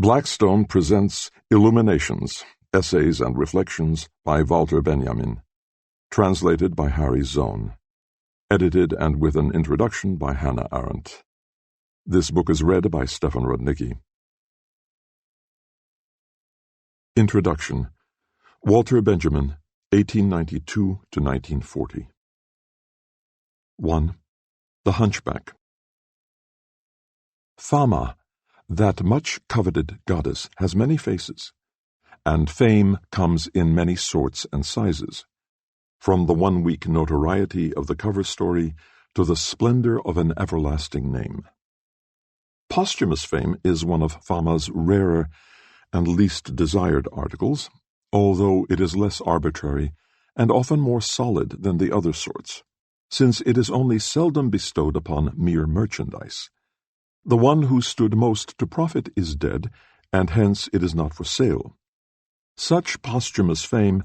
Blackstone presents Illuminations, Essays and Reflections by Walter Benjamin, translated by Harry Zone, edited and with an introduction by Hannah Arendt. This book is read by Stefan Rudnicki. Introduction. Walter Benjamin, 1892 to 1940. 1. The Hunchback. Fama, that much-coveted goddess, has many faces, and fame comes in many sorts and sizes, from the one-week notoriety of the cover story to the splendor of an everlasting name. Posthumous fame is one of Fama's rarer and least desired articles, although it is less arbitrary and often more solid than the other sorts, since it is only seldom bestowed upon mere merchandise. The one who stood most to profit is dead, and hence it is not for sale. Such posthumous fame,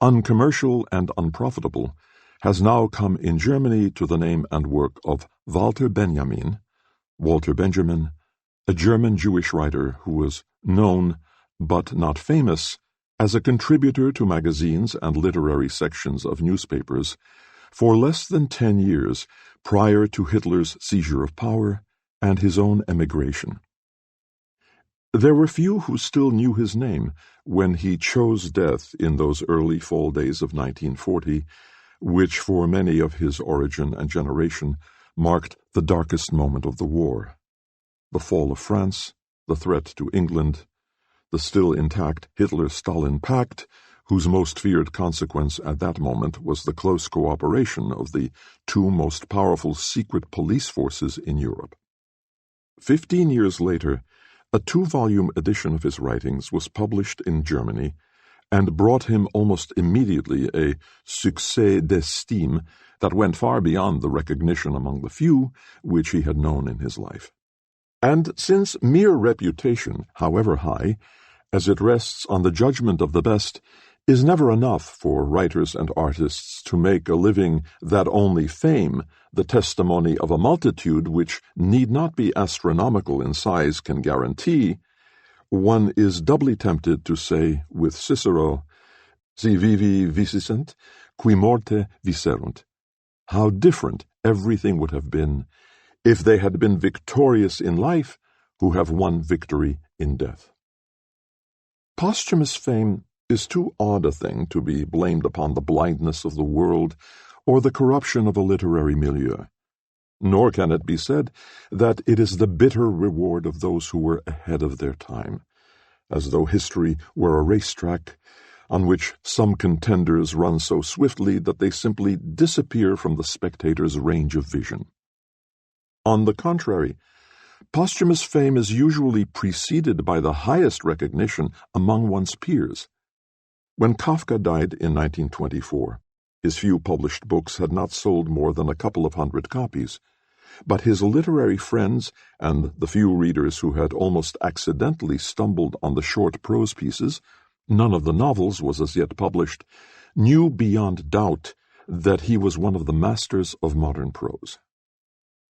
uncommercial and unprofitable, has now come in Germany to the name and work of Walter Benjamin, Walter Benjamin, a German Jewish writer who was known, but not famous, as a contributor to magazines and literary sections of newspapers for less than 10 years prior to Hitler's seizure of power and his own emigration. There were few who still knew his name when he chose death in those early fall days of 1940, which for many of his origin and generation marked the darkest moment of the war. The fall of France, the threat to England, the still intact Hitler-Stalin pact, whose most feared consequence at that moment was the close cooperation of the two most powerful secret police forces in Europe. 15 years later, a 2-volume edition of his writings was published in Germany and brought him almost immediately a succès d'estime that went far beyond the recognition among the few which he had known in his life. And since mere reputation, however high, as it rests on the judgment of the best, is never enough for writers and artists to make a living that only fame, the testimony of a multitude which need not be astronomical in size, can guarantee, one is doubly tempted to say with Cicero, Si vivi viscent, qui morte viserunt. How different everything would have been if they had been victorious in life who have won victory in death. Posthumous fame is too odd a thing to be blamed upon the blindness of the world or the corruption of a literary milieu. Nor can it be said that it is the bitter reward of those who were ahead of their time, as though history were a racetrack on which some contenders run so swiftly that they simply disappear from the spectator's range of vision. On the contrary, posthumous fame is usually preceded by the highest recognition among one's peers. When Kafka died in 1924, his few published books had not sold more than a couple of hundred copies, but his literary friends and the few readers who had almost accidentally stumbled on the short prose pieces, none of the novels was as yet published, knew beyond doubt that he was one of the masters of modern prose.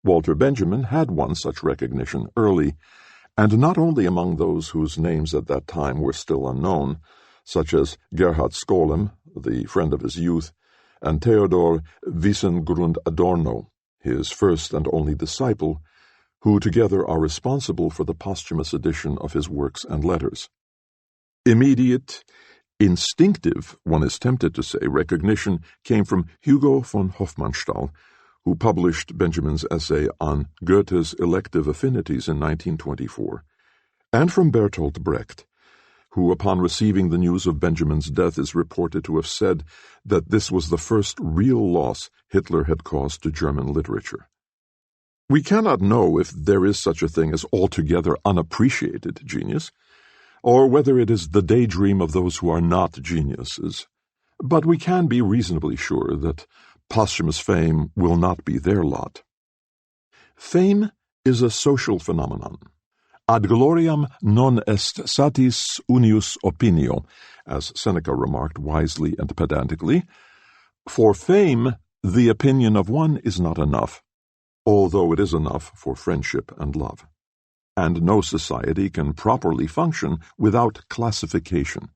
Walter Benjamin had won such recognition early, and not only among those whose names at that time were still unknown, such as Gerhard Skolem, the friend of his youth, and Theodor Wiesengrund Adorno, his first and only disciple, who together are responsible for the posthumous edition of his works and letters. Immediate, instinctive, one is tempted to say, recognition came from Hugo von Hofmannsthal, who published Benjamin's essay on Goethe's elective affinities in 1924, and from Bertolt Brecht, who upon receiving the news of Benjamin's death is reported to have said that this was the first real loss Hitler had caused to German literature. We cannot know if there is such a thing as altogether unappreciated genius, or whether it is the daydream of those who are not geniuses, but we can be reasonably sure that posthumous fame will not be their lot. Fame is a social phenomenon. Ad gloriam non est satis unius opinio, as Seneca remarked wisely and pedantically. For fame, the opinion of one is not enough, although it is enough for friendship and love. and no society can properly function without classification,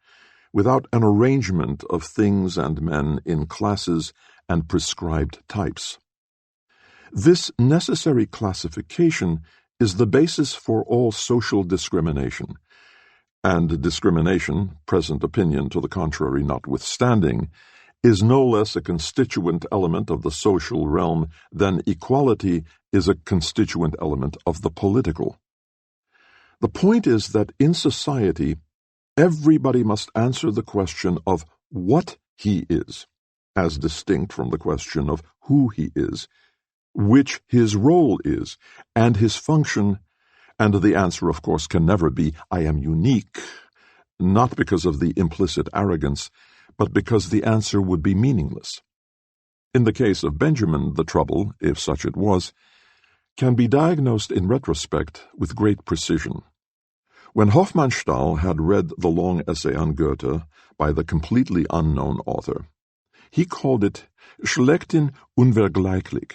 without an arrangement of things and men in classes and prescribed types. This necessary classification is the basis for all social discrimination, and discrimination, present opinion to the contrary notwithstanding, is no less a constituent element of the social realm than equality is a constituent element of the political. The point is that in society, everybody must answer the question of what he is, as distinct from the question of who he is, which his role is, and his function, and the answer, of course, can never be, I am unique, not because of the implicit arrogance, but because the answer would be meaningless. In the case of Benjamin, the trouble, if such it was, can be diagnosed in retrospect with great precision. When Hofmannsthal had read the long essay on Goethe by the completely unknown author, he called it schlechthin unvergleichlich,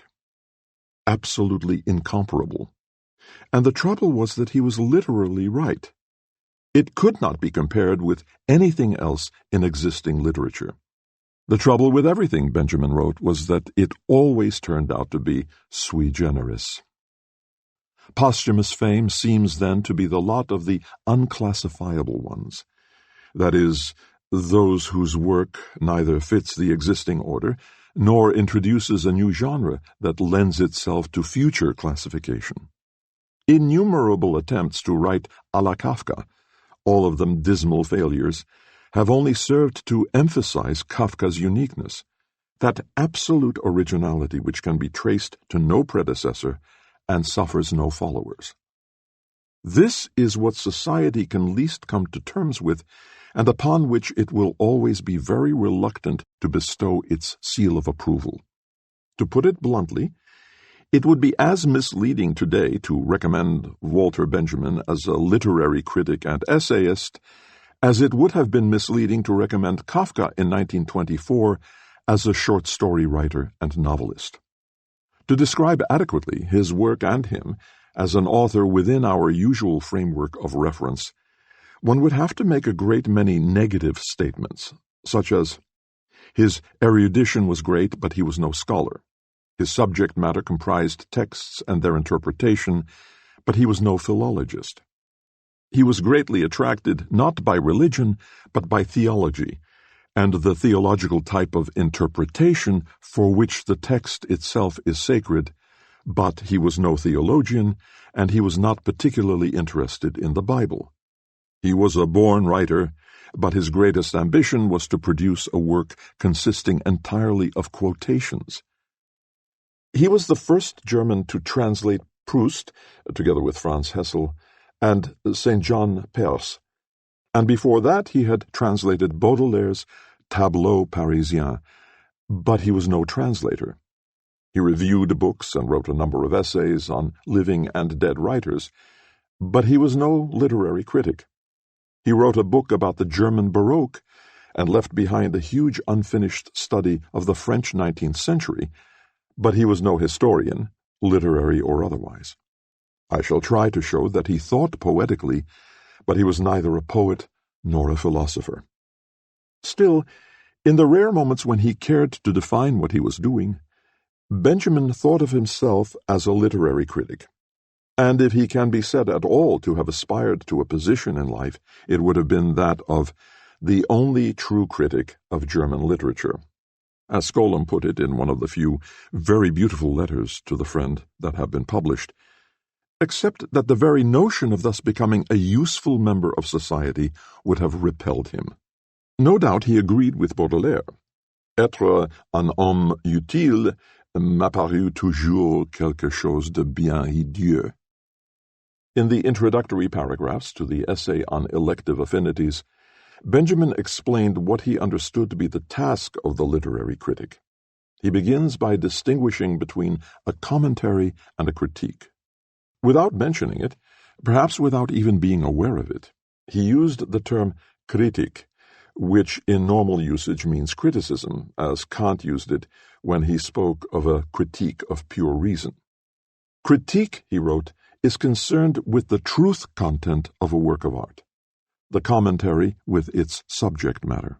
absolutely incomparable. And the trouble was that he was literally right. It could not be compared with anything else in existing literature. The trouble with everything, Benjamin wrote, was that it always turned out to be sui generis. Posthumous fame seems then to be the lot of the unclassifiable ones, that is, those whose work neither fits the existing order nor introduces a new genre that lends itself to future classification. Innumerable attempts to write à la Kafka, all of them dismal failures, have only served to emphasize Kafka's uniqueness, that absolute originality which can be traced to no predecessor and suffers no followers. This is what society can least come to terms with, and upon which it will always be very reluctant to bestow its seal of approval. To put it bluntly, it would be as misleading today to recommend Walter Benjamin as a literary critic and essayist as it would have been misleading to recommend Kafka in 1924 as a short story writer and novelist. To describe adequately his work and him as an author within our usual framework of reference, one would have to make a great many negative statements, such as, his erudition was great, but he was no scholar. His subject matter comprised texts and their interpretation, but he was no philologist. He was greatly attracted not by religion, but by theology, and the theological type of interpretation for which the text itself is sacred, but he was no theologian, and he was not particularly interested in the Bible. He was a born writer, but his greatest ambition was to produce a work consisting entirely of quotations. He was the first German to translate Proust, together with Franz Hessel, and St. John Perse, and before that he had translated Baudelaire's Tableau Parisien, but he was no translator. He reviewed books and wrote a number of essays on living and dead writers, but he was no literary critic. He wrote a book about the German Baroque and left behind a huge unfinished study of the French 19th century, but he was no historian, literary or otherwise. I shall try to show that he thought poetically, but he was neither a poet nor a philosopher. Still, in the rare moments when he cared to define what he was doing, Benjamin thought of himself as a literary critic. And if he can be said at all to have aspired to a position in life, it would have been that of the only true critic of German literature. As Skolem put it in one of the few very beautiful letters to the friend that have been published, except that the very notion of thus becoming a useful member of society would have repelled him. No doubt he agreed with Baudelaire. Être un homme utile m'apparut toujours quelque chose de bien hideeux. In the introductory paragraphs to the essay on elective affinities, Benjamin explained what he understood to be the task of the literary critic. He begins by distinguishing between a commentary and a critique. Without mentioning it, perhaps without even being aware of it, he used the term Kritik, which in normal usage means criticism, as Kant used it when he spoke of a critique of pure reason. Critique, he wrote, is concerned with the truth content of a work of art, the commentary with its subject matter.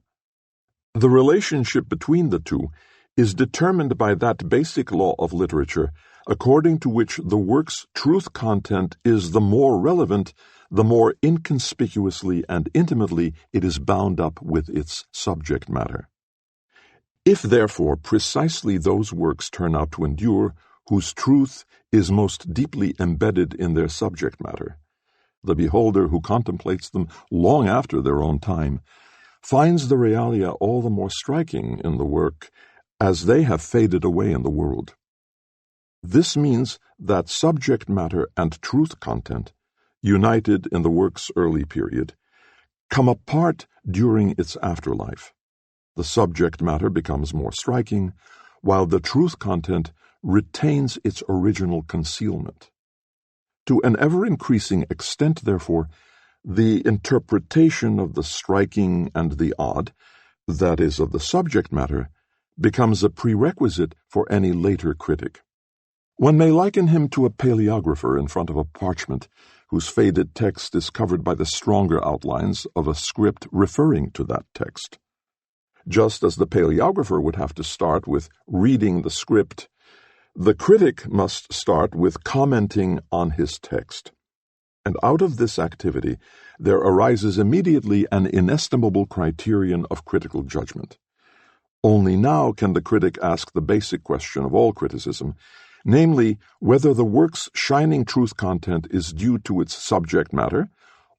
The relationship between the two is determined by that basic law of literature according to which the work's truth content is the more relevant, the more inconspicuously and intimately it is bound up with its subject matter. If, therefore, precisely those works turn out to endure whose truth is most deeply embedded in their subject matter, the beholder who contemplates them long after their own time finds the realia all the more striking in the work as they have faded away in the world. This means that subject matter and truth content, united in the work's early period, come apart during its afterlife. The subject matter becomes more striking, while the truth content retains its original concealment. To an ever-increasing extent, therefore, the interpretation of the striking and the odd, that is, of the subject matter, becomes a prerequisite for any later critic. One may liken him to a paleographer in front of a parchment, whose faded text is covered by the stronger outlines of a script referring to that text. Just as the paleographer would have to start with reading the script, the critic must start with commenting on his text. And out of this activity there arises immediately an inestimable criterion of critical judgment. Only now can the critic ask the basic question of all criticism, namely, whether the work's shining truth content is due to its subject matter,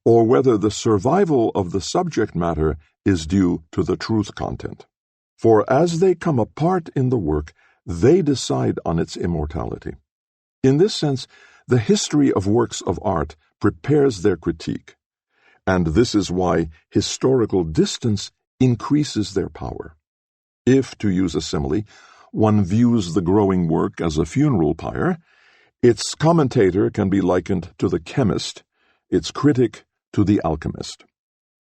or whether the survival of the subject matter is due to the truth content. For as they come apart in the work, they decide on its immortality. In this sense, the history of works of art prepares their critique, and this is why historical distance increases their power. If, to use a simile, one views the growing work as a funeral pyre, its commentator can be likened to the chemist, its critic to the alchemist.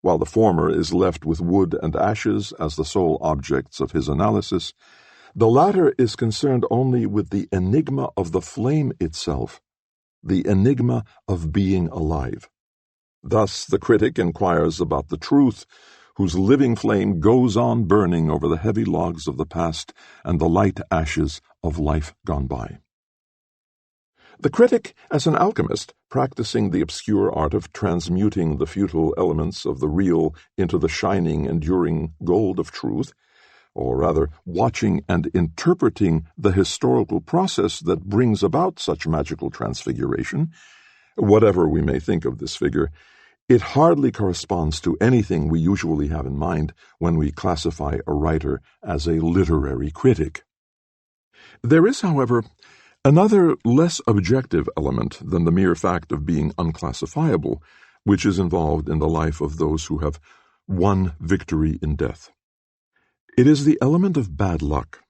While the former is left with wood and ashes as the sole objects of his analysis, the latter is concerned only with the enigma of the flame itself, the enigma of being alive. Thus the critic inquires about the truth, whose living flame goes on burning over the heavy logs of the past and the light ashes of life gone by. The critic, as an alchemist, practicing the obscure art of transmuting the futile elements of the real into the shining, enduring gold of truth, or rather watching and interpreting the historical process that brings about such magical transfiguration, whatever we may think of this figure, it hardly corresponds to anything we usually have in mind when we classify a writer as a literary critic. There is, however, another less objective element than the mere fact of being unclassifiable, which is involved in the life of those who have won victory in death. It is the element of bad luck,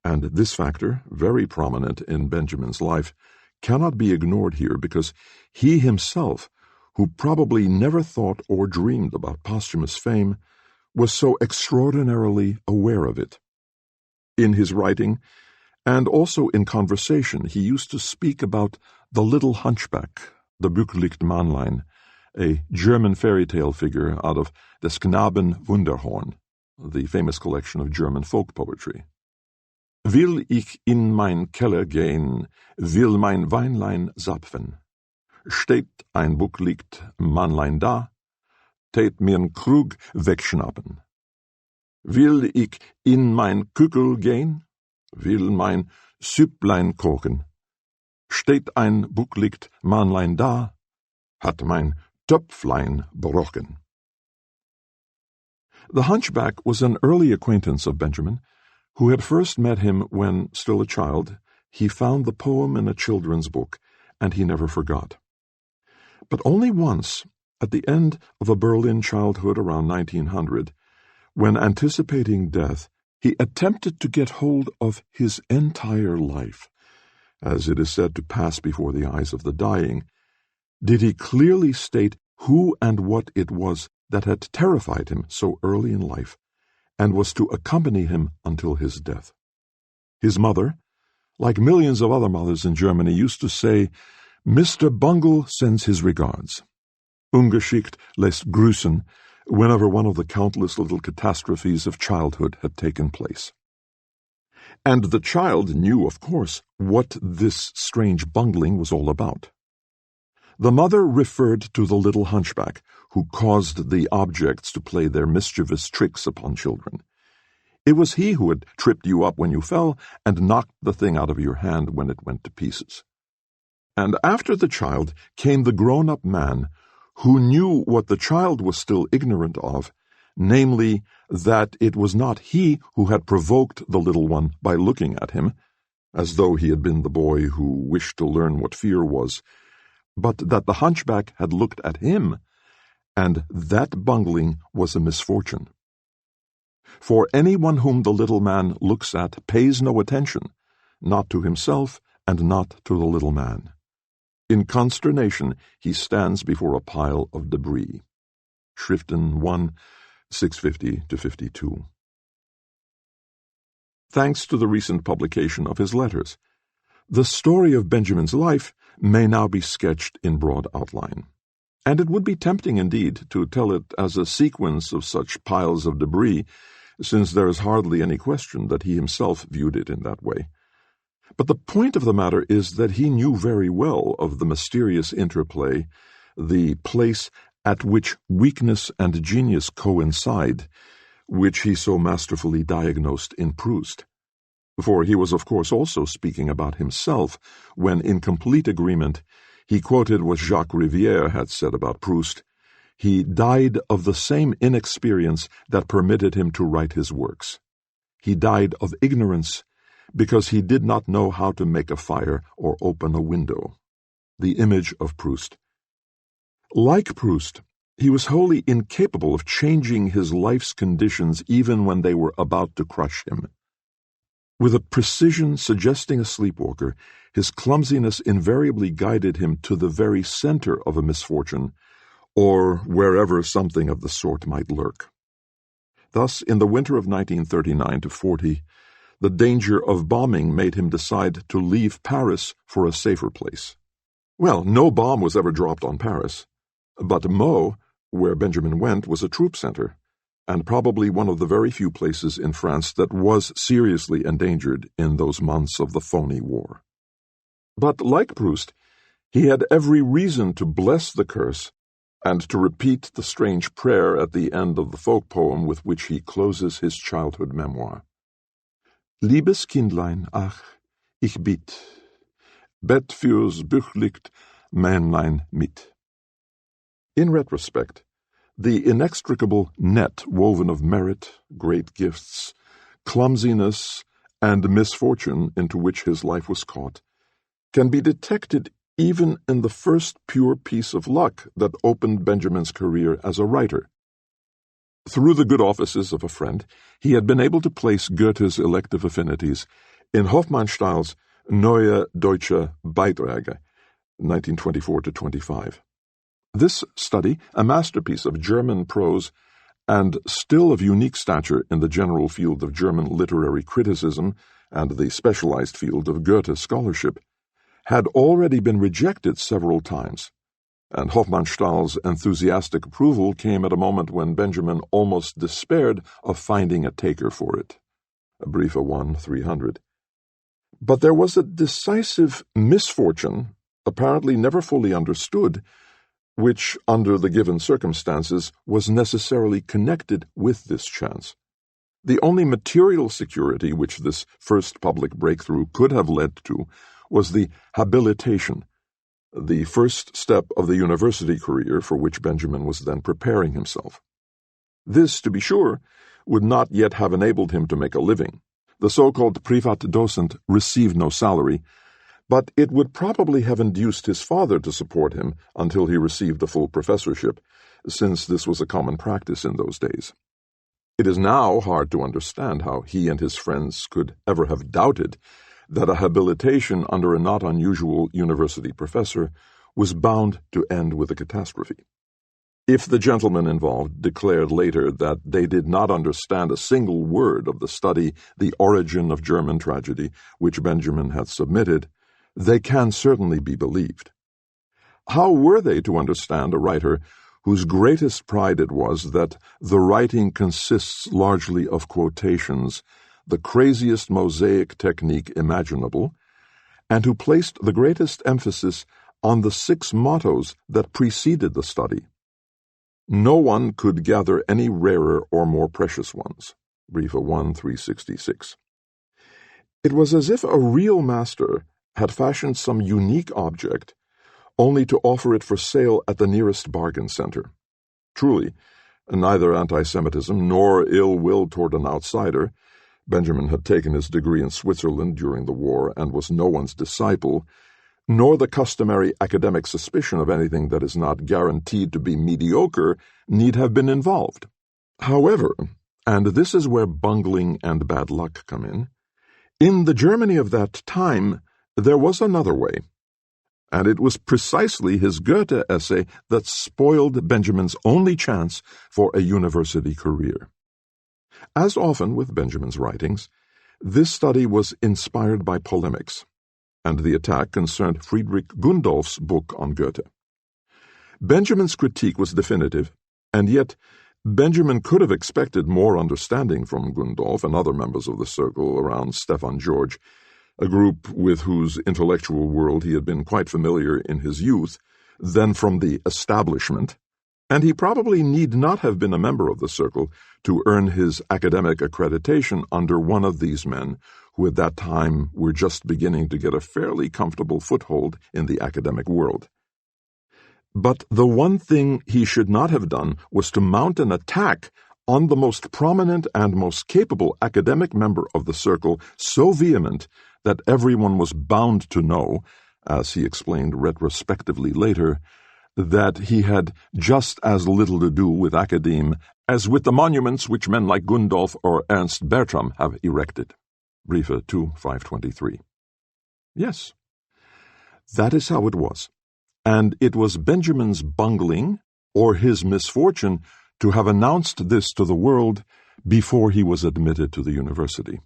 and this factor, very prominent in Benjamin's life, cannot be ignored here because he himself, who probably never thought or dreamed about posthumous fame, was so extraordinarily aware of it. In his writing, and also in conversation, he used to speak about the little hunchback, the Bucklicht-Mannlein, a German fairy tale figure out of Des Knaben Wunderhorn, the famous collection of German folk poetry. Will ich in mein Keller gehen, will mein Weinlein zapfen. Steht ein Bucklicht-Mannlein da, tät mir'n Krug wegschnappen. Will ich in mein Kückel gehen, will mein Süpplein kochen. Steht ein Bucklicht-Mannlein da, hat mein Töpflein brochen. The hunchback was an early acquaintance of Benjamin, who had first met him when, still a child, he found the poem in a children's book, and he never forgot. But only once, at the end of a Berlin childhood around 1900, when anticipating death, he attempted to get hold of his entire life, as it is said to pass before the eyes of the dying, did he clearly state who and what it was that had terrified him so early in life, and was to accompany him until his death. His mother, like millions of other mothers in Germany, used to say, Mr. Bungle sends his regards. Ungeschickt lässt grüßen, whenever one of the countless little catastrophes of childhood had taken place. And the child knew, of course, what this strange bungling was all about. The mother referred to the little hunchback who caused the objects to play their mischievous tricks upon children. It was he who had tripped you up when you fell and knocked the thing out of your hand when it went to pieces. And after the child came the grown-up man who knew what the child was still ignorant of, namely, that it was not he who had provoked the little one by looking at him, as though he had been the boy who wished to learn what fear was, but that the hunchback had looked at him, and that bungling was a misfortune. For anyone whom the little man looks at pays no attention, not to himself and not to the little man. In consternation he stands before a pile of debris. Schriften 1, 650-52. Thanks to the recent publication of his letters, the story of Benjamin's life may now be sketched in broad outline. And it would be tempting indeed to tell it as a sequence of such piles of debris, since there is hardly any question that he himself viewed it in that way. But the point of the matter is that he knew very well of the mysterious interplay, the place at which weakness and genius coincide, which he so masterfully diagnosed in Proust. For he was of course also speaking about himself when, in complete agreement, he quoted what Jacques Rivière had said about Proust. He died of the same inexperience that permitted him to write his works. He died of ignorance because he did not know how to make a fire or open a window. The image of Proust. Like Proust, he was wholly incapable of changing his life's conditions even when they were about to crush him. With a precision suggesting a sleepwalker, his clumsiness invariably guided him to the very center of a misfortune, or wherever something of the sort might lurk. Thus, in the winter of 1939-40, the danger of bombing made him decide to leave Paris for a safer place. Well, no bomb was ever dropped on Paris, but Meaux, where Benjamin went, was a troop center, and probably one of the very few places in France that was seriously endangered in those months of the phony war. But like Proust, he had every reason to bless the curse and to repeat the strange prayer at the end of the folk poem with which he closes his childhood memoir. Liebes Kindlein, ach, ich bitt, Bett fürs Büchlicht, Männlein mit. In retrospect, the inextricable net woven of merit, great gifts, clumsiness, and misfortune into which his life was caught can be detected even in the first pure piece of luck that opened Benjamin's career as a writer. Through the good offices of a friend, he had been able to place Goethe's elective affinities in Hofmannsthal's Neue Deutsche Beiträge, 1924-25. This study, a masterpiece of German prose and still of unique stature in the general field of German literary criticism and the specialized field of Goethe scholarship, had already been rejected several times, and Hofmannsthal's enthusiastic approval came at a moment when Benjamin almost despaired of finding a taker for it. Briefe 1-300. But there was a decisive misfortune, apparently never fully understood, which, under the given circumstances, was necessarily connected with this chance. The only material security which this first public breakthrough could have led to was the habilitation, the first step of the university career for which Benjamin was then preparing himself. This, to be sure, would not yet have enabled him to make a living. The so-called Privatdozent received no salary, but it would probably have induced his father to support him until he received a full professorship, since this was a common practice in those days. It is now hard to understand how he and his friends could ever have doubted that a habilitation under a not unusual university professor was bound to end with a catastrophe. If the gentlemen involved declared later that they did not understand a single word of the study The Origin of German Tragedy which Benjamin had submitted, they can certainly be believed. How were they to understand a writer whose greatest pride it was that the writing consists largely of quotations, the craziest mosaic technique imaginable, and who placed the greatest emphasis on the 6 mottos that preceded the study? No one could gather any rarer or more precious ones. Briefe 1-366. It was as if a real master had fashioned some unique object, only to offer it for sale at the nearest bargain center. Truly, neither anti-Semitism nor ill will toward an outsider. Benjamin had taken his degree in Switzerland during the war and was no one's disciple, nor the customary academic suspicion of anything that is not guaranteed to be mediocre need have been involved. However, and this is where bungling and bad luck come in the Germany of that time there was another way. And it was precisely his Goethe essay that spoiled Benjamin's only chance for a university career. As often with Benjamin's writings, this study was inspired by polemics, and the attack concerned Friedrich Gundolf's book on Goethe. Benjamin's critique was definitive, and yet Benjamin could have expected more understanding from Gundolf and other members of the circle around Stefan George, a group with whose intellectual world he had been quite familiar in his youth, than from the establishment, and he probably need not have been a member of the circle to earn his academic accreditation under one of these men who at that time were just beginning to get a fairly comfortable foothold in the academic world. But the one thing he should not have done was to mount an attack on the most prominent and most capable academic member of the circle so vehement that everyone was bound to know, as he explained retrospectively later, that he had just as little to do with academe as with the monuments which men like Gundolf or Ernst Bertram have erected. Briefe 2-523. Yes, that is how it was, and it was Benjamin's bungling or his misfortune to have announced this to the world before he was admitted to the university.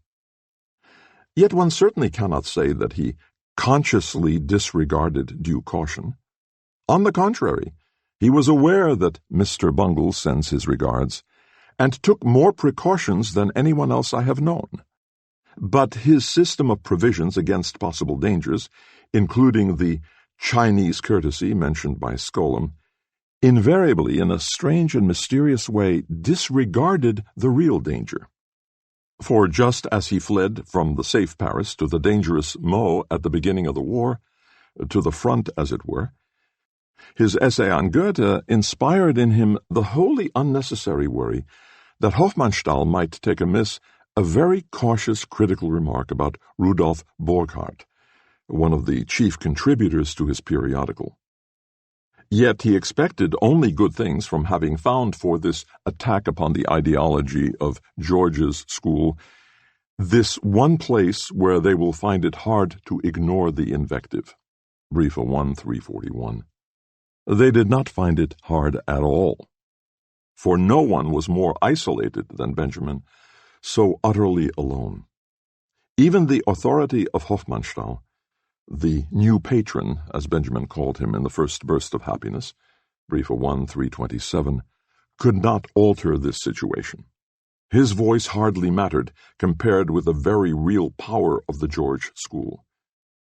Yet one certainly cannot say that he consciously disregarded due caution. On the contrary, he was aware that Mr. Bungle sends his regards, and took more precautions than anyone else I have known. But his system of provisions against possible dangers, including the Chinese courtesy mentioned by Skolem, invariably, in a strange and mysterious way, disregarded the real danger. For just as he fled from the safe Paris to the dangerous Meaux at the beginning of the war, to the front as it were, his essay on Goethe inspired in him the wholly unnecessary worry that Hofmannsthal might take amiss a very cautious critical remark about Rudolf Borchardt, one of the chief contributors to his periodical. Yet he expected only good things from having found for this attack upon the ideology of George's school this one place where they will find it hard to ignore the invective. Briefe 1-341. They did not find it hard at all, for no one was more isolated than Benjamin, so utterly alone. Even the authority of Hofmannsthal, the new patron, as Benjamin called him in the first burst of happiness, Briefe 1-327, could not alter this situation. His voice hardly mattered compared with the very real power of the George School,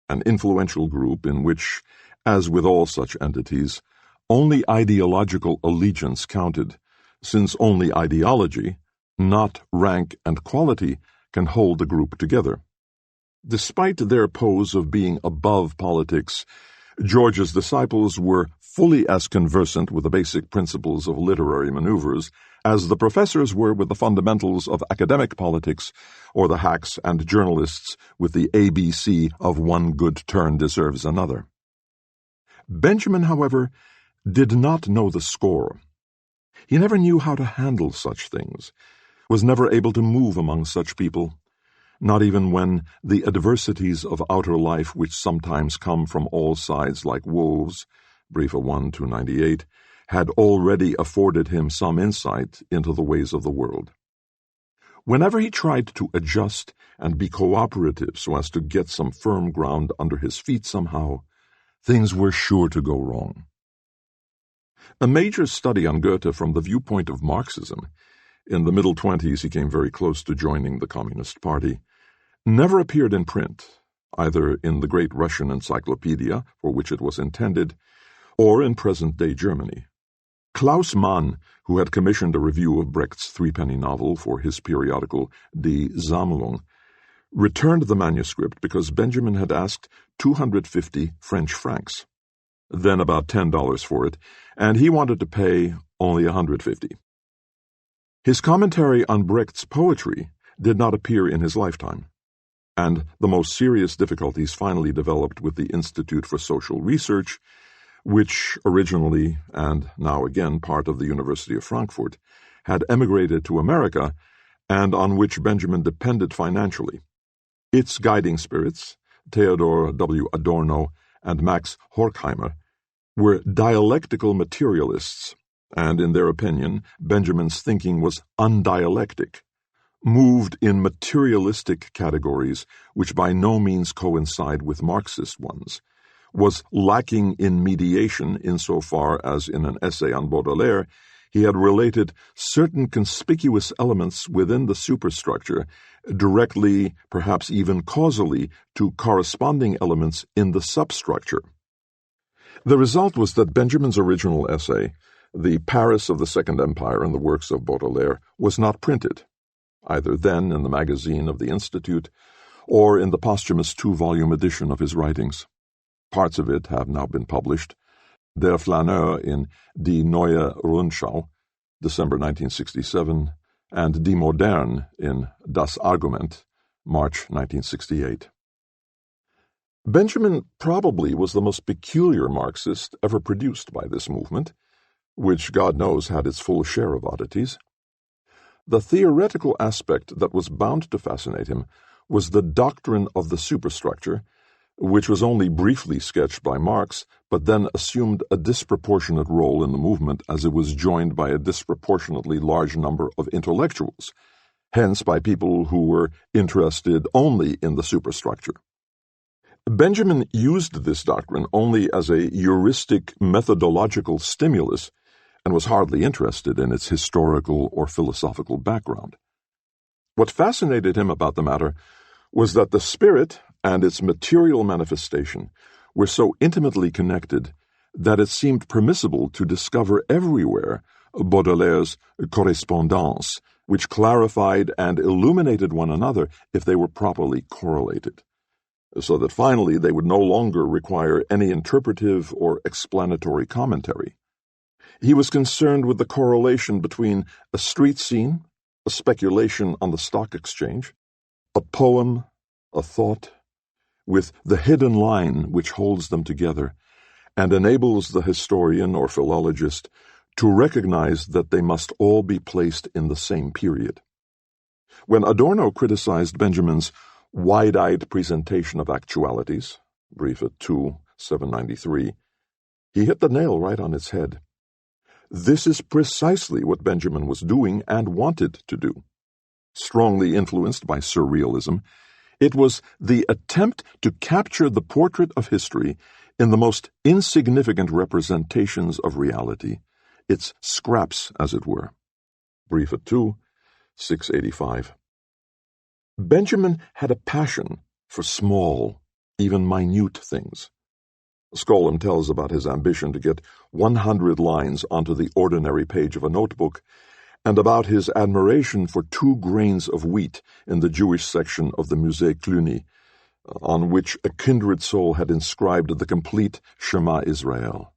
an influential group in which, as with all such entities, only ideological allegiance counted, since only ideology, not rank and quality, can hold the group together. Despite their pose of being above politics, George's disciples were fully as conversant with the basic principles of literary maneuvers as the professors were with the fundamentals of academic politics, or the hacks and journalists with the ABC of one good turn deserves another. Benjamin, however, did not know the score. He never knew how to handle such things, was never able to move among such people, not even when the adversities of outer life which sometimes come from all sides like wolves, Briefe 1-98, had already afforded him some insight into the ways of the world. Whenever he tried to adjust and be cooperative so as to get some firm ground under his feet somehow, things were sure to go wrong. A major study on Goethe from the viewpoint of Marxism, in the middle 20s he came very close to joining the Communist Party, never appeared in print, either in the Great Russian Encyclopedia, for which it was intended, or in present-day Germany. Klaus Mann, who had commissioned a review of Brecht's threepenny novel for his periodical Die Sammlung, returned the manuscript because Benjamin had asked 250 French francs, then about $10 for it, and he wanted to pay only 150. His commentary on Brecht's poetry did not appear in his lifetime, and the most serious difficulties finally developed with the Institute for Social Research, which originally, and now again part of the University of Frankfurt, had emigrated to America and on which Benjamin depended financially. Its guiding spirits, Theodor W. Adorno and Max Horkheimer, were dialectical materialists, and in their opinion, Benjamin's thinking was undialectic, moved in materialistic categories which by no means coincide with Marxist ones, was lacking in mediation insofar as in an essay on Baudelaire he had related certain conspicuous elements within the superstructure directly, perhaps even causally, to corresponding elements in the substructure. The result was that Benjamin's original essay, The Paris of the Second Empire and the Works of Baudelaire, was not printed, either then in the magazine of the Institute or in the posthumous 2-volume edition of his writings. Parts of it have now been published. Der Flaneur in Die Neue Rundschau, December 1967, and Die Moderne in Das Argument, March 1968. Benjamin probably was the most peculiar Marxist ever produced by this movement, which God knows had its full share of oddities. The theoretical aspect that was bound to fascinate him was the doctrine of the superstructure, which was only briefly sketched by Marx, but then assumed a disproportionate role in the movement as it was joined by a disproportionately large number of intellectuals, hence by people who were interested only in the superstructure. Benjamin used this doctrine only as a heuristic methodological stimulus and was hardly interested in its historical or philosophical background. What fascinated him about the matter was that the spirit and its material manifestation were so intimately connected that it seemed permissible to discover everywhere Baudelaire's correspondance, which clarified and illuminated one another if they were properly correlated, so that finally they would no longer require any interpretive or explanatory commentary. He was concerned with the correlation between a street scene, a speculation on the stock exchange, a poem, a thought, with the hidden line which holds them together and enables the historian or philologist to recognize that they must all be placed in the same period. When Adorno criticized Benjamin's wide-eyed presentation of actualities, brief at 2, 793, he hit the nail right on its head. This is precisely what Benjamin was doing and wanted to do. Strongly influenced by surrealism, it was the attempt to capture the portrait of history in the most insignificant representations of reality, its scraps, as it were. Brief at 2, 685. Benjamin had a passion for small, even minute things. Skolem tells about his ambition to get 100 lines onto the ordinary page of a notebook, and about his admiration for 2 grains of wheat in the Jewish section of the Musée Cluny, on which a kindred soul had inscribed the complete Shema Israel.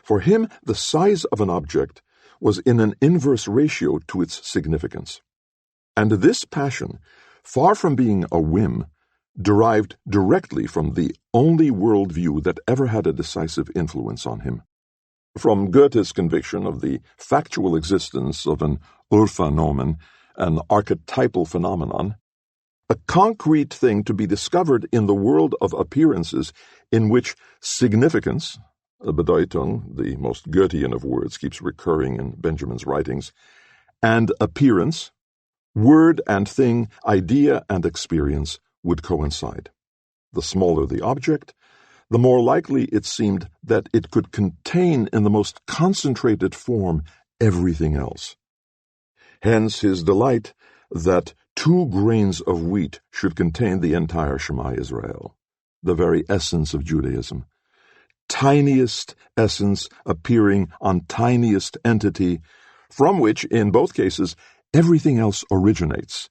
For him, the size of an object was in an inverse ratio to its significance. And this passion, far from being a whim, derived directly from the only worldview that ever had a decisive influence on him. From Goethe's conviction of the factual existence of an Urphänomen, an archetypal phenomenon, a concrete thing to be discovered in the world of appearances in which significance, Bedeutung, the most Goethean of words, keeps recurring in Benjamin's writings, and appearance, word and thing, idea and experience would coincide. The smaller the object, the more likely it seemed that it could contain in the most concentrated form everything else. Hence his delight that 2 grains of wheat should contain the entire Shema Israel, the very essence of Judaism. Tiniest essence appearing on tiniest entity, from which, in both cases, everything else originates.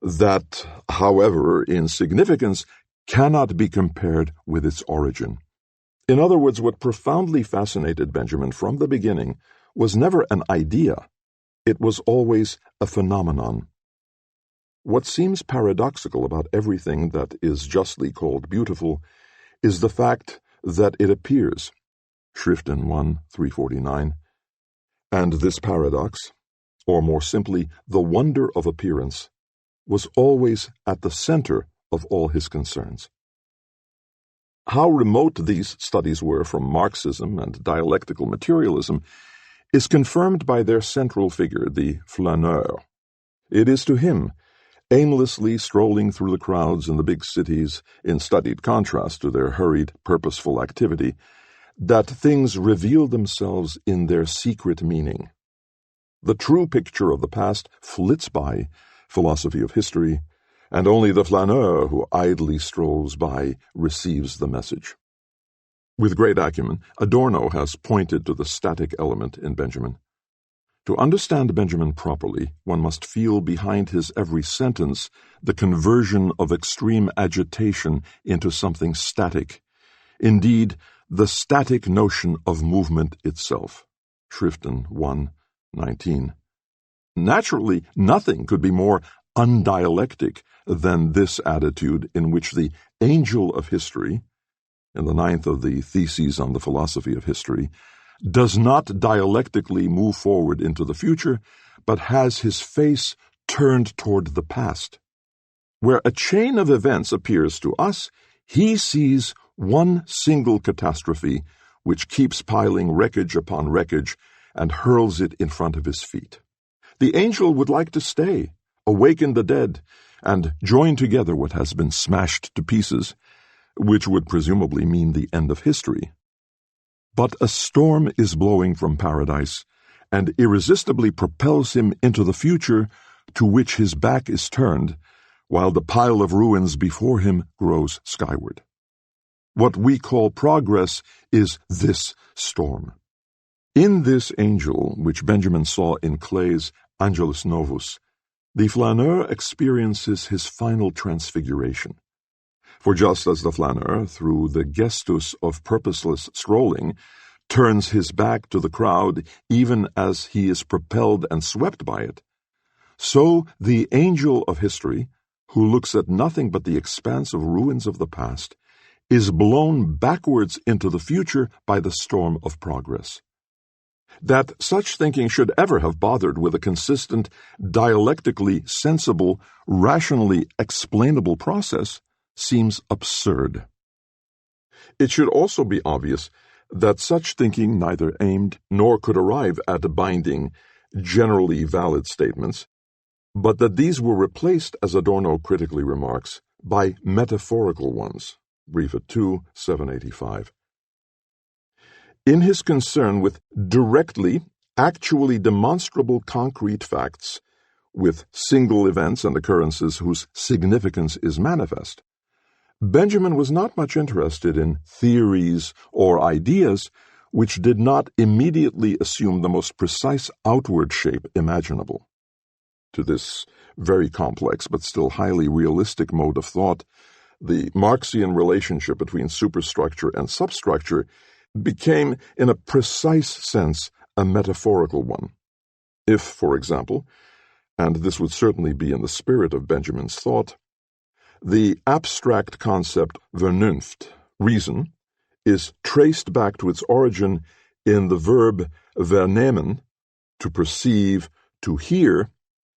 That, however, in significance, cannot be compared with its origin. In other words, what profoundly fascinated Benjamin from the beginning was never an idea. It was always a phenomenon. What seems paradoxical about everything that is justly called beautiful is the fact that it appears, Schriften 1:349, and this paradox, or more simply, the wonder of appearance, was always at the center of all his concerns. How remote these studies were from Marxism and dialectical materialism is confirmed by their central figure, the flâneur. It is to him, aimlessly strolling through the crowds in the big cities, in studied contrast to their hurried, purposeful activity, that things reveal themselves in their secret meaning. The true picture of the past flits by, philosophy of history, and only the flâneur who idly strolls by receives the message. With great acumen, Adorno has pointed to the static element in Benjamin. To understand Benjamin properly, one must feel behind his every sentence the conversion of extreme agitation into something static, indeed, the static notion of movement itself. Schriften 1:19. Naturally, nothing could be more undialectic than this attitude in which the angel of history, in the 9th of the Theses on the Philosophy of History, does not dialectically move forward into the future, but has his face turned toward the past. Where a chain of events appears to us, he sees one single catastrophe which keeps piling wreckage upon wreckage and hurls it in front of his feet. The angel would like to stay, awaken the dead, and join together what has been smashed to pieces, which would presumably mean the end of history. But a storm is blowing from paradise, and irresistibly propels him into the future to which his back is turned, while the pile of ruins before him grows skyward. What we call progress is this storm. In this angel, which Benjamin saw in Clay's Angelus Novus, the flâneur experiences his final transfiguration. For just as the flâneur, through the gestus of purposeless strolling, turns his back to the crowd even as he is propelled and swept by it, so the angel of history, who looks at nothing but the expanse of ruins of the past, is blown backwards into the future by the storm of progress. That such thinking should ever have bothered with a consistent, dialectically sensible, rationally explainable process seems absurd. It should also be obvious that such thinking neither aimed nor could arrive at binding, generally valid statements, but that these were replaced, as Adorno critically remarks, by metaphorical ones. Briefe 2, 785. In his concern with directly, actually demonstrable concrete facts, with single events and occurrences whose significance is manifest, Benjamin was not much interested in theories or ideas which did not immediately assume the most precise outward shape imaginable. To this very complex but still highly realistic mode of thought, the Marxian relationship between superstructure and substructure became, in a precise sense, a metaphorical one. If, for example, and this would certainly be in the spirit of Benjamin's thought, the abstract concept Vernunft, reason, is traced back to its origin in the verb vernehmen, to perceive, to hear,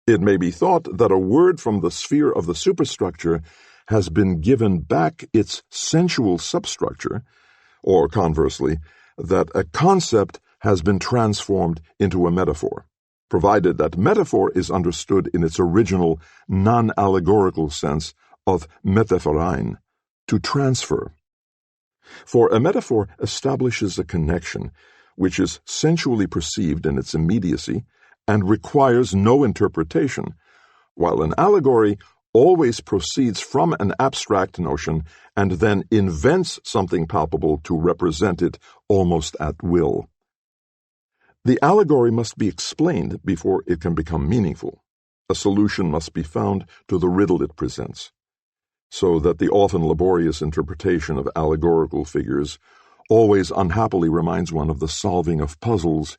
it may be thought that a word from the sphere of the superstructure has been given back its sensual substructure, or conversely, that a concept has been transformed into a metaphor, provided that metaphor is understood in its original non-allegorical sense of metaphorein, to transfer. For a metaphor establishes a connection which is sensually perceived in its immediacy and requires no interpretation, while an allegory always proceeds from an abstract notion and then invents something palpable to represent it almost at will. The allegory must be explained before it can become meaningful. A solution must be found to the riddle it presents, so that the often laborious interpretation of allegorical figures always unhappily reminds one of the solving of puzzles,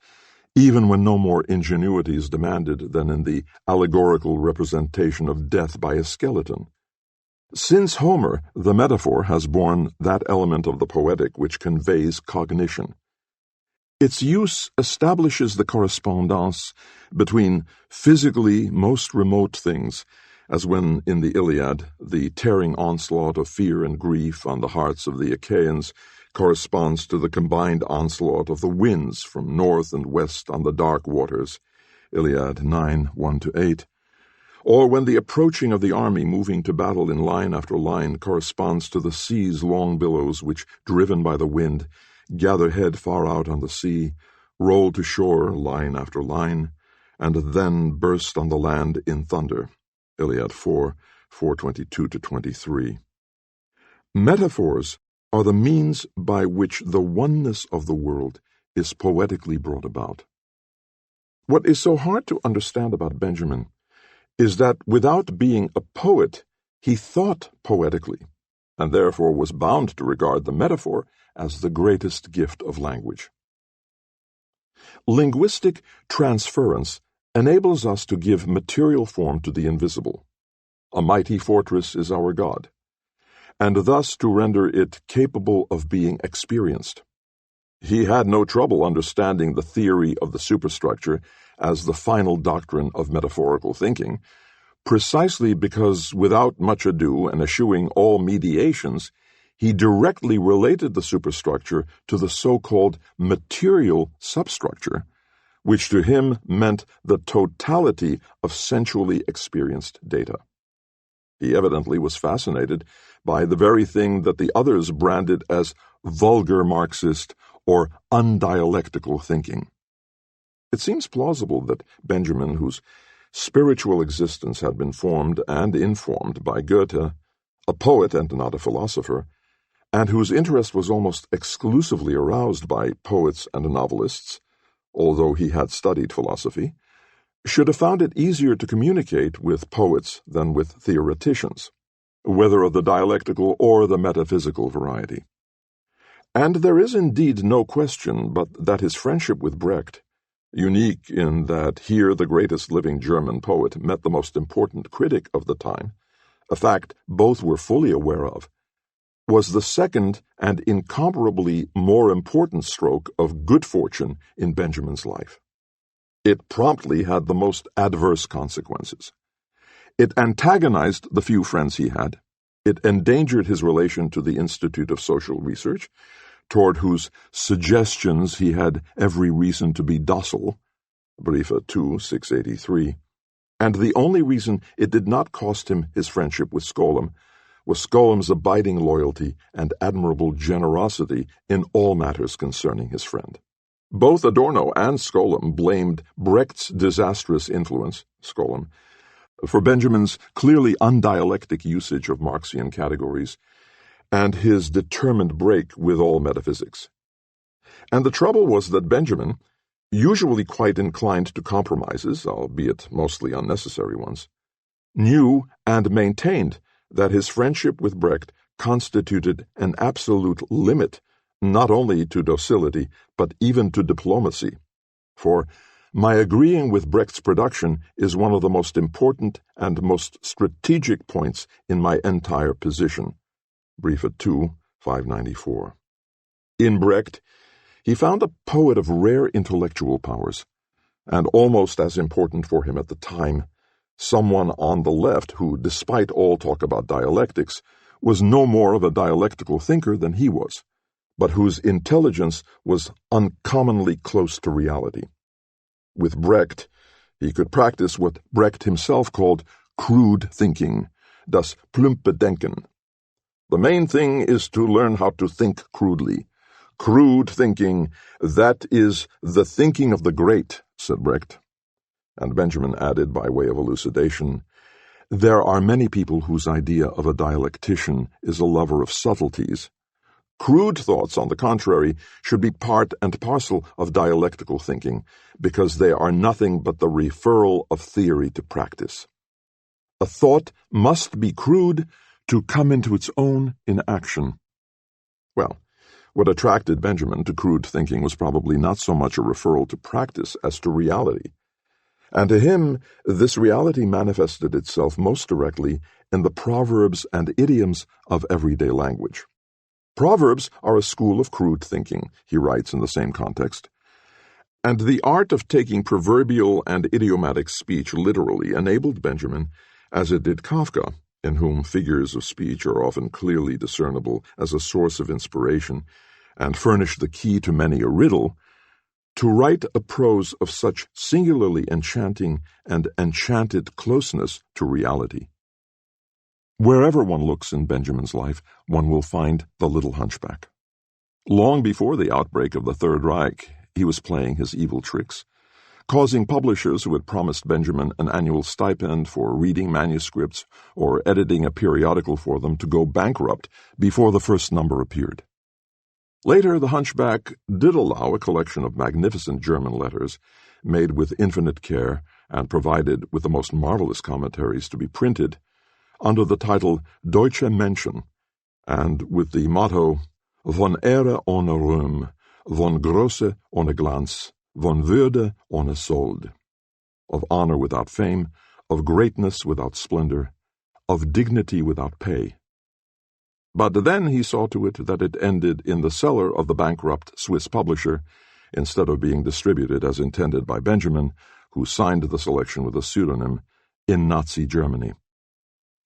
even when no more ingenuity is demanded than in the allegorical representation of death by a skeleton. Since Homer, the metaphor has borne that element of the poetic which conveys cognition. Its use establishes the correspondence between physically most remote things, as when in the Iliad the tearing onslaught of fear and grief on the hearts of the Achaeans corresponds to the combined onslaught of the winds from north and west on the dark waters, Iliad 9, 1-8, or when the approaching of the army moving to battle in line after line corresponds to the sea's long billows which, driven by the wind, gather head far out on the sea, roll to shore line after line, and then burst on the land in thunder, Iliad 4, 4:22-23. Metaphors are the means by which the oneness of the world is poetically brought about. What is so hard to understand about Benjamin is that without being a poet, he thought poetically, and therefore was bound to regard the metaphor as the greatest gift of language. Linguistic transference enables us to give material form to the invisible. A mighty fortress is our God, and thus to render it capable of being experienced. He had no trouble understanding the theory of the superstructure as the final doctrine of metaphorical thinking, precisely because, without much ado and eschewing all mediations, he directly related the superstructure to the so-called material substructure, which to him meant the totality of sensually experienced data. He evidently was fascinated by the very thing that the others branded as vulgar Marxist or undialectical thinking. It seems plausible that Benjamin, whose spiritual existence had been formed and informed by Goethe, a poet and not a philosopher, and whose interest was almost exclusively aroused by poets and novelists, although he had studied philosophy, should have found it easier to communicate with poets than with theoreticians, whether of the dialectical or the metaphysical variety. And there is indeed no question but that his friendship with Brecht, unique in that here the greatest living German poet met the most important critic of the time, a fact both were fully aware of, was the second and incomparably more important stroke of good fortune in Benjamin's life. It promptly had the most adverse consequences. It antagonized the few friends he had. It endangered his relation to the Institute of Social Research, toward whose suggestions he had every reason to be docile, Briefe 2, 683, and the only reason it did not cost him his friendship with Skolem was Skolem's abiding loyalty and admirable generosity in all matters concerning his friend. Both Adorno and Skolem blamed Brecht's disastrous influence, Skolem, for Benjamin's clearly undialectic usage of Marxian categories and his determined break with all metaphysics. And the trouble was that Benjamin, usually quite inclined to compromises, albeit mostly unnecessary ones, knew and maintained that his friendship with Brecht constituted an absolute limit not only to docility but even to diplomacy, for my agreeing with Brecht's production is one of the most important and most strategic points in my entire position. Briefe 2, 594. In Brecht, he found a poet of rare intellectual powers, and almost as important for him at the time, someone on the left who, despite all talk about dialectics, was no more of a dialectical thinker than he was, but whose intelligence was uncommonly close to reality. With Brecht, he could practice what Brecht himself called crude thinking, das plumpe Denken. The main thing is to learn how to think crudely. Crude thinking, that is the thinking of the great, said Brecht. And Benjamin added, by way of elucidation, there are many people whose idea of a dialectician is a lover of subtleties. Crude thoughts, on the contrary, should be part and parcel of dialectical thinking, because they are nothing but the referral of theory to practice. A thought must be crude to come into its own in action. Well, what attracted Benjamin to crude thinking was probably not so much a referral to practice as to reality. And to him, this reality manifested itself most directly in the proverbs and idioms of everyday language. Proverbs are a school of crude thinking, he writes in the same context. And the art of taking proverbial and idiomatic speech literally enabled Benjamin, as it did Kafka, in whom figures of speech are often clearly discernible as a source of inspiration and furnish the key to many a riddle, to write a prose of such singularly enchanting and enchanted closeness to reality. Wherever one looks in Benjamin's life, one will find the little hunchback. Long before the outbreak of the Third Reich, he was playing his evil tricks, causing publishers who had promised Benjamin an annual stipend for reading manuscripts or editing a periodical for them to go bankrupt before the first number appeared. Later, the hunchback did allow a collection of magnificent German letters, made with infinite care and provided with the most marvelous commentaries, to be printed under the title Deutsche Menschen, and with the motto Von Ehre ohne Ruhm, von Größe ohne Glanz, von Würde ohne Sold, of honor without fame, of greatness without splendor, of dignity without pay. But then he saw to it that it ended in the cellar of the bankrupt Swiss publisher, instead of being distributed as intended by Benjamin, who signed the selection with a pseudonym, in Nazi Germany.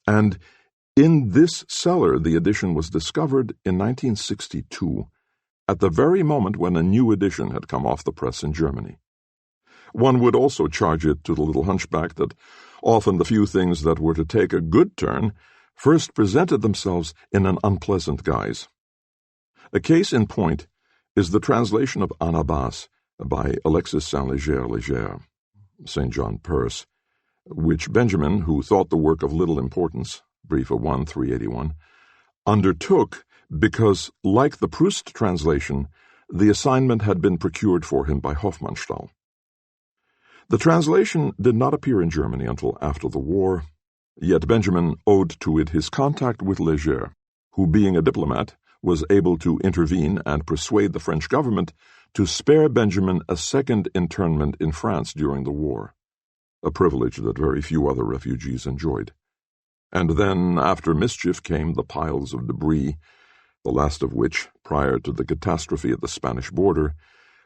And in this cellar the edition was discovered in 1962, at the very moment when a new edition had come off the press in Germany. One would also charge it to the little hunchback that often the few things that were to take a good turn first presented themselves in an unpleasant guise. A case in point is the translation of Anabas by Alexis Saint-Léger, St. John Perse, which Benjamin, who thought the work of little importance, Briefe 1, 381, undertook because, like the Proust translation, the assignment had been procured for him by Hofmannsthal. The translation did not appear in Germany until after the war, yet Benjamin owed to it his contact with Léger, who, being a diplomat, was able to intervene and persuade the French government to spare Benjamin a second internment in France during the war, a privilege that very few other refugees enjoyed. And then, after mischief, came the piles of debris, the last of which, prior to the catastrophe at the Spanish border,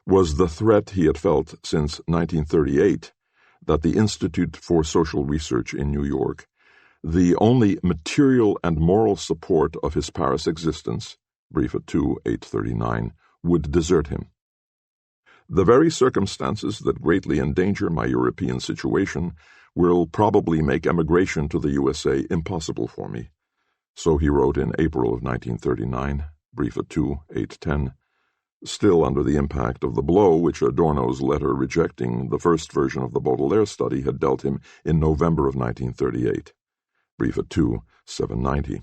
was the threat he had felt since 1938 that the Institute for Social Research in New York, the only material and moral support of his Paris existence, Briefe 2, 839, would desert him. The very circumstances that greatly endanger my European situation will probably make emigration to the USA impossible for me. So he wrote in April of 1939, Briefe 2, 810, still under the impact of the blow which Adorno's letter rejecting the first version of the Baudelaire study had dealt him in November of 1938, Briefe 2, 790.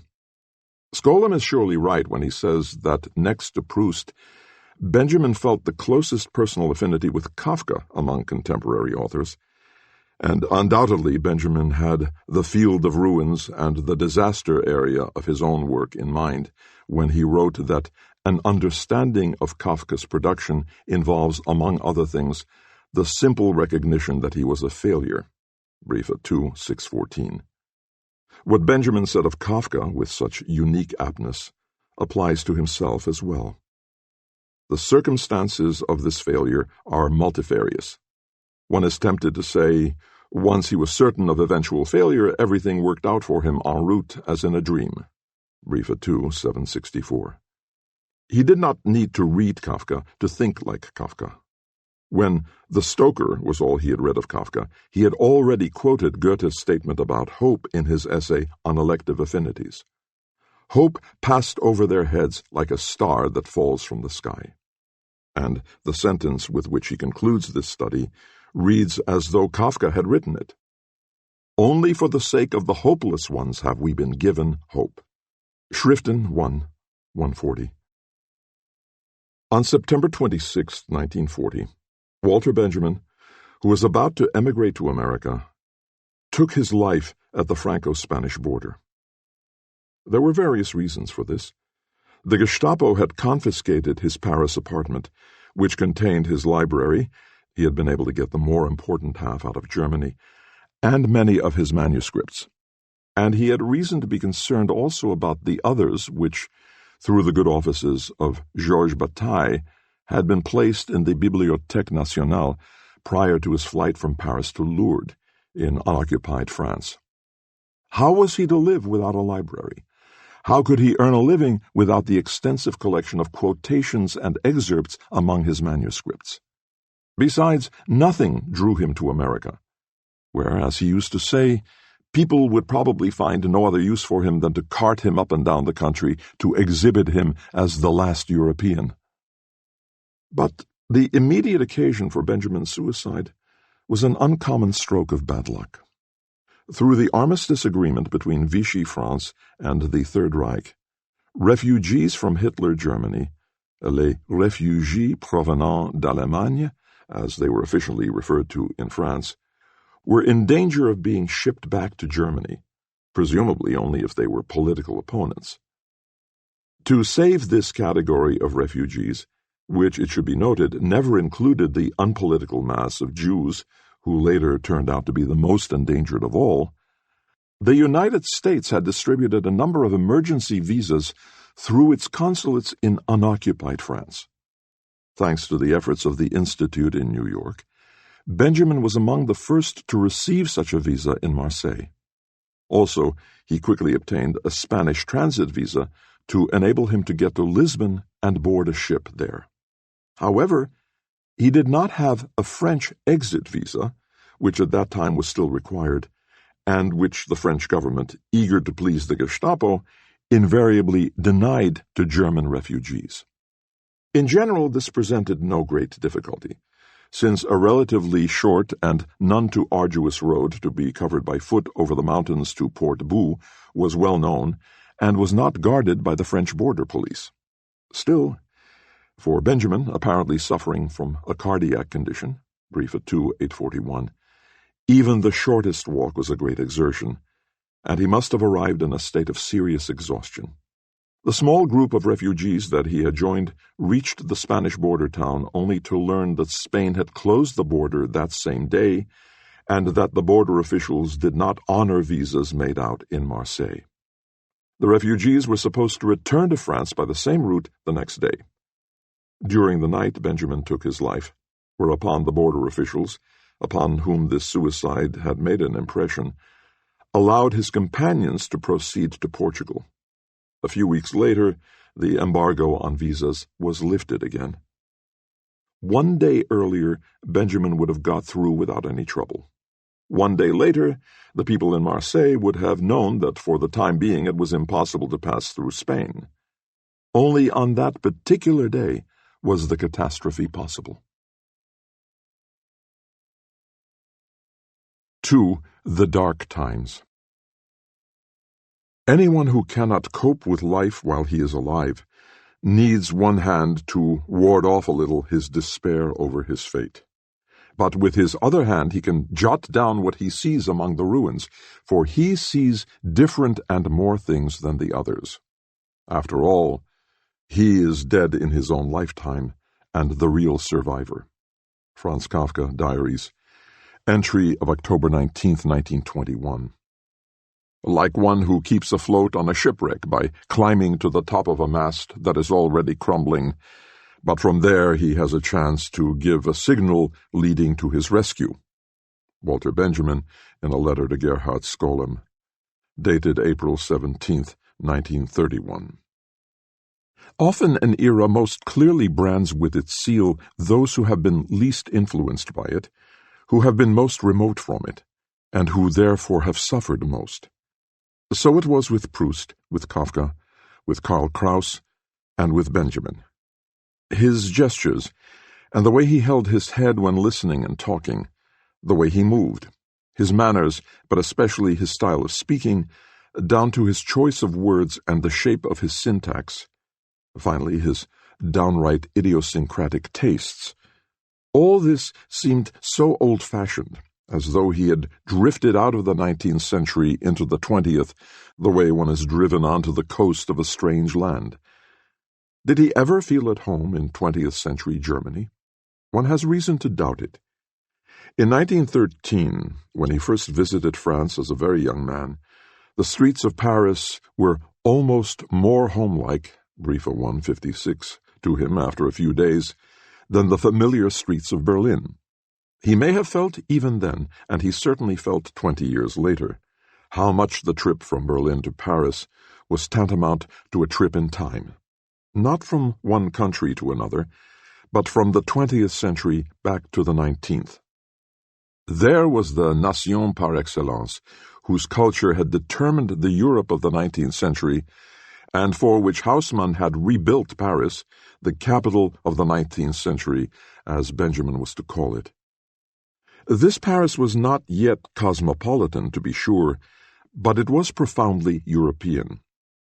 Skolem is surely right when he says that, next to Proust, Benjamin felt the closest personal affinity with Kafka among contemporary authors, and undoubtedly Benjamin had the field of ruins and the disaster area of his own work in mind when he wrote that an understanding of Kafka's production involves, among other things, the simple recognition that he was a failure, Briefe 2, 614. What Benjamin said of Kafka with such unique aptness applies to himself as well. The circumstances of this failure are multifarious. One is tempted to say, once he was certain of eventual failure, everything worked out for him en route as in a dream. Briefe 2, 764. He did not need to read Kafka to think like Kafka. When The Stoker was all he had read of Kafka, he had already quoted Goethe's statement about hope in his essay On Elective Affinities. Hope passed over their heads like a star that falls from the sky. And the sentence with which he concludes this study reads as though Kafka had written it. Only for the sake of the hopeless ones have we been given hope. Schriften 1, 140. On September 26, 1940, Walter Benjamin, who was about to emigrate to America, took his life at the Franco-Spanish border. There were various reasons for this. The Gestapo had confiscated his Paris apartment, which contained his library — he had been able to get the more important half out of Germany — and many of his manuscripts. And he had reason to be concerned also about the others which, through the good offices of Georges Bataille, had been placed in the Bibliothèque Nationale prior to his flight from Paris to Lourdes, in unoccupied France. How was he to live without a library? How could he earn a living without the extensive collection of quotations and excerpts among his manuscripts? Besides, nothing drew him to America, where, as he used to say, people would probably find no other use for him than to cart him up and down the country to exhibit him as the last European. But the immediate occasion for Benjamin's suicide was an uncommon stroke of bad luck. Through the armistice agreement between Vichy France and the Third Reich, refugees from Hitler Germany, les réfugiés provenant d'Allemagne, as they were officially referred to in France, were in danger of being shipped back to Germany, presumably only if they were political opponents. To save this category of refugees, which, it should be noted, never included the unpolitical mass of Jews, who later turned out to be the most endangered of all, the United States had distributed a number of emergency visas through its consulates in unoccupied France. Thanks to the efforts of the Institute in New York, Benjamin was among the first to receive such a visa in Marseille. Also, he quickly obtained a Spanish transit visa to enable him to get to Lisbon and board a ship there. However, he did not have a French exit visa, which at that time was still required, and which the French government, eager to please the Gestapo, invariably denied to German refugees. In general, this presented no great difficulty, since a relatively short and none too arduous road to be covered by foot over the mountains to Port Bou was well known and was not guarded by the French border police. Still, for Benjamin, apparently suffering from a cardiac condition, brief at 2/841, even the shortest walk was a great exertion, and he must have arrived in a state of serious exhaustion. The small group of refugees that he had joined reached the Spanish border town only to learn that Spain had closed the border that same day and that the border officials did not honor visas made out in Marseille. The refugees were supposed to return to France by the same route the next day. During the night, Benjamin took his life, whereupon the border officials, upon whom this suicide had made an impression, allowed his companions to proceed to Portugal. A few weeks later, the embargo on visas was lifted again. 1 day earlier, Benjamin would have got through without any trouble. 1 day later, the people in Marseille would have known that for the time being it was impossible to pass through Spain. Only on that particular day was the catastrophe possible. 2. The Dark Times. Anyone who cannot cope with life while he is alive needs one hand to ward off a little his despair over his fate. But with his other hand he can jot down what he sees among the ruins, for he sees different and more things than the others. After all, he is dead in his own lifetime, and the real survivor. Franz Kafka, Diaries. Entry of October 19, 1921. Like one who keeps afloat on a shipwreck by climbing to the top of a mast that is already crumbling, but from there he has a chance to give a signal leading to his rescue. Walter Benjamin, in a letter to Gerhard Skolem, dated April 17, 1931. Often an era most clearly brands with its seal those who have been least influenced by it, who have been most remote from it, and who therefore have suffered most. So it was with Proust, with Kafka, with Karl Kraus, and with Benjamin. His gestures, and the way he held his head when listening and talking, the way he moved, his manners, but especially his style of speaking, down to his choice of words and the shape of his syntax, finally his downright idiosyncratic tastes, all this seemed so old-fashioned, as though he had drifted out of the 19th century into the 20th, the way one is driven onto the coast of a strange land. Did he ever feel at home in 20th century Germany? One has reason to doubt it. In 1913, when he first visited France as a very young man, the streets of Paris were almost more homelike, Briefe 156, to him after a few days, than the familiar streets of Berlin. He may have felt even then, and he certainly felt 20 years later, how much the trip from Berlin to Paris was tantamount to a trip in time. Not from one country to another, but from the 20th century back to the 19th. There was the nation par excellence, whose culture had determined the Europe of the 19th century, and for which Haussmann had rebuilt Paris, the capital of the 19th century, as Benjamin was to call it. This Paris was not yet cosmopolitan, to be sure, but it was profoundly European,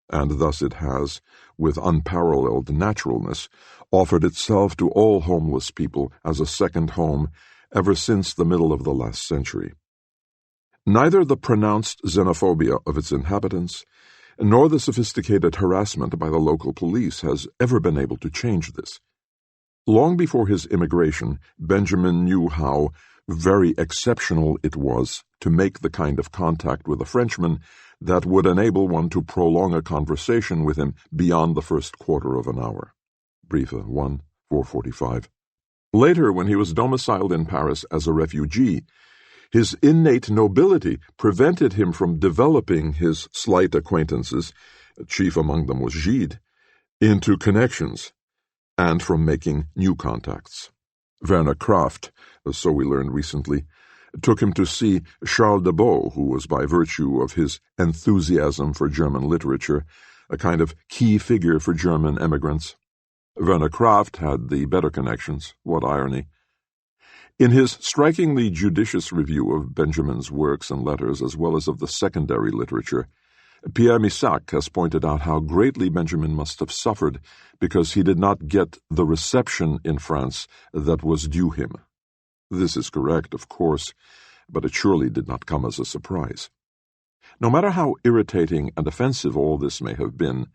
and thus it has, with unparalleled naturalness, offered itself to all homeless people as a second home ever since the middle of the last century. Neither the pronounced xenophobia of its inhabitants, nor the sophisticated harassment by the local police has ever been able to change this. Long before his immigration, Benjamin knew how very exceptional it was to make the kind of contact with a Frenchman that would enable one to prolong a conversation with him beyond the first quarter of an hour. Briefe 1, 445. Later, when he was domiciled in Paris as a refugee, his innate nobility prevented him from developing his slight acquaintances, chief among them was Gide, into connections, and from making new contacts. Werner Kraft, so we learned recently, took him to see Charles de Beau, who was by virtue of his enthusiasm for German literature a kind of key figure for German emigrants. Werner Kraft had the better connections. What irony. In his strikingly judicious review of Benjamin's works and letters, as well as of the secondary literature, Pierre Missac has pointed out how greatly Benjamin must have suffered because he did not get the reception in France that was due him. This is correct, of course, but it surely did not come as a surprise. No matter how irritating and offensive all this may have been,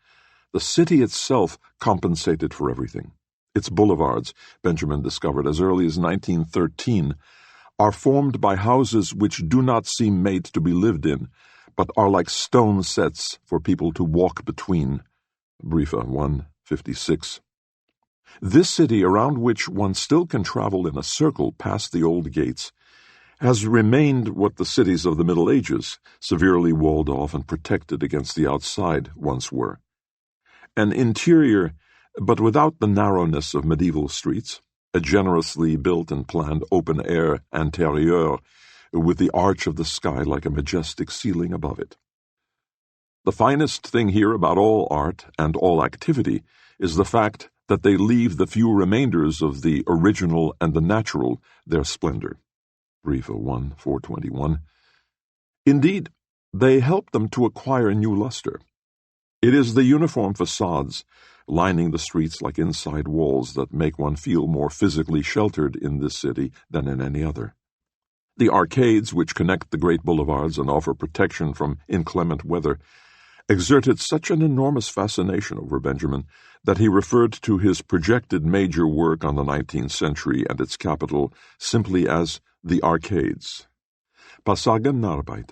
the city itself compensated for everything. Its boulevards, Benjamin discovered as early as 1913, are formed by houses which do not seem made to be lived in, but are like stone sets for people to walk between. Briefe 156. This city, around which one still can travel in a circle past the old gates, has remained what the cities of the Middle Ages, severely walled off and protected against the outside, once were. An interior, but without the narrowness of medieval streets, a generously built and planned open-air intérieur, with the arch of the sky like a majestic ceiling above it. The finest thing here about all art and all activity is the fact that they leave the few remainders of the original and the natural their splendor. Briefe 1, 421. Indeed, they help them to acquire new luster. It is the uniform facades, lining the streets like inside walls, that make one feel more physically sheltered in this city than in any other. The arcades which connect the great boulevards and offer protection from inclement weather exerted such an enormous fascination over Benjamin that he referred to his projected major work on the 19th century and its capital simply as the arcades. Passagenarbeit.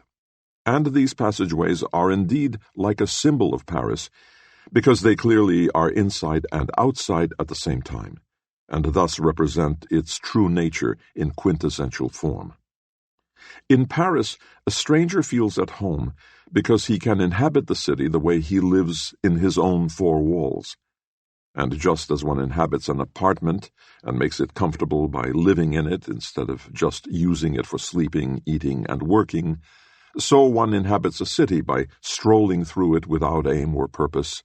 And these passageways are indeed like a symbol of Paris, because they clearly are inside and outside at the same time, and thus represent its true nature in quintessential form. In Paris, a stranger feels at home because he can inhabit the city the way he lives in his own four walls. And just as one inhabits an apartment and makes it comfortable by living in it instead of just using it for sleeping, eating, and working, so one inhabits a city by strolling through it without aim or purpose,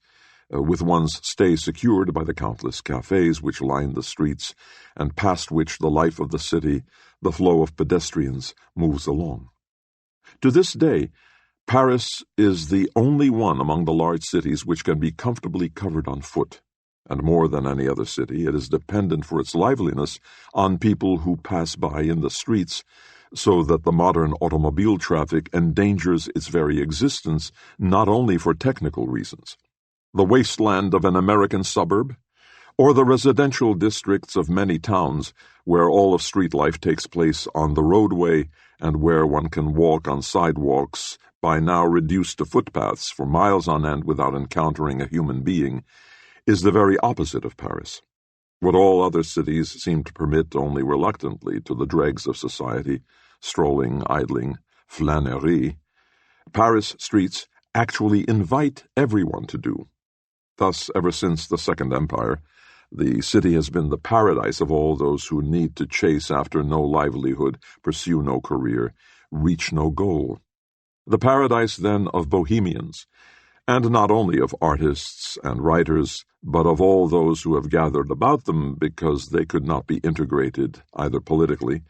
with one's stay secured by the countless cafes which line the streets and past which the life of the city, the flow of pedestrians, moves along. To this day, Paris is the only one among the large cities which can be comfortably covered on foot, and more than any other city, it is dependent for its liveliness on people who pass by in the streets, so that the modern automobile traffic endangers its very existence not only for technical reasons. The wasteland of an American suburb, or the residential districts of many towns where all of street life takes place on the roadway and where one can walk on sidewalks by now reduced to footpaths for miles on end without encountering a human being, is the very opposite of Paris. What all other cities seem to permit only reluctantly to the dregs of society, strolling, idling, flânerie, Paris streets actually invite everyone to do. Thus, ever since the Second Empire, the city has been the paradise of all those who need to chase after no livelihood, pursue no career, reach no goal. The paradise, then, of bohemians, and not only of artists and writers, but of all those who have gathered about them because they could not be integrated either politically,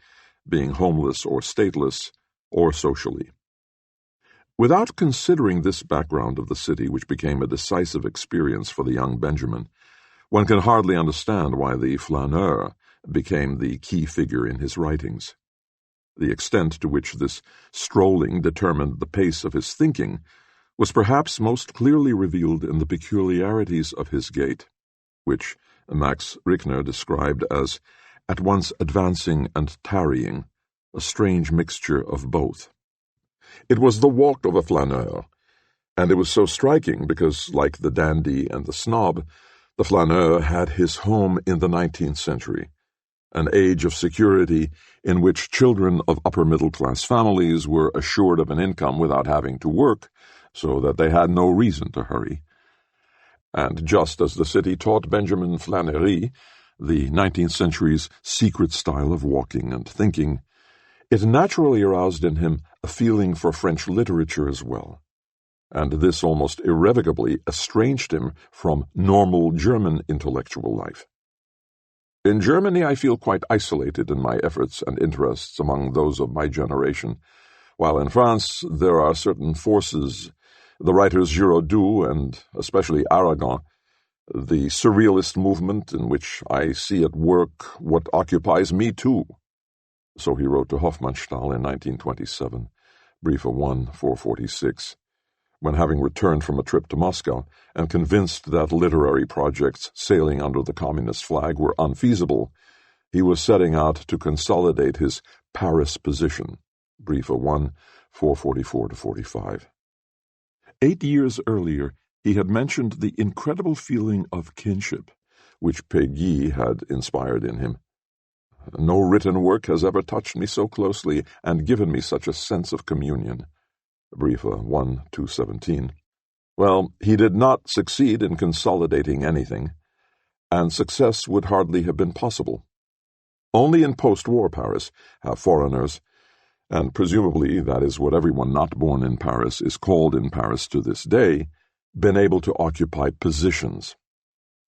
being homeless or stateless, or socially. Without considering this background of the city, which became a decisive experience for the young Benjamin, one can hardly understand why the flâneur became the key figure in his writings. The extent to which this strolling determined the pace of his thinking was perhaps most clearly revealed in the peculiarities of his gait, which Max Richtner described as at once advancing and tarrying, a strange mixture of both. It was the walk of a flâneur, and it was so striking because, like the dandy and the snob, the flâneur had his home in the 19th century, an age of security in which children of upper-middle-class families were assured of an income without having to work, so that they had no reason to hurry. And just as the city taught Benjamin flânerie, the 19th century's secret style of walking and thinking, it naturally aroused in him a feeling for French literature as well, and this almost irrevocably estranged him from normal German intellectual life. In Germany I feel quite isolated in my efforts and interests among those of my generation, while in France there are certain forces, the writers Giraudoux and especially Aragon, the surrealist movement in which I see at work what occupies me too. So he wrote to Hofmannsthal in 1927, Briefe 1, 446, when having returned from a trip to Moscow and convinced that literary projects sailing under the communist flag were unfeasible, he was setting out to consolidate his Paris position, Briefe 1, 444-45. 8 years earlier, he had mentioned the incredible feeling of kinship which Péguy had inspired in him. No written work has ever touched me so closely and given me such a sense of communion. Briefe 1, 217. Well, he did not succeed in consolidating anything, and success would hardly have been possible. Only in post-war Paris have foreigners, and presumably that is what everyone not born in Paris is called in Paris to this day, been able to occupy positions.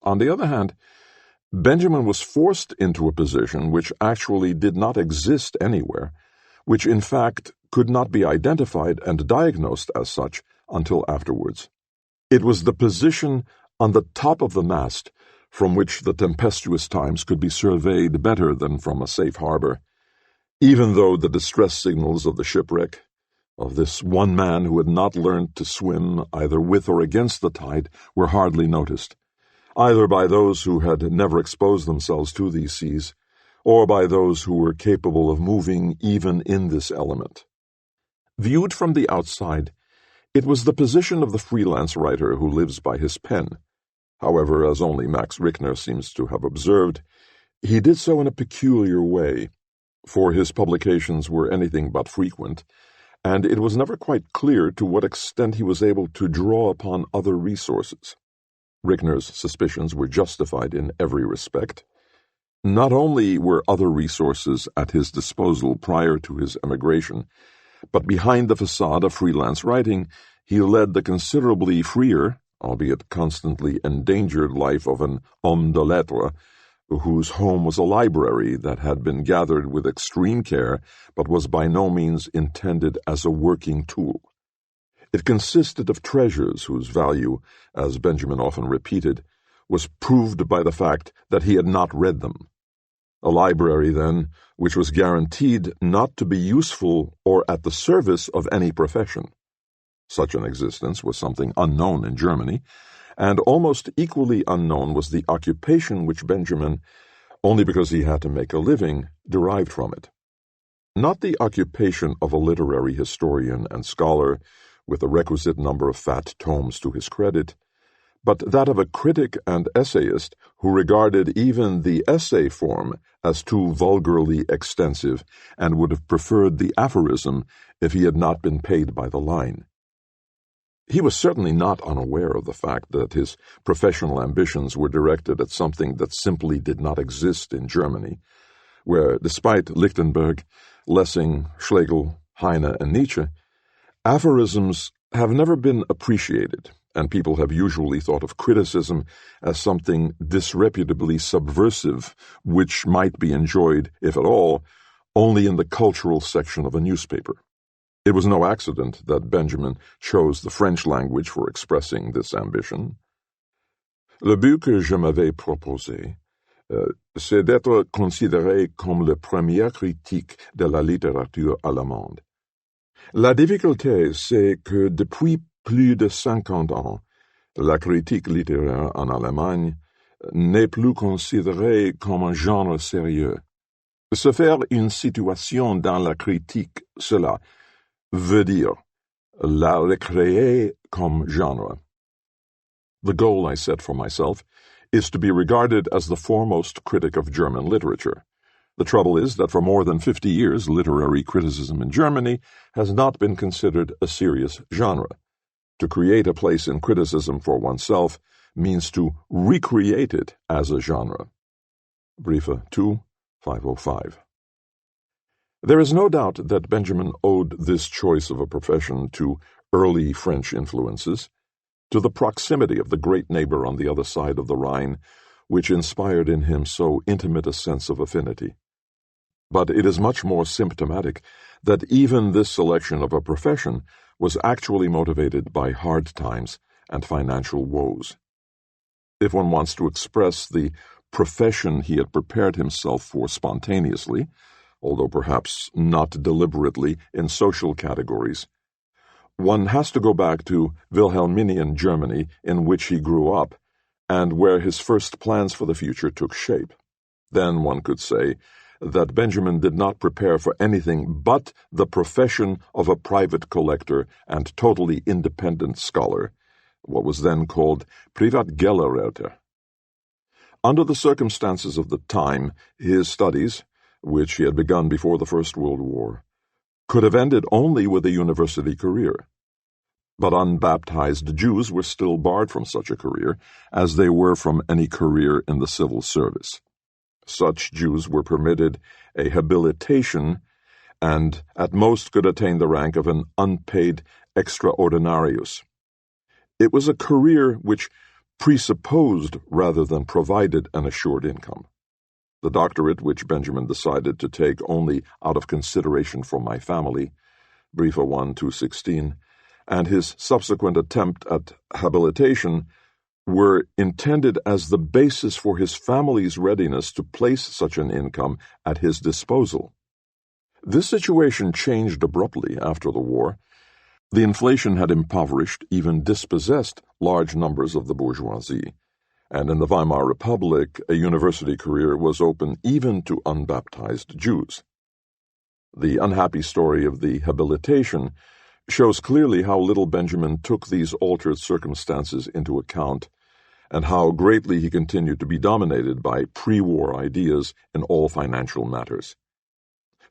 On the other hand, Benjamin was forced into a position which actually did not exist anywhere, which in fact could not be identified and diagnosed as such until afterwards. It was the position on the top of the mast from which the tempestuous times could be surveyed better than from a safe harbor, even though the distress signals of the shipwreck, of this one man who had not learned to swim either with or against the tide, were hardly noticed, either by those who had never exposed themselves to these seas, or by those who were capable of moving even in this element. Viewed from the outside, it was the position of the freelance writer who lives by his pen. However, as only Max Richtner seems to have observed, he did so in a peculiar way, for his publications were anything but frequent, and it was never quite clear to what extent he was able to draw upon other resources. Richtner's suspicions were justified in every respect. Not only were other resources at his disposal prior to his emigration, but behind the facade of freelance writing, he led the considerably freer, albeit constantly endangered life of an homme de lettres, whose home was a library that had been gathered with extreme care but was by no means intended as a working tool. It consisted of treasures whose value, as Benjamin often repeated, was proved by the fact that he had not read them. A library, then, which was guaranteed not to be useful or at the service of any profession. Such an existence was something unknown in Germany, and almost equally unknown was the occupation which Benjamin, only because he had to make a living, derived from it. Not the occupation of a literary historian and scholar, with the requisite number of fat tomes to his credit, but that of a critic and essayist who regarded even the essay form as too vulgarly extensive and would have preferred the aphorism if he had not been paid by the line. He was certainly not unaware of the fact that his professional ambitions were directed at something that simply did not exist in Germany, where, despite Lichtenberg, Lessing, Schlegel, Heine, and Nietzsche, aphorisms have never been appreciated, and people have usually thought of criticism as something disreputably subversive, which might be enjoyed, if at all, only in the cultural section of a newspaper. It was no accident that Benjamin chose the French language for expressing this ambition. Le but que je m'avais proposé, c'est d'être considéré comme le premier critique de la littérature allemande. La difficulté, c'est que depuis plus de 50 ans, la critique littéraire en Allemagne n'est plus considérée comme un genre sérieux. Se faire une situation dans la critique, cela veut dire la recréer comme genre. The goal I set for myself is to be regarded as the foremost critic of German literature. The trouble is that for more than 50 years, literary criticism in Germany has not been considered a serious genre. To create a place in criticism for oneself means to recreate it as a genre. Briefe 2, 505. There is no doubt that Benjamin owed this choice of a profession to early French influences, to the proximity of the great neighbor on the other side of the Rhine, which inspired in him so intimate a sense of affinity. But it is much more symptomatic that even this selection of a profession was actually motivated by hard times and financial woes. If one wants to express the profession he had prepared himself for spontaneously, although perhaps not deliberately, in social categories, one has to go back to Wilhelminian Germany, in which he grew up, and where his first plans for the future took shape. Then one could say that Benjamin did not prepare for anything but the profession of a private collector and totally independent scholar, what was then called Privatgellerwärter. Under the circumstances of the time, his studies, which he had begun before the First World War, could have ended only with a university career. But unbaptized Jews were still barred from such a career, as they were from any career in the civil service. Such Jews were permitted a habilitation and at most could attain the rank of an unpaid extraordinarius. It was a career which presupposed rather than provided an assured income. The doctorate which Benjamin decided to take only out of consideration for my family, Briefe 1, 216, and his subsequent attempt at habilitation were intended as the basis for his family's readiness to place such an income at his disposal. This situation changed abruptly after the war. The inflation had impoverished, even dispossessed, large numbers of the bourgeoisie, and in the Weimar Republic a university career was open even to unbaptized Jews. The unhappy story of the habilitation shows clearly how little Benjamin took these altered circumstances into account, and how greatly he continued to be dominated by pre-war ideas in all financial matters.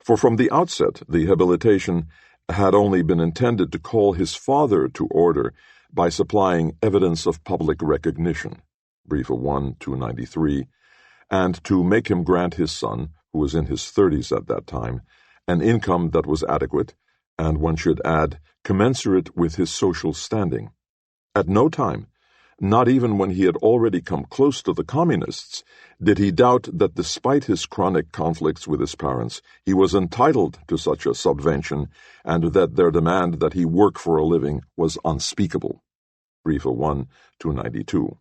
For from the outset, the habilitation had only been intended to call his father to order by supplying evidence of public recognition, Briefe 1, 293, and to make him grant his son, who was in his 30s at that time, an income that was adequate, and one should add, commensurate with his social standing. At no time Not even when he had already come close to the communists did he doubt that despite his chronic conflicts with his parents, he was entitled to such a subvention and that their demand that he work for a living was unspeakable. Briefe 1, 292.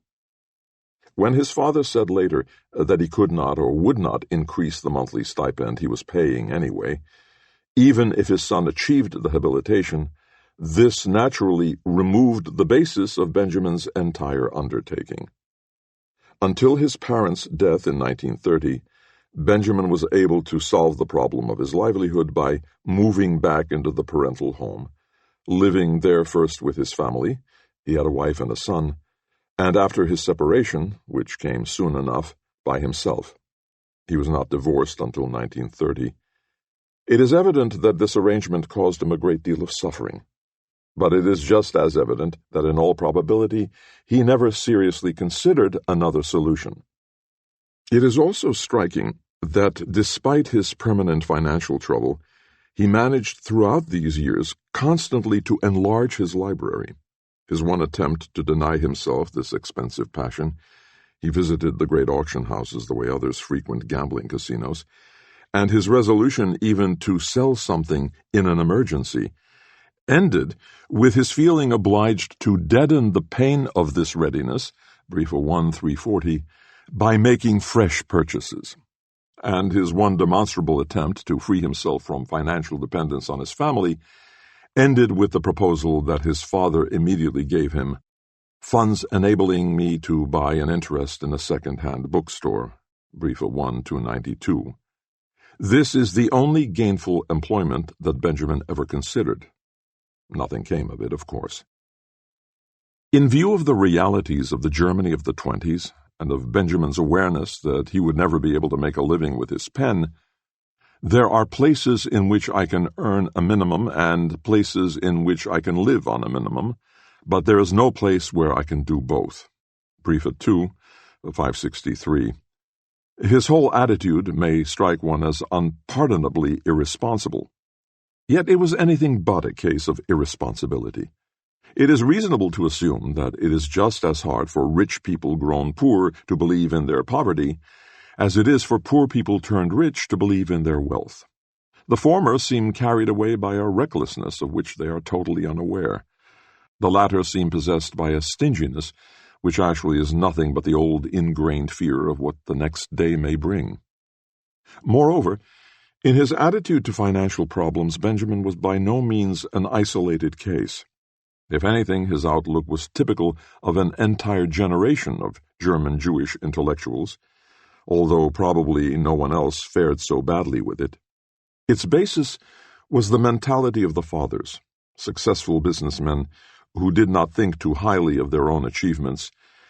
When his father said later that he could not or would not increase the monthly stipend he was paying anyway, even if his son achieved the habilitation, this naturally removed the basis of Benjamin's entire undertaking. Until his parents' death in 1930, Benjamin was able to solve the problem of his livelihood by moving back into the parental home, living there first with his family — he had a wife and a son — and after his separation, which came soon enough, by himself. He was not divorced until 1930. It is evident that this arrangement caused him a great deal of suffering. But it is just as evident that in all probability he never seriously considered another solution. It is also striking that despite his permanent financial trouble, he managed throughout these years constantly to enlarge his library. His one attempt to deny himself this expensive passion — he visited the great auction houses the way others frequent gambling casinos — and his resolution even to sell something in an emergency ended with his feeling obliged to deaden the pain of this readiness, Briefe 1, 340, by making fresh purchases. And his one demonstrable attempt to free himself from financial dependence on his family ended with the proposal that his father immediately gave him, funds enabling me to buy an interest in a second-hand bookstore, Briefe 1, 292. This is the only gainful employment that Benjamin ever considered. Nothing came of it, of course. In view of the realities of the Germany of the 20s, and of Benjamin's awareness that he would never be able to make a living with his pen, there are places in which I can earn a minimum and places in which I can live on a minimum, but there is no place where I can do both. Briefe 2, 563. His whole attitude may strike one as unpardonably irresponsible. Yet it was anything but a case of irresponsibility. It is reasonable to assume that it is just as hard for rich people grown poor to believe in their poverty as it is for poor people turned rich to believe in their wealth. The former seem carried away by a recklessness of which they are totally unaware. The latter seem possessed by a stinginess which actually is nothing but the old ingrained fear of what the next day may bring. Moreover, in his attitude to financial problems, Benjamin was by no means an isolated case. If anything, his outlook was typical of an entire generation of German Jewish intellectuals, although probably no one else fared so badly with it. Its basis was the mentality of the fathers, successful businessmen who did not think too highly of their own achievements,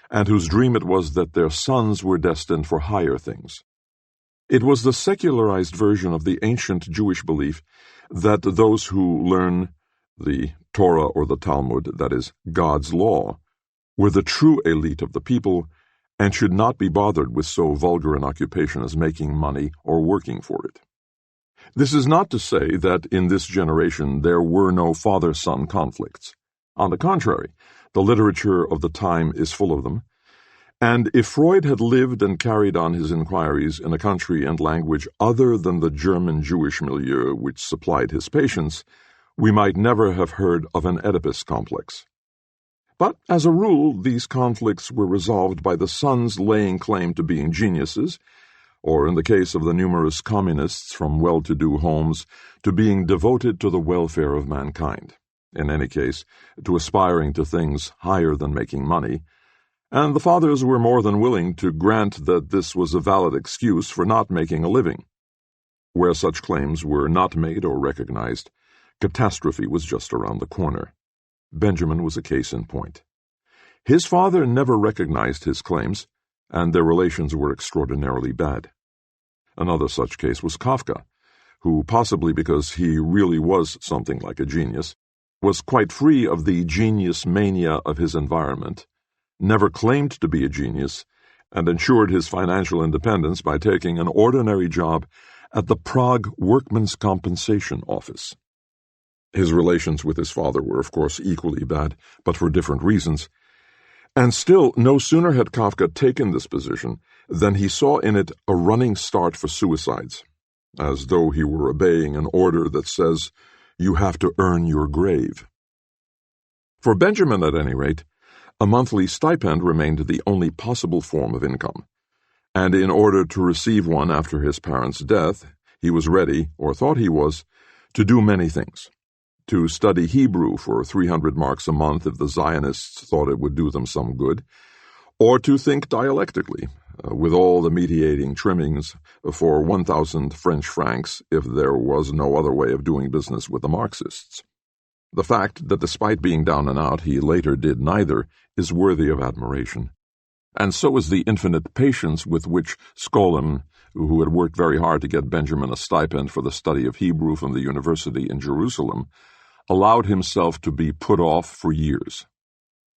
and whose dream it was that their sons were destined for higher things. It was the secularized version of the ancient Jewish belief that those who learn the Torah or the Talmud, that is, God's law, were the true elite of the people and should not be bothered with so vulgar an occupation as making money or working for it. This is not to say that in this generation there were no father-son conflicts. On the contrary, the literature of the time is full of them, and if Freud had lived and carried on his inquiries in a country and language other than the German Jewish milieu which supplied his patients, we might never have heard of an Oedipus complex. But, as a rule, these conflicts were resolved by the sons laying claim to being geniuses, or, in the case of the numerous communists from well-to-do homes, to being devoted to the welfare of mankind, in any case, to aspiring to things higher than making money, and the fathers were more than willing to grant that this was a valid excuse for not making a living. Where such claims were not made or recognized, catastrophe was just around the corner. Benjamin was a case in point. His father never recognized his claims, and their relations were extraordinarily bad. Another such case was Kafka, who, possibly because he really was something like a genius, was quite free of the genius mania of his environment, never claimed to be a genius, and ensured his financial independence by taking an ordinary job at the Prague Workmen's Compensation Office. His relations with his father were, of course, equally bad, but for different reasons, And still, no sooner had Kafka taken this position than he saw in it a running start for suicides, as though he were obeying an order that says, "You have to earn your grave." For Benjamin, at any rate, a monthly stipend remained the only possible form of income, and in order to receive one after his parents' death, he was ready, or thought he was, to do many things. To study Hebrew for 300 marks a month if the Zionists thought it would do them some good, or to think dialectically, with all the mediating trimmings, for 1,000 French francs if there was no other way of doing business with the Marxists. The fact that despite being down and out he later did neither is worthy of admiration. And so is the infinite patience with which Scholem, who had worked very hard to get Benjamin a stipend for the study of Hebrew from the university in Jerusalem, allowed himself to be put off for years.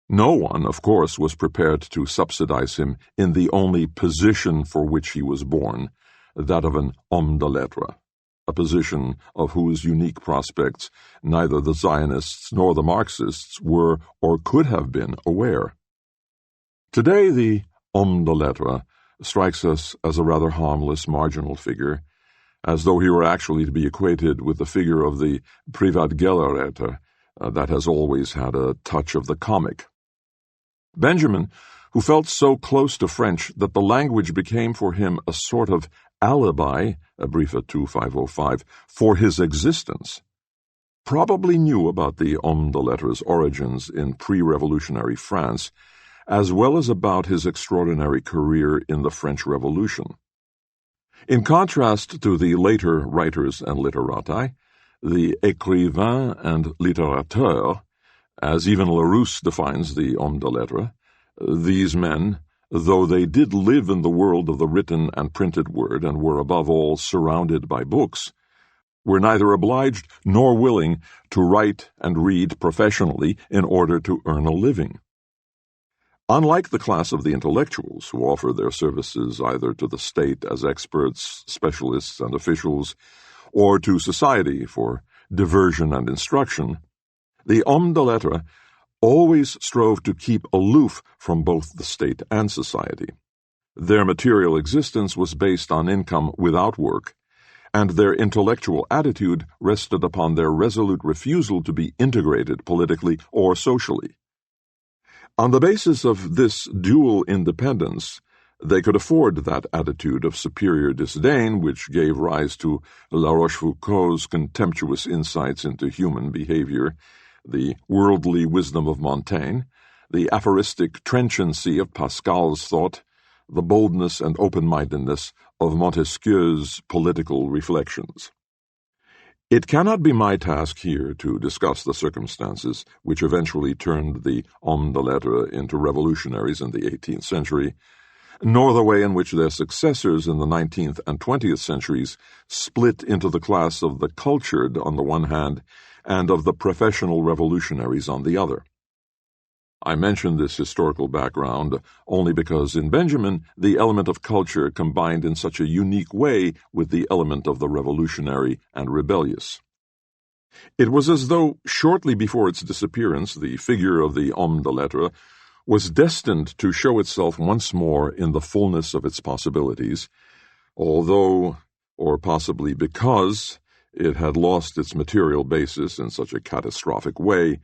No one, of course, was prepared to subsidize him in the only position for which he was born, that of an homme de lettres, a position of whose unique prospects neither the Zionists nor the Marxists were or could have been aware. Today the homme de lettres strikes us as a rather harmless, marginal figure, as though he were actually to be equated with the figure of the privatgellerretter that has always had a touch of the comic. Benjamin, who felt so close to French that the language became for him a sort of alibi, Briefe 2505, for his existence, probably knew about the homme de lettres' origins in pre-revolutionary France, as well as about his extraordinary career in the French Revolution. In contrast to the later writers and literati, the écrivain and littérateur, as even Larousse defines the homme de lettres, these men, though they did live in the world of the written and printed word and were above all surrounded by books, were neither obliged nor willing to write and read professionally in order to earn a living. Unlike the class of the intellectuals who offer their services either to the state as experts, specialists, and officials, or to society for diversion and instruction, the homme de lettres always strove to keep aloof from both the state and society. Their material existence was based on income without work, and their intellectual attitude rested upon their resolute refusal to be integrated politically or socially. On the basis of this dual independence, they could afford that attitude of superior disdain which gave rise to La Rochefoucauld's contemptuous insights into human behavior, the worldly wisdom of Montaigne, the aphoristic trenchancy of Pascal's thought, the boldness and open-mindedness of Montesquieu's political reflections. It cannot be my task here to discuss the circumstances which eventually turned the hommes de lettres into revolutionaries in the 18th century, nor the way in which their successors in the 19th and 20th centuries split into the class of the cultured on the one hand and of the professional revolutionaries on the other. I mention this historical background only because in Benjamin the element of culture combined in such a unique way with the element of the revolutionary and rebellious. It was as though shortly before its disappearance the figure of the homme de lettres was destined to show itself once more in the fullness of its possibilities, although, or possibly because, it had lost its material basis in such a catastrophic way,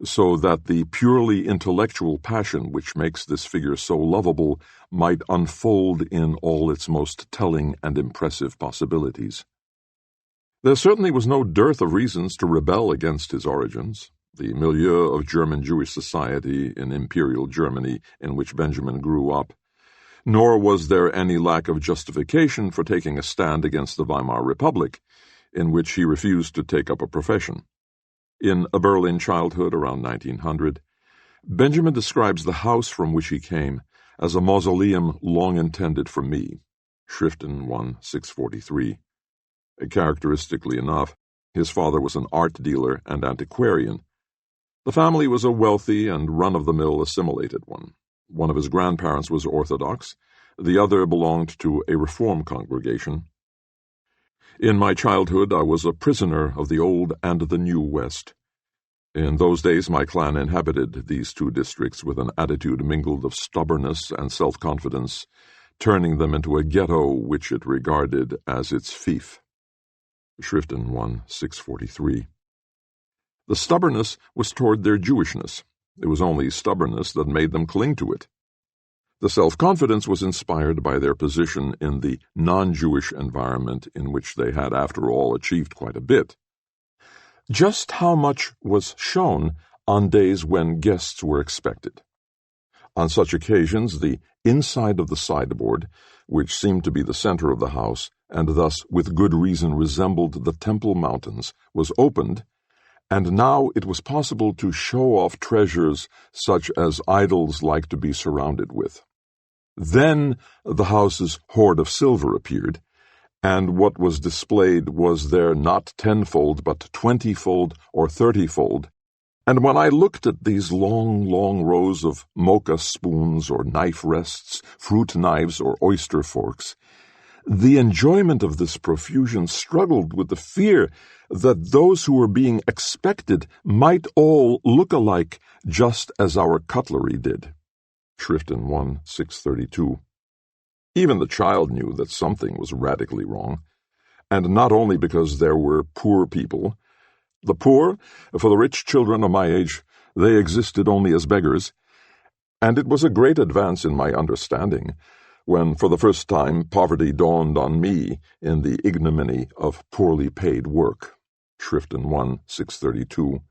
so that the purely intellectual passion which makes this figure so lovable might unfold in all its most telling and impressive possibilities. There certainly was no dearth of reasons to rebel against his origins. The milieu of German Jewish society in Imperial Germany in which Benjamin grew up, nor was there any lack of justification for taking a stand against the Weimar Republic, in which he refused to take up a profession. In A Berlin Childhood, around 1900, Benjamin describes the house from which he came as a mausoleum long intended for me, Schriften 1, 643. Characteristically enough, his father was an art dealer and antiquarian. The family was a wealthy and run-of-the-mill assimilated one. One of his grandparents was Orthodox, the other belonged to a Reform congregation. In my childhood I was a prisoner of the Old and the New West. In those days my clan inhabited these two districts with an attitude mingled of stubbornness and self-confidence, turning them into a ghetto which it regarded as its fief. Schriften 1, 643. The stubbornness was toward their Jewishness. It was only stubbornness that made them cling to it. The self-confidence was inspired by their position in the non-Jewish environment in which they had, after all, achieved quite a bit. Just how much was shown on days when guests were expected. On such occasions, the inside of the sideboard, which seemed to be the center of the house, and thus with good reason resembled the Temple Mountains, was opened, and now it was possible to show off treasures such as idols like to be surrounded with. Then the house's hoard of silver appeared, and what was displayed was there not 10-fold, but 20-fold or 30-fold. And when I looked at these long, long rows of mocha spoons or knife rests, fruit knives or oyster forks, the enjoyment of this profusion struggled with the fear that those who were being expected might all look alike, just as our cutlery did. Schriften 1, 632. Even the child knew that something was radically wrong, and not only because there were poor people. The poor, for the rich children of my age, they existed only as beggars, and it was a great advance in my understanding when for the first time poverty dawned on me in the ignominy of poorly paid work. Schriften 1, 632.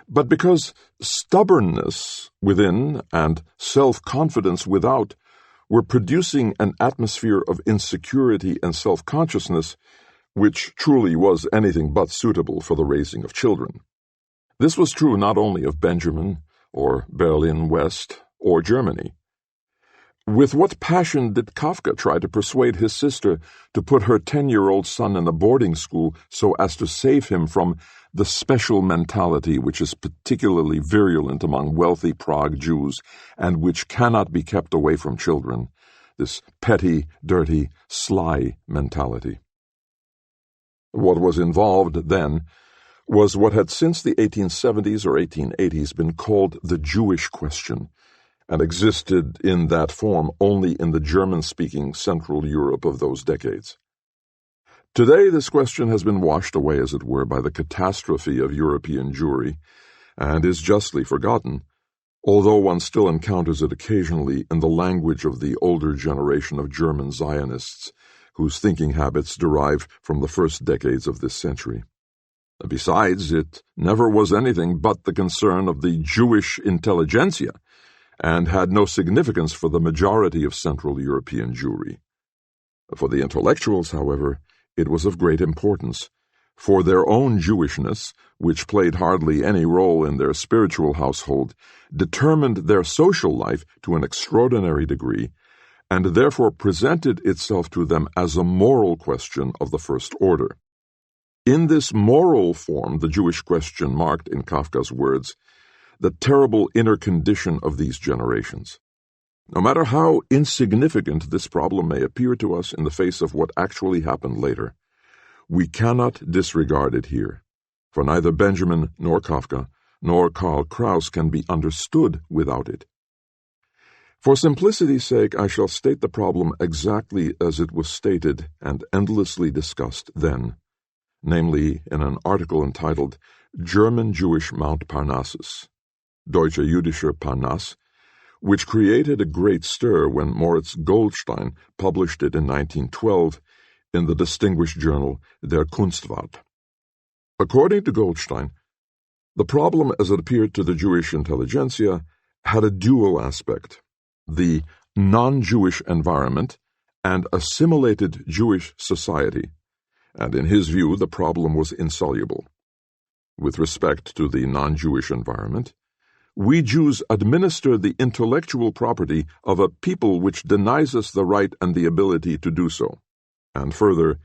But because stubbornness within and self-confidence without were producing an atmosphere of insecurity and self-consciousness, which truly was anything but suitable for the raising of children. This was true not only of Benjamin, or Berlin West, or Germany. With what passion did Kafka try to persuade his sister to put her 10-year-old son in a boarding school so as to save him from the special mentality which is particularly virulent among wealthy Prague Jews and which cannot be kept away from children, this petty, dirty, sly mentality. What was involved then was what had since the 1870s or 1880s been called the Jewish question, and existed in that form only in the German-speaking Central Europe of those decades. Today this question has been washed away, as it were, by the catastrophe of European Jewry, and is justly forgotten, although one still encounters it occasionally in the language of the older generation of German Zionists, whose thinking habits derive from the first decades of this century. Besides, it never was anything but the concern of the Jewish intelligentsia, and had no significance for the majority of Central European Jewry. For the intellectuals, however, it was of great importance, for their own Jewishness, which played hardly any role in their spiritual household, determined their social life to an extraordinary degree, and therefore presented itself to them as a moral question of the first order. In this moral form, the Jewish question marked, in Kafka's words, the terrible inner condition of these generations. No matter how insignificant this problem may appear to us in the face of what actually happened later, we cannot disregard it here, for neither Benjamin nor Kafka nor Karl Kraus can be understood without it. For simplicity's sake, I shall state the problem exactly as it was stated and endlessly discussed then, namely in an article entitled German Jewish Mount Parnassus, Deutsche Jüdischer Parnass, which created a great stir when Moritz Goldstein published it in 1912 in the distinguished journal Der Kunstwart. According to Goldstein, the problem as it appeared to the Jewish intelligentsia had a dual aspect, the non-Jewish environment and assimilated Jewish society, and in his view the problem was insoluble. With respect to the non-Jewish environment, we Jews administer the intellectual property of a people which denies us the right and the ability to do so. And further,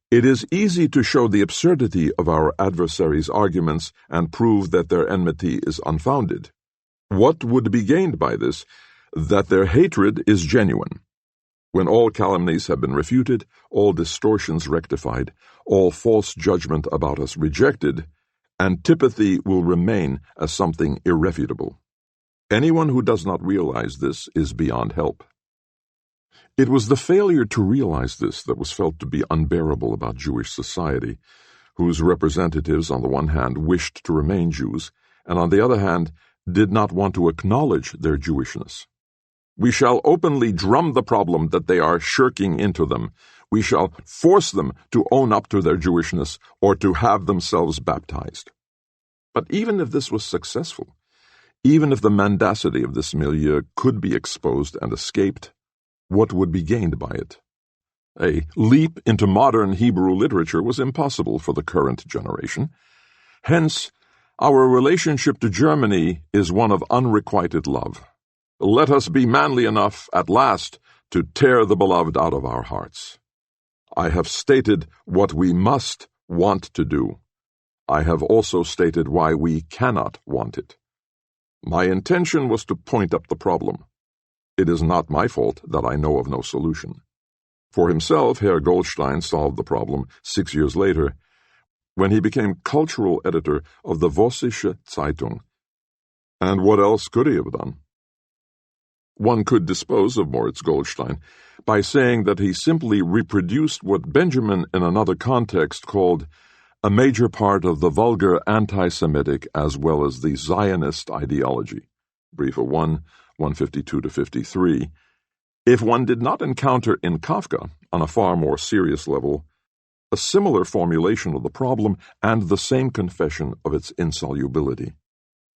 it is easy to show the absurdity of our adversaries' arguments and prove that their enmity is unfounded. What would be gained by this? That their hatred is genuine. When all calumnies have been refuted, all distortions rectified, all false judgment about us rejected, Antipathy will remain as something irrefutable. Anyone who does not realize this is beyond help. It was the failure to realize this that was felt to be unbearable about Jewish society, whose representatives on the one hand wished to remain Jews, and on the other hand did not want to acknowledge their Jewishness. We shall openly drum the problem that they are shirking into them. We shall force them to own up to their Jewishness or to have themselves baptized. But even if this was successful, even if the mendacity of this milieu could be exposed and escaped, what would be gained by it? A leap into modern Hebrew literature was impossible for the current generation. Hence, our relationship to Germany is one of unrequited love. Let us be manly enough, at last, to tear the beloved out of our hearts. I have stated what we must want to do. I have also stated why we cannot want it. My intention was to point up the problem. It is not my fault that I know of no solution. For himself, Herr Goldstein solved the problem 6 years later, when he became cultural editor of the Vossische Zeitung. And what else could he have done? One could dispose of Moritz Goldstein by saying that he simply reproduced what Benjamin in another context called a major part of the vulgar anti-Semitic as well as the Zionist ideology. Briefe 1, 152-53. If one did not encounter in Kafka, on a far more serious level, a similar formulation of the problem and the same confession of its insolubility.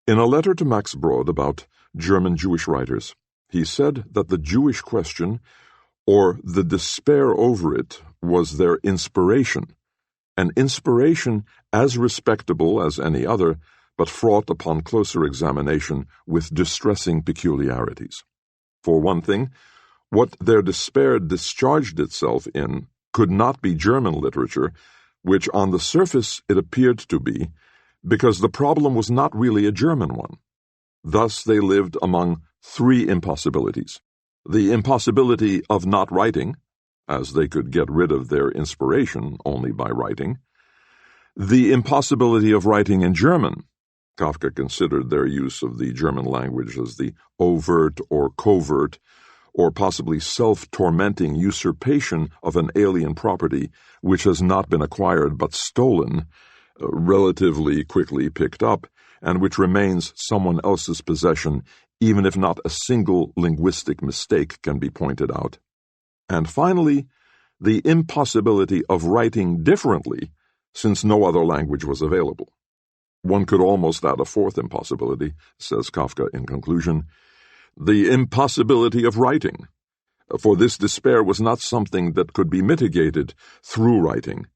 In a letter to Max Brod about German Jewish writers, he said that the Jewish question, or the despair over it, was their inspiration, an inspiration as respectable as any other, but fraught upon closer examination with distressing peculiarities. For one thing, what their despair discharged itself in could not be German literature, which on the surface it appeared to be, because the problem was not really a German one. Thus they lived among three impossibilities: the impossibility of not writing, as they could get rid of their inspiration only by writing; the impossibility of writing in German. Kafka considered their use of the German language as the overt or covert, or possibly self-tormenting usurpation of an alien property which has not been acquired but stolen, relatively quickly picked up, and which remains someone else's possession even if not a single linguistic mistake can be pointed out. And finally, the impossibility of writing differently, since no other language was available. One could almost add a fourth impossibility, says Kafka in conclusion, the impossibility of writing, for this despair was not something that could be mitigated through writing,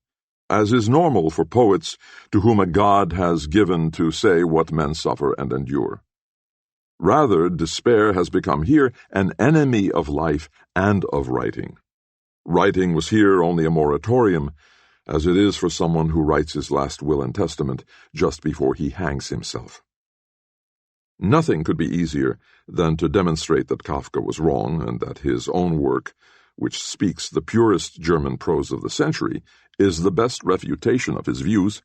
as is normal for poets to whom a god has given to say what men suffer and endure. Rather, despair has become here an enemy of life and of writing. Writing was here only a moratorium, as it is for someone who writes his last will and testament just before he hangs himself. Nothing could be easier than to demonstrate that Kafka was wrong and that his own work, which speaks the purest German prose of the century, is the best refutation of his views.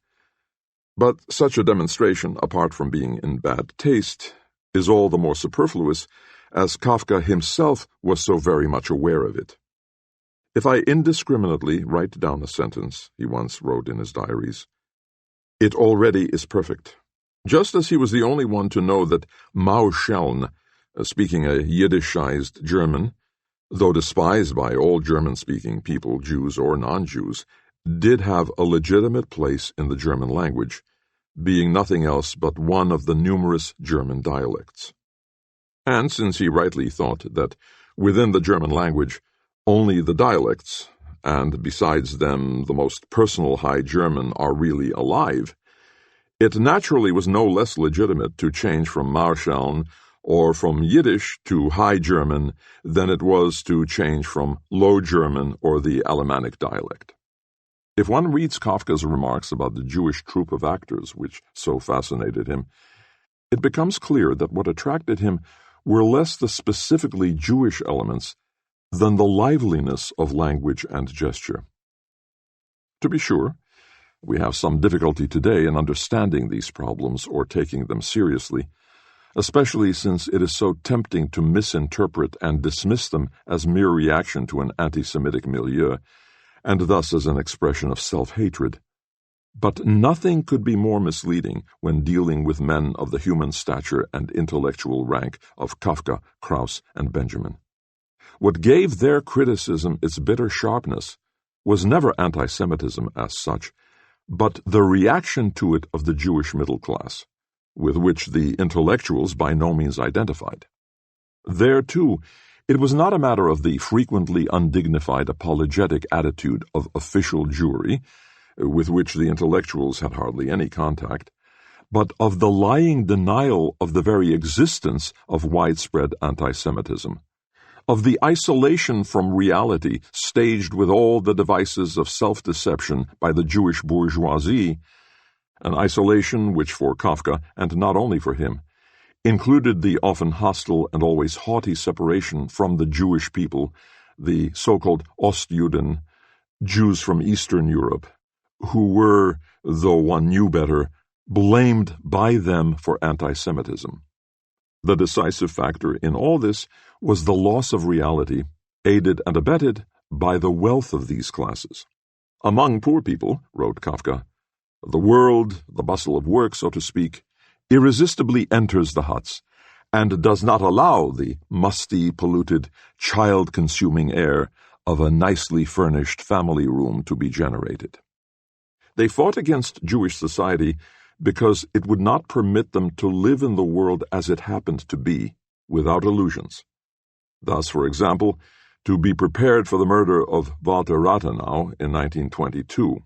But such a demonstration, apart from being in bad taste, is all the more superfluous as Kafka himself was so very much aware of it. If I indiscriminately write down a sentence, he once wrote in his diaries, it already is perfect. Just as he was the only one to know that Mauscheln, speaking a Yiddishized German, though despised by all German-speaking people, Jews or non-Jews, did have a legitimate place in the German language, being nothing else but one of the numerous German dialects. And since he rightly thought that within the German language only the dialects, and besides them the most personal High German, are really alive, it naturally was no less legitimate to change from Mauscheln or from Yiddish to High German than it was to change from Low German or the Alemannic dialect. If one reads Kafka's remarks about the Jewish troupe of actors which so fascinated him, it becomes clear that what attracted him were less the specifically Jewish elements than the liveliness of language and gesture. To be sure, We have some difficulty today in understanding these problems or taking them seriously, especially since it is so tempting to misinterpret and dismiss them as mere reaction to an anti-Semitic milieu, and thus as an expression of self-hatred. But nothing could be more misleading when dealing with men of the human stature and intellectual rank of Kafka, Krauss, and Benjamin. What gave their criticism its bitter sharpness was never anti-Semitism as such, but the reaction to it of the Jewish middle class, with which the intellectuals by no means identified. There, too, it was not a matter of the frequently undignified apologetic attitude of official Jewry, with which the intellectuals had hardly any contact, but of the lying denial of the very existence of widespread anti-Semitism, of the isolation from reality staged with all the devices of self-deception by the Jewish bourgeoisie, an isolation which for Kafka, and not only for him, included the often hostile and always haughty separation from the Jewish people, the so-called Ostjuden, Jews from Eastern Europe, who were, though one knew better, blamed by them for anti-Semitism. The decisive factor in all this was the loss of reality, aided and abetted by the wealth of these classes. Among poor people, wrote Kafka, the world, the bustle of work, so to speak, irresistibly enters the huts, and does not allow the musty, polluted, child-consuming air of a nicely furnished family room to be generated. They fought against Jewish society because it would not permit them to live in the world as it happened to be, without illusions. Thus, for example, to be prepared for the murder of Walter Rathenau in 1922.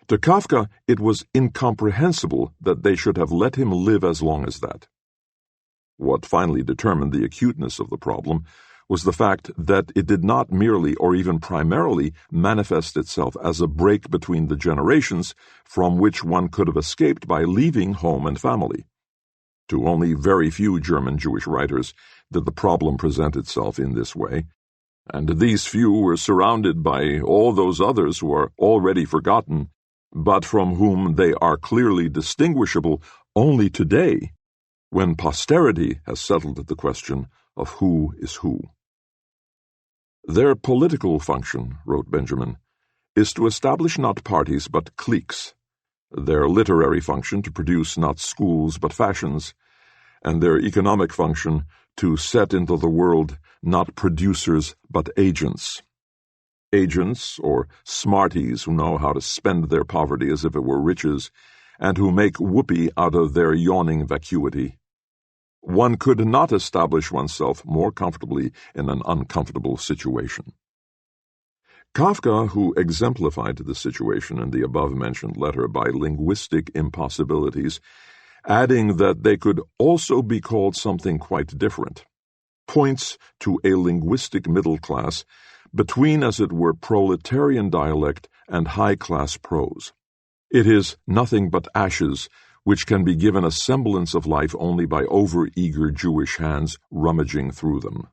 To Kafka, it was incomprehensible that they should have let him live as long as that. What finally determined the acuteness of the problem was the fact that it did not merely or even primarily manifest itself as a break between the generations from which one could have escaped by leaving home and family. To only very few German Jewish writers did the problem present itself in this way, and these few were surrounded by all those others who are already forgotten, but from whom they are clearly distinguishable only today, when posterity has settled the question of who is who. Their political function, wrote Benjamin, is to establish not parties but cliques, their literary function to produce not schools but fashions, and their economic function to set into the world not producers but agents. Agents, or smarties who know how to spend their poverty as if it were riches, and who make whoopee out of their yawning vacuity. One could not establish oneself more comfortably in an uncomfortable situation. Kafka, who exemplified the situation in the above-mentioned letter by linguistic impossibilities, adding that they could also be called something quite different, points to a linguistic middle class between, as it were, proletarian dialect and high-class prose. It is nothing but ashes, which can be given a semblance of life only by over-eager Jewish hands rummaging through them.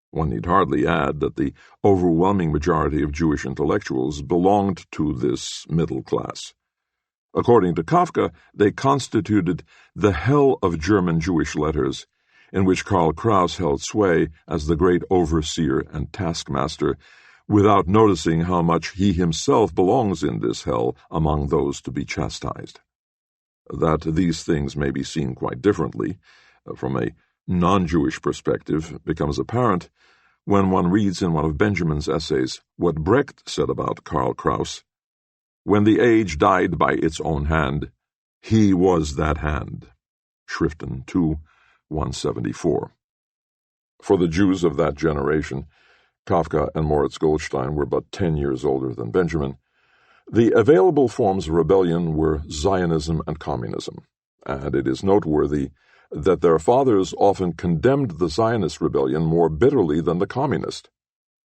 One need hardly add that the overwhelming majority of Jewish intellectuals belonged to this middle class. According to Kafka, they constituted the hell of German Jewish letters, in which Karl Kraus held sway as the great overseer and taskmaster, without noticing how much he himself belongs in this hell among those to be chastised. That these things may be seen quite differently, from a non-Jewish perspective, becomes apparent when one reads in one of Benjamin's essays what Brecht said about Karl Kraus. When the age died by its own hand, he was that hand. Schriften 2, 174. For the Jews of that generation, Kafka and Moritz Goldstein were but 10 years older than Benjamin. The available forms of rebellion were Zionism and communism, and it is noteworthy that their fathers often condemned the Zionist rebellion more bitterly than the communist.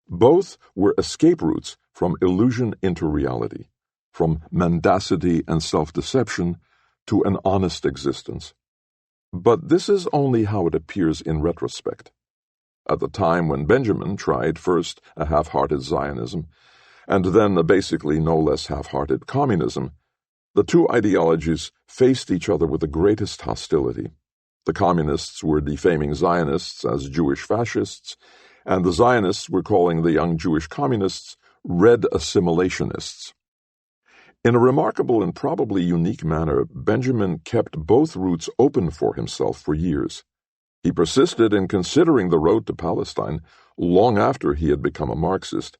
Both were escape routes from illusion into reality, from mendacity and self-deception to an honest existence. But this is only how it appears in retrospect. At the time when Benjamin tried first a half-hearted Zionism, and then a basically no less half-hearted communism, the two ideologies faced each other with the greatest hostility. The communists were defaming Zionists as Jewish fascists, and the Zionists were calling the young Jewish communists red assimilationists. In a remarkable and probably unique manner, Benjamin kept both routes open for himself for years. He persisted in considering the road to Palestine long after he had become a Marxist,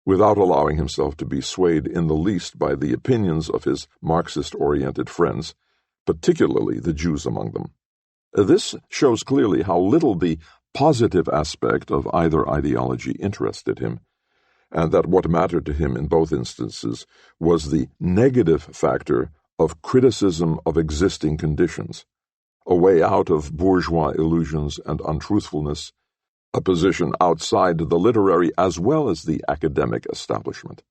without allowing himself to be swayed in the least by the opinions of his Marxist-oriented friends, particularly the Jews among them. This shows clearly how little the positive aspect of either ideology interested him, and that what mattered to him in both instances was the negative factor of criticism of existing conditions, a way out of bourgeois illusions and untruthfulness, a position outside the literary as well as the academic establishment.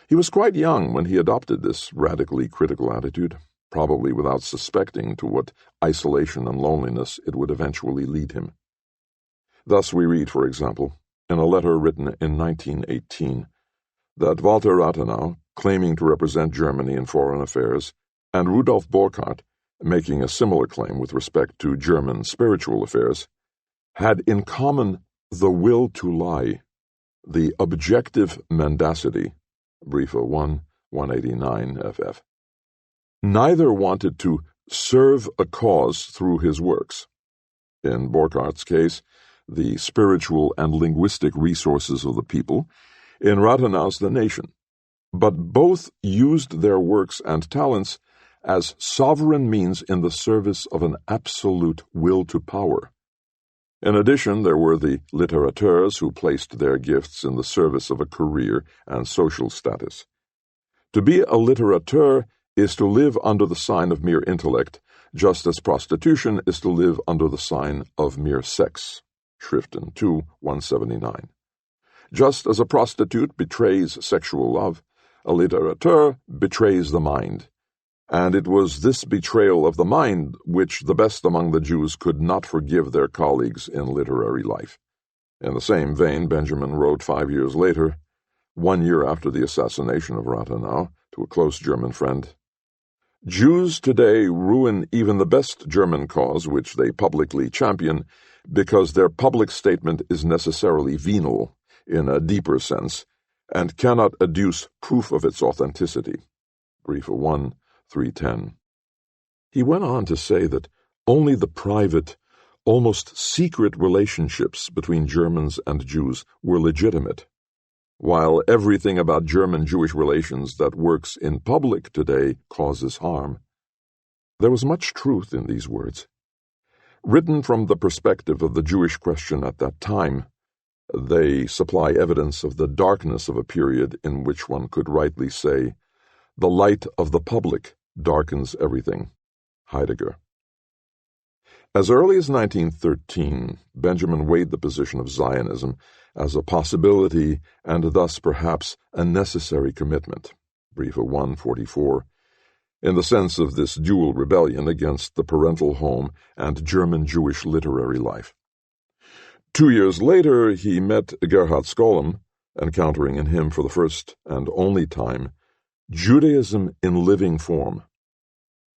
He was quite young when he adopted this radically critical attitude, probably without suspecting to what isolation and loneliness it would eventually lead him. Thus we read, for example, in a letter written in 1918, that Walter Rathenau, claiming to represent Germany in foreign affairs, and Rudolf Burckhardt, making a similar claim with respect to German spiritual affairs, had in common the will to lie, the objective mendacity, Briefe 1, 189 ff. Neither wanted to serve a cause through his works. In Burckhardt's case, the spiritual and linguistic resources of the people, in Rathenau's the nation, but both used their works and talents as sovereign means in the service of an absolute will to power. In addition, there were the littérateurs who placed their gifts in the service of a career and social status. To be a littérateur is to live under the sign of mere intellect, just as prostitution is to live under the sign of mere sex. Schriften 2, 179. Just as a prostitute betrays sexual love, a littérateur betrays the mind. And it was this betrayal of the mind which the best among the Jews could not forgive their colleagues in literary life. In the same vein, Benjamin wrote 5 years later, 1 year after the assassination of Rathenau, to a close German friend, "Jews today ruin even the best German cause which they publicly champion, because their public statement is necessarily venal, in a deeper sense, and cannot adduce proof of its authenticity." Briefe 1, 310. He went on to say that only the private, almost secret relationships between Germans and Jews were legitimate, while everything about German-Jewish relations that works in public today causes harm. There was much truth in these words. Written from the perspective of the Jewish question at that time, they supply evidence of the darkness of a period in which one could rightly say, "The light of the public darkens everything." Heidegger. As early as 1913, Benjamin weighed the position of Zionism as a possibility and thus perhaps a necessary commitment, Briefe 144, in the sense of this dual rebellion against the parental home and German-Jewish literary life. 2 years later, he met Gerhard Skolem, encountering in him for the first and only time Judaism in living form.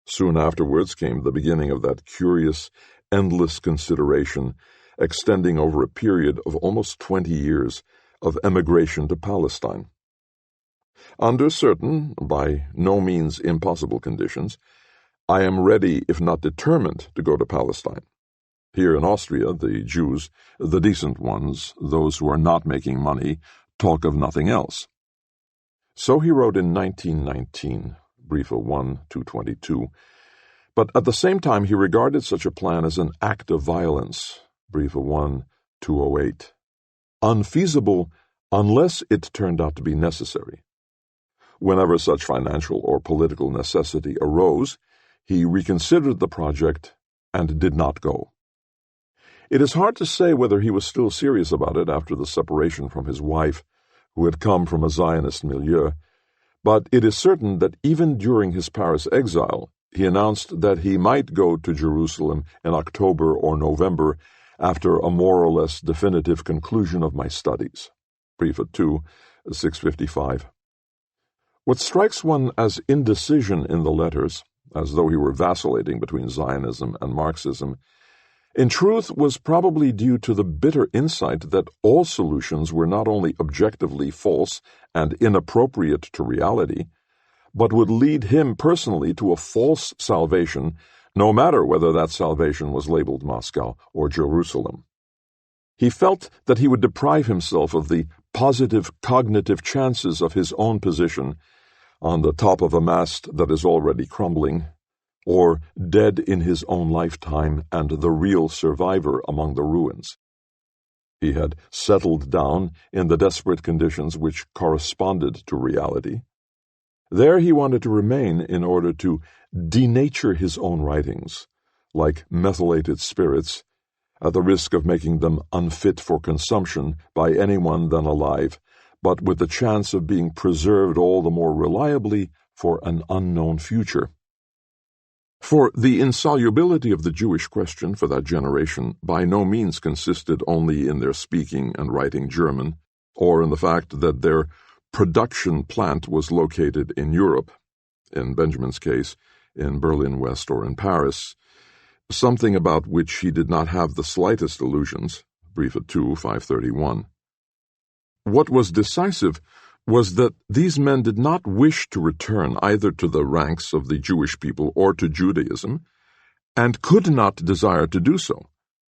Soon afterwards came the beginning of that curious, endless consideration, extending over a period of almost 20 years, of emigration to Palestine. Under certain, by no means impossible conditions, I am ready, if not determined, to go to Palestine. Here in Austria, the Jews, the decent ones, those who are not making money, talk of nothing else. So he wrote in 1919, Briefe 1, 222, but at the same time he regarded such a plan as an act of violence, Briefe 1, 208, unfeasible unless it turned out to be necessary. Whenever such financial or political necessity arose, he reconsidered the project and did not go. It is hard to say whether he was still serious about it after the separation from his wife, who had come from a Zionist milieu, but it is certain that even during his Paris exile, he announced that he might go to Jerusalem in October or November after a more or less definitive conclusion of my studies. Briefe 2, 655. What strikes one as indecision in the letters, as though he were vacillating between Zionism and Marxism, in truth was probably due to the bitter insight that all solutions were not only objectively false and inappropriate to reality, but would lead him personally to a false salvation, no matter whether that salvation was labeled Moscow or Jerusalem. He felt that he would deprive himself of the positive cognitive chances of his own position on the top of a mast that is already crumbling, or dead in his own lifetime and the real survivor among the ruins. He had settled down in the desperate conditions which corresponded to reality. There he wanted to remain in order to denature his own writings, like methylated spirits, at the risk of making them unfit for consumption by anyone then alive, but with the chance of being preserved all the more reliably for an unknown future. For the insolubility of the Jewish question for that generation by no means consisted only in their speaking and writing German, or in the fact that their production plant was located in Europe, in Benjamin's case, in Berlin West or in Paris, something about which he did not have the slightest illusions, brief at 2, 531. What was decisive was that these men did not wish to return either to the ranks of the Jewish people or to Judaism, and could not desire to do so,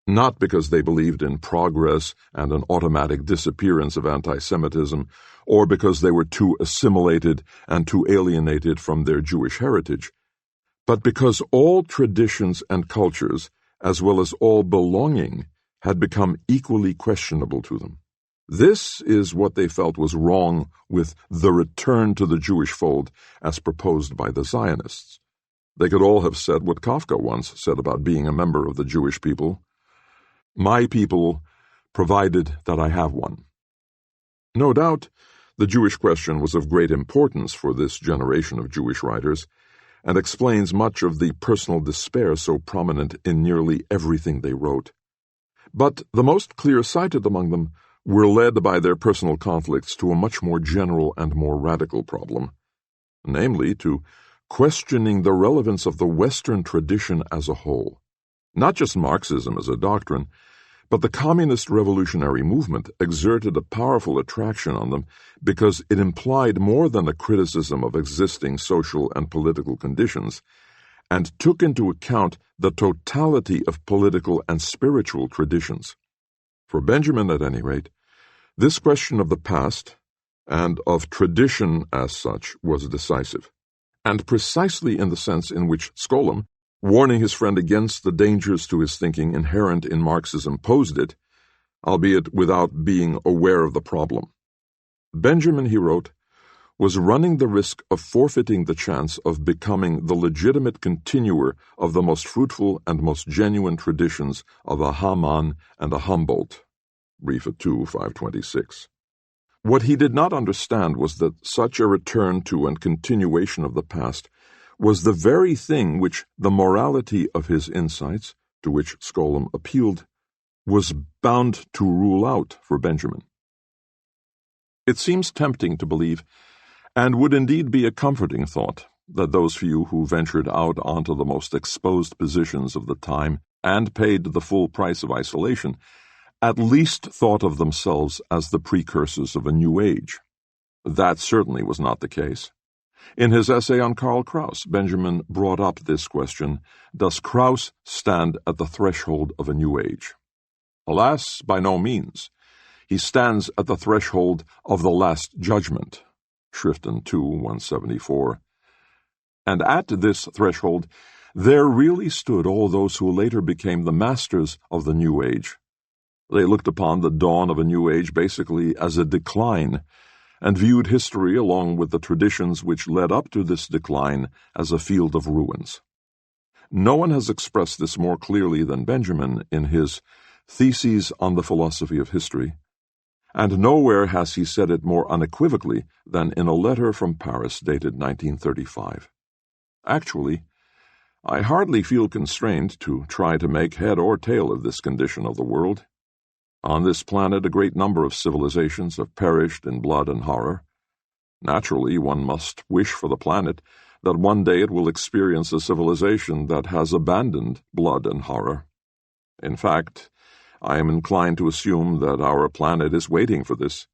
not because they believed in progress and an automatic disappearance of anti-Semitism, or because they were too assimilated and too alienated from their Jewish heritage, but because all traditions and cultures, as well as all belonging, had become equally questionable to them. This is what they felt was wrong with the return to the Jewish fold as proposed by the Zionists. They could all have said what Kafka once said about being a member of the Jewish people: "My people, provided that I have one." No doubt, the Jewish question was of great importance for this generation of Jewish writers, and explains much of the personal despair so prominent in nearly everything they wrote. But the most clear-sighted among them were led by their personal conflicts to a much more general and more radical problem, namely to questioning the relevance of the Western tradition as a whole. Not just Marxism as a doctrine, but the communist revolutionary movement exerted a powerful attraction on them because it implied more than a criticism of existing social and political conditions, and took into account the totality of political and spiritual traditions. For Benjamin, at any rate, this question of the past and of tradition as such was decisive, and precisely in the sense in which Skolem, warning his friend against the dangers to his thinking inherent in Marxism, posed it, albeit without being aware of the problem. Benjamin, he wrote, was running the risk of forfeiting the chance of becoming the legitimate continuer of the most fruitful and most genuine traditions of a Hamann and a Humboldt. Brief at 2, 526. What he did not understand was that such a return to and continuation of the past was the very thing which the morality of his insights, to which Skolem appealed, was bound to rule out for Benjamin. It seems tempting to believe, and would indeed be a comforting thought, that those few who ventured out onto the most exposed positions of the time and paid the full price of isolation at least thought of themselves as the precursors of a new age. That certainly was not the case. In his essay on Karl Kraus, Benjamin brought up this question: does Kraus stand at the threshold of a new age? Alas, by no means. He stands at the threshold of the Last Judgment, Schriften 2, 174. And at this threshold, there really stood all those who later became the masters of the New Age. They looked upon the dawn of a New Age basically as a decline, and viewed history along with the traditions which led up to this decline as a field of ruins. No one has expressed this more clearly than Benjamin in his Theses on the Philosophy of History, and nowhere has he said it more unequivocally than in a letter from Paris dated 1935. Actually, I hardly feel constrained to try to make head or tail of this condition of the world. On this planet, a great number of civilizations have perished in blood and horror. Naturally, one must wish for the planet that one day it will experience a civilization that has abandoned blood and horror. In fact, I am inclined to assume that our planet is waiting for this.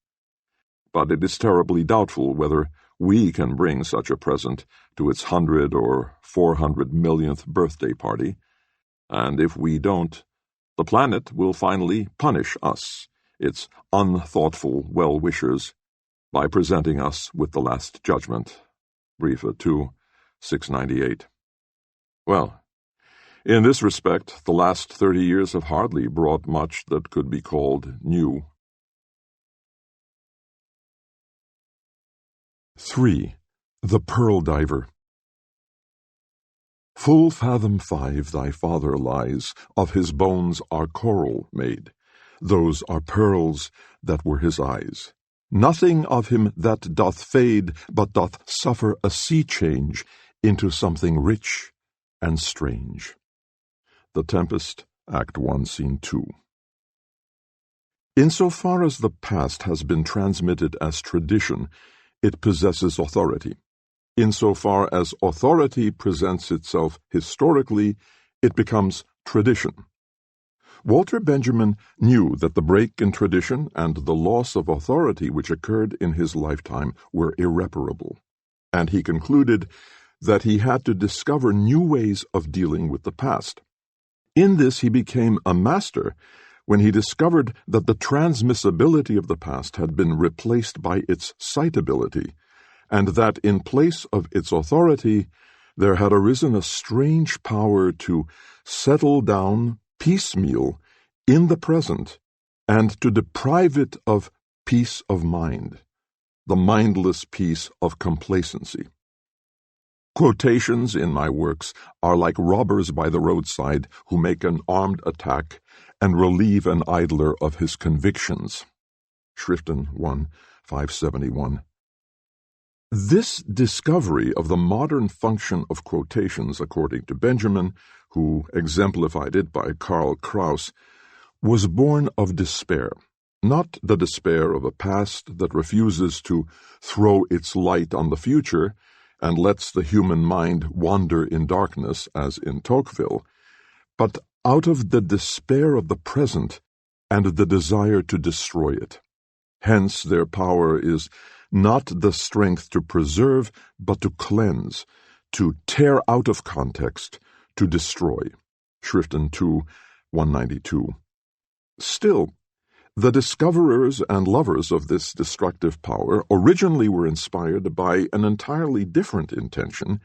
But it is terribly doubtful whether we can bring such a present to its 100 or 400 millionth birthday party, and if we don't, the planet will finally punish us, its unthoughtful well-wishers, by presenting us with the Last Judgment. Briefe 2, 698. Well, in this respect, the last 30 years have hardly brought much that could be called new. 3. The Pearl Diver. Full fathom 5 thy father lies, of his bones are coral made. Those are pearls that were his eyes. Nothing of him that doth fade, but doth suffer a sea change into something rich and strange. The Tempest, Act 1, Scene 2. Insofar as the past has been transmitted as tradition, it possesses authority. Insofar as authority presents itself historically, it becomes tradition. Walter Benjamin knew that the break in tradition and the loss of authority which occurred in his lifetime were irreparable, and he concluded that he had to discover new ways of dealing with the past. In this he became a master when he discovered that the transmissibility of the past had been replaced by its citability, and that in place of its authority there had arisen a strange power to settle down piecemeal in the present and to deprive it of peace of mind, the mindless peace of complacency. Quotations in my works are like robbers by the roadside who make an armed attack and relieve an idler of his convictions. Schriften 1, 571. This discovery of the modern function of quotations, according to Benjamin, who exemplified it by Karl Kraus, was born of despair, not the despair of a past that refuses to throw its light on the future and lets the human mind wander in darkness, as in Tocqueville, but out of the despair of the present and the desire to destroy it. Hence their power is not the strength to preserve, but to cleanse, to tear out of context, to destroy. Schriften 2, 192. Still, the discoverers and lovers of this destructive power originally were inspired by an entirely different intention,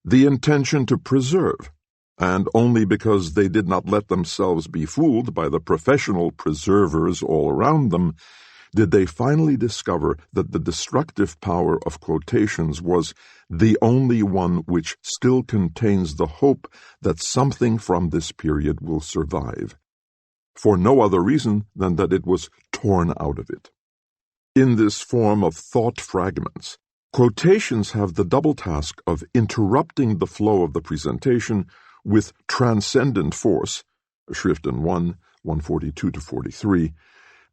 the intention to preserve, and only because they did not let themselves be fooled by the professional preservers all around them did they finally discover that the destructive power of quotations was the only one which still contains the hope that something from this period will survive, for no other reason than that it was torn out of it. In this form of thought fragments, quotations have the double task of interrupting the flow of the presentation with transcendent force, Schriften 1, 142-43,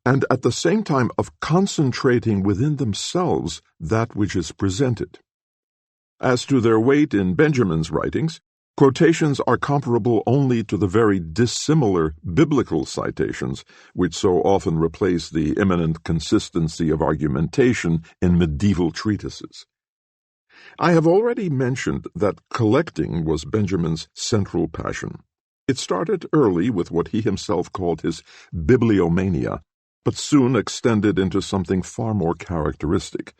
and at the same time of concentrating within themselves that which is presented. As to their weight in Benjamin's writings, quotations are comparable only to the very dissimilar biblical citations, which so often replace the eminent consistency of argumentation in medieval treatises. I have already mentioned that collecting was Benjamin's central passion. It started early with what he himself called his bibliomania, but soon extended into something far more characteristic,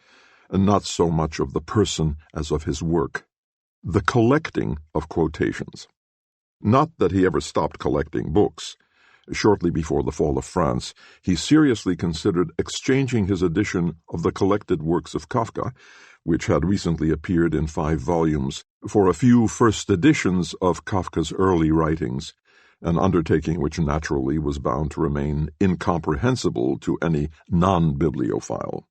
and not so much of the person as of his work, the collecting of quotations. Not that he ever stopped collecting books. Shortly before the fall of France, he seriously considered exchanging his edition of the collected works of Kafka, which had recently appeared in 5 volumes, for a few first editions of Kafka's early writings, an undertaking which naturally was bound to remain incomprehensible to any non-bibliophile.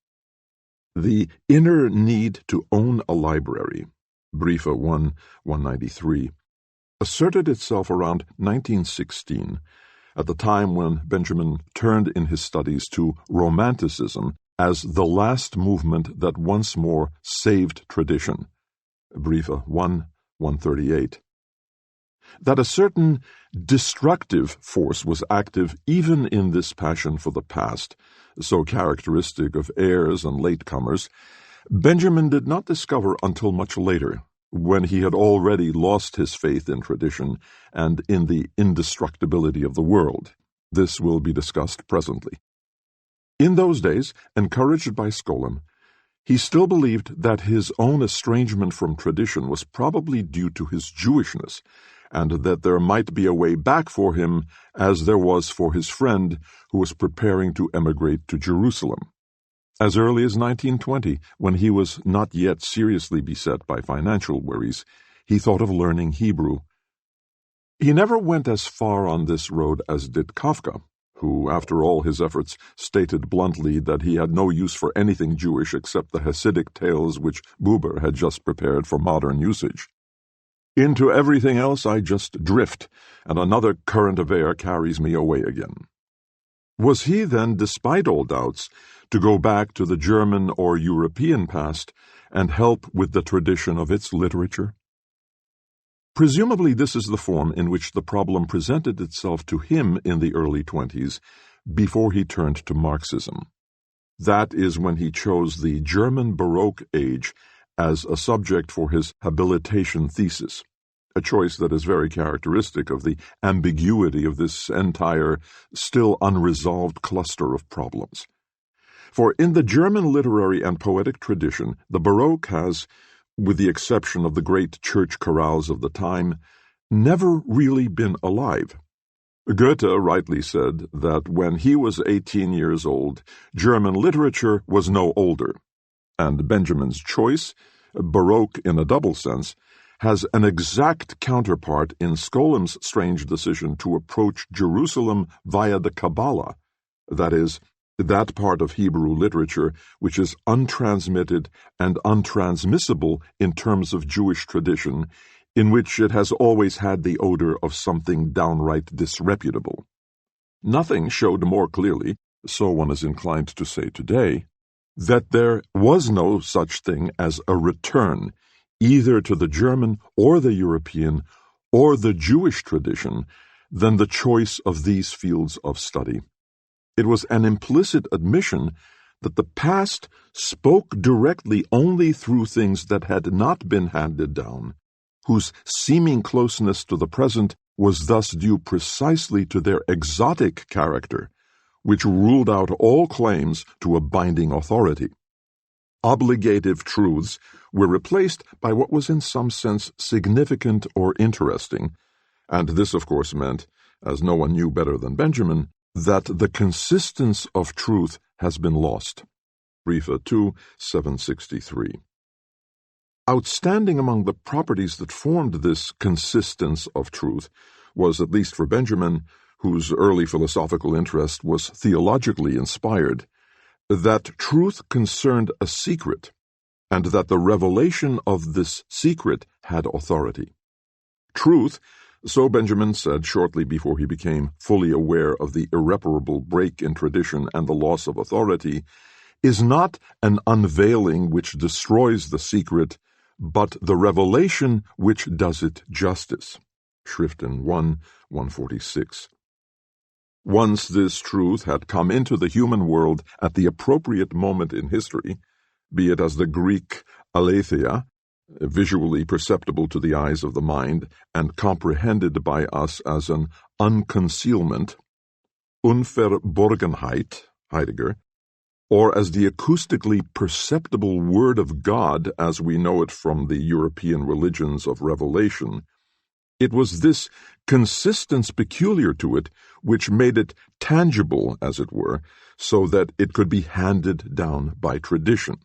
The inner need to own a library, Briefe 1, 193, asserted itself around 1916, at the time when Benjamin turned in his studies to Romanticism as the last movement that once more saved tradition. Briefe 1:138. That a certain destructive force was active even in this passion for the past, so characteristic of heirs and latecomers, Benjamin did not discover until much later, when he had already lost his faith in tradition and in the indestructibility of the world. This will be discussed presently. In those days, encouraged by Skolem, he still believed that his own estrangement from tradition was probably due to his Jewishness, and that there might be a way back for him as there was for his friend who was preparing to emigrate to Jerusalem. As early as 1920, when he was not yet seriously beset by financial worries, he thought of learning Hebrew. He never went as far on this road as did Kafka, who, after all his efforts, stated bluntly that he had no use for anything Jewish except the Hasidic tales which Buber had just prepared for modern usage. Into everything else I just drift, and another current of air carries me away again. Was he then, despite all doubts, to go back to the German or European past and help with the tradition of its literature? Presumably this is the form in which the problem presented itself to him in the early 20s, before he turned to Marxism. That is when he chose the German Baroque age as a subject for his habilitation thesis, a choice that is very characteristic of the ambiguity of this entire, still unresolved cluster of problems. For in the German literary and poetic tradition, the Baroque has, with the exception of the great church chorales of the time, never really been alive. Goethe rightly said that when he was 18 years old, German literature was no older, and Benjamin's choice, Baroque in a double sense, has an exact counterpart in Skolem's strange decision to approach Jerusalem via the Kabbalah, that is, that part of Hebrew literature which is untransmitted and untransmissible in terms of Jewish tradition, in which it has always had the odor of something downright disreputable. Nothing showed more clearly, so one is inclined to say today, that there was no such thing as a return, either to the German or the European or the Jewish tradition, than the choice of these fields of study. It was an implicit admission that the past spoke directly only through things that had not been handed down, whose seeming closeness to the present was thus due precisely to their exotic character, which ruled out all claims to a binding authority. Obligative truths were replaced by what was in some sense significant or interesting, and this of course meant, as no one knew better than Benjamin, that the consistence of truth has been lost. Briefe 2:763. Outstanding among the properties that formed this consistence of truth was, at least for Benjamin, whose early philosophical interest was theologically inspired, that truth concerned a secret, and that the revelation of this secret had authority. Truth, so Benjamin said shortly before he became fully aware of the irreparable break in tradition and the loss of authority, is not an unveiling which destroys the secret, but the revelation which does it justice. Schriften 1:146. Once this truth had come into the human world at the appropriate moment in history, be it as the Greek aletheia, visually perceptible to the eyes of the mind and comprehended by us as an unconcealment, Unverborgenheit, Heidegger, or as the acoustically perceptible Word of God as we know it from the European religions of revelation, it was this consistence peculiar to it which made it tangible, as it were, so that it could be handed down by tradition.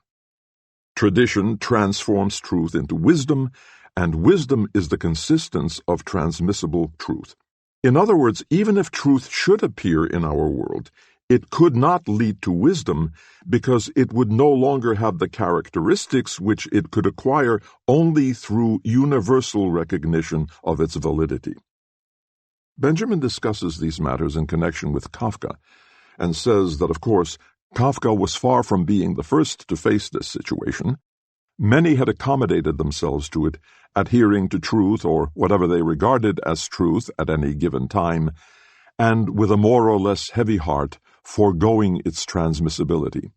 Tradition transforms truth into wisdom, and wisdom is the consistence of transmissible truth. In other words, even if truth should appear in our world, it could not lead to wisdom because it would no longer have the characteristics which it could acquire only through universal recognition of its validity. Benjamin discusses these matters in connection with Kafka, and says that, of course, Kafka was far from being the first to face this situation. Many had accommodated themselves to it, adhering to truth or whatever they regarded as truth at any given time, and with a more or less heavy heart, foregoing its transmissibility.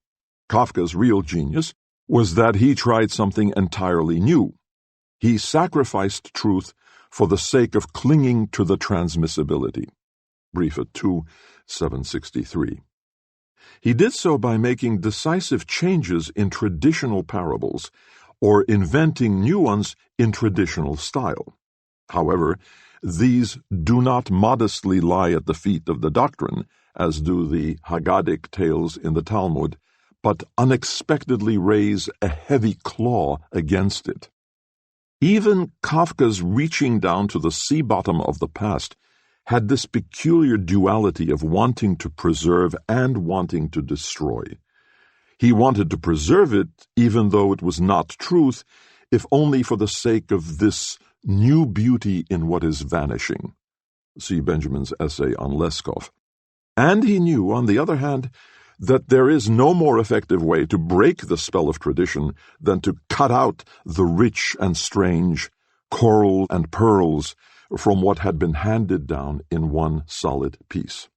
Kafka's real genius was that he tried something entirely new. He sacrificed truth for the sake of clinging to the transmissibility. Briefe 2, 763. He did so by making decisive changes in traditional parables, or inventing new ones in traditional style. However, these do not modestly lie at the feet of the doctrine, as do the Haggadic tales in the Talmud, but unexpectedly raise a heavy claw against it. Even Kafka's reaching down to the sea bottom of the past had this peculiar duality of wanting to preserve and wanting to destroy. He wanted to preserve it, even though it was not truth, if only for the sake of this new beauty in what is vanishing. See Benjamin's essay on Leskov. And he knew, on the other hand, that there is no more effective way to break the spell of tradition than to cut out the rich and strange, coral and pearls, from what had been handed down in one solid piece.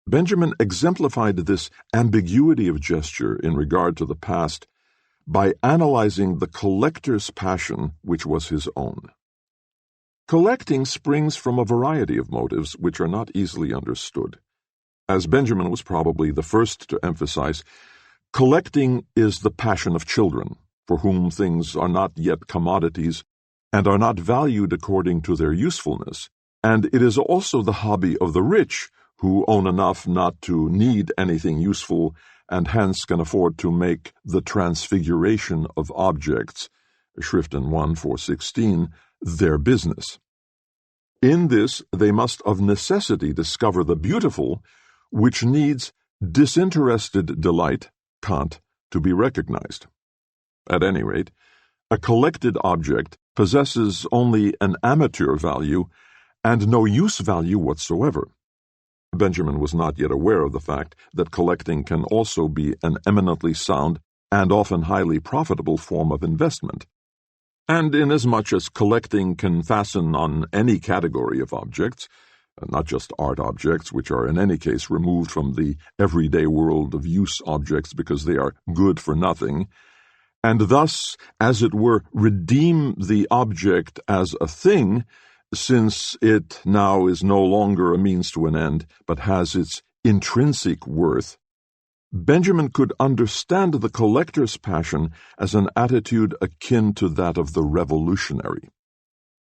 Benjamin exemplified this ambiguity of gesture in regard to the past by analyzing the collector's passion, which was his own. Collecting springs from a variety of motives which are not easily understood. As Benjamin was probably the first to emphasize, collecting is the passion of children, for whom things are not yet commodities and are not valued according to their usefulness, and it is also the hobby of the rich, who own enough not to need anything useful and hence can afford to make the transfiguration of objects, Schriften 1:416, their business. In this they must of necessity discover the beautiful, which needs disinterested delight, Kant, to be recognized. At any rate, a collected object possesses only an amateur value and no use value whatsoever. Benjamin was not yet aware of the fact that collecting can also be an eminently sound and often highly profitable form of investment. And inasmuch as collecting can fasten on any category of objects, not just art objects, which are in any case removed from the everyday world of use objects because they are good for nothing, and thus, as it were, redeem the object as a thing, since it now is no longer a means to an end, but has its intrinsic worth, Benjamin could understand the collector's passion as an attitude akin to that of the revolutionary.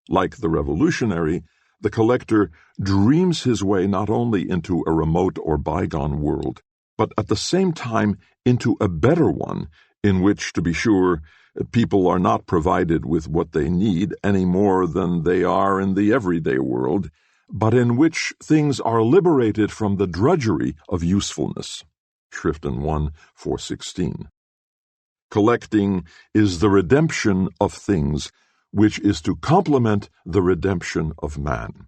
Like the revolutionary, the collector dreams his way not only into a remote or bygone world, but at the same time into a better one, in which, to be sure, people are not provided with what they need any more than they are in the everyday world, but in which things are liberated from the drudgery of usefulness. Schriften 1:416. Collecting is the redemption of things, which is to complement the redemption of man.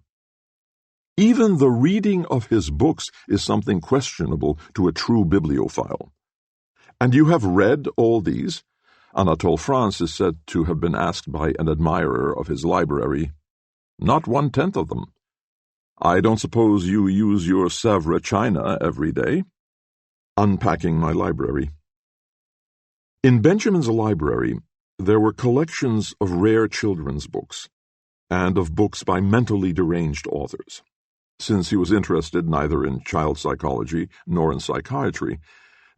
Even the reading of his books is something questionable to a true bibliophile. And you have read all these? Anatole France is said to have been asked by an admirer of his library. Not 1/10 of them. I don't suppose you use your Sèvres china every day? Unpacking my library. In Benjamin's library, there were collections of rare children's books, and of books by mentally deranged authors. Since he was interested neither in child psychology nor in psychiatry,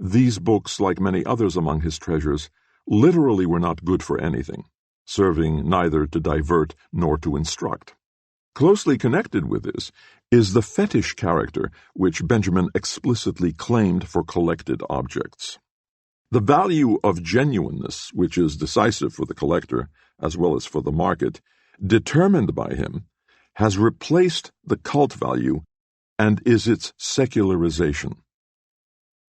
these books, like many others among his treasures, literally were not good for anything, serving neither to divert nor to instruct. Closely connected with this is the fetish character which Benjamin explicitly claimed for collected objects. The value of genuineness, which is decisive for the collector as well as for the market, determined by him, has replaced the cult value and is its secularization.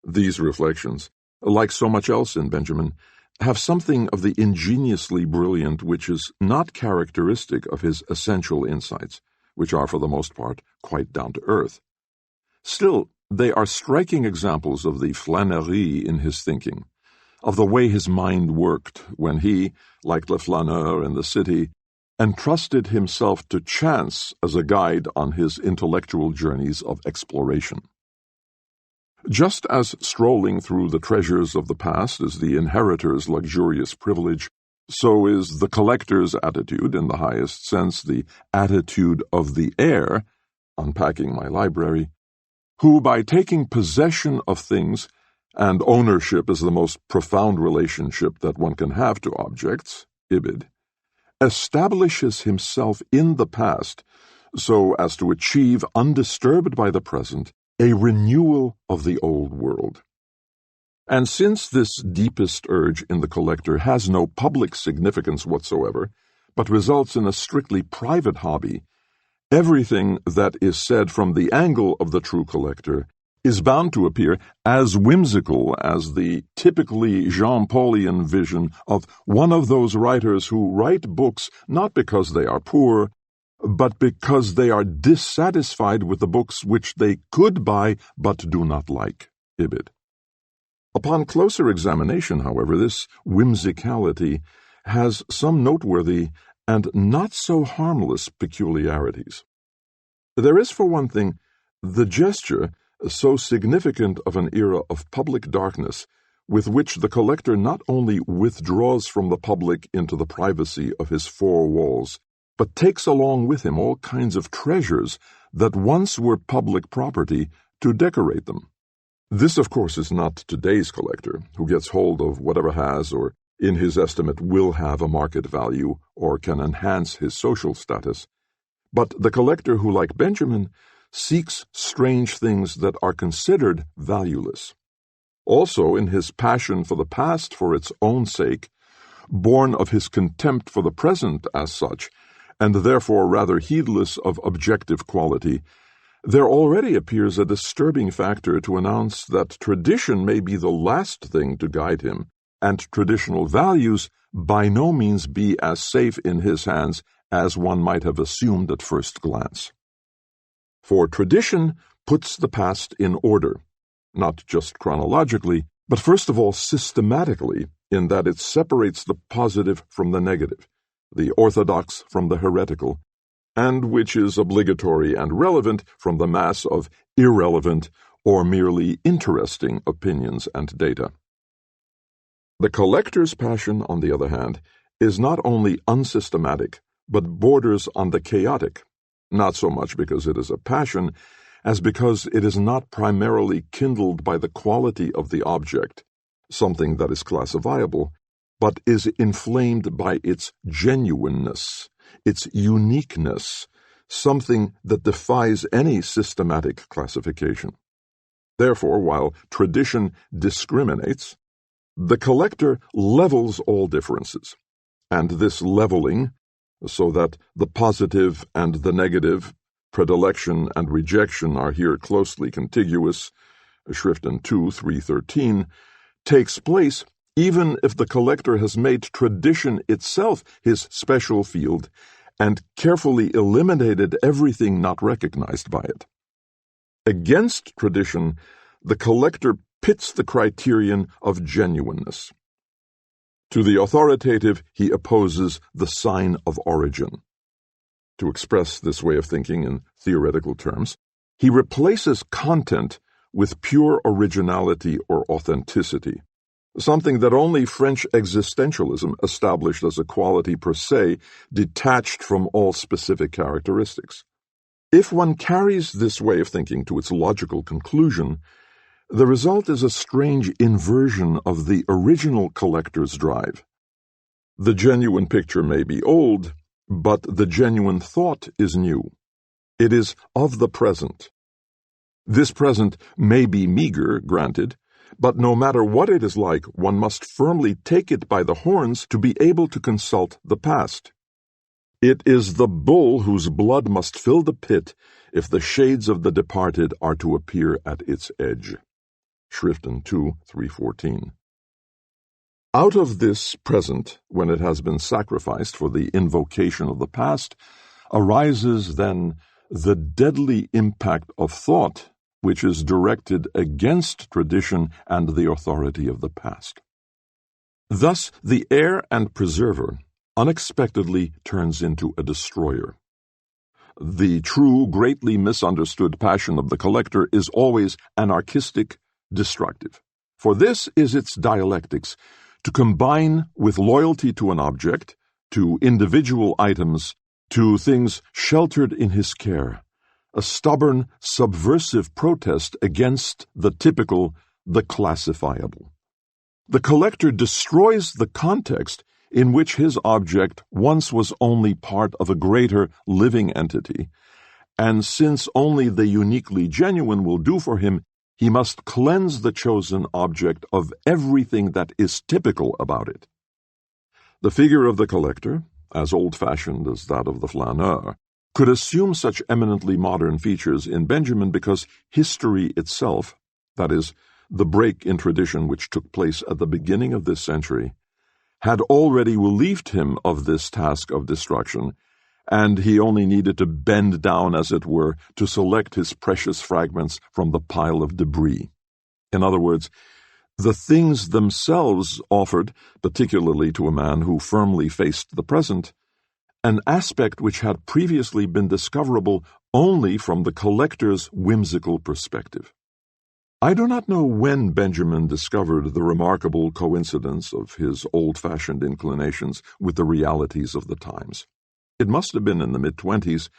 These reflections, like so much else in Benjamin, have something of the ingeniously brilliant which is not characteristic of his essential insights, which are for the most part quite down to earth. Still, they are striking examples of the flânerie in his thinking, of the way his mind worked when he, like Le Flâneur in the city, entrusted himself to chance as a guide on his intellectual journeys of exploration. Just as strolling through the treasures of the past is the inheritor's luxurious privilege, so is the collector's attitude, in the highest sense the attitude of the heir, unpacking my library, who by taking possession of things, and ownership is the most profound relationship that one can have to objects, ibid, establishes himself in the past so as to achieve, undisturbed by the present, a renewal of the old world. And since this deepest urge in the collector has no public significance whatsoever, but results in a strictly private hobby, everything that is said from the angle of the true collector is bound to appear as whimsical as the typically Jean-Paulian vision of one of those writers who write books not because they are poor, but because they are dissatisfied with the books which they could buy but do not like, ibid. Upon closer examination, however, this whimsicality has some noteworthy and not so harmless peculiarities. There is, for one thing, the gesture, so significant of an era of public darkness, with which the collector not only withdraws from the public into the privacy of his four walls, but takes along with him all kinds of treasures that once were public property to decorate them. This, of course, is not today's collector, who gets hold of whatever has, or in his estimate will have, a market value or can enhance his social status, but the collector who, like Benjamin, seeks strange things that are considered valueless. Also, in his passion for the past for its own sake, born of his contempt for the present as such, and therefore rather heedless of objective quality, there already appears a disturbing factor to announce that tradition may be the last thing to guide him, and traditional values by no means be as safe in his hands as one might have assumed at first glance. For tradition puts the past in order, not just chronologically, but first of all systematically, in that it separates the positive from the negative, the orthodox from the heretical, and which is obligatory and relevant from the mass of irrelevant or merely interesting opinions and data. The collector's passion, on the other hand, is not only unsystematic, but borders on the chaotic, not so much because it is a passion, as because it is not primarily kindled by the quality of the object, something that is classifiable, but is inflamed by its genuineness, its uniqueness, something that defies any systematic classification. Therefore, while tradition discriminates, the collector levels all differences, and this leveling, so that the positive and the negative, predilection and rejection are here closely contiguous, Schriften 2, 313, takes place even if the collector has made tradition itself his special field and carefully eliminated everything not recognized by it. Against tradition, the collector pits the criterion of genuineness. To the authoritative, he opposes the sign of origin. To express this way of thinking in theoretical terms, he replaces content with pure originality or authenticity, something that only French existentialism established as a quality per se, detached from all specific characteristics. If one carries this way of thinking to its logical conclusion, the result is a strange inversion of the original collector's drive. The genuine picture may be old, but the genuine thought is new. It is of the present. This present may be meager, granted, but no matter what it is like, one must firmly take it by the horns to be able to consult the past. It is the bull whose blood must fill the pit if the shades of the departed are to appear at its edge. Schriften 2, 314. Out of this present, when it has been sacrificed for the invocation of the past, arises then the deadly impact of thought which is directed against tradition and the authority of the past. Thus, the heir and preserver unexpectedly turns into a destroyer. The true, greatly misunderstood passion of the collector is always anarchistic, destructive. For this is its dialectics, to combine with loyalty to an object, to individual items, to things sheltered in his care, a stubborn, subversive protest against the typical, the classifiable. The collector destroys the context in which his object once was only part of a greater living entity, and since only the uniquely genuine will do for him, he must cleanse the chosen object of everything that is typical about it. The figure of the collector, as old-fashioned as that of the flaneur, could assume such eminently modern features in Benjamin because history itself, that is, the break in tradition which took place at the beginning of this century, had already relieved him of this task of destruction, and he only needed to bend down, as it were, to select his precious fragments from the pile of debris. In other words, the things themselves offered, particularly to a man who firmly faced the present, an aspect which had previously been discoverable only from the collector's whimsical perspective. I do not know when Benjamin discovered the remarkable coincidence of his old-fashioned inclinations with the realities of the times. It must have been in the mid-20s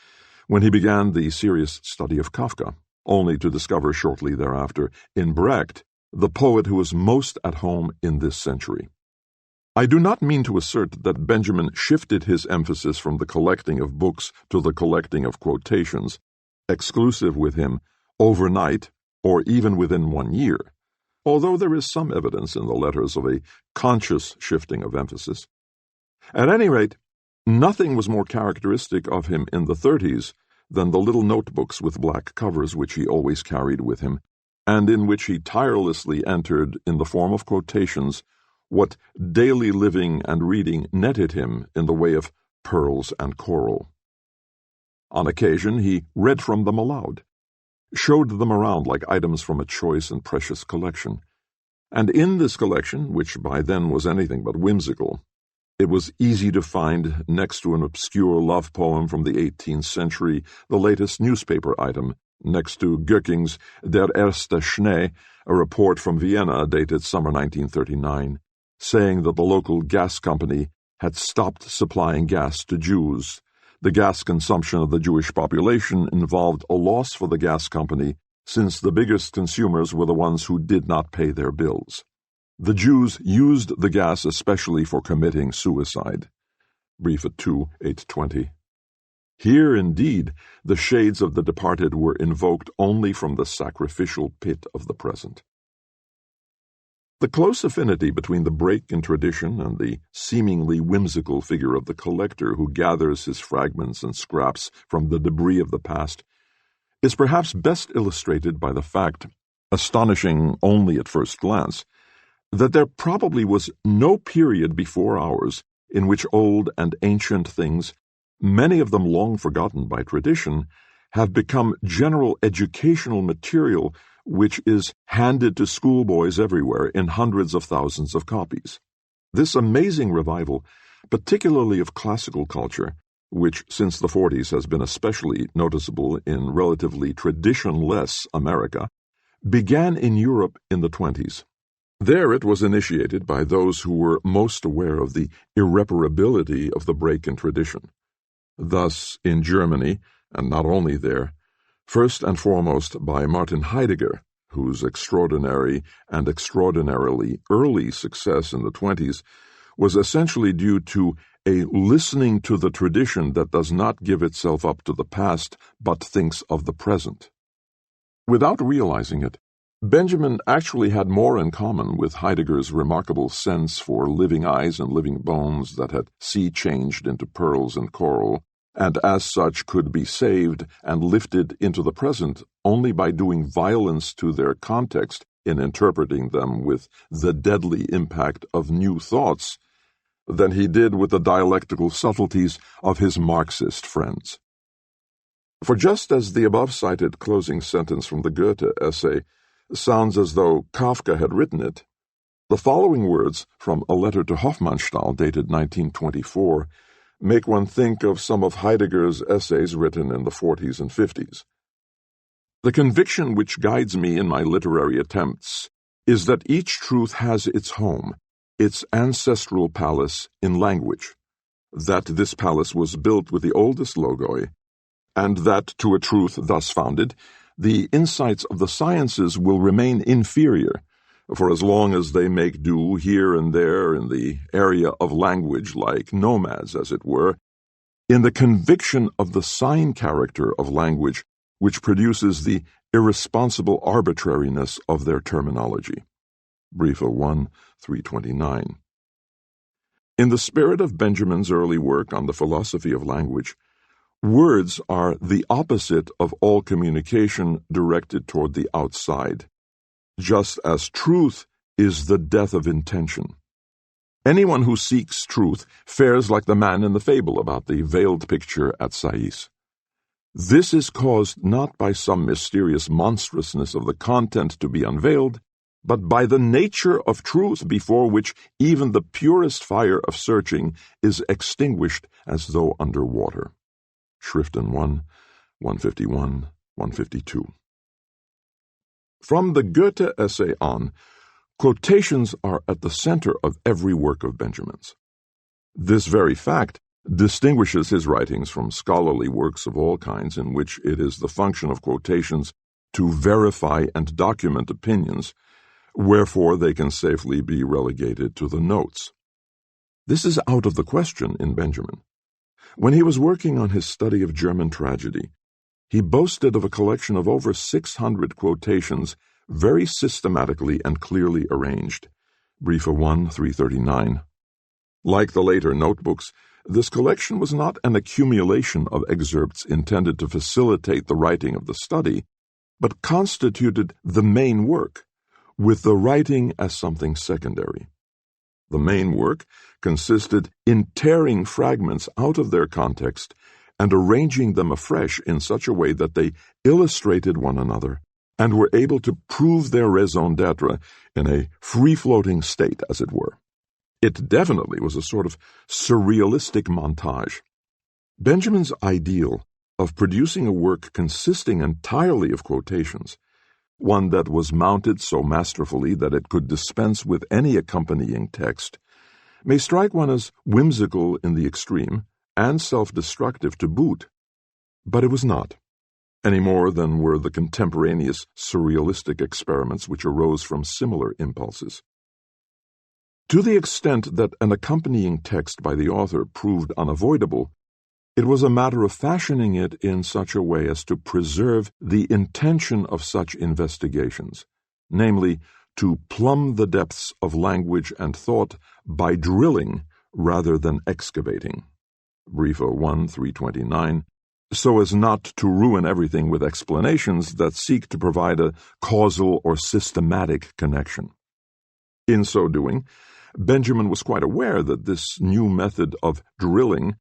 when he began the serious study of Kafka, only to discover shortly thereafter in Brecht the poet who was most at home in this century. I do not mean to assert that Benjamin shifted his emphasis from the collecting of books to the collecting of quotations, exclusive with him, overnight or even within 1 year, although there is some evidence in the letters of a conscious shifting of emphasis. At any rate, nothing was more characteristic of him in the 30s than the little notebooks with black covers which he always carried with him, and in which he tirelessly entered, in the form of quotations, what daily living and reading netted him in the way of pearls and coral. On occasion he read from them aloud, showed them around like items from a choice and precious collection. And in this collection, which by then was anything but whimsical, it was easy to find, next to an obscure love poem from the 18th century, the latest newspaper item, next to Göcking's Der erste Schnee, a report from Vienna dated summer 1939, saying that the local gas company had stopped supplying gas to Jews. The gas consumption of the Jewish population involved a loss for the gas company, since the biggest consumers were the ones who did not pay their bills. The Jews used the gas especially for committing suicide. Brief at 2, 820. Here, indeed, the shades of the departed were invoked only from the sacrificial pit of the present. The close affinity between the break in tradition and the seemingly whimsical figure of the collector who gathers his fragments and scraps from the debris of the past is perhaps best illustrated by the fact, astonishing only at first glance, that there probably was no period before ours in which old and ancient things, many of them long forgotten by tradition, have become general educational material which is handed to schoolboys everywhere in hundreds of thousands of copies. This amazing revival, particularly of classical culture, which since the 40s has been especially noticeable in relatively tradition-less America, began in Europe in the 20s. There it was initiated by those who were most aware of the irreparability of the break in tradition. Thus, in Germany, and not only there, first and foremost by Martin Heidegger, whose extraordinary and extraordinarily early success in the 20s was essentially due to a listening to the tradition that does not give itself up to the past but thinks of the present. Without realizing it, Benjamin actually had more in common with Heidegger's remarkable sense for living eyes and living bones that had sea-changed into pearls and coral, and as such could be saved and lifted into the present only by doing violence to their context in interpreting them with the deadly impact of new thoughts, than he did with the dialectical subtleties of his Marxist friends. For just as the above-cited closing sentence from the Goethe essay sounds as though Kafka had written it, the following words from a letter to Hofmannsthal dated 1924 make one think of some of Heidegger's essays written in the 40s and 50s. The conviction which guides me in my literary attempts is that each truth has its home, its ancestral palace in language, that this palace was built with the oldest logoi, and that, to a truth thus founded, the insights of the sciences will remain inferior, for as long as they make do here and there in the area of language like nomads, as it were, in the conviction of the sign character of language which produces the irresponsible arbitrariness of their terminology. Briefe 1, 329. In the spirit of Benjamin's early work on the philosophy of language, words are the opposite of all communication directed toward the outside, just as truth is the death of intention. Anyone who seeks truth fares like the man in the fable about the veiled picture at Sais. This is caused not by some mysterious monstrousness of the content to be unveiled, but by the nature of truth before which even the purest fire of searching is extinguished as though under water. Schriften 1, 151, 152. From the Goethe essay on, quotations are at the center of every work of Benjamin's. This very fact distinguishes his writings from scholarly works of all kinds in which it is the function of quotations to verify and document opinions, wherefore they can safely be relegated to the notes. This is out of the question in Benjamin. When he was working on his study of German tragedy, he boasted of a collection of over 600 quotations very systematically and clearly arranged. Briefe 1, 339. Like the later notebooks, this collection was not an accumulation of excerpts intended to facilitate the writing of the study, but constituted the main work, with the writing as something secondary. The main work consisted in tearing fragments out of their context and arranging them afresh in such a way that they illustrated one another and were able to prove their raison d'etre in a free-floating state, as it were. It definitely was a sort of surrealistic montage. Benjamin's ideal of producing a work consisting entirely of quotations, one that was mounted so masterfully that it could dispense with any accompanying text, may strike one as whimsical in the extreme and self-destructive to boot, but it was not, any more than were the contemporaneous surrealistic experiments which arose from similar impulses. To the extent that an accompanying text by the author proved unavoidable, it was a matter of fashioning it in such a way as to preserve the intention of such investigations, namely, to plumb the depths of language and thought by drilling rather than excavating. Briefe 1, 329, so as not to ruin everything with explanations that seek to provide a causal or systematic connection. In so doing, Benjamin was quite aware that this new method of drilling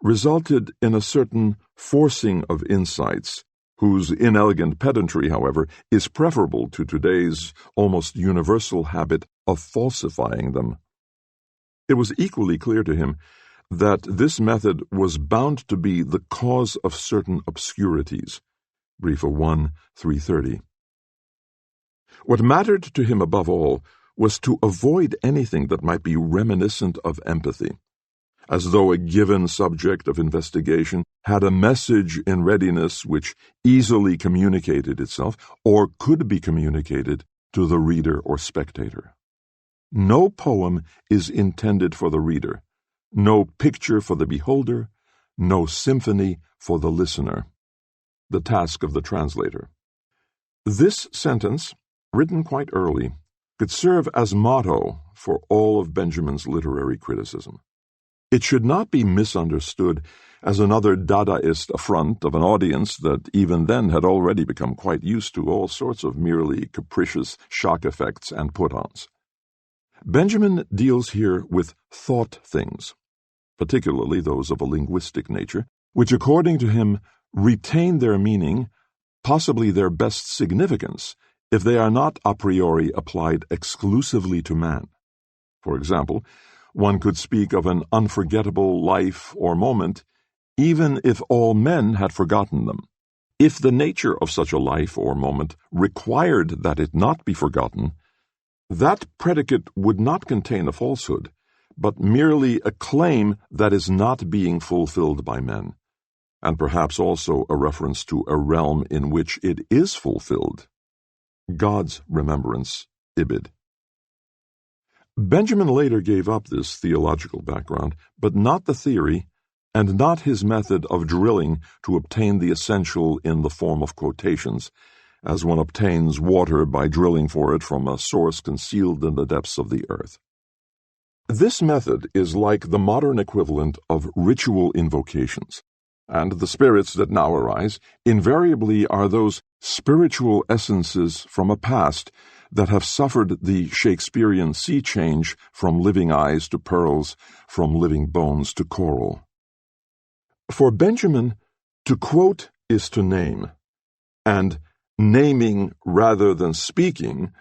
resulted in a certain forcing of insights, whose inelegant pedantry, however, is preferable to today's almost universal habit of falsifying them. It was equally clear to him that this method was bound to be the cause of certain obscurities. Briefe 1, 330. What mattered to him above all was to avoid anything that might be reminiscent of empathy, as though a given subject of investigation had a message in readiness which easily communicated itself, or could be communicated, to the reader or spectator. No poem is intended for the reader, no picture for the beholder, no symphony for the listener. The task of the translator. This sentence, written quite early, could serve as motto for all of Benjamin's literary criticism. It should not be misunderstood as another Dadaist affront of an audience that even then had already become quite used to all sorts of merely capricious shock effects and put-ons. Benjamin deals here with thought things, particularly those of a linguistic nature, which according to him retain their meaning, possibly their best significance, if they are not a priori applied exclusively to man. For example, one could speak of an unforgettable life or moment, even if all men had forgotten them. If the nature of such a life or moment required that it not be forgotten, that predicate would not contain a falsehood, but merely a claim that is not being fulfilled by men, and perhaps also a reference to a realm in which it is fulfilled. God's remembrance, Ibid. Benjamin later gave up this theological background, but not the theory, and not his method of drilling to obtain the essential in the form of quotations, as one obtains water by drilling for it from a source concealed in the depths of the earth. This method is like the modern equivalent of ritual invocations, and the spirits that now arise invariably are those spiritual essences from a past that have suffered the Shakespearean sea change from living eyes to pearls, from living bones to coral. For Benjamin, to quote is to name, and naming rather than speaking,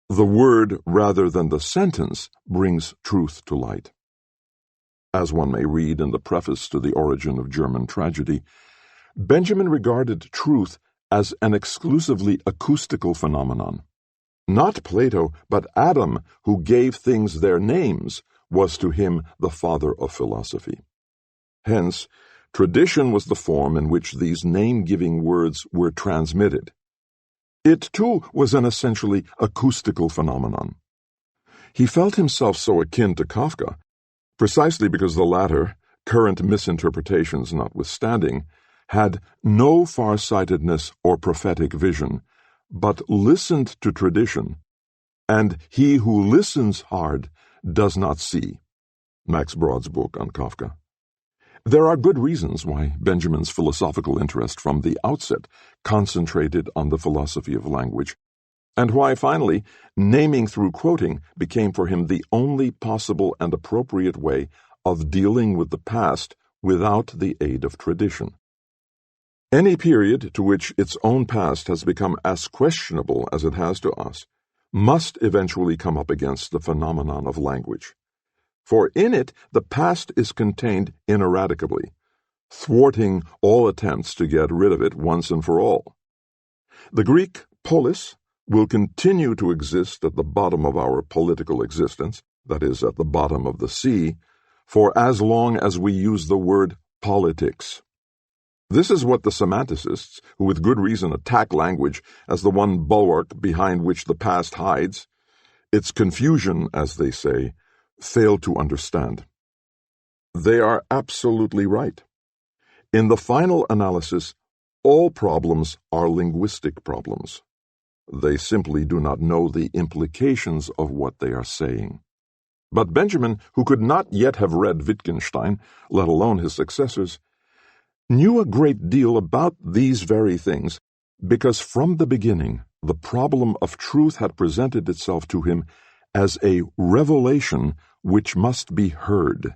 the word rather than the sentence, brings truth to light. As one may read in the preface to The Origin of German Tragedy, Benjamin regarded truth as an exclusively acoustical phenomenon. Not Plato, but Adam, who gave things their names, was to him the father of philosophy. Hence, tradition was the form in which these name-giving words were transmitted. It, too, was an essentially acoustical phenomenon. He felt himself so akin to Kafka, precisely because the latter, current misinterpretations notwithstanding, had no far-sightedness or prophetic vision, but listened to tradition, and he who listens hard does not see. Max Broad's book on Kafka. There are good reasons why Benjamin's philosophical interest from the outset concentrated on the philosophy of language, and why, finally, naming through quoting became for him the only possible and appropriate way of dealing with the past without the aid of tradition. Any period to which its own past has become as questionable as it has to us must eventually come up against the phenomenon of language. For in it the past is contained ineradicably, thwarting all attempts to get rid of it once and for all. The Greek polis will continue to exist at the bottom of our political existence, that is, at the bottom of the sea, for as long as we use the word politics. This is what the semanticists, who with good reason attack language as the one bulwark behind which the past hides, its confusion, as they say, fail to understand. They are absolutely right. In the final analysis, all problems are linguistic problems. They simply do not know the implications of what they are saying. But Benjamin, who could not yet have read Wittgenstein, let alone his successors, knew a great deal about these very things, because from the beginning the problem of truth had presented itself to him as a revelation which must be heard,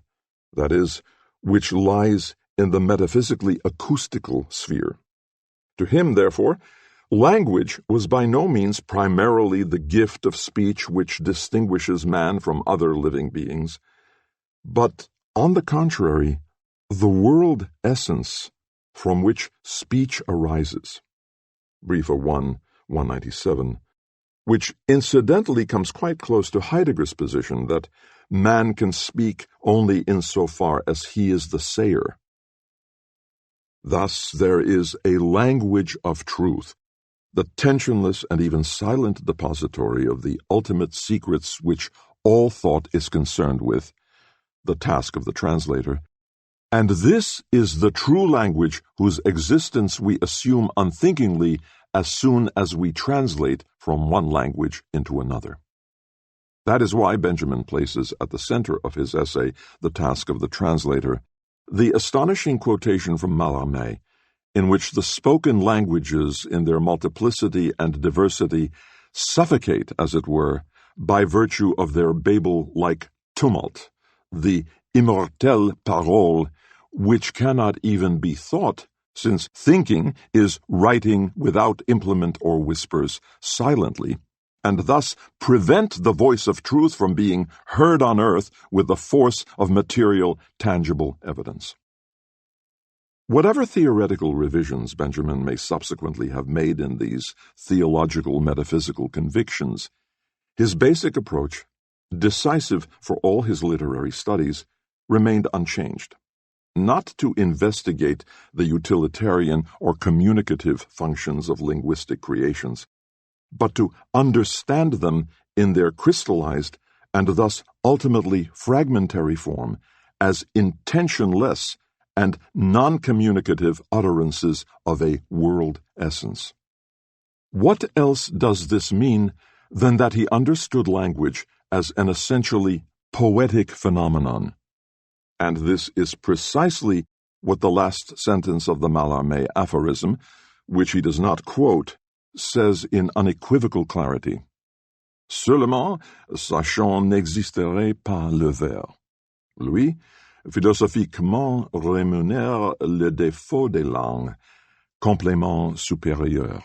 that is, which lies in the metaphysically acoustical sphere. To him, therefore, language was by no means primarily the gift of speech which distinguishes man from other living beings, but, on the contrary, the world essence from which speech arises. Briefe 1, 197, which incidentally comes quite close to Heidegger's position that man can speak only insofar as he is the sayer. Thus there is a language of truth, the tensionless and even silent depository of the ultimate secrets which all thought is concerned with, the task of the translator. And this is the true language whose existence we assume unthinkingly as soon as we translate from one language into another. That is why Benjamin places at the center of his essay, The Task of the Translator, the astonishing quotation from Mallarmé, in which the spoken languages in their multiplicity and diversity suffocate, as it were, by virtue of their Babel-like tumult, the immortelle parole, which cannot even be thought, since thinking is writing without implement or whispers, silently, and thus prevent the voice of truth from being heard on earth with the force of material, tangible evidence. Whatever theoretical revisions Benjamin may subsequently have made in these theological metaphysical convictions, his basic approach, decisive for all his literary studies, remained unchanged. Not to investigate the utilitarian or communicative functions of linguistic creations, but to understand them in their crystallized and thus ultimately fragmentary form as intentionless and non-communicative utterances of a world essence. What else does this mean than that he understood language as an essentially poetic phenomenon? And this is precisely what the last sentence of the Mallarmé aphorism, which he does not quote, says in unequivocal clarity. Seulement, sachant n'existerait pas le vers. Lui, philosophiquement rémunère le défaut des langues, complément supérieur.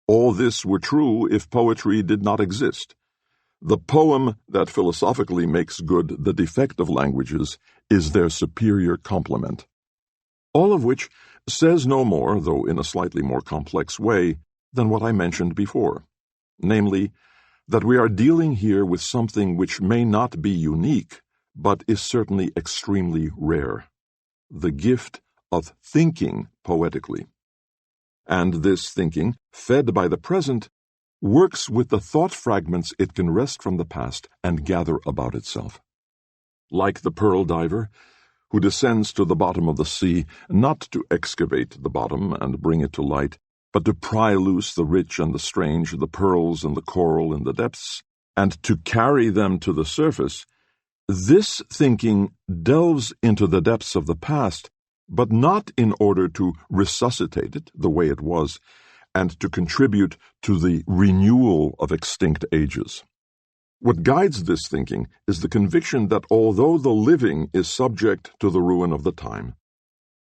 All this were true if poetry did not exist. The poem that philosophically makes good the defect of languages is their superior complement. All of which says no more, though in a slightly more complex way, than what I mentioned before, namely, that we are dealing here with something which may not be unique, but is certainly extremely rare, the gift of thinking poetically. And this thinking, fed by the present, works with the thought fragments it can wrest from the past and gather about itself. Like the pearl diver, who descends to the bottom of the sea not to excavate the bottom and bring it to light, but to pry loose the rich and the strange, the pearls and the coral in the depths, and to carry them to the surface, this thinking delves into the depths of the past, but not in order to resuscitate it the way it was, and to contribute to the renewal of extinct ages. What guides this thinking is the conviction that although the living is subject to the ruin of the time,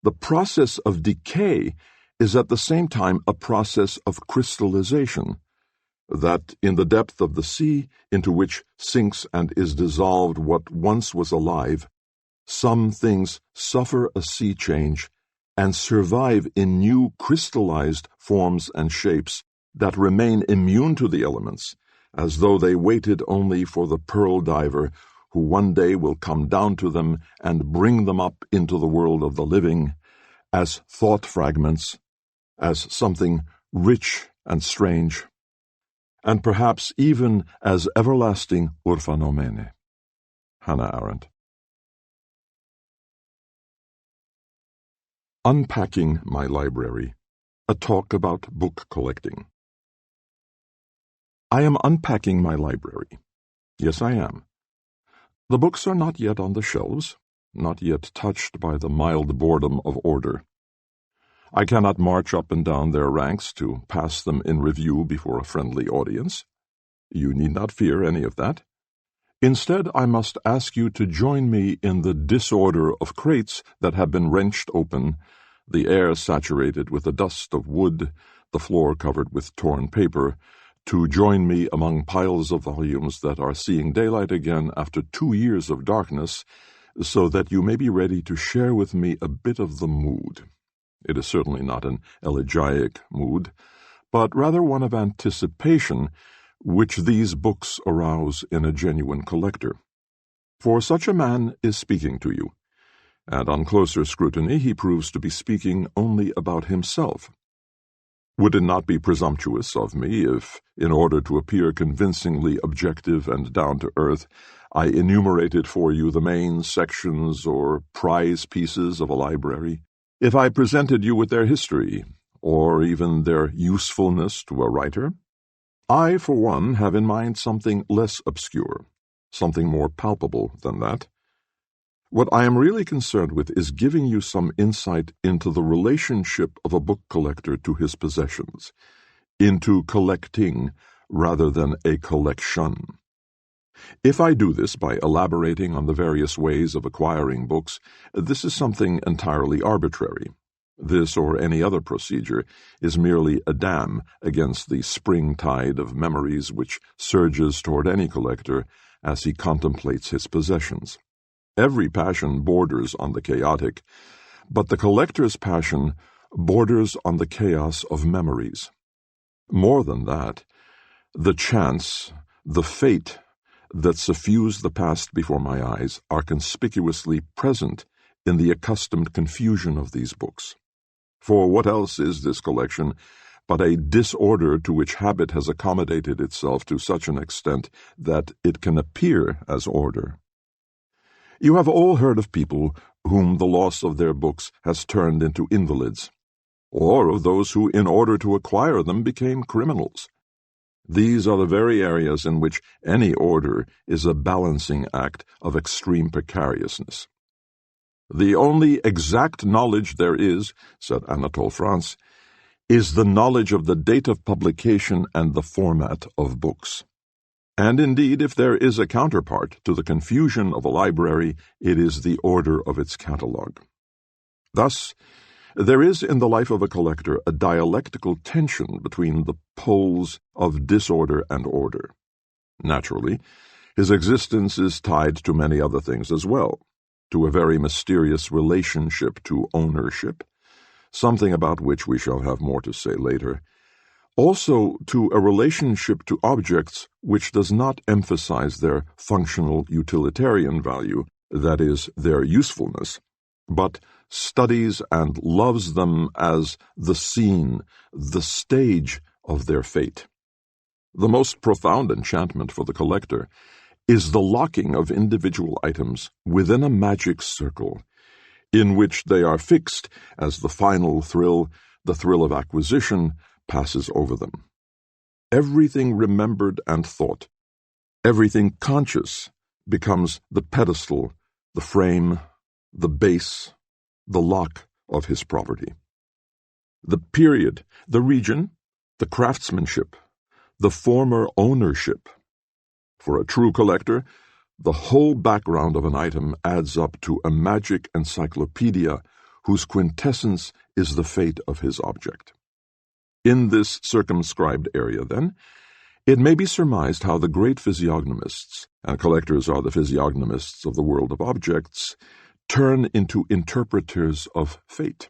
the process of decay is at the same time a process of crystallization, that in the depth of the sea into which sinks and is dissolved what once was alive, some things suffer a sea change and survive in new crystallized forms and shapes that remain immune to the elements, as though they waited only for the pearl diver who one day will come down to them and bring them up into the world of the living as thought fragments, as something rich and strange, and perhaps even as everlasting orphanomene. Hannah Arendt. Unpacking My Library, a talk about book collecting. I am unpacking my library. Yes, I am. The books are not yet on the shelves, not yet touched by the mild boredom of order. I cannot march up and down their ranks to pass them in review before a friendly audience. You need not fear any of that. Instead, I must ask you to join me in the disorder of crates that have been wrenched open, the air saturated with the dust of wood, the floor covered with torn paper, to join me among piles of volumes that are seeing daylight again after 2 years of darkness, so that you may be ready to share with me a bit of the mood. It is certainly not an elegiac mood, but rather one of anticipation, which these books arouse in a genuine collector. For such a man is speaking to you, and on closer scrutiny he proves to be speaking only about himself. Would it not be presumptuous of me if, in order to appear convincingly objective and down-to-earth, I enumerated for you the main sections or prize pieces of a library? If I presented you with their history, or even their usefulness to a writer? I, for one, have in mind something less obscure, something more palpable than that. What I am really concerned with is giving you some insight into the relationship of a book collector to his possessions, into collecting rather than a collection. If I do this by elaborating on the various ways of acquiring books, this is something entirely arbitrary. This or any other procedure is merely a dam against the spring tide of memories which surges toward any collector as he contemplates his possessions. Every passion borders on the chaotic, but the collector's passion borders on the chaos of memories. More than that, the chance, the fate that suffuse the past before my eyes are conspicuously present in the accustomed confusion of these books. For what else is this collection but a disorder to which habit has accommodated itself to such an extent that it can appear as order? You have all heard of people whom the loss of their books has turned into invalids, or of those who, in order to acquire them, became criminals. These are the very areas in which any order is a balancing act of extreme precariousness. The only exact knowledge there is, said Anatole France, is the knowledge of the date of publication and the format of books. And indeed, if there is a counterpart to the confusion of a library, it is the order of its catalogue. Thus, there is in the life of a collector a dialectical tension between the poles of disorder and order. Naturally, his existence is tied to many other things as well, to a very mysterious relationship to ownership, something about which we shall have more to say later, also to a relationship to objects which does not emphasize their functional utilitarian value, that is, their usefulness, but studies and loves them as the scene, the stage of their fate. The most profound enchantment for the collector is the locking of individual items within a magic circle, in which they are fixed as the final thrill, the thrill of acquisition, passes over them. Everything remembered and thought, everything conscious, becomes the pedestal, the frame, the base, the lock of his property. The period, the region, the craftsmanship, the former ownership. For a true collector, the whole background of an item adds up to a magic encyclopedia whose quintessence is the fate of his object. In this circumscribed area, then, it may be surmised how the great physiognomists, and collectors are the physiognomists of the world of objects, turn into interpreters of fate.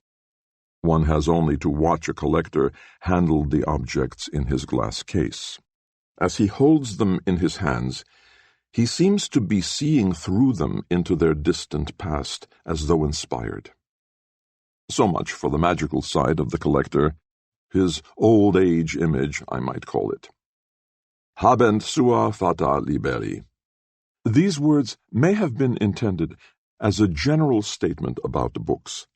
One has only to watch a collector handle the objects in his glass case. As he holds them in his hands, he seems to be seeing through them into their distant past, as though inspired. So much for the magical side of the collector, his old age image, I might call it. Habent sua fata liberi. These words may have been intended as a general statement about books.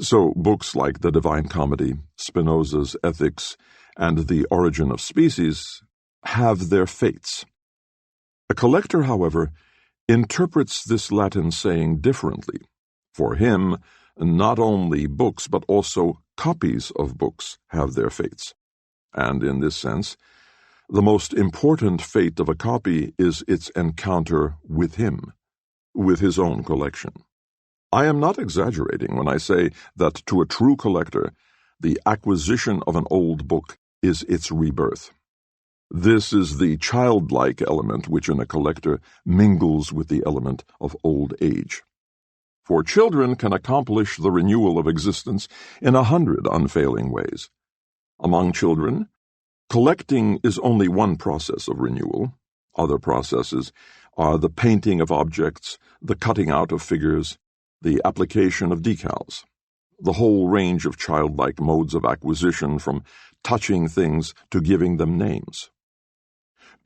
So books like The Divine Comedy, Spinoza's Ethics, and The Origin of Species have their fates. A collector, however, interprets this Latin saying differently. For him, not only books, but also copies of books have their fates. And in this sense, the most important fate of a copy is its encounter with him, with his own collection. I am not exaggerating when I say that to a true collector, the acquisition of an old book is its rebirth. This is the childlike element which in a collector mingles with the element of old age. For children can accomplish the renewal of existence in 100 unfailing ways. Among children, collecting is only one process of renewal. Other processes are the painting of objects, the cutting out of figures, the application of decals, the whole range of childlike modes of acquisition from touching things to giving them names.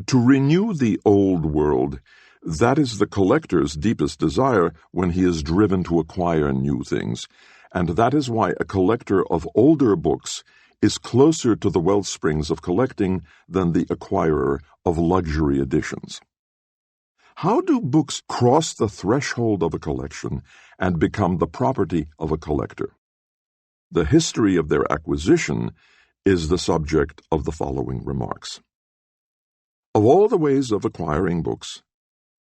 To renew the old world, that is the collector's deepest desire when he is driven to acquire new things, and that is why a collector of older books is closer to the wellsprings of collecting than the acquirer of luxury editions. How do books cross the threshold of a collection and become the property of a collector? The history of their acquisition is the subject of the following remarks. Of all the ways of acquiring books,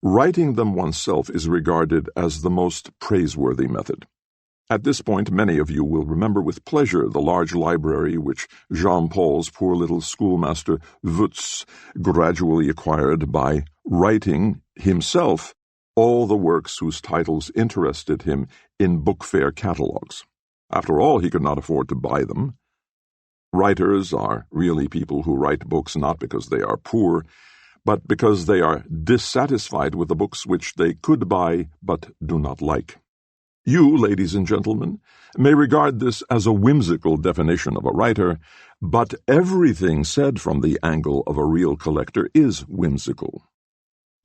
writing them oneself is regarded as the most praiseworthy method. At this point, many of you will remember with pleasure the large library which Jean-Paul's poor little schoolmaster Wutz gradually acquired by writing himself all the works whose titles interested him in book fair catalogues. After all, he could not afford to buy them. Writers are really people who write books not because they are poor, but because they are dissatisfied with the books which they could buy but do not like. You, ladies and gentlemen, may regard this as a whimsical definition of a writer, but everything said from the angle of a real collector is whimsical.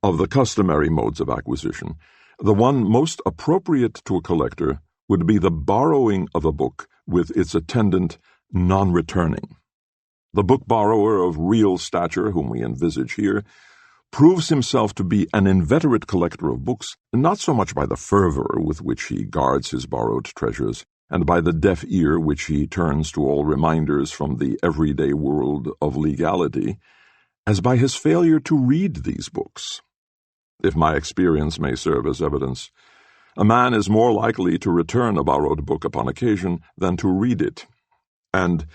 Of the customary modes of acquisition, the one most appropriate to a collector would be the borrowing of a book with its attendant non-returning. The book borrower of real stature, whom we envisage here, proves himself to be an inveterate collector of books, not so much by the fervor with which he guards his borrowed treasures, and by the deaf ear which he turns to all reminders from the everyday world of legality, as by his failure to read these books. If my experience may serve as evidence, a man is more likely to return a borrowed book upon occasion than to read it. And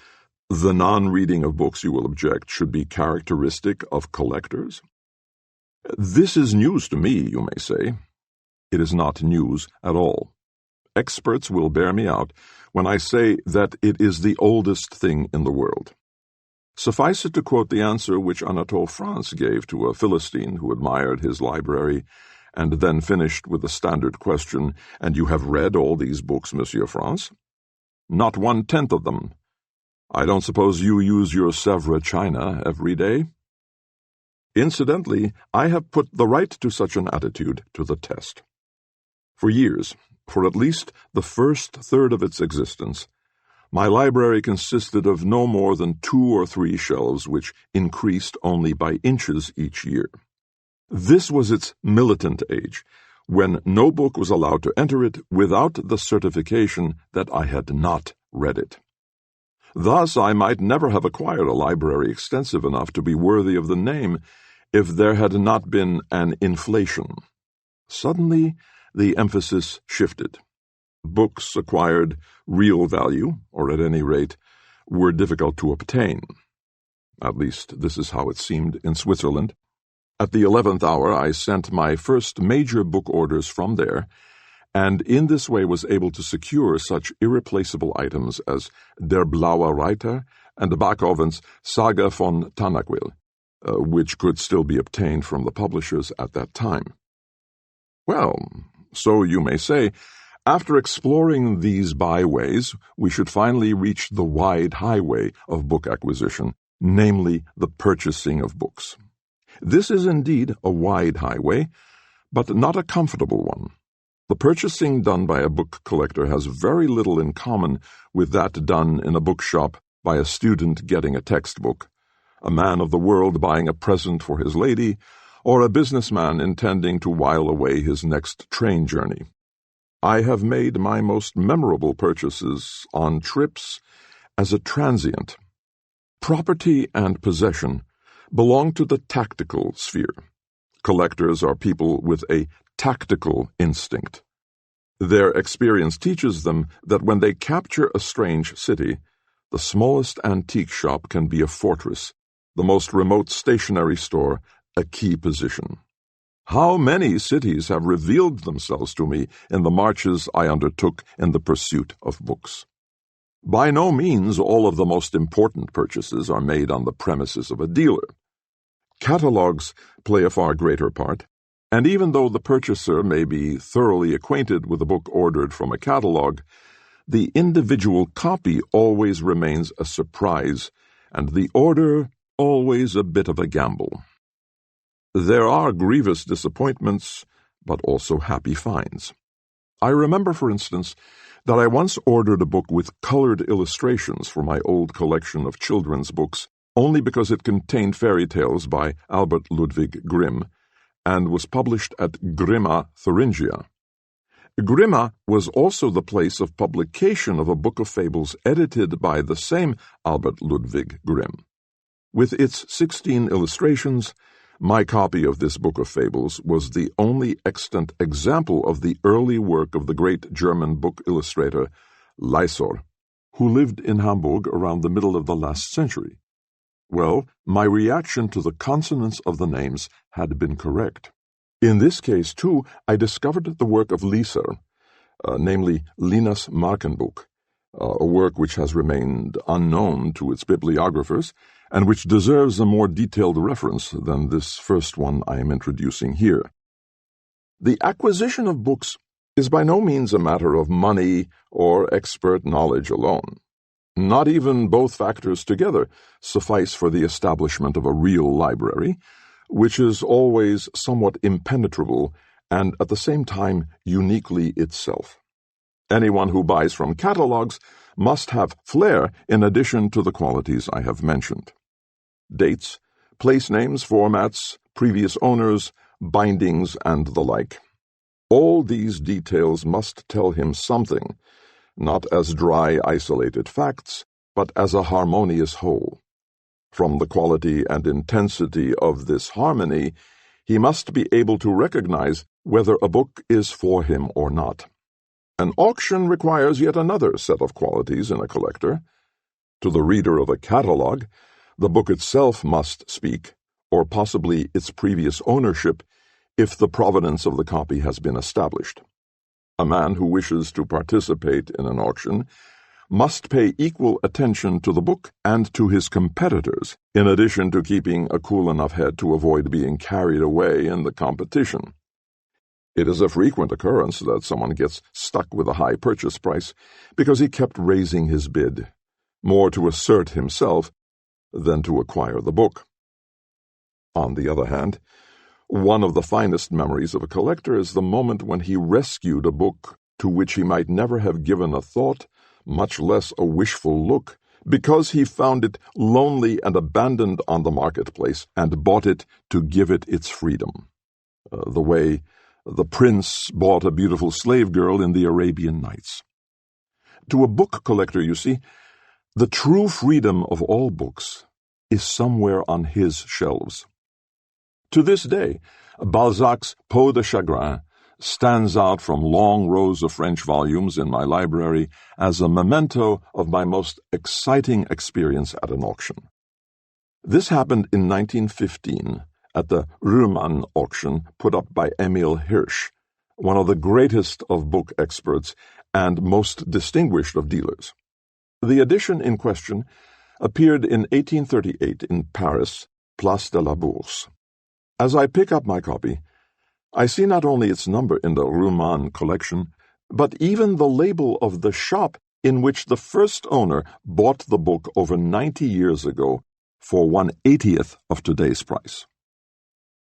the non-reading of books, you will object, should be characteristic of collectors? This is news to me, you may say. It is not news at all. Experts will bear me out when I say that it is the oldest thing in the world. Suffice it to quote the answer which Anatole France gave to a Philistine who admired his library, and then finished with the standard question, "And you have read all these books, Monsieur France?" "Not 1/10 of them." "I don't suppose you use your Sèvres china every day?" Incidentally, I have put the right to such an attitude to the test. For years, for at least the first third of its existence, my library consisted of no more than 2 or 3 shelves which increased only by inches each year. This was its militant age, when no book was allowed to enter it without the certification that I had not read it. Thus, I might never have acquired a library extensive enough to be worthy of the name if there had not been an inflation. Suddenly, the emphasis shifted. Books acquired real value, or at any rate, were difficult to obtain. At least, this is how it seemed in Switzerland. At the 11th hour, I sent my first major book orders from there, and in this way was able to secure such irreplaceable items as Der Blaue Reiter and Bachoven's Saga von Tanaquil, which could still be obtained from the publishers at that time. Well, so you may say, after exploring these byways, we should finally reach the wide highway of book acquisition, namely the purchasing of books. This is indeed a wide highway, but not a comfortable one. The purchasing done by a book collector has very little in common with that done in a bookshop by a student getting a textbook, a man of the world buying a present for his lady, or a businessman intending to while away his next train journey. I have made my most memorable purchases on trips as a transient. Property and possession belong to the tactical sphere. Collectors are people with a tactical instinct. Their experience teaches them that when they capture a strange city, the smallest antique shop can be a fortress, the most remote stationery store a key position. How many cities have revealed themselves to me in the marches I undertook in the pursuit of books? By no means all of the most important purchases are made on the premises of a dealer. Catalogues play a far greater part, and even though the purchaser may be thoroughly acquainted with a book ordered from a catalogue, the individual copy always remains a surprise, and the order always a bit of a gamble. There are grievous disappointments, but also happy finds. I remember, for instance, that I once ordered a book with colored illustrations for my old collection of children's books only because it contained fairy tales by Albert Ludwig Grimm and was published at Grimma, Thuringia. Grimma was also the place of publication of a book of fables edited by the same Albert Ludwig Grimm. With its 16 illustrations, My copy of this book of fables was the only extant example of the early work of the great German book illustrator Lysor, who lived in Hamburg around the middle of the last century. Well, my reaction to the consonants of the names had been correct. In this case, too, I discovered the work of Lysor, namely Linas Markenbuch, a work which has remained unknown to its bibliographers, and which deserves a more detailed reference than this first one I am introducing here. The acquisition of books is by no means a matter of money or expert knowledge alone. Not even both factors together suffice for the establishment of a real library, which is always somewhat impenetrable and at the same time uniquely itself. Anyone who buys from catalogs must have flair in addition to the qualities I have mentioned. Dates, place names, formats, previous owners, bindings, and the like. All these details must tell him something, not as dry, isolated facts, but as a harmonious whole. From the quality and intensity of this harmony, he must be able to recognize whether a book is for him or not. An auction requires yet another set of qualities in a collector. To the reader of a catalogue, the book itself must speak, or possibly its previous ownership, if the provenance of the copy has been established. A man who wishes to participate in an auction must pay equal attention to the book and to his competitors, in addition to keeping a cool enough head to avoid being carried away in the competition. It is a frequent occurrence that someone gets stuck with a high purchase price because he kept raising his bid, more to assert himself than to acquire the book. On the other hand, one of the finest memories of a collector is the moment when he rescued a book to which he might never have given a thought, much less a wishful look, because he found it lonely and abandoned on the marketplace and bought it to give it its freedom. The way the prince bought a beautiful slave girl in the Arabian Nights. To a book collector, you see, the true freedom of all books is somewhere on his shelves. To this day, Balzac's Peau de Chagrin stands out from long rows of French volumes in my library as a memento of my most exciting experience at an auction. This happened in 1915 at the Rühmann auction put up by Emil Hirsch, one of the greatest of book experts and most distinguished of dealers. The edition in question appeared in 1838 in Paris, Place de la Bourse. As I pick up my copy, I see not only its number in the Rühmann collection, but even the label of the shop in which the first owner bought the book over 90 years ago for 1/80th of today's price.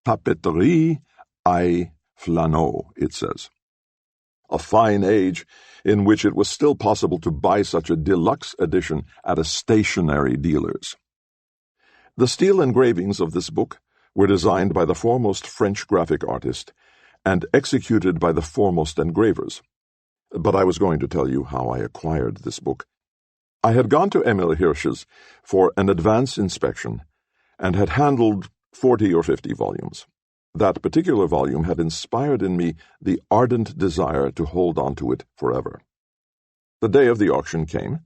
Papeterie à Flâneau, it says. A fine age in which it was still possible to buy such a deluxe edition at a stationery dealer's. The steel engravings of this book were designed by the foremost French graphic artist and executed by the foremost engravers. But I was going to tell you how I acquired this book. I had gone to Emil Hirsch's for an advance inspection and had handled 40 or 50 volumes. That particular volume had inspired in me the ardent desire to hold on to it forever. The day of the auction came.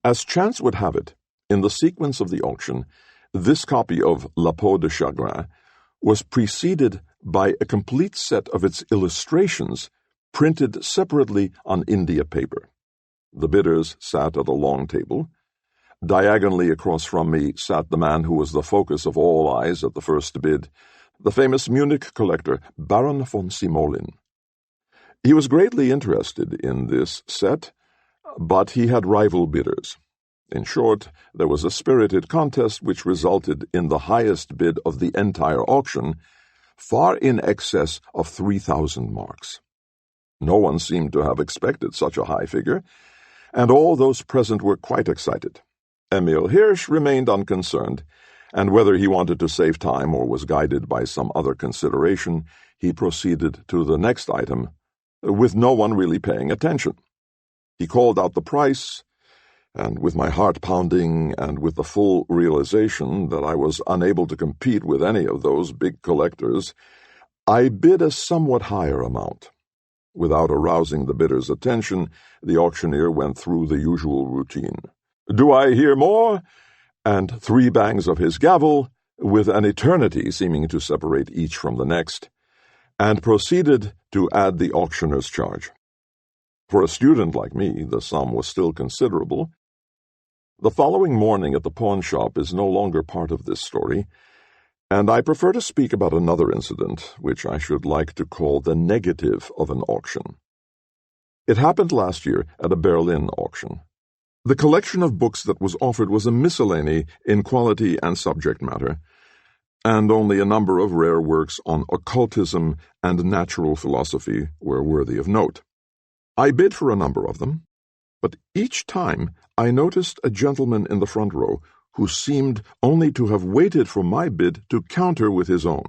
As chance would have it, in the sequence of the auction, this copy of La Peau de Chagrin was preceded by a complete set of its illustrations printed separately on India paper. The bidders sat at a long table. Diagonally across from me sat the man who was the focus of all eyes at the first bid, the famous Munich collector Baron von Simolin. He was greatly interested in this set, but he had rival bidders. In short, there was a spirited contest which resulted in the highest bid of the entire auction, far in excess of 3,000 marks. No one seemed to have expected such a high figure, and all those present were quite excited. Emil Hirsch remained unconcerned, and whether he wanted to save time or was guided by some other consideration, he proceeded to the next item, with no one really paying attention. He called out the price, and with my heart pounding and with the full realization that I was unable to compete with any of those big collectors, I bid a somewhat higher amount. Without arousing the bidder's attention, the auctioneer went through the usual routine. "Do I hear more?" And 3 bangs of his gavel, with an eternity seeming to separate each from the next, and proceeded to add the auctioneer's charge. For a student like me, the sum was still considerable. The following morning at the pawn shop is no longer part of this story, and I prefer to speak about another incident, which I should like to call the negative of an auction. It happened last year at a Berlin auction. The collection of books that was offered was a miscellany in quality and subject matter, and only a number of rare works on occultism and natural philosophy were worthy of note. I bid for a number of them, but each time I noticed a gentleman in the front row who seemed only to have waited for my bid to counter with his own,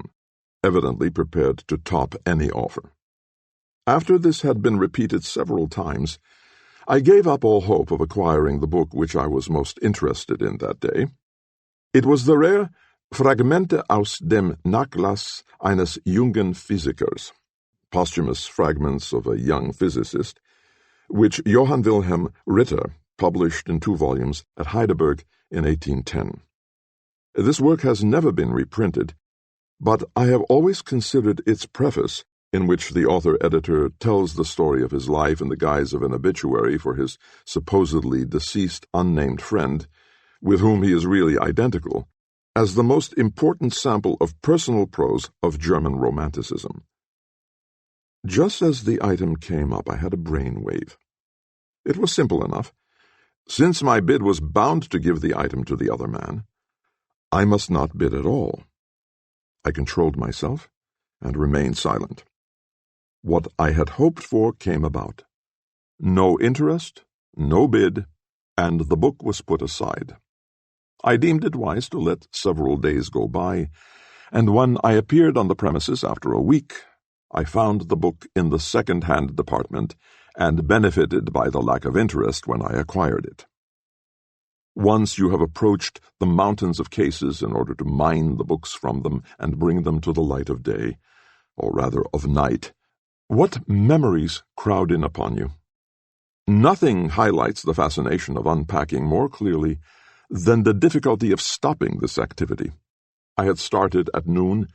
evidently prepared to top any offer. After this had been repeated several times, I gave up all hope of acquiring the book which I was most interested in that day. It was the rare Fragmente aus dem Nachlass eines jungen Physikers, posthumous fragments of a young physicist, which Johann Wilhelm Ritter published in 2 volumes at Heidelberg in 1810. This work has never been reprinted, but I have always considered its preface, in which the author-editor tells the story of his life in the guise of an obituary for his supposedly deceased unnamed friend, with whom he is really identical, as the most important sample of personal prose of German Romanticism. Just as the item came up, I had a brainwave. It was simple enough. Since my bid was bound to give the item to the other man, I must not bid at all. I controlled myself and remained silent. What I had hoped for came about. No interest, no bid, and the book was put aside. I deemed it wise to let several days go by, and when I appeared on the premises after a week, I found the book in the second-hand department and benefited by the lack of interest when I acquired it. Once you have approached the mountains of cases in order to mine the books from them and bring them to the light of day, or rather of night, what memories crowd in upon you? Nothing highlights the fascination of unpacking more clearly than the difficulty of stopping this activity. I had started at noon,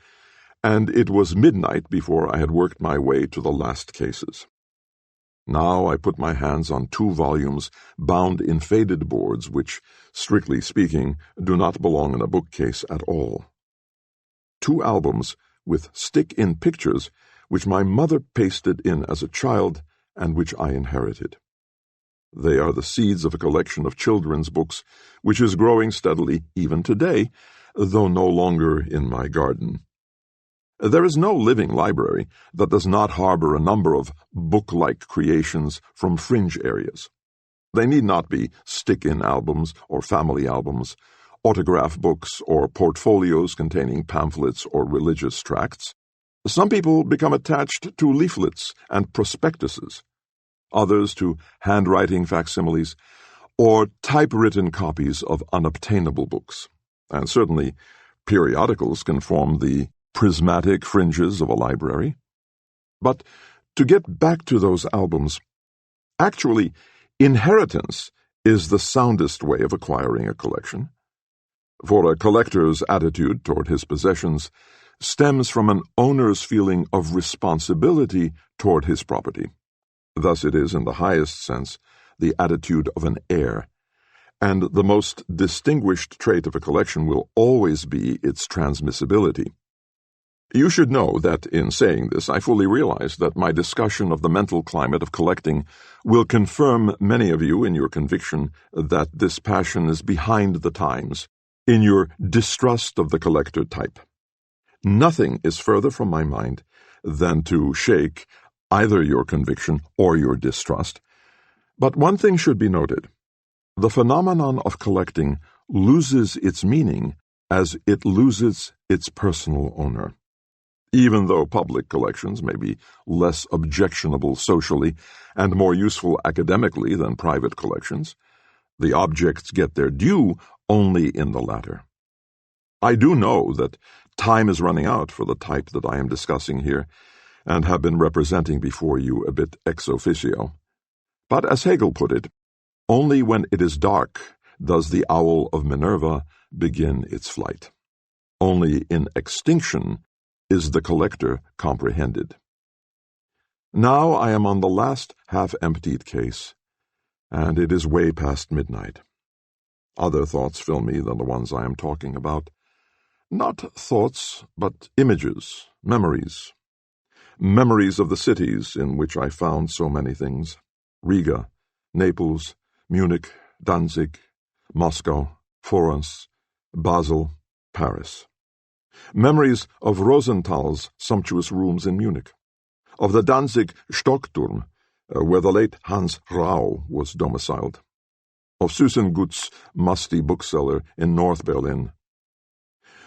and it was midnight before I had worked my way to the last cases. Now I put my hands on 2 volumes bound in faded boards which, strictly speaking, do not belong in a bookcase at all. 2 albums with stick-in pictures which my mother pasted in as a child and which I inherited. They are the seeds of a collection of children's books which is growing steadily even today, though no longer in my garden. There is no living library that does not harbor a number of book-like creations from fringe areas. They need not be stick-in albums or family albums, autograph books or portfolios containing pamphlets or religious tracts. Some people become attached to leaflets and prospectuses, others to handwriting facsimiles, or typewritten copies of unobtainable books, and certainly periodicals can form the prismatic fringes of a library. But to get back to those albums, actually, inheritance is the soundest way of acquiring a collection. For a collector's attitude toward his possessions stems from an owner's feeling of responsibility toward his property. Thus it is, in the highest sense, the attitude of an heir, and the most distinguished trait of a collection will always be its transmissibility. You should know that, in saying this, I fully realize that my discussion of the mental climate of collecting will confirm many of you in your conviction that this passion is behind the times, in your distrust of the collector type. Nothing is further from my mind than to shake either your conviction or your distrust. But one thing should be noted. The phenomenon of collecting loses its meaning as it loses its personal owner. Even though public collections may be less objectionable socially and more useful academically than private collections, The objects get their due only in the latter. I do know that time is running out for the type that I am discussing here, and have been representing before you a bit ex officio. But as Hegel put it, only when it is dark does the owl of Minerva begin its flight. Only in extinction is the collector comprehended. Now I am on the last half-emptied case, and it is way past midnight. Other thoughts fill me than the ones I am talking about. Not thoughts, but images, memories. Memories of the cities in which I found so many things. Riga, Naples, Munich, Danzig, Moscow, Florence, Basel, Paris. Memories of Rosenthal's sumptuous rooms in Munich, of the Danzig Stockturm, where the late Hans Rau was domiciled, of Süssengut's musty bookseller in North Berlin.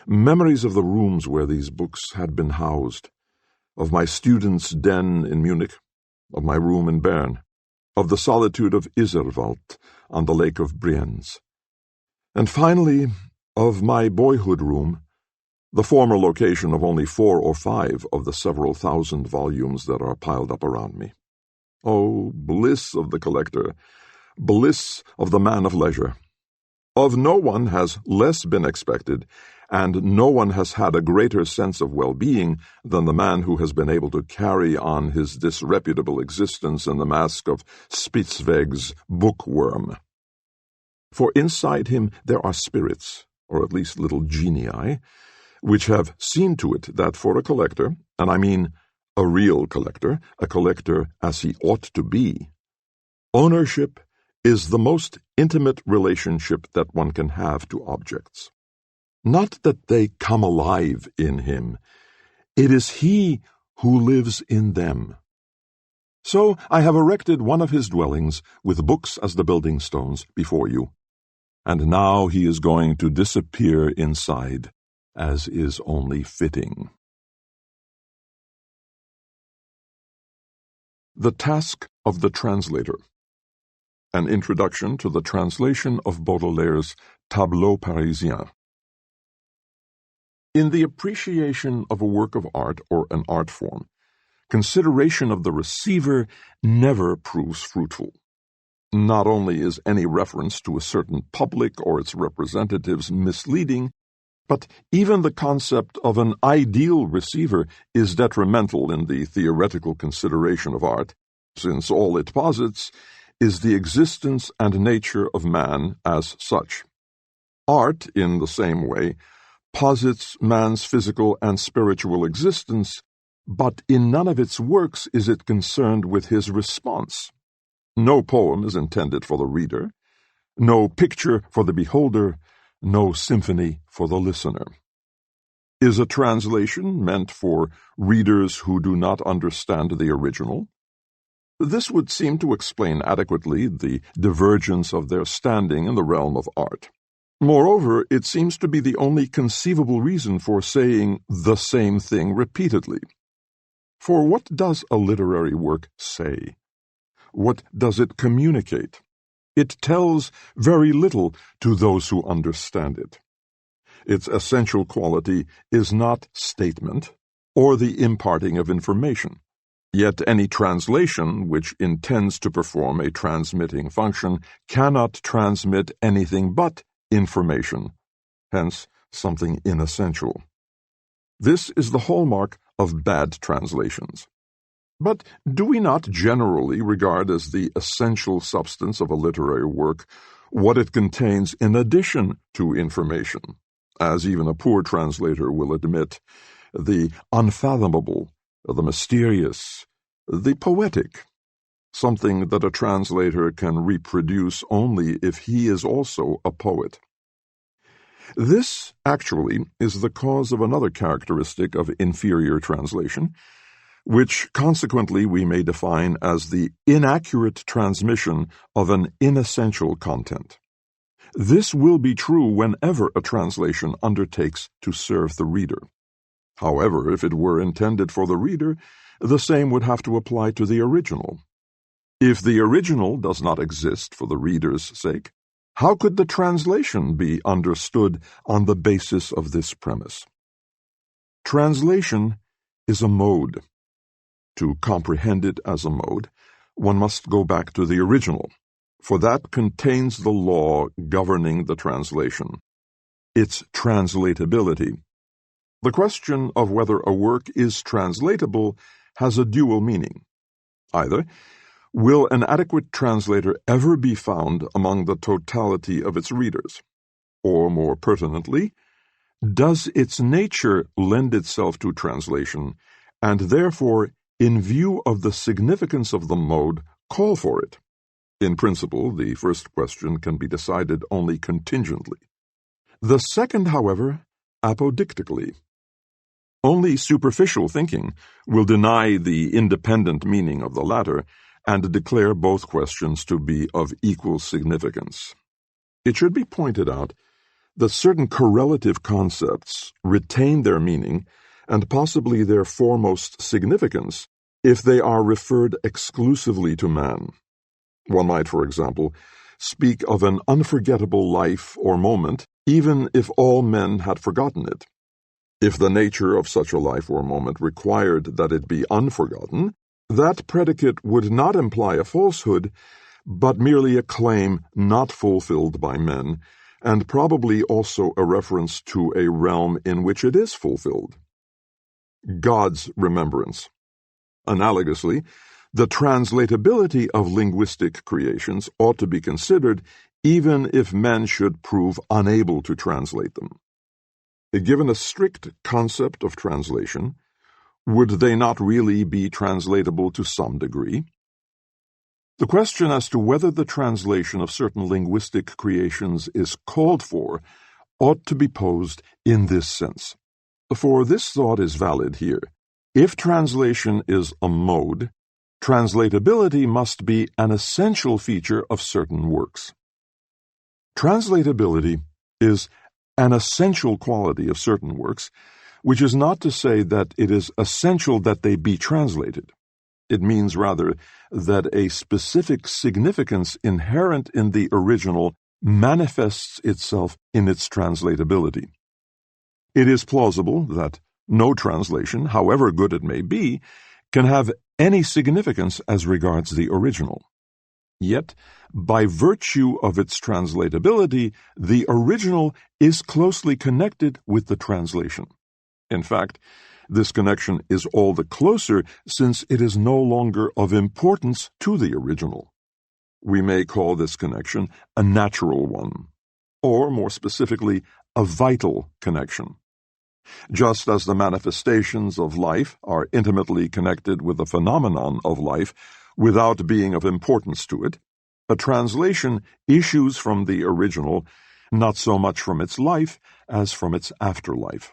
Memories of the rooms where these books had been housed, of my student's den in Munich, of my room in Bern, of the solitude of Iserwald on the lake of Brienz, and finally of my boyhood room, the former location of only 4 or 5 of the several thousand volumes that are piled up around me. Oh, bliss of the collector, bliss of the man of leisure! Of no one has less been expected, and no one has had a greater sense of well-being than the man who has been able to carry on his disreputable existence in the mask of Spitzweg's bookworm. For inside him there are spirits, or at least little genii, which have seen to it that for a collector, and I mean a real collector, a collector as he ought to be, ownership is the most intimate relationship that one can have to objects. Not that they come alive in him, it is he who lives in them. So I have erected one of his dwellings, with books as the building stones, before you, and now he is going to disappear inside, as is only fitting. The Task of the Translator. An Introduction to the Translation of Baudelaire's Tableaux Parisiens. In the appreciation of a work of art or an art form, consideration of the receiver never proves fruitful. Not only is any reference to a certain public or its representatives misleading, but even the concept of an ideal receiver is detrimental in the theoretical consideration of art, since all it posits is the existence and nature of man as such. Art, in the same way, posits man's physical and spiritual existence, but in none of its works is it concerned with his response. No poem is intended for the reader, no picture for the beholder, no symphony for the listener. Is a translation meant for readers who do not understand the original? This would seem to explain adequately the divergence of their standing in the realm of art. Moreover, it seems to be the only conceivable reason for saying the same thing repeatedly. For what does a literary work say? What does it communicate? It tells very little to those who understand it. Its essential quality is not statement or the imparting of information. Yet any translation which intends to perform a transmitting function cannot transmit anything but information, hence something inessential. This is the hallmark of bad translations. But do we not generally regard as the essential substance of a literary work what it contains in addition to information, as even a poor translator will admit, the unfathomable, the mysterious, the poetic, something that a translator can reproduce only if he is also a poet? This, actually, is the cause of another characteristic of inferior translation, which consequently we may define as the inaccurate transmission of an inessential content. This will be true whenever a translation undertakes to serve the reader. However, if it were intended for the reader, the same would have to apply to the original. If the original does not exist for the reader's sake, How could the translation be understood on the basis of this premise? Translation is a mode. To comprehend it as a mode, one must go back to the original, for that contains the law governing the translation, its translatability. The question of whether a work is translatable has a dual meaning. Either, will an adequate translator ever be found among the totality of its readers? Or, more pertinently, does its nature lend itself to translation, and therefore, in view of the significance of the mode, call for it? In principle, the first question can be decided only contingently. The second, however, apodictically. Only superficial thinking will deny the independent meaning of the latter and declare both questions to be of equal significance. It should be pointed out that certain correlative concepts retain their meaning and possibly their foremost significance if they are referred exclusively to man. One might, for example, speak of an unforgettable life or moment, even if all men had forgotten it. If the nature of such a life or moment required that it be unforgotten, that predicate would not imply a falsehood, but merely a claim not fulfilled by men, and probably also a reference to a realm in which it is fulfilled. God's remembrance. Analogously, the translatability of linguistic creations ought to be considered even if men should prove unable to translate them. Given a strict concept of translation, would they not really be translatable to some degree? The question as to whether the translation of certain linguistic creations is called for ought to be posed in this sense. For this thought is valid here. If translation is a mode, translatability must be an essential feature of certain works. Translatability is an essential quality of certain works, which is not to say that it is essential that they be translated. It means rather that a specific significance inherent in the original manifests itself in its translatability. It is plausible that no translation, however good it may be, can have any significance as regards the original. Yet, by virtue of its translatability, the original is closely connected with the translation. In fact, this connection is all the closer since it is no longer of importance to the original. We may call this connection a natural one, or more specifically, a vital connection. Just as the manifestations of life are intimately connected with the phenomenon of life without being of importance to it, a translation issues from the original not so much from its life as from its afterlife.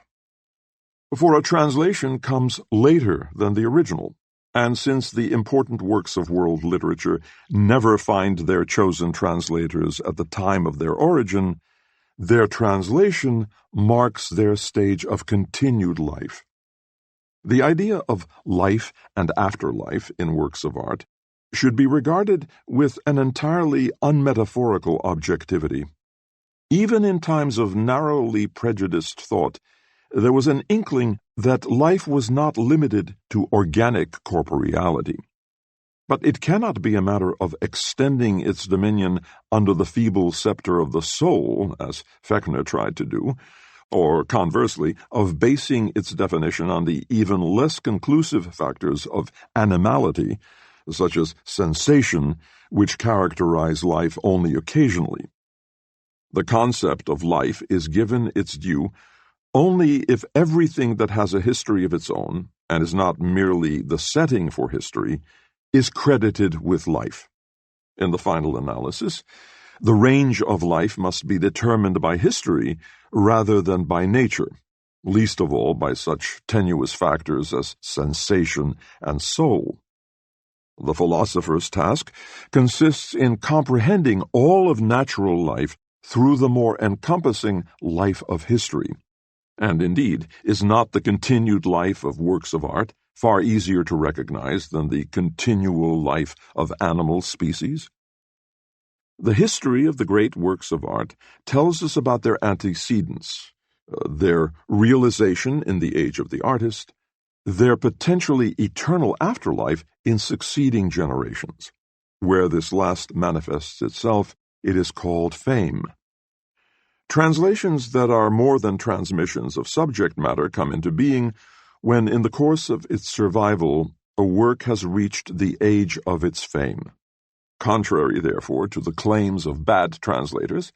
For a translation comes later than the original, and since the important works of world literature never find their chosen translators at the time of their origin, their translation marks their stage of continued life. The idea of life and afterlife in works of art should be regarded with an entirely unmetaphorical objectivity. Even in times of narrowly prejudiced thought, there was an inkling that life was not limited to organic corporeality. But it cannot be a matter of extending its dominion under the feeble scepter of the soul, as Fechner tried to do, or, conversely, of basing its definition on the even less conclusive factors of animality, such as sensation, which characterize life only occasionally. The concept of life is given its due only if everything that has a history of its own, and is not merely the setting for history, is credited with life. In the final analysis, the range of life must be determined by history rather than by nature, least of all by such tenuous factors as sensation and soul. The philosopher's task consists in comprehending all of natural life through the more encompassing life of history, and indeed is not the continued life of works of art far easier to recognize than the continual life of animal species? The history of the great works of art tells us about their antecedents, their realization in the age of the artist, their potentially eternal afterlife in succeeding generations. Where this last manifests itself, it is called fame. Translations that are more than transmissions of subject matter come into being when, in the course of its survival, a work has reached the age of its fame. Contrary, therefore, to the claims of bad translators,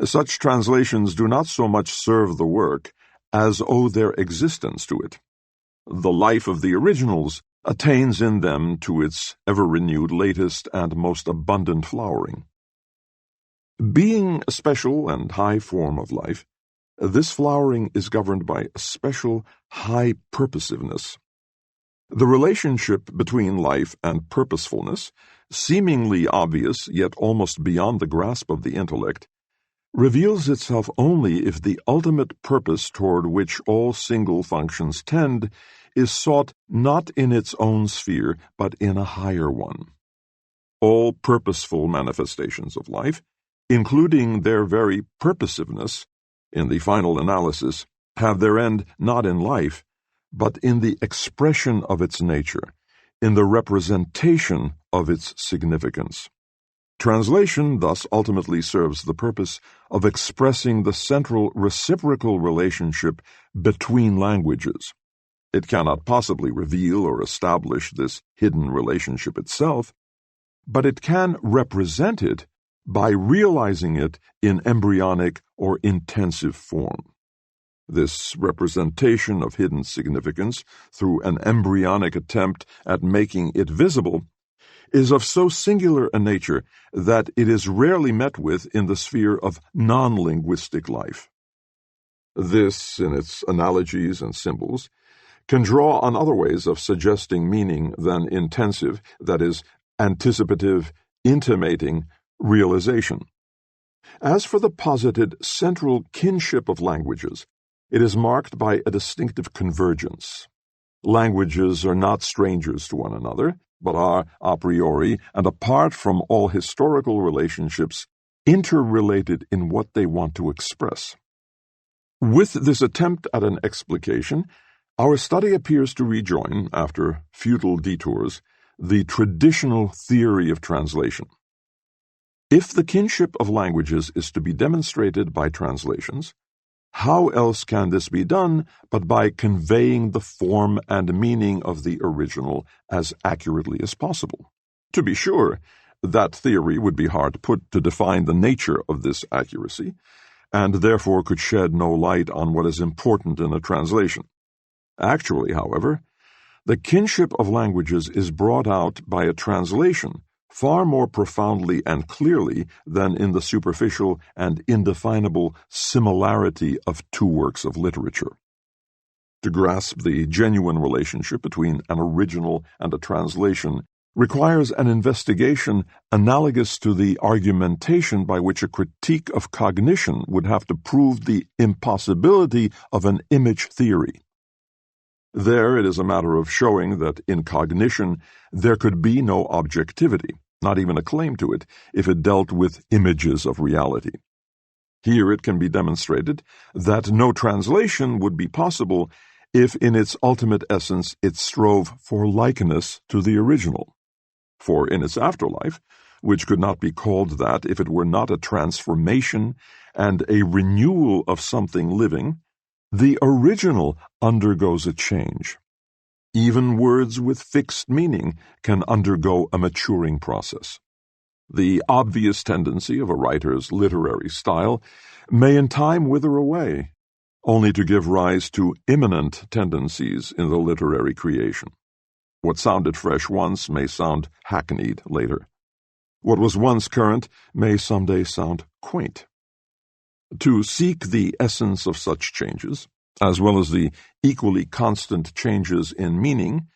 such translations do not so much serve the work as owe their existence to it. The life of the originals attains in them to its ever-renewed latest and most abundant flowering. Being a special and high form of life, this flowering is governed by a special high purposiveness. The relationship between life and purposefulness, seemingly obvious yet almost beyond the grasp of the intellect, reveals itself only if the ultimate purpose toward which all single functions tend is sought not in its own sphere but in a higher one. All purposeful manifestations of life, including their very purposiveness, in the final analysis, have their end not in life, but in the expression of its nature, in the representation of its significance. Translation thus ultimately serves the purpose of expressing the central reciprocal relationship between languages. It cannot possibly reveal or establish this hidden relationship itself, but it can represent it by realizing it in embryonic or intensive form. This representation of hidden significance through an embryonic attempt at making it visible is of so singular a nature that it is rarely met with in the sphere of non-linguistic life. This, in its analogies and symbols, can draw on other ways of suggesting meaning than intensive, that is, anticipative, intimating, realization. As for the posited central kinship of languages, it is marked by a distinctive convergence. Languages are not strangers to one another, but are, a priori and apart from all historical relationships, interrelated in what they want to express. With this attempt at an explication, our study appears to rejoin, after futile detours, the traditional theory of translation. If the kinship of languages is to be demonstrated by translations, how else can this be done but by conveying the form and meaning of the original as accurately as possible? To be sure, that theory would be hard put to define the nature of this accuracy, and therefore could shed no light on what is important in a translation. Actually, however, the kinship of languages is brought out by a translation far more profoundly and clearly than in the superficial and indefinable similarity of two works of literature. To grasp the genuine relationship between an original and a translation requires an investigation analogous to the argumentation by which a critique of cognition would have to prove the impossibility of an image theory. There it is a matter of showing that in cognition there could be no objectivity, not even a claim to it, if it dealt with images of reality. Here it can be demonstrated that no translation would be possible if in its ultimate essence it strove for likeness to the original. For in its afterlife, which could not be called that if it were not a transformation and a renewal of something living, the original undergoes a change. Even words with fixed meaning can undergo a maturing process. The obvious tendency of a writer's literary style may in time wither away, only to give rise to imminent tendencies in the literary creation. What sounded fresh once may sound hackneyed later. What was once current may someday sound quaint. To seek the essence of such changes, as well as the equally constant changes in meaning,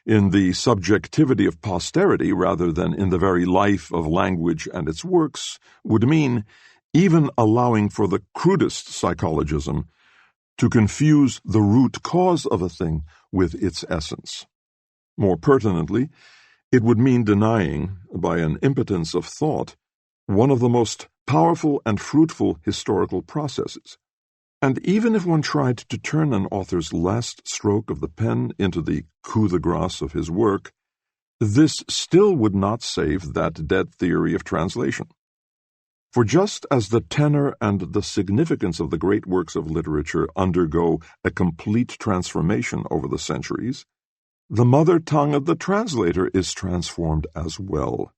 in the subjectivity of posterity rather than in the very life of language and its works, would mean, even allowing for the crudest psychologism, to confuse the root cause of a thing with its essence. More pertinently, it would mean denying, by an impotence of thought, one of the most powerful and fruitful historical processes. And even if one tried to turn an author's last stroke of the pen into the coup de grace of his work, this still would not save that dead theory of translation. For just as the tenor and the significance of the great works of literature undergo a complete transformation over the centuries, the mother tongue of the translator is transformed as well.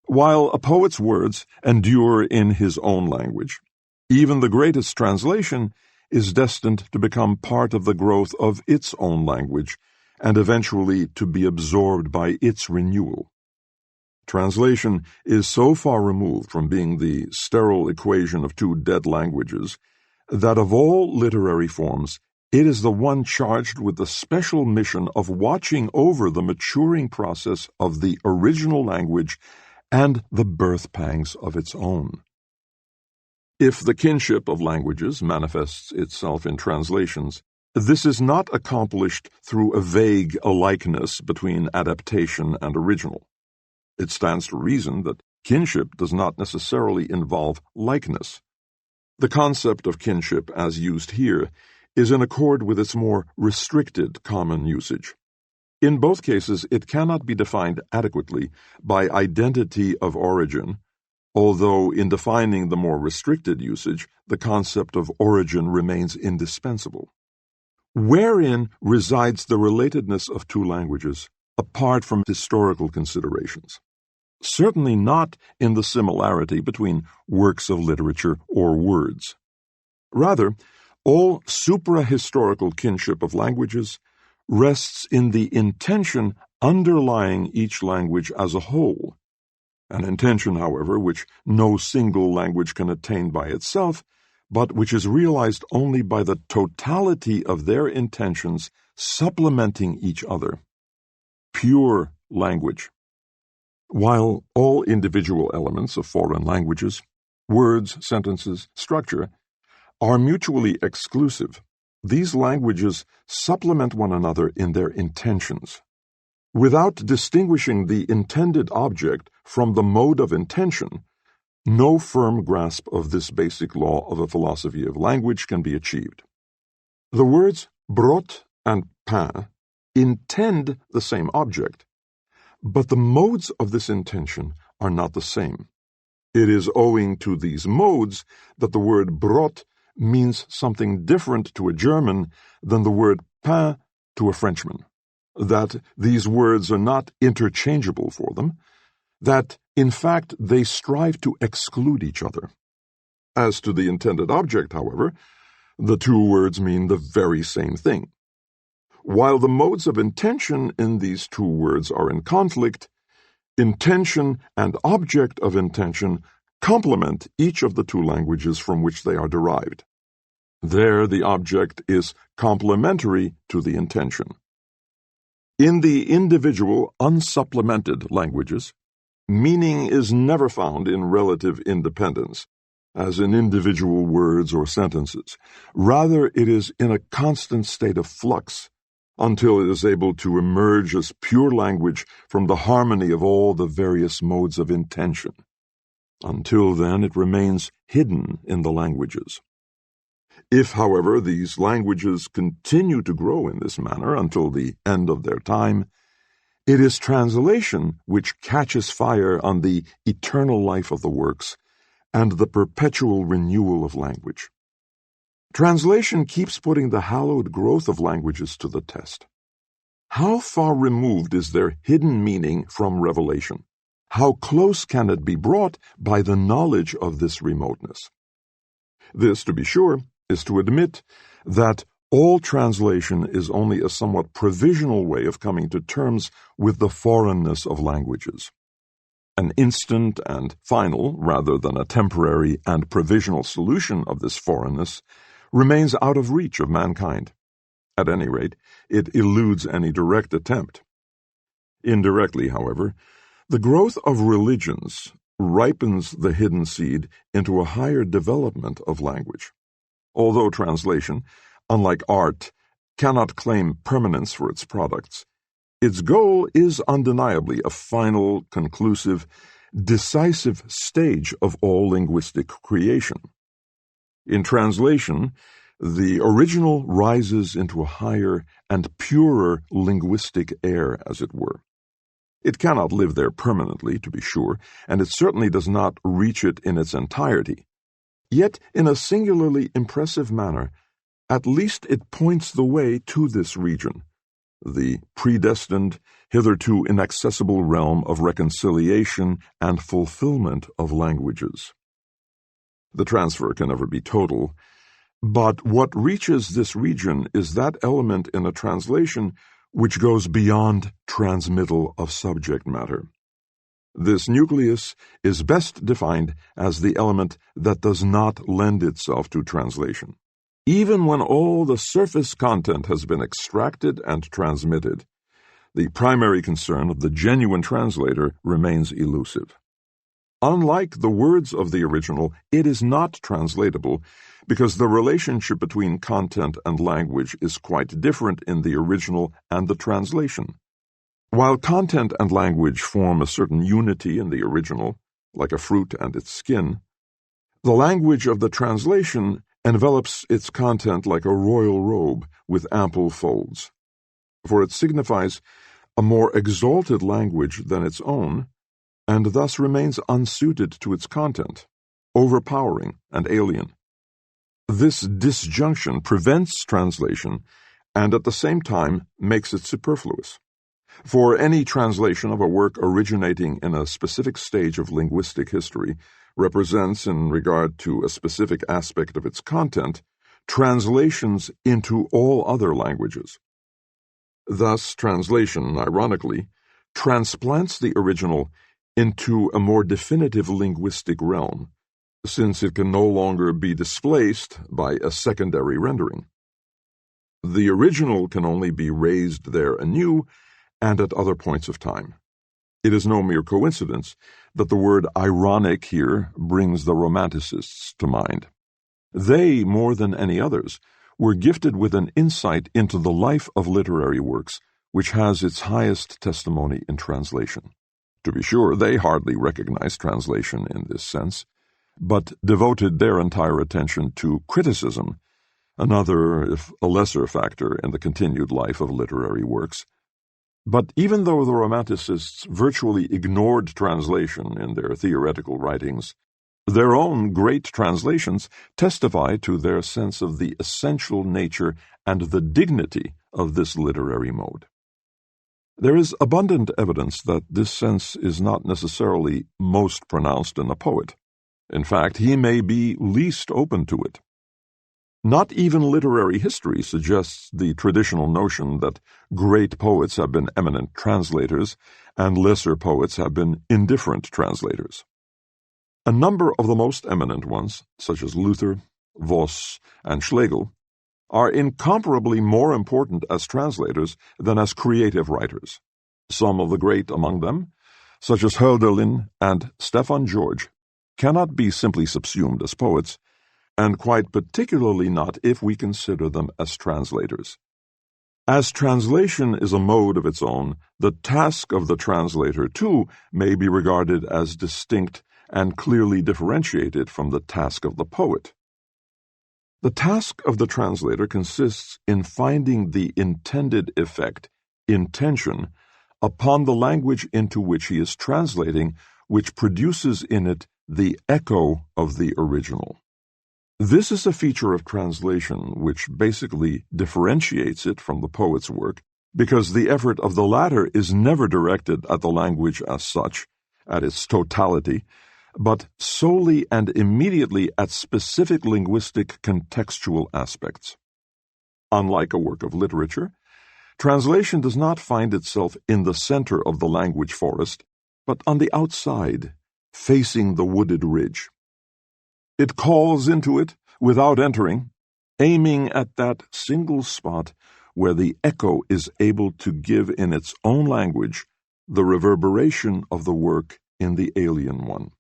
While a poet's words endure in his own language, even the greatest translation is destined to become part of the growth of its own language and eventually to be absorbed by its renewal. Translation is so far removed from being the sterile equation of two dead languages that of all literary forms, it is the one charged with the special mission of watching over the maturing process of the original language and the birth pangs of its own. If the kinship of languages manifests itself in translations, this is not accomplished through a vague alikeness between adaptation and original. It stands to reason that kinship does not necessarily involve likeness. The concept of kinship, as used here, is in accord with its more restricted common usage. In both cases, it cannot be defined adequately by identity of origin, although in defining the more restricted usage, the concept of origin remains indispensable. Wherein resides the relatedness of two languages, apart from historical considerations? Certainly not in the similarity between works of literature or words. Rather, all supra-historical kinship of languages rests in the intention underlying each language as a whole, an intention, however, which no single language can attain by itself, but which is realized only by the totality of their intentions supplementing each other. Pure language. While all individual elements of foreign languages, words, sentences, structure, are mutually exclusive, these languages supplement one another in their intentions. Without distinguishing the intended object from the mode of intention, no firm grasp of this basic law of a philosophy of language can be achieved. The words brot and pain intend the same object, but the modes of this intention are not the same. It is owing to these modes that the word brot means something different to a German than the word pain to a Frenchman, that these words are not interchangeable for them, that, in fact, they strive to exclude each other. As to the intended object, however, the two words mean the very same thing. While the modes of intention in these two words are in conflict, intention and object of intention complement each of the two languages from which they are derived. There the object is complementary to the intention. In the individual, unsupplemented languages, meaning is never found in relative independence, as in individual words or sentences. Rather, it is in a constant state of flux, until it is able to emerge as pure language from the harmony of all the various modes of intention. Until then, it remains hidden in the languages. If, however, these languages continue to grow in this manner until the end of their time, it is translation which catches fire on the eternal life of the works and the perpetual renewal of language. Translation keeps putting the hallowed growth of languages to the test. How far removed is their hidden meaning from revelation? How close can it be brought by the knowledge of this remoteness? This, to be sure, is to admit that all translation is only a somewhat provisional way of coming to terms with the foreignness of languages. An instant and final, rather than a temporary and provisional solution of this foreignness, remains out of reach of mankind. At any rate, it eludes any direct attempt. Indirectly, however, the growth of religions ripens the hidden seed into a higher development of language. Although translation, unlike art, cannot claim permanence for its products, its goal is undeniably a final, conclusive, decisive stage of all linguistic creation. In translation, the original rises into a higher and purer linguistic air, as it were. It cannot live there permanently, to be sure, and it certainly does not reach it in its entirety. Yet, in a singularly impressive manner, at least it points the way to this region, the predestined, hitherto inaccessible realm of reconciliation and fulfillment of languages. The transfer can never be total, but what reaches this region is that element in a translation which goes beyond transmittal of subject matter. This nucleus is best defined as the element that does not lend itself to translation. Even when all the surface content has been extracted and transmitted, the primary concern of the genuine translator remains elusive. Unlike the words of the original, it is not translatable because the relationship between content and language is quite different in the original and the translation. While content and language form a certain unity in the original, like a fruit and its skin, the language of the translation envelops its content like a royal robe with ample folds, for it signifies a more exalted language than its own, and thus remains unsuited to its content, overpowering and alien. This disjunction prevents translation and at the same time makes it superfluous. For any translation of a work originating in a specific stage of linguistic history represents, in regard to a specific aspect of its content, translations into all other languages. Thus, translation, ironically, transplants the original into a more definitive linguistic realm, since it can no longer be displaced by a secondary rendering. The original can only be raised there anew and at other points of time. It is no mere coincidence that the word ironic here brings the Romanticists to mind. They, more than any others, were gifted with an insight into the life of literary works which has its highest testimony in translation. To be sure, they hardly recognized translation in this sense, but devoted their entire attention to criticism, another, if a lesser factor in the continued life of literary works. But even though the Romanticists virtually ignored translation in their theoretical writings, their own great translations testify to their sense of the essential nature and the dignity of this literary mode. There is abundant evidence that this sense is not necessarily most pronounced in a poet. In fact, he may be least open to it. Not even literary history suggests the traditional notion that great poets have been eminent translators and lesser poets have been indifferent translators. A number of the most eminent ones, such as Luther, Voss, and Schlegel, are incomparably more important as translators than as creative writers. Some of the great among them, such as Hölderlin and Stefan George, cannot be simply subsumed as poets, and quite particularly not if we consider them as translators. As translation is a mode of its own, the task of the translator, too, may be regarded as distinct and clearly differentiated from the task of the poet. The task of the translator consists in finding the intended effect, intention, upon the language into which he is translating, which produces in it the echo of the original. This is a feature of translation which basically differentiates it from the poet's work, because the effort of the latter is never directed at the language as such, at its totality, but solely and immediately at specific linguistic contextual aspects. Unlike a work of literature, translation does not find itself in the center of the language forest, but on the outside, facing the wooded ridge. It calls into it without entering, aiming at that single spot where the echo is able to give in its own language the reverberation of the work in the alien one.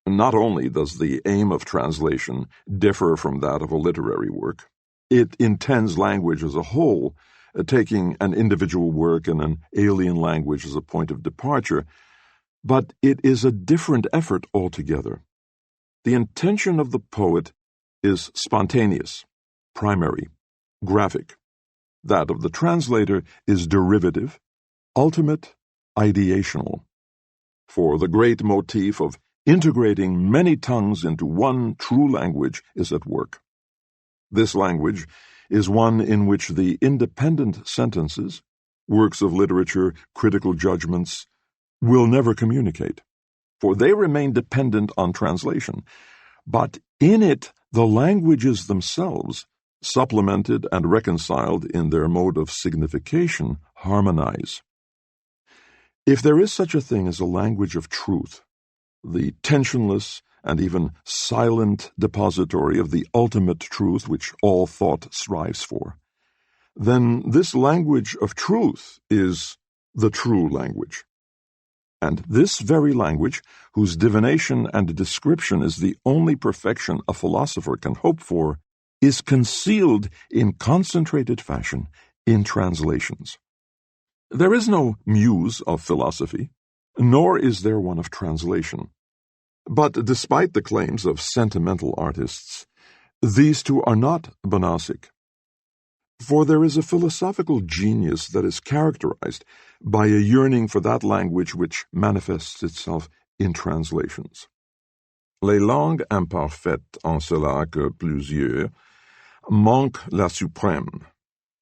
Not only does the aim of translation differ from that of a literary work, it intends language as a whole, taking an individual work in an alien language as a point of departure, but it is a different effort altogether. The intention of the poet is spontaneous, primary, graphic. That of the translator is derivative, ultimate, ideational. For the great motif of integrating many tongues into one true language is at work. This language is one in which the independent sentences, works of literature, critical judgments, will never communicate, for they remain dependent on translation. But in it, the languages themselves, supplemented and reconciled in their mode of signification, harmonize. If there is such a thing as a language of truth, the tensionless and even silent depository of the ultimate truth which all thought strives for, then this language of truth is the true language. And this very language, whose divination and description is the only perfection a philosopher can hope for, is concealed in concentrated fashion in translations. There is no muse of philosophy, nor is there one of translation. But despite the claims of sentimental artists, these two are not bonastic. For there is a philosophical genius that is characterized by a yearning for that language which manifests itself in translations. Les langues imparfaites en cela que plusieurs manquent la suprême.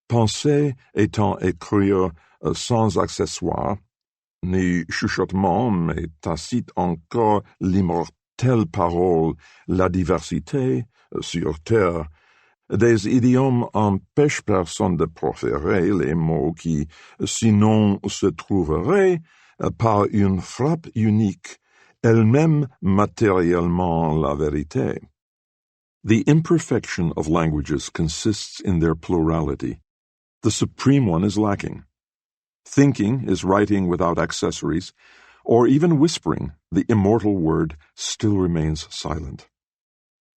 Penser étant écrire sans accessoire, ni chuchotement mais tacite encore l'immortelle parole, la diversité sur terre. Des idiomes empêchent personne de proférer les mots qui, sinon, se trouveraient, par une frappe unique, elle-même matériellement la vérité. The imperfection of languages consists in their plurality. The supreme one is lacking. Thinking is writing without accessories, or even whispering, the immortal word still remains silent.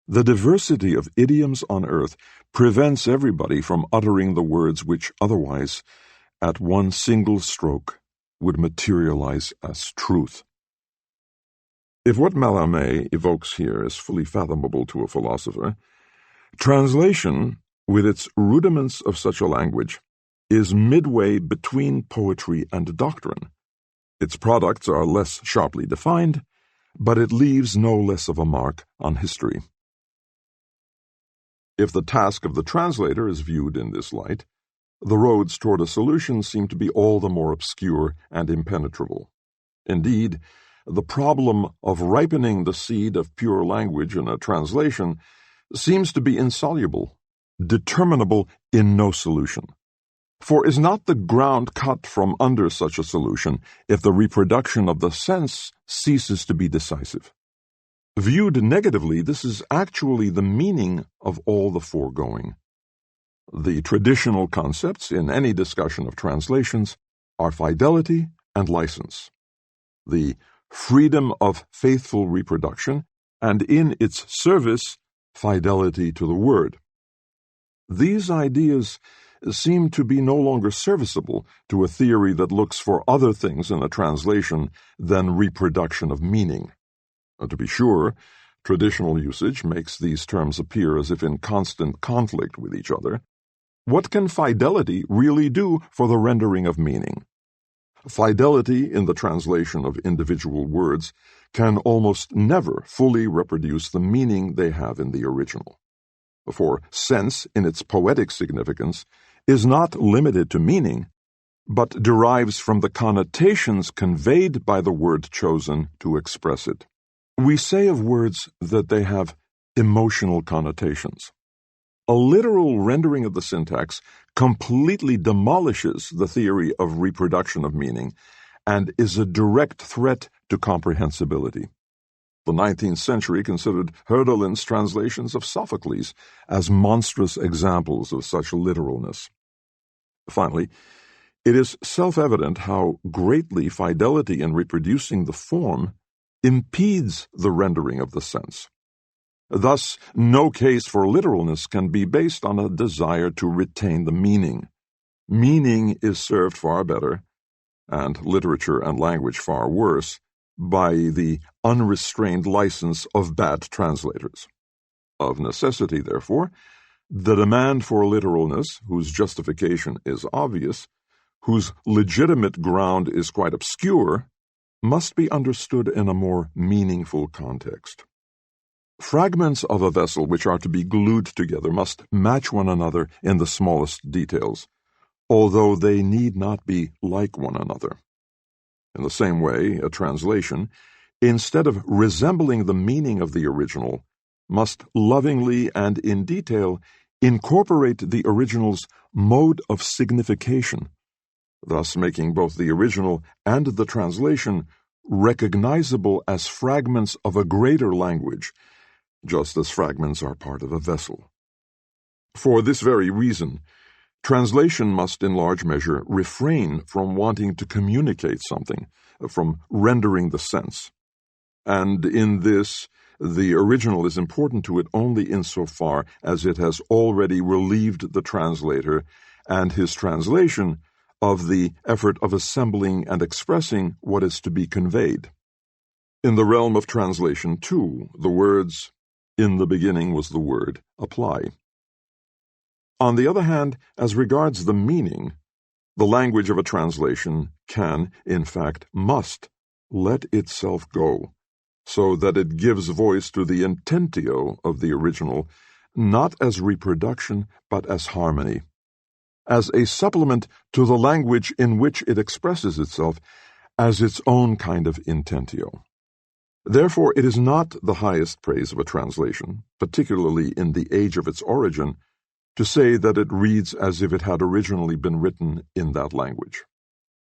The diversity of idioms on earth prevents everybody from uttering the words which otherwise, at one single stroke, would materialize as truth. If what Mallarmé evokes here is fully fathomable to a philosopher, translation, with its rudiments of such a language, is midway between poetry and doctrine. Its products are less sharply defined, but it leaves no less of a mark on history. If the task of the translator is viewed in this light, the roads toward a solution seem to be all the more obscure and impenetrable. Indeed, the problem of ripening the seed of pure language in a translation seems to be insoluble, determinable in no solution. For is not the ground cut from under such a solution if the reproduction of the sense ceases to be decisive? Viewed negatively, this is actually the meaning of all the foregoing. The traditional concepts in any discussion of translations are fidelity and license, the freedom of faithful reproduction, and in its service, fidelity to the word. These ideas seem to be no longer serviceable to a theory that looks for other things in a translation than reproduction of meaning. To be sure, traditional usage makes these terms appear as if in constant conflict with each other. What can fidelity really do for the rendering of meaning? Fidelity in the translation of individual words can almost never fully reproduce the meaning they have in the original. For sense, in its poetic significance, is not limited to meaning, but derives from the connotations conveyed by the word chosen to express it. We say of words that they have emotional connotations. A literal rendering of the syntax completely demolishes the theory of reproduction of meaning and is a direct threat to comprehensibility. The 19th century considered Hölderlin's translations of Sophocles as monstrous examples of such literalness. Finally, it is self-evident how greatly fidelity in reproducing the form impedes the rendering of the sense. Thus, no case for literalness can be based on a desire to retain the meaning. Meaning is served far better, and literature and language far worse, by the unrestrained license of bad translators. Of necessity, therefore, the demand for literalness, whose justification is obvious, whose legitimate ground is quite obscure, must be understood in a more meaningful context. Fragments of a vessel which are to be glued together must match one another in the smallest details, although they need not be like one another. In the same way, a translation, instead of resembling the meaning of the original, must lovingly and in detail incorporate the original's mode of signification, thus making both the original and the translation recognizable as fragments of a greater language, just as fragments are part of a vessel. For this very reason, translation must in large measure refrain from wanting to communicate something, from rendering the sense. And in this, the original is important to it only insofar as it has already relieved the translator and his translation of the effort of assembling and expressing what is to be conveyed. In the realm of translation, too, the words, "In the beginning was the Word," apply. On the other hand, as regards the meaning, the language of a translation can, in fact, must, let itself go, so that it gives voice to the intentio of the original, not as reproduction, but as harmony, as a supplement to the language in which it expresses itself, as its own kind of intentio. Therefore, it is not the highest praise of a translation, particularly in the age of its origin, to say that it reads as if it had originally been written in that language.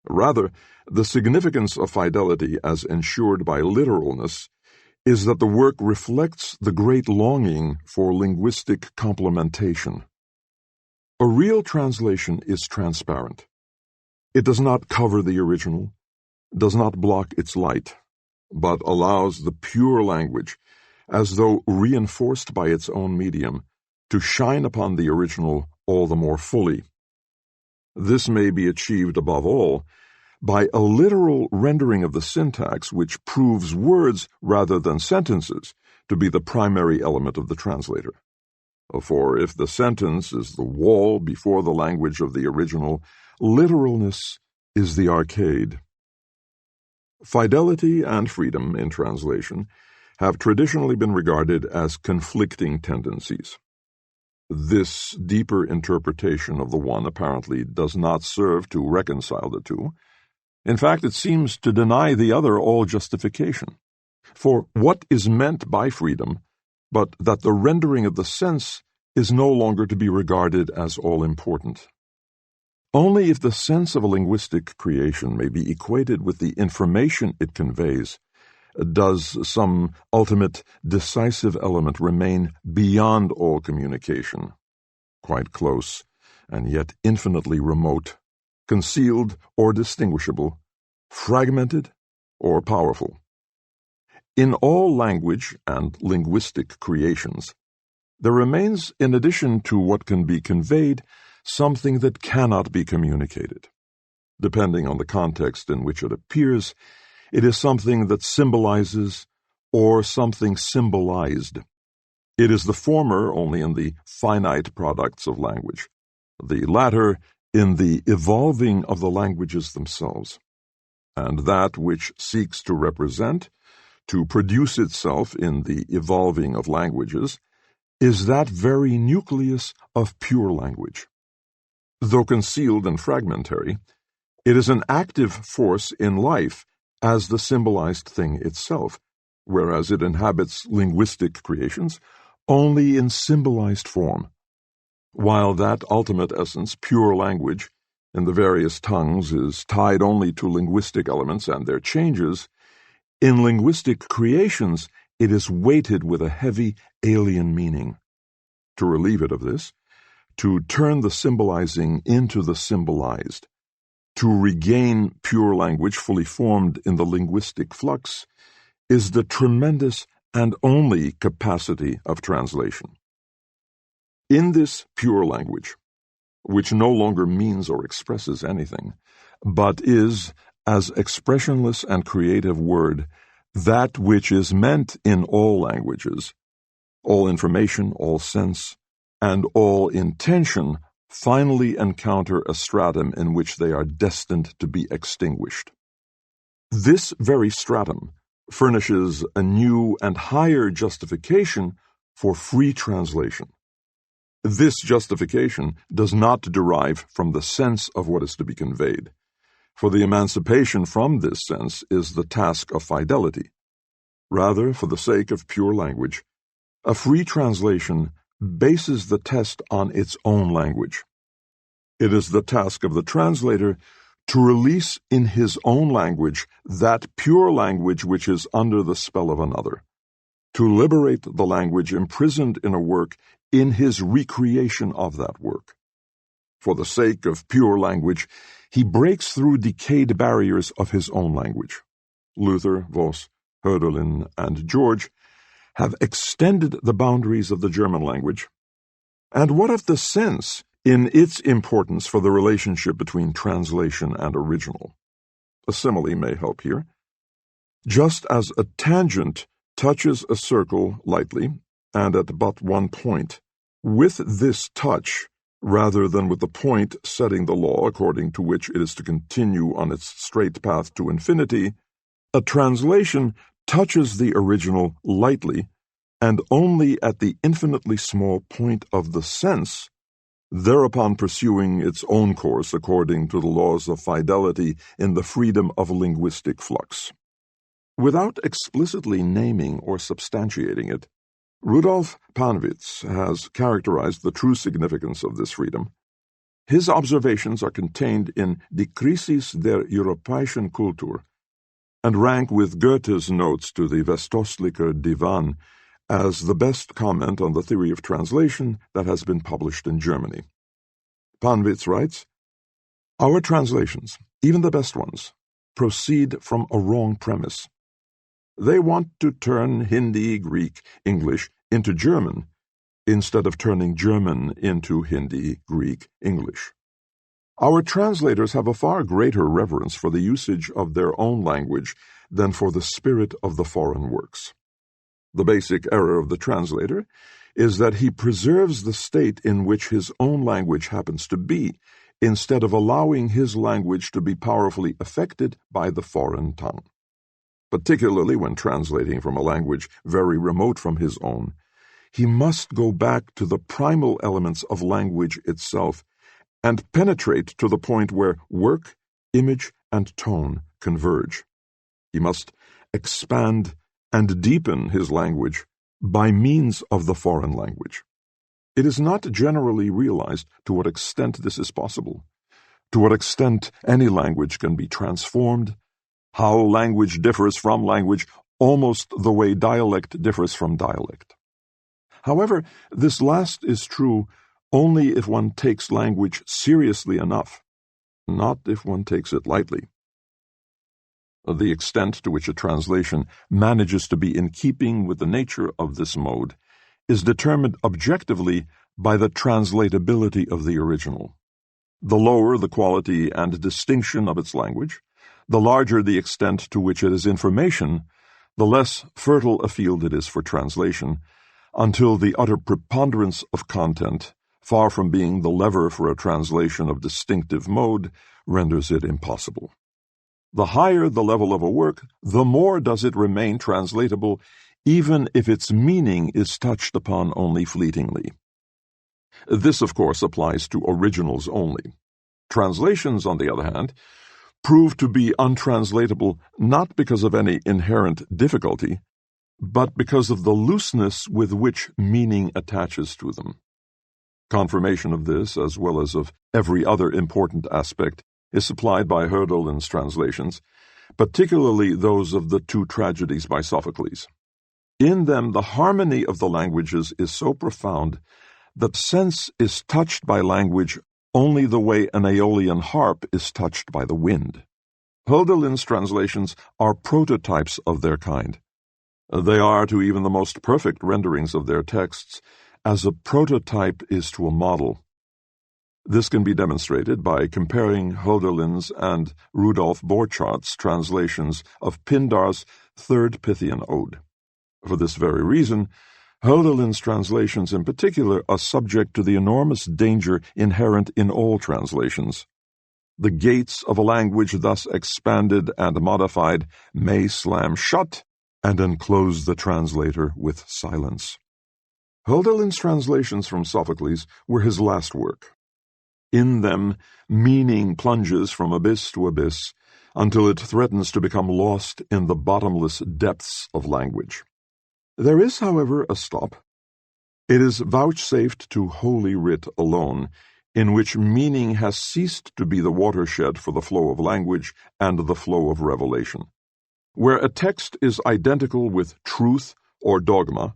Rather, the significance of fidelity as ensured by literalness is that the work reflects the great longing for linguistic complementation. A real translation is transparent. It does not cover the original, does not block its light, but allows the pure language, as though reinforced by its own medium, to shine upon the original all the more fully. This may be achieved above all by a literal rendering of the syntax which proves words rather than sentences to be the primary element of the translator. For if the sentence is the wall before the language of the original, literalness is the arcade. Fidelity and freedom in translation have traditionally been regarded as conflicting tendencies. This deeper interpretation of the one apparently does not serve to reconcile the two. In fact, it seems to deny the other all justification. For what is meant by freedom, but that the rendering of the sense is no longer to be regarded as all-important? Only if the sense of a linguistic creation may be equated with the information it conveys does some ultimate decisive element remain beyond all communication, quite close and yet infinitely remote, concealed or distinguishable, fragmented or powerful. In all language and linguistic creations, there remains, in addition to what can be conveyed, something that cannot be communicated. Depending on the context in which it appears, it is something that symbolizes or something symbolized. It is the former only in the finite products of language, the latter in the evolving of the languages themselves. And that which seeks to represent, to produce itself in the evolving of languages, is that very nucleus of pure language. Though concealed and fragmentary, it is an active force in life as the symbolized thing itself, whereas it inhabits linguistic creations only in symbolized form, while that ultimate essence, pure language, in the various tongues is tied only to linguistic elements and their changes. In linguistic creations, it is weighted with a heavy alien meaning. To relieve it of this, to turn the symbolizing into the symbolized, to regain pure language fully formed in the linguistic flux, is the tremendous and only capacity of translation. In this pure language, which no longer means or expresses anything, but is, as expressionless and creative word, That which is meant in all languages, all information, all sense, and all intention finally encounter a stratum in which they are destined to be extinguished. This very stratum furnishes a new and higher justification for free translation. This justification does not derive from the sense of what is to be conveyed, for the emancipation from this sense is the task of fidelity. Rather, for the sake of pure language, a free translation bases the test on its own language. It is the task of the translator to release in his own language that pure language which is under the spell of another, to liberate the language imprisoned in a work in his recreation of that work. For the sake of pure language, he breaks through decayed barriers of his own language. Luther, Voss, Hölderlin, and George have extended the boundaries of the German language. And what of the sense in its importance for the relationship between translation and original? A simile may help here. Just as a tangent touches a circle lightly and at but one point, with this touch, rather than with the point setting the law according to which it is to continue on its straight path to infinity, a translation touches the original lightly and only at the infinitely small point of the sense, thereupon pursuing its own course according to the laws of fidelity in the freedom of linguistic flux. Without explicitly naming or substantiating it, Rudolf Panwitz has characterized the true significance of this freedom. His observations are contained in Die Krisis der europäischen Kultur and rank with Goethe's notes to the Westostlicher Divan as the best comment on the theory of translation that has been published in Germany. Panwitz writes, "Our translations, even the best ones, proceed from a wrong premise. They want to turn Hindi, Greek, English into German, instead of turning German into Hindi, Greek, English. Our translators have a far greater reverence for the usage of their own language than for the spirit of the foreign works. The basic error of the translator is that he preserves the state in which his own language happens to be, instead of allowing his language to be powerfully affected by the foreign tongue. Particularly when translating from a language very remote from his own, he must go back to the primal elements of language itself and penetrate to the point where work, image, and tone converge. He must expand and deepen his language by means of the foreign language. It is not generally realized to what extent this is possible, to what extent any language can be transformed, how language differs from language, almost the way dialect differs from dialect. However, this last is true only if one takes language seriously enough, not if one takes it lightly. The extent to which a translation manages to be in keeping with the nature of this mode is determined objectively by the translatability of the original. The lower the quality and distinction of its language, the larger the extent to which it is information, the less fertile a field it is for translation, until the utter preponderance of content, far from being the lever for a translation of distinctive mode, renders it impossible. The higher the level of a work, the more does it remain translatable, even if its meaning is touched upon only fleetingly. This, of course, applies to originals only. Translations, on the other hand, prove to be untranslatable not because of any inherent difficulty, but because of the looseness with which meaning attaches to them. Confirmation of this, as well as of every other important aspect, is supplied by Hölderlin's translations, particularly those of the two tragedies by Sophocles. In them, the harmony of the languages is so profound that sense is touched by language only the way an Aeolian harp is touched by the wind. Hölderlin's translations are prototypes of their kind. They are to even the most perfect renderings of their texts, as a prototype is to a model. This can be demonstrated by comparing Hölderlin's and Rudolf Borchart's translations of Pindar's third Pythian ode. For this very reason, Hölderlin's translations in particular are subject to the enormous danger inherent in all translations. The gates of a language thus expanded and modified may slam shut and enclose the translator with silence. Hölderlin's translations from Sophocles were his last work. In them, meaning plunges from abyss to abyss until it threatens to become lost in the bottomless depths of language. There is, however, a stop. It is vouchsafed to Holy Writ alone, in which meaning has ceased to be the watershed for the flow of language and the flow of revelation. Where a text is identical with truth or dogma,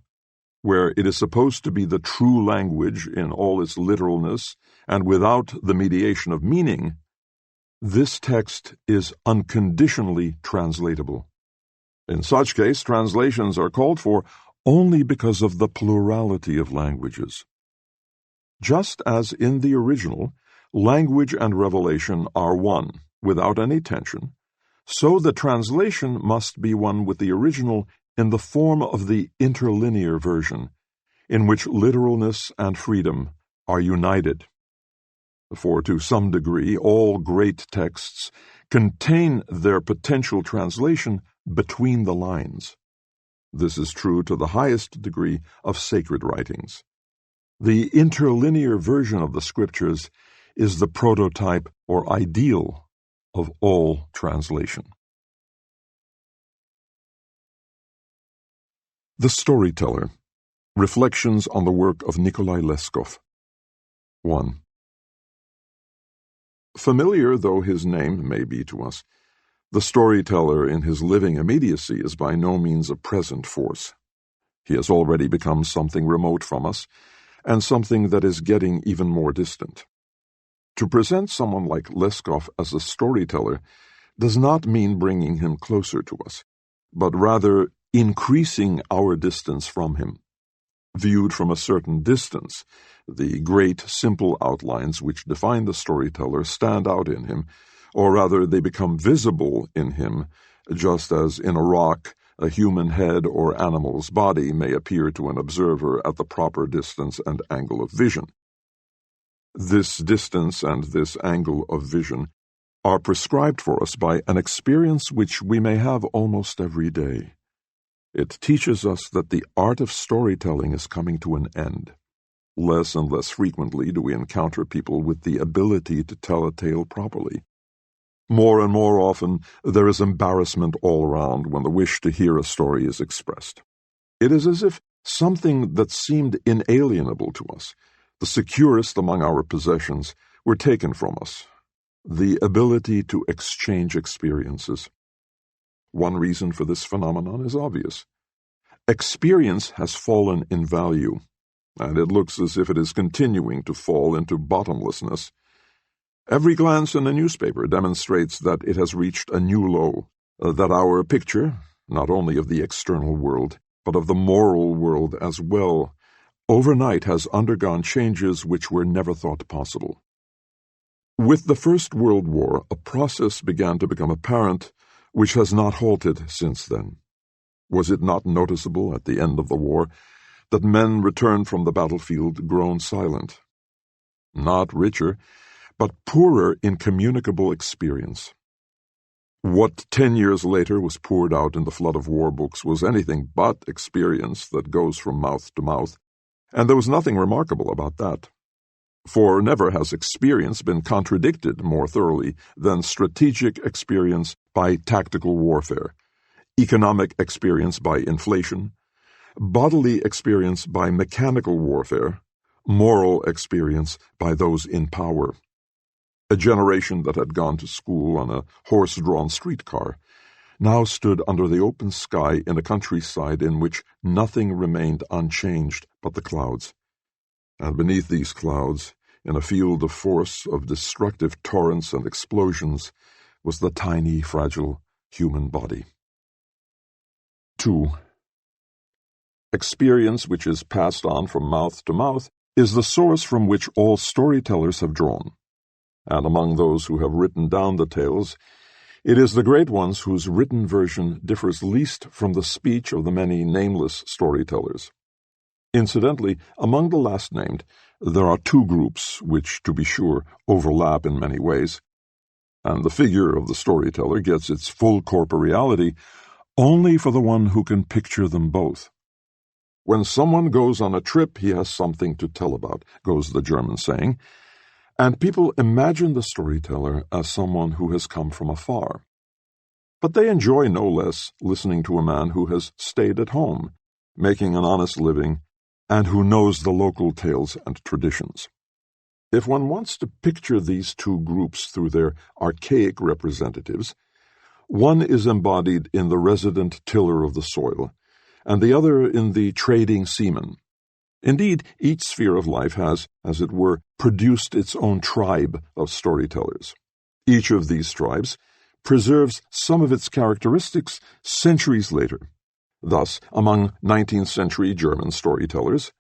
where it is supposed to be the true language in all its literalness and without the mediation of meaning, this text is unconditionally translatable. In such case, translations are called for only because of the plurality of languages. Just as in the original, language and revelation are one, without any tension, so the translation must be one with the original in the form of the interlinear version, in which literalness and freedom are united. For to some degree, all great texts contain their potential translation between the lines. This is true to the highest degree of sacred writings. The interlinear version of the Scriptures is the prototype or ideal of all translation. The Storyteller. Reflections on the work of Nikolai Leskov. 1. Familiar though his name may be to us, the storyteller in his living immediacy is by no means a present force. He has already become something remote from us, and something that is getting even more distant. To present someone like Leskov as a storyteller does not mean bringing him closer to us, but rather increasing our distance from him. Viewed from a certain distance, the great, simple outlines which define the storyteller stand out in him, or rather they become visible in him, just as in a rock a human head or animal's body may appear to an observer at the proper distance and angle of vision. This distance and this angle of vision are prescribed for us by an experience which we may have almost every day. It teaches us that the art of storytelling is coming to an end. Less and less frequently do we encounter people with the ability to tell a tale properly. More and more often, there is embarrassment all around when the wish to hear a story is expressed. It is as if something that seemed inalienable to us, the securest among our possessions, were taken from us. The ability to exchange experiences. One reason for this phenomenon is obvious. Experience has fallen in value, and it looks as if it is continuing to fall into bottomlessness. Every glance in a newspaper demonstrates that it has reached a new low, that our picture, not only of the external world, but of the moral world as well, overnight has undergone changes which were never thought possible. With the First World War, a process began to become apparent which has not halted since then. Was it not noticeable at the end of the war that men returned from the battlefield grown silent? Not richer, but poorer in communicable experience. What 10 years later was poured out in the flood of war books was anything but experience that goes from mouth to mouth, and there was nothing remarkable about that. For never has experience been contradicted more thoroughly than strategic experience by tactical warfare, economic experience by inflation, bodily experience by mechanical warfare, moral experience by those in power. A generation that had gone to school on a horse-drawn streetcar now stood under the open sky in a countryside in which nothing remained unchanged but the clouds. And beneath these clouds, in a field of force of destructive torrents and explosions, was the tiny, fragile human body. 2. Experience which is passed on from mouth to mouth is the source from which all storytellers have drawn. And among those who have written down the tales, It is the great ones whose written version differs least from the speech of the many nameless storytellers. Incidentally, among the last named, there are two groups which, to be sure, overlap in many ways, and the figure of the storyteller gets its full corporeality only for the one who can picture them both. When someone goes on a trip, he has something to tell about, goes the German saying, and people imagine the storyteller as someone who has come from afar. But they enjoy no less listening to a man who has stayed at home, making an honest living, and who knows the local tales and traditions. If one wants to picture these two groups through their archaic representatives, one is embodied in the resident tiller of the soil, and the other in the trading seaman. Indeed, each sphere of life has, as it were, produced its own tribe of storytellers. Each of these tribes preserves some of its characteristics centuries later. Thus, among 19th-century German storytellers,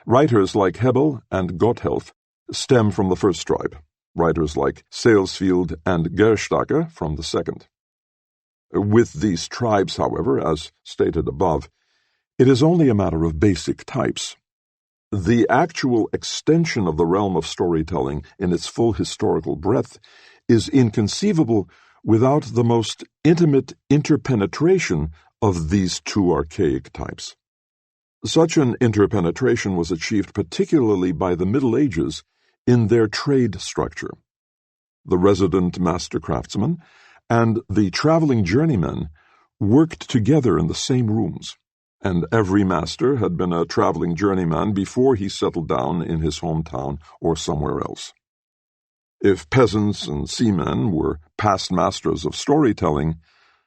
writers like Hebel and Gotthelf stem from the first tribe, writers like Salesfield and Gerstacker from the second. With these tribes, however, as stated above, it is only a matter of basic types. The actual extension of the realm of storytelling in its full historical breadth is inconceivable without the most intimate interpenetration of these two archaic types. Such an interpenetration was achieved particularly by the Middle Ages in their trade structure. The resident master craftsman and the traveling journeyman worked together in the same rooms, and every master had been a traveling journeyman before he settled down in his hometown or somewhere else. If peasants and seamen were past masters of storytelling,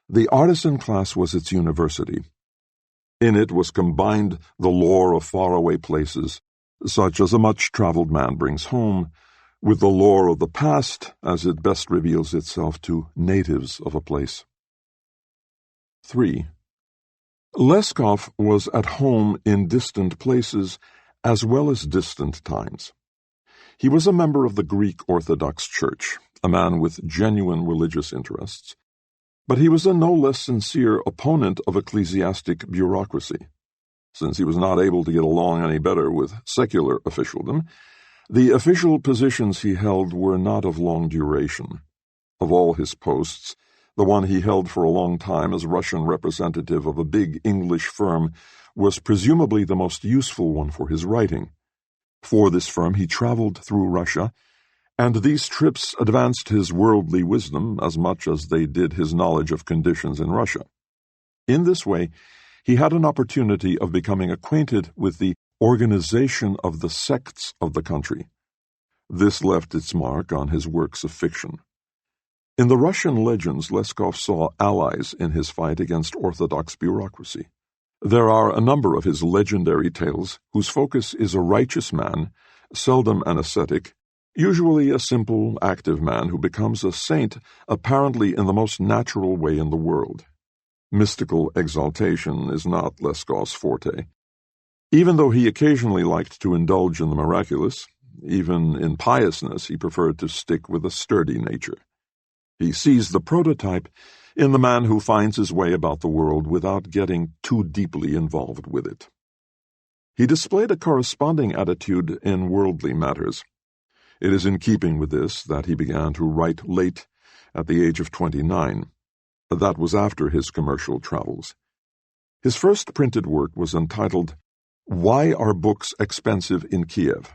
the artisan class was its university. In it was combined the lore of faraway places, such as a much-traveled man brings home, with the lore of the past as it best reveals itself to natives of a place. 3. Leskov was at home in distant places as well as distant times. He was a member of the Greek Orthodox Church, a man with genuine religious interests, but he was a no less sincere opponent of ecclesiastic bureaucracy. Since he was not able to get along any better with secular officialdom, the official positions he held were not of long duration. Of all his posts, the one he held for a long time as Russian representative of a big English firm was presumably the most useful one for his writing. For this firm he traveled through Russia, and these trips advanced his worldly wisdom as much as they did his knowledge of conditions in Russia. In this way, he had an opportunity of becoming acquainted with the organization of the sects of the country. This left its mark on his works of fiction. In the Russian legends, Leskov saw allies in his fight against Orthodox bureaucracy. There are a number of his legendary tales whose focus is a righteous man, seldom an ascetic, usually a simple, active man who becomes a saint apparently in the most natural way in the world. Mystical exaltation is not Leskov's forte. Even though he occasionally liked to indulge in the miraculous, even in piousness he preferred to stick with a sturdy nature. He sees the prototype in the man who finds his way about the world without getting too deeply involved with it. He displayed a corresponding attitude in worldly matters. It is in keeping with this that he began to write late, at the age of 29. That was after his commercial travels. His first printed work was entitled, Why Are Books Expensive in Kiev?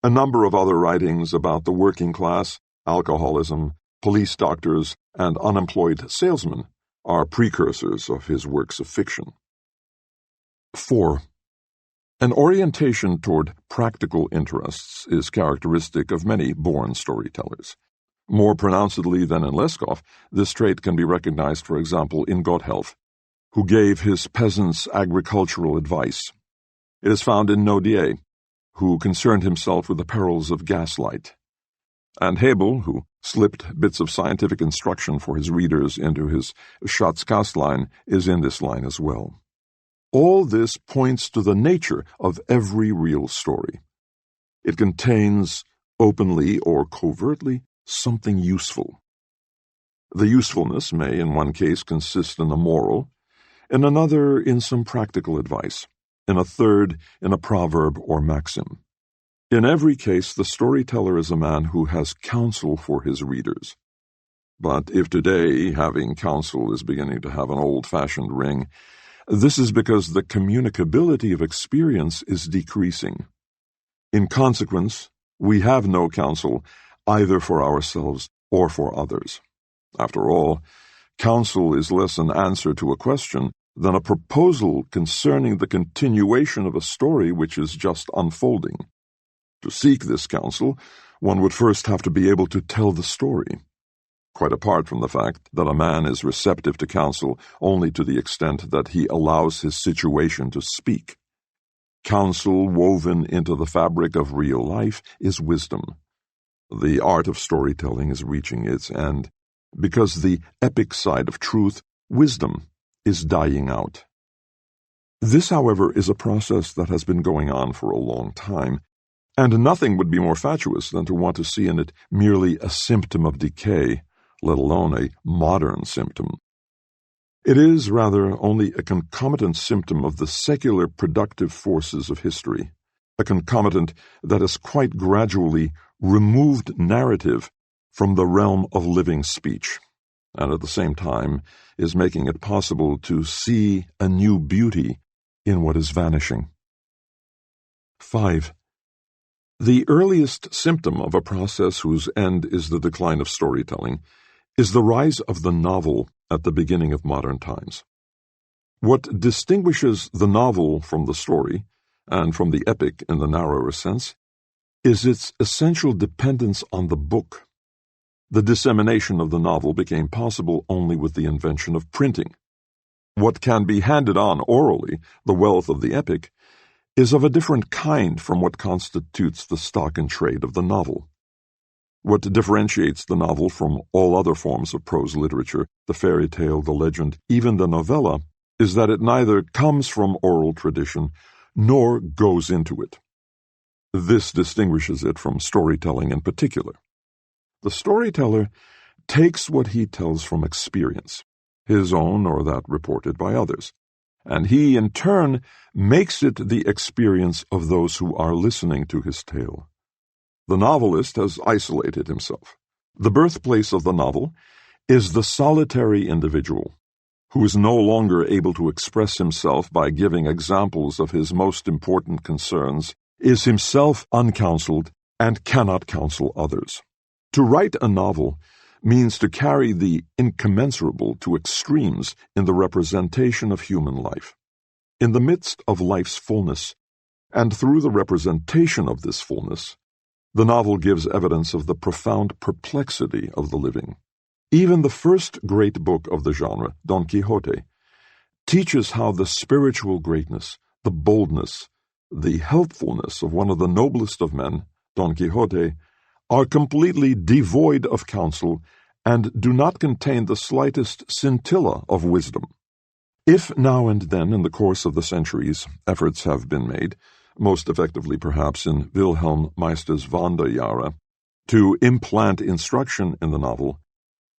A number of other writings about the working class, alcoholism, police doctors, and unemployed salesmen are precursors of his works of fiction. 4. An orientation toward practical interests is characteristic of many born storytellers. More pronouncedly than in Leskov, this trait can be recognized, for example, in Gotthelf, who gave his peasants agricultural advice. It is found in Nodier, who concerned himself with the perils of gaslight, and Hebel, who slipped bits of scientific instruction for his readers into his Schatzkastlein, is in this line as well. All this points to the nature of every real story. It contains, openly or covertly, something useful. The usefulness may in one case consist in a moral, in another in some practical advice, in a third in a proverb or maxim. In every case, the storyteller is a man who has counsel for his readers. But if today having counsel is beginning to have an old-fashioned ring, this is because the communicability of experience is decreasing. In consequence, we have no counsel either for ourselves or for others. After all, counsel is less an answer to a question than a proposal concerning the continuation of a story which is just unfolding. To seek this counsel, one would first have to be able to tell the story. Quite apart from the fact that a man is receptive to counsel only to the extent that he allows his situation to speak. Counsel woven into the fabric of real life is wisdom. The art of storytelling is reaching its end, because the epic side of truth, wisdom, is dying out. This, however, is a process that has been going on for a long time, and nothing would be more fatuous than to want to see in it merely a symptom of decay, let alone a modern symptom. It is, rather, only a concomitant symptom of the secular productive forces of history, a concomitant that has quite gradually removed narrative from the realm of living speech, and at the same time is making it possible to see a new beauty in what is vanishing. 5. The earliest symptom of a process whose end is the decline of storytelling is the rise of the novel at the beginning of modern times. What distinguishes the novel from the story, and from the epic in the narrower sense, is its essential dependence on the book. The dissemination of the novel became possible only with the invention of printing. What can be handed on orally, the wealth of the epic, is of a different kind from what constitutes the stock in trade of the novel. What differentiates the novel from all other forms of prose literature, the fairy tale, the legend, even the novella, is that it neither comes from oral tradition nor goes into it. This distinguishes it from storytelling in particular. The storyteller takes what he tells from experience, his own or that reported by others, and he, in turn, makes it the experience of those who are listening to his tale. The novelist has isolated himself. The birthplace of the novel is the solitary individual, who is no longer able to express himself by giving examples of his most important concerns, is himself uncounseled, and cannot counsel others. To write a novel means to carry the incommensurable to extremes in the representation of human life. In the midst of life's fullness, and through the representation of this fullness, the novel gives evidence of the profound perplexity of the living. Even the first great book of the genre, Don Quixote, teaches how the spiritual greatness, the boldness, the helpfulness of one of the noblest of men, Don Quixote, are completely devoid of counsel and do not contain the slightest scintilla of wisdom. If now and then in the course of the centuries efforts have been made, most effectively perhaps in Wilhelm Meister's Wanderjahre, to implant instruction in the novel,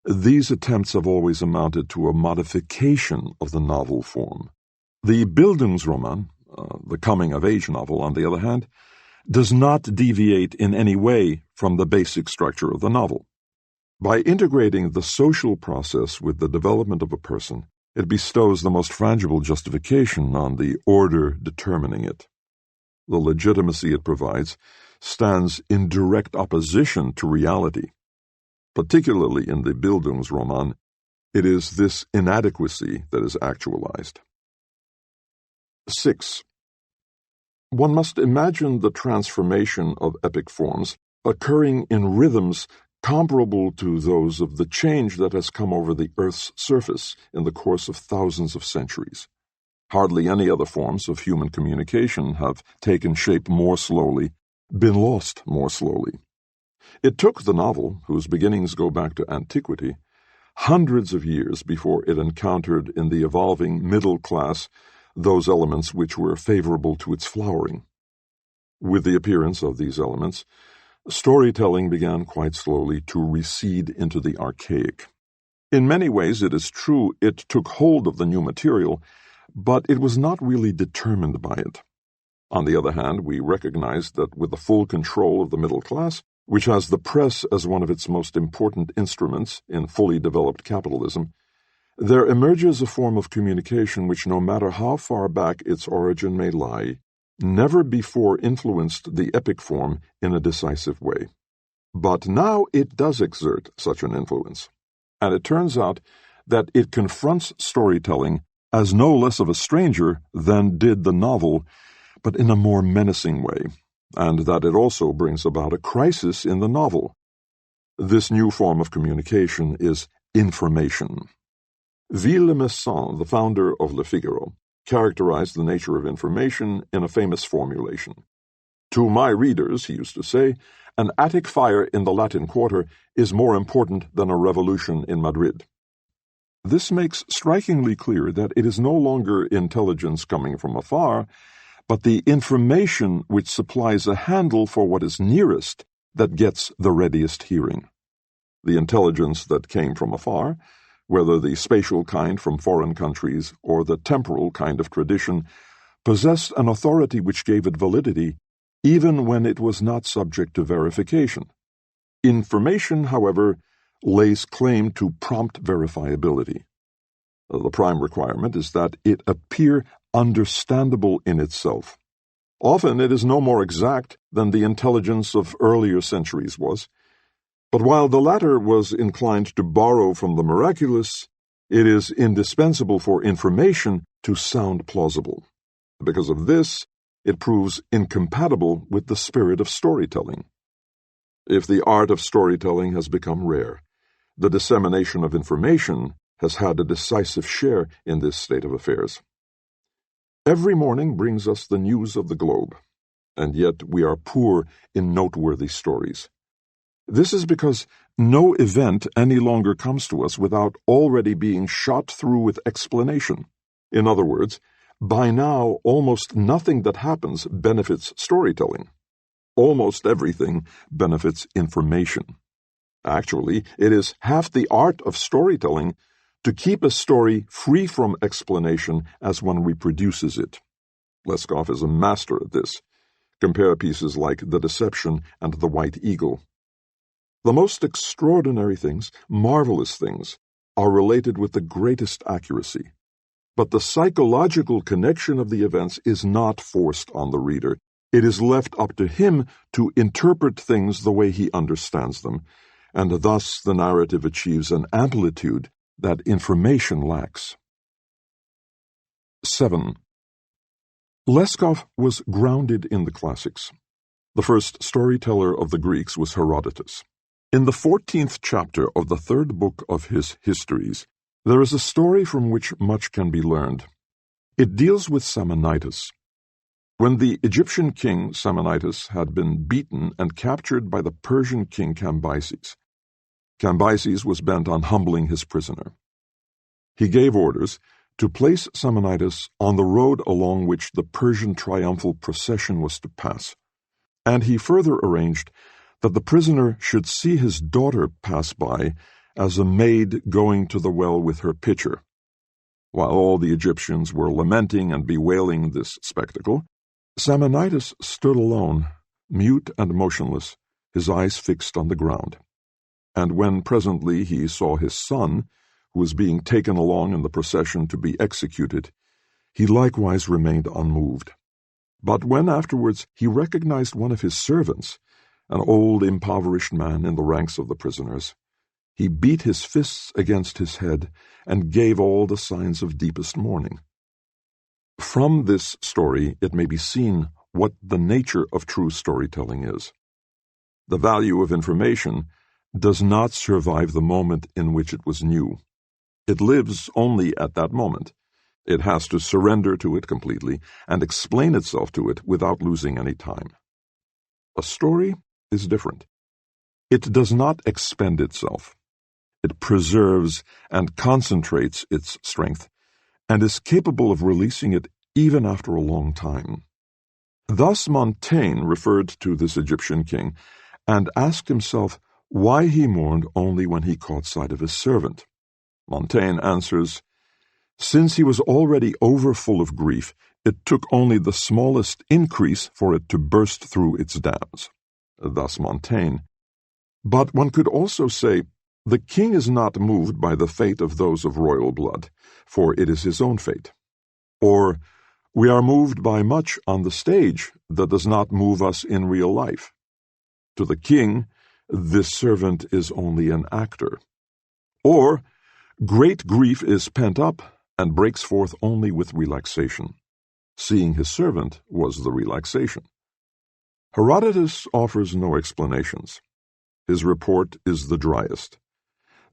these attempts have always amounted to a modification of the novel form. The Bildungsroman, the coming-of-age novel, on the other hand, does not deviate in any way from the basic structure of the novel. By integrating the social process with the development of a person, it bestows the most frangible justification on the order determining it. The legitimacy it provides stands in direct opposition to reality. Particularly in the Bildungsroman, it is this inadequacy that is actualized. 6. One must imagine the transformation of epic forms occurring in rhythms comparable to those of the change that has come over the Earth's surface in the course of thousands of centuries. Hardly any other forms of human communication have taken shape more slowly, been lost more slowly. It took the novel, whose beginnings go back to antiquity, hundreds of years before it encountered in the evolving middle class those elements which were favorable to its flowering. With the appearance of these elements, storytelling began quite slowly to recede into the archaic. In many ways, it is true it took hold of the new material, but it was not really determined by it. On the other hand, we recognize that with the full control of the middle class, which has the press as one of its most important instruments in fully developed capitalism, there emerges a form of communication which, no matter how far back its origin may lie, never before influenced the epic form in a decisive way. But now it does exert such an influence, and it turns out that it confronts storytelling as no less of a stranger than did the novel, but in a more menacing way, and that it also brings about a crisis in the novel. This new form of communication is information. Villemessant, the founder of Le Figaro, characterized the nature of information in a famous formulation. "To my readers," he used to say, "an attic fire in the Latin Quarter is more important than a revolution in Madrid." This makes strikingly clear that it is no longer intelligence coming from afar, but the information which supplies a handle for what is nearest that gets the readiest hearing. The intelligence that came from afar, whether the spatial kind from foreign countries or the temporal kind of tradition, possessed an authority which gave it validity, even when it was not subject to verification. Information, however, lays claim to prompt verifiability. The prime requirement is that it appear understandable in itself. Often it is no more exact than the intelligence of earlier centuries was, but while the latter was inclined to borrow from the miraculous, it is indispensable for information to sound plausible. Because of this, it proves incompatible with the spirit of storytelling. If the art of storytelling has become rare, the dissemination of information has had a decisive share in this state of affairs. Every morning brings us the news of the globe, and yet we are poor in noteworthy stories. This is because no event any longer comes to us without already being shot through with explanation. In other words, by now almost nothing that happens benefits storytelling. Almost everything benefits information. Actually, it is half the art of storytelling to keep a story free from explanation as one reproduces it. Leskov is a master at this. Compare pieces like The Deception and The White Eagle. The most extraordinary things, marvelous things, are related with the greatest accuracy. But the psychological connection of the events is not forced on the reader. It is left up to him to interpret things the way he understands them, and thus the narrative achieves an amplitude that information lacks. 7. Leskov was grounded in the classics. The first storyteller of the Greeks was Herodotus. In the 14th chapter of the 3rd book of his Histories, there is a story from which much can be learned. It deals with Samanitis. When the Egyptian king Samanitis had been beaten and captured by the Persian king Cambyses, Cambyses was bent on humbling his prisoner. He gave orders to place Samanitis on the road along which the Persian triumphal procession was to pass, and he further arranged that the prisoner should see his daughter pass by as a maid going to the well with her pitcher. While all the Egyptians were lamenting and bewailing this spectacle, Samanitis stood alone, mute and motionless, his eyes fixed on the ground. And when presently he saw his son, who was being taken along in the procession to be executed, he likewise remained unmoved. But when afterwards he recognized one of his servants, an old impoverished man in the ranks of the prisoners, he beat his fists against his head and gave all the signs of deepest mourning. From this story it may be seen what the nature of true storytelling is. The value of information does not survive the moment in which it was new. It lives only at that moment. It has to surrender to it completely and explain itself to it without losing any time. A story is different. It does not expend itself. It preserves and concentrates its strength, and is capable of releasing it even after a long time. Thus Montaigne referred to this Egyptian king and asked himself why he mourned only when he caught sight of his servant. Montaigne answers, "Since he was already overfull of grief, it took only the smallest increase for it to burst through its dams." Thus Montaigne. But one could also say, "The king is not moved by the fate of those of royal blood, for it is his own fate." Or, "We are moved by much on the stage that does not move us in real life. To the king, this servant is only an actor." Or, "Great grief is pent up and breaks forth only with relaxation. Seeing his servant was the relaxation." Herodotus offers no explanations. His report is the driest.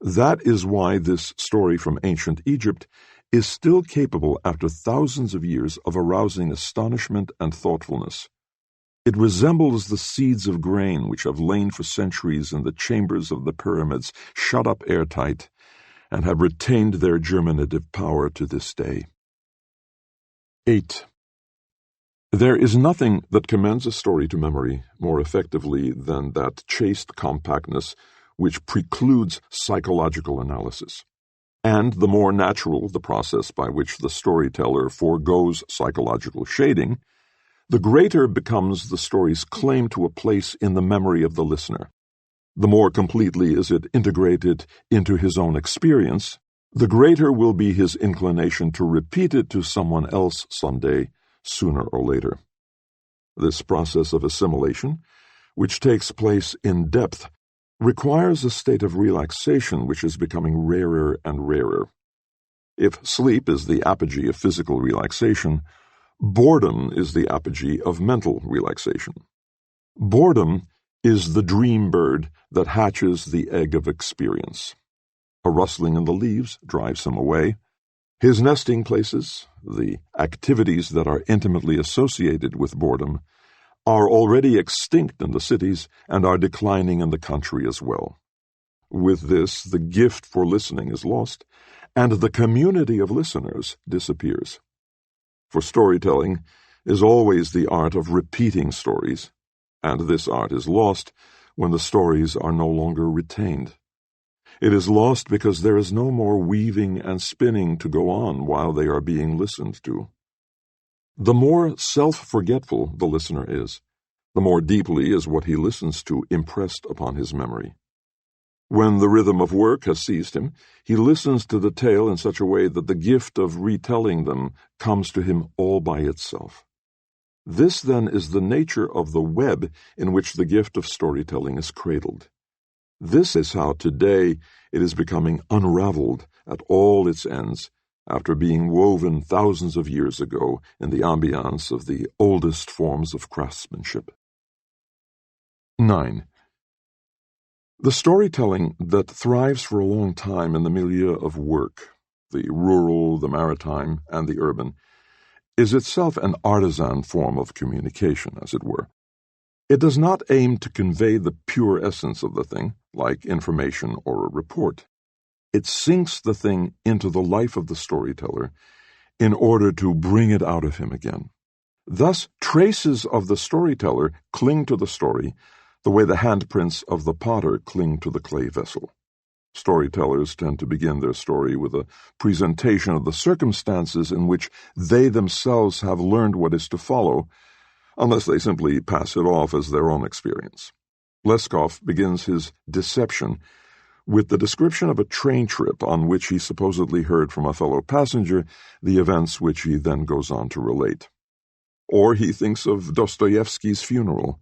That is why this story from ancient Egypt is still capable after thousands of years of arousing astonishment and thoughtfulness. It resembles the seeds of grain which have lain for centuries in the chambers of the pyramids, shut up airtight, and have retained their germinative power to this day. 8. There is nothing that commends a story to memory more effectively than that chaste compactness which precludes psychological analysis. And the more natural the process by which the storyteller foregoes psychological shading, the greater becomes the story's claim to a place in the memory of the listener. The more completely is it integrated into his own experience, the greater will be his inclination to repeat it to someone else someday, sooner or later. This process of assimilation, which takes place in depth, requires a state of relaxation which is becoming rarer and rarer. If sleep is the apogee of physical relaxation, boredom is the apogee of mental relaxation. Boredom is the dream bird that hatches the egg of experience. A rustling in the leaves drives him away. His nesting places, the activities that are intimately associated with boredom, are already extinct in the cities and are declining in the country as well. With this, the gift for listening is lost, and the community of listeners disappears. For storytelling is always the art of repeating stories, and this art is lost when the stories are no longer retained. It is lost because there is no more weaving and spinning to go on while they are being listened to. The more self-forgetful the listener is, the more deeply is what he listens to impressed upon his memory. When the rhythm of work has seized him, he listens to the tale in such a way that the gift of retelling them comes to him all by itself. This, then, is the nature of the web in which the gift of storytelling is cradled. This is how today it is becoming unraveled at all its ends after being woven thousands of years ago in the ambiance of the oldest forms of craftsmanship. 9. The storytelling that thrives for a long time in the milieu of work, the rural, the maritime, and the urban, is itself an artisan form of communication, as it were. It does not aim to convey the pure essence of the thing, like information or a report. It sinks the thing into the life of the storyteller in order to bring it out of him again. Thus, traces of the storyteller cling to the story the way the handprints of the potter cling to the clay vessel. Storytellers tend to begin their story with a presentation of the circumstances in which they themselves have learned what is to follow, unless they simply pass it off as their own experience. Leskov begins his deception with the description of a train trip on which he supposedly heard from a fellow passenger the events which he then goes on to relate. Or he thinks of Dostoevsky's funeral,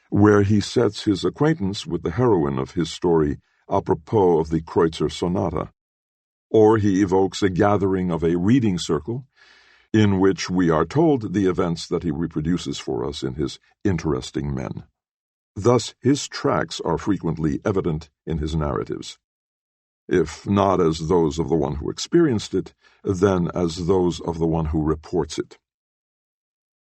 where he sets his acquaintance with the heroine of his story apropos of the Kreutzer Sonata. Or he evokes a gathering of a reading circle, in which we are told the events that he reproduces for us in his Interesting Men. Thus his tracks are frequently evident in his narratives, if not as those of the one who experienced it, then as those of the one who reports it.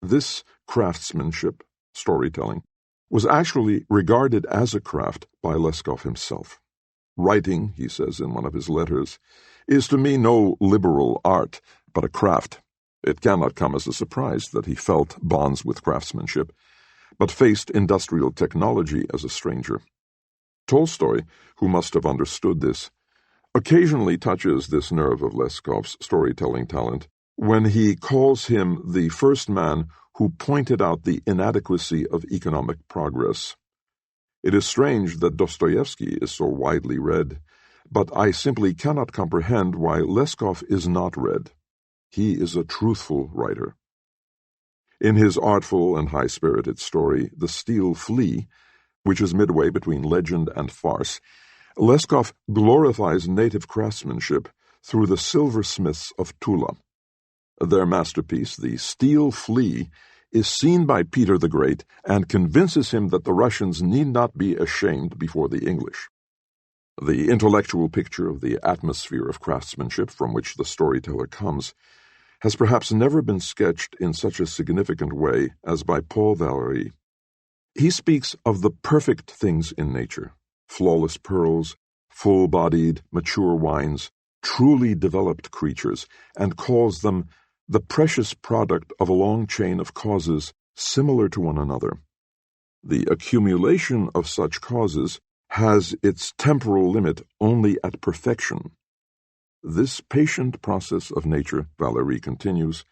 This craftsmanship, storytelling, was actually regarded as a craft by Leskov himself. Writing, he says in one of his letters, is to me no liberal art, but a craft. It cannot come as a surprise that he felt bonds with craftsmanship, but faced industrial technology as a stranger. Tolstoy, who must have understood this, occasionally touches this nerve of Leskov's storytelling talent when he calls him the first man who pointed out the inadequacy of economic progress. It is strange that Dostoevsky is so widely read, but I simply cannot comprehend why Leskov is not read. He is a truthful writer. In his artful and high-spirited story, The Steel Flea, which is midway between legend and farce, Leskov glorifies native craftsmanship through the silversmiths of Tula. Their masterpiece, The Steel Flea, is seen by Peter the Great and convinces him that the Russians need not be ashamed before the English. The intellectual picture of the atmosphere of craftsmanship from which the storyteller comes has perhaps never been sketched in such a significant way as by Paul Valéry. He speaks of the perfect things in nature, flawless pearls, full-bodied, mature wines, truly developed creatures, and calls them the precious product of a long chain of causes similar to one another. The accumulation of such causes has its temporal limit only at perfection. This patient process of nature, Valéry continues,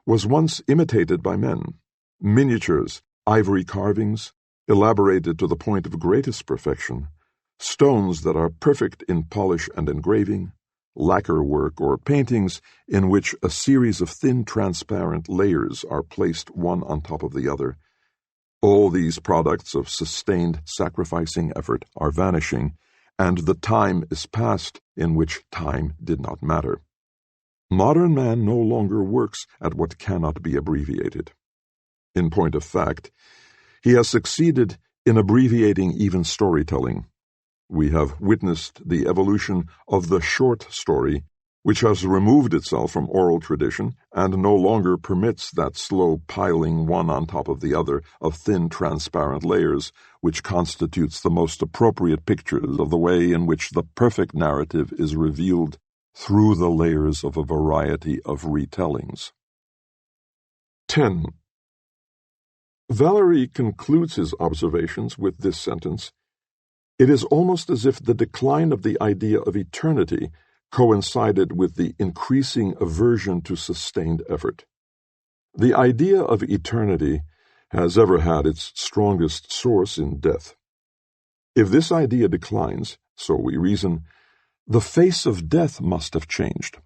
was once imitated by men. Miniatures, ivory carvings, elaborated to the point of greatest perfection, stones that are perfect in polish and engraving, lacquer work or paintings in which a series of thin transparent layers are placed one on top of the other. All these products of sustained sacrificing effort are vanishing, and the time is past in which time did not matter. Modern man no longer works at what cannot be abbreviated. In point of fact, he has succeeded in abbreviating even storytelling. We have witnessed the evolution of the short story, which has removed itself from oral tradition and no longer permits that slow piling one on top of the other of thin transparent layers, which constitutes the most appropriate pictures of the way in which the perfect narrative is revealed through the layers of a variety of retellings. 10. Valéry concludes his observations with this sentence: "It is almost as if the decline of the idea of eternity coincided with the increasing aversion to sustained effort. The idea of eternity has ever had its strongest source in death. If this idea declines, so we reason, the face of death must have changed.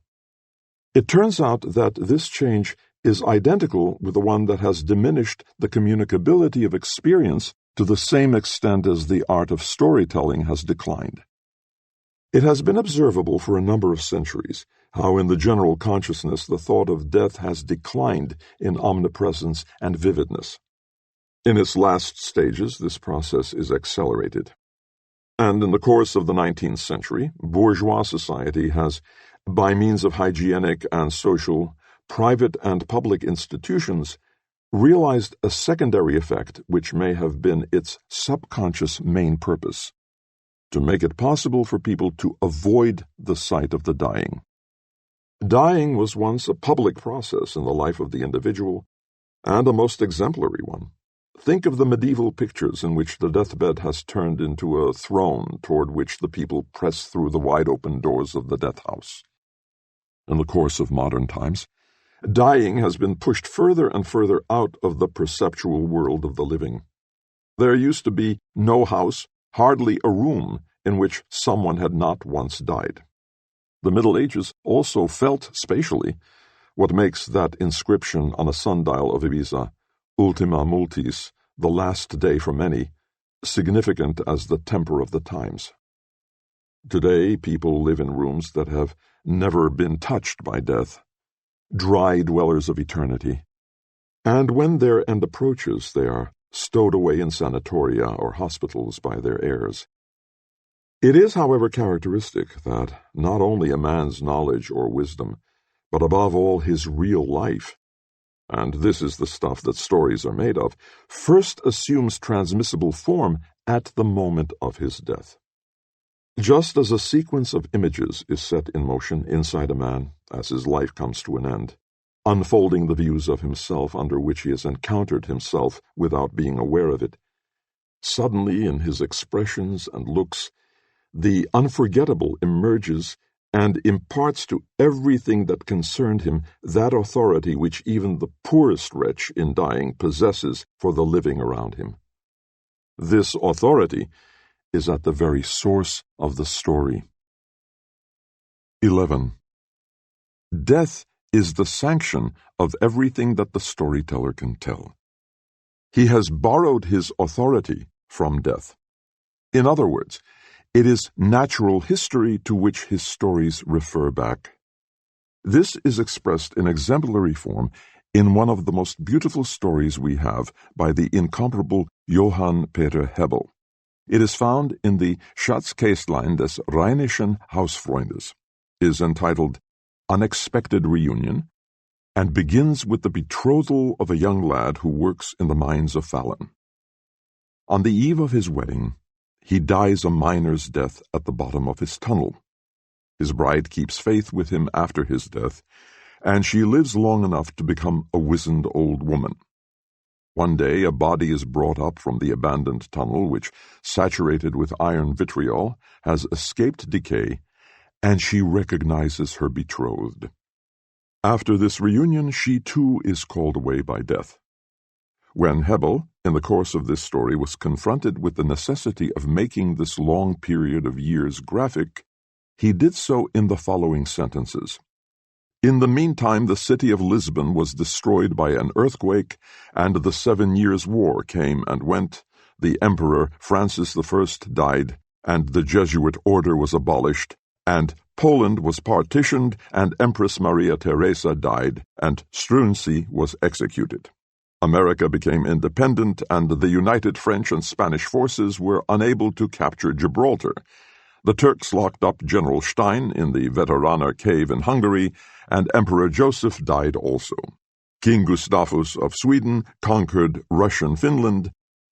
It turns out that this change is identical with the one that has diminished the communicability of experience to the same extent as the art of storytelling has declined. It has been observable for a number of centuries how in the general consciousness the thought of death has declined in omnipresence and vividness. In its last stages, this process is accelerated. And in the course of the 19th century, bourgeois society has, by means of hygienic and social, private and public institutions, realized a secondary effect which may have been its subconscious main purpose: to make it possible for people to avoid the sight of the dying. Dying was once a public process in the life of the individual, and a most exemplary one. Think of the medieval pictures in which the deathbed has turned into a throne toward which the people press through the wide-open doors of the death house. In the course of modern times, dying has been pushed further and further out of the perceptual world of the living. There used to be no house, hardly a room, in which someone had not once died. The Middle Ages also felt spatially what makes that inscription on a sundial of Ibiza, Ultima Multis, the last day for many, significant as the temper of the times. Today, people live in rooms that have never been touched by death, dry dwellers of eternity, and when their end approaches, they are stowed away in sanatoria or hospitals by their heirs. It is, however, characteristic that not only a man's knowledge or wisdom, but above all his real life, and this is the stuff that stories are made of, first assumes transmissible form at the moment of his death. Just as a sequence of images is set in motion inside a man as his life comes to an end, unfolding the views of himself under which he has encountered himself without being aware of it, suddenly in his expressions and looks the unforgettable emerges and imparts to everything that concerned him that authority which even the poorest wretch in dying possesses for the living around him. This authority is at the very source of the story. 11. Death is the sanction of everything that the storyteller can tell. He has borrowed his authority from death. In other words, it is natural history to which his stories refer back. This is expressed in exemplary form in one of the most beautiful stories we have by the incomparable Johann Peter Hebel. It is found in the Schatzkästlein des Rheinischen Hausfreundes, is entitled Unexpected Reunion, and begins with the betrothal of a young lad who works in the mines of Fallon. On the eve of his wedding, he dies a miner's death at the bottom of his tunnel. His bride keeps faith with him after his death, and she lives long enough to become a wizened old woman. One day a body is brought up from the abandoned tunnel which, saturated with iron vitriol, has escaped decay, and she recognizes her betrothed. After this reunion, she too is called away by death. When Hebel, in the course of this story, was confronted with the necessity of making this long period of years graphic, he did so in the following sentences. In the meantime, the city of Lisbon was destroyed by an earthquake, and the 7 Years' War came and went. The Emperor Francis I died, and the Jesuit order was abolished, and Poland was partitioned, and Empress Maria Theresa died, and Struensee was executed. America became independent, and the united French and Spanish forces were unable to capture Gibraltar. The Turks locked up General Stein in the Veteraner cave in Hungary, and Emperor Joseph died also. King Gustavus of Sweden conquered Russian Finland,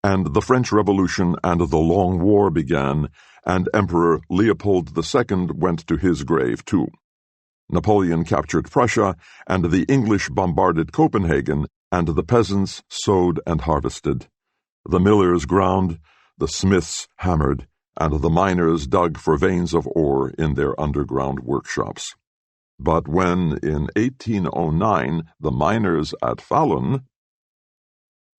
and the French Revolution and the Long War began, and Emperor Leopold II went to his grave too. Napoleon captured Prussia, and the English bombarded Copenhagen, and the peasants sowed and harvested. The millers ground, the smiths hammered, and the miners dug for veins of ore in their underground workshops. But when, in 1809, the miners at Fallon...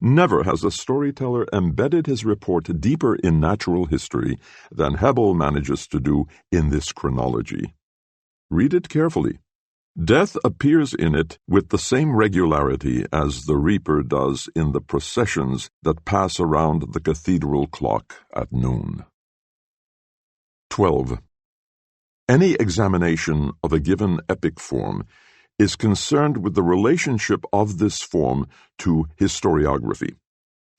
Never has a storyteller embedded his report deeper in natural history than Hebel manages to do in this chronology. Read it carefully. Death appears in it with the same regularity as the reaper does in the processions that pass around the cathedral clock at noon. 12. Any examination of a given epic form is concerned with the relationship of this form to historiography.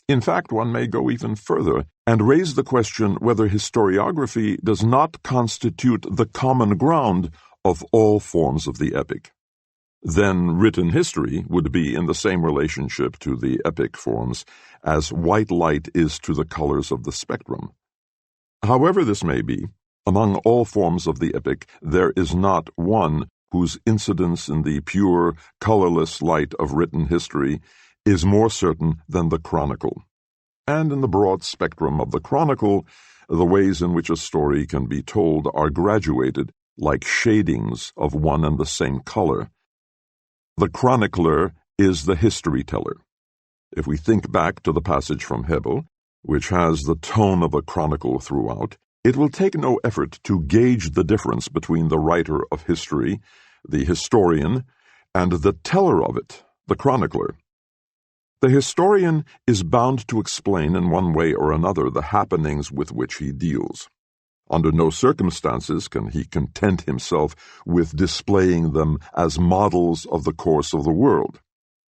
In fact, one may go even further and raise the question whether historiography does not constitute the common ground of all forms of the epic. Then written history would be in the same relationship to the epic forms as white light is to the colors of the spectrum. However this may be, among all forms of the epic there is not one whose incidence in the pure, colorless light of written history is more certain than the chronicle. And in the broad spectrum of the chronicle, the ways in which a story can be told are graduated like shadings of one and the same color. The chronicler is the history-teller. If we think back to the passage from Hebel, which has the tone of a chronicle throughout, it will take no effort to gauge the difference between the writer of history, the historian, and the teller of it, the chronicler. The historian is bound to explain in one way or another the happenings with which he deals. Under no circumstances can he content himself with displaying them as models of the course of the world.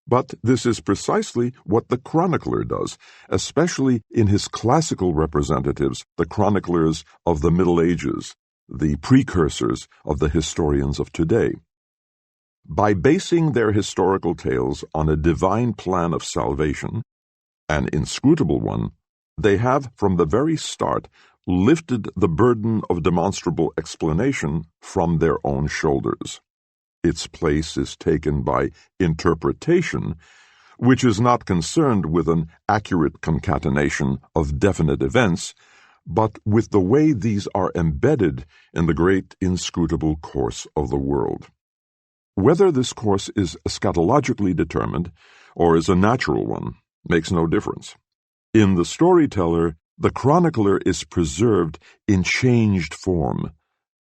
But this is precisely what the chronicler does, especially in his classical representatives, the chroniclers of the Middle Ages, the precursors of the historians of today. By basing their historical tales on a divine plan of salvation, an inscrutable one, they have from the very start lifted the burden of demonstrable explanation from their own shoulders. Its place is taken by interpretation, which is not concerned with an accurate concatenation of definite events, but with the way these are embedded in the great inscrutable course of the world. Whether this course is eschatologically determined or is a natural one makes no difference. In the storyteller, the chronicler is preserved in changed form,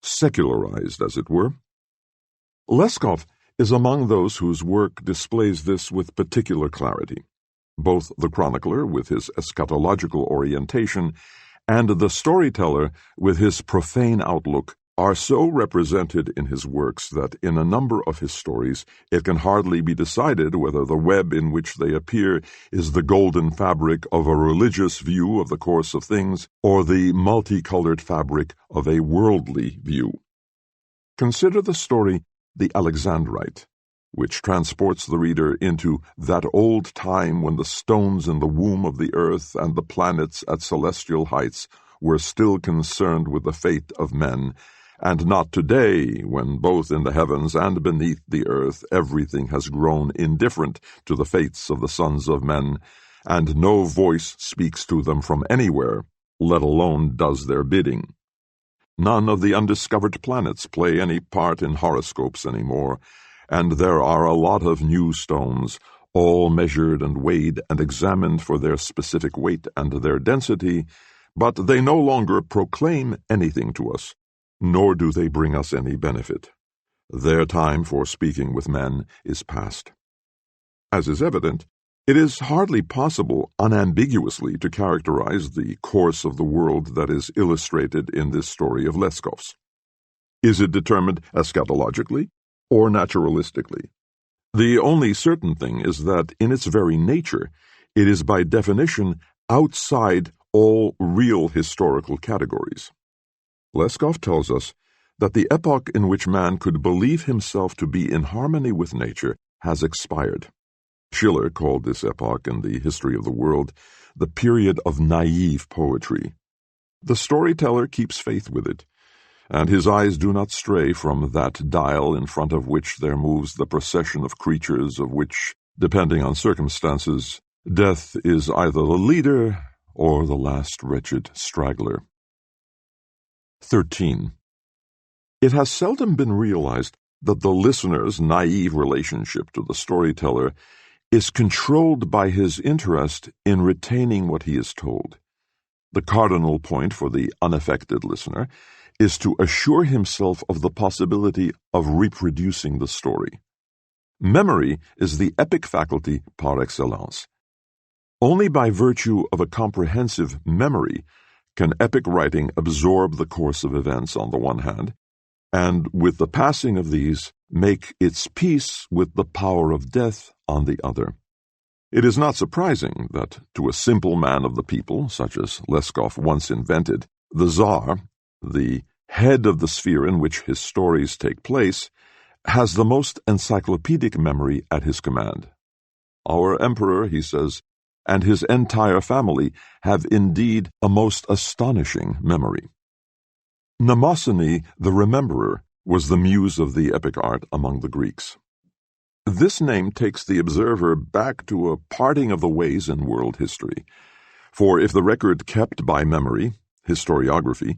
secularized, as it were. Leskov is among those whose work displays this with particular clarity. Both the chronicler, with his eschatological orientation, and the storyteller, with his profane outlook, are so represented in his works that in a number of his stories it can hardly be decided whether the web in which they appear is the golden fabric of a religious view of the course of things or the multicolored fabric of a worldly view. Consider the story The Alexandrite, which transports the reader into that old time when the stones in the womb of the earth and the planets at celestial heights were still concerned with the fate of men, and not today, when both in the heavens and beneath the earth everything has grown indifferent to the fates of the sons of men, and no voice speaks to them from anywhere, let alone does their bidding. None of the undiscovered planets play any part in horoscopes anymore, and there are a lot of new stones, all measured and weighed and examined for their specific weight and their density, but they no longer proclaim anything to us, nor do they bring us any benefit. Their time for speaking with men is past. As is evident, it is hardly possible unambiguously to characterize the course of the world that is illustrated in this story of Leskov's. Is it determined eschatologically or naturalistically? The only certain thing is that in its very nature, it is by definition outside all real historical categories. Leskov tells us that the epoch in which man could believe himself to be in harmony with nature has expired. Schiller called this epoch in the history of the world the period of naive poetry. The storyteller keeps faith with it, and his eyes do not stray from that dial in front of which there moves the procession of creatures of which, depending on circumstances, death is either the leader or the last wretched straggler. 13. It has seldom been realized that the listener's naive relationship to the storyteller is controlled by his interest in retaining what he is told. The cardinal point for the unaffected listener is to assure himself of the possibility of reproducing the story. Memory is the epic faculty par excellence. Only by virtue of a comprehensive memory can epic writing absorb the course of events on the one hand, and with the passing of these make its peace with the power of death on the other. It is not surprising that to a simple man of the people, such as Leskov once invented, the Tsar, the head of the sphere in which his stories take place, has the most encyclopedic memory at his command. Our emperor, he says, and his entire family have indeed a most astonishing memory. Mnemosyne, the Rememberer, was the muse of the epic art among the Greeks. This name takes the observer back to a parting of the ways in world history, for if the record kept by memory, historiography,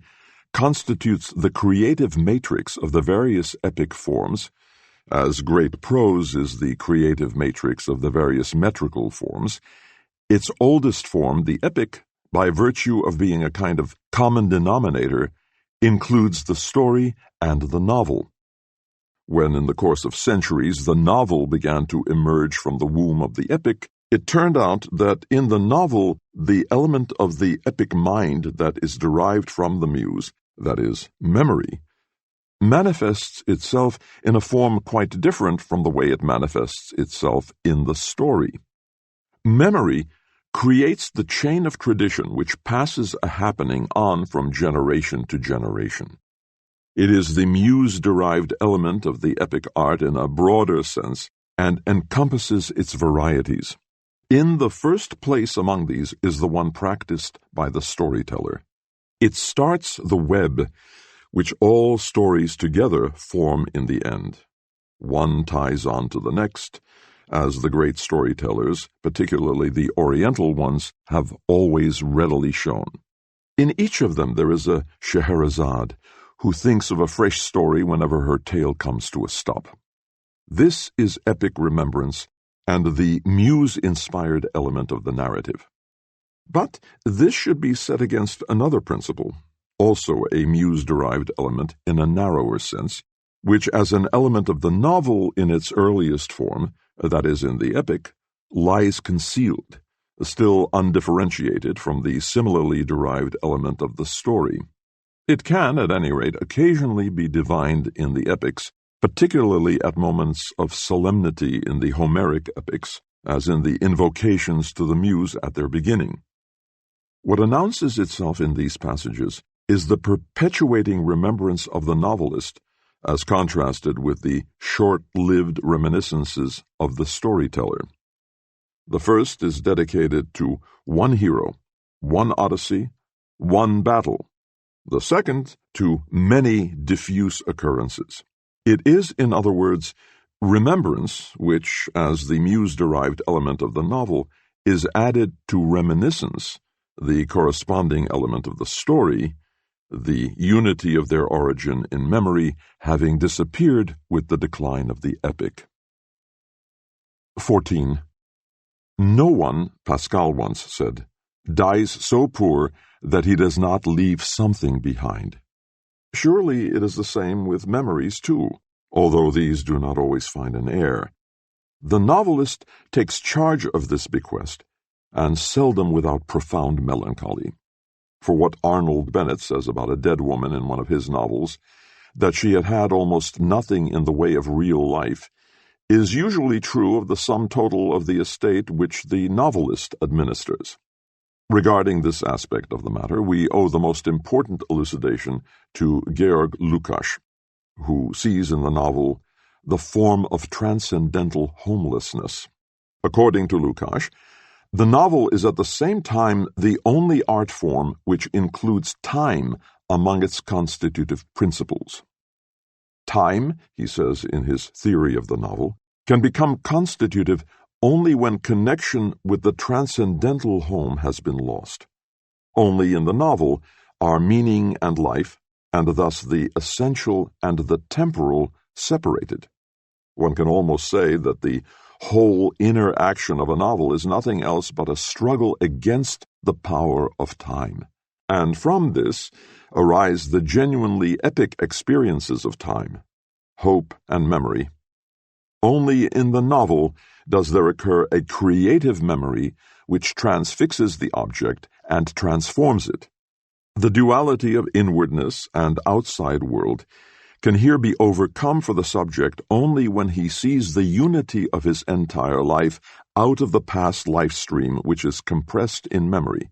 constitutes the creative matrix of the various epic forms, as great prose is the creative matrix of the various metrical forms, its oldest form, the epic, by virtue of being a kind of common denominator, includes the story and the novel. When in the course of centuries the novel began to emerge from the womb of the epic, it turned out that in the novel the element of the epic mind that is derived from the muse, that is, memory, manifests itself in a form quite different from the way it manifests itself in the story. Memory creates the chain of tradition which passes a happening on from generation to generation. It is the muse-derived element of the epic art in a broader sense and encompasses its varieties. In the first place among these is the one practiced by the storyteller. It starts the web which all stories together form in the end. One ties on to the next, as the great storytellers, particularly the Oriental ones, have always readily shown. In each of them there is a Scheherazade, who thinks of a fresh story whenever her tale comes to a stop. This is epic remembrance and the muse-inspired element of the narrative. But this should be set against another principle, also a muse-derived element in a narrower sense, which as an element of the novel in its earliest form, that is, in the epic, lies concealed, still undifferentiated from the similarly derived element of the story. It can, at any rate, occasionally be divined in the epics, particularly at moments of solemnity in the Homeric epics, as in the invocations to the muse at their beginning. What announces itself in these passages is the perpetuating remembrance of the novelist, as contrasted with the short-lived reminiscences of the storyteller. The first is dedicated to one hero, one odyssey, one battle. The second to many diffuse occurrences. It is, in other words, remembrance which, as the muse-derived element of the novel, is added to reminiscence, the corresponding element of the story, the unity of their origin in memory having disappeared with the decline of the epic. 14. No one, Pascal once said, dies so poor that he does not leave something behind. Surely it is the same with memories too, although these do not always find an heir. The novelist takes charge of this bequest, and seldom without profound melancholy. For what Arnold Bennett says about a dead woman in one of his novels, that she had had almost nothing in the way of real life, is usually true of the sum total of the estate which the novelist administers. Regarding this aspect of the matter, we owe the most important elucidation to Georg Lukács, who sees in the novel the form of transcendental homelessness. According to Lukács, the novel is at the same time the only art form which includes time among its constitutive principles. Time, he says in his theory of the novel, can become constitutive only when connection with the transcendental home has been lost. Only in the novel are meaning and life, and thus the essential and the temporal, separated. One can almost say that the whole inner action of a novel is nothing else but a struggle against the power of time. And from this arise the genuinely epic experiences of time, hope and memory. Only in the novel does there occur a creative memory which transfixes the object and transforms it. The duality of inwardness and outside world can here be overcome for the subject only when he sees the unity of his entire life out of the past life stream which is compressed in memory.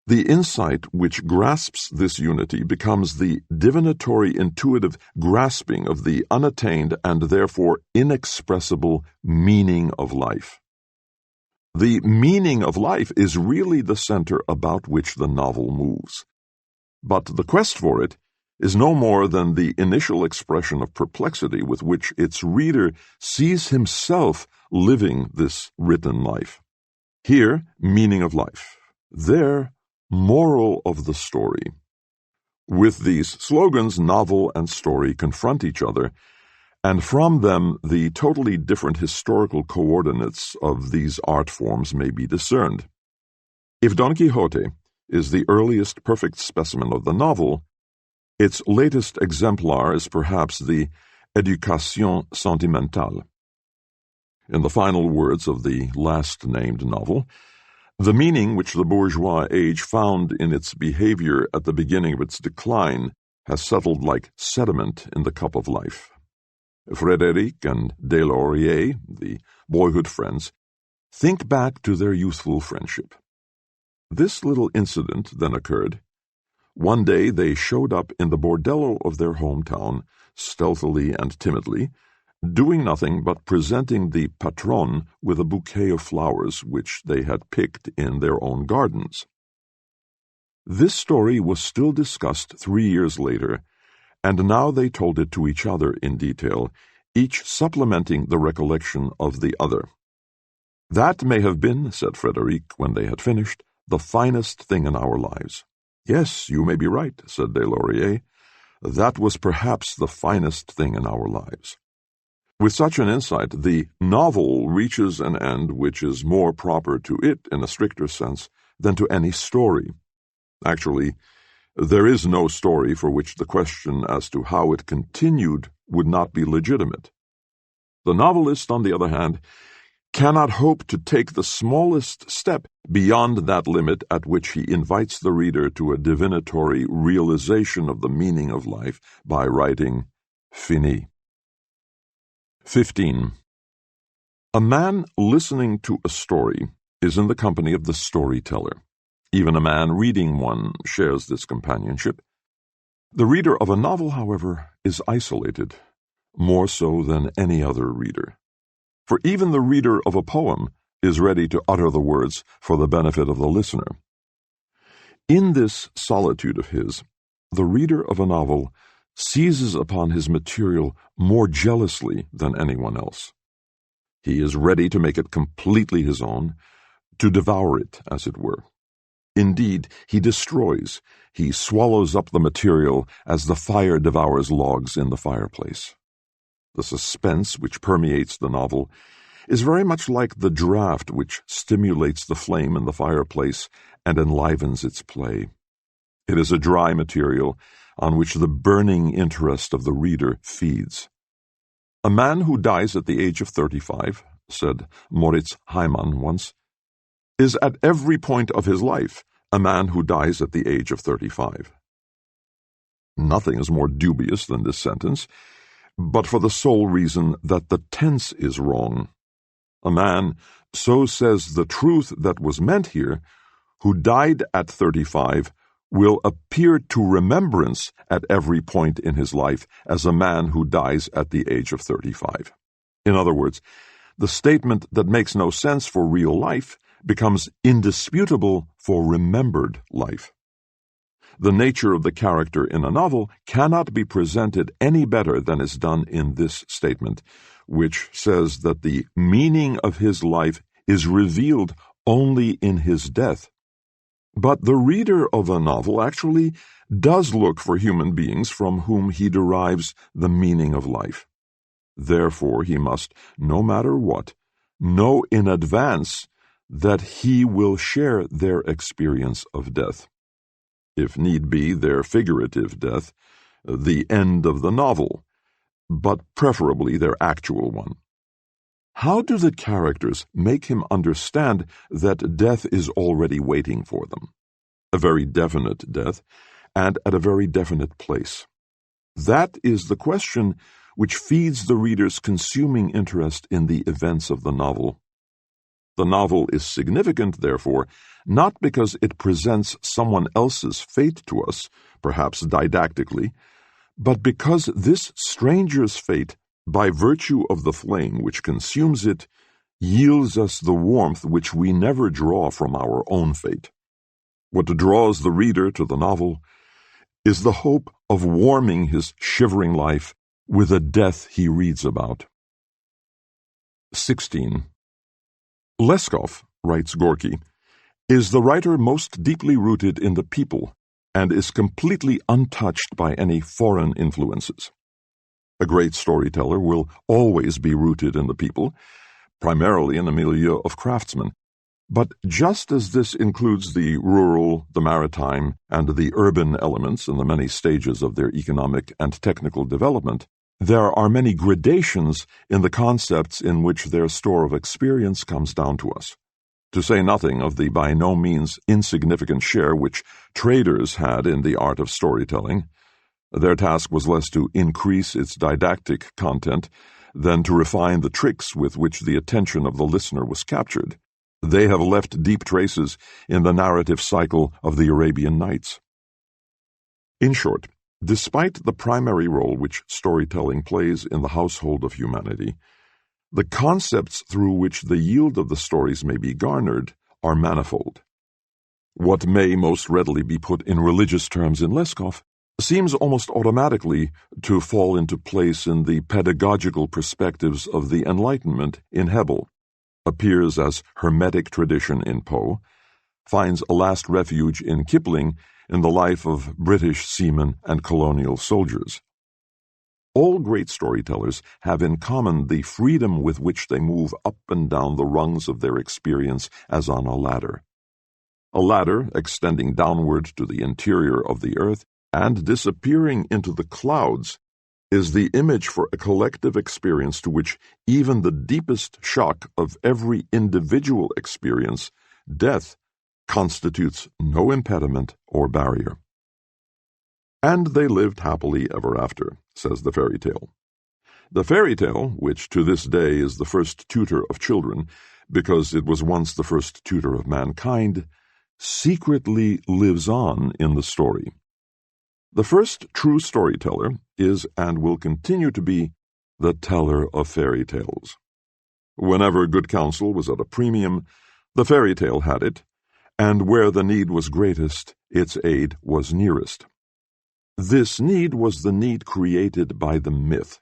The insight which grasps this unity becomes the divinatory intuitive grasping of the unattained and therefore inexpressible meaning of life. The meaning of life is really the center about which the novel moves. But the quest for it is no more than the initial expression of perplexity with which its reader sees himself living this written life. Here, meaning of life. There, moral of the story. With these slogans, novel and story confront each other, and from them the totally different historical coordinates of these art forms may be discerned. If Don Quixote is the earliest perfect specimen of the novel, its latest exemplar is perhaps the Éducation sentimentale. In the final words of the last-named novel, the meaning which the bourgeois age found in its behavior at the beginning of its decline has settled like sediment in the cup of life. Frédéric and Deslauriers, the boyhood friends, think back to their youthful friendship. This little incident then occurred. One day they showed up in the bordello of their hometown, stealthily and timidly, doing nothing but presenting the patron with a bouquet of flowers which they had picked in their own gardens. This story was still discussed 3 years later, and now they told it to each other in detail, each supplementing the recollection of the other. That may have been, said Frédéric when they had finished, the finest thing in our lives. "Yes, you may be right," said Des Lauriers. "That was perhaps the finest thing in our lives." With such an insight, the novel reaches an end which is more proper to it in a stricter sense than to any story. Actually, there is no story for which the question as to how it continued would not be legitimate. The novelist, on the other hand, cannot hope to take the smallest step beyond that limit at which he invites the reader to a divinatory realization of the meaning of life by writing "Fini." 15. A man listening to a story is in the company of the storyteller. Even a man reading one shares this companionship. The reader of a novel, however, is isolated, more so than any other reader. For even the reader of a poem is ready to utter the words for the benefit of the listener. In this solitude of his, the reader of a novel seizes upon his material more jealously than anyone else. He is ready to make it completely his own, to devour it, as it were. Indeed, he destroys, he swallows up the material as the fire devours logs in the fireplace. The suspense which permeates the novel is very much like the draught which stimulates the flame in the fireplace and enlivens its play. It is a dry material on which the burning interest of the reader feeds. "A man who dies at the age of 35, said Moritz Heimann once, is at every point of his life a man who dies at the age of 35. Nothing is more dubious than this sentence, but for the sole reason that the tense is wrong. A man, so says the truth that was meant here, who died at 35 will appear to remembrance at every point in his life as a man who dies at the age of 35. In other words, the statement that makes no sense for real life becomes indisputable for remembered life. The nature of the character in a novel cannot be presented any better than is done in this statement, which says that the meaning of his life is revealed only in his death. But the reader of a novel actually does look for human beings from whom he derives the meaning of life. Therefore, he must, no matter what, know in advance that he will share their experience of death. If need be, their figurative death, the end of the novel, but preferably their actual one. How do the characters make him understand that death is already waiting for them? A very definite death, and at a very definite place. That is the question which feeds the reader's consuming interest in the events of the novel. The novel is significant, therefore, not because it presents someone else's fate to us, perhaps didactically, but because this stranger's fate, by virtue of the flame which consumes it, yields us the warmth which we never draw from our own fate. What draws the reader to the novel is the hope of warming his shivering life with a death he reads about. 16. Leskov, writes Gorky, is the writer most deeply rooted in the people and is completely untouched by any foreign influences. A great storyteller will always be rooted in the people, primarily in a milieu of craftsmen. But just as this includes the rural, the maritime, and the urban elements in the many stages of their economic and technical development, there are many gradations in the concepts in which their store of experience comes down to us. To say nothing of the by no means insignificant share which traders had in the art of storytelling, their task was less to increase its didactic content than to refine the tricks with which the attention of the listener was captured. They have left deep traces in the narrative cycle of the Arabian Nights. In short, despite the primary role which storytelling plays in the household of humanity, the concepts through which the yield of the stories may be garnered are manifold. What may most readily be put in religious terms in Leskov seems almost automatically to fall into place in the pedagogical perspectives of the Enlightenment in Hebel, appears as Hermetic tradition in Poe, finds a last refuge in Kipling in the life of British seamen and colonial soldiers. All great storytellers have in common the freedom with which they move up and down the rungs of their experience as on a ladder. A ladder extending downward to the interior of the earth and disappearing into the clouds is the image for a collective experience to which even the deepest shock of every individual experience, death, constitutes no impediment or barrier. And they lived happily ever after, says the fairy tale. The fairy tale, which to this day is the first tutor of children, because it was once the first tutor of mankind, secretly lives on in the story. The first true storyteller is and will continue to be the teller of fairy tales. Whenever good counsel was at a premium, the fairy tale had it, and where the need was greatest, its aid was nearest. This need was the need created by the myth.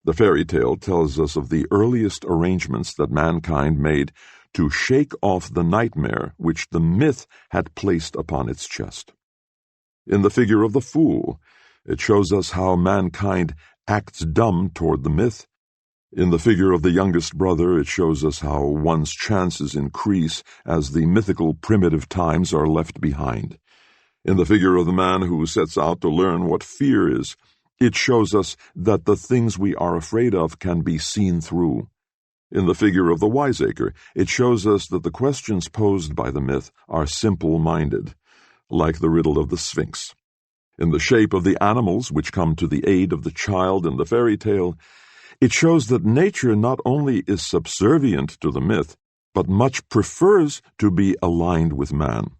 The fairy tale tells us of the earliest arrangements that mankind made to shake off the nightmare which the myth had placed upon its chest. In the figure of the fool, it shows us how mankind acts dumb toward the myth. In the figure of the youngest brother, it shows us how one's chances increase as the mythical primitive times are left behind. In the figure of the man who sets out to learn what fear is, it shows us that the things we are afraid of can be seen through. In the figure of the wiseacre, it shows us that the questions posed by the myth are simple-minded, like the riddle of the Sphinx. In the shape of the animals which come to the aid of the child in the fairy tale, it shows that nature not only is subservient to the myth, but much prefers to be aligned with man.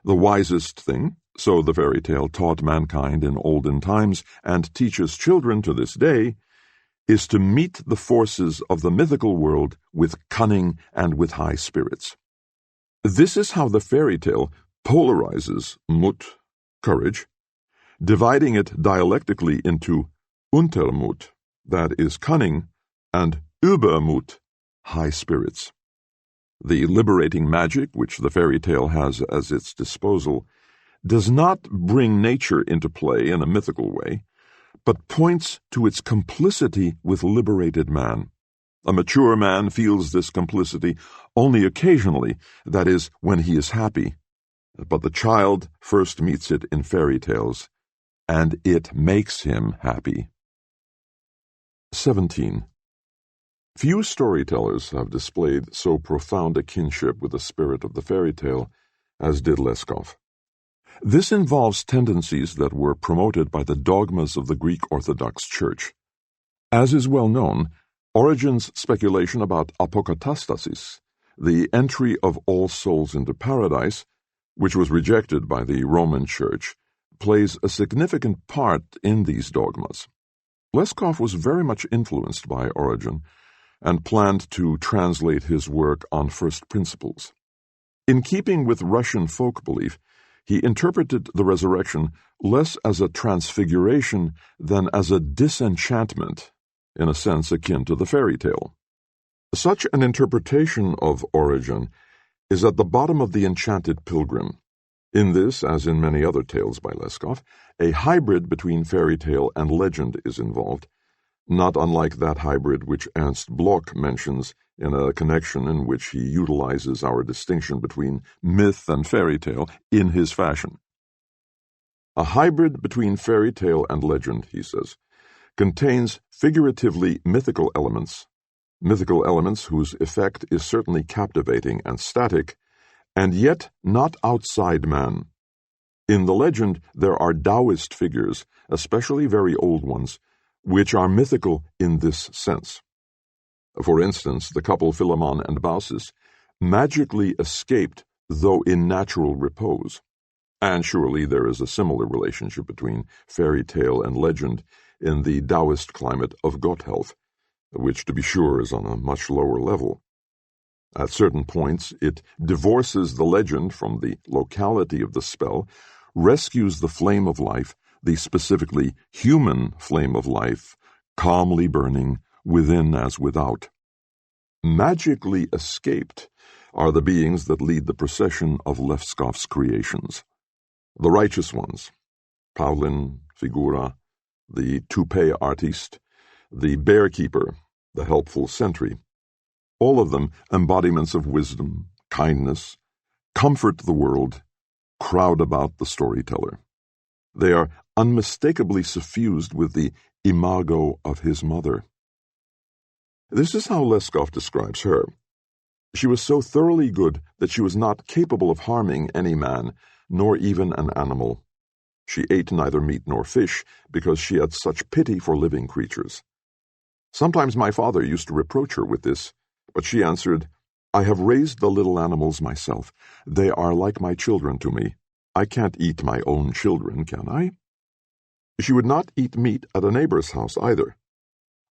The wisest thing, so the fairy tale taught mankind in olden times and teaches children to this day, is to meet the forces of the mythical world with cunning and with high spirits. This is how the fairy tale polarizes Mut, courage, dividing it dialectically into Untermut, that is cunning, and Übermut, high spirits. The liberating magic which the fairy tale has as its disposal does not bring nature into play in a mythical way, but points to its complicity with liberated man. A mature man feels this complicity only occasionally, that is, when he is happy. But the child first meets it in fairy tales, and it makes him happy. 17. Few storytellers have displayed so profound a kinship with the spirit of the fairy tale as did Leskov. This involves tendencies that were promoted by the dogmas of the Greek Orthodox Church. As is well known, Origen's speculation about apokatastasis, the entry of all souls into paradise, which was rejected by the Roman Church, plays a significant part in these dogmas. Leskov was very much influenced by Origen and planned to translate his work on first principles. In keeping with Russian folk belief, he interpreted the resurrection less as a transfiguration than as a disenchantment, in a sense akin to the fairy tale. Such an interpretation of Origen is at the bottom of The Enchanted Pilgrim. In this, as in many other tales by Leskov, a hybrid between fairy tale and legend is involved, not unlike that hybrid which Ernst Bloch mentions in a connection in which he utilizes our distinction between myth and fairy tale in his fashion. A hybrid between fairy tale and legend, he says, contains figuratively mythical elements whose effect is certainly captivating and static, and yet not outside man. In the legend there are Taoist figures, especially very old ones, which are mythical in this sense. For instance, the couple Philemon and Baucis magically escaped, though in natural repose. And surely there is a similar relationship between fairy tale and legend in the Taoist climate of Gotthealth, which to be sure is on a much lower level. At certain points it divorces the legend from the locality of the spell, rescues the flame of life, the specifically human flame of life, calmly burning, within as without. Magically escaped are the beings that lead the procession of Leskov's creations. The righteous ones, Pavlin, Figura, the toupee artiste, the bear keeper, the helpful sentry, all of them embodiments of wisdom, kindness, comfort the world, crowd about the storyteller. They are unmistakably suffused with the imago of his mother. This is how Leskov describes her. She was so thoroughly good that she was not capable of harming any man, nor even an animal. She ate neither meat nor fish, because she had such pity for living creatures. Sometimes my father used to reproach her with this, but she answered, "I have raised the little animals myself. They are like my children to me. I can't eat my own children, can I?" She would not eat meat at a neighbor's house either.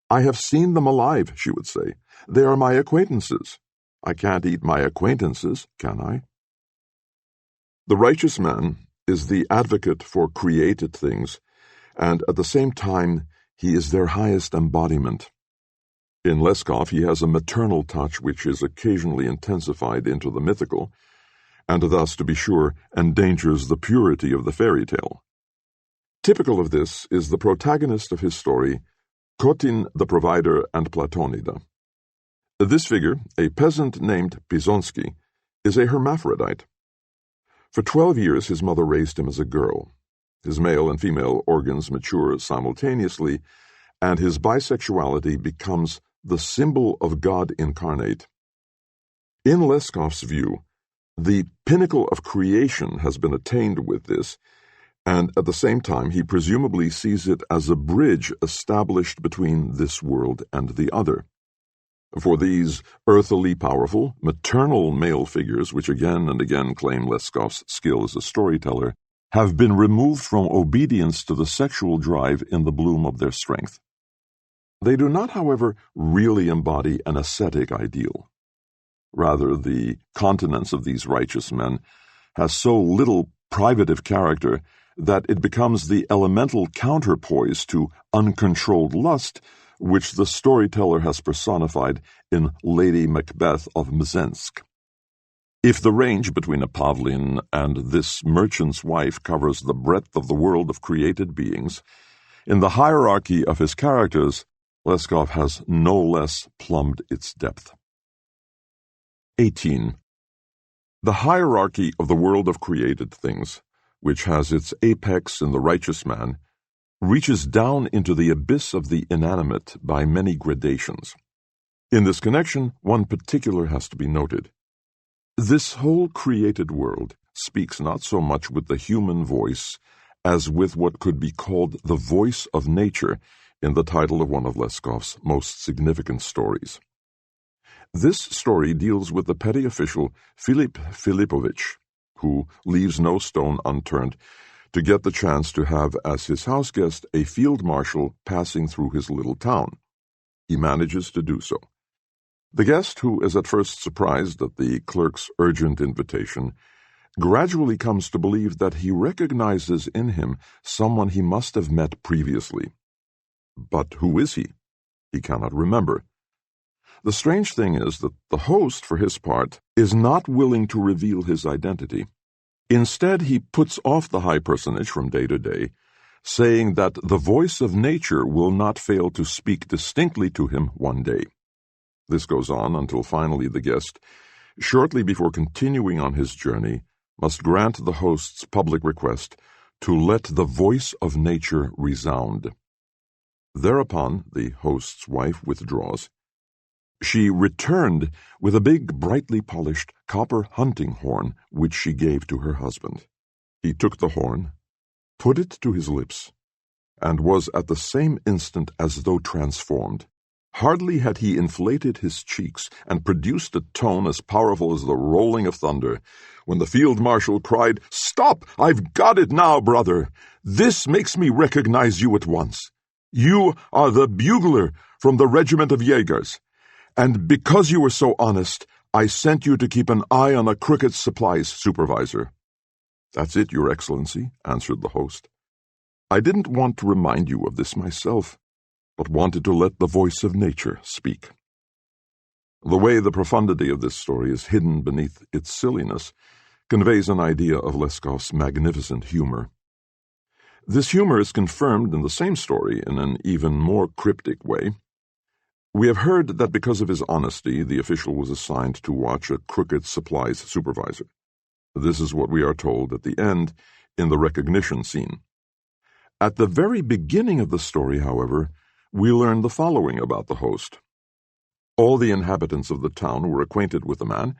"I have seen them alive," she would say. "They are my acquaintances. I can't eat my acquaintances, can I?" The righteous man is the advocate for created things, and at the same time he is their highest embodiment. In Leskov he has a maternal touch which is occasionally intensified into the mythical, and thus, to be sure, endangers the purity of the fairy tale. Typical of this is the protagonist of his story, Kotin the Provider and Platonida. This figure, a peasant named Pizonsky, is a hermaphrodite. For 12 years his mother raised him as a girl. His male and female organs mature simultaneously, and his bisexuality becomes the symbol of God incarnate. In Leskov's view, the pinnacle of creation has been attained with this, and at the same time he presumably sees it as a bridge established between this world and the other. For these earthily powerful, maternal male figures, which again and again claim Leskov's skill as a storyteller, have been removed from obedience to the sexual drive in the bloom of their strength. They do not, however, really embody an ascetic ideal. Rather, the continence of these righteous men has so little privative character that it becomes the elemental counterpoise to uncontrolled lust, which the storyteller has personified in Lady Macbeth of Mzensk. If the range between a Pavlin and this merchant's wife covers the breadth of the world of created beings, in the hierarchy of his characters, Leskov has no less plumbed its depth. 18. The hierarchy of the world of created things, which has its apex in the righteous man, reaches down into the abyss of the inanimate by many gradations. In this connection, one particular has to be noted. This whole created world speaks not so much with the human voice as with what could be called the voice of nature in the title of one of Leskov's most significant stories. This story deals with the petty official Filip Filipovich, who leaves no stone unturned to get the chance to have as his house guest a field marshal passing through his little town. He manages to do so. The guest, who is at first surprised at the clerk's urgent invitation, gradually comes to believe that he recognizes in him someone he must have met previously. But who is he? He cannot remember. The strange thing is that the host, for his part, is not willing to reveal his identity. Instead, he puts off the high personage from day to day, saying that the voice of nature will not fail to speak distinctly to him one day. This goes on until finally the guest, shortly before continuing on his journey, must grant the host's public request to let the voice of nature resound. Thereupon the host's wife withdraws. She returned with a big, brightly polished copper hunting horn which she gave to her husband. He took the horn, put it to his lips, and was at the same instant as though transformed. Hardly had he inflated his cheeks and produced a tone as powerful as the rolling of thunder, when the field marshal cried, "Stop! I've got it now, brother! This makes me recognize you at once. You are the bugler from the regiment of Jaegers, and because you were so honest, I sent you to keep an eye on a cricket supplies supervisor." "That's it, Your Excellency," answered the host. "I didn't want to remind you of this myself, but wanted to let the voice of nature speak." The way the profundity of this story is hidden beneath its silliness conveys an idea of Leskov's magnificent humor. This humor is confirmed in the same story in an even more cryptic way. We have heard that because of his honesty, the official was assigned to watch a crooked supplies supervisor. This is what we are told at the end in the recognition scene. At the very beginning of the story, however, we learn the following about the host. All the inhabitants of the town were acquainted with the man,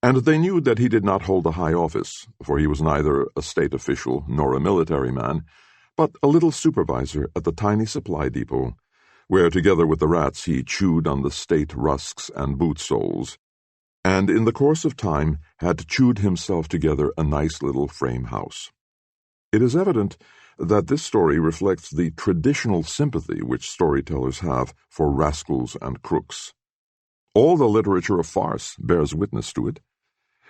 and they knew that he did not hold a high office, for he was neither a state official nor a military man, but a little supervisor at the tiny supply depot, where together with the rats he chewed on the state rusks and boot soles, and in the course of time had chewed himself together a nice little frame house. It is evident that this story reflects the traditional sympathy which storytellers have for rascals and crooks. All the literature of farce bears witness to it,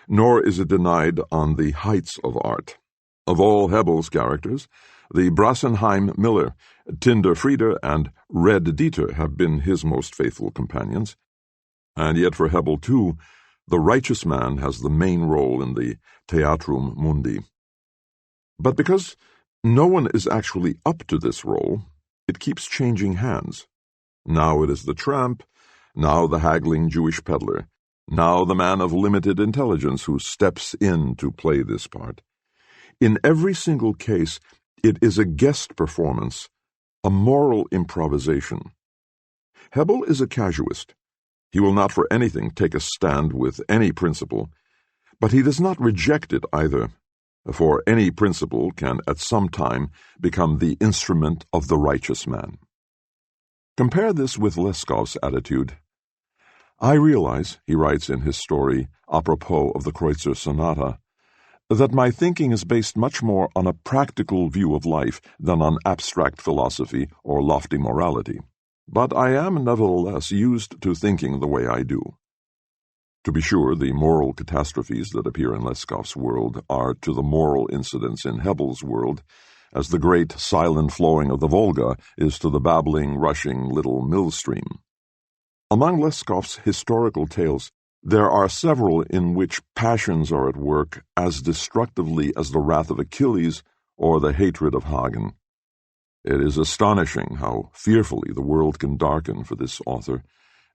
nor is it denied on the heights of art. Of all Hebel's characters, the Brassenheim Miller, Tinder Frieder, and Red Dieter have been his most faithful companions, and yet for Hebel, too, the righteous man has the main role in the Theatrum Mundi. But because no one is actually up to this role, it keeps changing hands. Now it is the tramp, now the haggling Jewish peddler, now the man of limited intelligence who steps in to play this part. In every single case, it is a guest performance, a moral improvisation. Hebel is a casuist. He will not for anything take a stand with any principle, but he does not reject it either, for any principle can at some time become the instrument of the righteous man. Compare this with Leskov's attitude. I realize, he writes in his story, apropos of the Kreutzer Sonata, that my thinking is based much more on a practical view of life than on abstract philosophy or lofty morality. But I am nevertheless used to thinking the way I do. To be sure, the moral catastrophes that appear in Leskov's world are to the moral incidents in Hebel's world, as the great silent flowing of the Volga is to the babbling, rushing little mill stream. Among Leskov's historical tales, there are several in which passions are at work as destructively as the wrath of Achilles or the hatred of Hagen. It is astonishing how fearfully the world can darken for this author,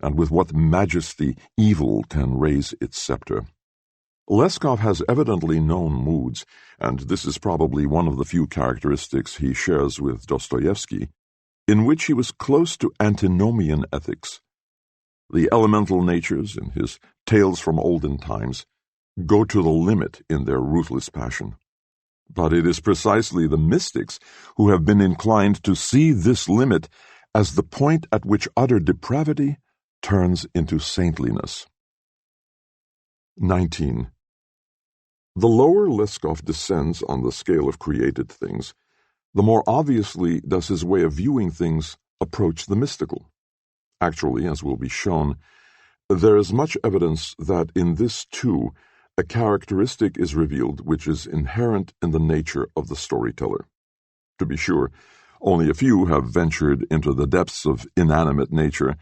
and with what majesty evil can raise its scepter. Leskov has evidently known moods, and this is probably one of the few characteristics he shares with Dostoevsky, in which he was close to antinomian ethics. The elemental natures in his Tales from Olden Times go to the limit in their ruthless passion. But it is precisely the mystics who have been inclined to see this limit as the point at which utter depravity turns into saintliness. 19. The lower Leskov descends on the scale of created things, the more obviously does his way of viewing things approach the mystical. Actually, as will be shown, there is much evidence that in this too a characteristic is revealed which is inherent in the nature of the storyteller. To be sure, only a few have ventured into the depths of inanimate nature,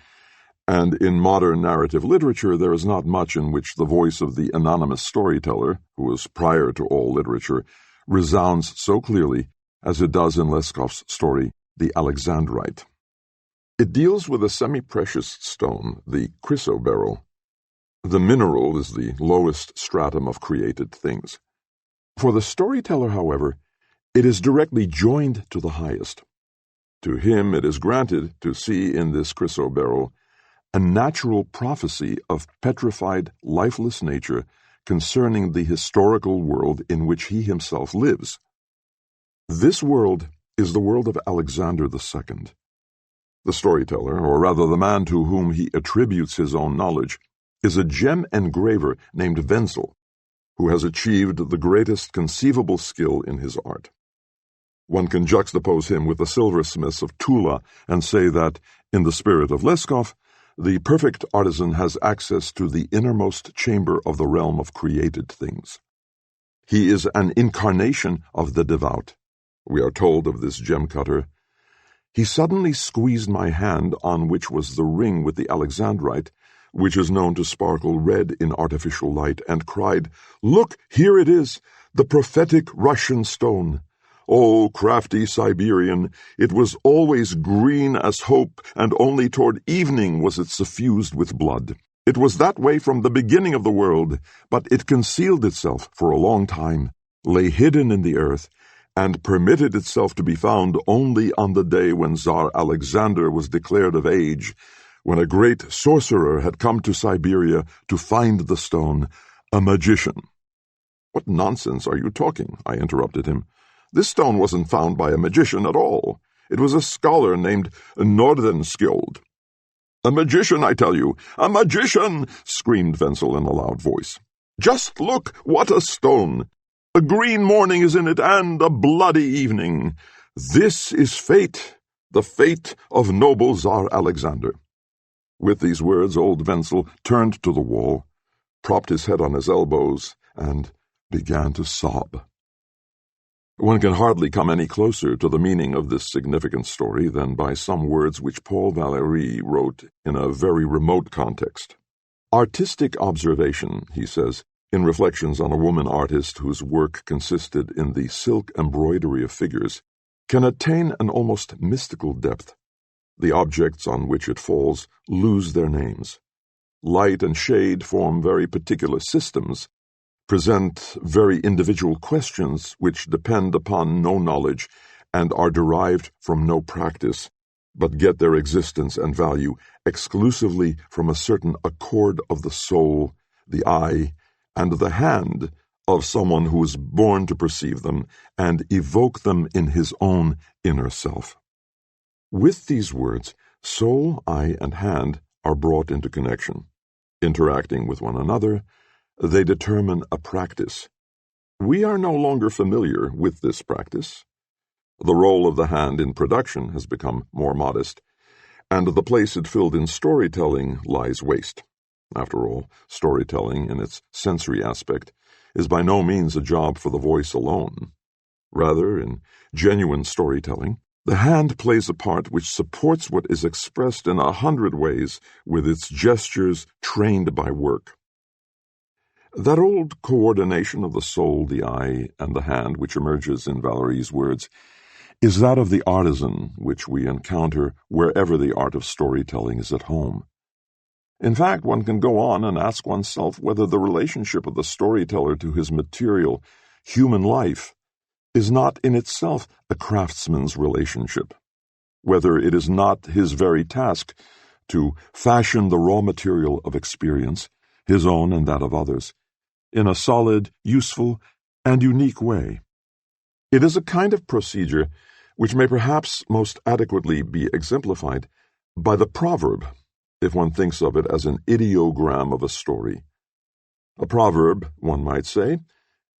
and in modern narrative literature there is not much in which the voice of the anonymous storyteller, who was prior to all literature, resounds so clearly as it does in Leskov's story, The Alexandrite. It deals with a semi-precious stone, the chrysoberyl. The mineral is the lowest stratum of created things. For the storyteller, however, it is directly joined to the highest. To him it is granted to see in this chrysoberyl a natural prophecy of petrified, lifeless nature concerning the historical world in which he himself lives. This world is the world of Alexander II. The storyteller, or rather the man to whom he attributes his own knowledge, is a gem engraver named Wenzel, who has achieved the greatest conceivable skill in his art. One can juxtapose him with the silversmiths of Tula and say that, in the spirit of Leskov, the perfect artisan has access to the innermost chamber of the realm of created things. He is an incarnation of the devout. We are told of this gem cutter, "He suddenly squeezed my hand on which was the ring with the Alexandrite, which is known to sparkle red in artificial light, and cried, "Look, here it is, the prophetic Russian stone. O crafty Siberian, it was always green as hope, and only toward evening was it suffused with blood. It was that way from the beginning of the world, but it concealed itself for a long time, lay hidden in the earth, and permitted itself to be found only on the day when Tsar Alexander was declared of age, when a great sorcerer had come to Siberia to find the stone, a magician." "What nonsense are you talking?" I interrupted him. "This stone wasn't found by a magician at all. It was a scholar named Nordenskjold." "A magician, I tell you! A magician!" screamed Wenzel in a loud voice. "Just look, what a stone! A green morning is in it, and a bloody evening. This is fate, the fate of noble Tsar Alexander." With these words, old Wenzel turned to the wall, propped his head on his elbows, and began to sob. One can hardly come any closer to the meaning of this significant story than by some words which Paul Valéry wrote in a very remote context. "Artistic observation," he says, in Reflections on a Woman Artist whose work consisted in the silk embroidery of figures, "can attain an almost mystical depth. The objects on which it falls lose their names. Light and shade form very particular systems, present very individual questions which depend upon no knowledge and are derived from no practice, but get their existence and value exclusively from a certain accord of the soul, the eye, and the hand of someone who is born to perceive them and evoke them in his own inner self." With these words, soul, eye, and hand are brought into connection. Interacting with one another, they determine a practice. We are no longer familiar with this practice. The role of the hand in production has become more modest, and the place it filled in storytelling lies waste. After all, storytelling, in its sensory aspect, is by no means a job for the voice alone. Rather, in genuine storytelling, the hand plays a part which supports what is expressed in 100 ways with its gestures trained by work. That old coordination of the soul, the eye, and the hand which emerges in Valéry's words is that of the artisan which we encounter wherever the art of storytelling is at home. In fact, one can go on and ask oneself whether the relationship of the storyteller to his material, human life, is not in itself a craftsman's relationship, whether it is not his very task to fashion the raw material of experience, his own and that of others, in a solid, useful, and unique way. It is a kind of procedure which may perhaps most adequately be exemplified by the proverb, if one thinks of it as an ideogram of a story. A proverb, one might say,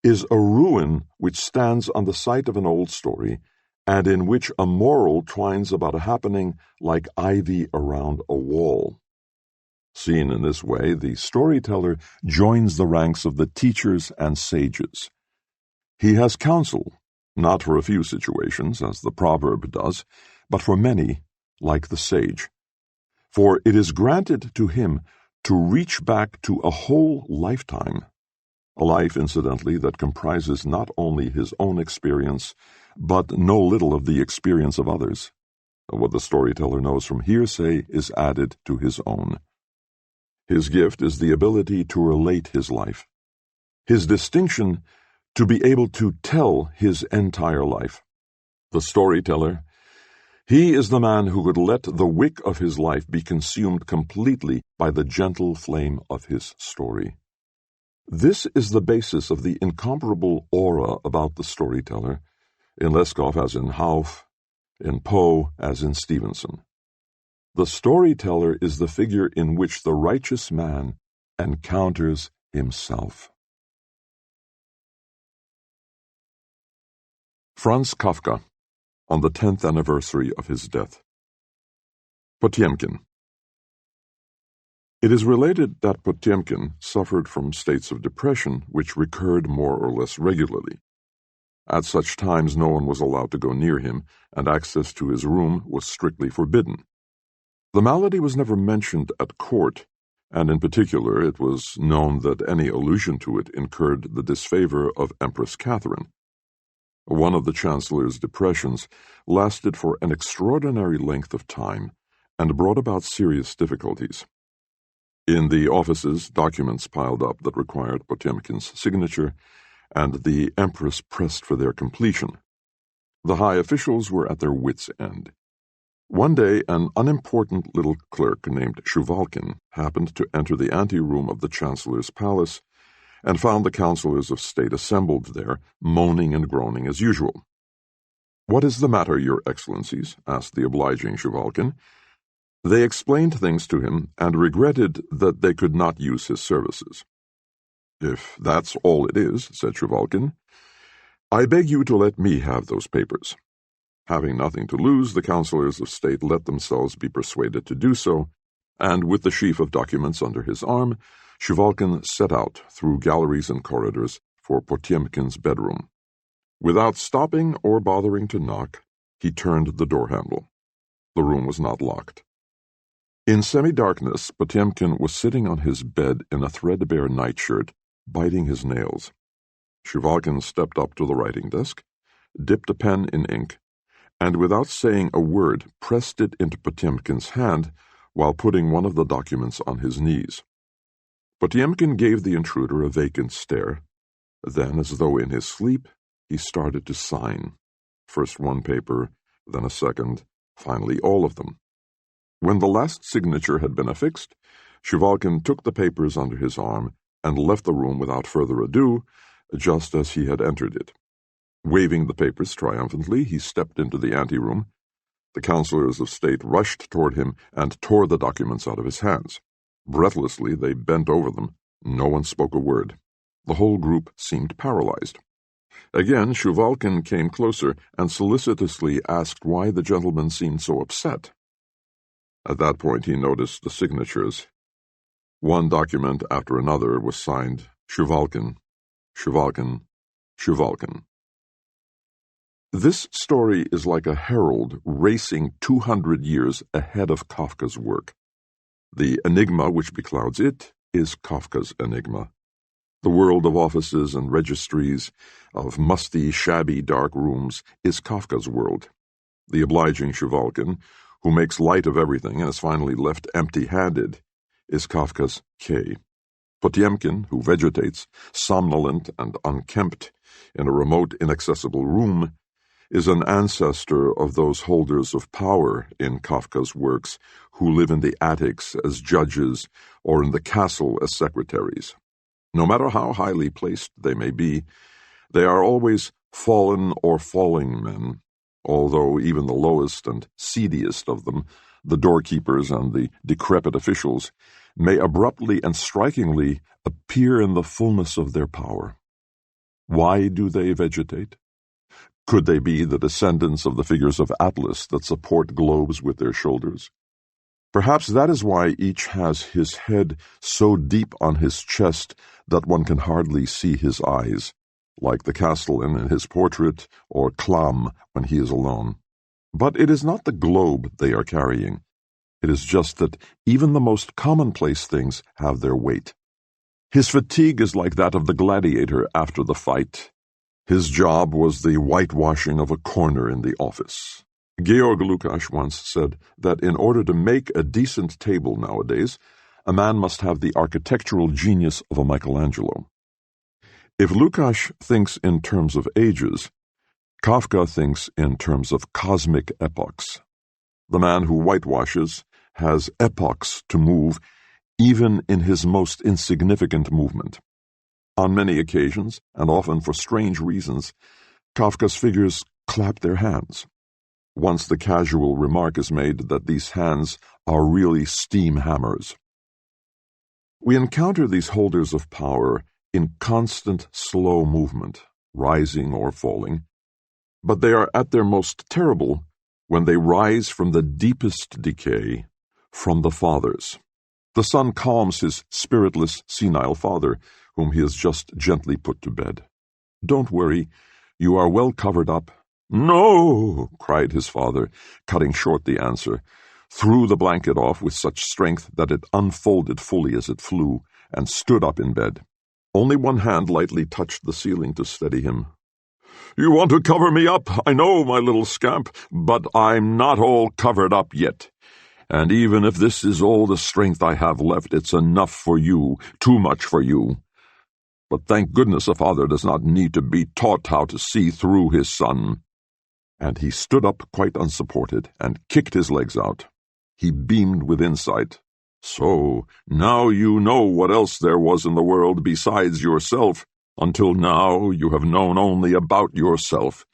is a ruin which stands on the site of an old story, and in which a moral twines about a happening like ivy around a wall. Seen in this way, the storyteller joins the ranks of the teachers and sages. He has counsel, not for a few situations, as the proverb does, but for many, like the sage. For it is granted to him to reach back to a whole lifetime, a life, incidentally, that comprises not only his own experience, but no little of the experience of others. What the storyteller knows from hearsay is added to his own. His gift is the ability to relate his life. His distinction, to be able to tell his entire life. The storyteller, he is the man who could let the wick of his life be consumed completely by the gentle flame of his story. This is the basis of the incomparable aura about the storyteller, in Leskov as in Hauff, in Poe as in Stevenson. The storyteller is the figure in which the righteous man encounters himself. Franz Kafka, on the 10th anniversary of his death. Potemkin. It is related that Potemkin suffered from states of depression which recurred more or less regularly. At such times no one was allowed to go near him, and access to his room was strictly forbidden. The malady was never mentioned at court, and in particular it was known that any allusion to it incurred the disfavor of Empress Catherine. One of the Chancellor's depressions lasted for an extraordinary length of time and brought about serious difficulties. In the offices, documents piled up that required Potemkin's signature, and the Empress pressed for their completion. The high officials were at their wits' end. One day, an unimportant little clerk named Shuvalkin happened to enter the anteroom of the Chancellor's palace and found the councillors of state assembled there, moaning and groaning as usual. "What is the matter, your excellencies?" asked the obliging Shuvalkin. They explained things to him and regretted that they could not use his services. "If that's all it is," said Shuvalkin, "I beg you to let me have those papers." Having nothing to lose, the councillors of state let themselves be persuaded to do so, and with the sheaf of documents under his arm, Shuvalkin set out through galleries and corridors for Potemkin's bedroom. Without stopping or bothering to knock, he turned the door handle. The room was not locked. In semi-darkness, Potemkin was sitting on his bed in a threadbare nightshirt, biting his nails. Shuvalkin stepped up to the writing desk, dipped a pen in ink, and without saying a word pressed it into Potemkin's hand while putting one of the documents on his knees. Potemkin gave the intruder a vacant stare. Then, as though in his sleep, he started to sign. First one paper, then a second, finally all of them. When the last signature had been affixed, Shuvalkin took the papers under his arm and left the room without further ado, just as he had entered it. Waving the papers triumphantly, he stepped into the anteroom. The councillors of state rushed toward him and tore the documents out of his hands. Breathlessly, they bent over them. No one spoke a word. The whole group seemed paralyzed. Again, Shuvalkin came closer and solicitously asked why the gentlemen seemed so upset. At that point, he noticed the signatures. One document after another was signed Shuvalkin, Shuvalkin, Shuvalkin. This story is like a herald racing 200 years ahead of Kafka's work. The enigma which beclouds it is Kafka's enigma. The world of offices and registries, of musty, shabby, dark rooms, is Kafka's world. The obliging Shuvalkin, who makes light of everything and is finally left empty-handed, is Kafka's K. Potemkin, who vegetates, somnolent and unkempt, in a remote, inaccessible room, is an ancestor of those holders of power in Kafka's works who live in the attics as judges or in the castle as secretaries. No matter how highly placed they may be, they are always fallen or falling men, although even the lowest and seediest of them, the doorkeepers and the decrepit officials, may abruptly and strikingly appear in the fullness of their power. Why do they vegetate? Could they be the descendants of the figures of Atlas that support globes with their shoulders? Perhaps that is why each has his head so deep on his chest that one can hardly see his eyes, like the castellan in his portrait or Clam when he is alone. But it is not the globe they are carrying. It is just that even the most commonplace things have their weight. His fatigue is like that of the gladiator after the fight. His job was the whitewashing of a corner in the office. Georg Lukács once said that in order to make a decent table nowadays, a man must have the architectural genius of a Michelangelo. If Lukács thinks in terms of ages, Kafka thinks in terms of cosmic epochs. The man who whitewashes has epochs to move, even in his most insignificant movement. On many occasions, and often for strange reasons, Kafka's figures clap their hands. Once the casual remark is made that these hands are really steam hammers. We encounter these holders of power in constant slow movement, rising or falling, but they are at their most terrible when they rise from the deepest decay, from the fathers. The son calms his spiritless, senile father, whom he has just gently put to bed. "Don't worry, you are well covered up." "No," cried his father, cutting short the answer. threw the blanket off with such strength that it unfolded fully as it flew, and stood up in bed. Only one hand lightly touched the ceiling to steady him. "You want to cover me up, I know, my little scamp, but I'm not all covered up yet. And even if this is all the strength I have left, it's enough for you, too much for you. But thank goodness a father does not need to be taught how to see through his son." And he stood up quite unsupported and kicked his legs out. He beamed with insight. "So, now you know what else there was in the world besides yourself. Until now you have known only about yourself.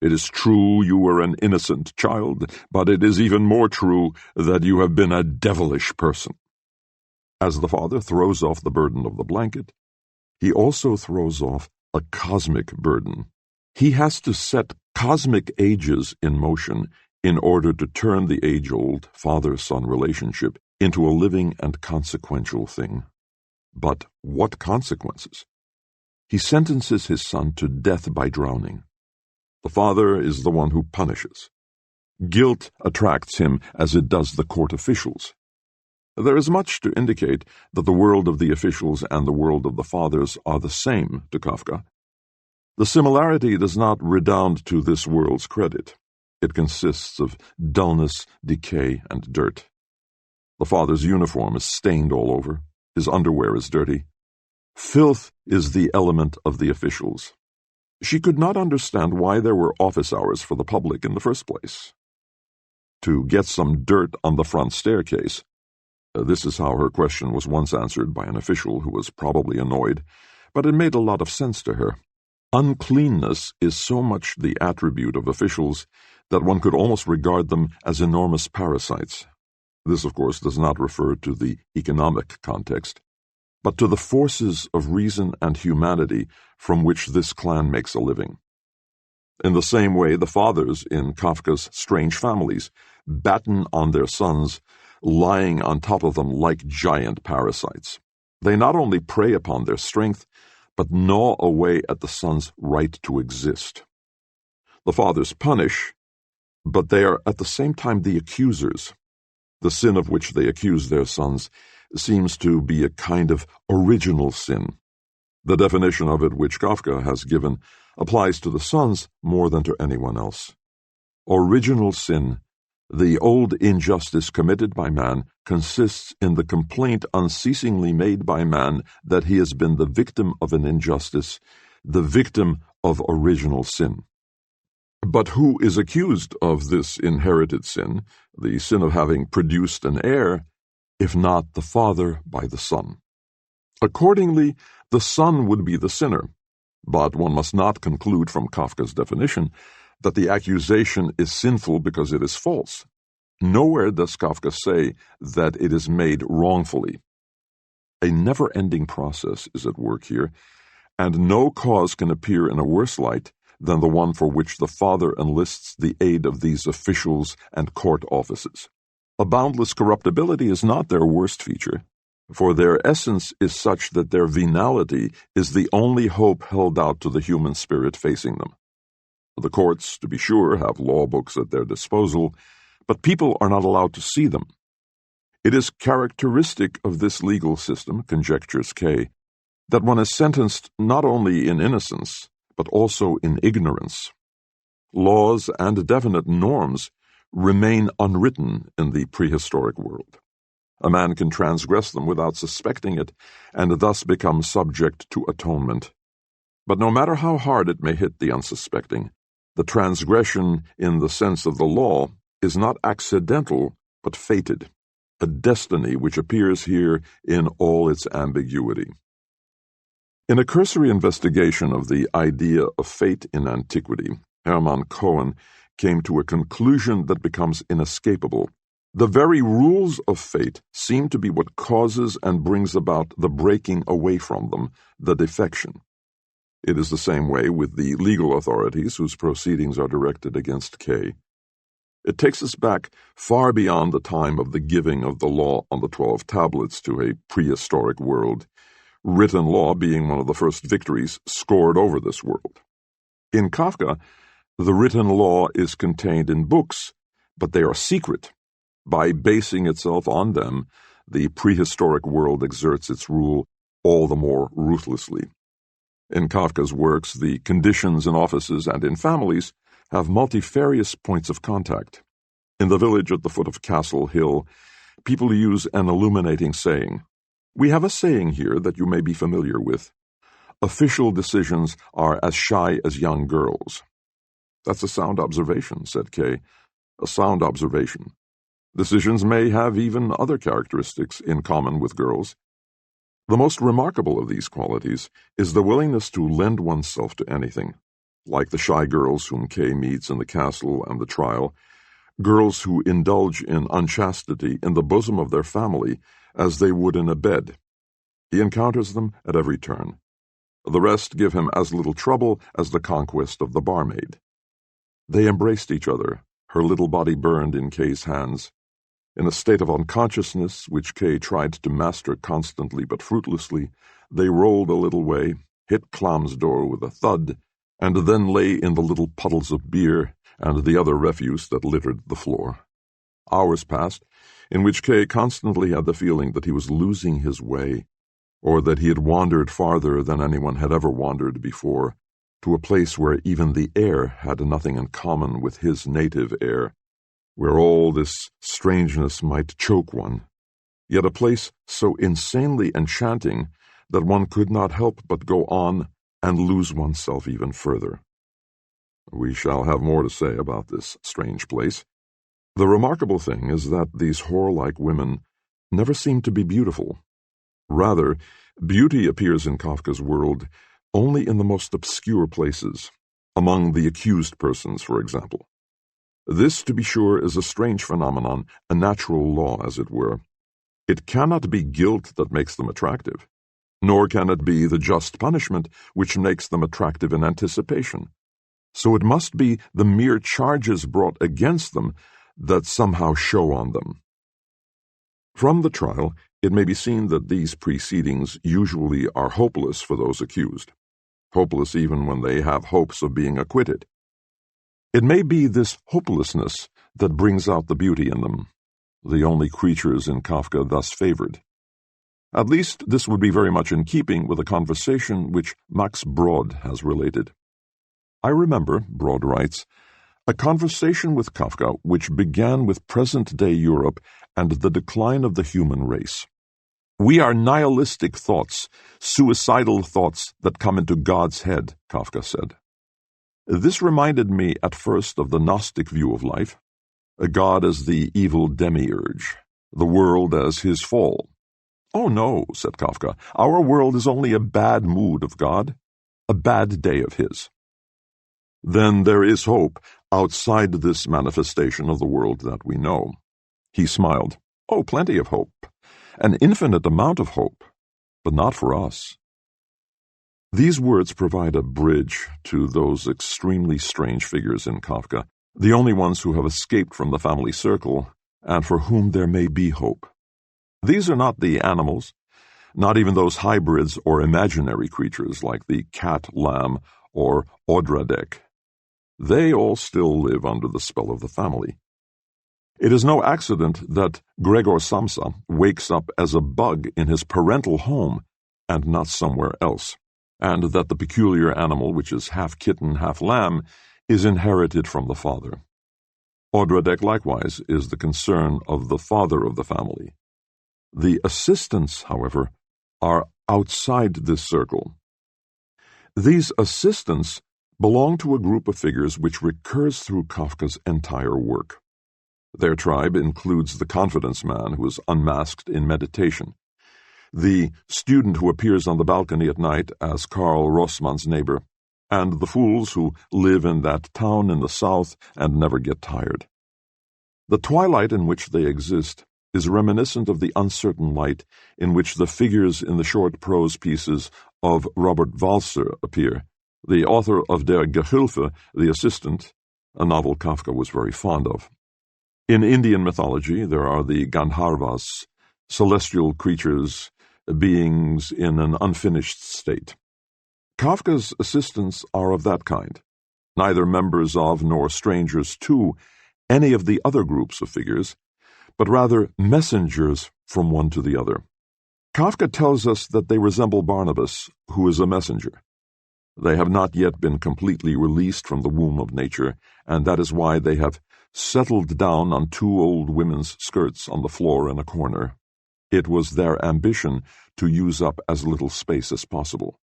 It is true you were an innocent child, but it is even more true that you have been a devilish person." As the father throws off the burden of the blanket, he also throws off a cosmic burden. He has to set cosmic ages in motion in order to turn the age-old father-son relationship into a living and consequential thing. But what consequences? He sentences his son to death by drowning. The father is the one who punishes. Guilt attracts him as it does the court officials. There is much to indicate that the world of the officials and the world of the fathers are the same to Kafka. The similarity does not redound to this world's credit. It consists of dullness, decay, and dirt. The father's uniform is stained all over. His underwear is dirty. Filth is the element of the officials. She could not understand why there were office hours for the public in the first place. To get some dirt on the front staircase. This is how her question was once answered by an official who was probably annoyed, but it made a lot of sense to her. Uncleanness is so much the attribute of officials that one could almost regard them as enormous parasites. This, of course, does not refer to the economic context, but to the forces of reason and humanity from which this clan makes a living. In the same way, the fathers in Kafka's Strange Families batten on their sons, lying on top of them like giant parasites. They not only prey upon their strength, but gnaw away at the son's right to exist. The fathers punish, but they are at the same time the accusers. The sin of which they accuse their sons seems to be a kind of original sin. The definition of it which Kafka has given applies to the sons more than to anyone else. Original sin, the old injustice committed by man, consists in the complaint unceasingly made by man that he has been the victim of an injustice, the victim of original sin. But who is accused of this inherited sin, the sin of having produced an heir, if not the father by the son? Accordingly, the son would be the sinner, but one must not conclude from Kafka's definition that the accusation is sinful because it is false. Nowhere does Kafka say that it is made wrongfully. A never-ending process is at work here, and no cause can appear in a worse light than the one for which the father enlists the aid of these officials and court offices. A boundless corruptibility is not their worst feature, for their essence is such that their venality is the only hope held out to the human spirit facing them. The courts, to be sure, have law books at their disposal, but people are not allowed to see them. It is characteristic of this legal system, conjectures Kay, that one is sentenced not only in innocence, but also in ignorance. Laws and definite norms remain unwritten in the prehistoric world. A man can transgress them without suspecting it, and thus become subject to atonement. But no matter how hard it may hit the unsuspecting, the transgression in the sense of the law is not accidental, but fated, a destiny which appears here in all its ambiguity. In a cursory investigation of the idea of fate in antiquity, Hermann Cohen came to a conclusion that becomes inescapable. The very rules of fate seem to be what causes and brings about the breaking away from them, the defection. It is the same way with the legal authorities whose proceedings are directed against Kay. It takes us back far beyond the time of the giving of the law on the 12 tablets to a prehistoric world, written law being one of the first victories scored over this world. In Kafka, the written law is contained in books, but they are secret. By basing itself on them, the prehistoric world exerts its rule all the more ruthlessly. In Kafka's works, the conditions in offices and in families have multifarious points of contact. In the village at the foot of Castle Hill, people use an illuminating saying. We have a saying here that you may be familiar with. Official decisions are as shy as young girls. That's a sound observation, said Kay. A sound observation. Decisions may have even other characteristics in common with girls. The most remarkable of these qualities is the willingness to lend oneself to anything, like the shy girls whom Kay meets in the castle and the trial, girls who indulge in unchastity in the bosom of their family as they would in a bed. He encounters them at every turn. The rest give him as little trouble as the conquest of the barmaid. They embraced each other, her little body burned in Kay's hands. In a state of unconsciousness, which Kay tried to master constantly but fruitlessly, they rolled a little way, hit Klam's door with a thud, and then lay in the little puddles of beer and the other refuse that littered the floor. Hours passed, in which Kay constantly had the feeling that he was losing his way, or that he had wandered farther than anyone had ever wandered before, to a place where even the air had nothing in common with his native air, where all this strangeness might choke one, yet a place so insanely enchanting that one could not help but go on and lose oneself even further. We shall have more to say about this strange place. The remarkable thing is that these whore-like women never seem to be beautiful. Rather, beauty appears in Kafka's world only in the most obscure places, among the accused persons, for example. This, to be sure, is a strange phenomenon, a natural law, as it were. It cannot be guilt that makes them attractive, nor can it be the just punishment which makes them attractive in anticipation. So it must be the mere charges brought against them that somehow show on them. From the trial, it may be seen that these proceedings usually are hopeless for those accused, hopeless even when they have hopes of being acquitted. It may be this hopelessness that brings out the beauty in them, the only creatures in Kafka thus favored. At least this would be very much in keeping with a conversation which Max Brod has related. I remember, Brod writes, a conversation with Kafka which began with present-day Europe and the decline of the human race. We are nihilistic thoughts, suicidal thoughts that come into God's head, Kafka said. This reminded me at first of the Gnostic view of life, a God as the evil demiurge, the world as his fall. Oh no, said Kafka, our world is only a bad mood of God, a bad day of his. Then there is hope outside this manifestation of the world that we know. He smiled. Oh, plenty of hope, an infinite amount of hope, but not for us. These words provide a bridge to those extremely strange figures in Kafka, the only ones who have escaped from the family circle, and for whom there may be hope. These are not the animals, not even those hybrids or imaginary creatures like the cat-lamb or Odradek. They all still live under the spell of the family. It is no accident that Gregor Samsa wakes up as a bug in his parental home and not somewhere else, and that the peculiar animal, which is half kitten, half lamb, is inherited from the father. Odradek, likewise, is the concern of the father of the family. The assistants, however, are outside this circle. These assistants belong to a group of figures which recurs through Kafka's entire work. Their tribe includes the confidence man who is unmasked in meditation, the student who appears on the balcony at night as Karl Rossmann's neighbor, and the fools who live in that town in the south and never get tired. The twilight in which they exist is reminiscent of the uncertain light in which the figures in the short prose pieces of Robert Walser appear, the author of Der Gehilfe, the Assistant, a novel Kafka was very fond of. In Indian mythology, there are the Gandharvas, celestial creatures, beings in an unfinished state. Kafka's assistants are of that kind, neither members of nor strangers to any of the other groups of figures, but rather messengers from one to the other. Kafka tells us that they resemble Barnabas, who is a messenger. They have not yet been completely released from the womb of nature, and that is why they have settled down on two old women's skirts on the floor in a corner. It was their ambition to use up as little space as possible.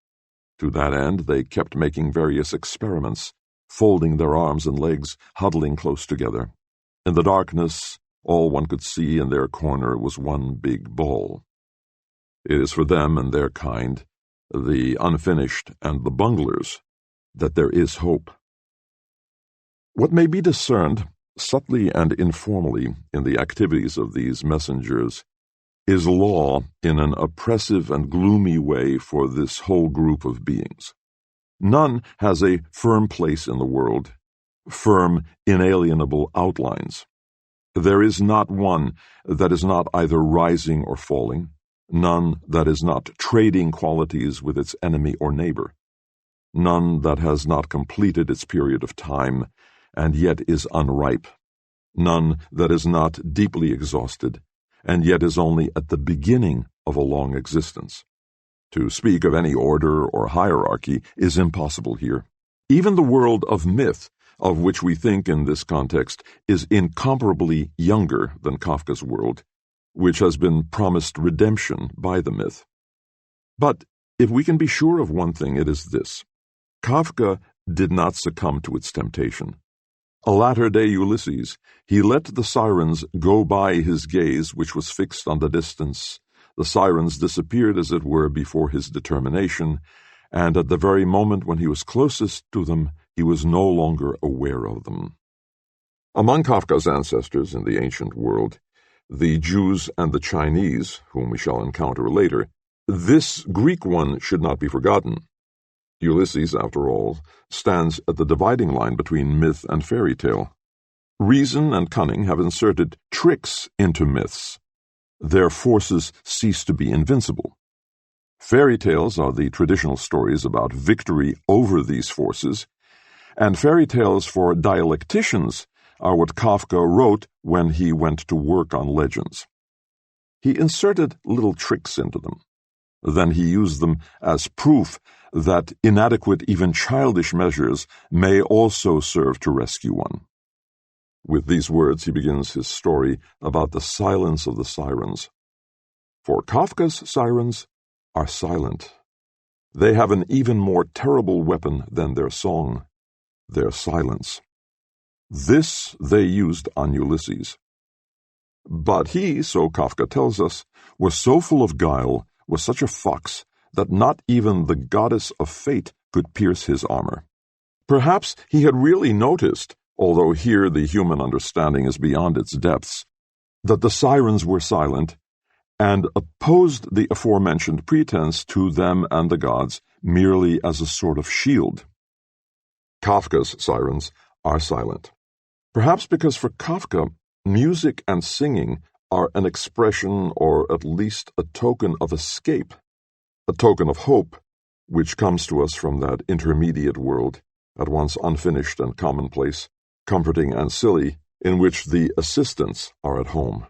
To that end, they kept making various experiments, folding their arms and legs, huddling close together. In the darkness, all one could see in their corner was one big ball. It is for them and their kind, the unfinished and the bunglers, that there is hope. What may be discerned, subtly and informally, in the activities of these messengers is law in an oppressive and gloomy way for this whole group of beings. None has a firm place in the world, firm, inalienable outlines. There is not one that is not either rising or falling, none that is not trading qualities with its enemy or neighbor, none that has not completed its period of time and yet is unripe, none that is not deeply exhausted and yet is only at the beginning of a long existence. To speak of any order or hierarchy is impossible here. Even the world of myth, of which we think in this context, is incomparably younger than Kafka's world, which has been promised redemption by the myth. But if we can be sure of one thing, it is this: Kafka did not succumb to its temptation. A latter-day Ulysses, he let the sirens go by his gaze, which was fixed on the distance. The sirens disappeared, as it were, before his determination, and at the very moment when he was closest to them, he was no longer aware of them. Among Kafka's ancestors in the ancient world, the Jews and the Chinese, whom we shall encounter later, this Greek one should not be forgotten. Ulysses, after all, stands at the dividing line between myth and fairy tale. Reason and cunning have inserted tricks into myths. Their forces cease to be invincible. Fairy tales are the traditional stories about victory over these forces, and fairy tales for dialecticians are what Kafka wrote when he went to work on legends. He inserted little tricks into them. Then he used them as proof that inadequate, even childish measures may also serve to rescue one. With these words he begins his story about the silence of the sirens. For Kafka's sirens are silent. They have an even more terrible weapon than their song, their silence. This they used on Ulysses. But he, so Kafka tells us, was so full of guile, was such a fox, that not even the goddess of fate could pierce his armor. Perhaps he had really noticed, although here the human understanding is beyond its depths, that the sirens were silent, and opposed the aforementioned pretense to them and the gods merely as a sort of shield. Kafka's sirens are silent. Perhaps because for Kafka, music and singing are an expression, or at least a token of escape, a token of hope, which comes to us from that intermediate world, at once unfinished and commonplace, comforting and silly, in which the assistants are at home.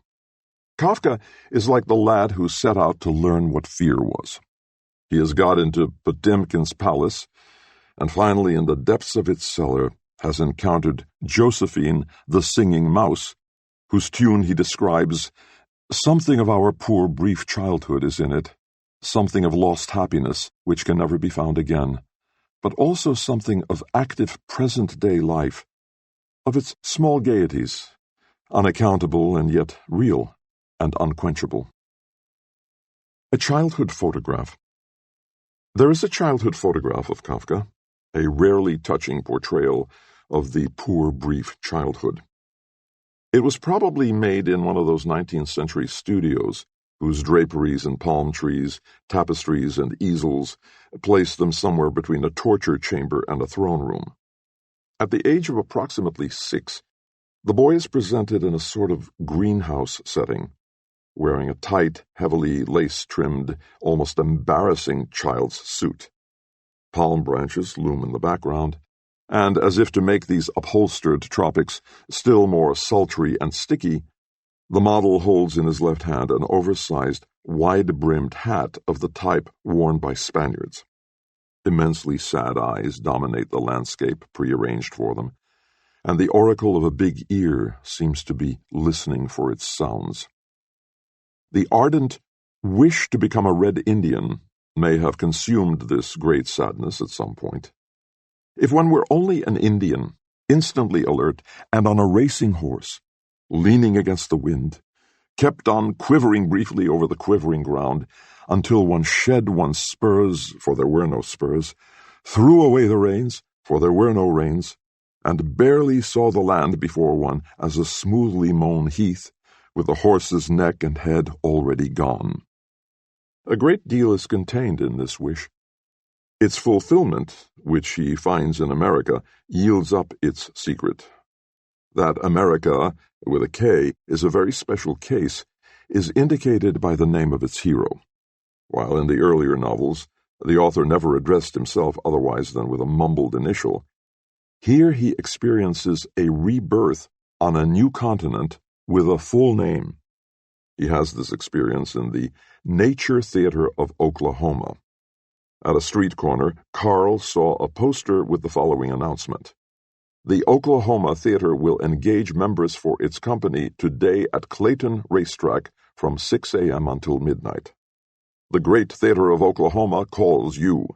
Kafka is like the lad who set out to learn what fear was. He has got into Potemkin's palace, and finally in the depths of its cellar has encountered Josephine, the singing mouse, whose tune he describes: "Something of our poor brief childhood is in it, something of lost happiness which can never be found again, but also something of active present-day life, of its small gaieties, unaccountable and yet real and unquenchable." A childhood photograph. There is a childhood photograph of Kafka, a rarely touching portrayal of the poor brief childhood. It was probably made in one of those 19th century studios whose draperies and palm trees, tapestries and easels placed them somewhere between a torture chamber and a throne room. At the age of approximately 6, the boy is presented in a sort of greenhouse setting, wearing a tight, heavily lace-trimmed, almost embarrassing child's suit. Palm branches loom in the background, and as if to make these upholstered tropics still more sultry and sticky, The model holds in his left hand an oversized, wide-brimmed hat of the type worn by Spaniards. Immensely sad eyes dominate the landscape prearranged for them, and the oracle of a big ear seems to be listening for its sounds. The ardent wish to become a Red Indian may have consumed this great sadness at some point. If one were only an Indian, instantly alert and on a racing horse, leaning against the wind, kept on quivering briefly over the quivering ground until one shed one's spurs, for there were no spurs, threw away the reins, for there were no reins, and barely saw the land before one as a smoothly mown heath, with the horse's neck and head already gone. A great deal is contained in this wish. Its fulfillment, which he finds in America, yields up its secret. That America, with a K, is a very special case, is indicated by the name of its hero. While in the earlier novels, the author never addressed himself otherwise than with a mumbled initial, here he experiences a rebirth on a new continent with a full name. He has this experience in the Nature Theater of Oklahoma. At a street corner, Carl saw a poster with the following announcement: "The Oklahoma Theater will engage members for its company today at Clayton Racetrack from 6 a.m. until midnight. The Great Theater of Oklahoma calls you.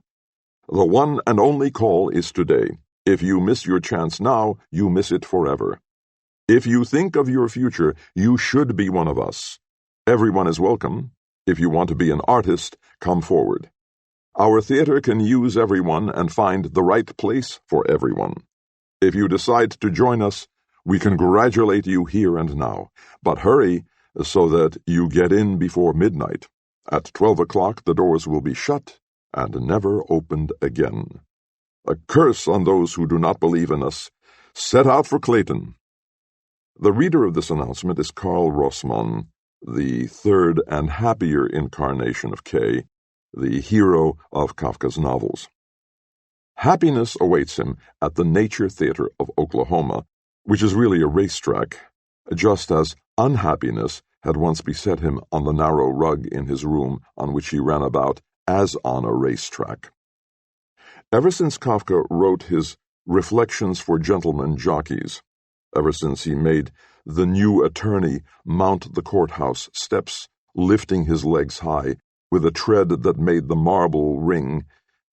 The one and only call is today. If you miss your chance now, you miss it forever. If you think of your future, you should be one of us. Everyone is welcome. If you want to be an artist, come forward. Our theater can use everyone and find the right place for everyone. If you decide to join us, we congratulate you here and now. But hurry, so that you get in before midnight. At 12 o'clock the doors will be shut and never opened again. A curse on those who do not believe in us. Set out for Clayton." The reader of this announcement is Karl Rossmann, the third and happier incarnation of K, the hero of Kafka's novels. Happiness awaits him at the Nature Theater of Oklahoma, which is really a racetrack, just as unhappiness had once beset him on the narrow rug in his room on which he ran about as on a racetrack. Ever since Kafka wrote his Reflections for Gentlemen Jockeys, ever since he made the new attorney mount the courthouse steps, lifting his legs high, with a tread that made the marble ring,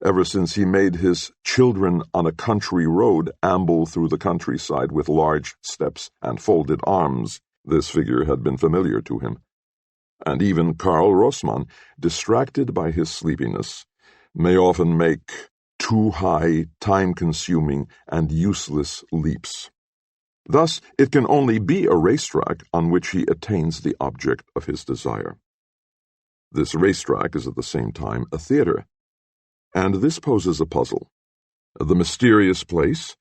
ever since he made his children on a country road amble through the countryside with large steps and folded arms, this figure had been familiar to him. And even Karl Rossmann, distracted by his sleepiness, may often make too high, time-consuming, and useless leaps. Thus, it can only be a racetrack on which he attains the object of his desire. This racetrack is at the same time a theater, and this poses a puzzle. The mysterious place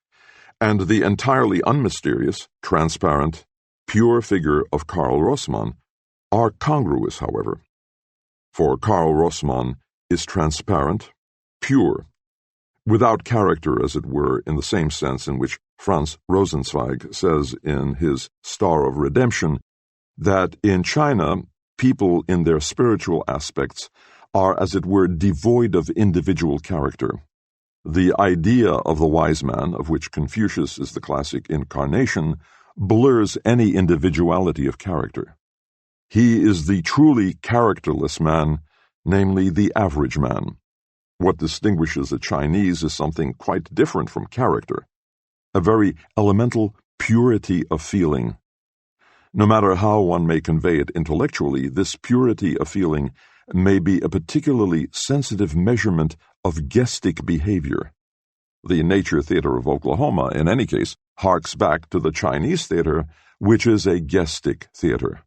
and the entirely unmysterious, transparent, pure figure of Karl Rossmann are congruous, however. For Karl Rossmann is transparent, pure, without character, as it were, in the same sense in which Franz Rosenzweig says in his Star of Redemption that in China, people in their spiritual aspects are, as it were, devoid of individual character. The idea of the wise man, of which Confucius is the classic incarnation, blurs any individuality of character. He is the truly characterless man, namely the average man. What distinguishes a Chinese is something quite different from character, a very elemental purity of feeling. No matter how one may convey it intellectually, this purity of feeling may be a particularly sensitive measurement of gestic behavior. The Nature Theater of Oklahoma, in any case, harks back to the Chinese theater, which is a gestic theater.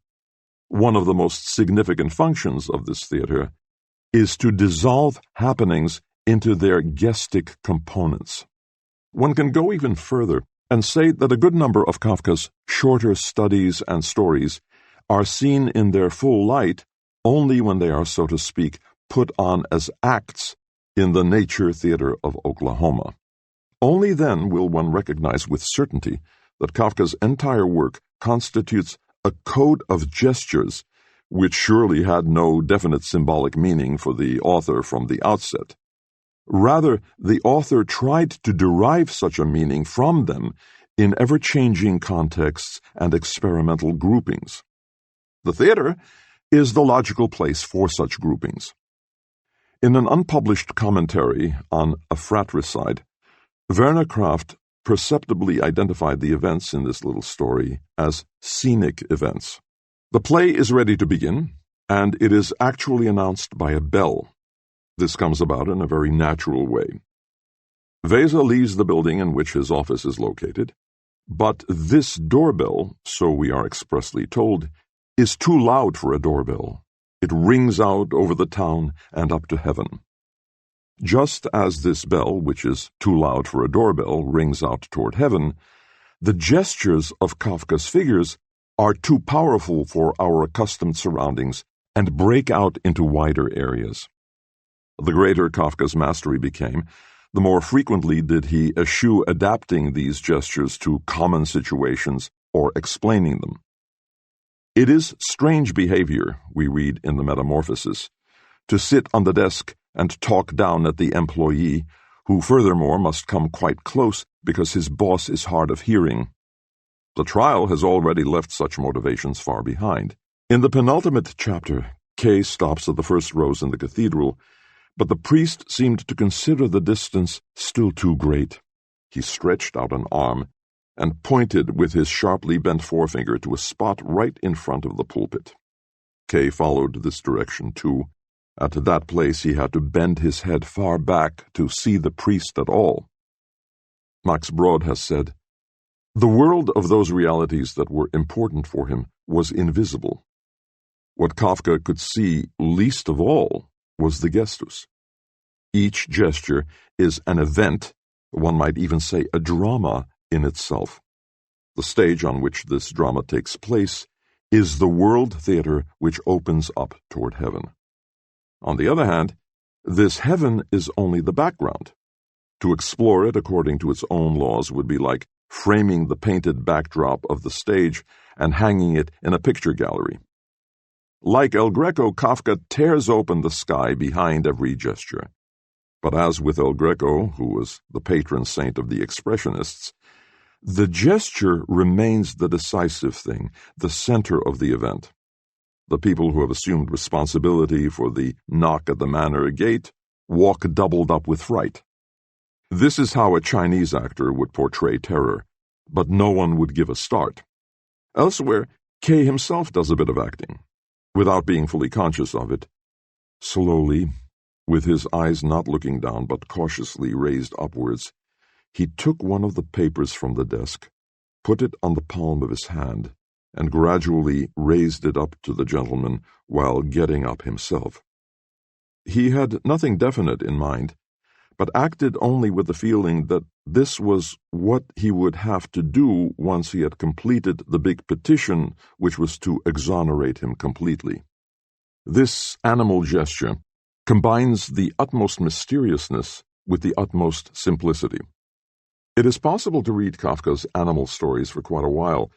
One of the most significant functions of this theater is to dissolve happenings into their gestic components. One can go even further and say that a good number of Kafka's shorter studies and stories are seen in their full light only when they are, so to speak, put on as acts in the Nature Theater of Oklahoma. Only then will one recognize with certainty that Kafka's entire work constitutes a code of gestures which surely had no definite symbolic meaning for the author from the outset. Rather, the author tried to derive such a meaning from them in ever-changing contexts and experimental groupings. The theater is the logical place for such groupings. In an unpublished commentary on a fratricide, Werner Kraft perceptibly identified the events in this little story as scenic events. The play is ready to begin, and it is actually announced by a bell. This comes about in a very natural way. Weser leaves the building in which his office is located, but this doorbell, so we are expressly told, is too loud for a doorbell. It rings out over the town and up to heaven. Just as this bell, which is too loud for a doorbell, rings out toward heaven, the gestures of Kafka's figures are too powerful for our accustomed surroundings and break out into wider areas. The greater Kafka's mastery became, the more frequently did he eschew adapting these gestures to common situations or explaining them. It is strange behavior, we read in the Metamorphosis, to sit on the desk and talk down at the employee, who furthermore must come quite close because his boss is hard of hearing. The trial has already left such motivations far behind. In the penultimate chapter, Kay stops at the first rows in the cathedral, but the priest seemed to consider the distance still too great. He stretched out an arm and pointed with his sharply bent forefinger to a spot right in front of the pulpit. Kay followed this direction too. At that place he had to bend his head far back to see the priest at all. Max Brod has said, "The world of those realities that were important for him was invisible. What Kafka could see least of all was the gestus. Each gesture is an event, one might even say a drama in itself. The stage on which this drama takes place is the world theater which opens up toward heaven. On the other hand, this heaven is only the background. To explore it according to its own laws would be like framing the painted backdrop of the stage and hanging it in a picture gallery. Like El Greco, Kafka tears open the sky behind every gesture. But as with El Greco, who was the patron saint of the Expressionists, the gesture remains the decisive thing, the center of the event. The people who have assumed responsibility for the knock at the manor gate walk doubled up with fright. This is how a Chinese actor would portray terror, but no one would give a start. Elsewhere, Kay himself does a bit of acting, without being fully conscious of it. Slowly, with his eyes not looking down but cautiously raised upwards, he took one of the papers from the desk, put it on the palm of his hand, and gradually raised it up to the gentleman while getting up himself. He had nothing definite in mind, but acted only with the feeling that this was what he would have to do once he had completed the big petition which was to exonerate him completely. This animal gesture combines the utmost mysteriousness with the utmost simplicity. It is possible to read Kafka's animal stories for quite a while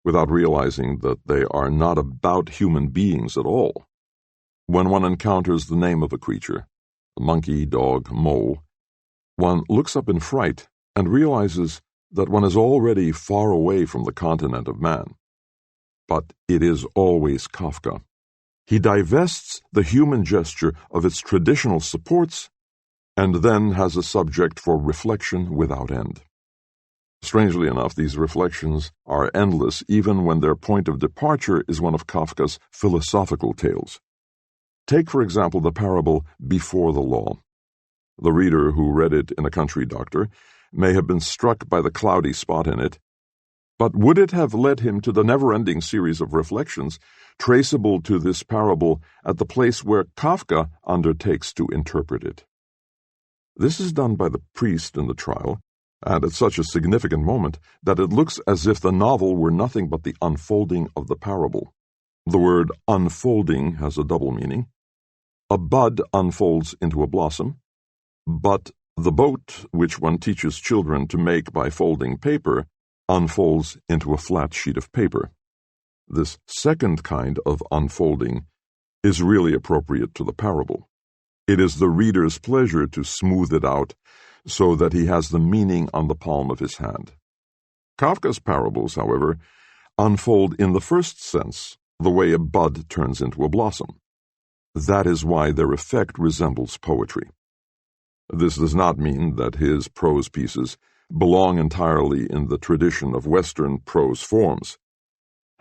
without realizing that they are not about human beings at all. When one encounters the name of a creature, a monkey, dog, mole, one looks up in fright and realizes that one is already far away from the continent of man. But it is always Kafka. He divests the human gesture of its traditional supports and then has a subject for reflection without end. Strangely enough, these reflections are endless even when their point of departure is one of Kafka's philosophical tales. Take, for example, the parable Before the Law. The reader who read it in A Country Doctor may have been struck by the cloudy spot in it, but would it have led him to the never-ending series of reflections traceable to this parable at the place where Kafka undertakes to interpret it? This is done by the priest in the trial, and at such a significant moment that it looks as if the novel were nothing but the unfolding of the parable. The word unfolding has a double meaning. A bud unfolds into a blossom, but the boat, which one teaches children to make by folding paper, unfolds into a flat sheet of paper. This second kind of unfolding is really appropriate to the parable. It is the reader's pleasure to smooth it out so that he has the meaning on the palm of his hand. Kafka's parables, however, unfold in the first sense, the way a bud turns into a blossom. That is why their effect resembles poetry. This does not mean that his prose pieces belong entirely in the tradition of Western prose forms.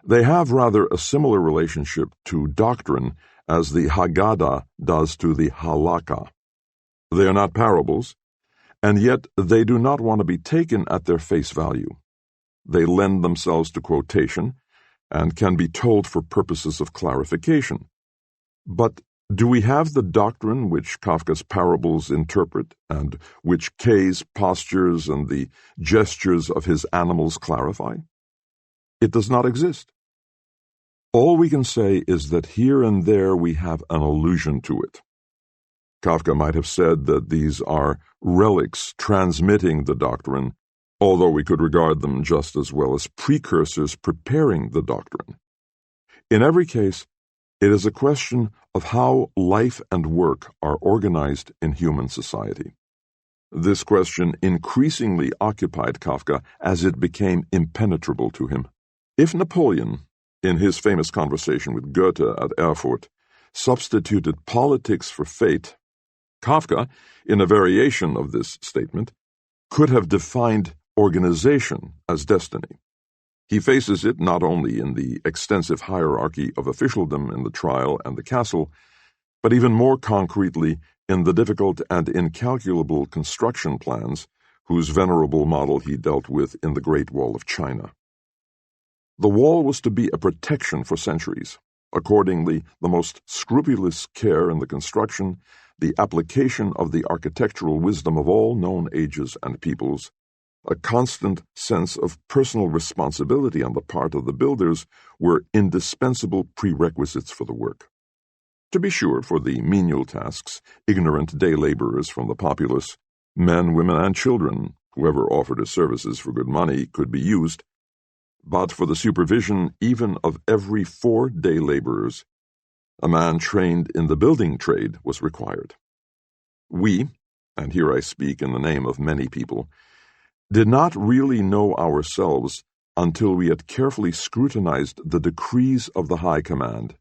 They have rather a similar relationship to doctrine as the Haggadah does to the Halakha. They are not parables, and yet they do not want to be taken at their face value. They lend themselves to quotation and can be told for purposes of clarification. But do we have the doctrine which Kafka's parables interpret and which Kay's postures and the gestures of his animals clarify? It does not exist. All we can say is that here and there we have an allusion to it. Kafka might have said that these are relics transmitting the doctrine, although we could regard them just as well as precursors preparing the doctrine. In every case, it is a question of how life and work are organized in human society. This question increasingly occupied Kafka as it became impenetrable to him. If Napoleon, in his famous conversation with Goethe at Erfurt, substituted politics for fate, Kafka, in a variation of this statement, could have defined organization as destiny. He faces it not only in the extensive hierarchy of officialdom in the trial and the castle, but even more concretely in the difficult and incalculable construction plans whose venerable model he dealt with in the Great Wall of China. The wall was to be a protection for centuries. Accordingly, the most scrupulous care in the construction, the application of the architectural wisdom of all known ages and peoples, a constant sense of personal responsibility on the part of the builders were indispensable prerequisites for the work. To be sure, for the menial tasks, ignorant day laborers from the populace, men, women, and children, whoever offered his services for good money, could be used, but for the supervision even of every 4 day laborers, a man trained in the building trade was required. We, and here I speak in the name of many people, did not really know ourselves until we had carefully scrutinized the decrees of the High Command.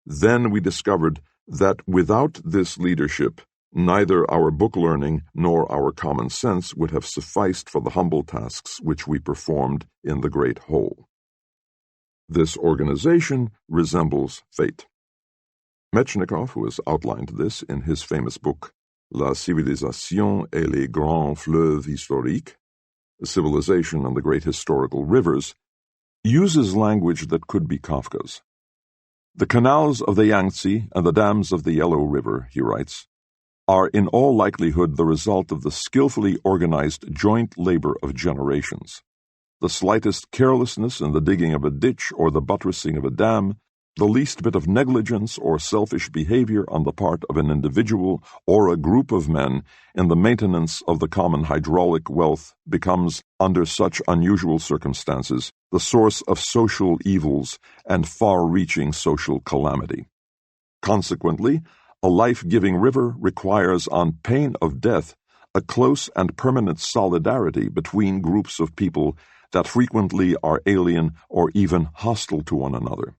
Then we discovered that without this leadership, neither our book learning nor our common sense would have sufficed for the humble tasks which we performed in the great whole. This organization resembles fate. Metchnikoff, who has outlined this in his famous book La Civilisation et les Grands Fleuves Historiques, Civilization and the Great Historical Rivers, uses language that could be Kafka's. The canals of the Yangtze and the dams of the Yellow River, he writes, are in all likelihood the result of the skillfully organized joint labor of generations. The slightest carelessness in the digging of a ditch or the buttressing of a dam, the least bit of negligence or selfish behavior on the part of an individual or a group of men in the maintenance of the common hydraulic wealth becomes, under such unusual circumstances, the source of social evils and far-reaching social calamity. Consequently, a life-giving river requires, on pain of death, a close and permanent solidarity between groups of people that frequently are alien or even hostile to one another.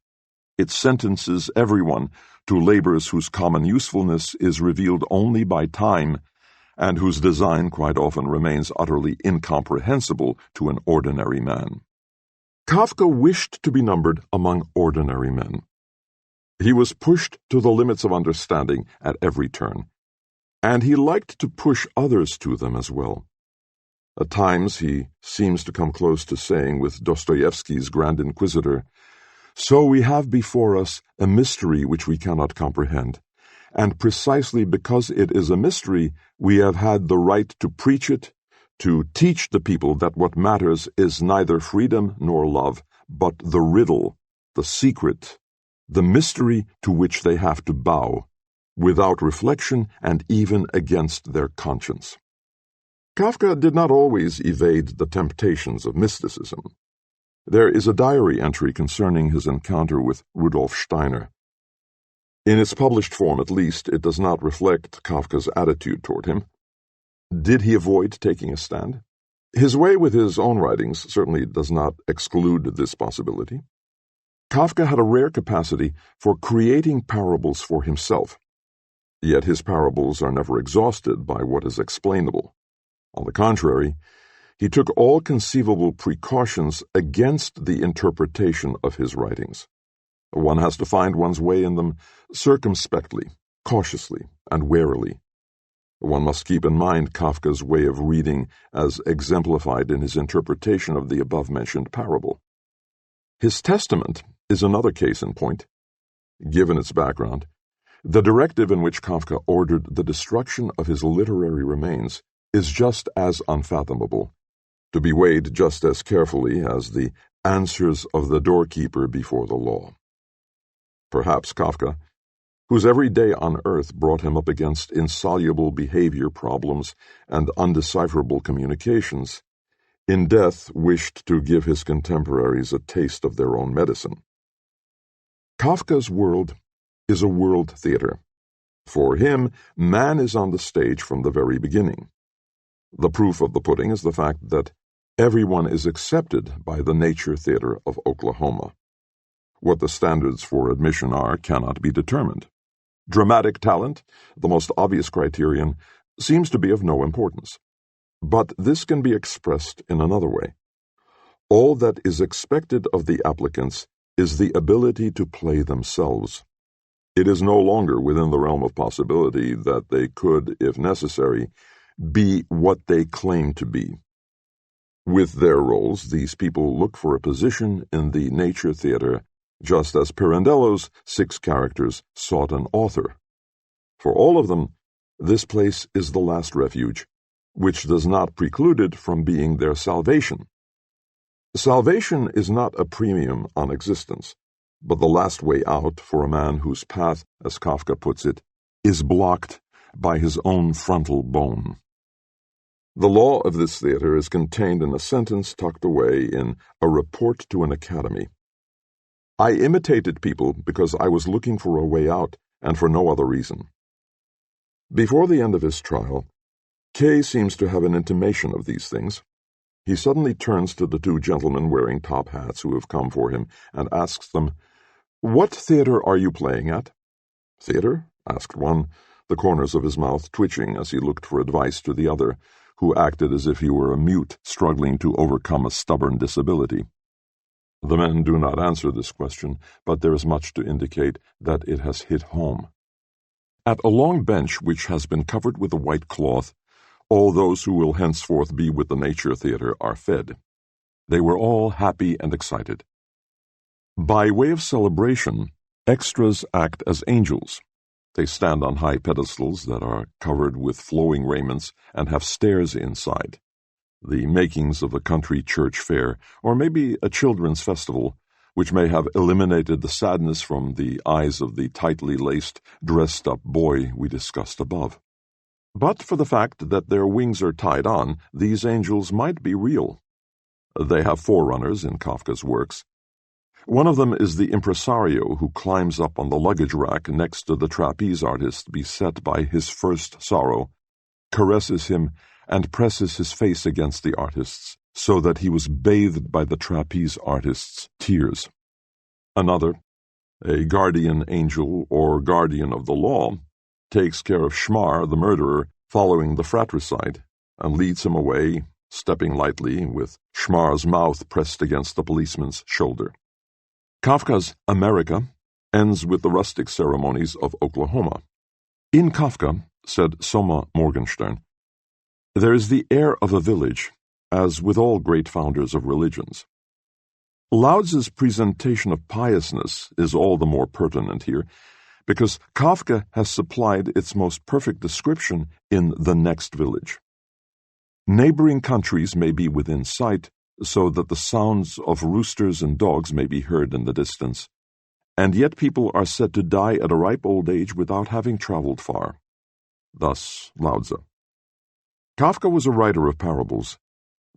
It sentences everyone to labors whose common usefulness is revealed only by time, and whose design quite often remains utterly incomprehensible to an ordinary man. Kafka wished to be numbered among ordinary men. He was pushed to the limits of understanding at every turn, and he liked to push others to them as well. At times he seems to come close to saying with Dostoevsky's Grand Inquisitor, "So we have before us a mystery which we cannot comprehend, and precisely because it is a mystery, we have had the right to preach it, to teach the people that what matters is neither freedom nor love, but the riddle, the secret, the mystery to which they have to bow, without reflection and even against their conscience." Kafka did not always evade the temptations of mysticism. There is a diary entry concerning his encounter with Rudolf Steiner. In its published form, at least, it does not reflect Kafka's attitude toward him. Did he avoid taking a stand? His way with his own writings certainly does not exclude this possibility. Kafka had a rare capacity for creating parables for himself, yet his parables are never exhausted by what is explainable. On the contrary, he took all conceivable precautions against the interpretation of his writings. One has to find one's way in them circumspectly, cautiously, and warily. One must keep in mind Kafka's way of reading as exemplified in his interpretation of the above-mentioned parable. His Testament is another case in point. Given its background, the directive in which Kafka ordered the destruction of his literary remains is just as unfathomable, to be weighed just as carefully as the answers of the doorkeeper before the law. Perhaps Kafka, whose every day on earth brought him up against insoluble behavior problems and undecipherable communications, in death wished to give his contemporaries a taste of their own medicine. Kafka's world is a world theater. For him, man is on the stage from the very beginning. The proof of the pudding is the fact that everyone is accepted by the Nature Theater of Oklahoma. What the standards for admission are cannot be determined. Dramatic talent, the most obvious criterion, seems to be of no importance. But this can be expressed in another way. All that is expected of the applicants is the ability to play themselves. It is no longer within the realm of possibility that they could, if necessary, be what they claim to be. With their roles, these people look for a position in the Nature Theater, just as Pirandello's 6 characters sought an author. For all of them, this place is the last refuge, which does not preclude it from being their salvation. Salvation is not a premium on existence, but the last way out for a man whose path, as Kafka puts it, is blocked by his own frontal bone. The law of this theater is contained in a sentence tucked away in A Report to an Academy. I imitated people because I was looking for a way out and for no other reason. Before the end of his trial, Kay seems to have an intimation of these things. He suddenly turns to the 2 gentlemen wearing top hats who have come for him and asks them, "What theater are you playing at?" "Theater?" asked one, the corners of his mouth twitching as he looked for advice to the other, who acted as if he were a mute struggling to overcome a stubborn disability. The men do not answer this question, but there is much to indicate that it has hit home. At a long bench which has been covered with a white cloth, all those who will henceforth be with the Nature Theater are fed. They were all happy and excited. By way of celebration, extras act as angels. They stand on high pedestals that are covered with flowing raiments and have stairs inside. The makings of a country church fair, or maybe a children's festival, which may have eliminated the sadness from the eyes of the tightly laced, dressed-up boy we discussed above. But for the fact that their wings are tied on, these angels might be real. They have forerunners in Kafka's works. One of them is the impresario who climbs up on the luggage rack next to the trapeze artist beset by his first sorrow, caresses him, and presses his face against the artist's, so that he was bathed by the trapeze artist's tears. Another, a guardian angel or guardian of the law, takes care of Schmar, the murderer, following the fratricide, and leads him away, stepping lightly, with Schmar's mouth pressed against the policeman's shoulder. Kafka's America ends with the rustic ceremonies of Oklahoma. In Kafka, said Soma Morgenstern, there is the air of a village, as with all great founders of religions. Lao-Tzu's presentation of piousness is all the more pertinent here, because Kafka has supplied its most perfect description in The Next Village. Neighboring countries may be within sight, so that the sounds of roosters and dogs may be heard in the distance, and yet people are said to die at a ripe old age without having traveled far. Thus Lao-Tzu. Kafka was a writer of parables,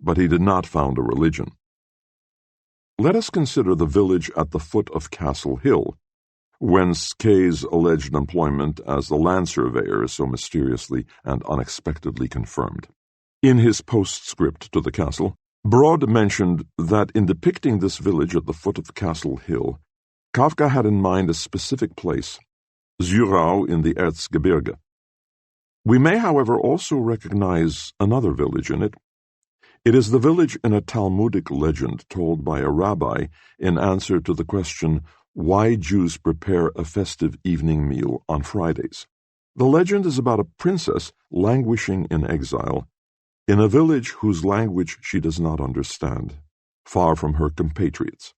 but he did not found a religion. Let us consider the village at the foot of Castle Hill, whence Kay's alleged employment as the land surveyor is so mysteriously and unexpectedly confirmed. In his postscript to the castle, Broad mentioned that in depicting this village at the foot of Castle Hill, Kafka had in mind a specific place, Zürau in the Erzgebirge. We may, however, also recognize another village in it. It is the village in a Talmudic legend told by a rabbi in answer to the question why Jews prepare a festive evening meal on Fridays. The legend is about a princess languishing in exile in a village whose language she does not understand, far from her compatriots.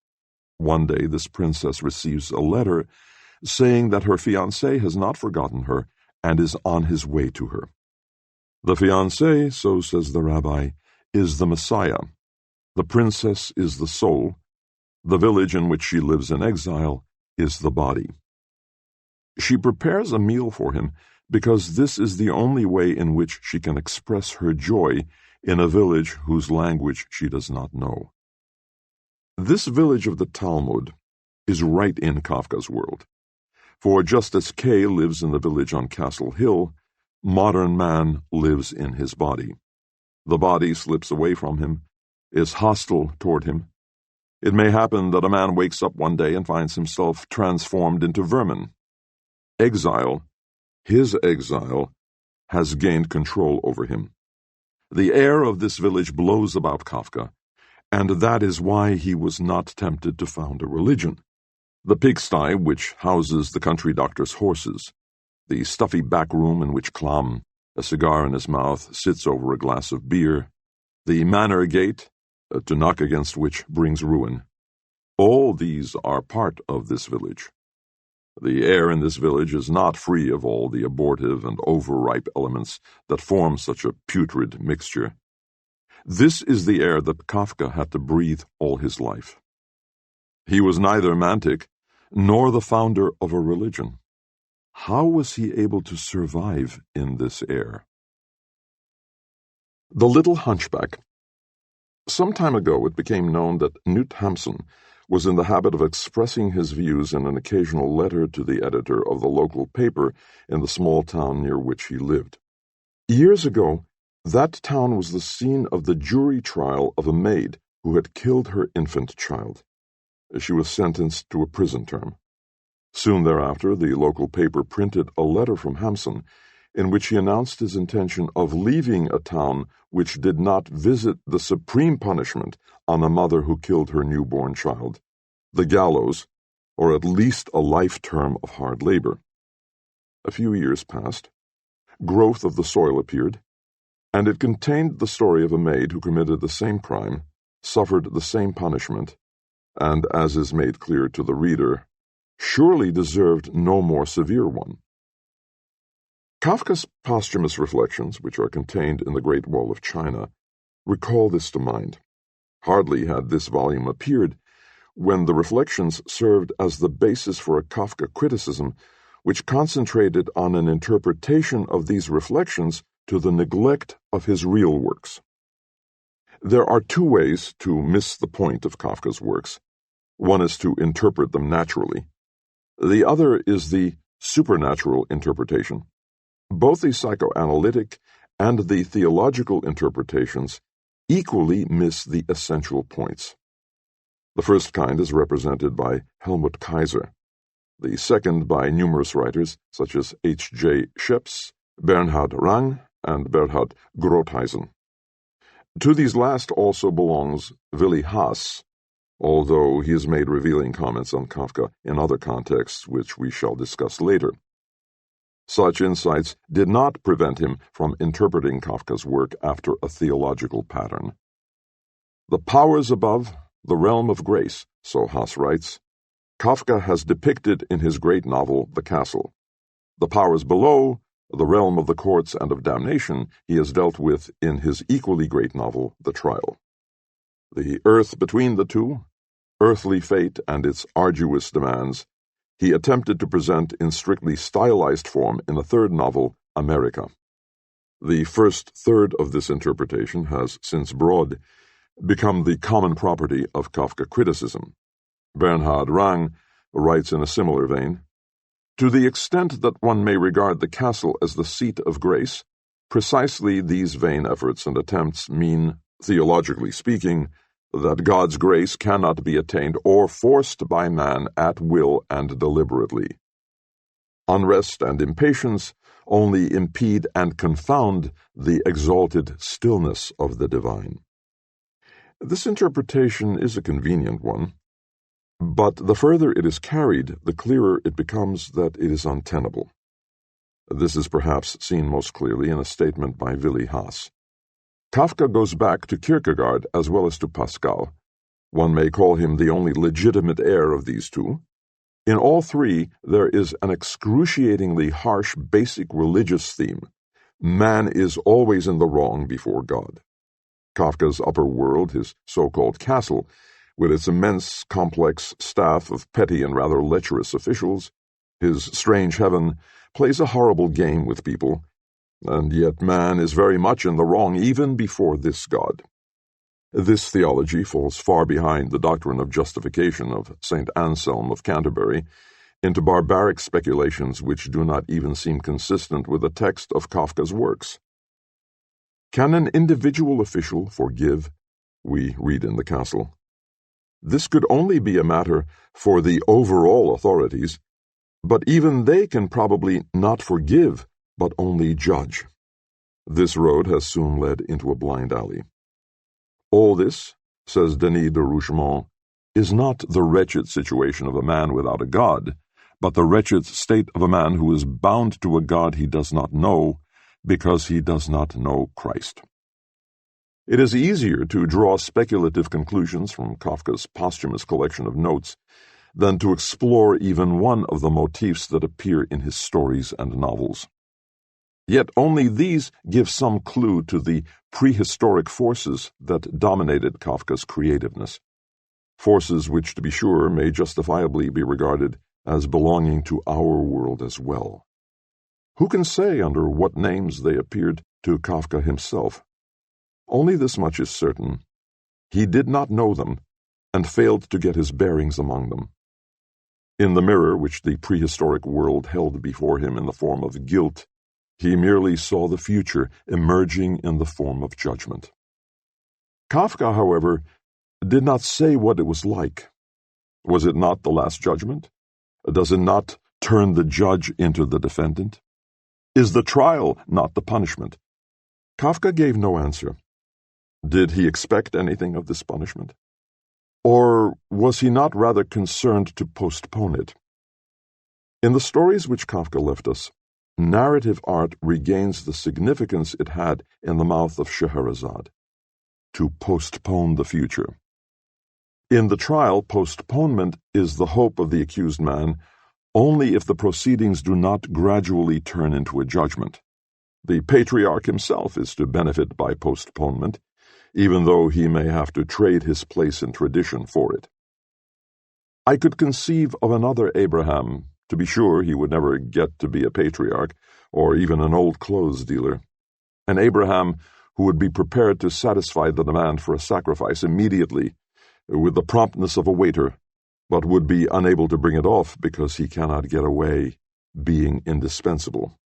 One day this princess receives a letter saying that her fiancé has not forgotten her and is on his way to her. The fiancé, so says the rabbi, is the Messiah. The princess is the soul. The village in which she lives in exile is the body. She prepares a meal for him because this is the only way in which she can express her joy in a village whose language she does not know. This village of the Talmud is right in Kafka's world. For just as Kay lives in the village on Castle Hill, modern man lives in his body. The body slips away from him, is hostile toward him. It may happen that a man wakes up one day and finds himself transformed into vermin. Exile, his exile, has gained control over him. The air of this village blows about Kafka, and that is why he was not tempted to found a religion. The pigsty which houses the country doctor's horses, the stuffy back room in which Klam, a cigar in his mouth, sits over a glass of beer, the manor gate, to knock against which brings ruin. All these are part of this village. The air in this village is not free of all the abortive and overripe elements that form such a putrid mixture. This is the air that Kafka had to breathe all his life. He was neither Mantic nor the founder of a religion. How was he able to survive in this air? The Little Hunchback. Some time ago it became known that Knut Hamsun was in the habit of expressing his views in an occasional letter to the editor of the local paper in the small town near which he lived. Years ago, that town was the scene of the jury trial of a maid who had killed her infant child. She was sentenced to a prison term. Soon thereafter, the local paper printed a letter from Hamsun in which he announced his intention of leaving a town which did not visit the supreme punishment on a mother who killed her newborn child, the gallows, or at least a life term of hard labor. A few years passed. Growth of the soil appeared, and it contained the story of a maid who committed the same crime, suffered the same punishment, and, as is made clear to the reader, surely deserved no more severe one. Kafka's posthumous reflections, which are contained in the Great Wall of China, recall this to mind. Hardly had this volume appeared when the reflections served as the basis for a Kafka criticism which concentrated on an interpretation of these reflections to the neglect of his real works. There are two ways to miss the point of Kafka's works. One is to interpret them naturally. The other is the supernatural interpretation. Both the psychoanalytic and the theological interpretations equally miss the essential points. The first kind is represented by Helmut Kaiser, the second by numerous writers such as H.J. Scheps, Bernhard Rang, and Bernhard Grotheisen. To these last also belongs Willi Haas, although he has made revealing comments on Kafka in other contexts which we shall discuss later. Such insights did not prevent him from interpreting Kafka's work after a theological pattern. The powers above, the realm of grace, so Haas writes, Kafka has depicted in his great novel The Castle. The powers below, the realm of the courts and of damnation, he has dealt with in his equally great novel The Trial. The earth between the two, earthly fate and its arduous demands, he attempted to present in strictly stylized form in a third novel, America. The first third of this interpretation has since Broad become the common property of Kafka criticism. Bernhard Rang writes in a similar vein, "To the extent that one may regard the castle as the seat of grace, precisely these vain efforts and attempts mean, theologically speaking, that God's grace cannot be attained or forced by man at will and deliberately. Unrest and impatience only impede and confound the exalted stillness of the divine." This interpretation is a convenient one, but the further it is carried, the clearer it becomes that it is untenable. This is perhaps seen most clearly in a statement by Willi Haas. Kafka goes back to Kierkegaard as well as to Pascal. One may call him the only legitimate heir of these two. In all three, there is an excruciatingly harsh basic religious theme. Man is always in the wrong before God. Kafka's upper world, his so-called castle, with its immense, complex staff of petty and rather lecherous officials, his strange heaven, plays a horrible game with people, and yet man is very much in the wrong even before this God. This theology falls far behind the doctrine of justification of St. Anselm of Canterbury into barbaric speculations which do not even seem consistent with the text of Kafka's works. Can an individual official forgive? We read in The Castle. This could only be a matter for the overall authorities, but even they can probably not forgive, but only judge. This road has soon led into a blind alley. All this, says Denis de Rougemont, is not the wretched situation of a man without a God, but the wretched state of a man who is bound to a God he does not know, because he does not know Christ. It is easier to draw speculative conclusions from Kafka's posthumous collection of notes than to explore even one of the motifs that appear in his stories and novels. Yet only these give some clue to the prehistoric forces that dominated Kafka's creativeness, forces which, to be sure, may justifiably be regarded as belonging to our world as well. Who can say under what names they appeared to Kafka himself? Only this much is certain. He did not know them, and failed to get his bearings among them. In the mirror which the prehistoric world held before him in the form of guilt, he merely saw the future emerging in the form of judgment. Kafka, however, did not say what it was like. Was it not the Last Judgment? Does it not turn the judge into the defendant? Is the trial not the punishment? Kafka gave no answer. Did he expect anything of this punishment? Or was he not rather concerned to postpone it? In the stories which Kafka left us, narrative art regains the significance it had in the mouth of Scheherazade, to postpone the future. In the trial, postponement is the hope of the accused man only if the proceedings do not gradually turn into a judgment. The patriarch himself is to benefit by postponement, even though he may have to trade his place in tradition for it. I could conceive of another Abraham. To be sure, he would never get to be a patriarch, or even an old clothes dealer. An Abraham who would be prepared to satisfy the demand for a sacrifice immediately, with the promptness of a waiter, but would be unable to bring it off because he cannot get away, being indispensable.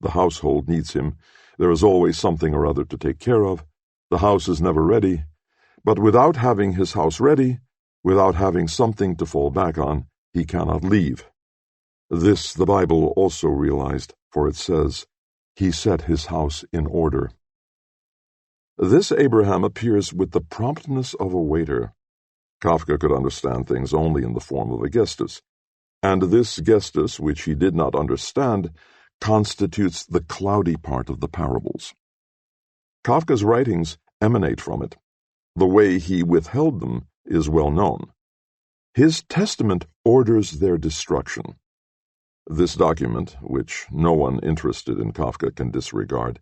The household needs him. There is always something or other to take care of. The house is never ready. But without having his house ready, without having something to fall back on, he cannot leave. This the Bible also realized, for it says, "He set his house in order." This Abraham appears with the promptness of a waiter. Kafka could understand things only in the form of a gestus, and this gestus, which he did not understand, constitutes the cloudy part of the parables. Kafka's writings emanate from it. The way he withheld them is well known. His testament orders their destruction. This document, which no one interested in Kafka can disregard,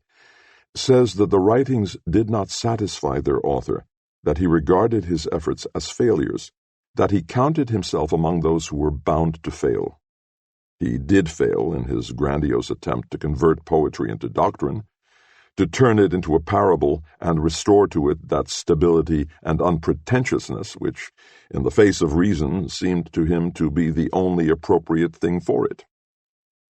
says that the writings did not satisfy their author, that he regarded his efforts as failures, that he counted himself among those who were bound to fail. He did fail in his grandiose attempt to convert poetry into doctrine, to turn it into a parable and restore to it that stability and unpretentiousness which, in the face of reason, seemed to him to be the only appropriate thing for it.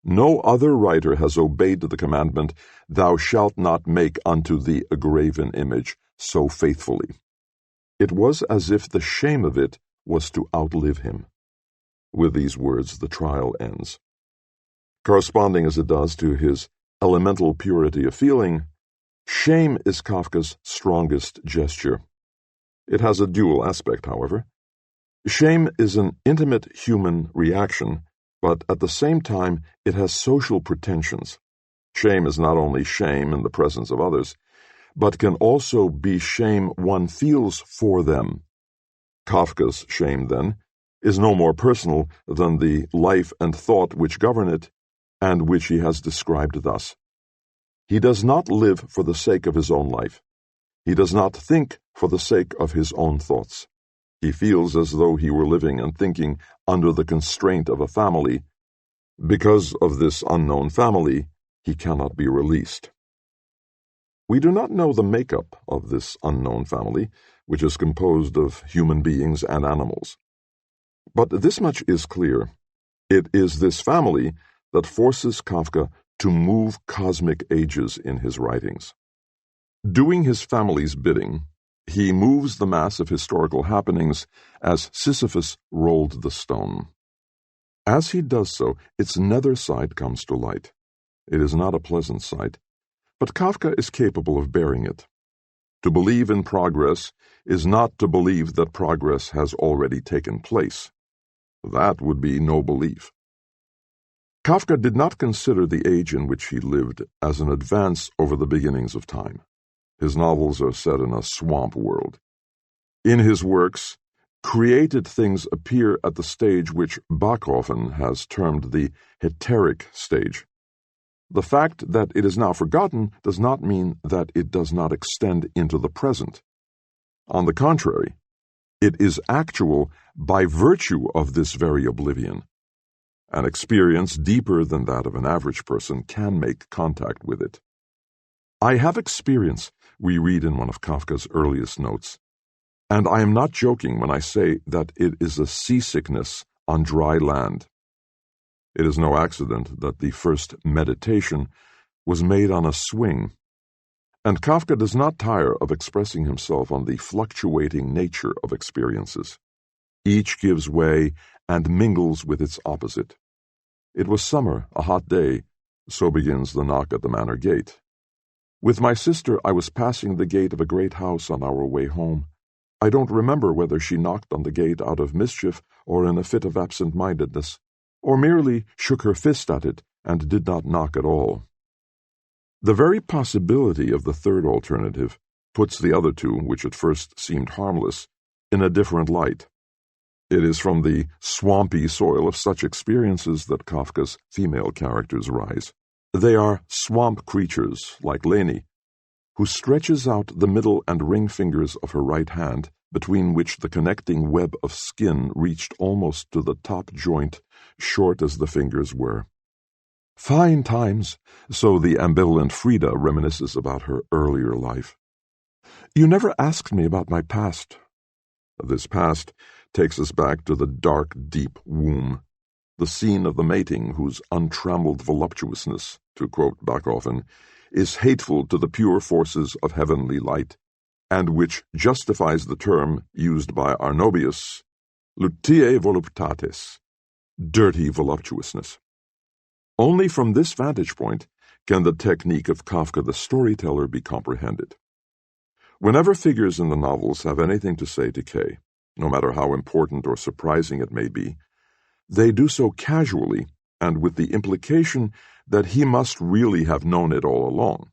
No other writer has obeyed the commandment, "Thou shalt not make unto thee a graven image," so faithfully. It was as if the shame of it was to outlive him. With these words, the trial ends. Corresponding as it does to his elemental purity of feeling, shame is Kafka's strongest gesture. It has a dual aspect, however. Shame is an intimate human reaction, but at the same time it has social pretensions. Shame is not only shame in the presence of others, but can also be shame one feels for them. Kafka's shame, then, is no more personal than the life and thought which govern it, and which he has described thus. He does not live for the sake of his own life. He does not think for the sake of his own thoughts. He feels as though he were living and thinking under the constraint of a family. Because of this unknown family, he cannot be released. We do not know the makeup of this unknown family, which is composed of human beings and animals. But this much is clear. It is this family that forces Kafka to move cosmic ages in his writings. Doing his family's bidding, he moves the mass of historical happenings as Sisyphus rolled the stone. As he does so, its nether side comes to light. It is not a pleasant sight, but Kafka is capable of bearing it. To believe in progress is not to believe that progress has already taken place. That would be no belief. Kafka did not consider the age in which he lived as an advance over the beginnings of time. His novels are set in a swamp world. In his works, created things appear at the stage which Bachofen has termed the heteric stage. The fact that it is now forgotten does not mean that it does not extend into the present. On the contrary, it is actual by virtue of this very oblivion. An experience deeper than that of an average person can make contact with it. "I have experience," we read in one of Kafka's earliest notes, "and I am not joking when I say that it is a seasickness on dry land." It is no accident that the first meditation was made on a swing, and Kafka does not tire of expressing himself on the fluctuating nature of experiences. Each gives way and mingles with its opposite. "It was summer, a hot day," so begins the knock at the manor gate. "With my sister I was passing the gate of a great house on our way home. I don't remember whether she knocked on the gate out of mischief or in a fit of absent-mindedness, or merely shook her fist at it and did not knock at all." The very possibility of the third alternative puts the other two, which at first seemed harmless, in a different light. It is from the swampy soil of such experiences that Kafka's female characters rise. They are swamp creatures, like Leni, who stretches out the middle and ring fingers of her right hand, between which the connecting web of skin reached almost to the top joint, short as the fingers were. "Fine times," so the ambivalent Frida reminisces about her earlier life. "You never asked me about my past." This past takes us back to the dark, deep womb, the scene of the mating whose untrammeled voluptuousness, to quote Bachofen, is hateful to the pure forces of heavenly light, and which justifies the term used by Arnobius, lutiae voluptatis, dirty voluptuousness. Only from this vantage point can the technique of Kafka the storyteller be comprehended. Whenever figures in the novels have anything to say to K, no matter how important or surprising it may be, they do so casually and with the implication that he must really have known it all along.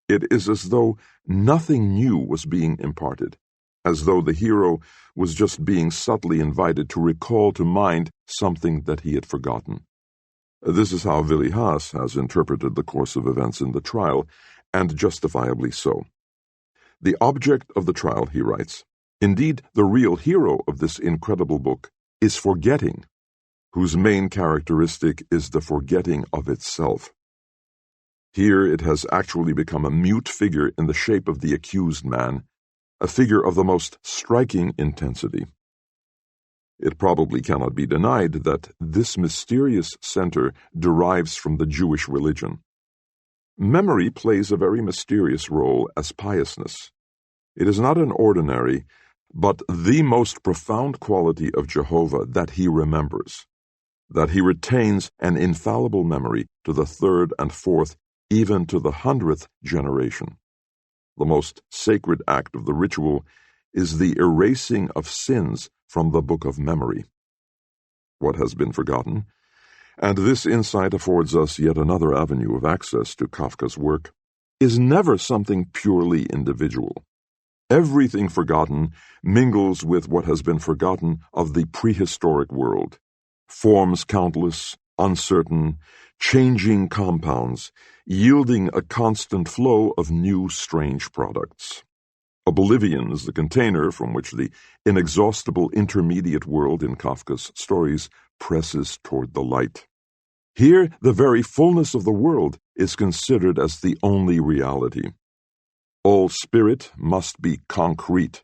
It is as though nothing new was being imparted, as though the hero was just being subtly invited to recall to mind something that he had forgotten. This is how Willi Haas has interpreted the course of events in the trial, and justifiably so. "The object of the trial," he writes, "indeed the real hero of this incredible book, is forgetting, whose main characteristic is the forgetting of itself." Here it has actually become a mute figure in the shape of the accused man, a figure of the most striking intensity. It probably cannot be denied that this mysterious center derives from the Jewish religion. Memory plays a very mysterious role as piousness. It is not an ordinary, but the most profound quality of Jehovah that he remembers, that he retains an infallible memory to the third and fourth, even to the 100th generation. The most sacred act of the ritual is the erasing of sins from the book of memory. What has been forgotten, and this insight affords us yet another avenue of access to Kafka's work, is never something purely individual. Everything forgotten mingles with what has been forgotten of the prehistoric world. Forms countless, uncertain, changing compounds, yielding a constant flow of new strange products. Oblivion is the container from which the inexhaustible intermediate world in Kafka's stories presses toward the light. Here, the very fullness of the world is considered as the only reality. All spirit must be concrete,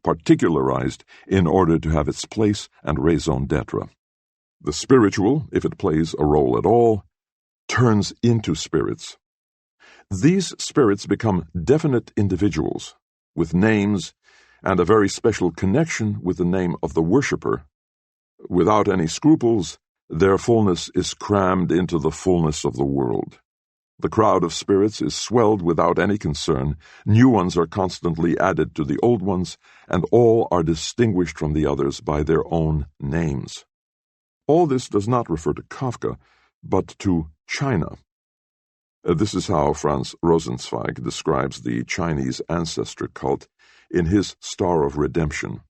particularized in order to have its place and raison d'etre. The spiritual, if it plays a role at all, turns into spirits. These spirits become definite individuals, with names and a very special connection with the name of the worshipper. Without any scruples, their fullness is crammed into the fullness of the world. The crowd of spirits is swelled without any concern, new ones are constantly added to the old ones, and all are distinguished from the others by their own names. All this does not refer to Kafka, but to China. This is how Franz Rosenzweig describes the Chinese ancestor cult in his Star of Redemption.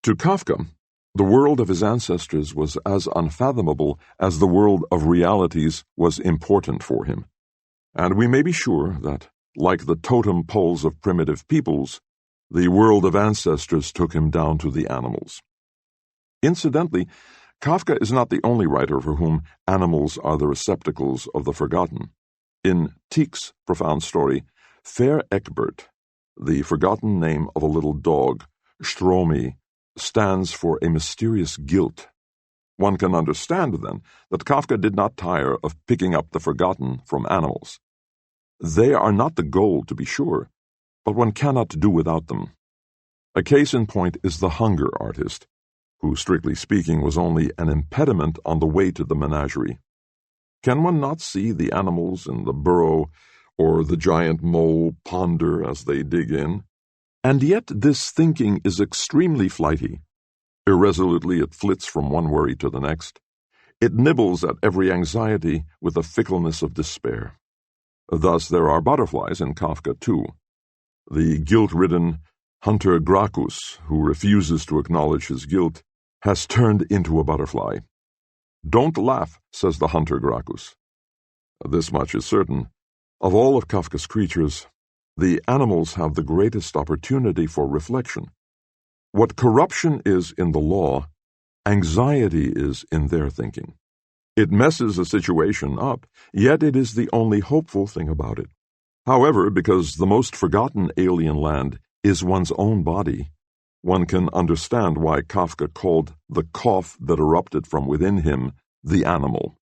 To Kafka, the world of his ancestors was as unfathomable as the world of realities was important for him. And we may be sure that, like the totem poles of primitive peoples, the world of ancestors took him down to the animals. Incidentally, Kafka is not the only writer for whom animals are the receptacles of the forgotten. In Tieck's profound story, Fair Eckbert, the forgotten name of a little dog, Stromi, stands for a mysterious guilt. One can understand, then, that Kafka did not tire of picking up the forgotten from animals. They are not the goal, to be sure, but one cannot do without them. A case in point is the hunger artist, who, strictly speaking, was only an impediment on the way to the menagerie. Can one not see the animals in the burrow or the giant mole ponder as they dig in? And yet this thinking is extremely flighty. Irresolutely it flits from one worry to the next. It nibbles at every anxiety with the fickleness of despair. Thus there are butterflies in Kafka too. The guilt-ridden hunter Gracchus, who refuses to acknowledge his guilt, has turned into a butterfly. "Don't laugh," says the hunter Gracchus. This much is certain. Of all of Kafka's creatures, the animals have the greatest opportunity for reflection. What corruption is in the law, anxiety is in their thinking. It messes a situation up, yet it is the only hopeful thing about it. However, because the most forgotten alien land is one's own body, one can understand why Kafka called the cough that erupted from within him the animal.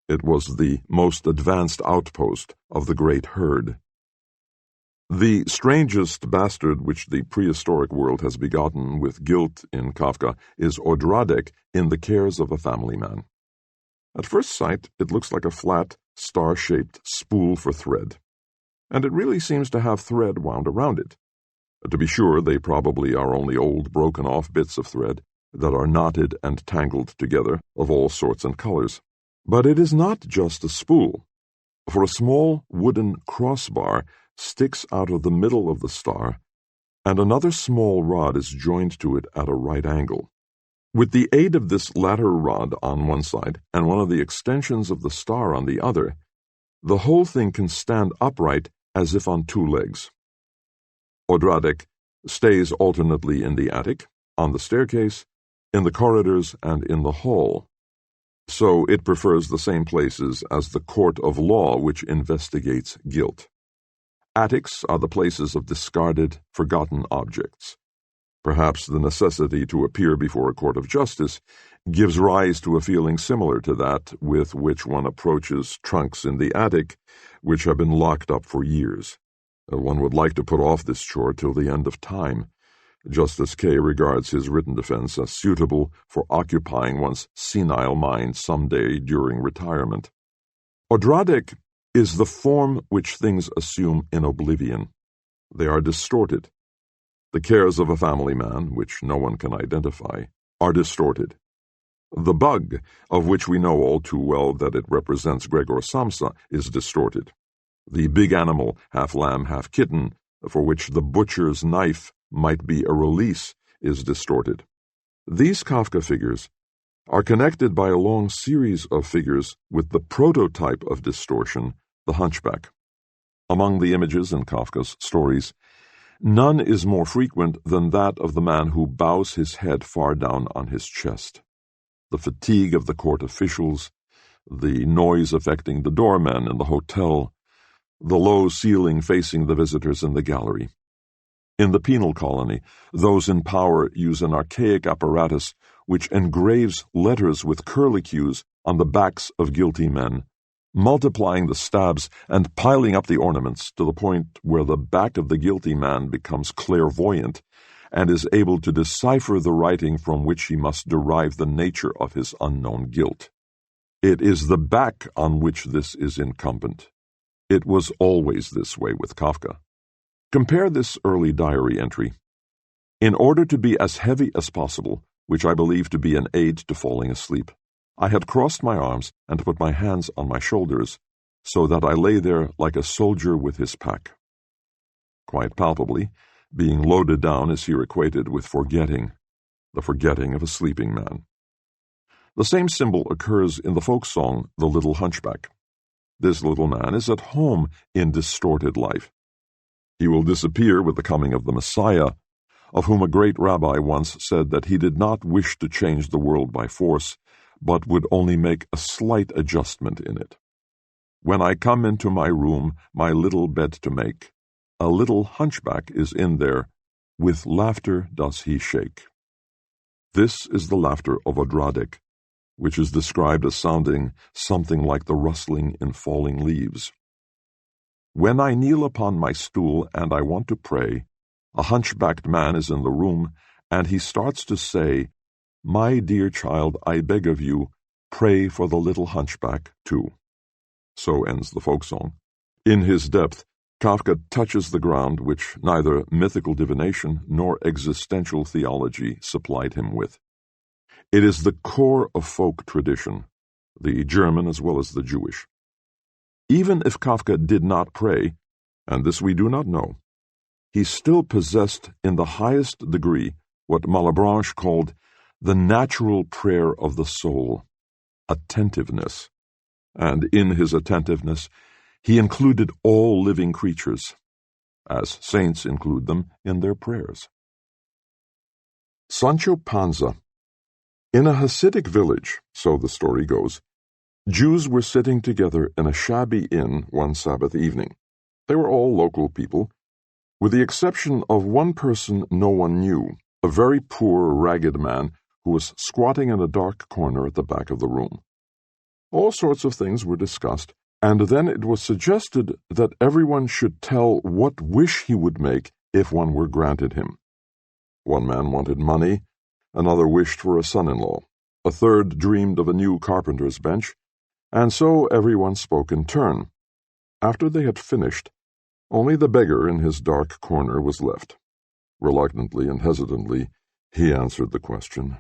It was the most advanced outpost of the great herd. The strangest bastard which the prehistoric world has begotten with guilt in Kafka is Odradek in The Cares of a Family Man. At first sight, it looks like a flat, star-shaped spool for thread, and it really seems to have thread wound around it. To be sure, they probably are only old, broken-off bits of thread that are knotted and tangled together of all sorts and colors. But it is not just a spool, for a small wooden crossbar sticks out of the middle of the star, and another small rod is joined to it at a right angle. With the aid of this latter rod on one side and one of the extensions of the star on the other, the whole thing can stand upright as if on two legs. Odradek stays alternately in the attic, on the staircase, in the corridors, and in the hall. so it prefers the same places as the court of law which investigates guilt. Attics are the places of discarded, forgotten objects. Perhaps the necessity to appear before a court of justice gives rise to a feeling similar to that with which one approaches trunks in the attic which have been locked up for years. One would like to put off this chore till the end of time. Justice K regards his written defense as suitable for occupying one's senile mind someday during retirement. Odradic is the form which things assume in oblivion. They are distorted. The cares of a family man, which no one can identify, are distorted. The bug, of which we know all too well that it represents Gregor Samsa, is distorted. The big animal, half lamb, half kitten, for which the butcher's knife might be a release, is distorted. These Kafka figures are connected by a long series of figures with the prototype of distortion, the hunchback. Among the images in Kafka's stories, none is more frequent than that of the man who bows his head far down on his chest. The fatigue of the court officials, the noise affecting the doormen in the hotel, the low ceiling facing the visitors in the gallery. In the penal colony, those in power use an archaic apparatus which engraves letters with curlicues on the backs of guilty men, multiplying the stabs and piling up the ornaments to the point where the back of the guilty man becomes clairvoyant and is able to decipher the writing from which he must derive the nature of his unknown guilt. It is the back on which this is incumbent. It was always this way with Kafka. Compare this early diary entry. In order to be as heavy as possible, which I believe to be an aid to falling asleep, I had crossed my arms and put my hands on my shoulders, so that I lay there like a soldier with his pack. Quite palpably, being loaded down is here equated with forgetting, the forgetting of a sleeping man. The same symbol occurs in the folk song, The Little Hunchback. This little man is at home in distorted life. He will disappear with the coming of the Messiah, of whom a great rabbi once said that he did not wish to change the world by force, but would only make a slight adjustment in it. When I come into my room, my little bed to make, a little hunchback is in there, with laughter does he shake. This is the laughter of Odradic, which is described as sounding something like the rustling in falling leaves. When I kneel upon my stool and I want to pray, a hunchbacked man is in the room, and he starts to say, "My dear child, I beg of you, pray for the little hunchback, too." So ends the folk song. In his depth, Kafka touches the ground which neither mythical divination nor existential theology supplied him with. It is the core of folk tradition, the German as well as the Jewish. Even if Kafka did not pray, and this we do not know, he still possessed in the highest degree what Malebranche called the natural prayer of the soul, attentiveness. And in his attentiveness, he included all living creatures, as saints include them in their prayers. Sancho Panza. In a Hasidic village, so the story goes, Jews were sitting together in a shabby inn one Sabbath evening. They were all local people, with the exception of one person no one knew, a very poor, ragged man who was squatting in a dark corner at the back of the room. All sorts of things were discussed, and then it was suggested that everyone should tell what wish he would make if one were granted him. One man wanted money, another wished for a son-in-law, a third dreamed of a new carpenter's bench, and so everyone spoke in turn. After they had finished, only the beggar in his dark corner was left. Reluctantly and hesitantly, he answered the question.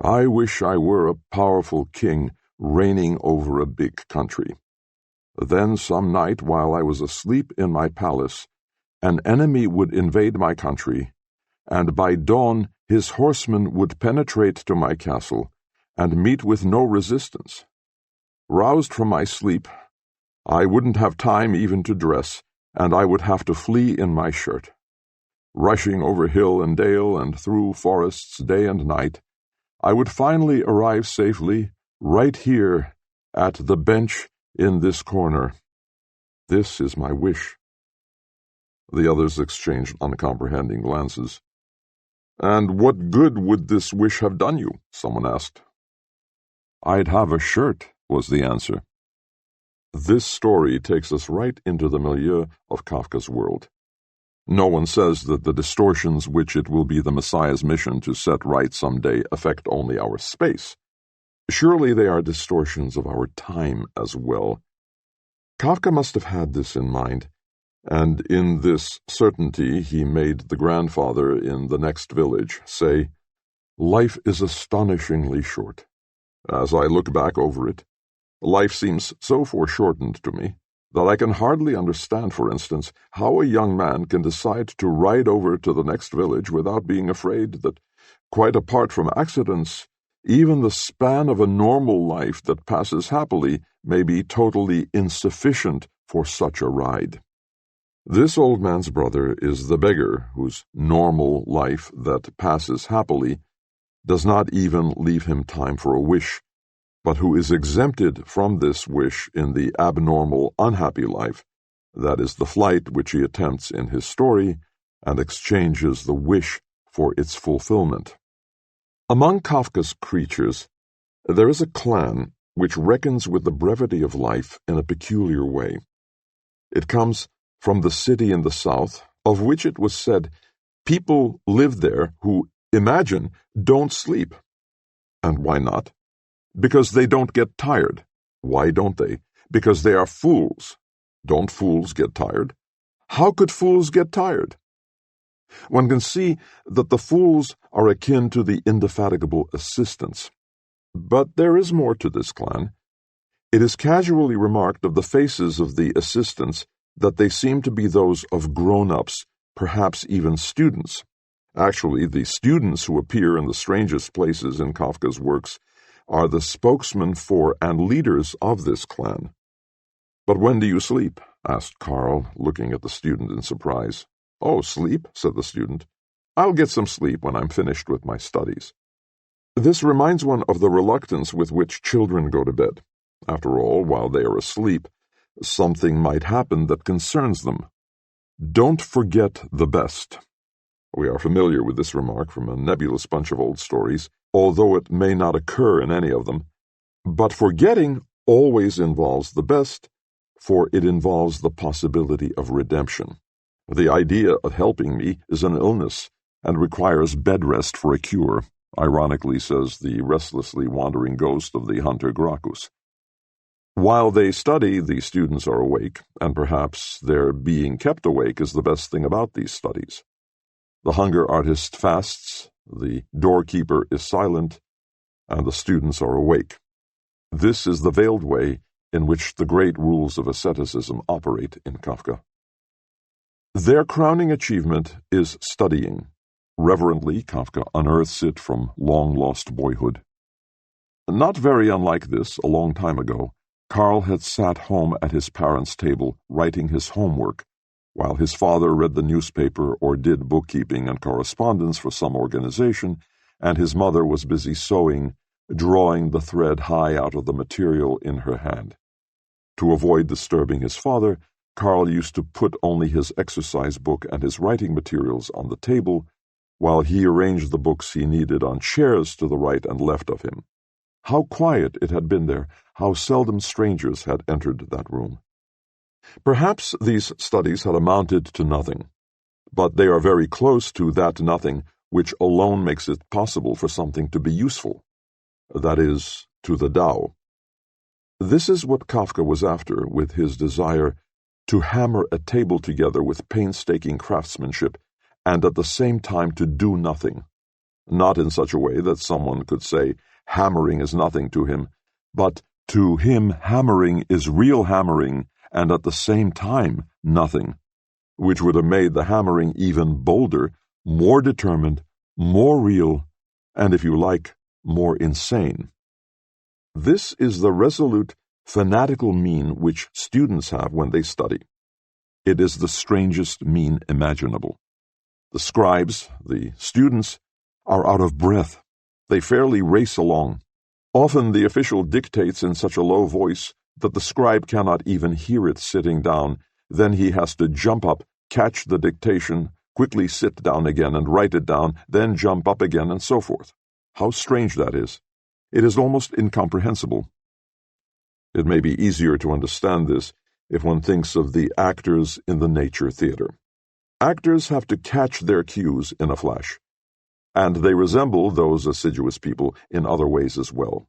"I wish I were a powerful king reigning over a big country. Then some night while I was asleep in my palace, an enemy would invade my country, and by dawn his horsemen would penetrate to my castle and meet with no resistance. Roused from my sleep, I wouldn't have time even to dress, and I would have to flee in my shirt. Rushing over hill and dale and through forests day and night, I would finally arrive safely, right here at the bench in this corner. This is my wish." The others exchanged uncomprehending glances. "And what good would this wish have done you?" someone asked. "I'd have a shirt," was the answer. This story takes us right into the milieu of Kafka's world. No one says that the distortions which it will be the Messiah's mission to set right someday affect only our space. Surely they are distortions of our time as well. Kafka must have had this in mind, and in this certainty he made the grandfather in the next village say, "Life is astonishingly short. As I look back over it, life seems so foreshortened to me that I can hardly understand, for instance, how a young man can decide to ride over to the next village without being afraid that, quite apart from accidents, even the span of a normal life that passes happily may be totally insufficient for such a ride." This old man's brother is the beggar whose normal life that passes happily does not even leave him time for a wish, but who is exempted from this wish in the abnormal, unhappy life, that is the flight which he attempts in his story, and exchanges the wish for its fulfillment. Among Kafka's creatures, there is a clan which reckons with the brevity of life in a peculiar way. It comes from the city in the south, of which it was said, "People live there who, imagine, don't sleep." And why not? Because they don't get tired. Why don't they? Because they are fools. Don't fools get tired? How could fools get tired? One can see that the fools are akin to the indefatigable assistants. But there is more to this clan. It is casually remarked of the faces of the assistants that they seem to be those of grown-ups, perhaps even students. Actually, the students who appear in the strangest places in Kafka's works are the spokesmen for and leaders of this clan. "But when do you sleep?" asked Karl, looking at the student in surprise. "Oh, sleep?" said the student. "I'll get some sleep when I'm finished with my studies." This reminds one of the reluctance with which children go to bed. After all, while they are asleep, something might happen that concerns them. Don't forget the best. We are familiar with this remark from a nebulous bunch of old stories, although it may not occur in any of them. But forgetting always involves the best, for it involves the possibility of redemption. The idea of helping me is an illness, and requires bed rest for a cure, ironically says the restlessly wandering ghost of the hunter Gracchus. While they study, the students are awake, and perhaps their being kept awake is the best thing about these studies. The hunger artist fasts, the doorkeeper is silent, and the students are awake. This is the veiled way in which the great rules of asceticism operate in Kafka. Their crowning achievement is studying. Reverently, Kafka unearths it from long-lost boyhood. Not very unlike this, a long time ago, Karl had sat home at his parents' table writing his homework, while his father read the newspaper or did bookkeeping and correspondence for some organization, and his mother was busy sewing, drawing the thread high out of the material in her hand. To avoid disturbing his father, Karl used to put only his exercise book and his writing materials on the table, while he arranged the books he needed on chairs to the right and left of him. How quiet it had been there, how seldom strangers had entered that room. Perhaps these studies had amounted to nothing, but they are very close to that nothing which alone makes it possible for something to be useful, that is, to the Tao. This is what Kafka was after with his desire to hammer a table together with painstaking craftsmanship and at the same time to do nothing, not in such a way that someone could say hammering is nothing to him, but to him hammering is real hammering and at the same time nothing, which would have made the hammering even bolder, more determined, more real, and, if you like, more insane. This is the resolute, fanatical mien which students have when they study. It is the strangest mien imaginable. The scribes, the students, are out of breath. They fairly race along. Often the official dictates in such a low voice that the scribe cannot even hear it sitting down. Then he has to jump up, catch the dictation, quickly sit down again and write it down, then jump up again, and so forth. How strange that is. It is almost incomprehensible. It may be easier to understand this if one thinks of the actors in the nature theater. Actors have to catch their cues in a flash, and they resemble those assiduous people in other ways as well.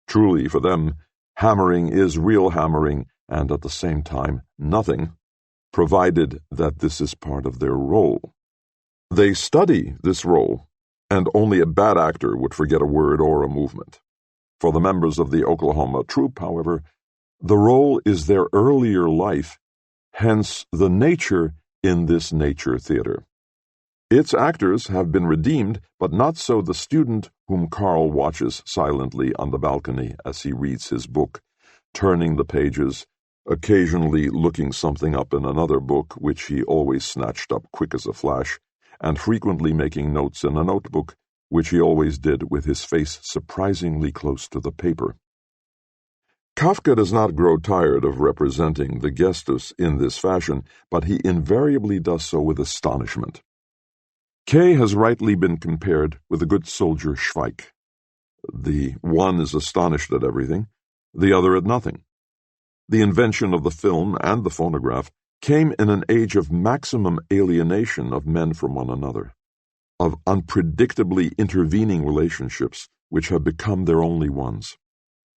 Truly, for them, hammering is real hammering, and at the same time, nothing, provided that this is part of their role. They study this role, and only a bad actor would forget a word or a movement. For the members of the Oklahoma troupe, however, the role is their earlier life, hence the nature in this nature theater. Its actors have been redeemed, but not so the student whom Carl watches silently on the balcony as he reads his book, turning the pages, occasionally looking something up in another book which he always snatched up quick as a flash, and frequently making notes in a notebook, which he always did with his face surprisingly close to the paper. Kafka does not grow tired of representing the gestus in this fashion, but he invariably does so with astonishment. Kay has rightly been compared with the good soldier Schweik. The one is astonished at everything, the other at nothing. The invention of the film and the phonograph came in an age of maximum alienation of men from one another, of unpredictably intervening relationships which have become their only ones.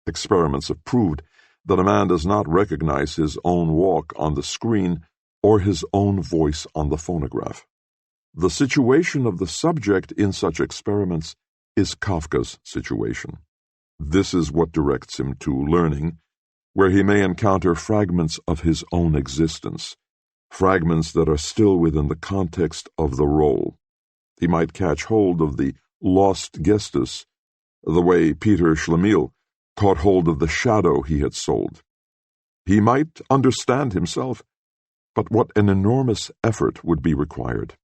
Experiments have proved that a man does not recognize his own walk on the screen or his own voice on the phonograph. The situation of the subject in such experiments is Kafka's situation. This is what directs him to learning, where he may encounter fragments of his own existence, fragments that are still within the context of the role. He might catch hold of the lost gestus, the way Peter Schlemiel caught hold of the shadow he had sold. He might understand himself, but what an enormous effort would be required.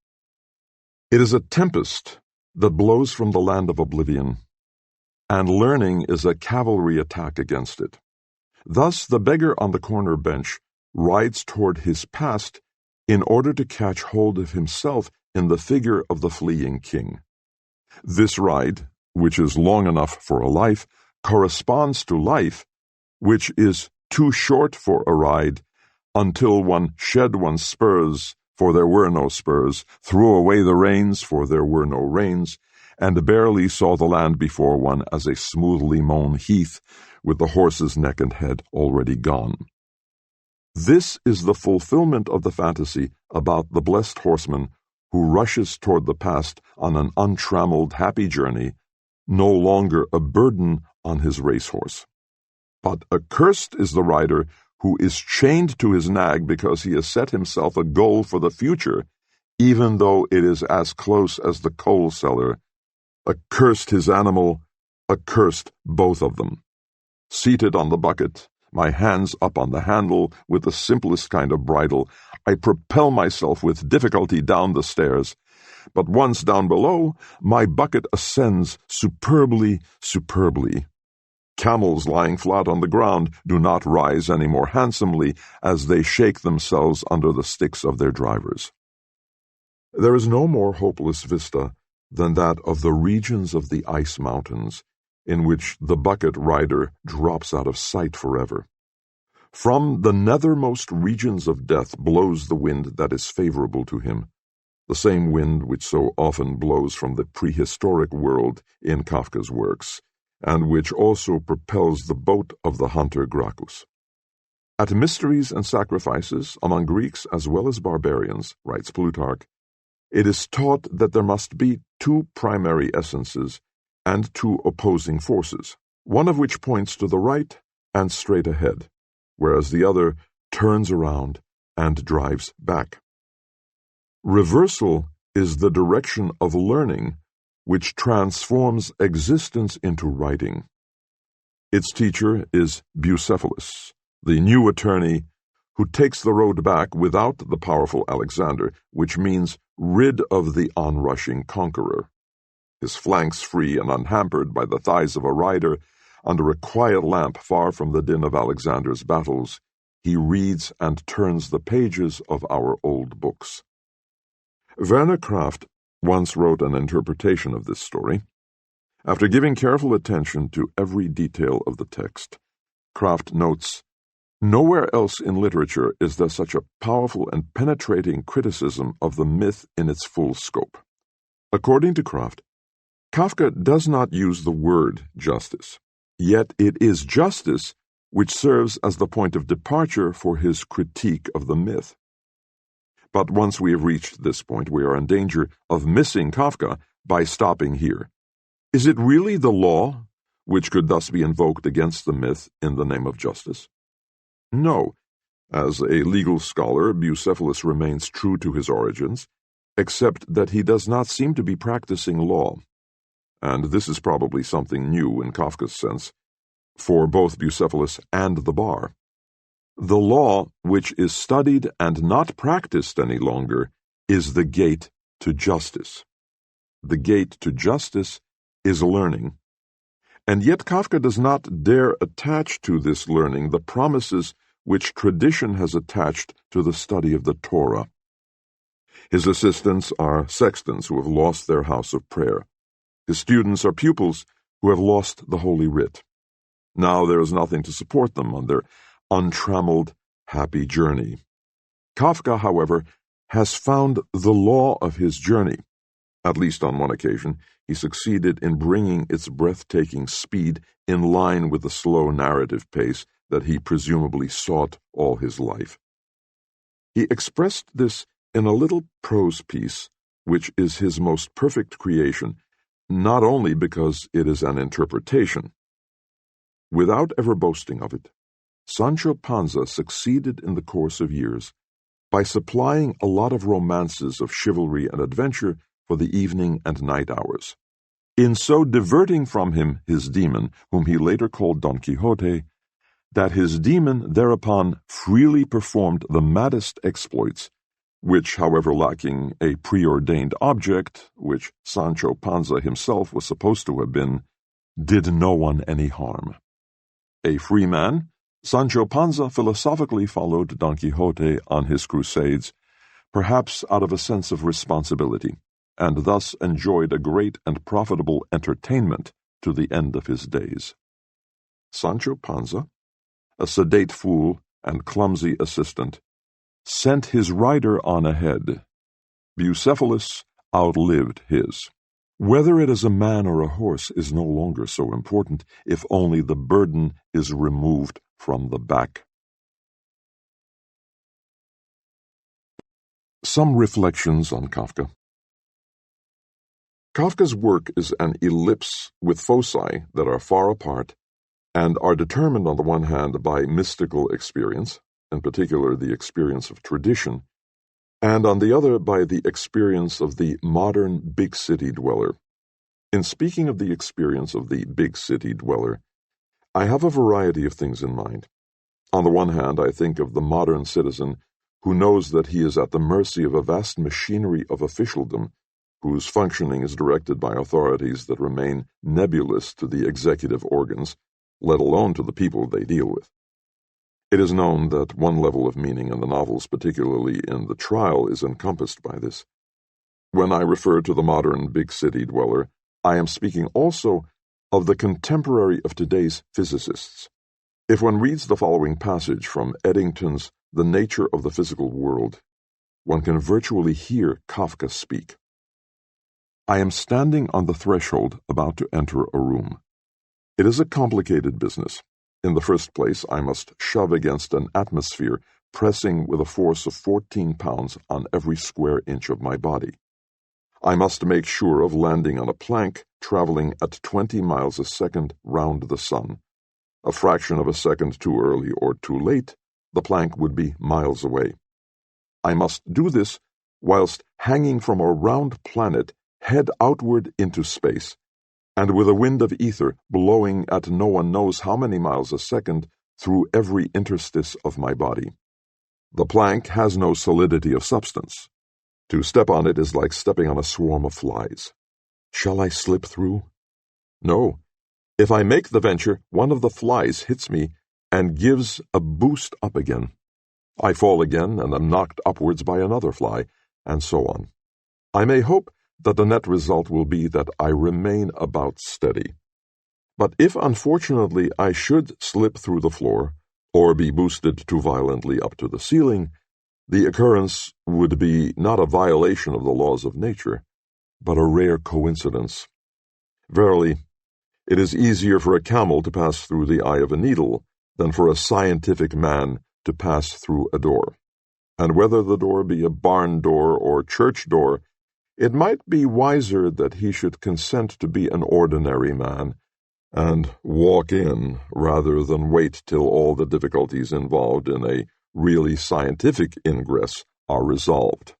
It is a tempest that blows from the land of oblivion, and learning is a cavalry attack against it. Thus the beggar on the corner bench rides toward his past in order to catch hold of himself in the figure of the fleeing king. This ride, which is long enough for a life, corresponds to life, which is too short for a ride, until one shed one's spurs, for there were no spurs, threw away the reins, for there were no reins, and barely saw the land before one as a smoothly mown heath, with the horse's neck and head already gone. This is the fulfillment of the fantasy about the blessed horseman who rushes toward the past on an untrammeled, happy journey, no longer a burden on his racehorse. But accursed is the rider who is chained to his nag because he has set himself a goal for the future, even though it is as close as the coal cellar. Accursed his animal, accursed both of them. Seated on the bucket, my hands up on the handle with the simplest kind of bridle, I propel myself with difficulty down the stairs. But once down below, my bucket ascends superbly, superbly. Camels lying flat on the ground do not rise any more handsomely as they shake themselves under the sticks of their drivers. There is no more hopeless vista than that of the regions of the ice mountains, in which the bucket rider drops out of sight forever. From the nethermost regions of death blows the wind that is favorable to him, the same wind which so often blows from the prehistoric world in Kafka's works, and which also propels the boat of the hunter Gracchus. At mysteries and sacrifices, among Greeks as well as barbarians, writes Plutarch, it is taught that there must be two primary essences and two opposing forces, one of which points to the right and straight ahead, whereas the other turns around and drives back. Reversal is the direction of learning which transforms existence into writing. Its teacher is Bucephalus, the new attorney who takes the road back without the powerful Alexander, which means rid of the onrushing conqueror. His flanks free and unhampered by the thighs of a rider, under a quiet lamp far from the din of Alexander's battles, he reads and turns the pages of our old books. Werner Kraft once wrote an interpretation of this story. After giving careful attention to every detail of the text, Kraft notes, "Nowhere else in literature is there such a powerful and penetrating criticism of the myth in its full scope." According to Kraft, Kafka does not use the word justice, yet it is justice which serves as the point of departure for his critique of the myth. But once we have reached this point, we are in danger of missing Kafka by stopping here. Is it really the law which could thus be invoked against the myth in the name of justice? No. As a legal scholar, Bucephalus remains true to his origins, except that he does not seem to be practicing law. And this is probably something new in Kafka's sense, for both Bucephalus and the bar. The law, which is studied and not practiced any longer, is the gate to justice. The gate to justice is learning. And yet Kafka does not dare attach to this learning the promises which tradition has attached to the study of the Torah. His assistants are sextons who have lost their house of prayer. His students are pupils who have lost the Holy Writ. Now there is nothing to support them on their untrammeled, happy journey. Kafka, however, has found the law of his journey. At least on one occasion, he succeeded in bringing its breathtaking speed in line with the slow narrative pace that he presumably sought all his life. He expressed this in a little prose piece, which is his most perfect creation, not only because it is an interpretation. Without ever boasting of it, Sancho Panza succeeded in the course of years by supplying a lot of romances of chivalry and adventure for the evening and night hours. In so diverting from him his demon, whom he later called Don Quixote, that his demon thereupon freely performed the maddest exploits, which, however lacking a preordained object, which Sancho Panza himself was supposed to have been, did no one any harm. A free man, Sancho Panza philosophically followed Don Quixote on his crusades, perhaps out of a sense of responsibility, and thus enjoyed a great and profitable entertainment to the end of his days. Sancho Panza, a sedate fool and clumsy assistant, sent his rider on ahead. Bucephalus outlived his. Whether it is a man or a horse is no longer so important if only the burden is removed from the back. Some reflections on Kafka. Kafka's work is an ellipse with foci that are far apart and are determined on the one hand by mystical experience, in particular the experience of tradition, and on the other by the experience of the modern big city dweller. In speaking of the experience of the big city dweller, I have a variety of things in mind. On the one hand, I think of the modern citizen who knows that he is at the mercy of a vast machinery of officialdom, whose functioning is directed by authorities that remain nebulous to the executive organs, let alone to the people they deal with. It is known that one level of meaning in the novels, particularly in The Trial, is encompassed by this. When I refer to the modern big city dweller, I am speaking also of the contemporary of today's physicists. If one reads the following passage from Eddington's The Nature of the Physical World, one can virtually hear Kafka speak. I am standing on the threshold about to enter a room. It is a complicated business. In the first place, I must shove against an atmosphere pressing with a force of 14 pounds on every square inch of my body. I must make sure of landing on a plank traveling at 20 miles a second round the sun. A fraction of a second too early or too late, the plank would be miles away. I must do this whilst hanging from a round planet head outward into space, and with a wind of ether blowing at no one knows how many miles a second through every interstice of my body. The plank has no solidity of substance. To step on it is like stepping on a swarm of flies. Shall I slip through? No. If I make the venture, one of the flies hits me and gives a boost up again. I fall again and am knocked upwards by another fly, and so on. I may hope that the net result will be that I remain about steady. But if unfortunately I should slip through the floor, or be boosted too violently up to the ceiling, the occurrence would be not a violation of the laws of nature, but a rare coincidence. Verily, it is easier for a camel to pass through the eye of a needle than for a scientific man to pass through a door. And whether the door be a barn door or church door, it might be wiser that he should consent to be an ordinary man, and walk in rather than wait till all the difficulties involved in a really scientific ingress are resolved.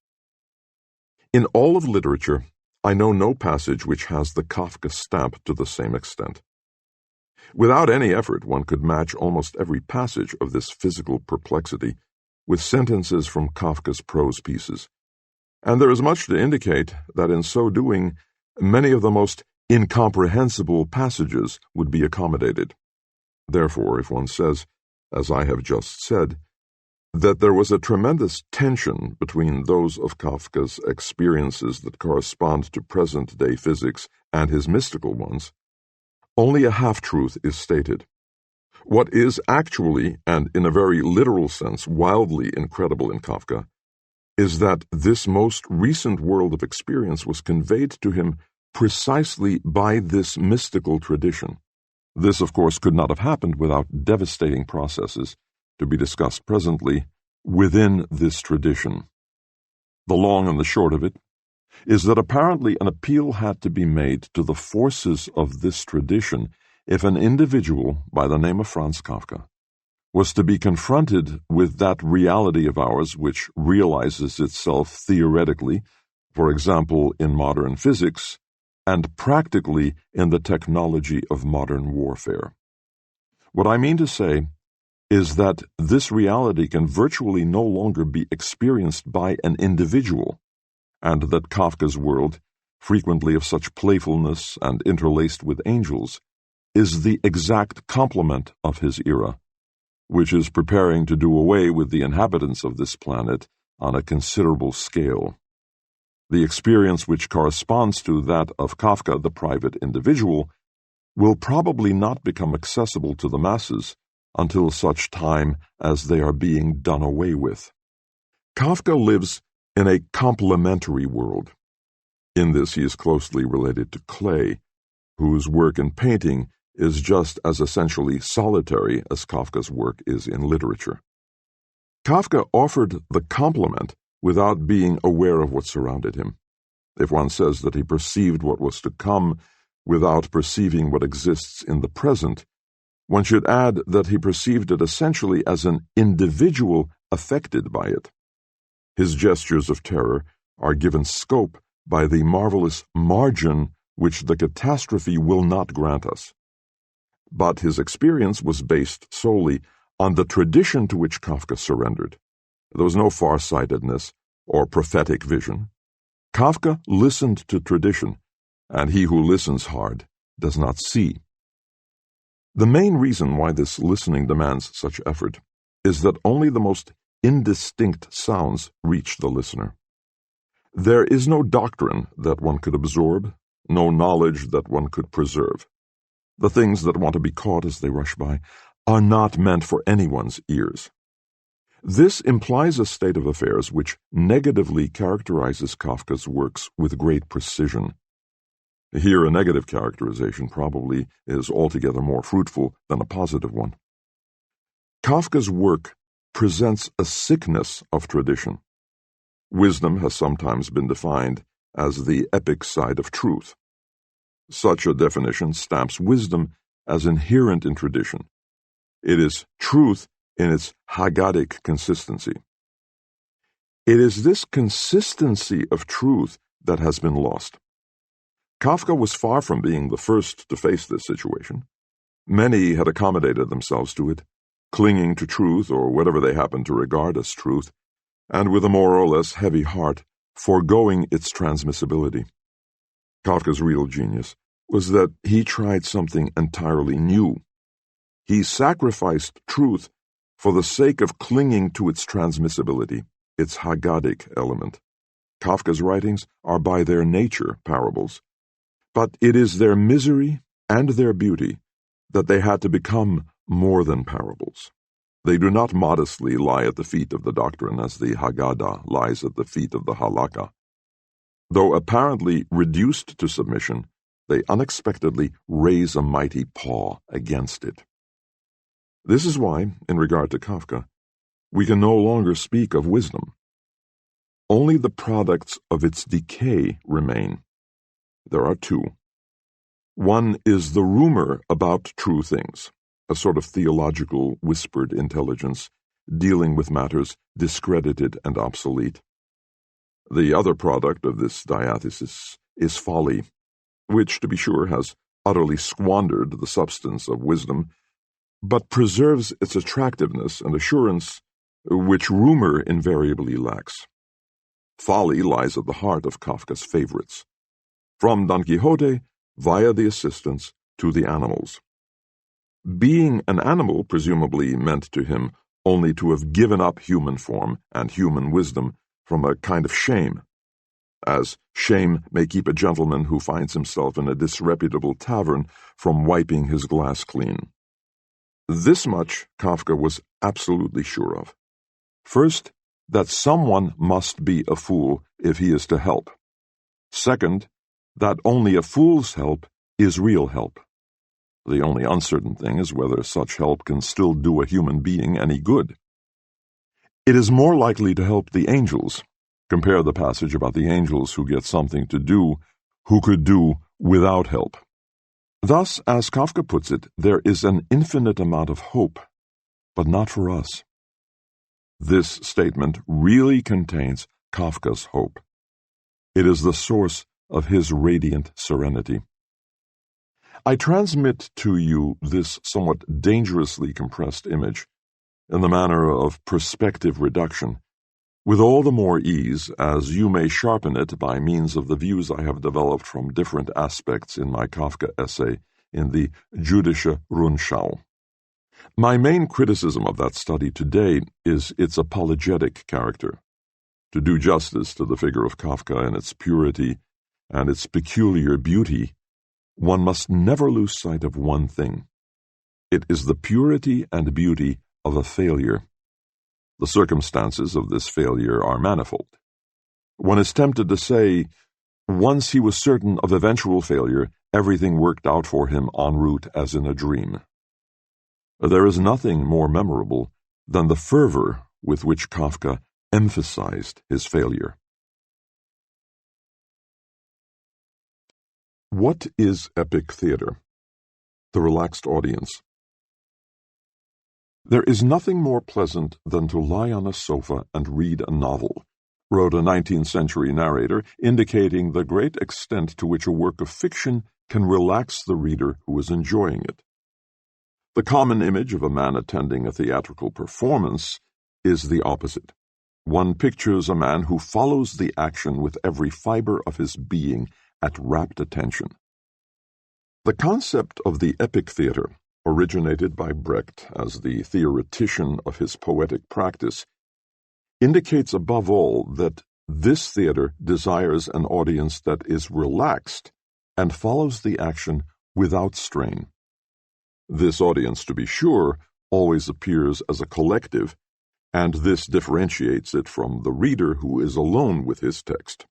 In all of literature, I know no passage which has the Kafka stamp to the same extent. Without any effort, one could match almost every passage of this physical perplexity with sentences from Kafka's prose pieces, and there is much to indicate that in so doing, many of the most incomprehensible passages would be accommodated. Therefore, if one says, as I have just said, that there was a tremendous tension between those of Kafka's experiences that correspond to present-day physics and his mystical ones, only a half-truth is stated. What is actually, and in a very literal sense, wildly incredible in Kafka, is that this most recent world of experience was conveyed to him precisely by this mystical tradition. This, of course, could not have happened without devastating processes, to be discussed presently, within this tradition. The long and the short of it is that apparently an appeal had to be made to the forces of this tradition if an individual by the name of Franz Kafka was to be confronted with that reality of ours which realizes itself theoretically, for example, in modern physics, and practically in the technology of modern warfare. What I mean to say is that this reality can virtually no longer be experienced by an individual, and that Kafka's world, frequently of such playfulness and interlaced with angels, is the exact complement of his era, which is preparing to do away with the inhabitants of this planet on a considerable scale. The experience which corresponds to that of Kafka, the private individual, will probably not become accessible to the masses until such time as they are being done away with. Kafka lives in a complementary world. In this he is closely related to Klee, whose work in painting is just as essentially solitary as Kafka's work is in literature. Kafka offered the complement without being aware of what surrounded him. If one says that he perceived what was to come without perceiving what exists in the present, one should add that he perceived it essentially as an individual affected by it. His gestures of terror are given scope by the marvelous margin which the catastrophe will not grant us. But his experience was based solely on the tradition to which Kafka surrendered. There was no far-sightedness or prophetic vision. Kafka listened to tradition, and he who listens hard does not see. The main reason why this listening demands such effort is that only the most indistinct sounds reach the listener. There is no doctrine that one could absorb, no knowledge that one could preserve. The things that want to be caught as they rush by are not meant for anyone's ears. This implies a state of affairs which negatively characterizes Kafka's works with great precision. Here, a negative characterization probably is altogether more fruitful than a positive one. Kafka's work presents a sickness of tradition. Wisdom has sometimes been defined as the epic side of truth. Such a definition stamps wisdom as inherent in tradition. It is truth in its Haggadic consistency. It is this consistency of truth that has been lost. Kafka was far from being the first to face this situation. Many had accommodated themselves to it, clinging to truth or whatever they happened to regard as truth, and with a more or less heavy heart, foregoing its transmissibility. Kafka's real genius was that he tried something entirely new. He sacrificed truth for the sake of clinging to its transmissibility, its Haggadic element. Kafka's writings are by their nature parables, but it is their misery and their beauty that they had to become more than parables. They do not modestly lie at the feet of the doctrine as the Haggadah lies at the feet of the Halakha. Though apparently reduced to submission, they unexpectedly raise a mighty paw against it. This is why, in regard to Kafka, we can no longer speak of wisdom. Only the products of its decay remain. There are two. One is the rumor about true things, a sort of theological whispered intelligence dealing with matters discredited and obsolete. The other product of this diathesis is folly, which, to be sure, has utterly squandered the substance of wisdom, but preserves its attractiveness and assurance, which rumor invariably lacks. Folly lies at the heart of Kafka's favorites, from Don Quixote via the assistants to the animals. Being an animal presumably meant to him only to have given up human form and human wisdom from a kind of shame, as shame may keep a gentleman who finds himself in a disreputable tavern from wiping his glass clean. This much Kafka was absolutely sure of. First, that someone must be a fool if he is to help. Second, that only a fool's help is real help. The only uncertain thing is whether such help can still do a human being any good. It is more likely to help the angels. Compare the passage about the angels who get something to do, who could do without help. Thus, as Kafka puts it, there is an infinite amount of hope, but not for us. This statement really contains Kafka's hope. It is the source of his radiant serenity. I transmit to you this somewhat dangerously compressed image in the manner of perspective reduction, with all the more ease as you may sharpen it by means of the views I have developed from different aspects in my Kafka essay in the Jüdische Rundschau. My main criticism of that study today is its apologetic character. To do justice to the figure of Kafka and its purity and its peculiar beauty, one must never lose sight of one thing. It is the purity and beauty of a failure. The circumstances of this failure are manifold. One is tempted to say, once he was certain of eventual failure, everything worked out for him en route as in a dream. There is nothing more memorable than the fervor with which Kafka emphasized his failure. What is epic theater? The relaxed audience. There is nothing more pleasant than to lie on a sofa and read a novel, wrote a 19th century narrator, indicating the great extent to which a work of fiction can relax the reader who is enjoying it. The common image of a man attending a theatrical performance is the opposite. One pictures a man who follows the action with every fiber of his being at rapt attention. The concept of the epic theater, originated by Brecht as the theoretician of his poetic practice, indicates above all that this theater desires an audience that is relaxed and follows the action without strain. This audience, to be sure, always appears as a collective, and this differentiates it from the reader who is alone with his text.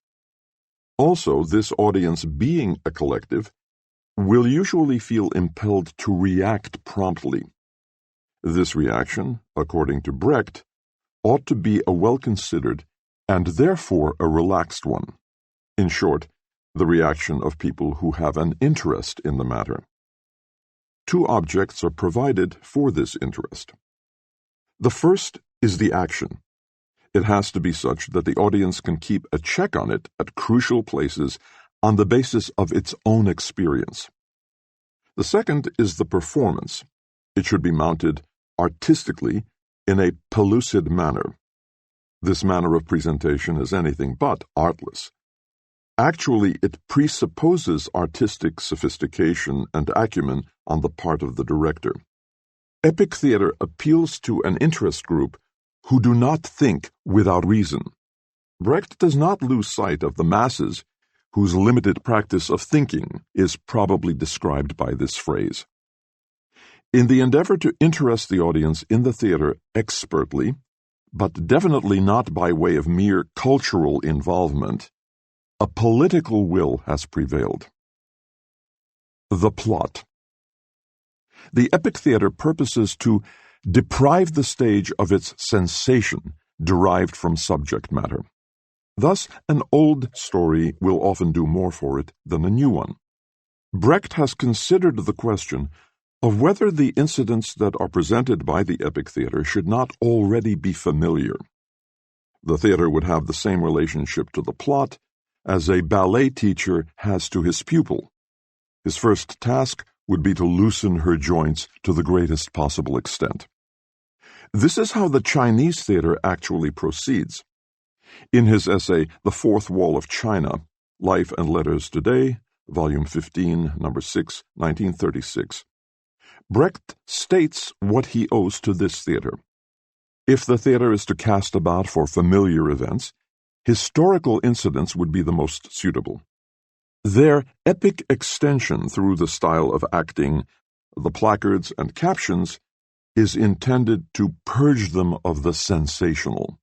Also, this audience, being a collective, will usually feel impelled to react promptly. This reaction, according to Brecht, ought to be a well-considered and therefore a relaxed one. In short, the reaction of people who have an interest in the matter. Two objects are provided for this interest. The first is the action. It has to be such that the audience can keep a check on it at crucial places on the basis of its own experience. The second is the performance. It should be mounted artistically in a pellucid manner. This manner of presentation is anything but artless. Actually, it presupposes artistic sophistication and acumen on the part of the director. Epic theater appeals to an interest group who do not think without reason. Brecht does not lose sight of the masses whose limited practice of thinking is probably described by this phrase. In the endeavor to interest the audience in the theater expertly, but definitely not by way of mere cultural involvement, a political will has prevailed. The plot. The epic theater purposes to deprive the stage of its sensation derived from subject matter. Thus, an old story will often do more for it than a new one. Brecht has considered the question of whether the incidents that are presented by the epic theater should not already be familiar. The theater would have the same relationship to the plot as a ballet teacher has to his pupil. His first task would be to loosen her joints to the greatest possible extent. This is how the Chinese theater actually proceeds. In his essay, The Fourth Wall of China, Life and Letters Today, Volume 15, Number 6, 1936, Brecht states what he owes to this theater. If the theater is to cast about for familiar events, historical incidents would be the most suitable. Their epic extension through the style of acting, the placards and captions, is intended to purge them of the sensational.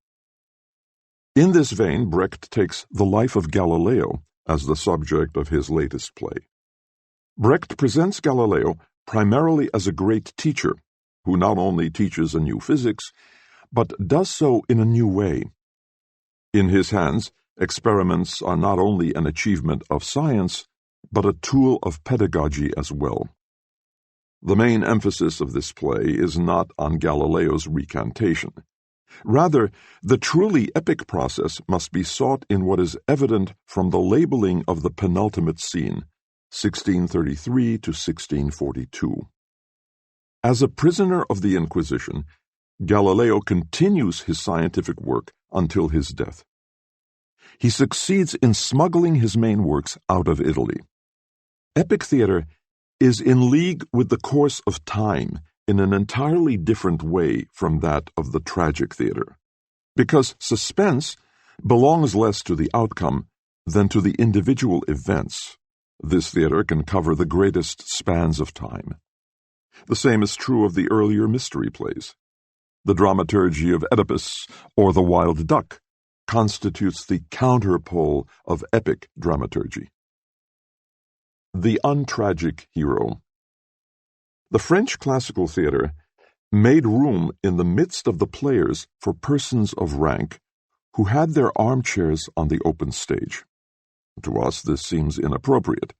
In this vein, Brecht takes the life of Galileo as the subject of his latest play. Brecht presents Galileo primarily as a great teacher, who not only teaches a new physics, but does so in a new way. In his hands, experiments are not only an achievement of science, but a tool of pedagogy as well. The main emphasis of this play is not on Galileo's recantation. Rather, the truly epic process must be sought in what is evident from the labeling of the penultimate scene, 1633 to 1642. As a prisoner of the Inquisition, Galileo continues his scientific work until his death. He succeeds in smuggling his main works out of Italy. Epic theater is in league with the course of time in an entirely different way from that of the tragic theater, because suspense belongs less to the outcome than to the individual events. This theater can cover the greatest spans of time. The same is true of the earlier mystery plays. The dramaturgy of Oedipus or The Wild Duck constitutes the counterpole of epic dramaturgy. The untragic hero. The French classical theater made room in the midst of the players for persons of rank who had their armchairs on the open stage. To us, this seems inappropriate.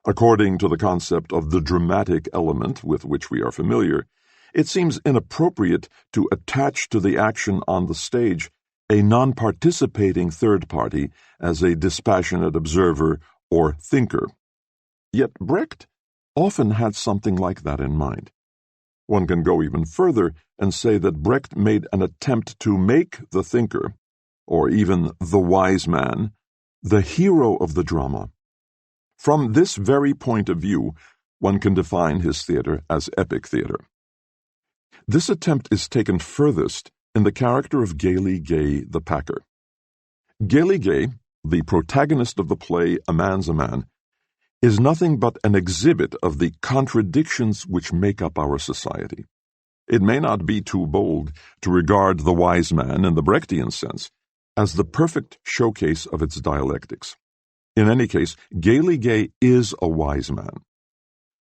According to the concept of the dramatic element with which we are familiar, it seems inappropriate to attach to the action on the stage a non-participating third party as a dispassionate observer or thinker. Yet Brecht often had something like that in mind. One can go even further and say that Brecht made an attempt to make the thinker, or even the wise man, the hero of the drama. From this very point of view, one can define his theater as epic theater. This attempt is taken furthest in the character of Gaily Gay the Packer. Gaily Gay, the protagonist of the play A Man's a Man, is nothing but an exhibit of the contradictions which make up our society. It may not be too bold to regard the wise man in the Brechtian sense as the perfect showcase of its dialectics. In any case, Gaily Gay is a wise man.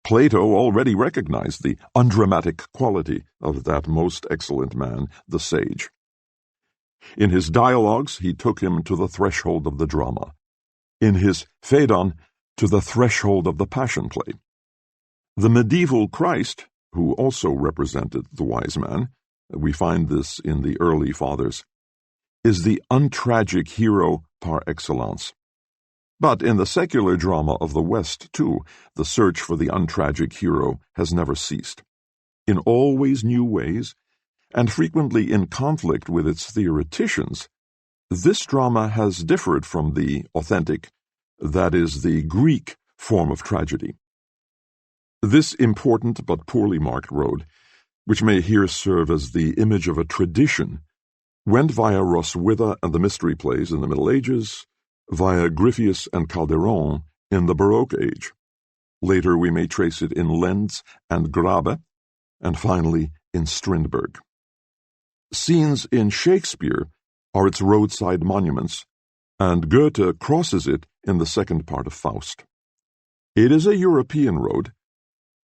Plato already recognized the undramatic quality of that most excellent man, the sage. In his dialogues, he took him to the threshold of the drama. In his Phaedon, to the threshold of the Passion play. The medieval Christ, who also represented the wise man, we find this in the early fathers, is the untragic hero par excellence. But in the secular drama of the West, too, the search for the untragic hero has never ceased. In always new ways, and frequently in conflict with its theoreticians, this drama has differed from the authentic, that is, the Greek form of tragedy. This important but poorly marked road, which may here serve as the image of a tradition, went via Roswitha and the Mystery Plays in the Middle Ages, via Griffius and Calderon in the Baroque age. Later we may trace it in Lenz and Grabe, and finally in Strindberg. Scenes in Shakespeare are its roadside monuments, and Goethe crosses it in the second part of Faust. It is a European road,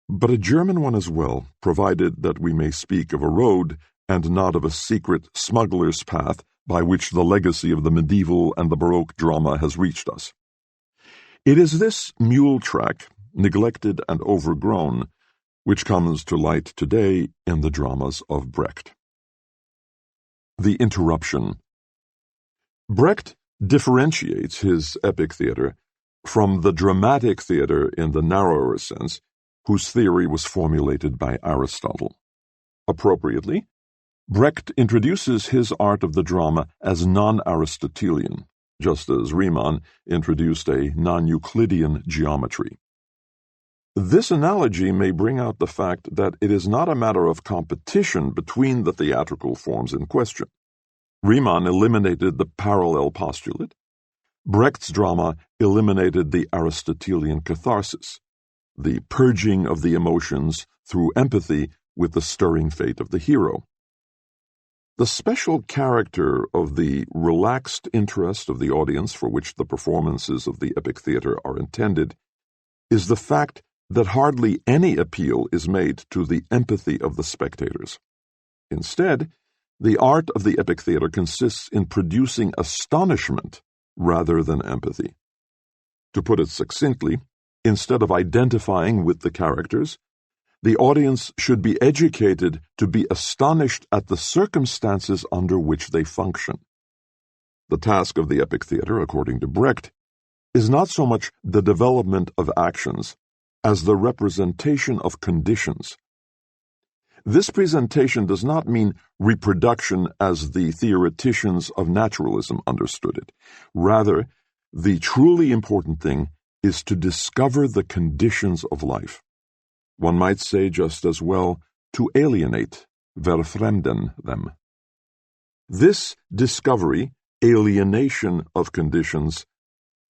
but a German one as well, provided that we may speak of a road and not of a secret smuggler's path by which the legacy of the medieval and the Baroque drama has reached us. It is this mule track, neglected and overgrown, which comes to light today in the dramas of Brecht. The interruption. Brecht differentiates his epic theater from the dramatic theater in the narrower sense, whose theory was formulated by Aristotle. Appropriately, Brecht introduces his art of the drama as non-Aristotelian, just as Riemann introduced a non-Euclidean geometry. This analogy may bring out the fact that it is not a matter of competition between the theatrical forms in question. Riemann eliminated the parallel postulate. Brecht's drama eliminated the Aristotelian catharsis, the purging of the emotions through empathy with the stirring fate of the hero. The special character of the relaxed interest of the audience for which the performances of the epic theater are intended is the fact that hardly any appeal is made to the empathy of the spectators. Instead, the art of the epic theater consists in producing astonishment rather than empathy. To put it succinctly, instead of identifying with the characters, the audience should be educated to be astonished at the circumstances under which they function. The task of the epic theater, according to Brecht, is not so much the development of actions as the representation of conditions. This presentation does not mean reproduction as the theoreticians of naturalism understood it. Rather, the truly important thing is to discover the conditions of life. One might say just as well, to alienate, verfremden them. This discovery, alienation of conditions,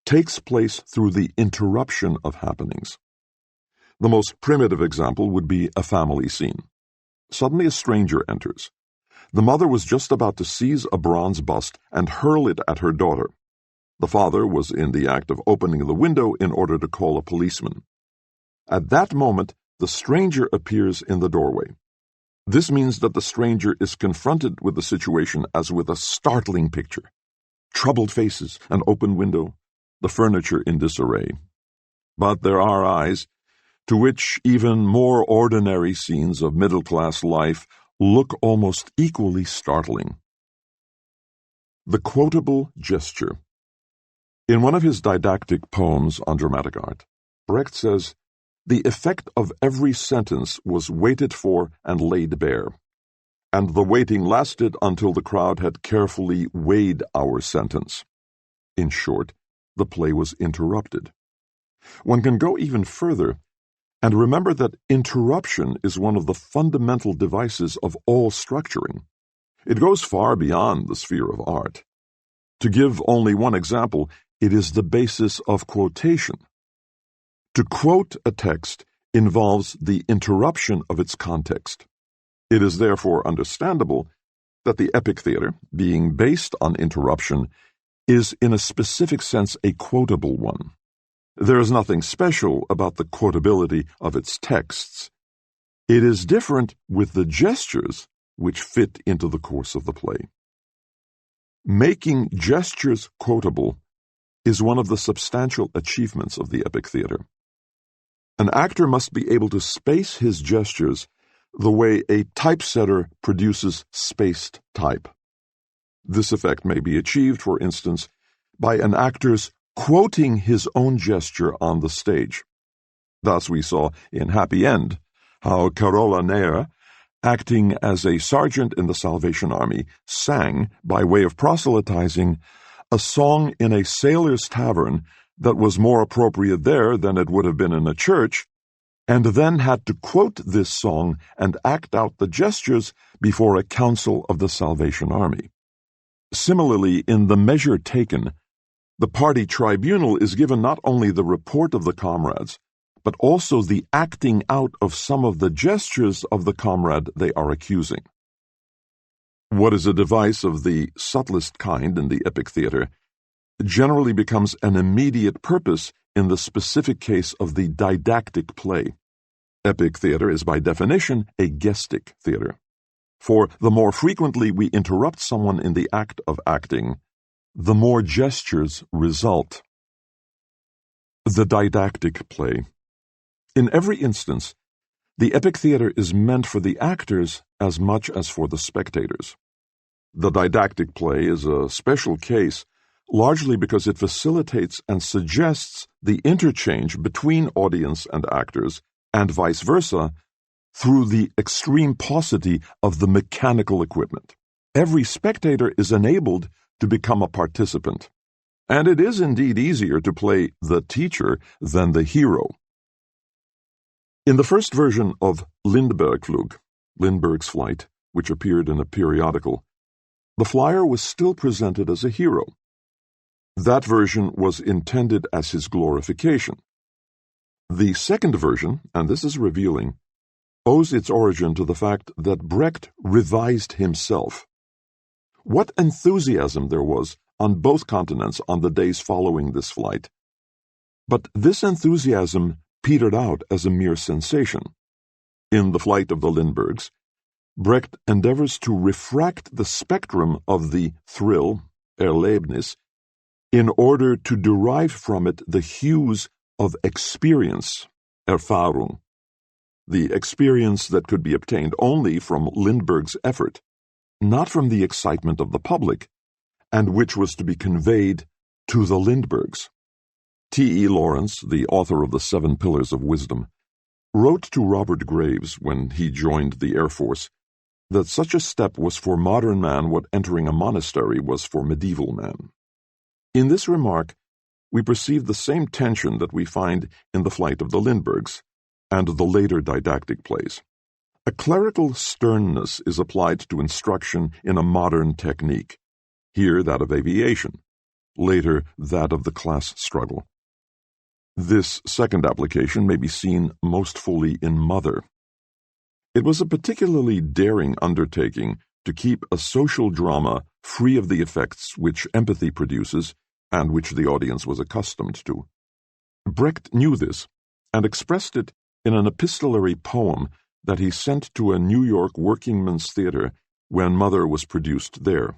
takes place through the interruption of happenings. The most primitive example would be a family scene. Suddenly a stranger enters. The mother was just about to seize a bronze bust and hurl it at her daughter. The father was in the act of opening the window in order to call a policeman. At that moment, the stranger appears in the doorway. This means that the stranger is confronted with the situation as with a startling picture. Troubled faces, an open window, the furniture in disarray. But there are eyes to which even more ordinary scenes of middle-class life look almost equally startling. The quotable gesture. In one of his didactic poems on dramatic art, Brecht says, "The effect of every sentence was waited for and laid bare, and the waiting lasted until the crowd had carefully weighed our sentence." In short, the play was interrupted. One can go even further and remember that interruption is one of the fundamental devices of all structuring. It goes far beyond the sphere of art. To give only one example, it is the basis of quotation. To quote a text involves the interruption of its context. It is therefore understandable that the epic theater, being based on interruption, is in a specific sense a quotable one. There is nothing special about the quotability of its texts. It is different with the gestures which fit into the course of the play. Making gestures quotable is one of the substantial achievements of the epic theater. An actor must be able to space his gestures the way a typesetter produces spaced type. This effect may be achieved, for instance, by an actor's quoting his own gesture on the stage. Thus we saw in Happy End how Carola Neher, acting as a sergeant in the Salvation Army, sang, by way of proselytizing, a song in a sailor's tavern that was more appropriate there than it would have been in a church, and then had to quote this song and act out the gestures before a council of the Salvation Army. Similarly, in the measure taken, the party tribunal is given not only the report of the comrades, but also the acting out of some of the gestures of the comrade they are accusing. What is a device of the subtlest kind in the epic theater generally becomes an immediate purpose in the specific case of the didactic play. Epic theater is by definition a gestic theater, for the more frequently we interrupt someone in the act of acting, the more gestures result. The didactic play. In every instance, the epic theater is meant for the actors as much as for the spectators. The didactic play is a special case, largely because it facilitates and suggests the interchange between audience and actors, and vice versa, through the extreme paucity of the mechanical equipment. Every spectator is enabled to become a participant, and it is indeed easier to play the teacher than the hero. In the first version of Lindbergflug, Lindbergh's Flight, which appeared in a periodical, the flyer was still presented as a hero. That version was intended as his glorification. The second version, and this is revealing, owes its origin to the fact that Brecht revised himself. What enthusiasm there was on both continents on the days following this flight. But this enthusiasm petered out as a mere sensation. In The Flight of the Lindberghs, Brecht endeavors to refract the spectrum of the thrill, Erlebnis, in order to derive from it the hues of experience, Erfahrung, the experience that could be obtained only from Lindbergh's effort, not from the excitement of the public, and which was to be conveyed to the Lindberghs. T.E. Lawrence, the author of the 7 Pillars of Wisdom, wrote to Robert Graves when he joined the Air Force that such a step was for modern man what entering a monastery was for medieval man. In this remark, we perceive the same tension that we find in The Flight of the Lindberghs and the later didactic plays. A clerical sternness is applied to instruction in a modern technique, here that of aviation, later that of the class struggle. This second application may be seen most fully in Mother. It was a particularly daring undertaking to keep a social drama free of the effects which empathy produces and which the audience was accustomed to. Brecht knew this and expressed it in an epistolary poem that he sent to a New York workingmen's theater when Mother was produced there.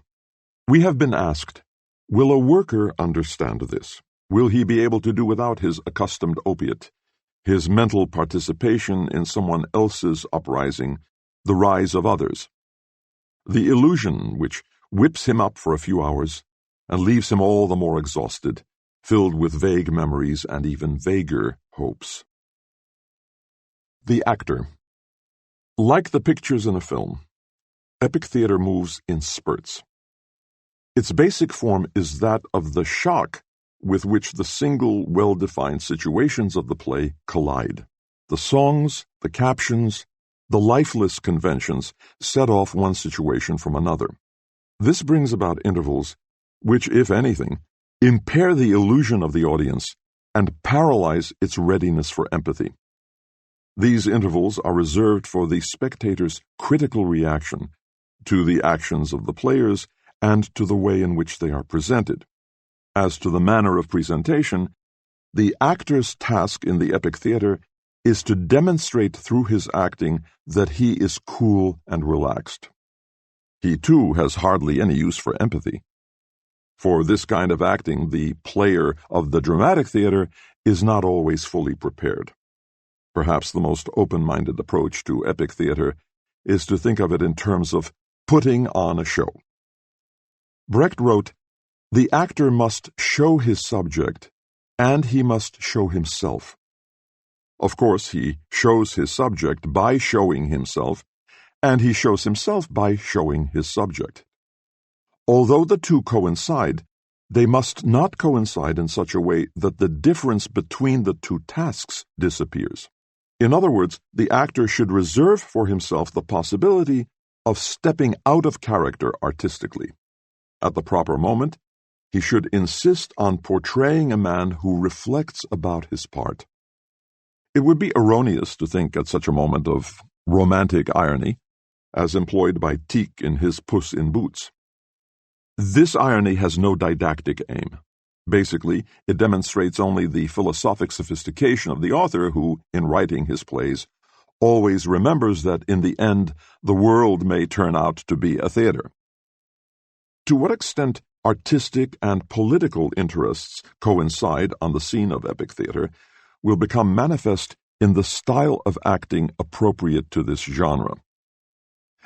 We have been asked, will a worker understand this? Will he be able to do without his accustomed opiate, his mental participation in someone else's uprising, the rise of others? The illusion which whips him up for a few hours and leaves him all the more exhausted, filled with vague memories and even vaguer hopes. The actor. Like the pictures in a film, epic theater moves in spurts. Its basic form is that of the shock with which the single, well-defined situations of the play collide. The songs, the captions, the lifeless conventions set off one situation from another. This brings about intervals which, if anything, impair the illusion of the audience and paralyze its readiness for empathy. These intervals are reserved for the spectator's critical reaction to the actions of the players and to the way in which they are presented. As to the manner of presentation, the actor's task in the epic theater is to demonstrate through his acting that he is cool and relaxed. He, too, has hardly any use for empathy. For this kind of acting, the player of the dramatic theater is not always fully prepared. Perhaps the most open-minded approach to epic theater is to think of it in terms of putting on a show. Brecht wrote, "The actor must show his subject, and he must show himself." Of course, he shows his subject by showing himself, and he shows himself by showing his subject. Although the two coincide, They must not coincide in such a way that the difference between the two tasks disappears. In other words, the actor should reserve for himself the possibility of stepping out of character artistically. At the proper moment, he should insist on portraying a man who reflects about his part. It would be erroneous to think at such a moment of romantic irony, as employed by Tieck in his Puss in Boots. This irony has no didactic aim. Basically, it demonstrates only the philosophic sophistication of the author who, in writing his plays, always remembers that in the end the world may turn out to be a theater. To what extent artistic and political interests coincide on the scene of epic theater will become manifest in the style of acting appropriate to this genre.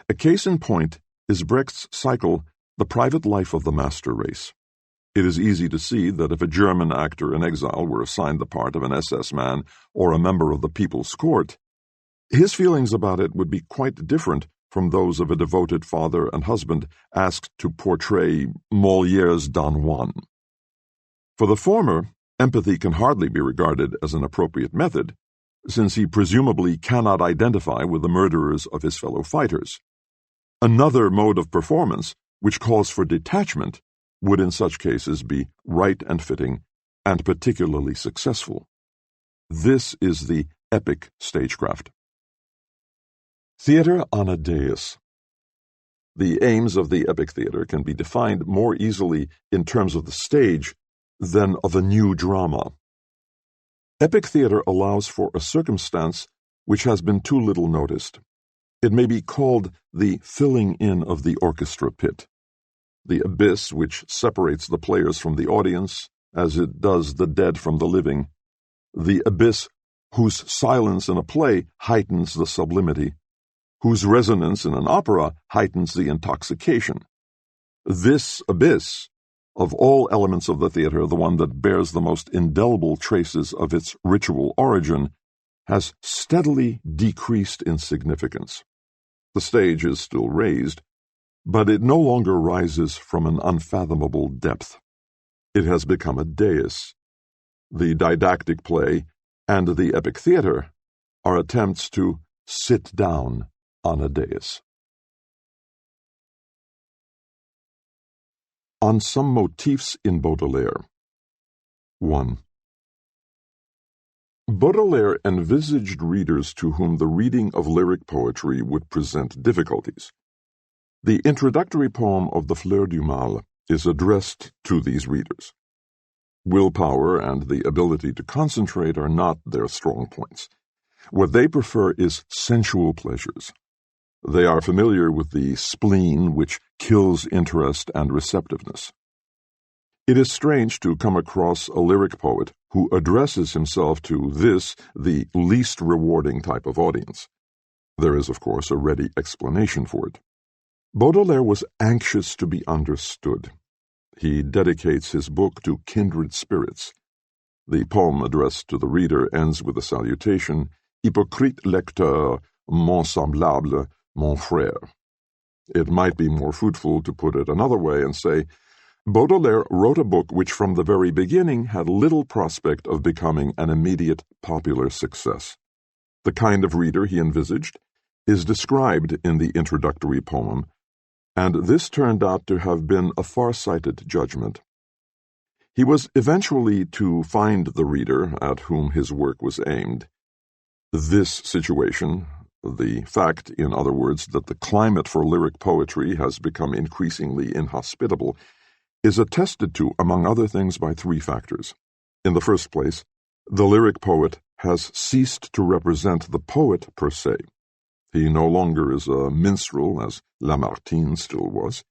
A case in point is Brecht's cycle The Private Life of the Master Race. It is easy to see that if a German actor in exile were assigned the part of an SS man or a member of the People's Court, his feelings about it would be quite different from those of a devoted father and husband asked to portray Molière's Don Juan. For the former, empathy can hardly be regarded as an appropriate method, since he presumably cannot identify with the murderers of his fellow fighters. Another mode of performance, which calls for detachment, would in such cases be right and fitting, and particularly successful. This is the epic stagecraft. Theater on a dais. The aims of the epic theater can be defined more easily in terms of the stage than of a new drama. Epic theater allows for a circumstance which has been too little noticed. It may be called the filling in of the orchestra pit, the abyss which separates the players from the audience, as it does the dead from the living, the abyss whose silence in a play heightens the sublimity, whose resonance in an opera heightens the intoxication. This abyss, of all elements of the theater, the one that bears the most indelible traces of its ritual origin, has steadily decreased in significance. The stage is still raised, but it no longer rises from an unfathomable depth. It has become a dais. The didactic play and the epic theater are attempts to sit down on a dais. On some motifs in Baudelaire. 1. Baudelaire envisaged readers to whom the reading of lyric poetry would present difficulties. The introductory poem of the Fleur du Mal is addressed to these readers. Willpower and the ability to concentrate are not their strong points. What they prefer is sensual pleasures. They are familiar with the spleen which kills interest and receptiveness. It is strange to come across a lyric poet who addresses himself to this, the least rewarding type of audience. There is, of course, a ready explanation for it. Baudelaire was anxious to be understood. He dedicates his book to kindred spirits. The poem addressed to the reader ends with a salutation, Hypocrite lecteur, mon semblable, mon frère. It might be more fruitful to put it another way and say, Baudelaire wrote a book which from the very beginning had little prospect of becoming an immediate popular success. The kind of reader he envisaged is described in the introductory poem, and this turned out to have been a far-sighted judgment. He was eventually to find the reader at whom his work was aimed. This situation, the fact, in other words, that the climate for lyric poetry has become increasingly inhospitable, is attested to, among other things, by three factors. In the first place, the lyric poet has ceased to represent the poet per se. He no longer is a minstrel, as Lamartine still was.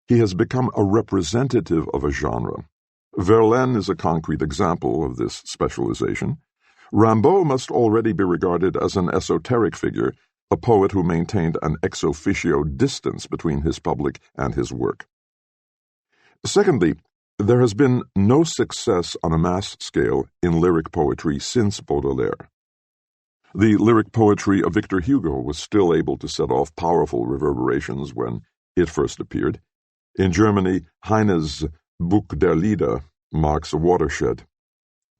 He has become a representative of a genre. Verlaine is a concrete example of this specialization. Rimbaud must already be regarded as an esoteric figure, a poet who maintained an ex officio distance between his public and his work. Secondly, there has been no success on a mass scale in lyric poetry since Baudelaire. The lyric poetry of Victor Hugo was still able to set off powerful reverberations when it first appeared. In Germany, Heine's Buch der Lieder marks a watershed.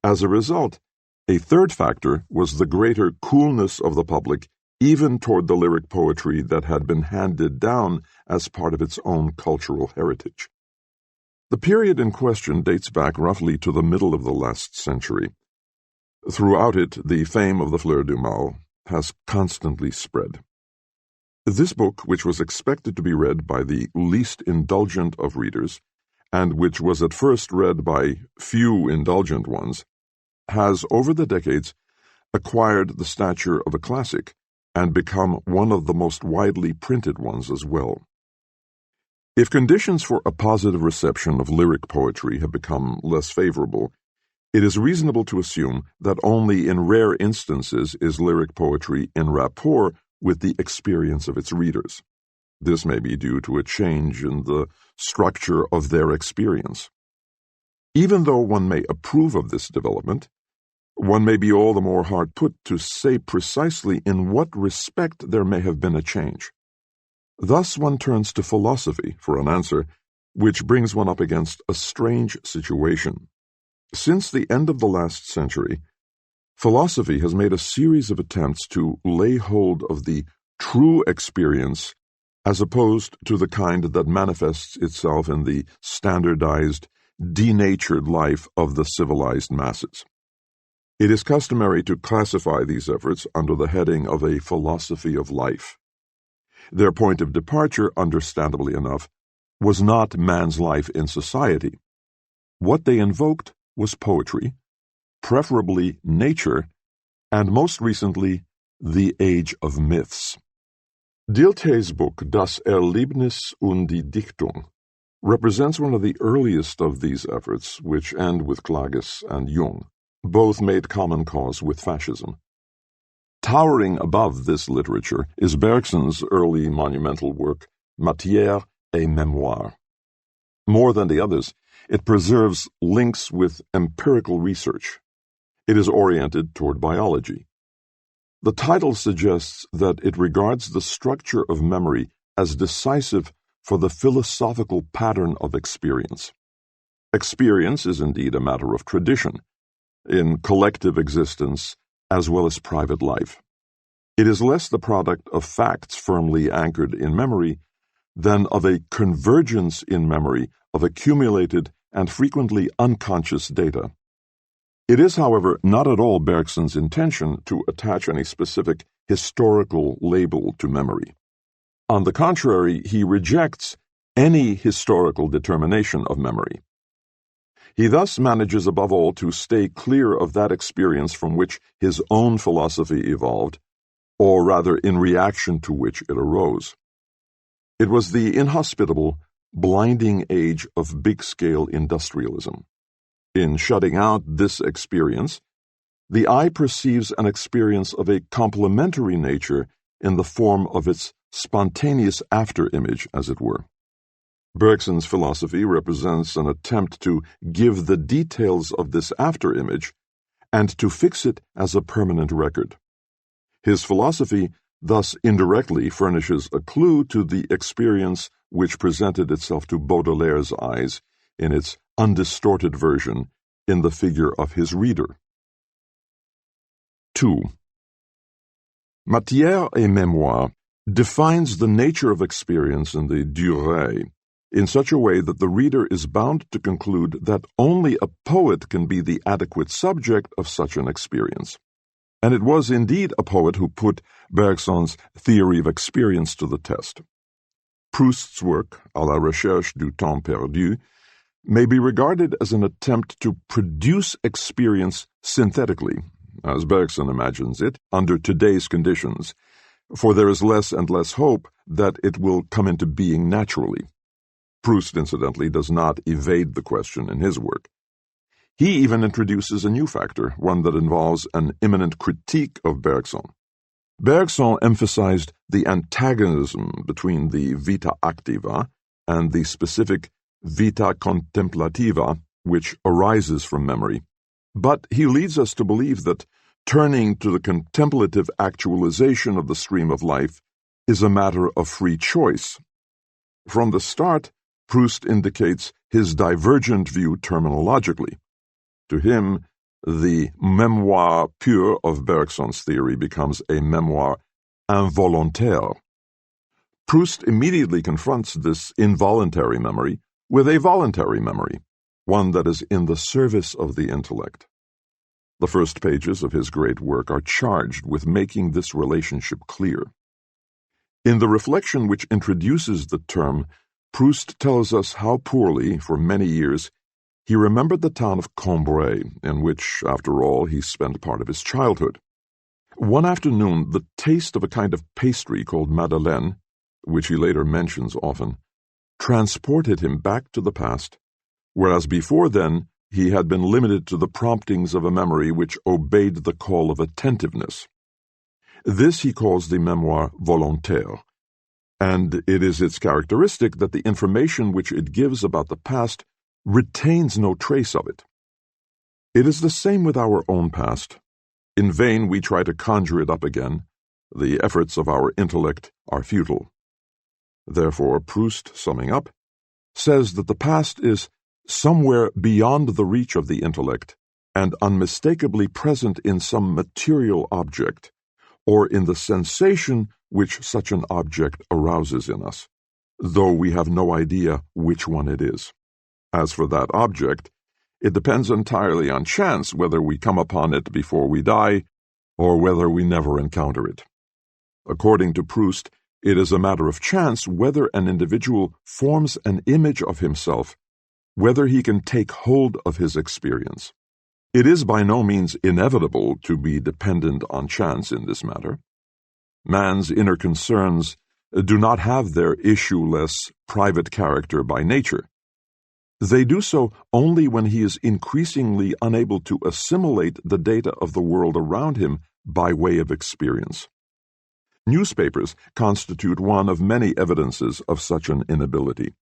As a result, a third factor was the greater coolness of the public even toward the lyric poetry that had been handed down as part of its own cultural heritage. The period in question dates back roughly to the middle of the last century. Throughout it, the fame of the Fleur du Mal has constantly spread. This book, which was expected to be read by the least indulgent of readers, and which was at first read by few indulgent ones, has over the decades acquired the stature of a classic and become one of the most widely printed ones as well. If conditions for a positive reception of lyric poetry have become less favorable, it is reasonable to assume that only in rare instances is lyric poetry in rapport with the experience of its readers. This may be due to a change in the structure of their experience. Even though one may approve of this development, one may be all the more hard put to say precisely in what respect there may have been a change. Thus one turns to philosophy for an answer, which brings one up against a strange situation. Since the end of the last century, philosophy has made a series of attempts to lay hold of the true experience as opposed to the kind that manifests itself in the standardized, denatured life of the civilized masses. It is customary to classify these efforts under the heading of a philosophy of life. Their point of departure, understandably enough, was not man's life in society. What they invoked was poetry, preferably nature, and most recently, the age of myths. Dilthey's book Das Erlebnis und die Dichtung represents one of the earliest of these efforts, which end with Klages and Jung. Both made common cause with fascism. Towering above this literature is Bergson's early monumental work, Matière et Mémoire. More than the others, it preserves links with empirical research. It is oriented toward biology. The title suggests that it regards the structure of memory as decisive for the philosophical pattern of experience. Experience is indeed a matter of tradition, in collective existence as well as private life. It is less the product of facts firmly anchored in memory than of a convergence in memory of accumulated and frequently unconscious data. It is, however, not at all Bergson's intention to attach any specific historical label to memory. On the contrary, he rejects any historical determination of memory. He thus manages above all to stay clear of that experience from which his own philosophy evolved, or rather in reaction to which it arose. It was the inhospitable, blinding age of big-scale industrialism. In shutting out this experience, the eye perceives an experience of a complementary nature in the form of its spontaneous after-image, as it were. Bergson's philosophy represents an attempt to give the details of this after-image and to fix it as a permanent record. His philosophy thus indirectly furnishes a clue to the experience which presented itself to Baudelaire's eyes in its undistorted version in the figure of his reader. 2. Matière et Mémoire defines the nature of experience in the durée in such a way that the reader is bound to conclude that only a poet can be the adequate subject of such an experience. And it was indeed a poet who put Bergson's theory of experience to the test. Proust's work, À la recherche du temps perdu, may be regarded as an attempt to produce experience synthetically, as Bergson imagines it, under today's conditions, for there is less and less hope that it will come into being naturally. Proust, incidentally, does not evade the question in his work. He even introduces a new factor, one that involves an imminent critique of Bergson. Bergson emphasized the antagonism between the vita activa and the specific vita contemplativa, which arises from memory. But he leads us to believe that turning to the contemplative actualization of the stream of life is a matter of free choice. From the start, Proust indicates his divergent view terminologically. To him, the mémoire pure of Bergson's theory becomes a mémoire involontaire. Proust immediately confronts this involuntary memory with a voluntary memory, one that is in the service of the intellect. The first pages of his great work are charged with making this relationship clear. In the reflection which introduces the term, Proust tells us how poorly, for many years, he remembered the town of Cambrai, in which, after all, he spent part of his childhood. One afternoon, the taste of a kind of pastry called Madeleine, which he later mentions often, transported him back to the past, whereas before then he had been limited to the promptings of a memory which obeyed the call of attentiveness. This he calls the mémoire volontaire, and it is its characteristic that the information which it gives about the past retains no trace of it. It is the same with our own past. In vain we try to conjure it up again. The efforts of our intellect are futile. Therefore, Proust, summing up, says that the past is somewhere beyond the reach of the intellect and unmistakably present in some material object, or in the sensation which such an object arouses in us, though we have no idea which one it is. As for that object, it depends entirely on chance whether we come upon it before we die, or whether we never encounter it. According to Proust, it is a matter of chance whether an individual forms an image of himself, whether he can take hold of his experience. It is by no means inevitable to be dependent on chance in this matter. Man's inner concerns do not have their issueless, private character by nature. They do so only when he is increasingly unable to assimilate the data of the world around him by way of experience. Newspapers constitute one of many evidences of such an inability.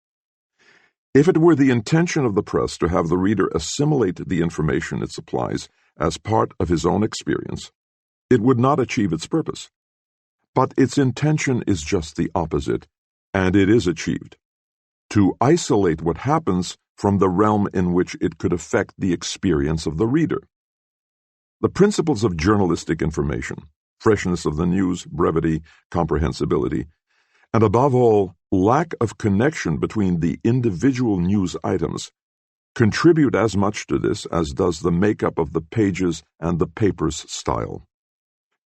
If it were the intention of the press to have the reader assimilate the information it supplies as part of his own experience, it would not achieve its purpose. But its intention is just the opposite, and it is achieved: to isolate what happens from the realm in which it could affect the experience of the reader. The principles of journalistic information, freshness of the news, brevity, comprehensibility, and above all, lack of connection between the individual news items, contribute as much to this as does the makeup of the pages and the paper's style.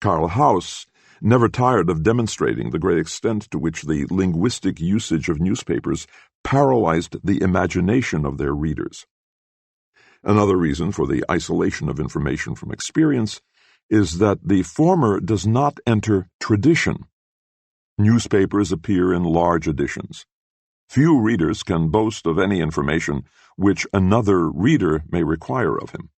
Karl Hauss never tired of demonstrating the great extent to which the linguistic usage of newspapers paralyzed the imagination of their readers. Another reason for the isolation of information from experience is that the former does not enter tradition. Newspapers appear in large editions. Few readers can boast of any information which another reader may require of him.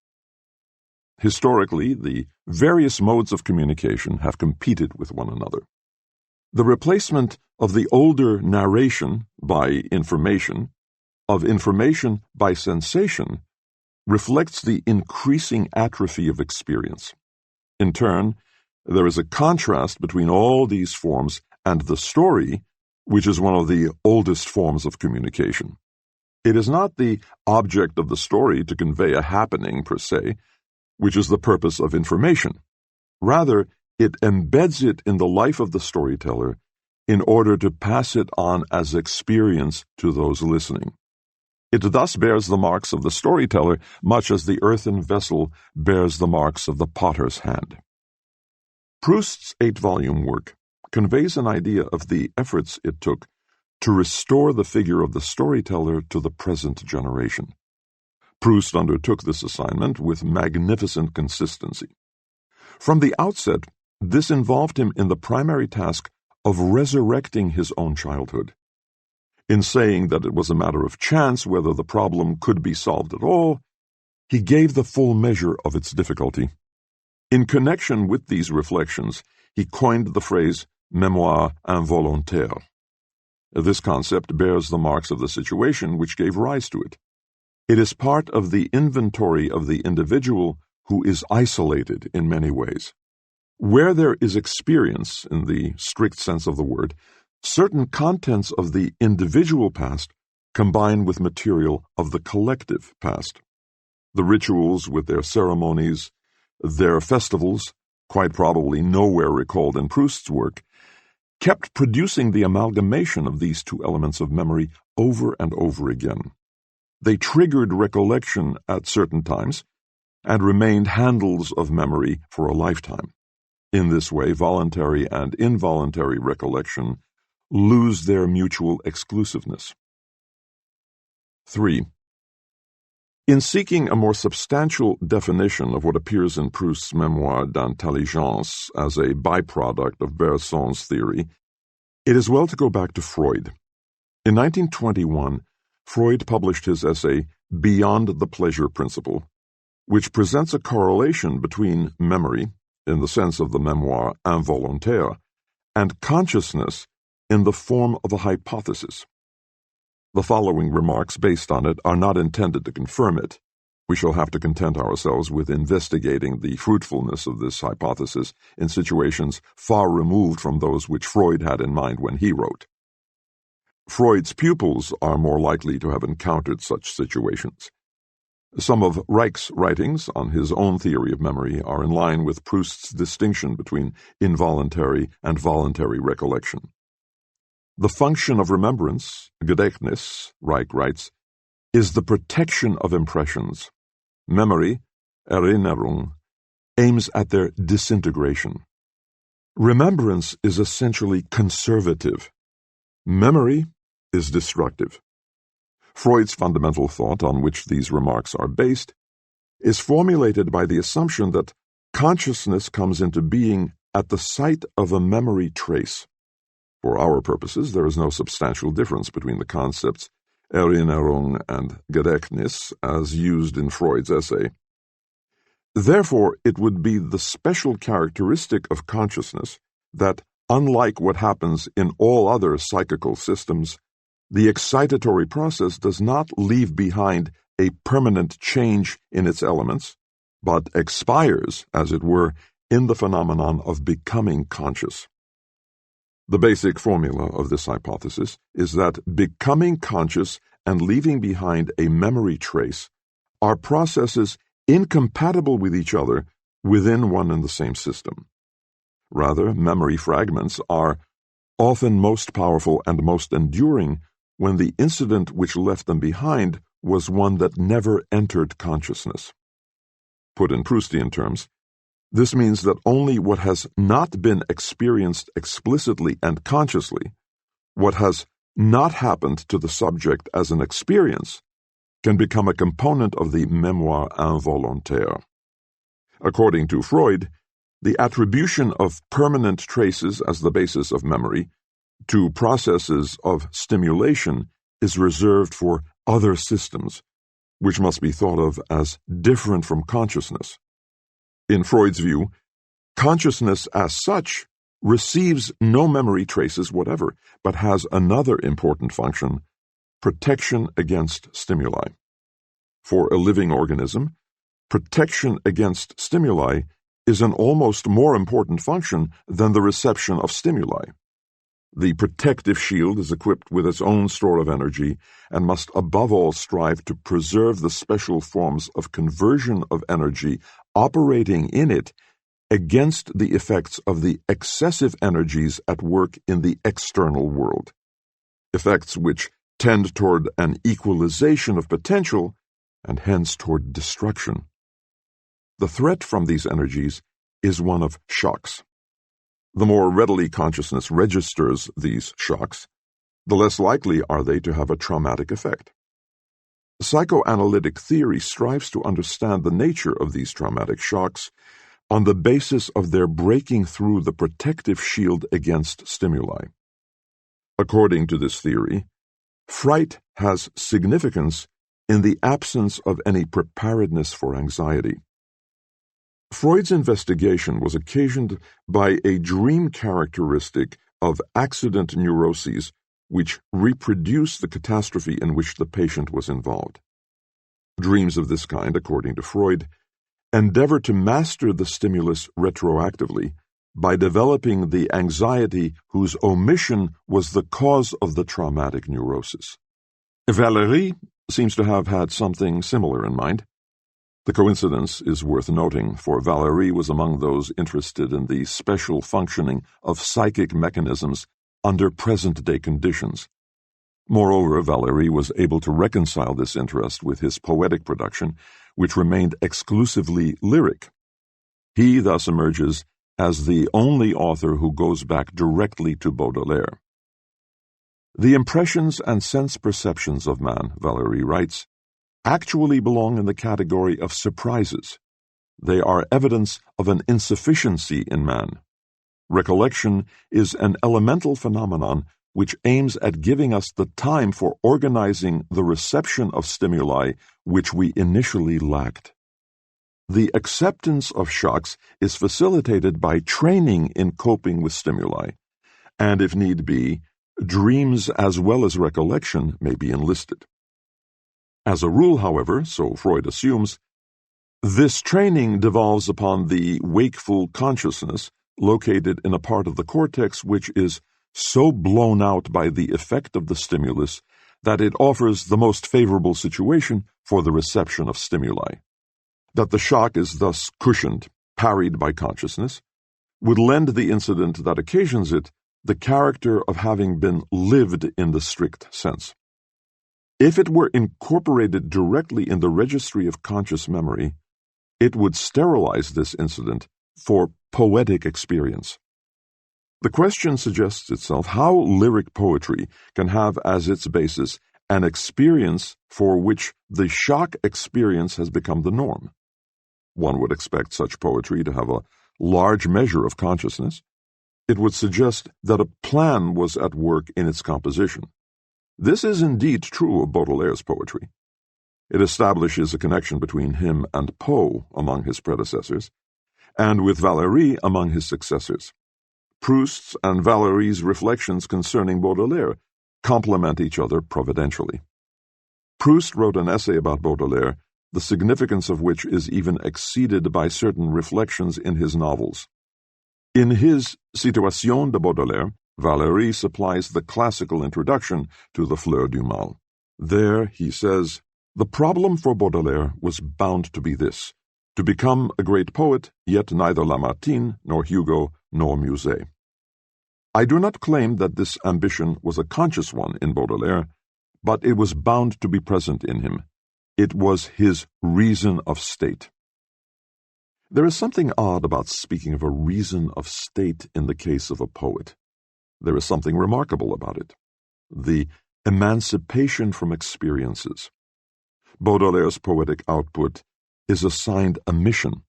Historically, the various modes of communication have competed with one another. The replacement of the older narration by information, of information by sensation, reflects the increasing atrophy of experience. In turn, there is a contrast between all these forms and the story, which is one of the oldest forms of communication. It is not the object of the story to convey a happening per se, which is the purpose of information. Rather, it embeds it in the life of the storyteller in order to pass it on as experience to those listening. It thus bears the marks of the storyteller much as the earthen vessel bears the marks of the potter's hand. Proust's 8-volume work conveys an idea of the efforts it took to restore the figure of the storyteller to the present generation. Proust undertook this assignment with magnificent consistency. From the outset, this involved him in the primary task of resurrecting his own childhood. In saying that it was a matter of chance whether the problem could be solved at all, he gave the full measure of its difficulty. In connection with these reflections, he coined the phrase mémoire involontaire. This concept bears the marks of the situation which gave rise to it. It is part of the inventory of the individual who is isolated in many ways. Where there is experience, in the strict sense of the word, certain contents of the individual past combine with material of the collective past. The rituals with their ceremonies, their festivals, quite probably nowhere recalled in Proust's work, kept producing the amalgamation of these two elements of memory over and over again. They triggered recollection at certain times and remained handles of memory for a lifetime. In this way, voluntary and involuntary recollection lose their mutual exclusiveness. 3. In seeking a more substantial definition of what appears in Proust's Mémoires d'intelligence as a byproduct of Bergson's theory, it is well to go back to Freud. In 1921, Freud published his essay Beyond the Pleasure Principle, which presents a correlation between memory, in the sense of the Mémoires involontaires, and consciousness in the form of a hypothesis. The following remarks based on it are not intended to confirm it. We shall have to content ourselves with investigating the fruitfulness of this hypothesis in situations far removed from those which Freud had in mind when he wrote. Freud's pupils are more likely to have encountered such situations. Some of Reich's writings on his own theory of memory are in line with Proust's distinction between involuntary and voluntary recollection. The function of remembrance, Gedächtnis, Reich writes, is the protection of impressions. Memory, Erinnerung, aims at their disintegration. Remembrance is essentially conservative. Memory is destructive. Freud's fundamental thought, on which these remarks are based, is formulated by the assumption that consciousness comes into being at the site of a memory trace. For our purposes, there is no substantial difference between the concepts Erinnerung and Gedächtnis as used in Freud's essay. Therefore, it would be the special characteristic of consciousness that, unlike what happens in all other psychical systems, the excitatory process does not leave behind a permanent change in its elements, but expires, as it were, in the phenomenon of becoming conscious. The basic formula of this hypothesis is that becoming conscious and leaving behind a memory trace are processes incompatible with each other within one and the same system. Rather, memory fragments are often most powerful and most enduring when the incident which left them behind was one that never entered consciousness. Put in Proustian terms, this means that only what has not been experienced explicitly and consciously, what has not happened to the subject as an experience, can become a component of the mémoire involontaire. According to Freud, the attribution of permanent traces as the basis of memory to processes of stimulation is reserved for other systems, which must be thought of as different from consciousness. In Freud's view, consciousness as such receives no memory traces whatever, but has another important function: protection against stimuli. For a living organism, protection against stimuli is an almost more important function than the reception of stimuli. The protective shield is equipped with its own store of energy and must above all strive to preserve the special forms of conversion of energy operating in it against the effects of the excessive energies at work in the external world, effects which tend toward an equalization of potential and hence toward destruction. The threat from these energies is one of shocks. The more readily consciousness registers these shocks, the less likely are they to have a traumatic effect. Psychoanalytic theory strives to understand the nature of these traumatic shocks on the basis of their breaking through the protective shield against stimuli. According to this theory, fright has significance in the absence of any preparedness for anxiety. Freud's investigation was occasioned by a dream characteristic of accident neuroses which reproduce the catastrophe in which the patient was involved. Dreams of this kind, according to Freud, endeavor to master the stimulus retroactively by developing the anxiety whose omission was the cause of the traumatic neurosis. Valéry seems to have had something similar in mind. The coincidence is worth noting, for Valéry was among those interested in the special functioning of psychic mechanisms under present-day conditions. Moreover, Valéry was able to reconcile this interest with his poetic production, which remained exclusively lyric. He thus emerges as the only author who goes back directly to Baudelaire. The impressions and sense perceptions of man, Valéry writes, actually belong in the category of surprises. They are evidence of an insufficiency in man. Recollection is an elemental phenomenon which aims at giving us the time for organizing the reception of stimuli which we initially lacked. The acceptance of shocks is facilitated by training in coping with stimuli, and if need be, dreams as well as recollection may be enlisted. As a rule, however, so Freud assumes, this training devolves upon the wakeful consciousness located in a part of the cortex which is so blown out by the effect of the stimulus that it offers the most favorable situation for the reception of stimuli. That the shock is thus cushioned, parried by consciousness, would lend the incident that occasions it the character of having been lived in the strict sense. If it were incorporated directly in the registry of conscious memory, it would sterilize this incident for poetic experience. The question suggests itself how lyric poetry can have as its basis an experience for which the shock experience has become the norm. One would expect such poetry to have a large measure of consciousness. It would suggest that a plan was at work in its composition. This is indeed true of Baudelaire's poetry. It establishes a connection between him and Poe among his predecessors, and with Valéry among his successors. Proust's and Valéry's reflections concerning Baudelaire complement each other providentially. Proust wrote an essay about Baudelaire, the significance of which is even exceeded by certain reflections in his novels. In his Situation de Baudelaire, Valéry supplies the classical introduction to the Fleur du Mal. There, he says, the problem for Baudelaire was bound to be this, to become a great poet, yet neither Lamartine, nor Hugo, nor Musset. I do not claim that this ambition was a conscious one in Baudelaire, but it was bound to be present in him. It was his reason of state. There is something odd about speaking of a reason of state in the case of a poet. There is something remarkable about it. The emancipation from experiences. Baudelaire's poetic output is assigned a mission.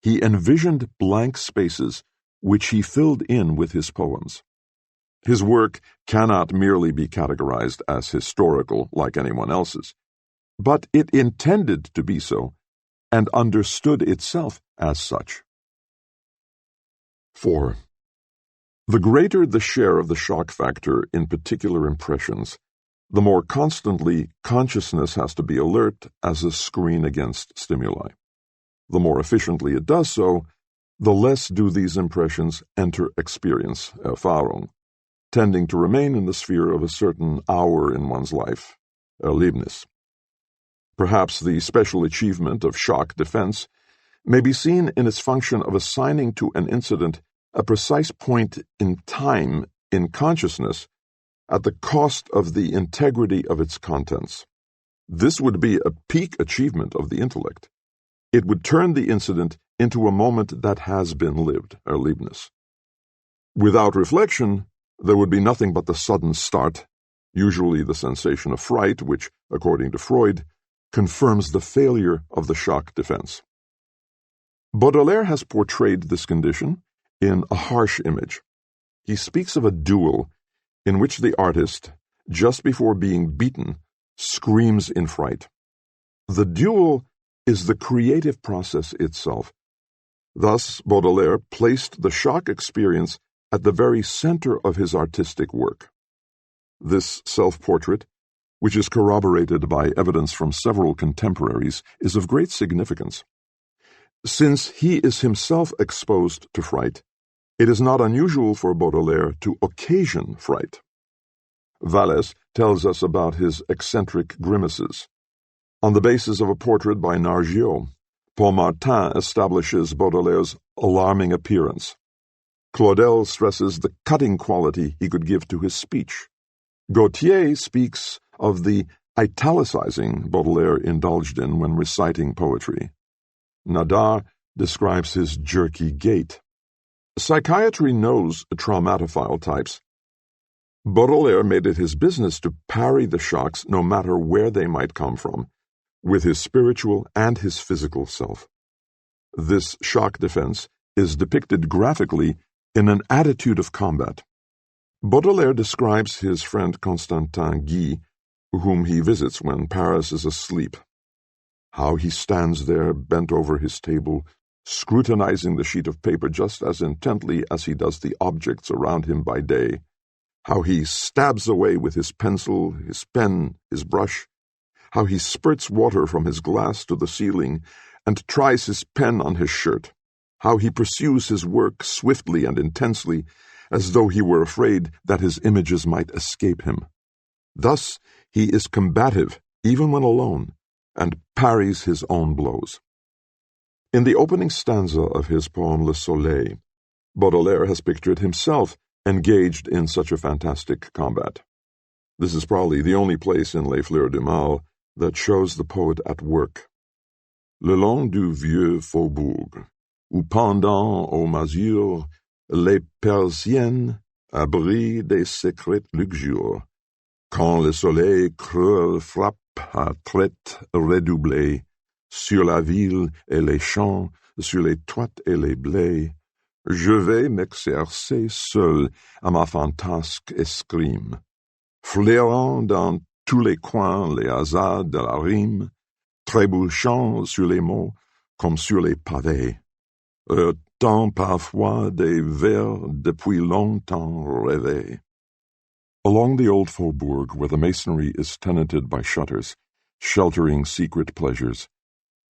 He envisioned blank spaces which he filled in with his poems. His work cannot merely be categorized as historical like anyone else's, but it intended to be so, and understood itself as such. 4. The greater the share of the shock factor in particular impressions, the more constantly consciousness has to be alert as a screen against stimuli. The more efficiently it does so, the less do these impressions enter experience, Erfahrung, tending to remain in the sphere of a certain hour in one's life, Erlebnis. Perhaps the special achievement of shock defense may be seen in its function of assigning to an incident a precise point in time in consciousness at the cost of the integrity of its contents. This would be a peak achievement of the intellect. It would turn the incident into a moment that has been lived, Erlebnis. Without reflection, there would be nothing but the sudden start, usually the sensation of fright, which, according to Freud, confirms the failure of the shock defense. Baudelaire has portrayed this condition in a harsh image. He speaks of a duel in which the artist, just before being beaten, screams in fright. The duel is the creative process itself. Thus, Baudelaire placed the shock experience at the very center of his artistic work. This self-portrait, which is corroborated by evidence from several contemporaries, is of great significance. Since he is himself exposed to fright, it is not unusual for Baudelaire to occasion fright. Vallès tells us about his eccentric grimaces. On the basis of a portrait by Nargeoz, Paul Martin establishes Baudelaire's alarming appearance. Claudel stresses the cutting quality he could give to his speech. Gautier speaks of the italicizing Baudelaire indulged in when reciting poetry. Nadar describes his jerky gait. Psychiatry knows traumatophile types. Baudelaire made it his business to parry the shocks no matter where they might come from, with his spiritual and his physical self. This shock defense is depicted graphically in an attitude of combat. Baudelaire describes his friend Constantin Guy, whom he visits when Paris is asleep. How he stands there, bent over his table, scrutinizing the sheet of paper just as intently as he does the objects around him by day. How he stabs away with his pencil, his pen, his brush. How he spurts water from his glass to the ceiling and tries his pen on his shirt. How he pursues his work swiftly and intensely, as though he were afraid that his images might escape him. Thus he is combative, even when alone, and parries his own blows. In the opening stanza of his poem Le Soleil, Baudelaire has pictured himself engaged in such a fantastic combat. This is probably the only place in Les Fleurs du Mal that shows the poet at work. Le long du vieux faubourg, où pendant aux masures les persiennes abrient des secrètes luxures, quand le soleil creux frappe à traite redoublée, sur la ville et les champs, sur les toits et les blés, je vais m'exercer seul à ma fantasque escrime, flairant dans tous les coins les hasards de la rime, trébuchant sur les mots comme sur les pavés, heurtant parfois des vers depuis longtemps rêvés. Along the old faubourg, where the masonry is tenanted by shutters, sheltering secret pleasures,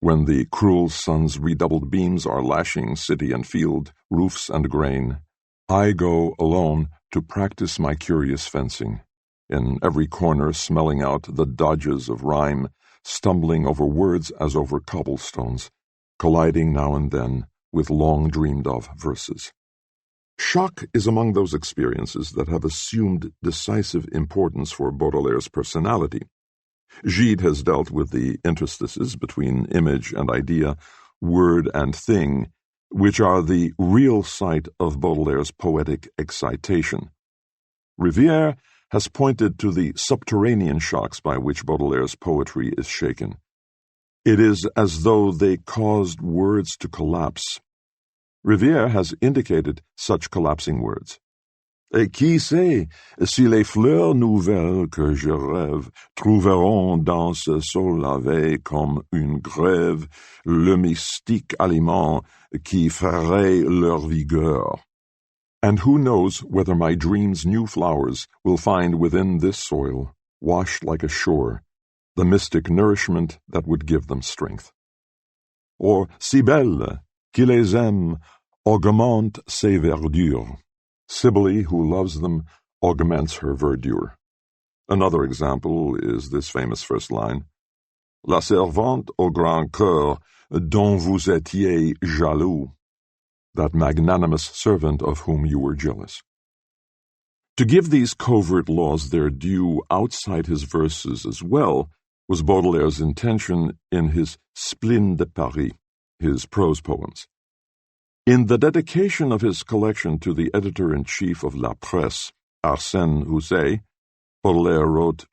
when the cruel sun's redoubled beams are lashing city and field, roofs and grain, I go alone to practice my curious fencing, in every corner smelling out the dodges of rhyme, stumbling over words as over cobblestones, colliding now and then with long-dreamed-of verses. Shock is among those experiences that have assumed decisive importance for Baudelaire's personality. Gide has dealt with the interstices between image and idea, word and thing, which are the real site of Baudelaire's poetic excitation. Rivière has pointed to the subterranean shocks by which Baudelaire's poetry is shaken. It is as though they caused words to collapse. Rivière has indicated such collapsing words. Et qui sait si les fleurs nouvelles que je rêve trouveront dans ce sol lavé comme une grève le mystique aliment qui ferait leur vigueur. And who knows whether my dream's new flowers will find within this soil, washed like a shore, the mystic nourishment that would give them strength. Or si belle qui les aime augmente ses verdures. Sibylle, who loves them, augments her verdure. Another example is this famous first line, La servante au grand cœur dont vous étiez jaloux, that magnanimous servant of whom you were jealous. To give these covert laws their due outside his verses as well was Baudelaire's intention in his Spleen de Paris, his prose poems. In the dedication of his collection to the editor-in-chief of La Presse, Arsène Houssaye, Baudelaire wrote,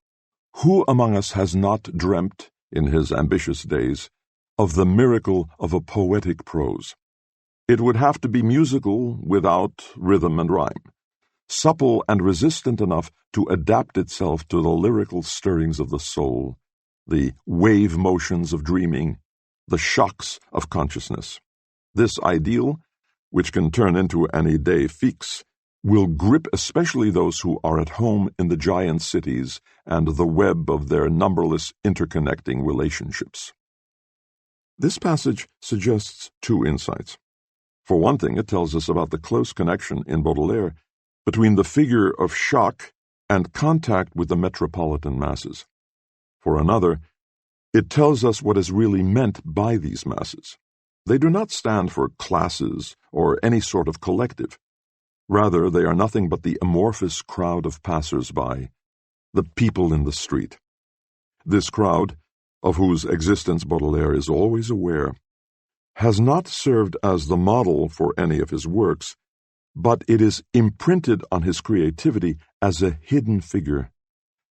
Who among us has not dreamt, in his ambitious days, of the miracle of a poetic prose? It would have to be musical without rhythm and rhyme, supple and resistant enough to adapt itself to the lyrical stirrings of the soul, the wave motions of dreaming, the shocks of consciousness. This ideal, which can turn into an idée fixe, will grip especially those who are at home in the giant cities and the web of their numberless interconnecting relationships. This passage suggests two insights. For one thing, it tells us about the close connection in Baudelaire between the figure of shock and contact with the metropolitan masses. For another, it tells us what is really meant by these masses. They do not stand for classes or any sort of collective. Rather, they are nothing but the amorphous crowd of passers-by, the people in the street. This crowd, of whose existence Baudelaire is always aware, has not served as the model for any of his works, but it is imprinted on his creativity as a hidden figure,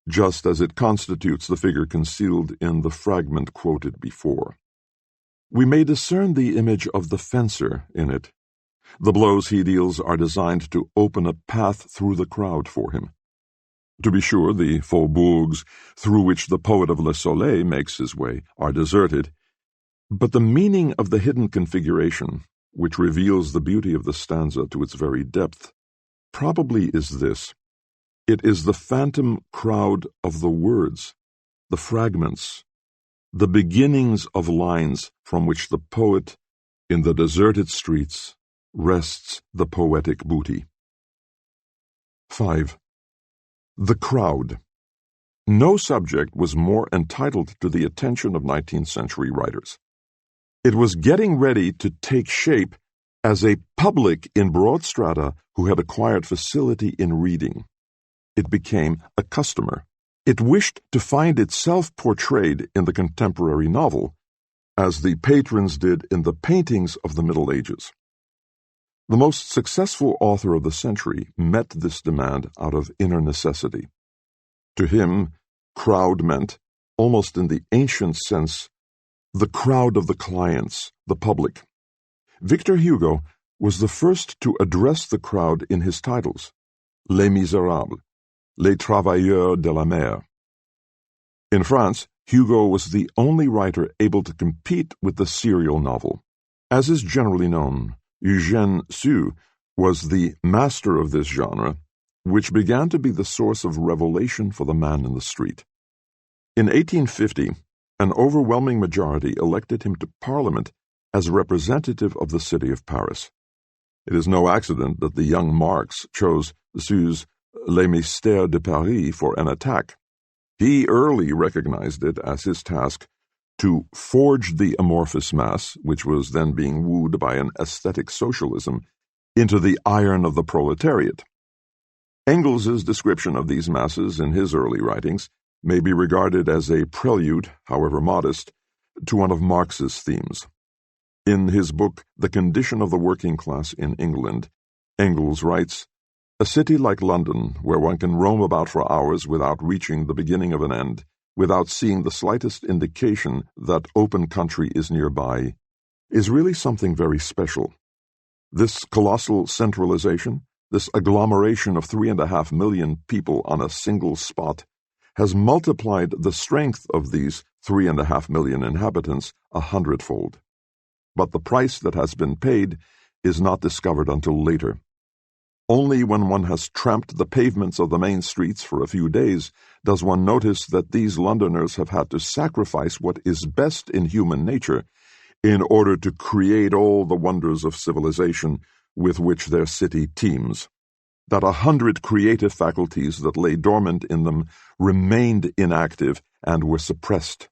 just as it constitutes the figure concealed in the fragment quoted before. We may discern the image of the fencer in it. The blows he deals are designed to open a path through the crowd for him. To be sure, the faubourgs through which the poet of Le Soleil makes his way are deserted, but the meaning of the hidden configuration, which reveals the beauty of the stanza to its very depth, probably is this: it is the phantom crowd of the words, the fragments, the beginnings of lines from which the poet, in the deserted streets, rests the poetic booty. 5. The crowd. No subject was more entitled to the attention of 19th century writers. It was getting ready to take shape as a public in broad strata who had acquired facility in reading. It became a customer. It wished to find itself portrayed in the contemporary novel, as the patrons did in the paintings of the Middle Ages. The most successful author of the century met this demand out of inner necessity. To him, crowd meant, almost in the ancient sense, the crowd of the clients, the public. Victor Hugo was the first to address the crowd in his titles: Les Misérables, Les Travailleurs de la Mer. In France, Hugo was the only writer able to compete with the serial novel. As is generally known, Eugène Sue was the master of this genre, which began to be the source of revelation for the man in the street. In 1850, an overwhelming majority elected him to Parliament as representative of the city of Paris. It is no accident that the young Marx chose Sue's Les Mystères de Paris for an attack. He early recognized it as his task to forge the amorphous mass, which was then being wooed by an aesthetic socialism, into the iron of the proletariat. Engels's description of these masses in his early writings may be regarded as a prelude, however modest, to one of Marx's themes. In his book, The Condition of the Working Class in England, Engels writes, "A city like London, where one can roam about for hours without reaching the beginning of an end, without seeing the slightest indication that open country is nearby, is really something very special. This colossal centralization, this agglomeration of 3.5 million people on a single spot, has multiplied the strength of these 3.5 million inhabitants 100-fold. But the price that has been paid is not discovered until later. Only when one has tramped the pavements of the main streets for a few days does one notice that these Londoners have had to sacrifice what is best in human nature in order to create all the wonders of civilization with which their city teems. That 100 creative faculties that lay dormant in them remained inactive and were suppressed.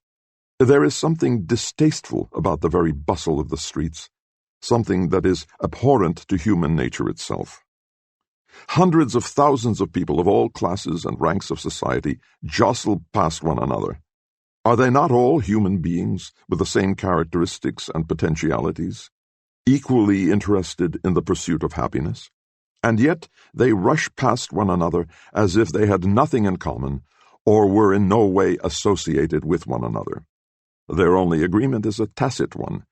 There is something distasteful about the very bustle of the streets, something that is abhorrent to human nature itself. Hundreds of thousands of people of all classes and ranks of society jostle past one another. Are they not all human beings with the same characteristics and potentialities, equally interested in the pursuit of happiness? And yet they rush past one another as if they had nothing in common or were in no way associated with one another. Their only agreement is a tacit one,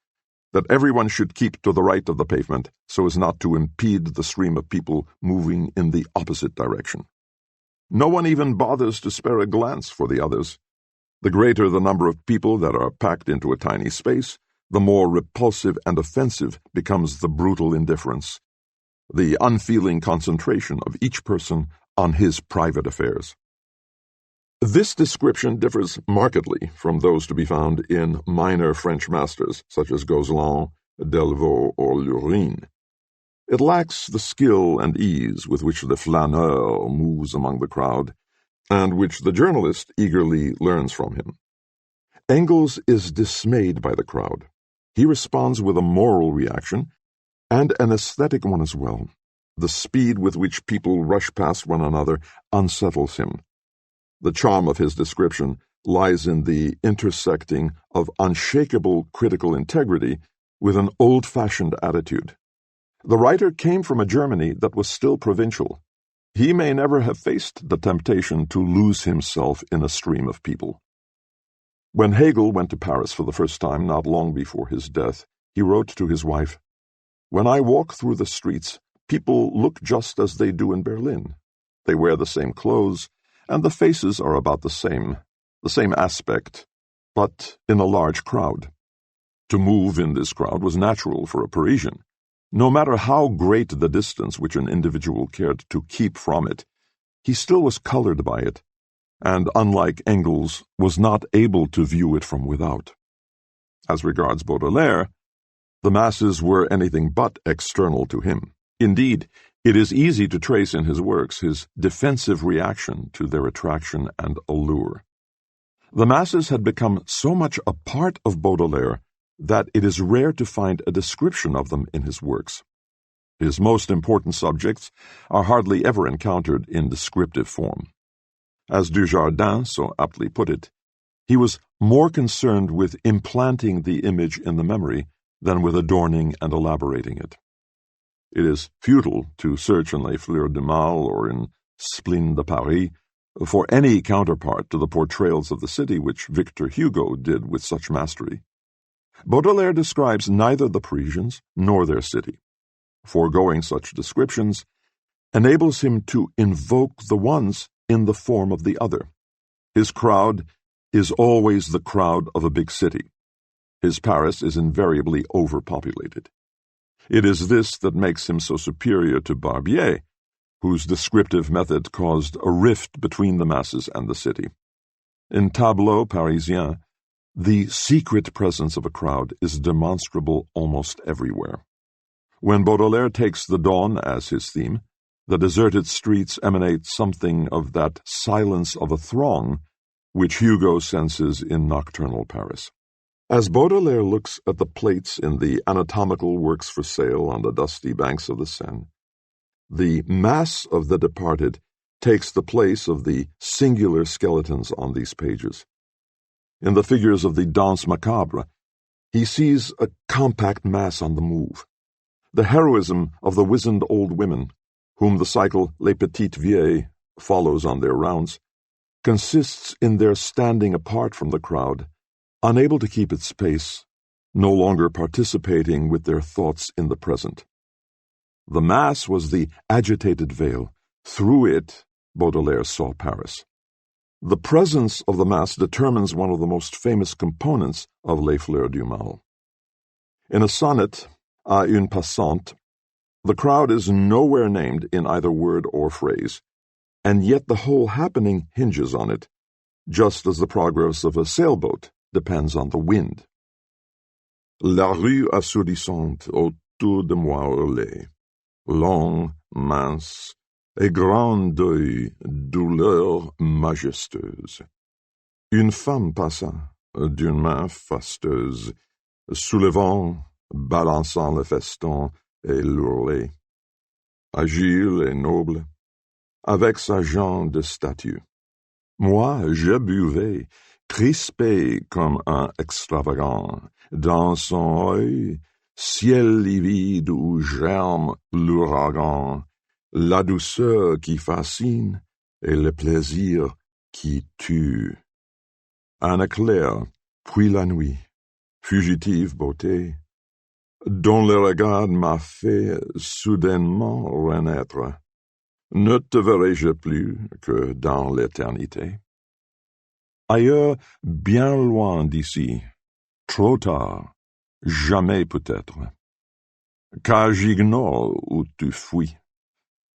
that everyone should keep to the right of the pavement so as not to impede the stream of people moving in the opposite direction. No one even bothers to spare a glance for the others. The greater the number of people that are packed into a tiny space, the more repulsive and offensive becomes the brutal indifference, the unfeeling concentration of each person on his private affairs. This description differs markedly from those to be found in minor French masters such as Gozlan, Delvaux, or Lurine. It lacks the skill and ease with which the flaneur moves among the crowd, and which the journalist eagerly learns from him. Engels is dismayed by the crowd. He responds with a moral reaction, and an aesthetic one as well. The speed with which people rush past one another unsettles him. The charm of his description lies in the intersecting of unshakable critical integrity with an old-fashioned attitude. The writer came from a Germany that was still provincial. He may never have faced the temptation to lose himself in a stream of people. When Hegel went to Paris for the first time not long before his death, he wrote to his wife, "When I walk through the streets, people look just as they do in Berlin. They wear the same clothes, and the faces are about the same aspect, but in a large crowd." To move in this crowd was natural for a Parisian. No matter how great the distance which an individual cared to keep from it, he still was colored by it, and, unlike Engels, was not able to view it from without. As regards Baudelaire, the masses were anything but external to him. Indeed, it is easy to trace in his works his defensive reaction to their attraction and allure. The masses had become so much a part of Baudelaire that it is rare to find a description of them in his works. His most important subjects are hardly ever encountered in descriptive form. As Dujardin so aptly put it, he was more concerned with implanting the image in the memory than with adorning and elaborating it. It is futile to search in Les Fleurs du Mal or in Spleen de Paris for any counterpart to the portrayals of the city which Victor Hugo did with such mastery. Baudelaire describes neither the Parisians nor their city. Foregoing such descriptions enables him to invoke the ones in the form of the other. His crowd is always the crowd of a big city. His Paris is invariably overpopulated. It is this that makes him so superior to Barbier, whose descriptive method caused a rift between the masses and the city. In Tableaux Parisiens, the secret presence of a crowd is demonstrable almost everywhere. When Baudelaire takes the dawn as his theme, the deserted streets emanate something of that silence of a throng which Hugo senses in nocturnal Paris. As Baudelaire looks at the plates in the anatomical works for sale on the dusty banks of the Seine, the mass of the departed takes the place of the singular skeletons on these pages. In the figures of the Danse Macabre, he sees a compact mass on the move. The heroism of the wizened old women, whom the cycle Les Petites Vieilles follows on their rounds, consists in their standing apart from the crowd, unable to keep its pace, no longer participating with their thoughts in the present. The mass was the agitated veil. Through it, Baudelaire saw Paris. The presence of the mass determines one of the most famous components of Les Fleurs du Mal. In a sonnet, À une passante, the crowd is nowhere named in either word or phrase, and yet the whole happening hinges on it, just as the progress of a sailboat depends on the wind. La rue assourdissante autour de moi hurlait, long, mince, et grand deuil, douleur majestueuse. Une femme passa, d'une main fasteuse, soulevant, balançant le feston et l'ourlet. Agile et noble, avec sa jambe de statue. Moi, je buvais, crispé comme un extravagant, dans son œil, ciel livide où germe l'ouragan, la douceur qui fascine et le plaisir qui tue. Un éclair, puis la nuit, fugitive beauté, dont le regard m'a fait soudainement renaître. Ne te verrai-je plus que dans l'éternité? Ailleurs, bien loin d'ici, trop tard, jamais peut-être. Car j'ignore où tu fuis.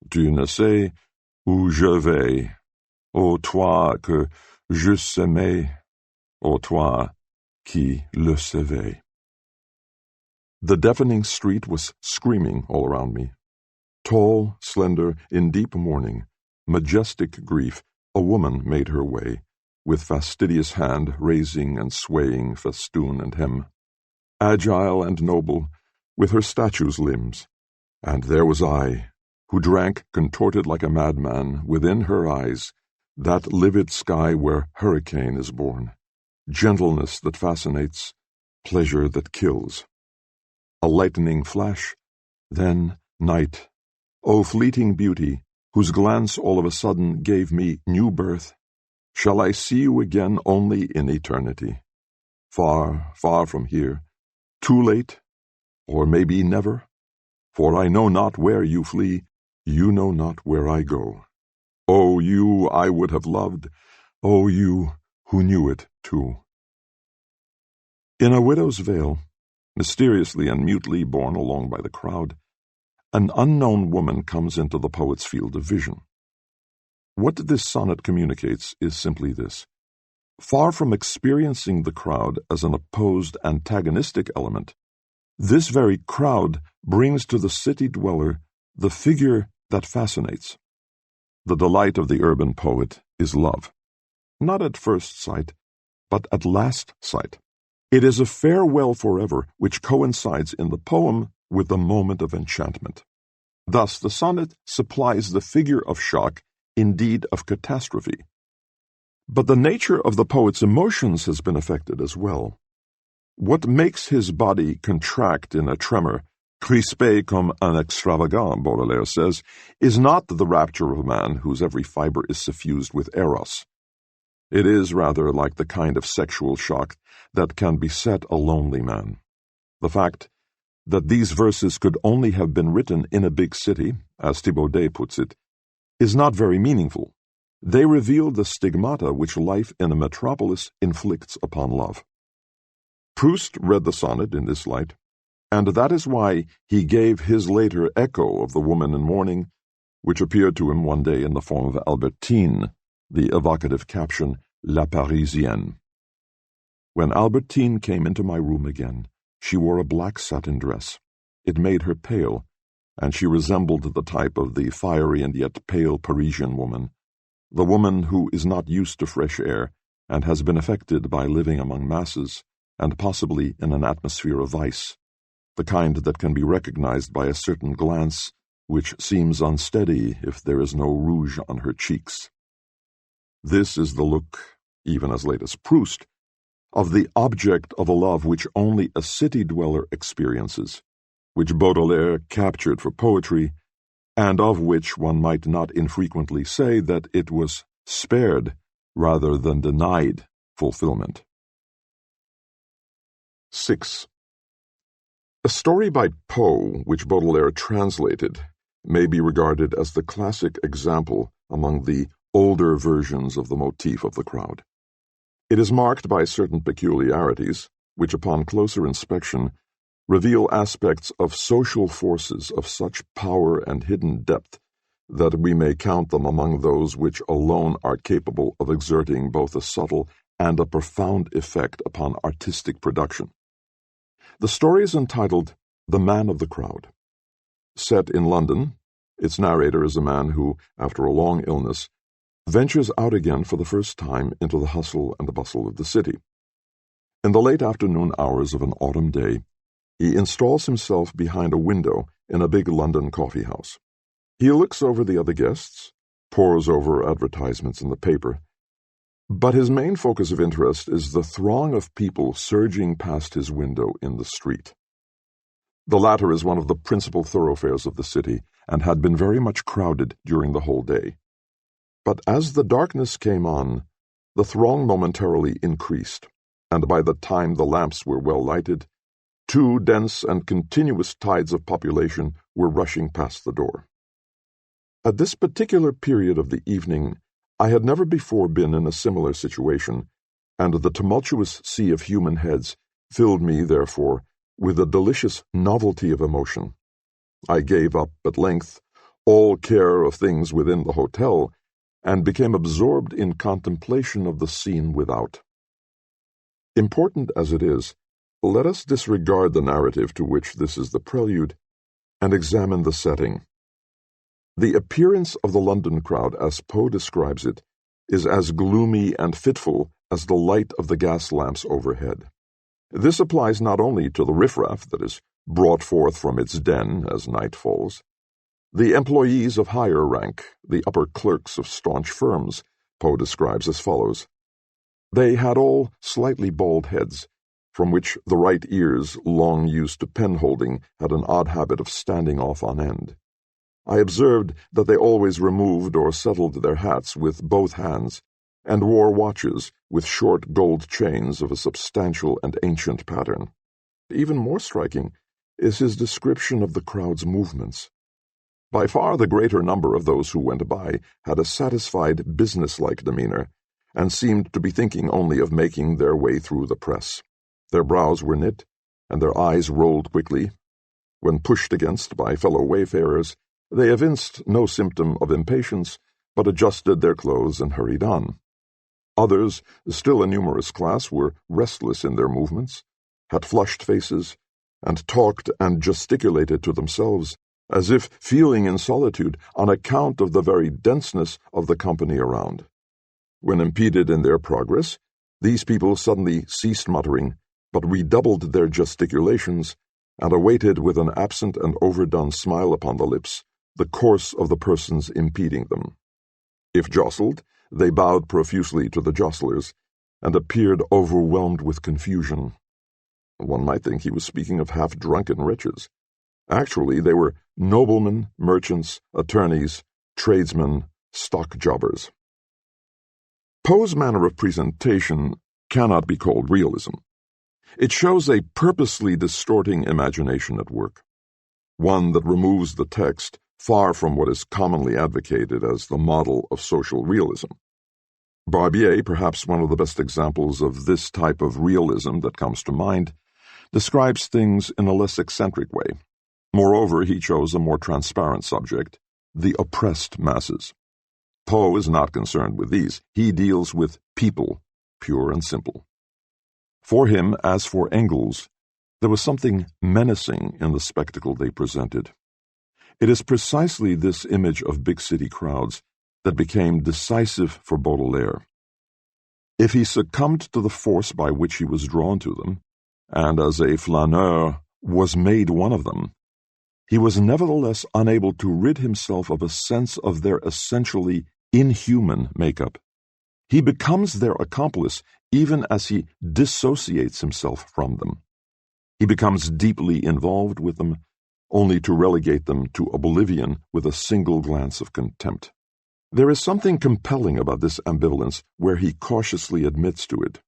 Tu ne sais où je vais. Ô toi que j'eusse aimé, ô toi qui le savais. The deafening street was screaming all around me. Tall, slender, in deep mourning, majestic grief A woman made her way, with fastidious hand raising and swaying festoon and hem, agile and noble, with her statue's limbs. And there was I, who drank, contorted like a madman, within her eyes, that livid sky where hurricane is born, gentleness that fascinates, pleasure that kills. A lightning flash, then night. O fleeting beauty, whose glance all of a sudden gave me new birth, shall I see you again only in eternity? Far, far from here, too late, or maybe never? For I know not where you flee, you know not where I go. O you I would have loved, O you who knew it too. In a widow's veil, mysteriously and mutely borne along by the crowd, an unknown woman comes into the poet's field of vision. What this sonnet communicates is simply this. Far from experiencing the crowd as an opposed antagonistic element, this very crowd brings to the city dweller the figure that fascinates. The delight of the urban poet is love, not at first sight, but at last sight. It is a farewell forever which coincides in the poem with the moment of enchantment. Thus the sonnet supplies the figure of shock, indeed of catastrophe. But the nature of the poet's emotions has been affected as well. What makes his body contract in a tremor, crispé comme un extravagant, Baudelaire says, is not the rapture of a man whose every fiber is suffused with eros. It is rather like the kind of sexual shock that can beset a lonely man. The fact that these verses could only have been written in a big city, as Thibaudet puts it, is not very meaningful. They reveal the stigmata which life in a metropolis inflicts upon love. Proust read the sonnet in this light, and that is why he gave his later echo of the woman in mourning, which appeared to him one day in the form of Albertine, the evocative caption, La Parisienne. When Albertine came into my room again, she wore a black satin dress. It made her pale, and she resembled the type of the fiery and yet pale Parisian woman, the woman who is not used to fresh air and has been affected by living among masses and possibly in an atmosphere of vice, the kind that can be recognized by a certain glance which seems unsteady if there is no rouge on her cheeks. This is the look, even as late as Proust, of the object of a love which only a city dweller experiences, which Baudelaire captured for poetry, and of which one might not infrequently say that it was spared rather than denied fulfillment. 6. A story by Poe, which Baudelaire translated, may be regarded as the classic example among the older versions of the motif of the crowd. It is marked by certain peculiarities, which upon closer inspection reveal aspects of social forces of such power and hidden depth that we may count them among those which alone are capable of exerting both a subtle and a profound effect upon artistic production. The story is entitled The Man of the Crowd. Set in London, its narrator is a man who, after a long illness, ventures out again for the first time into the hustle and the bustle of the city. In the late afternoon hours of an autumn day, he installs himself behind a window in a big London coffee house. He looks over the other guests, pores over advertisements in the paper, but his main focus of interest is the throng of people surging past his window in the street. The latter is one of the principal thoroughfares of the city and had been very much crowded during the whole day. But as the darkness came on, the throng momentarily increased, and by the time the lamps were well lighted, two dense and continuous tides of population were rushing past the door. At this particular period of the evening, I had never before been in a similar situation, and the tumultuous sea of human heads filled me, therefore, with a delicious novelty of emotion. I gave up, at length, all care of things within the hotel, and became absorbed in contemplation of the scene without. Important as it is, let us disregard the narrative to which this is the prelude, and examine the setting. The appearance of the London crowd, as Poe describes it, is as gloomy and fitful as the light of the gas lamps overhead. This applies not only to the riffraff that is brought forth from its den as night falls. The employees of higher rank, the upper clerks of staunch firms, Poe describes as follows. They had all slightly bald heads, from which the right ears, long used to pen-holding, had an odd habit of standing off on end. I observed that they always removed or settled their hats with both hands, and wore watches with short gold chains of a substantial and ancient pattern. Even more striking is his description of the crowd's movements. By far the greater number of those who went by had a satisfied, businesslike demeanor, and seemed to be thinking only of making their way through the press. Their brows were knit, and their eyes rolled quickly. When pushed against by fellow wayfarers, they evinced no symptom of impatience, but adjusted their clothes and hurried on. Others, still a numerous class, were restless in their movements, had flushed faces, and talked and gesticulated to themselves, as if feeling in solitude on account of the very denseness of the company around. When impeded in their progress, these people suddenly ceased muttering, but redoubled their gesticulations, and awaited with an absent and overdone smile upon the lips the course of the persons impeding them. If jostled, they bowed profusely to the jostlers, and appeared overwhelmed with confusion. One might think he was speaking of half-drunken wretches. Actually, they were noblemen, merchants, attorneys, tradesmen, stock jobbers. Poe's manner of presentation cannot be called realism. It shows a purposely distorting imagination at work, one that removes the text far from what is commonly advocated as the model of social realism. Barbier, perhaps one of the best examples of this type of realism that comes to mind, describes things in a less eccentric way. Moreover, he chose a more transparent subject, the oppressed masses. Poe is not concerned with these. He deals with people, pure and simple. For him, as for Engels, there was something menacing in the spectacle they presented. It is precisely this image of big city crowds that became decisive for Baudelaire. If he succumbed to the force by which he was drawn to them, and as a flaneur was made one of them, he was nevertheless unable to rid himself of a sense of their essentially inhuman makeup. He becomes their accomplice even as he dissociates himself from them. He becomes deeply involved with them, only to relegate them to oblivion with a single glance of contempt. There is something compelling about this ambivalence where he cautiously admits to it.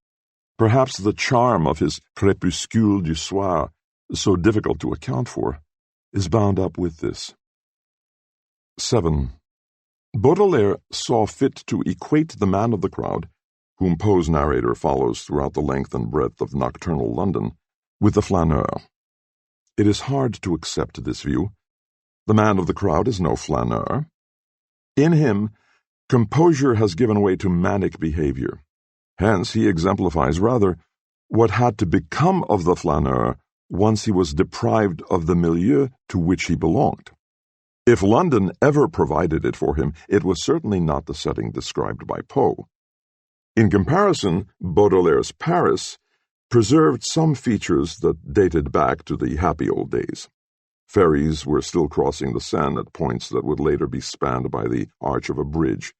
Perhaps the charm of his crépuscule du soir, so difficult to account for, is bound up with this. 7. Baudelaire saw fit to equate the man of the crowd, whom Poe's narrator follows throughout the length and breadth of nocturnal London, with the flaneur. It is hard to accept this view. The man of the crowd is no flaneur. In him, composure has given way to manic behavior. Hence, he exemplifies rather what had to become of the flaneur once he was deprived of the milieu to which he belonged. If London ever provided it for him, it was certainly not the setting described by Poe. In comparison, Baudelaire's Paris preserved some features that dated back to the happy old days. Ferries were still crossing the Seine at points that would later be spanned by the arch of a bridge.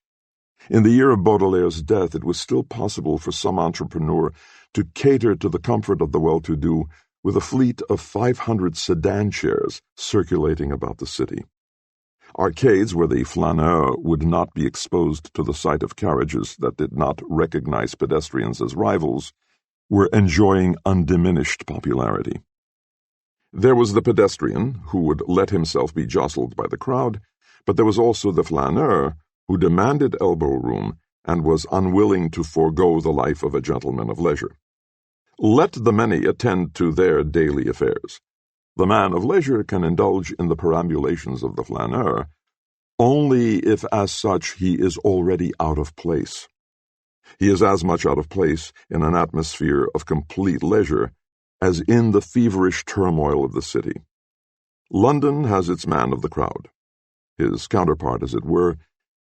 In the year of Baudelaire's death, it was still possible for some entrepreneur to cater to the comfort of the well-to-do with a fleet of 500 sedan chairs circulating about the city. Arcades where the flaneur would not be exposed to the sight of carriages that did not recognize pedestrians as rivals were enjoying undiminished popularity. There was the pedestrian who would let himself be jostled by the crowd, but there was also the flaneur who demanded elbow room and was unwilling to forego the life of a gentleman of leisure. Let the many attend to their daily affairs. The man of leisure can indulge in the perambulations of the flaneur only if as such he is already out of place. He is as much out of place in an atmosphere of complete leisure as in the feverish turmoil of the city. London has its man of the crowd. His counterpart, as it were,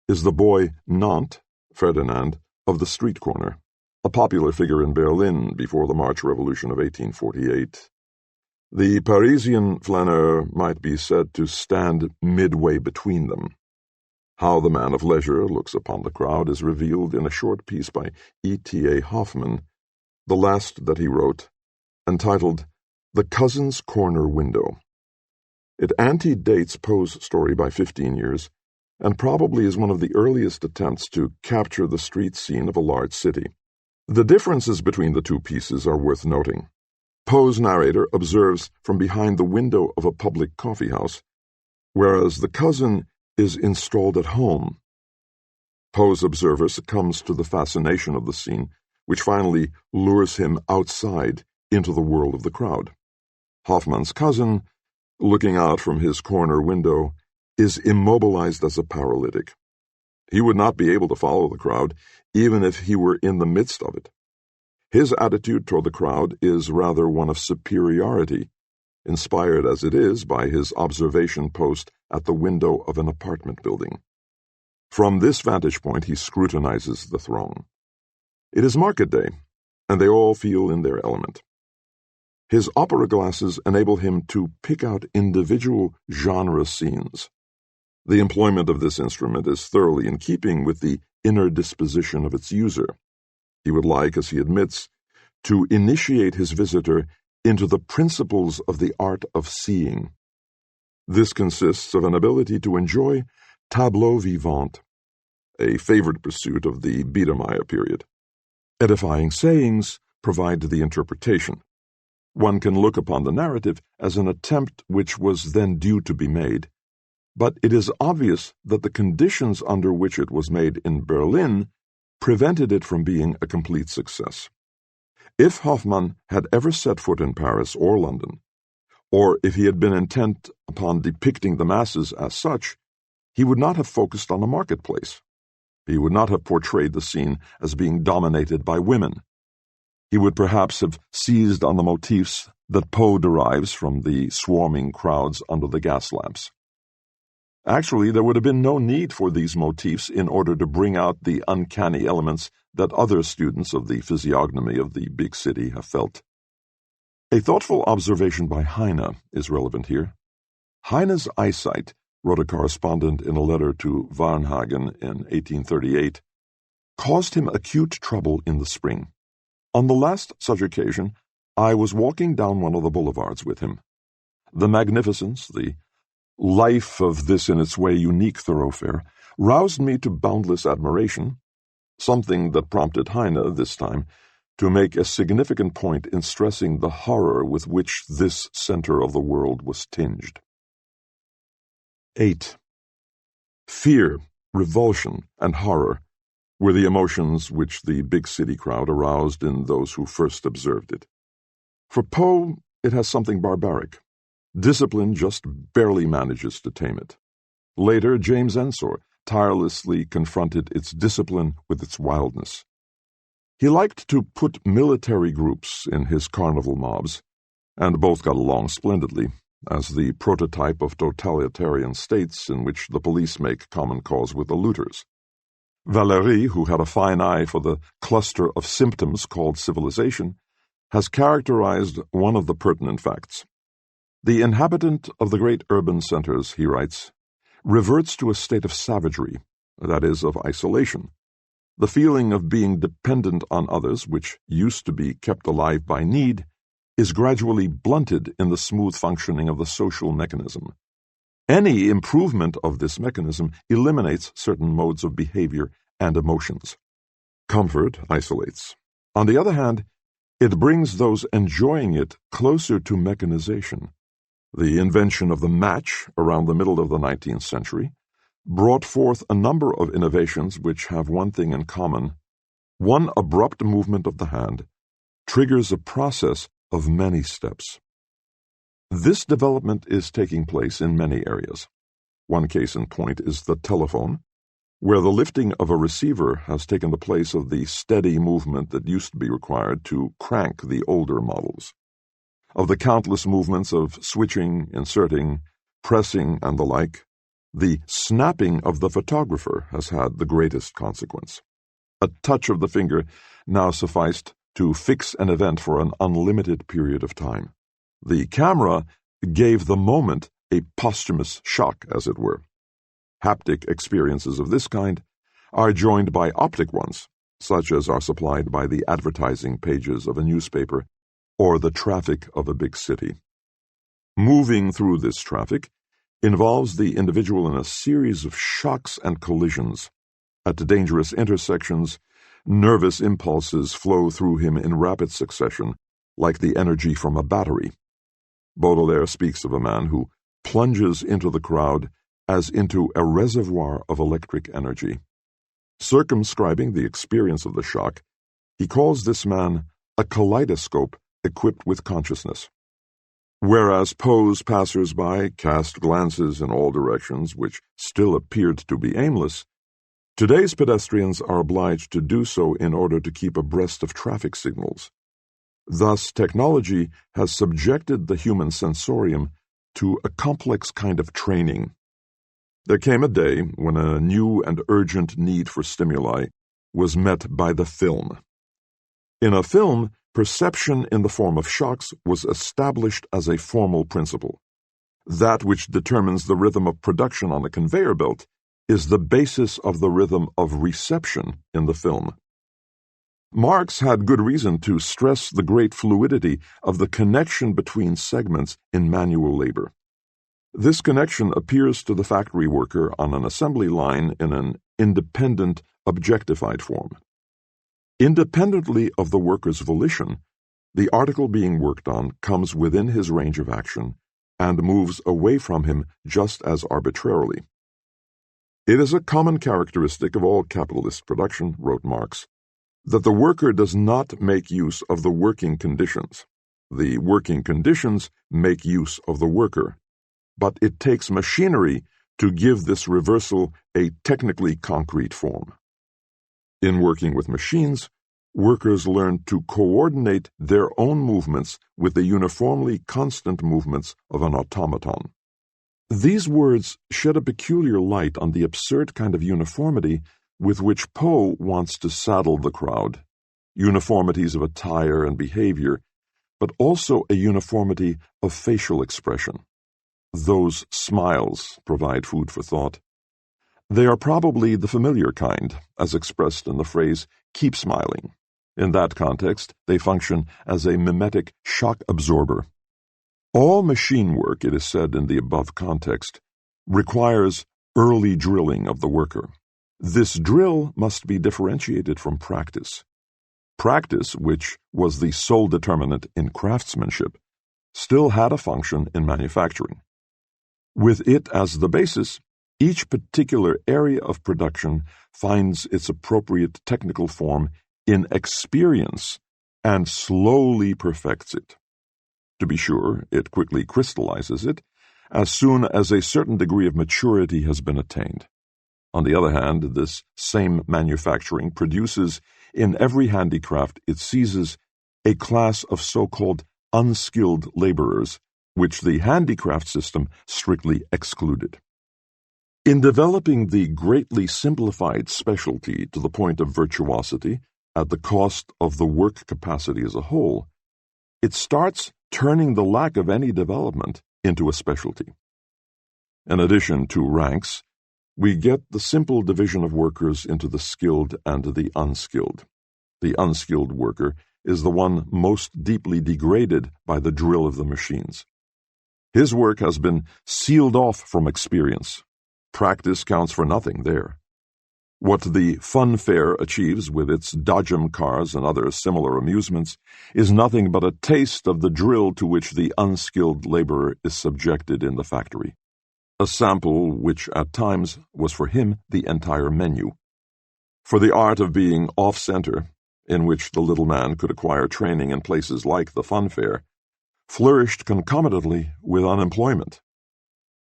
is the boy Nantes Ferdinand of the street corner, a popular figure in Berlin before the March Revolution of 1848. The Parisian flaneur might be said to stand midway between them. How the man of leisure looks upon the crowd is revealed in a short piece by E.T.A. Hoffmann, the last that he wrote, entitled The Cousin's Corner Window. It antedates Poe's story by 15 years, and probably is one of the earliest attempts to capture the street scene of a large city. The differences between the two pieces are worth noting. Poe's narrator observes from behind the window of a public coffeehouse, whereas the cousin is installed at home. Poe's observer succumbs to the fascination of the scene, which finally lures him outside into the world of the crowd. Hoffmann's cousin, looking out from his corner window, is immobilized as a paralytic. He would not be able to follow the crowd, even if he were in the midst of it. His attitude toward the crowd is rather one of superiority, inspired as it is by his observation post at the window of an apartment building. From this vantage point, he scrutinizes the throng. It is market day, and they all feel in their element. His opera glasses enable him to pick out individual genre scenes. The employment of this instrument is thoroughly in keeping with the inner disposition of its user. He would like, as he admits, to initiate his visitor into the principles of the art of seeing. This consists of an ability to enjoy tableaux vivants, a favorite pursuit of the Biedermeier period. Edifying sayings provide the interpretation. One can look upon the narrative as an attempt which was then due to be made, but it is obvious that the conditions under which it was made in Berlin prevented it from being a complete success. If Hoffmann had ever set foot in Paris or London, or if he had been intent upon depicting the masses as such, he would not have focused on the marketplace. He would not have portrayed the scene as being dominated by women. He would perhaps have seized on the motifs that Poe derives from the swarming crowds under the gas lamps. Actually, there would have been no need for these motifs in order to bring out the uncanny elements that other students of the physiognomy of the big city have felt. A thoughtful observation by Heine is relevant here. Heine's eyesight, wrote a correspondent in a letter to Varnhagen in 1838, caused him acute trouble in the spring. On the last such occasion, I was walking down one of the boulevards with him. The magnificence, the life of this in its way unique thoroughfare, roused me to boundless admiration, something that prompted Heine, this time, to make a significant point in stressing the horror with which this center of the world was tinged. 8. Fear, revulsion, and horror were the emotions which the big city crowd aroused in those who first observed it. For Poe, it has something barbaric. Discipline just barely manages to tame it. Later, James Ensor tirelessly confronted its discipline with its wildness. He liked to put military groups in his carnival mobs, and both got along splendidly, as the prototype of totalitarian states in which the police make common cause with the looters. Valéry, who had a fine eye for the cluster of symptoms called civilization, has characterized one of the pertinent facts. The inhabitant of the great urban centers, he writes, reverts to a state of savagery, that is, of isolation. The feeling of being dependent on others, which used to be kept alive by need, is gradually blunted in the smooth functioning of the social mechanism. Any improvement of this mechanism eliminates certain modes of behavior and emotions. Comfort isolates. On the other hand, it brings those enjoying it closer to mechanization. The invention of the match around the middle of the 19th century brought forth a number of innovations which have one thing in common. One abrupt movement of the hand triggers a process of many steps. This development is taking place in many areas. One case in point is the telephone, where the lifting of a receiver has taken the place of the steady movement that used to be required to crank the older models. Of the countless movements of switching, inserting, pressing, and the like, the snapping of the photographer has had the greatest consequence. A touch of the finger now sufficed to fix an event for an unlimited period of time. The camera gave the moment a posthumous shock, as it were. Haptic experiences of this kind are joined by optic ones, such as are supplied by the advertising pages of a newspaper or the traffic of a big city. Moving through this traffic involves the individual in a series of shocks and collisions. At dangerous intersections, nervous impulses flow through him in rapid succession, like the energy from a battery. Baudelaire speaks of a man who plunges into the crowd as into a reservoir of electric energy. Circumscribing the experience of the shock, he calls this man a kaleidoscope equipped with consciousness. Whereas Poe's passers-by cast glances in all directions which still appeared to be aimless, today's pedestrians are obliged to do so in order to keep abreast of traffic signals. Thus, technology has subjected the human sensorium to a complex kind of training. There came a day when a new and urgent need for stimuli was met by the film. In a film, perception in the form of shocks was established as a formal principle. That which determines the rhythm of production on a conveyor belt is the basis of the rhythm of reception in the film. Marx had good reason to stress the great fluidity of the connection between segments in manual labor. This connection appears to the factory worker on an assembly line in an independent, objectified form. Independently of the worker's volition, the article being worked on comes within his range of action and moves away from him just as arbitrarily. It is a common characteristic of all capitalist production, wrote Marx, that the worker does not make use of the working conditions. The working conditions make use of the worker, but it takes machinery to give this reversal a technically concrete form. In working with machines, workers learn to coordinate their own movements with the uniformly constant movements of an automaton. These words shed a peculiar light on the absurd kind of uniformity with which Poe wants to saddle the crowd, uniformities of attire and behavior, but also a uniformity of facial expression. Those smiles provide food for thought. They are probably the familiar kind, as expressed in the phrase, "keep smiling." In that context, they function as a mimetic shock absorber. All machine work, it is said in the above context, requires early drilling of the worker. This drill must be differentiated from practice. Practice, which was the sole determinant in craftsmanship, still had a function in manufacturing. With it as the basis, each particular area of production finds its appropriate technical form in experience and slowly perfects it. To be sure, it quickly crystallizes it as soon as a certain degree of maturity has been attained. On the other hand, this same manufacturing produces in every handicraft it seizes a class of so-called unskilled laborers, which the handicraft system strictly excluded. In developing the greatly simplified specialty to the point of virtuosity at the cost of the work capacity as a whole, it starts turning the lack of any development into a specialty. In addition to ranks, we get the simple division of workers into the skilled and the unskilled. The unskilled worker is the one most deeply degraded by the drill of the machines. His work has been sealed off from experience. Practice counts for nothing there. What the fun fair achieves with its dodgem cars and other similar amusements is nothing but a taste of the drill to which the unskilled laborer is subjected in the factory. A sample which at times was for him the entire menu. For the art of being off-center, in which the little man could acquire training in places like the fun fair, flourished concomitantly with unemployment.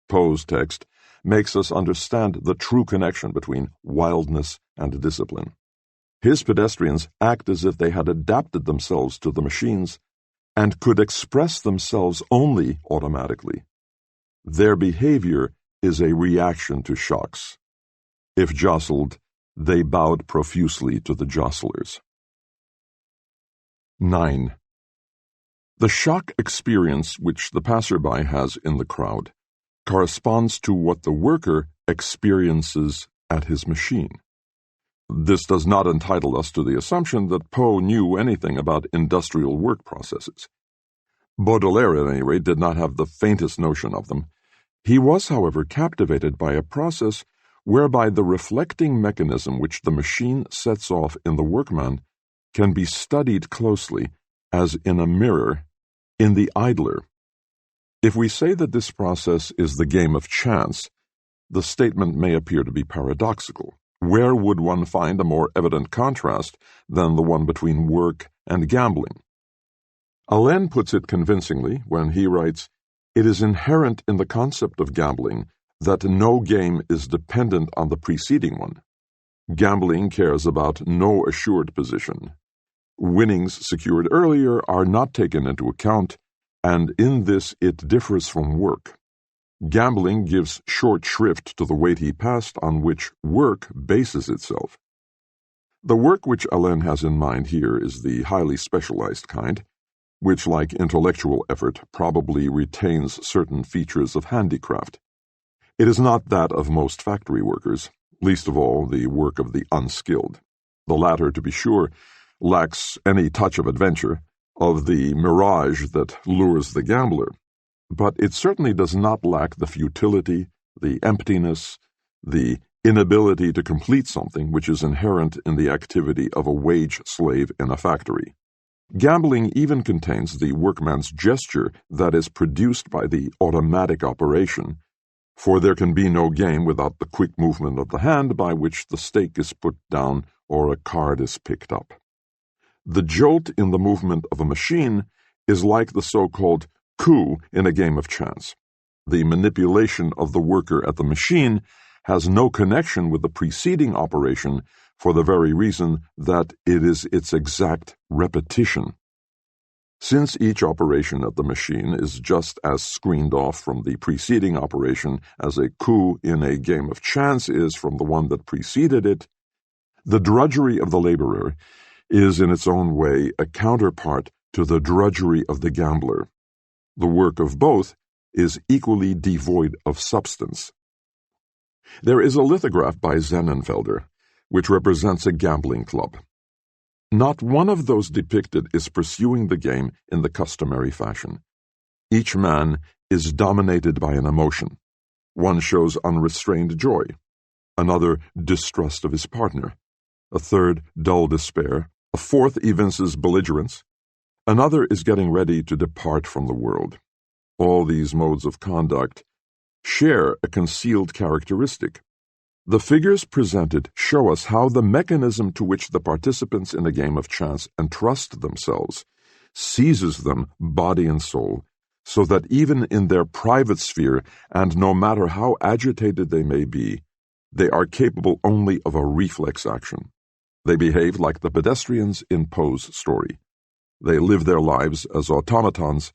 Poe's text makes us understand the true connection between wildness and discipline. His pedestrians act as if they had adapted themselves to the machines and could express themselves only automatically. Their behavior is a reaction to shocks. If jostled, they bowed profusely to the jostlers. 9. The shock experience which the passerby has in the crowd corresponds to what the worker experiences at his machine. This does not entitle us to the assumption that Poe knew anything about industrial work processes. Baudelaire, at any rate, did not have the faintest notion of them. He was, however, captivated by a process whereby the reflecting mechanism which the machine sets off in the workman can be studied closely, as in a mirror, in the idler. If we say that this process is the game of chance, the statement may appear to be paradoxical. Where would one find a more evident contrast than the one between work and gambling? Alain puts it convincingly when he writes, "It is inherent in the concept of gambling that no game is dependent on the preceding one. Gambling cares about no assured position. Winnings secured earlier are not taken into account, and in this it differs from work. Gambling gives short shrift to the weighty past on which work bases itself." The work which Alain has in mind here is the highly specialized kind, which, like intellectual effort, probably retains certain features of handicraft. It is not that of most factory workers, least of all the work of the unskilled. The latter, to be sure, lacks any touch of adventure, of the mirage that lures the gambler, but it certainly does not lack the futility, the emptiness, the inability to complete something which is inherent in the activity of a wage slave in a factory. Gambling even contains the workman's gesture that is produced by the automatic operation, for there can be no game without the quick movement of the hand by which the stake is put down or a card is picked up. The jolt in the movement of a machine is like the so-called coup in a game of chance. The manipulation of the worker at the machine has no connection with the preceding operation for the very reason that it is its exact repetition. Since each operation at the machine is just as screened off from the preceding operation as a coup in a game of chance is from the one that preceded it, the drudgery of the laborer is in its own way a counterpart to the drudgery of the gambler. The work of both is equally devoid of substance. There is a lithograph by Sennenfelder, which represents a gambling club. Not one of those depicted is pursuing the game in the customary fashion. Each man is dominated by an emotion. One shows unrestrained joy, another distrust of his partner, a third dull despair, a fourth evinces belligerence, another is getting ready to depart from the world. All these modes of conduct share a concealed characteristic. The figures presented show us how the mechanism to which the participants in a game of chance entrust themselves seizes them body and soul, so that even in their private sphere, and no matter how agitated they may be, they are capable only of a reflex action. They behave like the pedestrians in Poe's story. They live their lives as automatons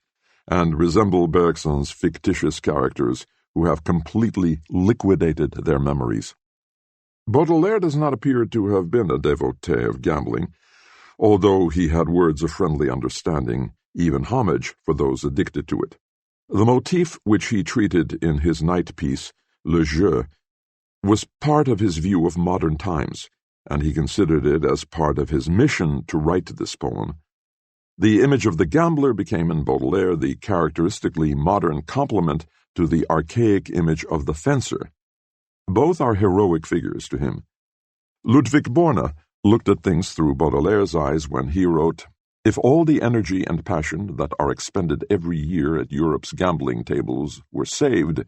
and resemble Bergson's fictitious characters who have completely liquidated their memories. Baudelaire does not appear to have been a devotee of gambling, although he had words of friendly understanding, even homage, for those addicted to it. The motif which he treated in his night piece, Le Jeu, was part of his view of modern times, and he considered it as part of his mission to write this poem. The image of the gambler became in Baudelaire the characteristically modern complement to the archaic image of the fencer. Both are heroic figures to him. Ludwig Borne looked at things through Baudelaire's eyes when he wrote, "If all the energy and passion that are expended every year at Europe's gambling tables were saved,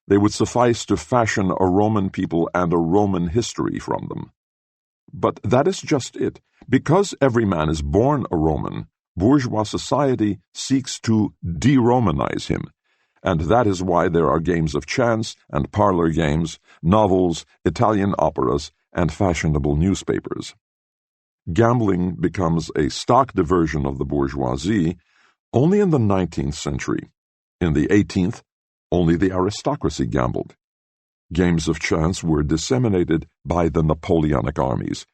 they would suffice to fashion a Roman people and a Roman history from them. But that is just it. Because every man is born a Roman, bourgeois society seeks to de-Romanize him, and that is why there are games of chance and parlor games, novels, Italian operas, and fashionable newspapers. Gambling becomes a stock diversion of the bourgeoisie only in the 19th century. In the 18th, only the aristocracy gambled. Games of chance were disseminated by the Napoleonic armies,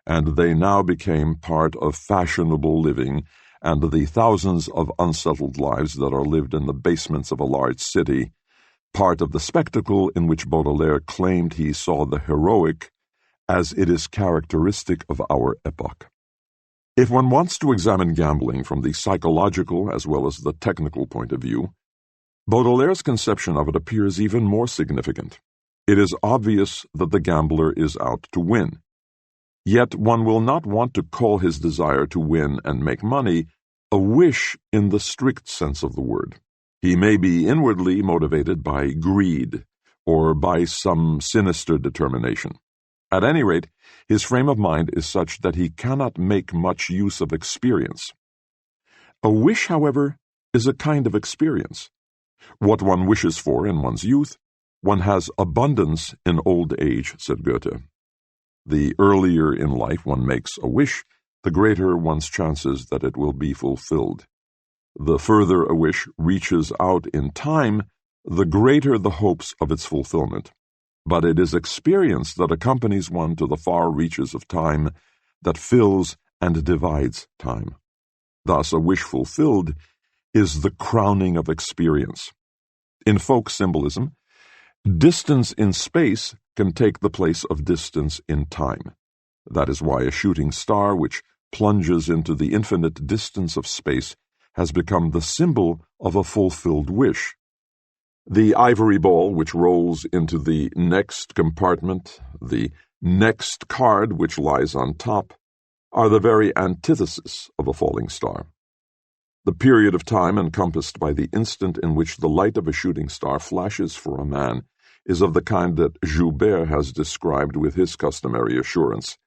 and they now became part of fashionable living and the thousands of unsettled lives that are lived in the basements of a large city, part of the spectacle in which Baudelaire claimed he saw the heroic as it is characteristic of our epoch. If one wants to examine gambling from the psychological as well as the technical point of view, Baudelaire's conception of it appears even more significant. It is obvious that the gambler is out to win. Yet one will not want to call his desire to win and make money a wish in the strict sense of the word. He may be inwardly motivated by greed or by some sinister determination. At any rate, his frame of mind is such that he cannot make much use of experience. A wish, however, is a kind of experience. What one wishes for in one's youth, one has abundance in old age, said Goethe. The earlier in life one makes a wish, the greater one's chances that it will be fulfilled. The further a wish reaches out in time, the greater the hopes of its fulfillment. But it is experience that accompanies one to the far reaches of time, that fills and divides time. Thus, a wish fulfilled is the crowning of experience. In folk symbolism, distance in space can take the place of distance in time. That is why a shooting star which plunges into the infinite distance of space has become the symbol of a fulfilled wish. The ivory ball which rolls into the next compartment, the next card which lies on top, are the very antithesis of a falling star. The period of time encompassed by the instant in which the light of a shooting star flashes for a man is of the kind that Joubert has described with his customary assurance.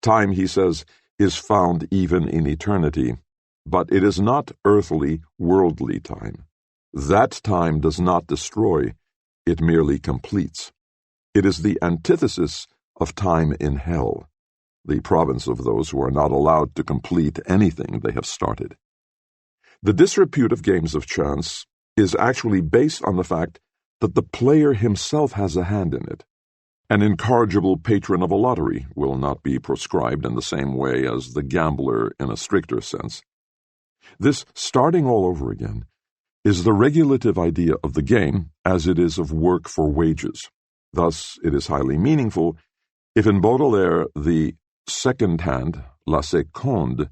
Time, he says, is found even in eternity, but it is not earthly, worldly time. That time does not destroy, it merely completes. It is the antithesis of time in hell, the province of those who are not allowed to complete anything they have started. The disrepute of games of chance is actually based on the fact that the player himself has a hand in it. An incorrigible patron of a lottery will not be proscribed in the same way as the gambler in a stricter sense. This starting all over again is the regulative idea of the game as it is of work for wages. Thus, it is highly meaningful if in Baudelaire the second hand, la seconde,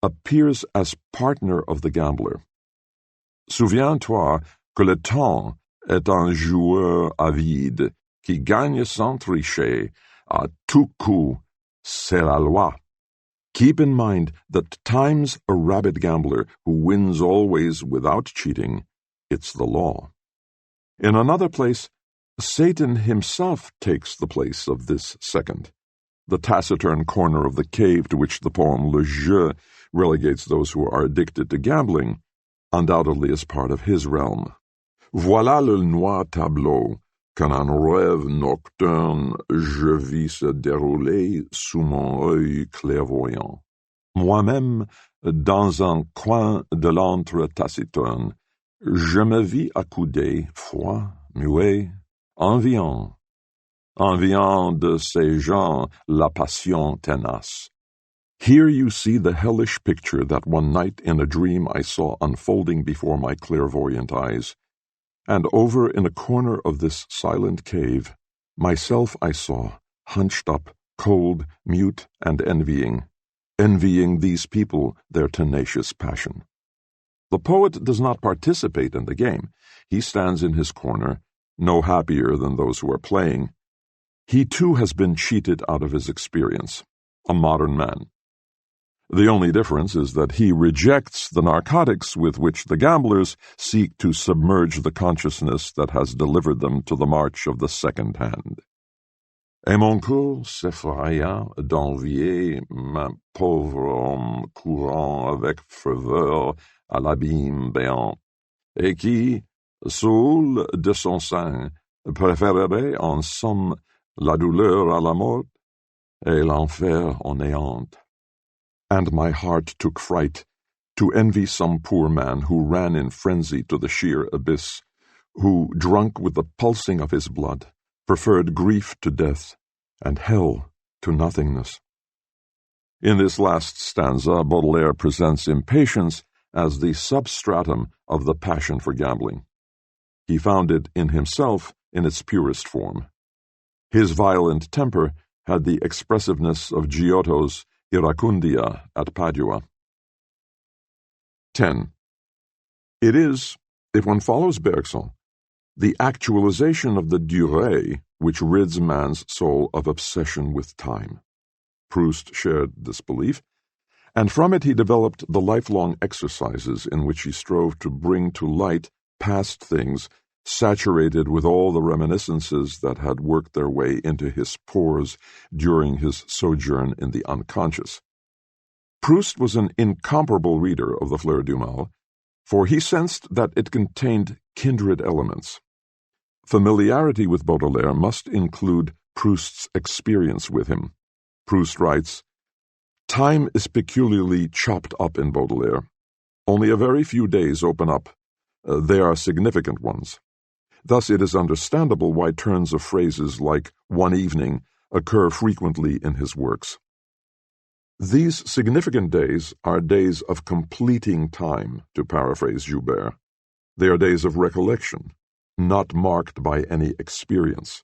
appears as partner of the gambler. Souviens-toi que le temps est un joueur avide qui gagne sans tricher, à tout coup, c'est la loi. Keep in mind that time's a rabid gambler who wins always without cheating. It's the law. In another place, Satan himself takes the place of this second. The taciturn corner of the cave to which the poem Le Jeu relegates those who are addicted to gambling undoubtedly is part of his realm. Voilà le noir tableau qu'en un rêve nocturne je vis se dérouler sous mon œil clairvoyant. Moi-même, dans un coin de l'antre taciturne, je me vis accoudé, froid, muet, enviant de ces gens la passion tenace. Here you see the hellish picture that one night in a dream I saw unfolding before my clairvoyant eyes. And over in a corner of this silent cave, myself I saw, hunched up, cold, mute, and envying these people their tenacious passion. The poet does not participate in the game. He stands in his corner, no happier than those who are playing. He too has been cheated out of his experience, a modern man. The only difference is that he rejects the narcotics with which the gamblers seek to submerge the consciousness that has delivered them to the march of the second hand. Et mon cœur s'effraya d'envier ma pauvre homme courant avec ferveur à l'abîme béant, et qui, saoul de son sein, préférerait en somme la douleur à la mort et l'enfer en néant. And my heart took fright to envy some poor man who ran in frenzy to the sheer abyss, who, drunk with the pulsing of his blood, preferred grief to death, and hell to nothingness. In this last stanza, Baudelaire presents impatience as the substratum of the passion for gambling. He found it in himself in its purest form. His violent temper had the expressiveness of Giotto's Iracundia at Padua. 10. It is, if one follows Bergson, the actualization of the durée which rids man's soul of obsession with time. Proust shared this belief, and from it he developed the lifelong exercises in which he strove to bring to light past things saturated with all the reminiscences that had worked their way into his pores during his sojourn in the unconscious. Proust was an incomparable reader of the Fleurs du Mal, for he sensed that it contained kindred elements. Familiarity with Baudelaire must include Proust's experience with him. Proust writes, "Time is peculiarly chopped up in Baudelaire. Only a very few days open up. They are significant ones. Thus it is understandable why turns of phrases like 'one evening' occur frequently in his works. These significant days are days of completing time, to paraphrase Joubert. They are days of recollection, not marked by any experience.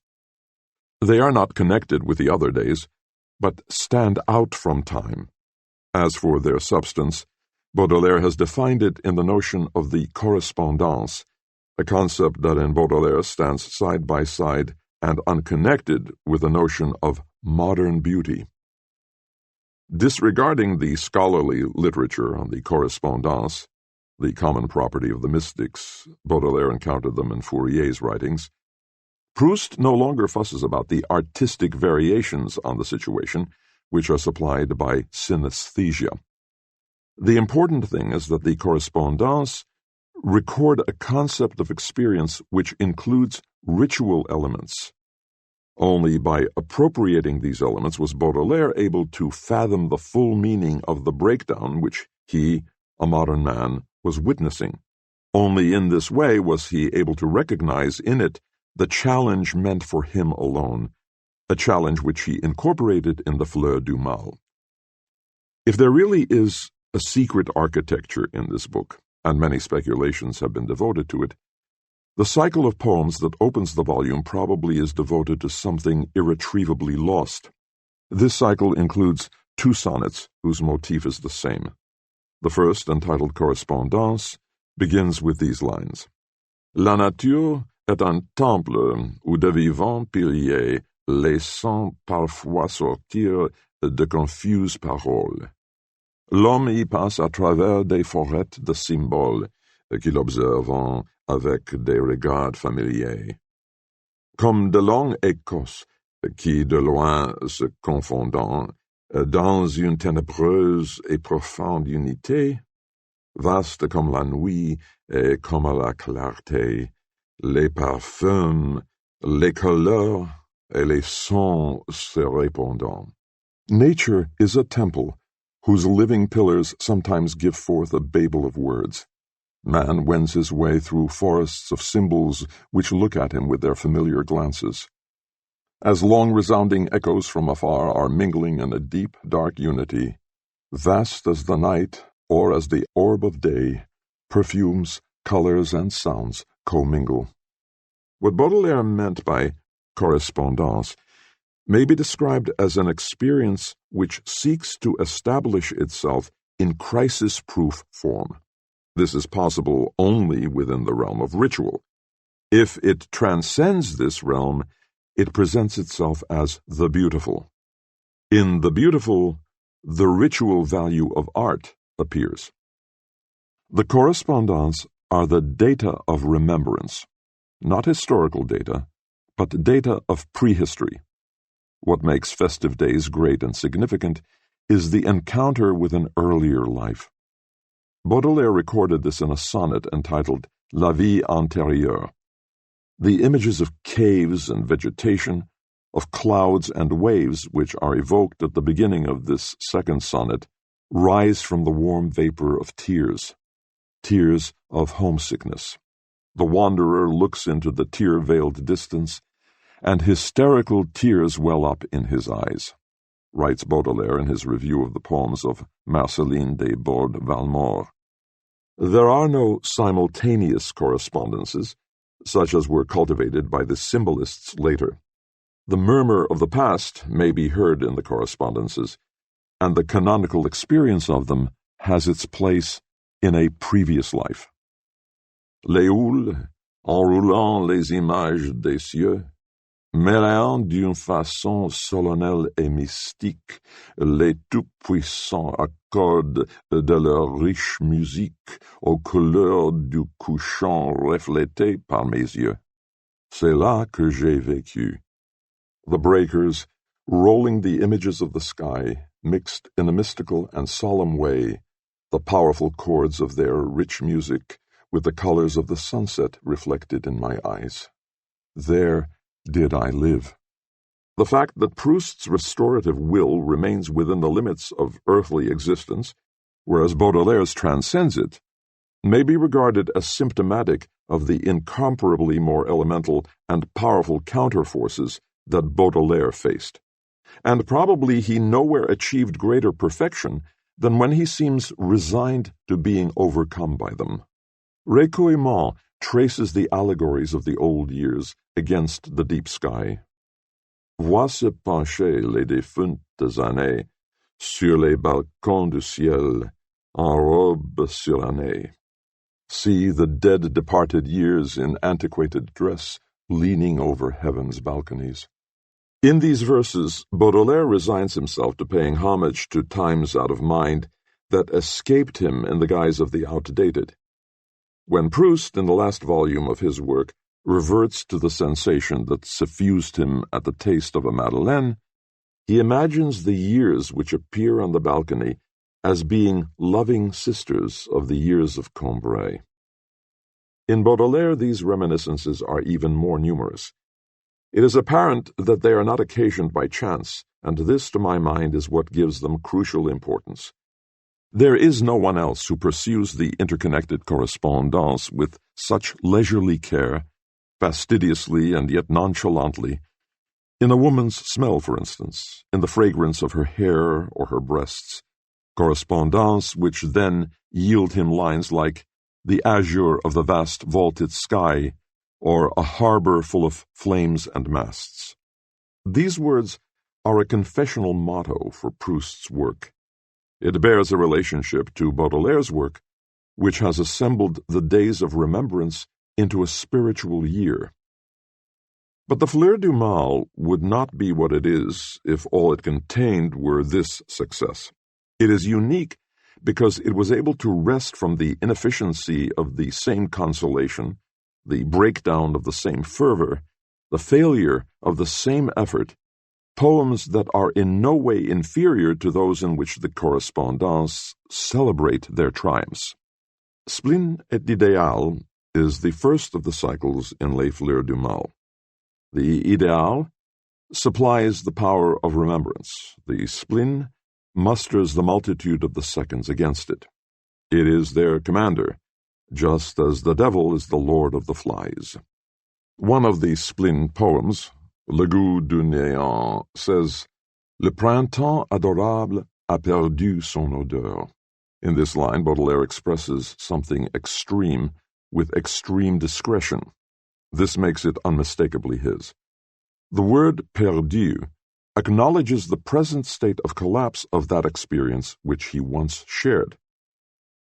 They are not connected with the other days, but stand out from time. As for their substance, Baudelaire has defined it in the notion of the correspondance, a concept that in Baudelaire stands side by side and unconnected with the notion of modern beauty. Disregarding the scholarly literature on the correspondance, the common property of the mystics, Baudelaire encountered them in Fourier's writings, Proust no longer fusses about the artistic variations on the situation which are supplied by synesthesia. The important thing is that the correspondance record a concept of experience which includes ritual elements. Only by appropriating these elements was Baudelaire able to fathom the full meaning of the breakdown which he, a modern man, was witnessing. Only in this way was he able to recognize in it the challenge meant for him alone, a challenge which he incorporated in the Fleurs du Mal. If there really is a secret architecture in this book, and many speculations have been devoted to it, the cycle of poems that opens the volume probably is devoted to something irretrievably lost. This cycle includes 2 sonnets whose motif is the same. The first, entitled Correspondance, begins with these lines. La nature est un temple où de vivants piliers laissant parfois sortir de confuses paroles. L'homme y passe à travers des forêts de symboles qu'il observe avec des regards familiers. Comme de longs échos qui de loin se confondant dans une ténébreuse et profonde unité, vaste comme la nuit et comme la clarté, les parfums, les couleurs et les sons se répondant. Nature is a temple whose living pillars sometimes give forth a babel of words. Man wends his way through forests of symbols which look at him with their familiar glances. As long resounding echoes from afar are mingling in a deep, dark unity, vast as the night or as the orb of day, perfumes, colors, and sounds commingle. What Baudelaire meant by correspondance may be described as an experience which seeks to establish itself in crisis-proof form. This is possible only within the realm of ritual. If it transcends this realm, it presents itself as the beautiful. In the beautiful, the ritual value of art appears. The correspondence are the data of remembrance, not historical data, but data of prehistory. What makes festive days great and significant is the encounter with an earlier life. Baudelaire recorded this in a sonnet entitled La Vie Antérieure. The images of caves and vegetation, of clouds and waves which are evoked at the beginning of this second sonnet rise from the warm vapor of tears, tears of homesickness. The wanderer looks into the tear-veiled distance and hysterical tears well up in his eyes," writes Baudelaire in his review of the poems of Marceline de Borde-Valmore. There are no simultaneous correspondences, such as were cultivated by the symbolists later. The murmur of the past may be heard in the correspondences, and the canonical experience of them has its place in a previous life. Les houles, enroulant les images des cieux, mêlant d'une façon solennelle et mystique les tout-puissants accords de leur riche musique aux couleurs du couchant reflétées par mes yeux. C'est là que j'ai vécu. The breakers, rolling the images of the sky, mixed in a mystical and solemn way the powerful chords of their rich music with the colors of the sunset reflected in my eyes. There did I live. The fact that Proust's restorative will remains within the limits of earthly existence, whereas Baudelaire's transcends it, may be regarded as symptomatic of the incomparably more elemental and powerful counterforces that Baudelaire faced, and probably he nowhere achieved greater perfection than when he seems resigned to being overcome by them. Recueillement traces the allegories of the old years against the deep sky. Vois se pencher les défuntes années sur les balcons du ciel, en robe surannée. See the dead departed years in antiquated dress leaning over heaven's balconies. In these verses, Baudelaire resigns himself to paying homage to times out of mind that escaped him in the guise of the outdated. When Proust, in the last volume of his work, reverts to the sensation that suffused him at the taste of a Madeleine, he imagines the years which appear on the balcony as being loving sisters of the years of Combray. In Baudelaire, these reminiscences are even more numerous. It is apparent that they are not occasioned by chance, and this, to my mind, is what gives them crucial importance. There is no one else who pursues the interconnected correspondence with such leisurely care, fastidiously and yet nonchalantly, in a woman's smell, for instance, in the fragrance of her hair or her breasts, correspondence which then yield him lines like "the azure of the vast vaulted sky," or "a harbor full of flames and masts." These words are a confessional motto for Proust's work. It bears a relationship to Baudelaire's work, which has assembled the days of remembrance into a spiritual year. But the Fleur du Mal would not be what it is if all it contained were this success. It is unique because it was able to wrest from the inefficiency of the same consolation, the breakdown of the same fervor, the failure of the same effort, poems that are in no way inferior to those in which the correspondants celebrate their triumphs. Spleen et Idéal is the first of the cycles in Les Fleurs du Mal. The Idéal supplies the power of remembrance. The spleen musters the multitude of the seconds against it. It is their commander, just as the devil is the lord of the flies. One of the spleen poems, Le goût du néant, says, Le printemps adorable a perdu son odeur. In this line, Baudelaire expresses something extreme with extreme discretion. This makes it unmistakably his. The word perdu acknowledges the present state of collapse of that experience which he once shared.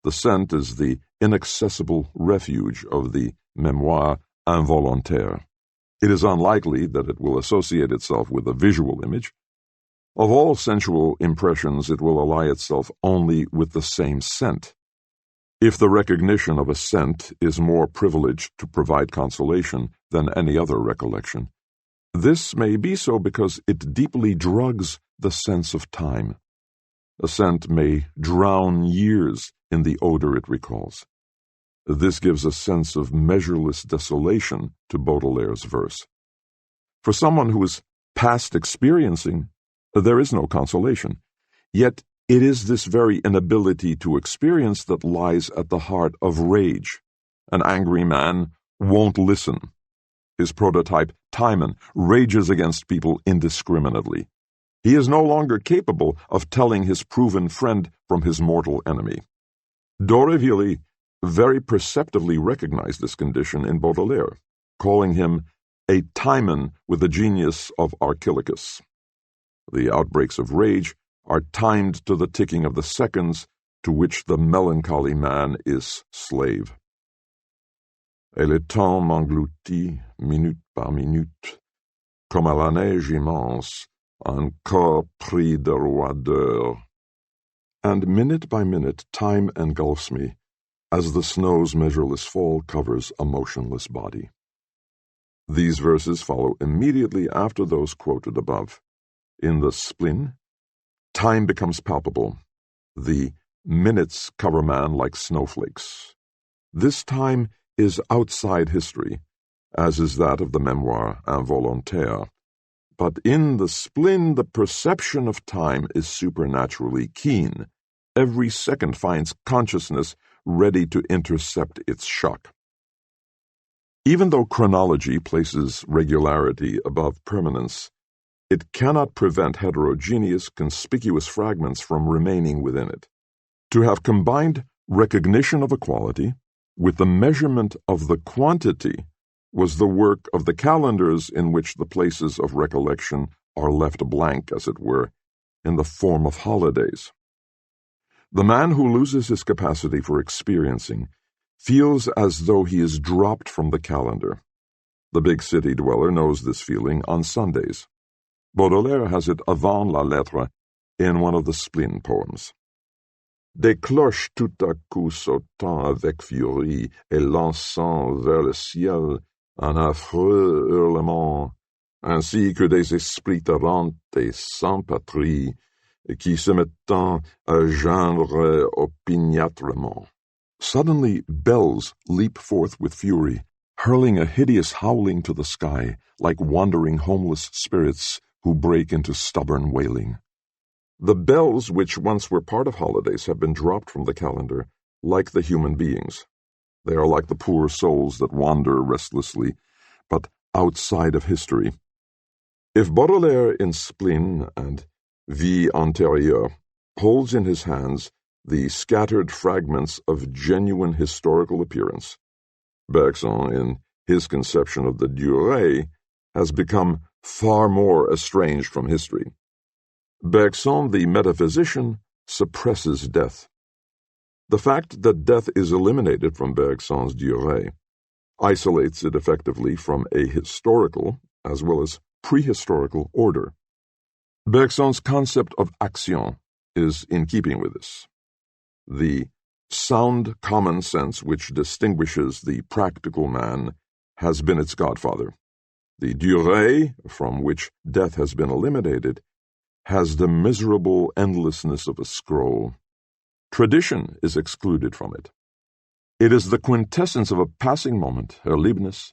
The scent is the inaccessible refuge of the mémoire involontaire. It is unlikely that it will associate itself with a visual image. Of all sensual impressions, it will ally itself only with the same scent. If the recognition of a scent is more privileged to provide consolation than any other recollection, this may be so because it deeply drugs the sense of time. A scent may drown years in the odor it recalls. This gives a sense of measureless desolation to Baudelaire's verse. For someone who is past experiencing, there is no consolation. Yet it is this very inability to experience that lies at the heart of rage. An angry man won't listen. His prototype, Timon, rages against people indiscriminately. He is no longer capable of telling his proven friend from his mortal enemy. D'Aurevilly very perceptively recognized this condition in Baudelaire, calling him a Timon with the genius of Archilochus. The outbreaks of rage are timed to the ticking of the seconds to which the melancholy man is slave. Et le temps m'engloutit, minute par minute, comme à la neige immense, un corps pris de roideur. And minute by minute time engulfs me, as the snow's measureless fall covers a motionless body. These verses follow immediately after those quoted above. In the spleen, time becomes palpable. The minutes cover man like snowflakes. This time is outside history, as is that of the memoir Involontaire. But in the spleen, the perception of time is supernaturally keen. Every second finds consciousness ready to intercept its shock. Even though chronology places regularity above permanence, it cannot prevent heterogeneous, conspicuous fragments from remaining within it. To have combined recognition of a quality with the measurement of the quantity was the work of the calendars in which the places of recollection are left blank, as it were, in the form of holidays. The man who loses his capacity for experiencing feels as though he is dropped from the calendar. The big city dweller knows this feeling on Sundays. Baudelaire has it avant la lettre in one of the spleen poems. Des cloches tout à coup sautant avec furie et lançant vers le ciel un affreux hurlement, ainsi que des esprits errantes et sans patrie, qui se mettant à geindre opiniâtrement. Suddenly bells leap forth with fury, hurling a hideous howling to the sky, like wandering homeless spirits who break into stubborn wailing. The bells which once were part of holidays have been dropped from the calendar, like the human beings. They are like the poor souls that wander restlessly, but outside of history. If Baudelaire in Spleen and Vie antérieure holds in his hands the scattered fragments of genuine historical appearance, Bergson, in his conception of the durée, has become far more estranged from history. Bergson, the metaphysician, suppresses death. The fact that death is eliminated from Bergson's durée isolates it effectively from a historical as well as prehistorical order. Bergson's concept of action is in keeping with this. The sound common sense which distinguishes the practical man has been its godfather. The durée, from which death has been eliminated, has the miserable endlessness of a scroll. Tradition is excluded from it. It is the quintessence of a passing moment, Erlebnis,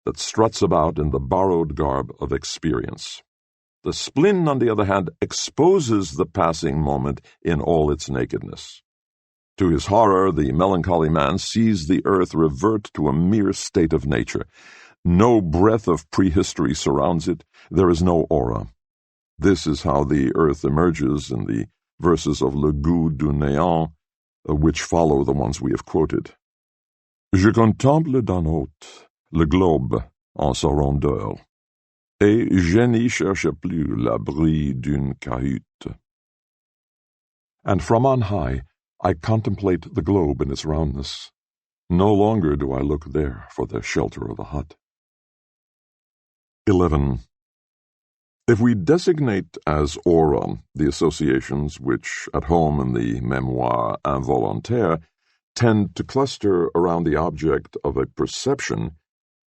that struts about in the borrowed garb of experience. The spleen, on the other hand, exposes the passing moment in all its nakedness. To his horror, the melancholy man sees the earth revert to a mere state of nature. No breath of prehistory surrounds it. There is no aura. This is how the earth emerges in the verses of Le Goût du Néant, which follow the ones we have quoted. Je contemple d'en haut le globe en sa rondeur, et je n'y cherche plus l'abri d'une cahute. And from on high I contemplate the globe in its roundness. No longer do I look there for the shelter of a hut. 11. If we designate as aura the associations which, at home in the memoir Involontaire, tend to cluster around the object of a perception,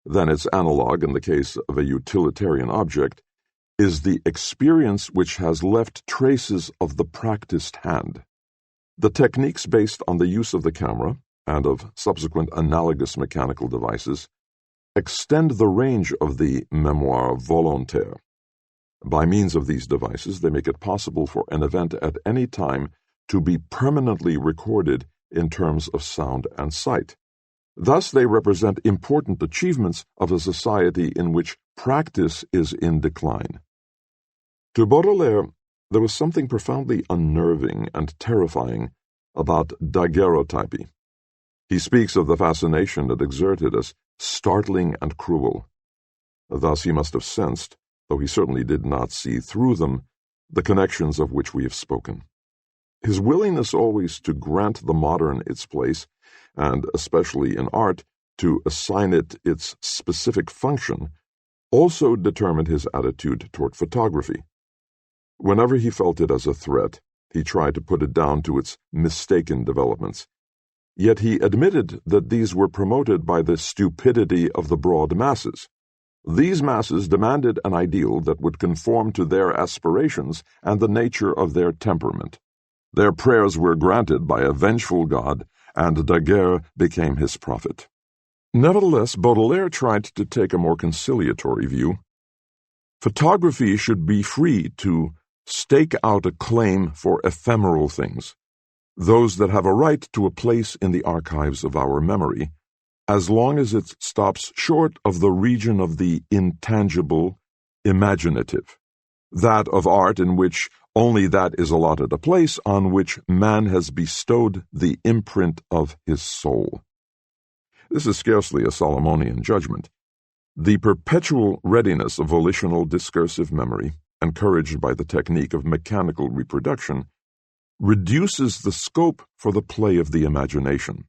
then its analog in the case of a utilitarian object is the experience which has left traces of the practiced hand. The techniques based on the use of the camera and of subsequent analogous mechanical devices extend the range of the memoir volontaire. By means of these devices, they make it possible for an event at any time to be permanently recorded in terms of sound and sight. Thus they represent important achievements of a society in which practice is in decline. To Baudelaire, there was something profoundly unnerving and terrifying about daguerreotypy. He speaks of the fascination it exerted as startling and cruel. Thus he must have sensed, though he certainly did not see through them, the connections of which we have spoken. His willingness always to grant the modern its place, and especially in art, to assign it its specific function, also determined his attitude toward photography. Whenever he felt it as a threat, he tried to put it down to its mistaken developments. Yet he admitted that these were promoted by the stupidity of the broad masses. These masses demanded an ideal that would conform to their aspirations and the nature of their temperament. Their prayers were granted by a vengeful God, and Daguerre became his prophet. Nevertheless, Baudelaire tried to take a more conciliatory view. Photography should be free to stake out a claim for ephemeral things, those that have a right to a place in the archives of our memory, as long as it stops short of the region of the intangible, imaginative, that of art in which only that is allotted a place on which man has bestowed the imprint of his soul. This is scarcely a Solomonian judgment. The perpetual readiness of volitional discursive memory, encouraged by the technique of mechanical reproduction, reduces the scope for the play of the imagination.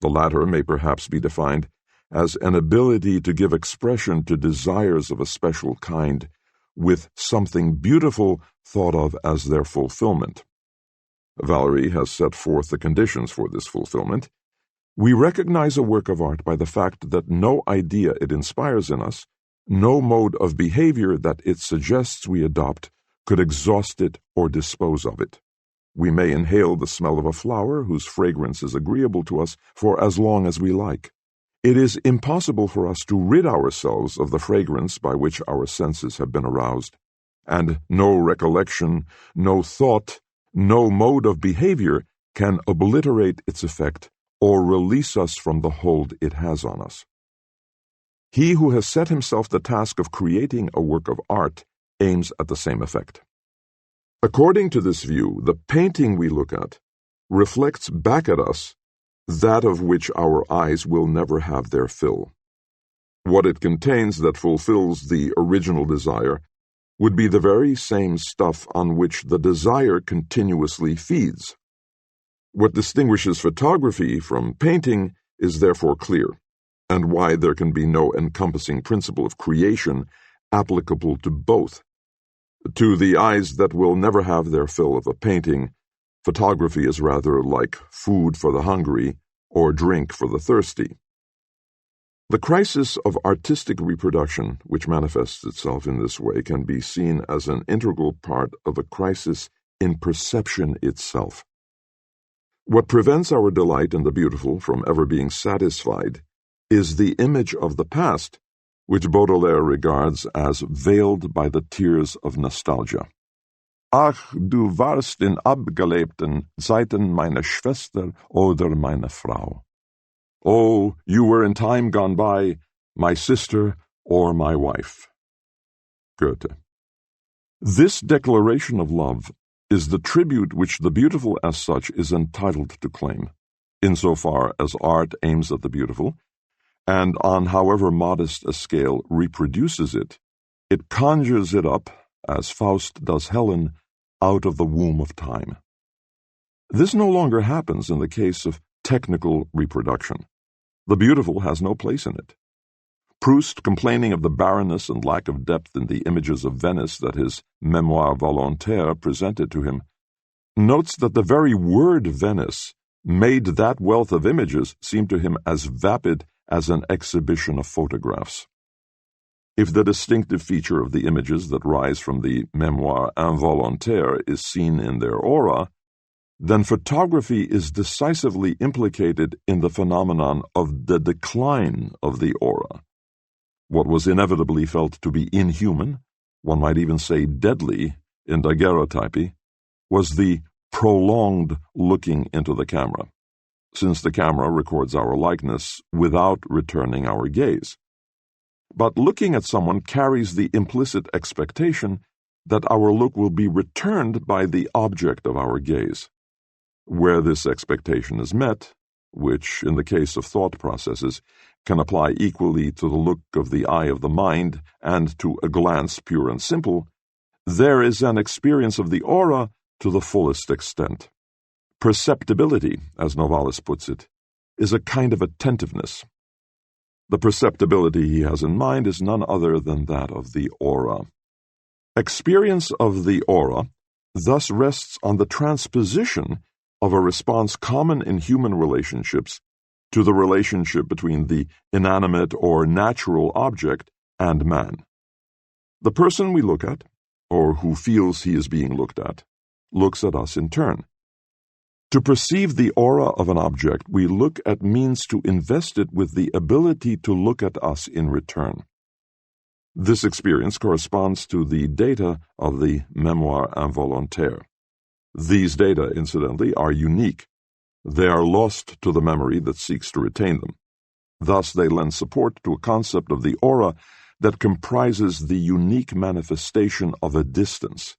The latter may perhaps be defined as an ability to give expression to desires of a special kind with something beautiful thought of as their fulfillment. Valery has set forth the conditions for this fulfillment. We recognize a work of art by the fact that no idea it inspires in us, no mode of behavior that it suggests we adopt, could exhaust it or dispose of it. We may inhale the smell of a flower whose fragrance is agreeable to us for as long as we like. It is impossible for us to rid ourselves of the fragrance by which our senses have been aroused, and no recollection, no thought, no mode of behavior can obliterate its effect or release us from the hold it has on us. He who has set himself the task of creating a work of art aims at the same effect. According to this view, the painting we look at reflects back at us that of which our eyes will never have their fill. What it contains that fulfills the original desire would be the very same stuff on which the desire continuously feeds. What distinguishes photography from painting is therefore clear, and why there can be no encompassing principle of creation applicable to both. To the eyes that will never have their fill of a painting, photography is rather like food for the hungry or drink for the thirsty. The crisis of artistic reproduction, which manifests itself in this way, can be seen as an integral part of a crisis in perception itself. What prevents our delight in the beautiful from ever being satisfied is the image of the past, which Baudelaire regards as veiled by the tears of nostalgia. Ach, du warst in abgelebten Zeiten meine Schwester oder meine Frau. Oh, you were in time gone by, my sister or my wife. Goethe. This declaration of love is the tribute which the beautiful as such is entitled to claim, insofar as art aims at the beautiful, and on however modest a scale reproduces it, it conjures it up, as Faust does Helen, out of the womb of time. This no longer happens in the case of technical reproduction. The beautiful has no place in it. Proust, complaining of the barrenness and lack of depth in the images of Venice that his Mémoires volontaires presented to him, notes that the very word Venice made that wealth of images seem to him as vapid as an exhibition of photographs. If the distinctive feature of the images that rise from the Mémoires involontaires is seen in their aura, then photography is decisively implicated in the phenomenon of the decline of the aura. What was inevitably felt to be inhuman, one might even say deadly, in daguerreotypy, was the prolonged looking into the camera. since the camera records our likeness without returning our gaze. But looking at someone carries the implicit expectation that our look will be returned by the object of our gaze. Where this expectation is met, which, in the case of thought processes, can apply equally to the look of the eye of the mind and to a glance pure and simple, there is an experience of the aura to the fullest extent. Perceptibility, as Novalis puts it, is a kind of attentiveness. The perceptibility he has in mind is none other than that of the aura. Experience of the aura thus rests on the transposition of a response common in human relationships to the relationship between the inanimate or natural object and man. The person we look at, or who feels he is being looked at, looks at us in turn. To perceive the aura of an object we look at means to invest it with the ability to look at us in return. This experience corresponds to the data of the Mémoire involontaire. These data, incidentally, are unique. They are lost to the memory that seeks to retain them. Thus, they lend support to a concept of the aura that comprises the unique manifestation of a distance.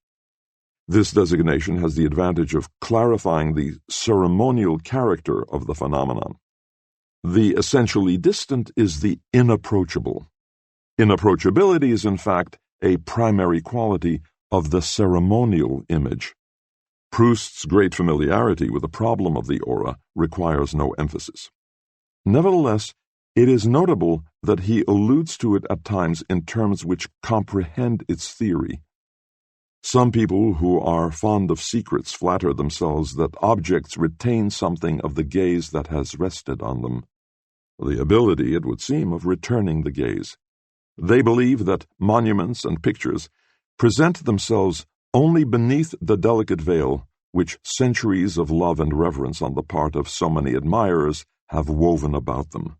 This designation has the advantage of clarifying the ceremonial character of the phenomenon. The essentially distant is the inapproachable. Inapproachability is, in fact, a primary quality of the ceremonial image. Proust's great familiarity with the problem of the aura requires no emphasis. Nevertheless, it is notable that he alludes to it at times in terms which comprehend its theory. Some people who are fond of secrets flatter themselves that objects retain something of the gaze that has rested on them, the ability, it would seem, of returning the gaze. They believe that monuments and pictures present themselves only beneath the delicate veil which centuries of love and reverence on the part of so many admirers have woven about them.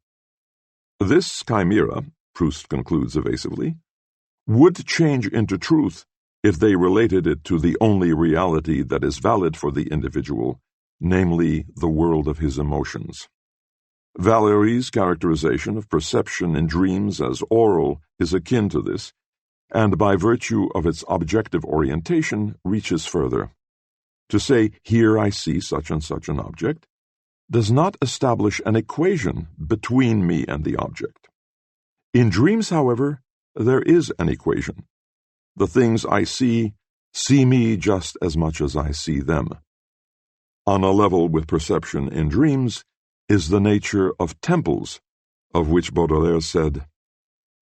This chimera, Proust concludes evasively, would change into truth if they related it to the only reality that is valid for the individual, namely the world of his emotions. Valéry's characterization of perception in dreams as aural is akin to this, and by virtue of its objective orientation reaches further. To say, "Here I see such and such an object," does not establish an equation between me and the object. In dreams, however, there is an equation. The things I see me just as much as I see them. On a level with perception in dreams is the nature of temples, of which Baudelaire said,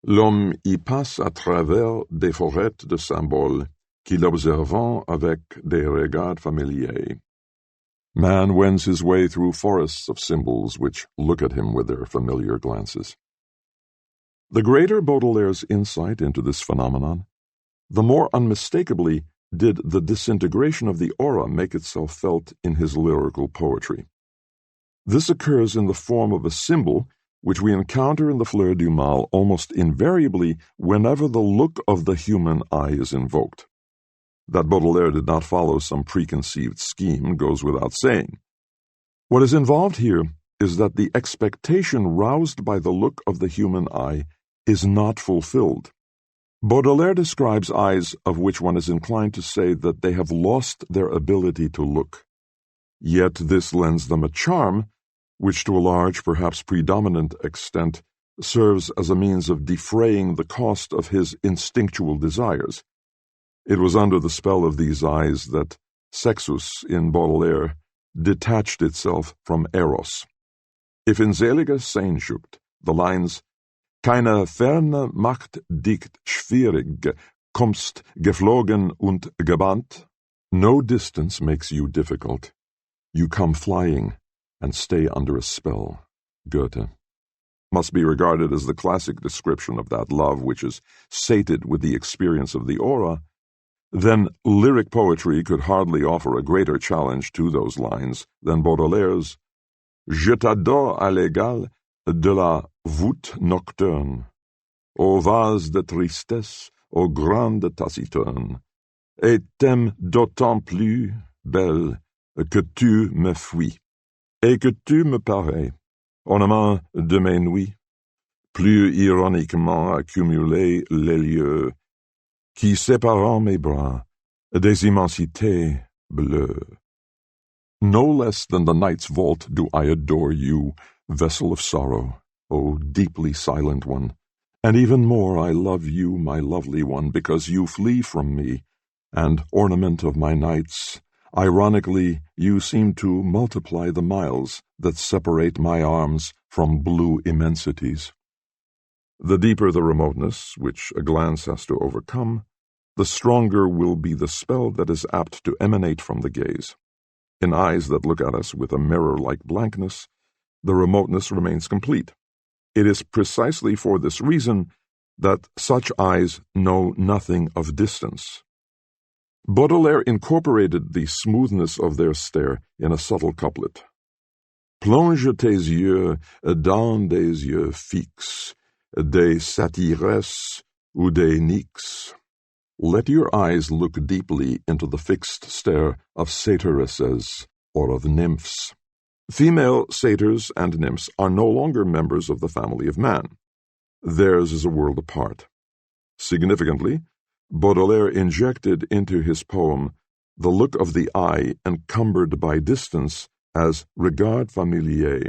"L'homme y passe à travers des forêts de symboles, qu'il observant avec des regards familiers." Man wends his way through forests of symbols which look at him with their familiar glances. The greater Baudelaire's insight into this phenomenon, the more unmistakably did the disintegration of the aura make itself felt in his lyrical poetry. This occurs in the form of a symbol which we encounter in the Fleurs du Mal almost invariably whenever the look of the human eye is invoked. That Baudelaire did not follow some preconceived scheme goes without saying. What is involved here is that the expectation roused by the look of the human eye is not fulfilled. Baudelaire describes eyes of which one is inclined to say that they have lost their ability to look. Yet this lends them a charm which to a large, perhaps predominant extent, serves as a means of defraying the cost of his instinctual desires. It was under the spell of these eyes that Sexus in Baudelaire detached itself from Eros. If in Selige Sehnsucht the lines "Keine ferne Macht dicht schwierig, kommst geflogen und gebannt," no distance makes you difficult, you come flying and stay under a spell, Goethe, must be regarded as the classic description of that love which is sated with the experience of the aura, then lyric poetry could hardly offer a greater challenge to those lines than Baudelaire's "Je t'adore à l'égal de la voûte nocturne, ô vase de tristesse, ô grande taciturne, et t'aime d'autant plus, belle, que tu me fuis." Et que tu me parais, ornement de mes nuits, plus ironiquement accumulé les lieux, qui séparant mes bras des immensités bleues. No less than the night's vault do I adore you, vessel of sorrow, O deeply silent one, and even more I love you, my lovely one, because you flee from me, and, ornament of my nights, ironically you seem to multiply the miles that separate my arms from blue immensities. The deeper the remoteness, which a glance has to overcome, the stronger will be the spell that is apt to emanate from the gaze. In eyes that look at us with a mirror-like blankness, the remoteness remains complete. It is precisely for this reason that such eyes know nothing of distance. Baudelaire incorporated the smoothness of their stare in a subtle couplet. Plonge tes yeux dans des yeux fixes, des satyresses ou des nixes. Let your eyes look deeply into the fixed stare of satyresses or of nymphs. Female satyrs and nymphs are no longer members of the family of man. Theirs is a world apart. Significantly, Baudelaire injected into his poem the look of the eye encumbered by distance as regard familier.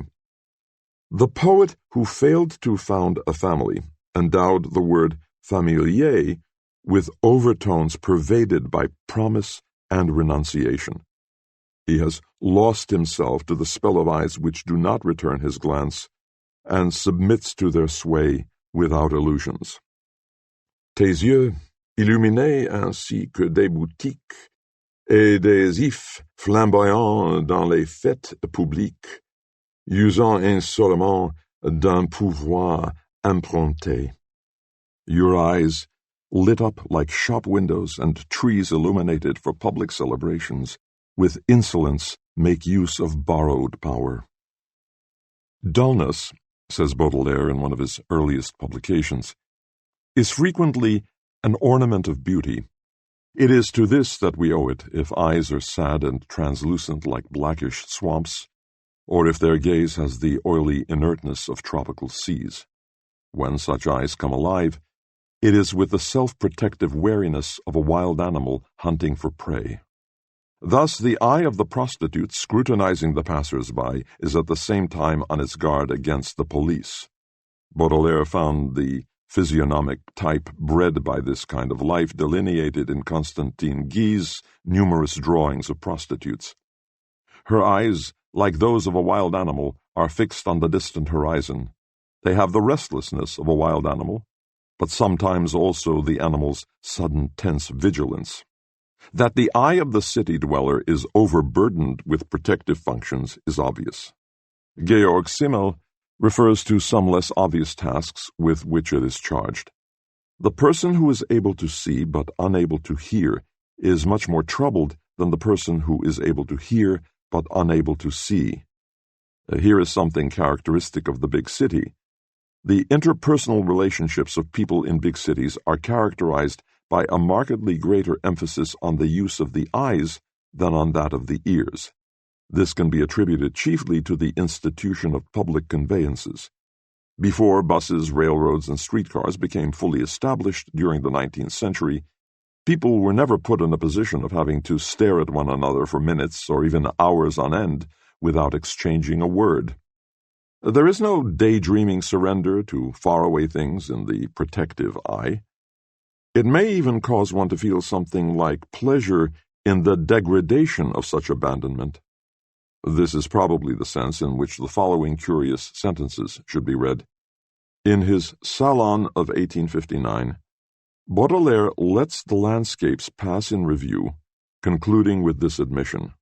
The poet who failed to found a family endowed the word familier with overtones pervaded by promise and renunciation. He has lost himself to the spell of eyes which do not return his glance, and submits to their sway without illusions. Tes yeux, illuminés ainsi que des boutiques, et des ifs flamboyants dans les fêtes publiques, usant insolemment d'un pouvoir impronté. Your eyes, lit up like shop windows and trees illuminated for public celebrations, with insolence make use of borrowed power. Dullness, says Baudelaire in one of his earliest publications, is frequently an ornament of beauty. It is to this that we owe it if eyes are sad and translucent like blackish swamps, or if their gaze has the oily inertness of tropical seas. When such eyes come alive, it is with the self-protective wariness of a wild animal hunting for prey. Thus, the eye of the prostitute scrutinizing the passers-by is at the same time on its guard against the police. Baudelaire found the physiognomic type bred by this kind of life delineated in Constantine Guy's numerous drawings of prostitutes. Her eyes, like those of a wild animal, are fixed on the distant horizon. They have the restlessness of a wild animal, but sometimes also the animal's sudden tense vigilance. That the eye of the city dweller is overburdened with protective functions is obvious. Georg Simmel refers to some less obvious tasks with which it is charged. The person who is able to see but unable to hear is much more troubled than the person who is able to hear but unable to see. Here is something characteristic of the big city. The interpersonal relationships of people in big cities are characterized by a markedly greater emphasis on the use of the eyes than on that of the ears. This can be attributed chiefly to the institution of public conveyances. Before buses, railroads, and streetcars became fully established during the 19th century, people were never put in a position of having to stare at one another for minutes or even hours on end without exchanging a word. There is no daydreaming surrender to faraway things in the protective eye. It may even cause one to feel something like pleasure in the degradation of such abandonment. This is probably the sense in which the following curious sentences should be read. In his Salon of 1859, Baudelaire lets the landscapes pass in review, concluding with this admission.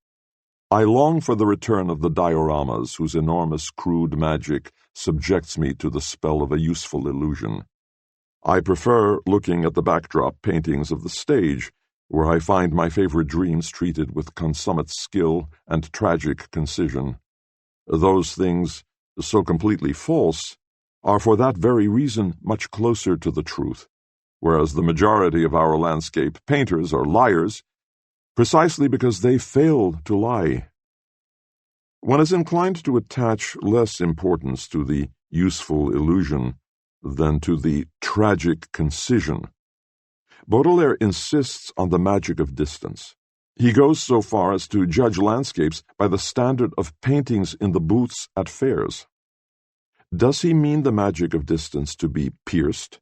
I long for the return of the dioramas whose enormous crude magic subjects me to the spell of a useful illusion. I prefer looking at the backdrop paintings of the stage, where I find my favorite dreams treated with consummate skill and tragic concision. Those things, so completely false, are for that very reason much closer to the truth, whereas the majority of our landscape painters are liars, precisely because they fail to lie. One is inclined to attach less importance to the useful illusion than to the tragic concision. Baudelaire insists on the magic of distance. He goes so far as to judge landscapes by the standard of paintings in the booths at fairs. Does he mean the magic of distance to be pierced,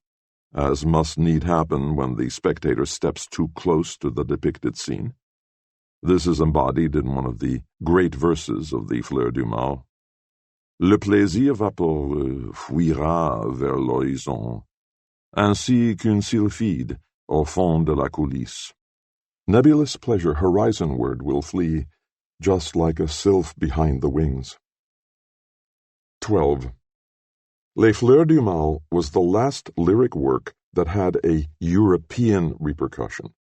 as must need happen when the spectator steps too close to the depicted scene? This is embodied in one of the great verses of the Fleurs du Mal. Le plaisir vaporeux fuira vers l'horizon, ainsi qu'une sylphide au fond de la coulisse. Nebulous pleasure horizonward will flee, just like a sylph behind the wings. 12. Les Fleurs du Mal was the last lyric work that had a European repercussion.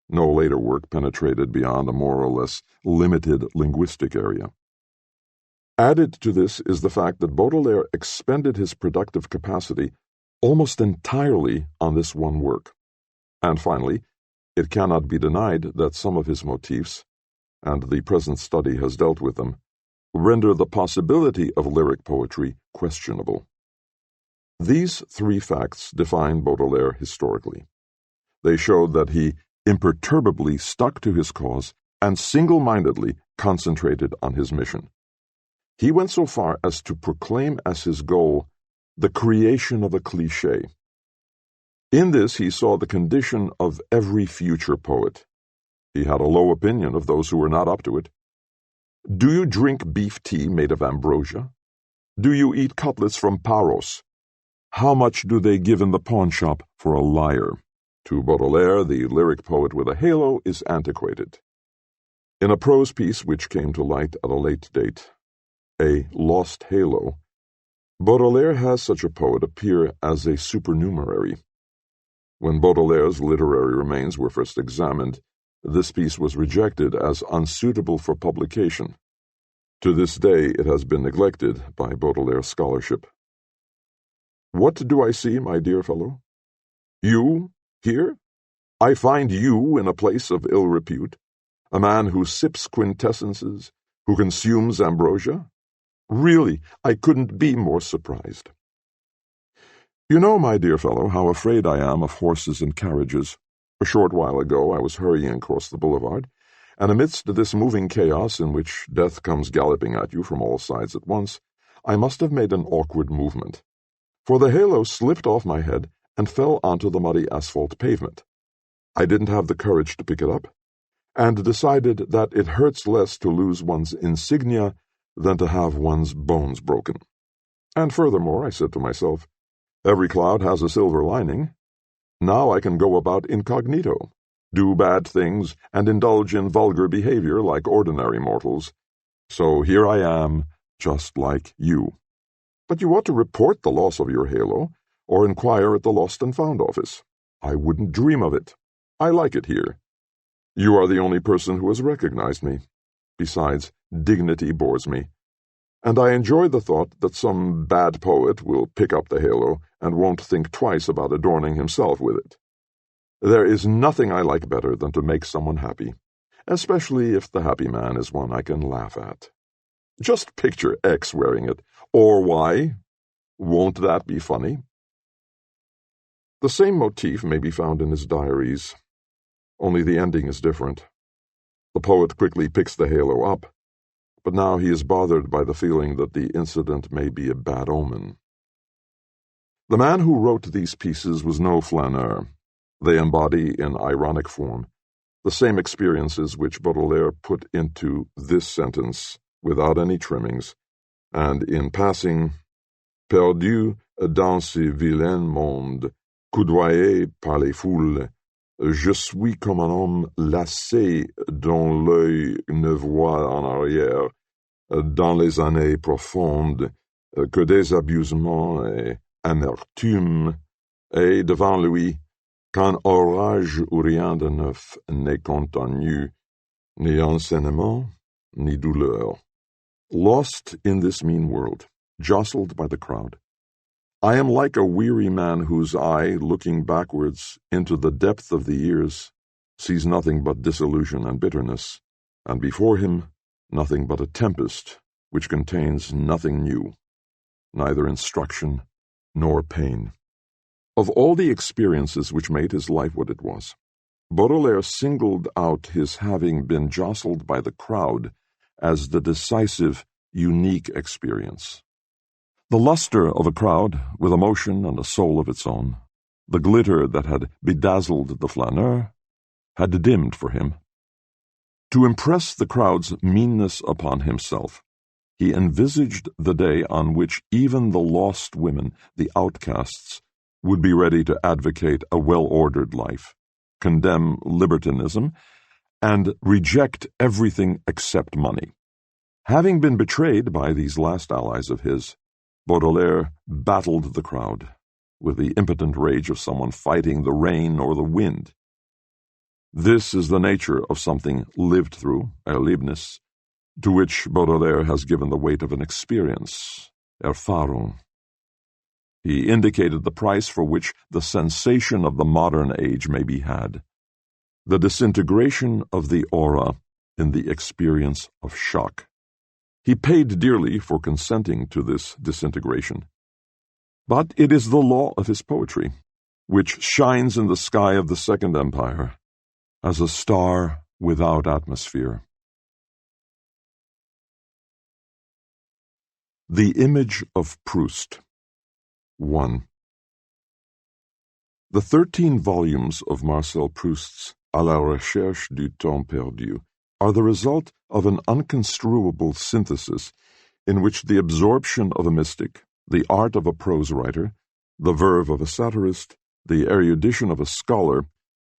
No later work penetrated beyond a more or less limited linguistic area. Added to this is the fact that Baudelaire expended his productive capacity almost entirely on this one work. And finally, it cannot be denied that some of his motifs, and the present study has dealt with them, render the possibility of lyric poetry questionable. These three facts define Baudelaire historically. They showed that he imperturbably stuck to his cause and single-mindedly concentrated on his mission. He went so far as to proclaim as his goal the creation of a cliché. In this he saw the condition of every future poet. He had a low opinion of those who were not up to it. Do you drink beef tea made of ambrosia? Do you eat cutlets from Paros? How much do they give in the pawnshop for a lyre? To Baudelaire, the lyric poet with a halo is antiquated. In a prose piece which came to light at a late date, A Lost Halo, Baudelaire has such a poet appear as a supernumerary. When Baudelaire's literary remains were first examined, this piece was rejected as unsuitable for publication. To this day it has been neglected by Baudelaire scholarship. What do I see, my dear fellow? You, here? I find you in a place of ill repute, a man who sips quintessences, who consumes ambrosia? Really, I couldn't be more surprised. You know, my dear fellow, how afraid I am of horses and carriages. A short while ago I was hurrying across the boulevard, and amidst this moving chaos in which death comes galloping at you from all sides at once, I must have made an awkward movement, for the halo slipped off my head and fell onto the muddy asphalt pavement. I didn't have the courage to pick it up, and decided that it hurts less to lose one's insignia than to have one's bones broken. And furthermore, I said to myself, every cloud has a silver lining. Now I can go about incognito, do bad things, and indulge in vulgar behavior like ordinary mortals. So here I am, just like you. But you ought to report the loss of your halo, or inquire at the Lost and Found office. I wouldn't dream of it. I like it here. You are the only person who has recognized me. Besides, dignity bores me. And I enjoy the thought that some bad poet will pick up the halo and won't think twice about adorning himself with it. There is nothing I like better than to make someone happy, especially if the happy man is one I can laugh at. Just picture X wearing it, or Y. Won't that be funny? The same motif may be found in his diaries, only the ending is different. The poet quickly picks the halo up, but now he is bothered by the feeling that the incident may be a bad omen. The man who wrote these pieces was no flaneur. They embody, in ironic form, the same experiences which Baudelaire put into this sentence without any trimmings, and in passing, perdu dans ce vilain monde, coudoyé par les foules, je suis comme un homme lassé dont l'œil ne voit en arrière, dans les années profondes, que des abusements et amertume, et devant lui, qu'un orage où rien de neuf n'est contenu, ni enseignement, ni douleur. Lost in this mean world, jostled by the crowd, I am like a weary man whose eye, looking backwards into the depth of the years, sees nothing but disillusion and bitterness, and before him nothing but a tempest which contains nothing new, neither instruction nor pain. Of all the experiences which made his life what it was, Baudelaire singled out his having been jostled by the crowd as the decisive, unique experience. The luster of a crowd with emotion and a soul of its own, the glitter that had bedazzled the flaneur, had dimmed for him. To impress the crowd's meanness upon himself, he envisaged the day on which even the lost women, the outcasts, would be ready to advocate a well-ordered life, condemn libertinism, and reject everything except money. Having been betrayed by these last allies of his, Baudelaire battled the crowd with the impotent rage of someone fighting the rain or the wind. This is the nature of something lived through, Erlebnis, to which Baudelaire has given the weight of an experience, Erfahrung. He indicated the price for which the sensation of the modern age may be had, the disintegration of the aura in the experience of shock. He paid dearly for consenting to this disintegration. But it is the law of his poetry, which shines in the sky of the Second Empire as a star without atmosphere. The Image of Proust. 1. The 13 volumes of Marcel Proust's À la recherche du temps perdu are the result of an unconstruable synthesis in which the absorption of a mystic, the art of a prose writer, the verve of a satirist, the erudition of a scholar,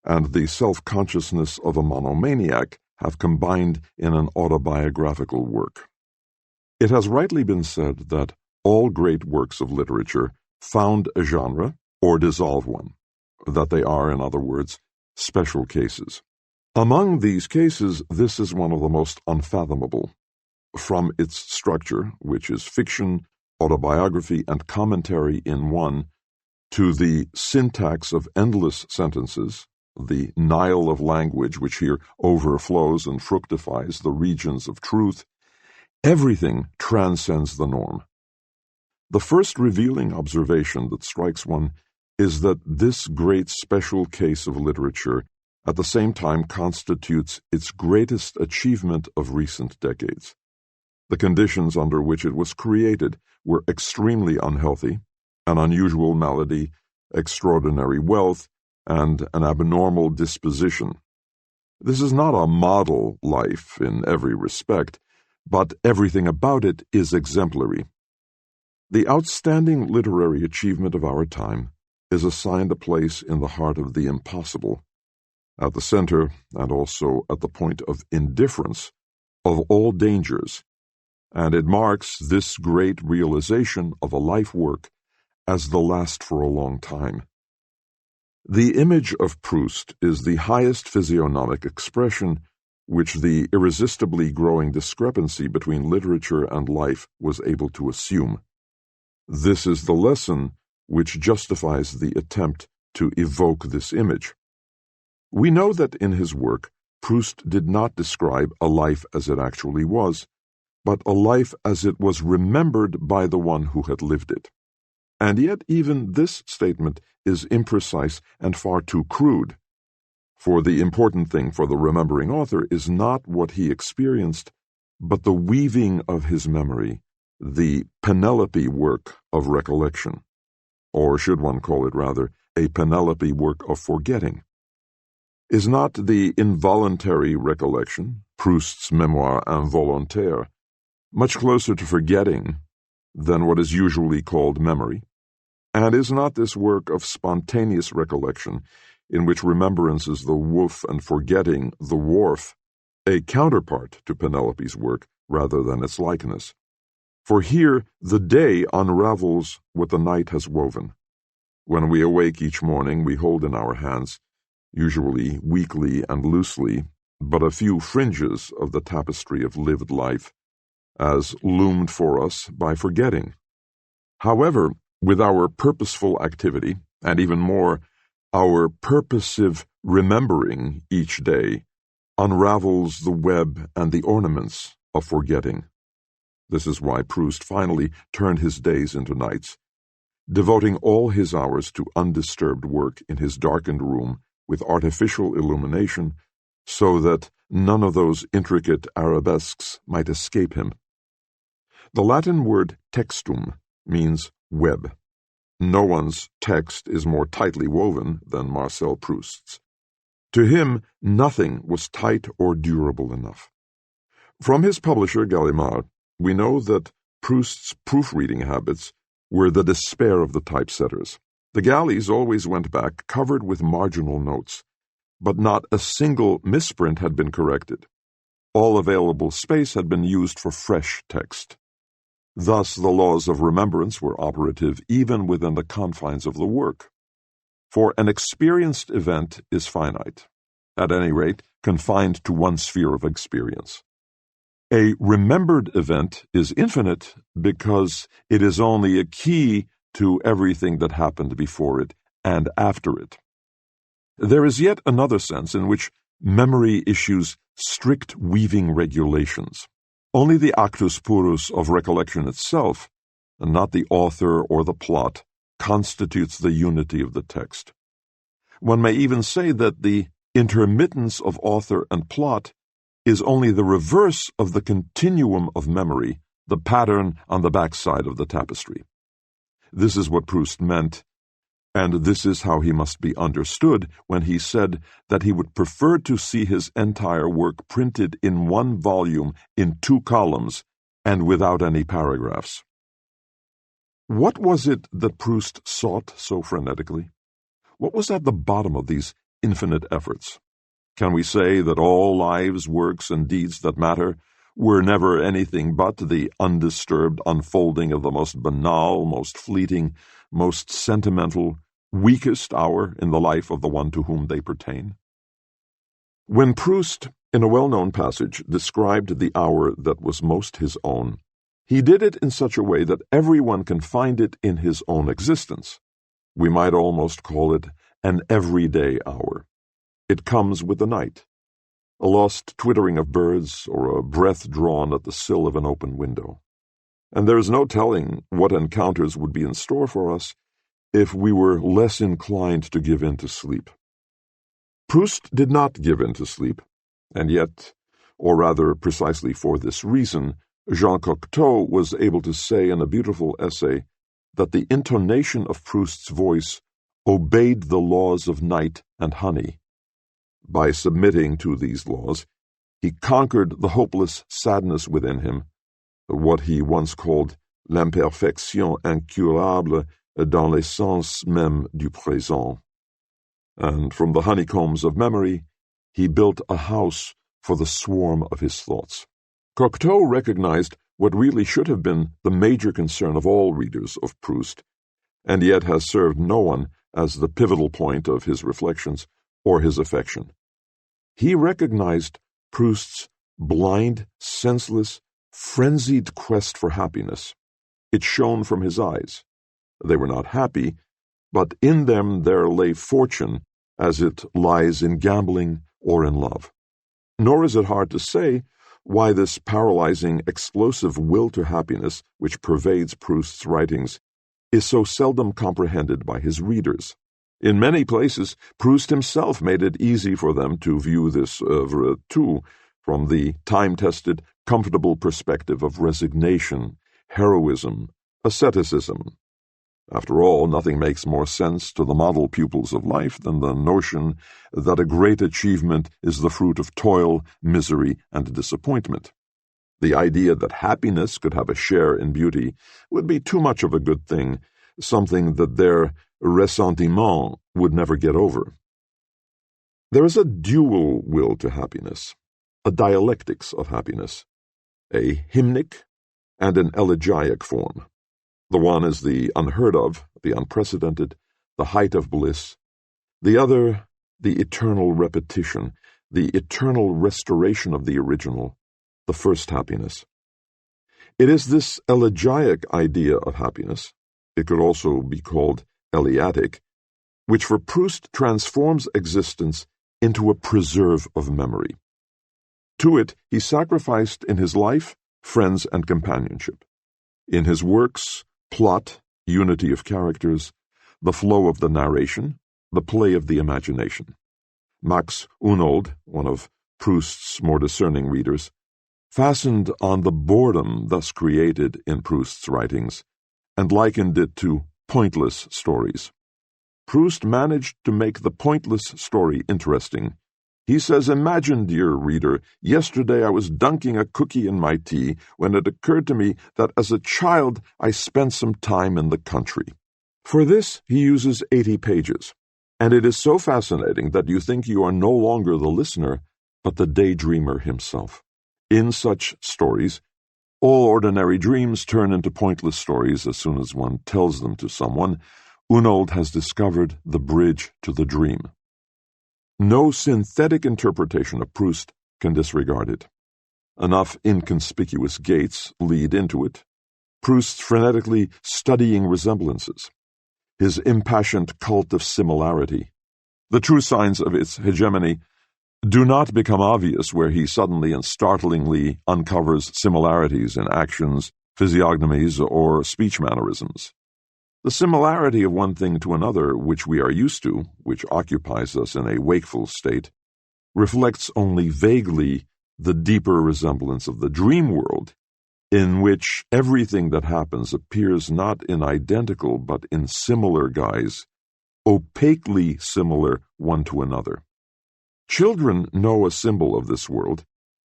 and the self-consciousness of a monomaniac have combined in an autobiographical work. It has rightly been said that all great works of literature found a genre or dissolve one, that they are, in other words, special cases. Among these cases, this is one of the most unfathomable. From its structure, which is fiction, autobiography, and commentary in one, to the syntax of endless sentences, the Nile of language which here overflows and fructifies the regions of truth, everything transcends the norm. The first revealing observation that strikes one is that this great special case of literature at the same time constitutes its greatest achievement of recent decades. The conditions under which it was created were extremely unhealthy, an unusual malady, extraordinary wealth, and an abnormal disposition. This is not a model life in every respect, but everything about it is exemplary. The outstanding literary achievement of our time is assigned a place in the heart of the impossible, at the center and also at the point of indifference of all dangers, and it marks this great realization of a life work as the last for a long time. The Image of Proust is the highest physiognomic expression which the irresistibly growing discrepancy between literature and life was able to assume. This is the lesson which justifies the attempt to evoke this image. We know that in his work, Proust did not describe a life as it actually was, but a life as it was remembered by the one who had lived it. And yet even this statement is imprecise and far too crude, for the important thing for the remembering author is not what he experienced, but the weaving of his memory, the Penelope work of recollection, or should one call it rather, a Penelope work of forgetting. Is not the involuntary recollection, Proust's Mémoire involontaire, much closer to forgetting than what is usually called memory? And is not this work of spontaneous recollection, in which remembrance is the woof and forgetting the wharf, a counterpart to Penelope's work rather than its likeness? For here the day unravels what the night has woven. When we awake each morning, we hold in our hands, usually weakly and loosely, but a few fringes of the tapestry of lived life, as loomed for us by forgetting. However, with our purposeful activity, and even more, our purposive remembering each day, unravels the web and the ornaments of forgetting. This is why Proust finally turned his days into nights, devoting all his hours to undisturbed work in his darkened room with artificial illumination, so that none of those intricate arabesques might escape him. The Latin word textum means web. No one's text is more tightly woven than Marcel Proust's. To him, nothing was tight or durable enough. From his publisher, Gallimard, we know that Proust's proofreading habits were the despair of the typesetters. The galleys always went back covered with marginal notes, but not a single misprint had been corrected. All available space had been used for fresh text. Thus, the laws of remembrance were operative even within the confines of the work. For an experienced event is finite, at any rate, confined to one sphere of experience. A remembered event is infinite because it is only a key to everything that happened before it and after it. There is yet another sense in which memory issues strict weaving regulations. Only the actus purus of recollection itself, and not the author or the plot, constitutes the unity of the text. One may even say that the intermittence of author and plot is only the reverse of the continuum of memory, the pattern on the backside of the tapestry. This is what Proust meant, and this is how he must be understood when he said that he would prefer to see his entire work printed in one volume in 2 columns and without any paragraphs. What was it that Proust sought so frenetically? What was at the bottom of these infinite efforts? Can we say that all lives, works, and deeds that matter were never anything but the undisturbed unfolding of the most banal, most fleeting, most sentimental, weakest hour in the life of the one to whom they pertain? When Proust, in a well-known passage, described the hour that was most his own, he did it in such a way that everyone can find it in his own existence. We might almost call it an everyday hour. It comes with the night, a lost twittering of birds or a breath drawn at the sill of an open window. And there is no telling what encounters would be in store for us if we were less inclined to give in to sleep. Proust did not give in to sleep, and yet, or rather precisely for this reason, Jean Cocteau was able to say in a beautiful essay that the intonation of Proust's voice obeyed the laws of night and honey. By submitting to these laws, he conquered the hopeless sadness within him, what he once called l'imperfection incurable dans l'essence même du présent. And from the honeycombs of memory, he built a house for the swarm of his thoughts. Cocteau recognized what really should have been the major concern of all readers of Proust, and yet has served no one as the pivotal point of his reflections or his affection. He recognized Proust's blind, senseless, frenzied quest for happiness. It shone from his eyes. They were not happy, but in them there lay fortune as it lies in gambling or in love. Nor is it hard to say why this paralyzing, explosive will to happiness which pervades Proust's writings is so seldom comprehended by his readers. In many places, Proust himself made it easy for them to view this oeuvre, too, from the time-tested, comfortable perspective of resignation, heroism, asceticism. After all, nothing makes more sense to the model pupils of life than the notion that a great achievement is the fruit of toil, misery, and disappointment. The idea that happiness could have a share in beauty would be too much of a good thing, something that their ressentiment would never get over. There is a dual will to happiness, a dialectics of happiness, a hymnic and an elegiac form. The one is the unheard of, the unprecedented, the height of bliss. The other, the eternal repetition, the eternal restoration of the original, the first happiness. It is this elegiac idea of happiness, it could also be called Eleatic, which for Proust transforms existence into a preserve of memory. To it he sacrificed in his life friends, and companionship. In his works, plot, unity of characters, the flow of the narration, the play of the imagination. Max Hunold, one of Proust's more discerning readers, fastened on the boredom thus created in Proust's writings and likened it to pointless stories. Proust managed to make the pointless story interesting. He says, "Imagine, dear reader, yesterday I was dunking a cookie in my tea when it occurred to me that as a child I spent some time in the country." For this he uses 80 pages, and it is so fascinating that you think you are no longer the listener, but the daydreamer himself. In such stories, all ordinary dreams turn into pointless stories as soon as one tells them to someone. Hunold has discovered the bridge to the dream. No synthetic interpretation of Proust can disregard it. Enough inconspicuous gates lead into it. Proust's frenetically studying resemblances, his impassioned cult of similarity. The true signs of its hegemony do not become obvious where he suddenly and startlingly uncovers similarities in actions, physiognomies, or speech mannerisms. The similarity of one thing to another which we are used to, which occupies us in a wakeful state, reflects only vaguely the deeper resemblance of the dream world, in which everything that happens appears not in identical but in similar guise, opaquely similar one to another. Children know a symbol of this world.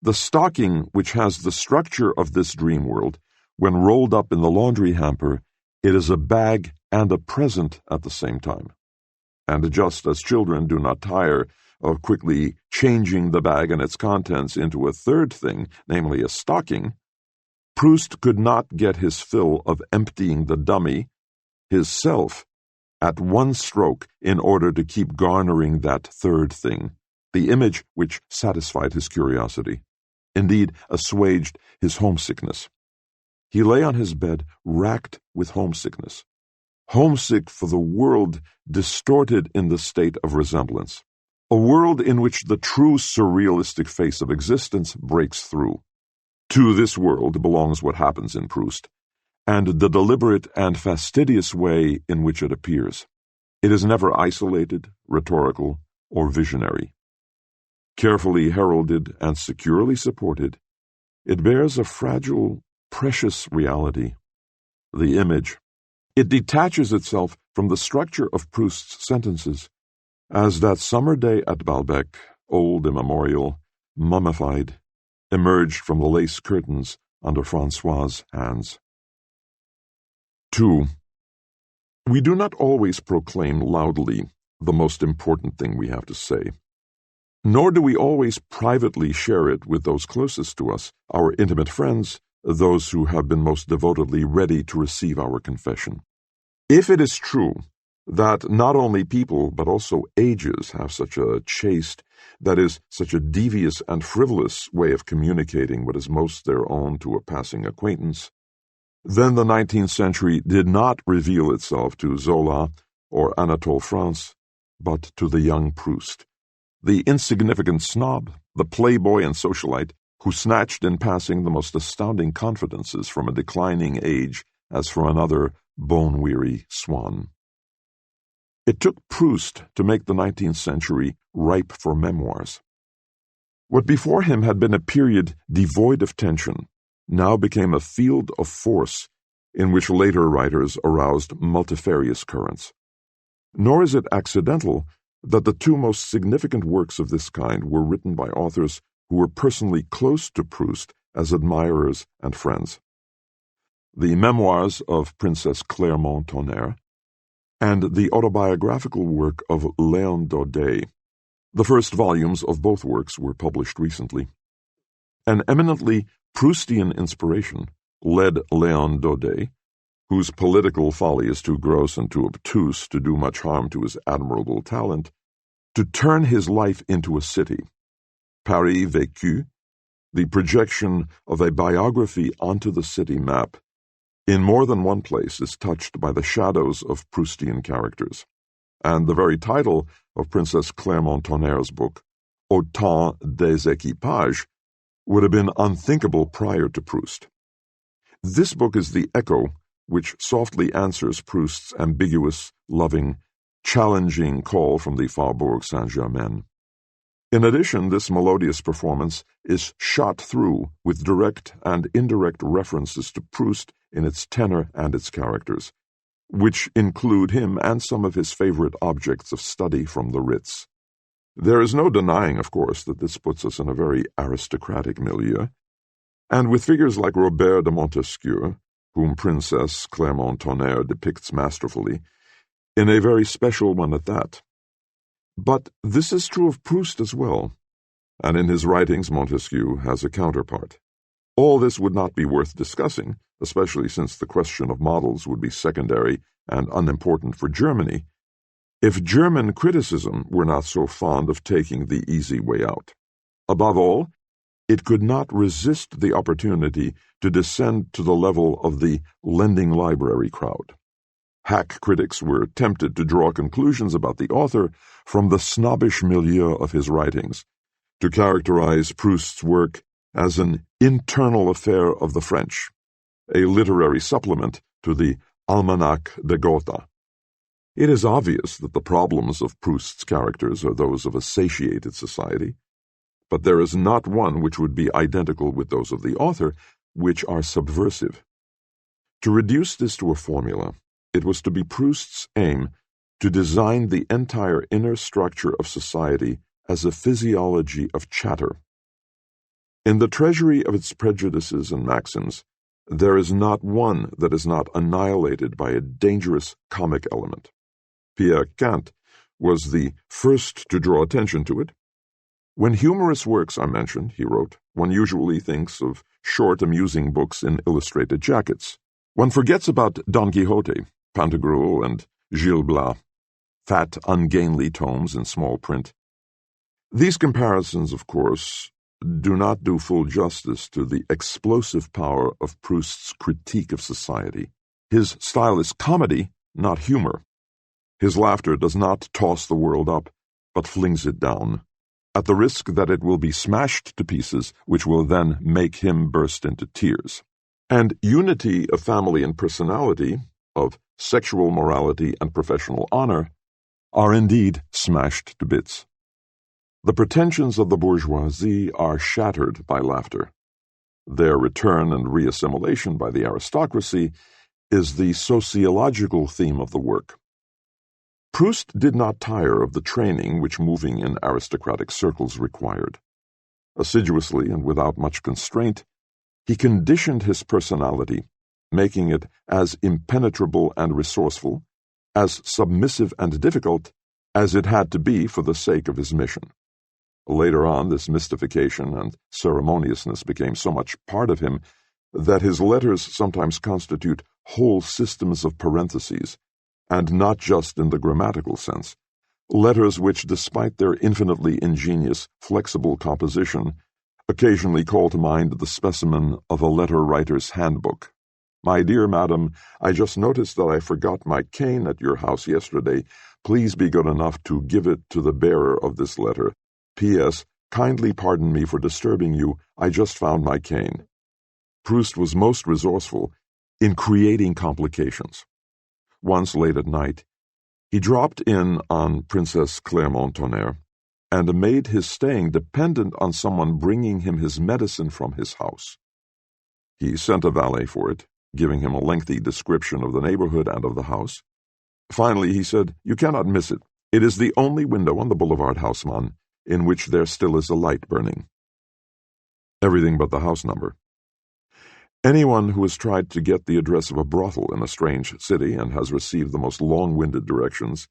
The stocking which has the structure of this dream world, when rolled up in the laundry hamper, it is a bag and a present at the same time. And just as children do not tire of quickly changing the bag and its contents into a third thing, namely a stocking, Proust could not get his fill of emptying the dummy, his self, at one stroke in order to keep garnering that third thing, the image which satisfied his curiosity, indeed assuaged his homesickness. He lay on his bed, racked with homesickness, homesick for the world distorted in the state of resemblance, a world in which the true surrealistic face of existence breaks through. To this world belongs what happens in Proust, and the deliberate and fastidious way in which it appears. It is never isolated, rhetorical, or visionary. Carefully heralded and securely supported, it bears a fragile, precious reality, the image. It detaches itself from the structure of Proust's sentences, as that summer day at Balbec, old immemorial, mummified, emerged from the lace curtains under François' hands. 2. We do not always proclaim loudly the most important thing we have to say, nor do we always privately share it with those closest to us, our intimate friends, those who have been most devotedly ready to receive our confession. If it is true that not only people but also ages have such a chaste, that is, such a devious and frivolous way of communicating what is most their own to a passing acquaintance, then the 19th century did not reveal itself to Zola or Anatole France, but to the young Proust, the insignificant snob, the playboy and socialite, who snatched in passing the most astounding confidences from a declining age as from another bone-weary swan. It took Proust to make the 19th century ripe for memoirs. What before him had been a period devoid of tension now became a field of force in which later writers aroused multifarious currents. Nor is it accidental that the two most significant works of this kind were written by authors who were personally close to Proust as admirers and friends. The memoirs of Princess Clermont-Tonnerre and the autobiographical work of Léon Daudet. The first volumes of both works were published recently. An eminently Proustian inspiration led Léon Daudet, whose political folly is too gross and too obtuse to do much harm to his admirable talent, to turn his life into a city. Paris Vécu, the projection of a biography onto the city map, in more than one place is touched by the shadows of Proustian characters, and the very title of Princess Clermont-Tonnerre's book, Au temps des équipages, would have been unthinkable prior to Proust. This book is the echo which softly answers Proust's ambiguous, loving, challenging call from the Faubourg Saint-Germain. In addition, this melodious performance is shot through with direct and indirect references to Proust in its tenor and its characters, which include him and some of his favorite objects of study from the Ritz. There is no denying, of course, that this puts us in a very aristocratic milieu, and with figures like Robert de Montesquieu, whom Princess Clermont-Tonnerre depicts masterfully, in a very special one at that. But this is true of Proust as well, and in his writings Montesquieu has a counterpart. All this would not be worth discussing, especially since the question of models would be secondary and unimportant for Germany, if German criticism were not so fond of taking the easy way out. Above all, it could not resist the opportunity to descend to the level of the lending library crowd. Hack critics were tempted to draw conclusions about the author from the snobbish milieu of his writings, to characterize Proust's work as an internal affair of the French, a literary supplement to the Almanach de Gotha. It is obvious that the problems of Proust's characters are those of a satiated society, but there is not one which would be identical with those of the author, which are subversive. To reduce this to a formula, it was to be Proust's aim to design the entire inner structure of society as a physiology of chatter. In the treasury of its prejudices and maxims, there is not one that is not annihilated by a dangerous comic element. Pierre Kant was the first to draw attention to it. When humorous works are mentioned, he wrote, one usually thinks of short, amusing books in illustrated jackets. One forgets about Don Quixote, Pantagruel, and Gil Blas, fat, ungainly tomes in small print. These comparisons, of course, do not do full justice to the explosive power of Proust's critique of society. His style is comedy, not humor. His laughter does not toss the world up, but flings it down, at the risk that it will be smashed to pieces, which will then make him burst into tears. And unity of family and personality, of sexual morality and professional honor, are indeed smashed to bits. The pretensions of the bourgeoisie are shattered by laughter. Their return and reassimilation by the aristocracy is the sociological theme of the work. Proust did not tire of the training which moving in aristocratic circles required. Assiduously and without much constraint, he conditioned his personality, making it as impenetrable and resourceful, as submissive and difficult, as it had to be for the sake of his mission. Later on, this mystification and ceremoniousness became so much part of him that his letters sometimes constitute whole systems of parentheses, and not just in the grammatical sense, letters which, despite their infinitely ingenious, flexible composition, occasionally call to mind the specimen of a letter-writer's handbook. My dear madam, I just noticed that I forgot my cane at your house yesterday. Please be good enough to give it to the bearer of this letter. P.S. Kindly pardon me for disturbing you. I just found my cane. Proust was most resourceful in creating complications. Once late at night, he dropped in on Princess Clermont-Tonnerre and made his staying dependent on someone bringing him his medicine from his house. He sent a valet for it, giving him a lengthy description of the neighborhood and of the house. Finally, he said, "You cannot miss it. It is the only window on the Boulevard Haussmann in which there still is a light burning." Everything but the house number. Anyone who has tried to get the address of a brothel in a strange city and has received the most long-winded directions,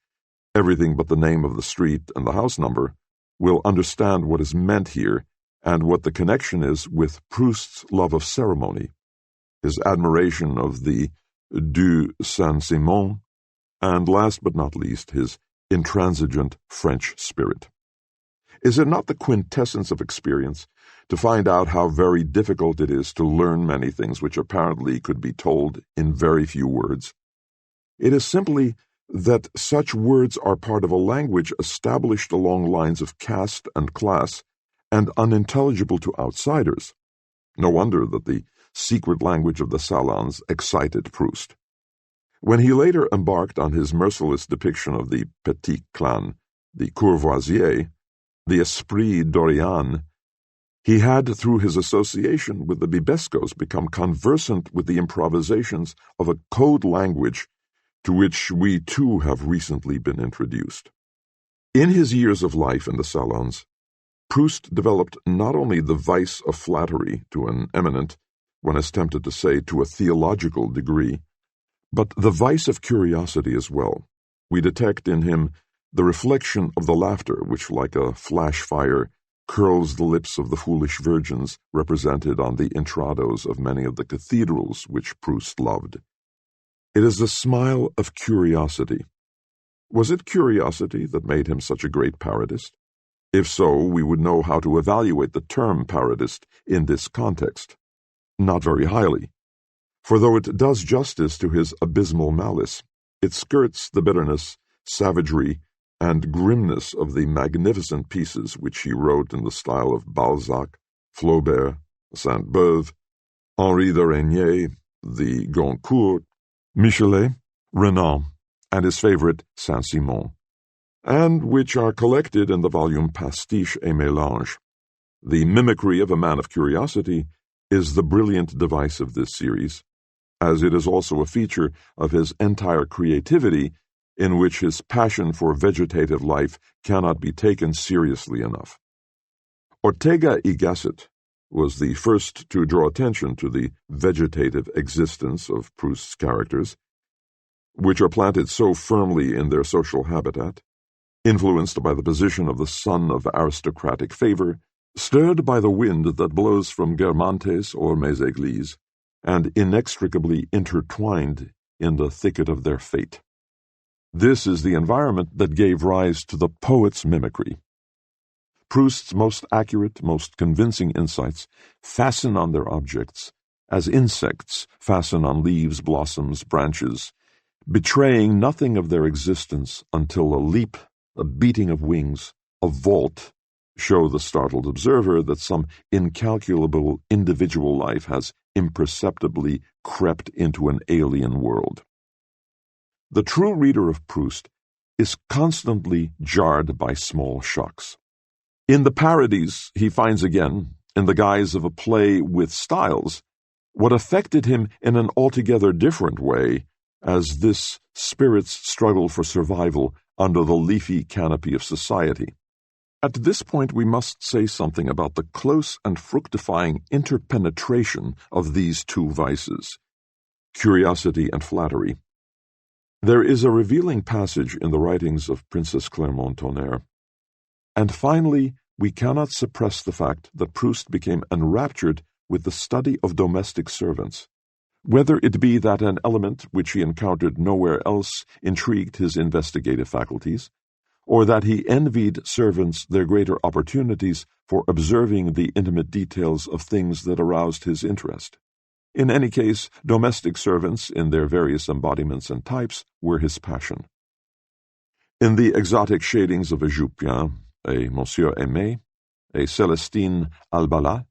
everything but the name of the street and the house number, will understand what is meant here and what the connection is with Proust's love of ceremony, his admiration of the Du Saint-Simon, and last but not least, his intransigent French spirit. Is it not the quintessence of experience to find out how very difficult it is to learn many things which apparently could be told in very few words? It is simply that such words are part of a language established along lines of caste and class, and unintelligible to outsiders. No wonder that the secret language of the salons excited Proust. When he later embarked on his merciless depiction of the petit clan, the Courvoisier, the Esprit Dorian, he had, through his association with the Bibescos, become conversant with the improvisations of a code language to which we too have recently been introduced. In his years of life in the salons, Proust developed not only the vice of flattery to an eminent, one is tempted to say to a theological degree, but the vice of curiosity as well. We detect in him the reflection of the laughter which, like a flash fire, curls the lips of the foolish virgins represented on the intrados of many of the cathedrals which Proust loved. It is the smile of curiosity. Was it curiosity that made him such a great parodist? If so, we would know how to evaluate the term parodist in this context. Not very highly, for though it does justice to his abysmal malice, it skirts the bitterness, savagery, and grimness of the magnificent pieces which he wrote in the style of Balzac, Flaubert, Sainte-Beuve, Henri de Régnier, the Goncourt, Michelet, Renan, and his favorite Saint-Simon, and which are collected in the volume Pastiche et Mélange. The mimicry of a man of curiosity is the brilliant device of this series, as it is also a feature of his entire creativity in which his passion for vegetative life cannot be taken seriously enough. Ortega y Gasset was the first to draw attention to the vegetative existence of Proust's characters, which are planted so firmly in their social habitat, influenced by the position of the son of aristocratic favor, stirred by the wind that blows from Guermantes or Méséglise, and inextricably intertwined in the thicket of their fate. This is the environment that gave rise to the poet's mimicry. Proust's most accurate, most convincing insights fasten on their objects, as insects fasten on leaves, blossoms, branches, betraying nothing of their existence until a leap, a beating of wings, a vault, show the startled observer that some incalculable individual life has imperceptibly crept into an alien world. The true reader of Proust is constantly jarred by small shocks. In the parodies he finds again, in the guise of a play with styles, what affected him in an altogether different way as this spirit's struggle for survival under the leafy canopy of society. At this point we must say something about the close and fructifying interpenetration of these two vices, curiosity and flattery. There is a revealing passage in the writings of Princess Clermont-Tonnerre. And finally, we cannot suppress the fact that Proust became enraptured with the study of domestic servants, whether it be that an element which he encountered nowhere else intrigued his investigative faculties, or that he envied servants their greater opportunities for observing the intimate details of things that aroused his interest. In any case, domestic servants, in their various embodiments and types, were his passion. In the exotic shadings of a Jupien, a Monsieur Aimé, a Célestine Albalat,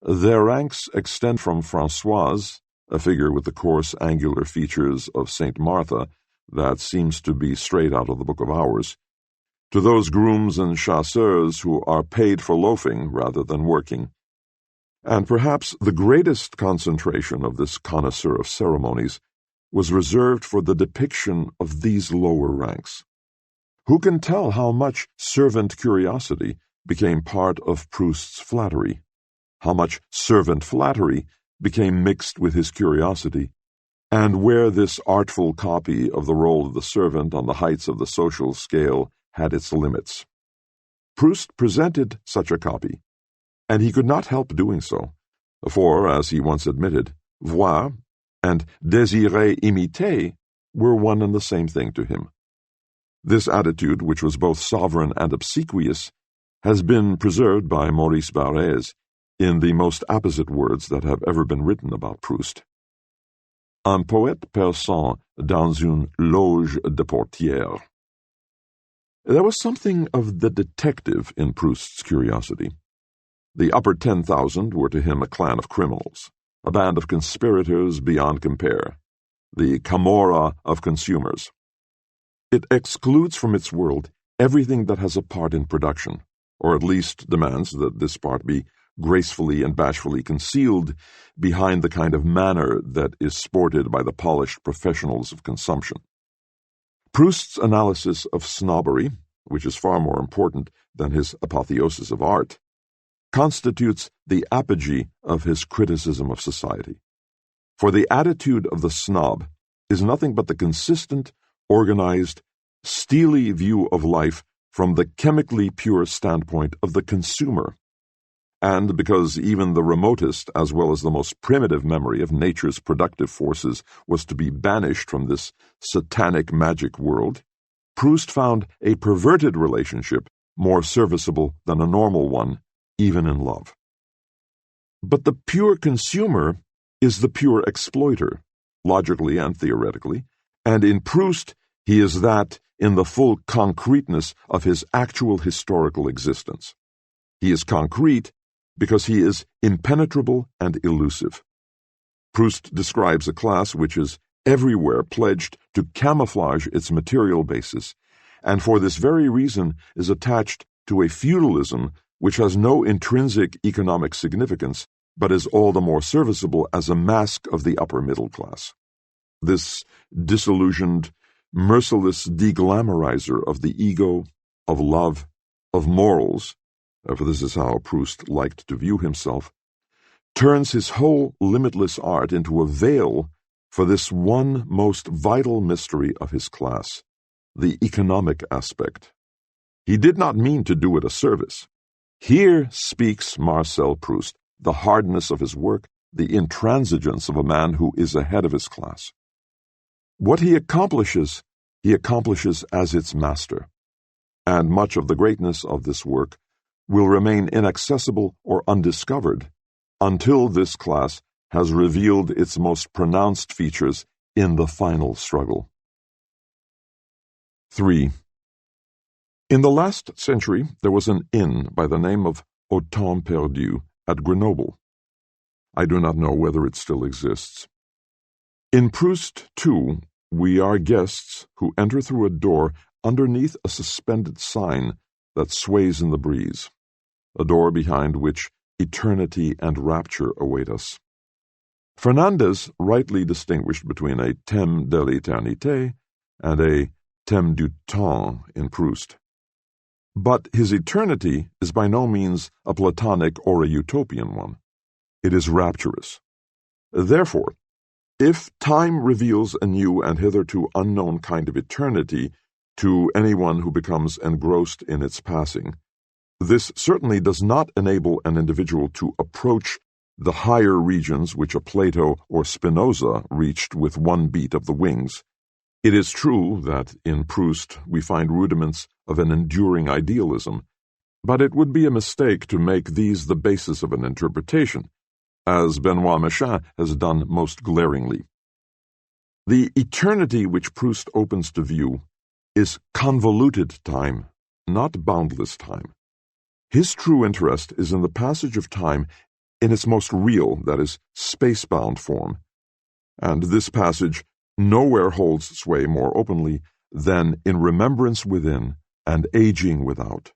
their ranks extend from Françoise, a figure with the coarse, angular features of Saint Martha that seems to be straight out of the Book of Hours, to those grooms and chasseurs who are paid for loafing rather than working. And perhaps the greatest concentration of this connoisseur of ceremonies was reserved for the depiction of these lower ranks. Who can tell how much servant curiosity became part of Proust's flattery, how much servant flattery became mixed with his curiosity, and where this artful copy of the role of the servant on the heights of the social scale had its limits. Proust presented such a copy, and he could not help doing so, for, as he once admitted, voir and désirer imiter were one and the same thing to him. This attitude, which was both sovereign and obsequious, has been preserved by Maurice Barrès in the most apposite words that have ever been written about Proust. Un poète persan dans une loge de portière. There was something of the detective in Proust's curiosity. The upper 10,000 were to him a clan of criminals, a band of conspirators beyond compare, the Camorra of consumers. It excludes from its world everything that has a part in production, or at least demands that this part be gracefully and bashfully concealed behind the kind of manner that is sported by the polished professionals of consumption. Proust's analysis of snobbery, which is far more important than his apotheosis of art, constitutes the apogee of his criticism of society. For the attitude of the snob is nothing but the consistent, organized, steely view of life from the chemically pure standpoint of the consumer. And because even the remotest as well as the most primitive memory of nature's productive forces was to be banished from this satanic magic world, Proust found a perverted relationship more serviceable than a normal one, even in love. But the pure consumer is the pure exploiter, logically and theoretically, and in Proust he is that in the full concreteness of his actual historical existence. He is concrete because he is impenetrable and elusive. Proust describes a class which is everywhere pledged to camouflage its material basis, and for this very reason is attached to a feudalism which has no intrinsic economic significance, but is all the more serviceable as a mask of the upper middle class. This disillusioned, merciless deglamorizer of the ego, of love, of morals, for this is how Proust liked to view himself, turns his whole limitless art into a veil for this one most vital mystery of his class, the economic aspect. He did not mean to do it a service. Here speaks Marcel Proust, the hardness of his work, the intransigence of a man who is ahead of his class. What he accomplishes as its master, and much of the greatness of this work will remain inaccessible or undiscovered until this class has revealed its most pronounced features in the final struggle. 3. In the last century, there was an inn by the name of Au Temps Perdu at Grenoble. I do not know whether it still exists. In Proust, too, we are guests who enter through a door underneath a suspended sign that sways in the breeze, a door behind which eternity and rapture await us. Fernandez rightly distinguished between a thème de l'éternité and a thème du temps in Proust. But his eternity is by no means a Platonic or a utopian one. It is rapturous. Therefore, if time reveals a new and hitherto unknown kind of eternity to anyone who becomes engrossed in its passing, this certainly does not enable an individual to approach the higher regions which a Plato or Spinoza reached with one beat of the wings. It is true that in Proust we find rudiments of an enduring idealism, but it would be a mistake to make these the basis of an interpretation, as Benoit Machin has done most glaringly. The eternity which Proust opens to view is convoluted time, not boundless time. His true interest is in the passage of time in its most real, that is, space-bound form, and this passage nowhere holds sway more openly than in remembrance within and aging without.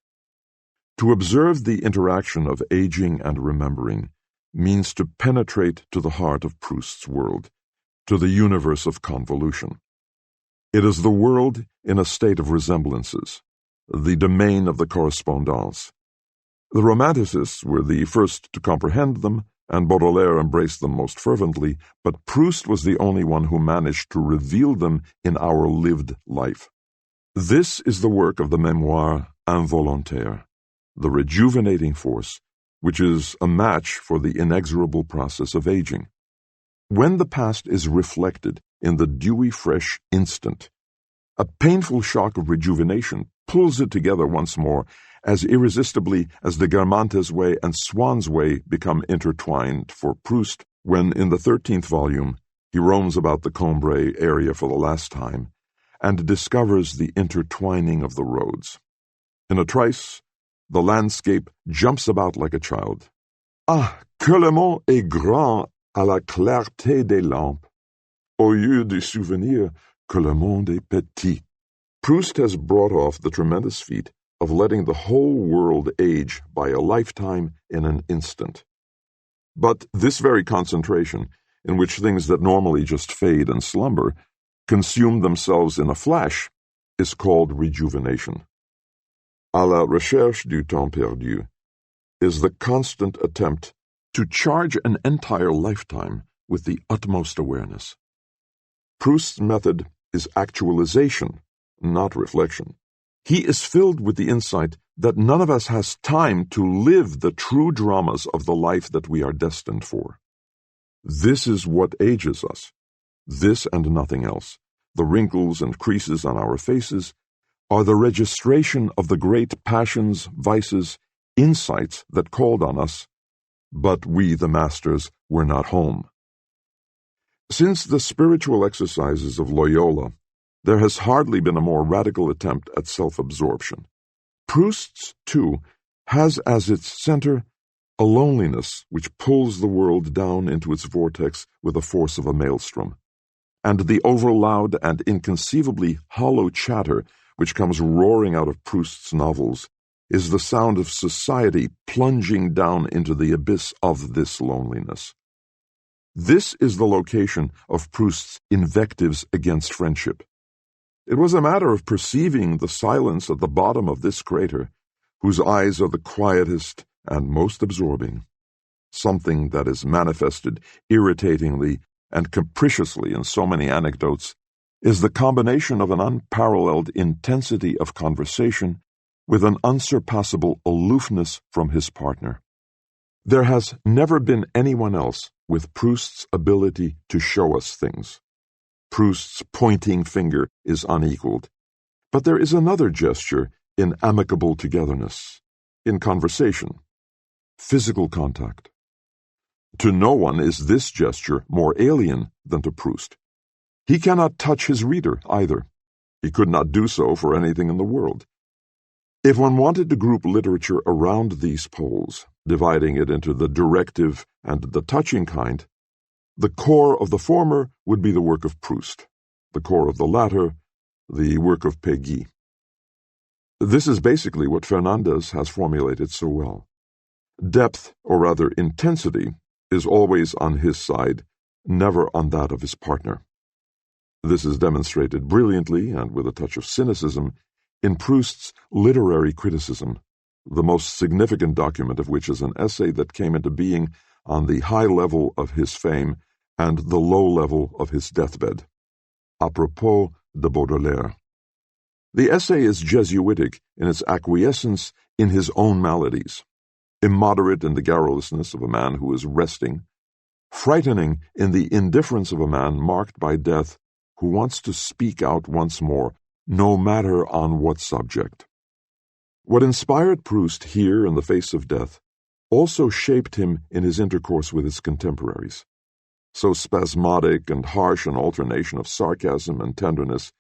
To observe the interaction of aging and remembering means to penetrate to the heart of Proust's world, to the universe of convolution. It is the world in a state of resemblances, the domain of the correspondance. The Romanticists were the first to comprehend them, and Baudelaire embraced them most fervently, but Proust was the only one who managed to reveal them in our lived life. This is the work of the Mémoire involontaire, the rejuvenating force, which is a match for the inexorable process of aging. When the past is reflected in the dewy fresh instant, a painful shock of rejuvenation pulls it together once more as irresistibly as the Guermantes way and Swann's way become intertwined for Proust when, in the 13th volume, he roams about the Combray area for the last time and discovers the intertwining of the roads. In a trice, The landscape jumps about like a child. Ah, que le monde est grand à la clarté des lampes, au lieu du souvenir que le monde est petit. Proust has brought off the tremendous feat of letting the whole world age by a lifetime in an instant. But this very concentration, in which things that normally just fade and slumber consume themselves in a flash, is called rejuvenation. À la recherche du temps perdu is the constant attempt to charge an entire lifetime with the utmost awareness. Proust's method is actualization, not reflection. He is filled with the insight that none of us has time to live the true dramas of the life that we are destined for. This is what ages us. This and nothing else. The wrinkles and creases on our faces are the registration of the great passions, vices, insights that called on us, but we, the masters, were not home. Since the spiritual exercises of Loyola, there has hardly been a more radical attempt at self-absorption. Proust's, too, has as its center a loneliness which pulls the world down into its vortex with the force of a maelstrom, and the overloud and inconceivably hollow chatter which comes roaring out of Proust's novels is the sound of society plunging down into the abyss of this loneliness. This is the location of Proust's invectives against friendship. It was a matter of perceiving the silence at the bottom of this crater, whose eyes are the quietest and most absorbing, something that is manifested irritatingly and capriciously in so many anecdotes, is the combination of an unparalleled intensity of conversation with an unsurpassable aloofness from his partner. There has never been anyone else with Proust's ability to show us things. Proust's pointing finger is unequaled, but there is another gesture in amicable togetherness, in conversation, physical contact. To no one is this gesture more alien than to Proust. He cannot touch his reader either. He could not do so for anything in the world. If one wanted to group literature around these poles, dividing it into the directive and the touching kind, the core of the former would be the work of Proust, the core of the latter, the work of Péguy. This is basically what Fernandez has formulated so well. Depth, or rather intensity, is always on his side, never on that of his partner. This is demonstrated brilliantly and with a touch of cynicism in Proust's literary criticism, the most significant document of which is an essay that came into being on the high level of his fame and the low level of his deathbed. Apropos de Baudelaire. The essay is Jesuitic in its acquiescence in his own maladies, immoderate in the garrulousness of a man who is resting, frightening in the indifference of a man marked by death who wants to speak out once more, no matter on what subject. What inspired Proust here in the face of death also shaped him in his intercourse with his contemporaries. So spasmodic and harsh an alternation of sarcasm and tenderness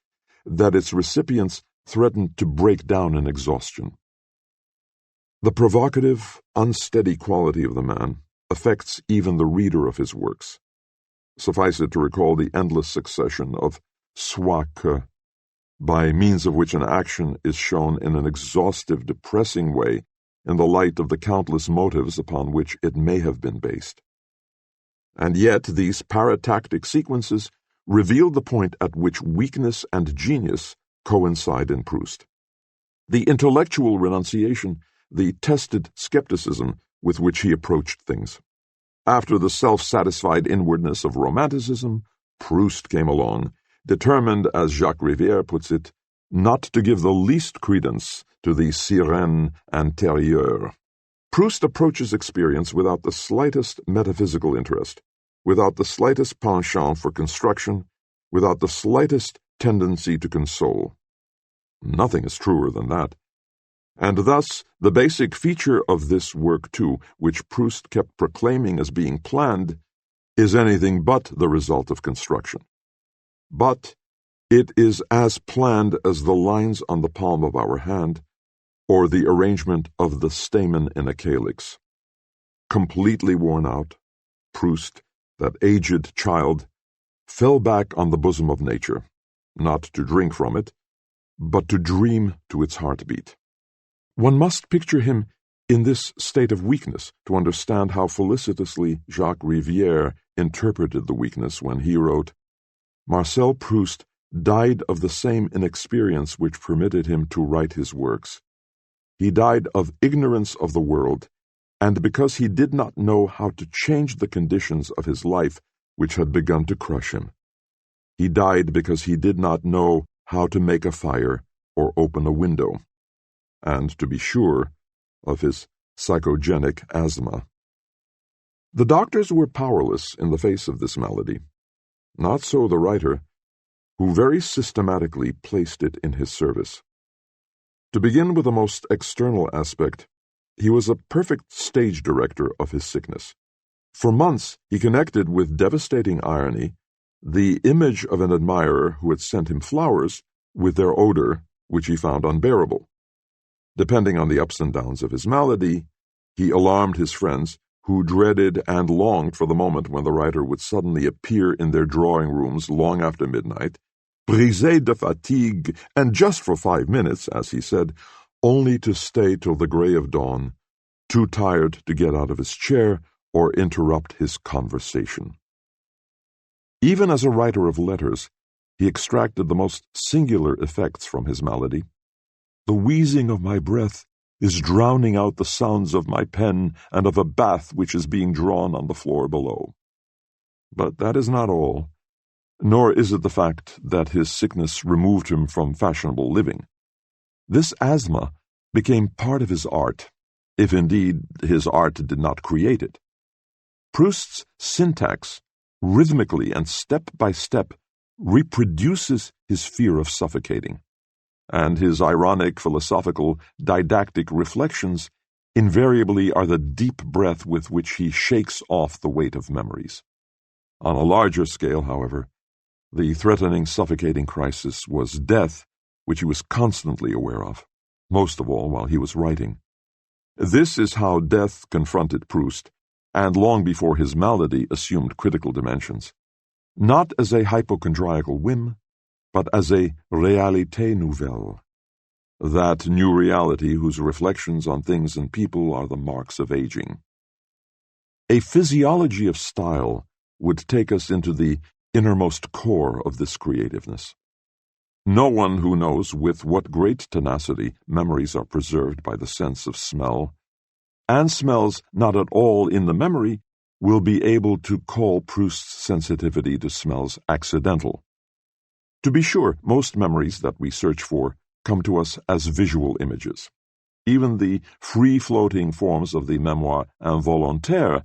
that its recipients threatened to break down in exhaustion. The provocative, unsteady quality of the man affects even the reader of his works. Suffice it to recall the endless succession of soit que, by means of which an action is shown in an exhaustive, depressing way in the light of the countless motives upon which it may have been based. And yet these paratactic sequences reveal the point at which weakness and genius coincide in Proust. The intellectual renunciation, the tested skepticism with which he approached things. After the self-satisfied inwardness of Romanticism, Proust came along, determined, as Jacques Rivière puts it, not to give the least credence to the sirène intérieure. Proust approaches experience without the slightest metaphysical interest, without the slightest penchant for construction, without the slightest tendency to console. Nothing is truer than that. And thus, the basic feature of this work, too, which Proust kept proclaiming as being planned, is anything but the result of construction. But it is as planned as the lines on the palm of our hand, or the arrangement of the stamen in a calyx. Completely worn out, Proust, that aged child, fell back on the bosom of nature, not to drink from it, but to dream to its heartbeat. One must picture him in this state of weakness to understand how felicitously Jacques Rivière interpreted the weakness when he wrote, "Marcel Proust died of the same inexperience which permitted him to write his works. He died of ignorance of the world, and because he did not know how to change the conditions of his life which had begun to crush him. He died because he did not know how to make a fire or open a window, and, to be sure, of his psychogenic asthma." The doctors were powerless in the face of this malady. Not so the writer, who very systematically placed it in his service. To begin with the most external aspect, he was a perfect stage director of his sickness. For months he connected with devastating irony the image of an admirer who had sent him flowers with their odor, which he found unbearable. Depending on the ups and downs of his malady, he alarmed his friends, who dreaded and longed for the moment when the writer would suddenly appear in their drawing rooms long after midnight, brisé de fatigue, and just for 5 minutes, as he said, only to stay till the grey of dawn, too tired to get out of his chair or interrupt his conversation. Even as a writer of letters, he extracted the most singular effects from his malady. "The wheezing of my breath is drowning out the sounds of my pen and of a bath which is being drawn on the floor below." But that is not all, nor is it the fact that his sickness removed him from fashionable living. This asthma became part of his art, if indeed his art did not create it. Proust's syntax, rhythmically and step by step, reproduces his fear of suffocating, and his ironic, philosophical, didactic reflections invariably are the deep breath with which he shakes off the weight of memories. On a larger scale, however, the threatening suffocating crisis was death, which he was constantly aware of, most of all while he was writing. This is how death confronted Proust, and long before his malady assumed critical dimensions, not as a hypochondriacal whim, but as a réalité nouvelle, that new reality whose reflections on things and people are the marks of aging. A physiology of style would take us into the innermost core of this creativeness. No one who knows with what great tenacity memories are preserved by the sense of smell, and smells not at all in the memory, will be able to call Proust's sensitivity to smells accidental. To be sure, most memories that we search for come to us as visual images. Even the free-floating forms of the memoir involontaire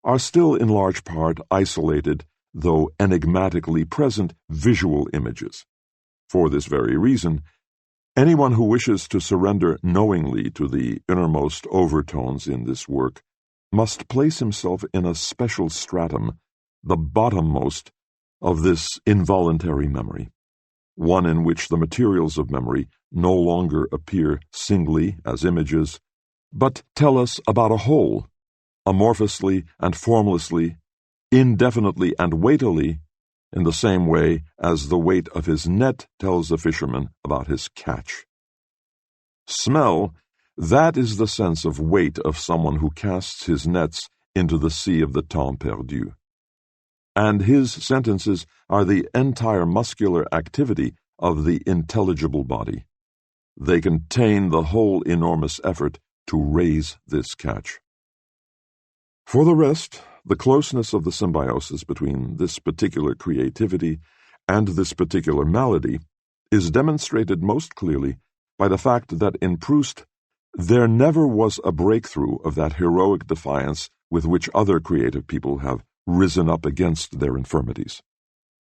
are still in large part isolated, though enigmatically present, visual images. For this very reason, anyone who wishes to surrender knowingly to the innermost overtones in this work must place himself in a special stratum, the bottommost, of this involuntary memory, one in which the materials of memory no longer appear singly as images, but tell us about a whole, amorphously and formlessly, indefinitely and weightily, in the same way as the weight of his net tells a fisherman about his catch. Smell, that is the sense of weight of someone who casts his nets into the sea of the temps perdu. And his sentences are the entire muscular activity of the intelligible body. They contain the whole enormous effort to raise this catch. For the rest, the closeness of the symbiosis between this particular creativity and this particular malady is demonstrated most clearly by the fact that in Proust there never was a breakthrough of that heroic defiance with which other creative people have risen up against their infirmities.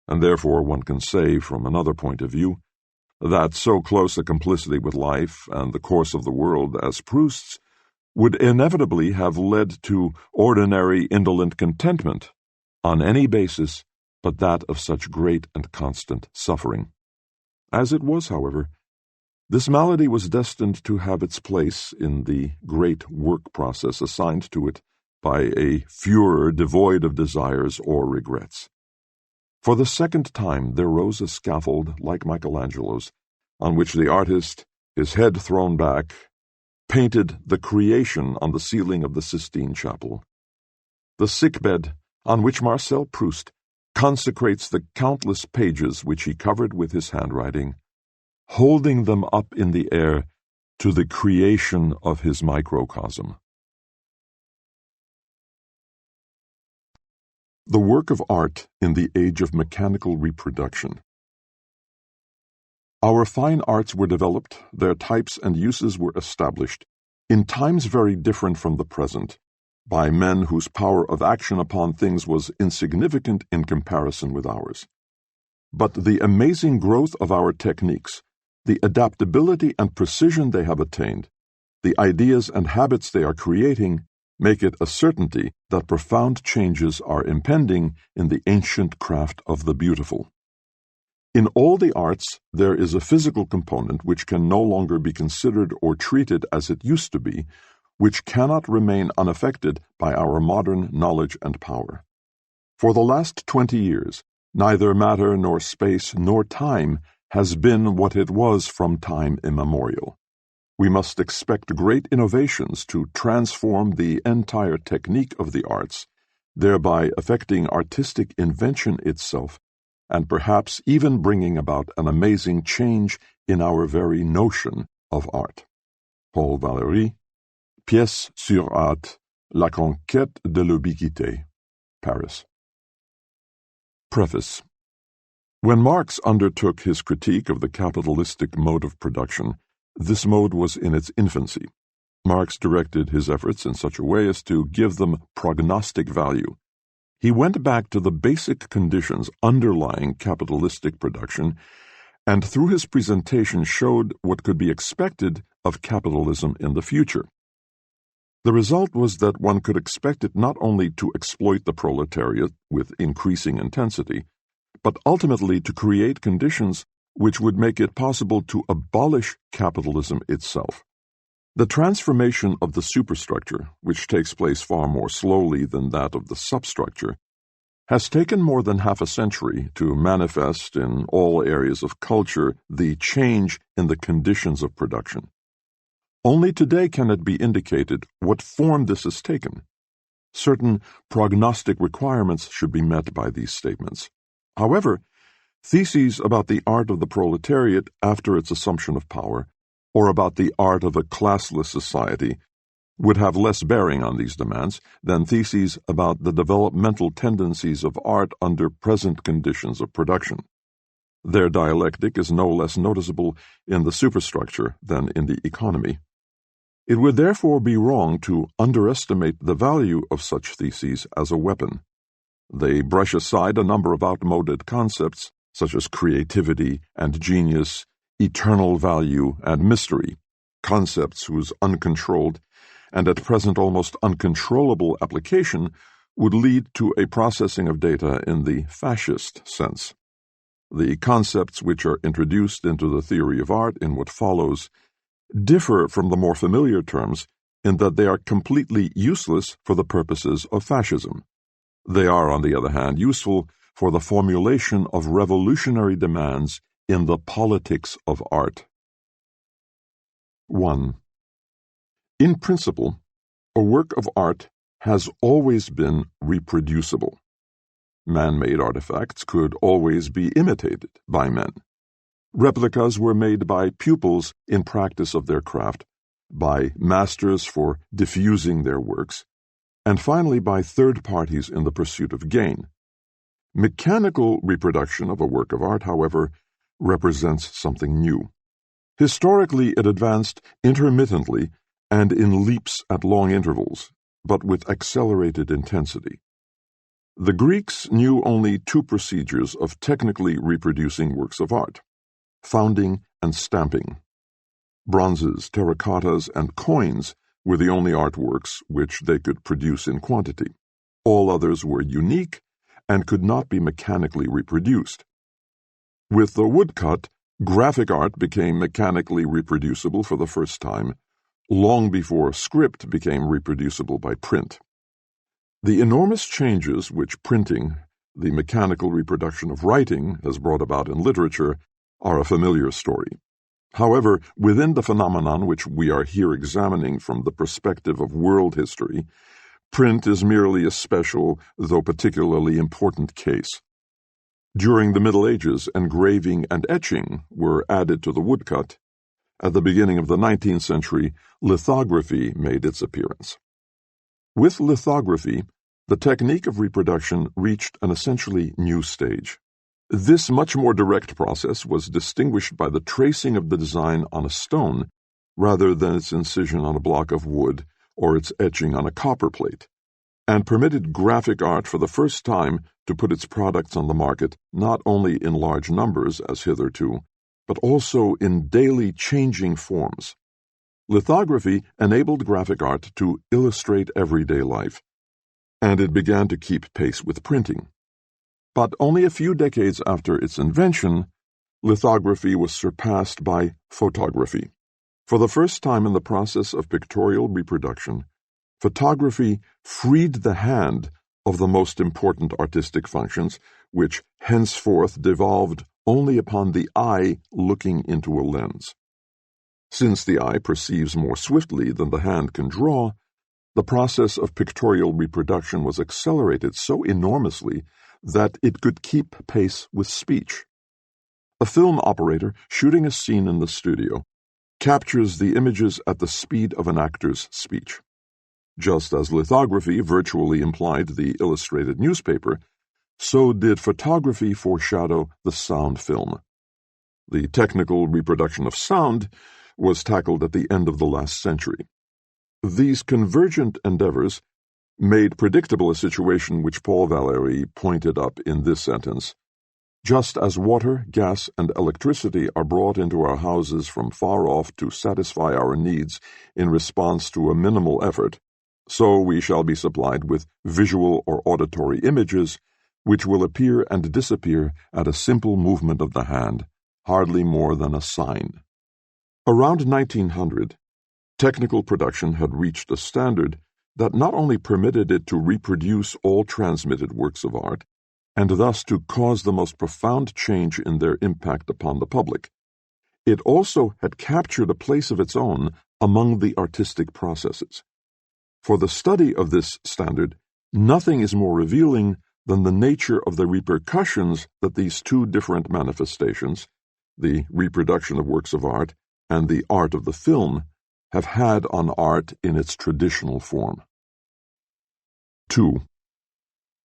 And therefore one can say, from another point of view, that so close a complicity with life and the course of the world as Proust's would inevitably have led to ordinary indolent contentment on any basis but that of such great and constant suffering. As it was, however, This malady was destined to have its place in the great work process assigned to it by a Führer devoid of desires or regrets. For the second time there rose a scaffold like Michelangelo's, on which the artist, his head thrown back, painted the creation on the ceiling of the Sistine Chapel. The sickbed, on which Marcel Proust consecrates the countless pages which he covered with his handwriting, holding them up in the air to the creation of his microcosm. The work of art in the age of mechanical reproduction. Our fine arts were developed, their types and uses were established, in times very different from the present, by men whose power of action upon things was insignificant in comparison with ours. But the amazing growth of our techniques, the adaptability and precision they have attained, the ideas and habits they are creating, make it a certainty that profound changes are impending in the ancient craft of the beautiful. In all the arts, there is a physical component which can no longer be considered or treated as it used to be, which cannot remain unaffected by our modern knowledge and power. For the last 20 years, neither matter nor space nor time has been what it was from time immemorial. We must expect great innovations to transform the entire technique of the arts, thereby affecting artistic invention itself, and perhaps even bringing about an amazing change in our very notion of art. Paul Valéry, Pièce sur Art, La Conquête de l'Ubiquité, Paris. Preface. When Marx undertook his critique of the capitalistic mode of production, this mode was in its infancy. Marx directed his efforts in such a way as to give them prognostic value. He went back to the basic conditions underlying capitalistic production, and through his presentation showed what could be expected of capitalism in the future. The result was that one could expect it not only to exploit the proletariat with increasing intensity, but ultimately to create conditions which would make it possible to abolish capitalism itself. The transformation of the superstructure, which takes place far more slowly than that of the substructure, has taken more than half a century to manifest in all areas of culture the change in the conditions of production. Only today can it be indicated what form this has taken. Certain prognostic requirements should be met by these statements. However, theses about the art of the proletariat after its assumption of power, or about the art of a classless society, would have less bearing on these demands than theses about the developmental tendencies of art under present conditions of production. Their dialectic is no less noticeable in the superstructure than in the economy. It would therefore be wrong to underestimate the value of such theses as a weapon. They brush aside a number of outmoded concepts, such as creativity and genius, eternal value and mystery, concepts whose uncontrolled and at present almost uncontrollable application would lead to a processing of data in the fascist sense. The concepts which are introduced into the theory of art in what follows differ from the more familiar terms in that they are completely useless for the purposes of fascism. They are, on the other hand, useful for the formulation of revolutionary demands in the politics of art. 1. In principle, a work of art has always been reproducible. Man-made artifacts could always be imitated by men. Replicas were made by pupils in practice of their craft, by masters for diffusing their works, and finally by third parties in the pursuit of gain. Mechanical reproduction of a work of art, however, represents something new. Historically, it advanced intermittently and in leaps at long intervals, but with accelerated intensity. The Greeks knew only two procedures of technically reproducing works of art: founding and stamping. Bronzes, terracottas, and coins were the only artworks which they could produce in quantity. All others were unique and could not be mechanically reproduced. With the woodcut, Graphic art became mechanically reproducible for the first time, long before script became reproducible by print. The enormous changes which printing, the mechanical reproduction of writing, has brought about in literature are a familiar story. However, within the phenomenon which we are here examining from the perspective of world history, print is merely a special, though particularly important case. During the Middle Ages, engraving and etching were added to the woodcut. At the beginning of the 19th century, lithography made its appearance. With lithography, the technique of reproduction reached an essentially new stage. This much more direct process was distinguished by the tracing of the design on a stone rather than its incision on a block of wood or its etching on a copper plate, and permitted graphic art for the first time to put its products on the market not only in large numbers as hitherto, but also in daily changing forms. Lithography enabled graphic art to illustrate everyday life, and it began to keep pace with printing. But only a few decades after its invention, lithography was surpassed by photography. For the first time in the process of pictorial reproduction, photography freed the hand of the most important artistic functions, which henceforth devolved only upon the eye looking into a lens. Since the eye perceives more swiftly than the hand can draw, the process of pictorial reproduction was accelerated so enormously that it could keep pace with speech. A film operator shooting a scene in the studio captures the images at the speed of an actor's speech. Just as lithography virtually implied the illustrated newspaper, so did photography foreshadow the sound film. The technical reproduction of sound was tackled at the end of the last century. These convergent endeavors made predictable a situation which Paul Valéry pointed up in this sentence: just as water, gas, and electricity are brought into our houses from far off to satisfy our needs in response to a minimal effort, so we shall be supplied with visual or auditory images which will appear and disappear at a simple movement of the hand, hardly more than a sign. Around 1900, technical production had reached a standard that not only permitted it to reproduce all transmitted works of art, and thus to cause the most profound change in their impact upon the public, it also had captured a place of its own among the artistic processes. For the study of this standard, nothing is more revealing than the nature of the repercussions that these two different manifestations, the reproduction of works of art and the art of the film, have had on art in its traditional form. 2.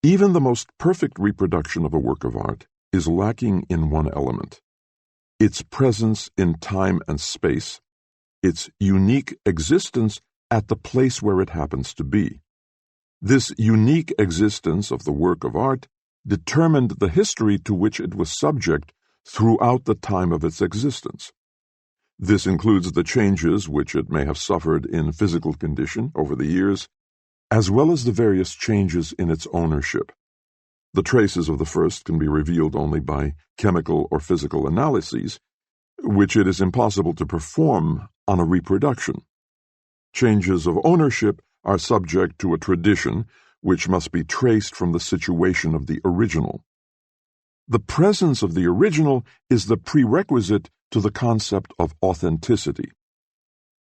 Even the most perfect reproduction of a work of art is lacking in one element: its presence in time and space, its unique existence at the place where it happens to be. This unique existence of the work of art determined the history to which it was subject throughout the time of its existence. This includes the changes which it may have suffered in physical condition over the years, as well as the various changes in its ownership. The traces of the first can be revealed only by chemical or physical analyses, which it is impossible to perform on a reproduction. Changes of ownership are subject to a tradition which must be traced from the situation of the original. The presence of the original is the prerequisite to the concept of authenticity.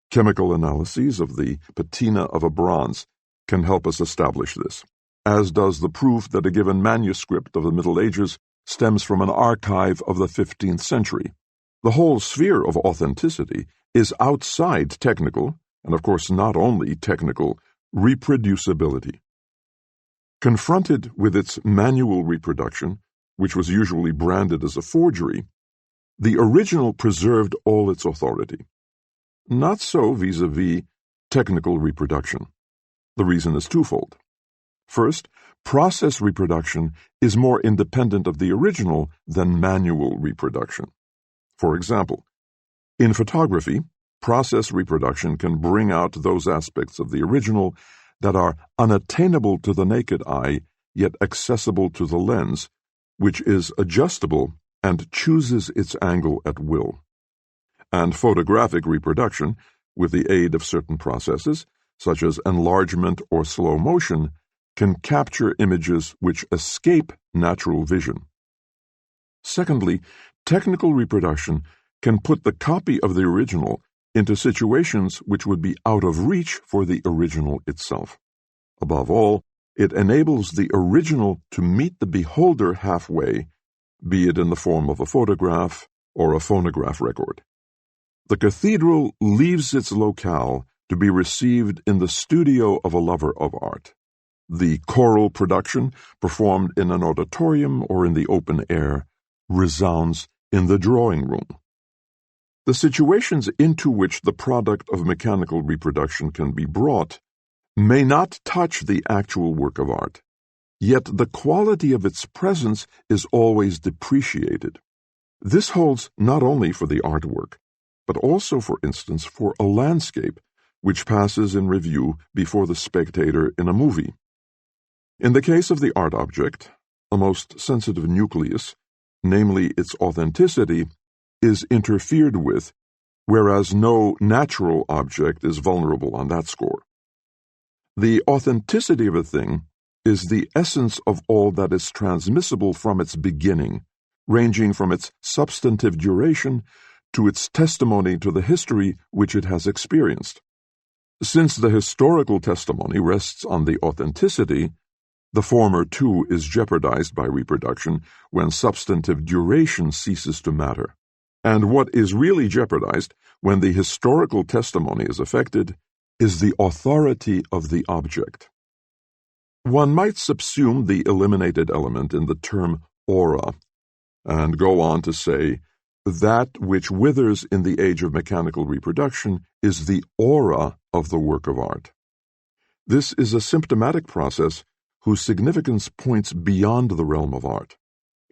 Chemical analyses of the patina of a bronze can help us establish this, as does the proof that a given manuscript of the Middle Ages stems from an archive of the 15th century. The whole sphere of authenticity is outside technical, and of course not only technical, reproducibility. Confronted with its manual reproduction, which was usually branded as a forgery, the original preserved all its authority. Not so vis-a-vis technical reproduction. The reason is twofold. First, process reproduction is more independent of the original than manual reproduction. For example, in photography, process reproduction can bring out those aspects of the original that are unattainable to the naked eye, yet accessible to the lens, which is adjustable and chooses its angle at will. And photographic reproduction, with the aid of certain processes, such as enlargement or slow motion, can capture images which escape natural vision. Secondly, technical reproduction can put the copy of the original into situations which would be out of reach for the original itself. Above all, it enables the original to meet the beholder halfway, be it in the form of a photograph or a phonograph record. The cathedral leaves its locale to be received in the studio of a lover of art. The choral production, performed in an auditorium or in the open air, resounds in the drawing room. The situations into which the product of mechanical reproduction can be brought may not touch the actual work of art, yet the quality of its presence is always depreciated. This holds not only for the artwork, but also, for instance, for a landscape, which passes in review before the spectator in a movie. In the case of the art object, a most sensitive nucleus, namely its authenticity, is interfered with, whereas no natural object is vulnerable on that score. The authenticity of a thing is the essence of all that is transmissible from its beginning, ranging from its substantive duration to its testimony to the history which it has experienced. Since the historical testimony rests on the authenticity, the former too is jeopardized by reproduction when substantive duration ceases to matter. And what is really jeopardized when the historical testimony is affected is the authority of the object. One might subsume the eliminated element in the term aura, and go on to say, that which withers in the age of mechanical reproduction is the aura of the work of art. This is a symptomatic process whose significance points beyond the realm of art.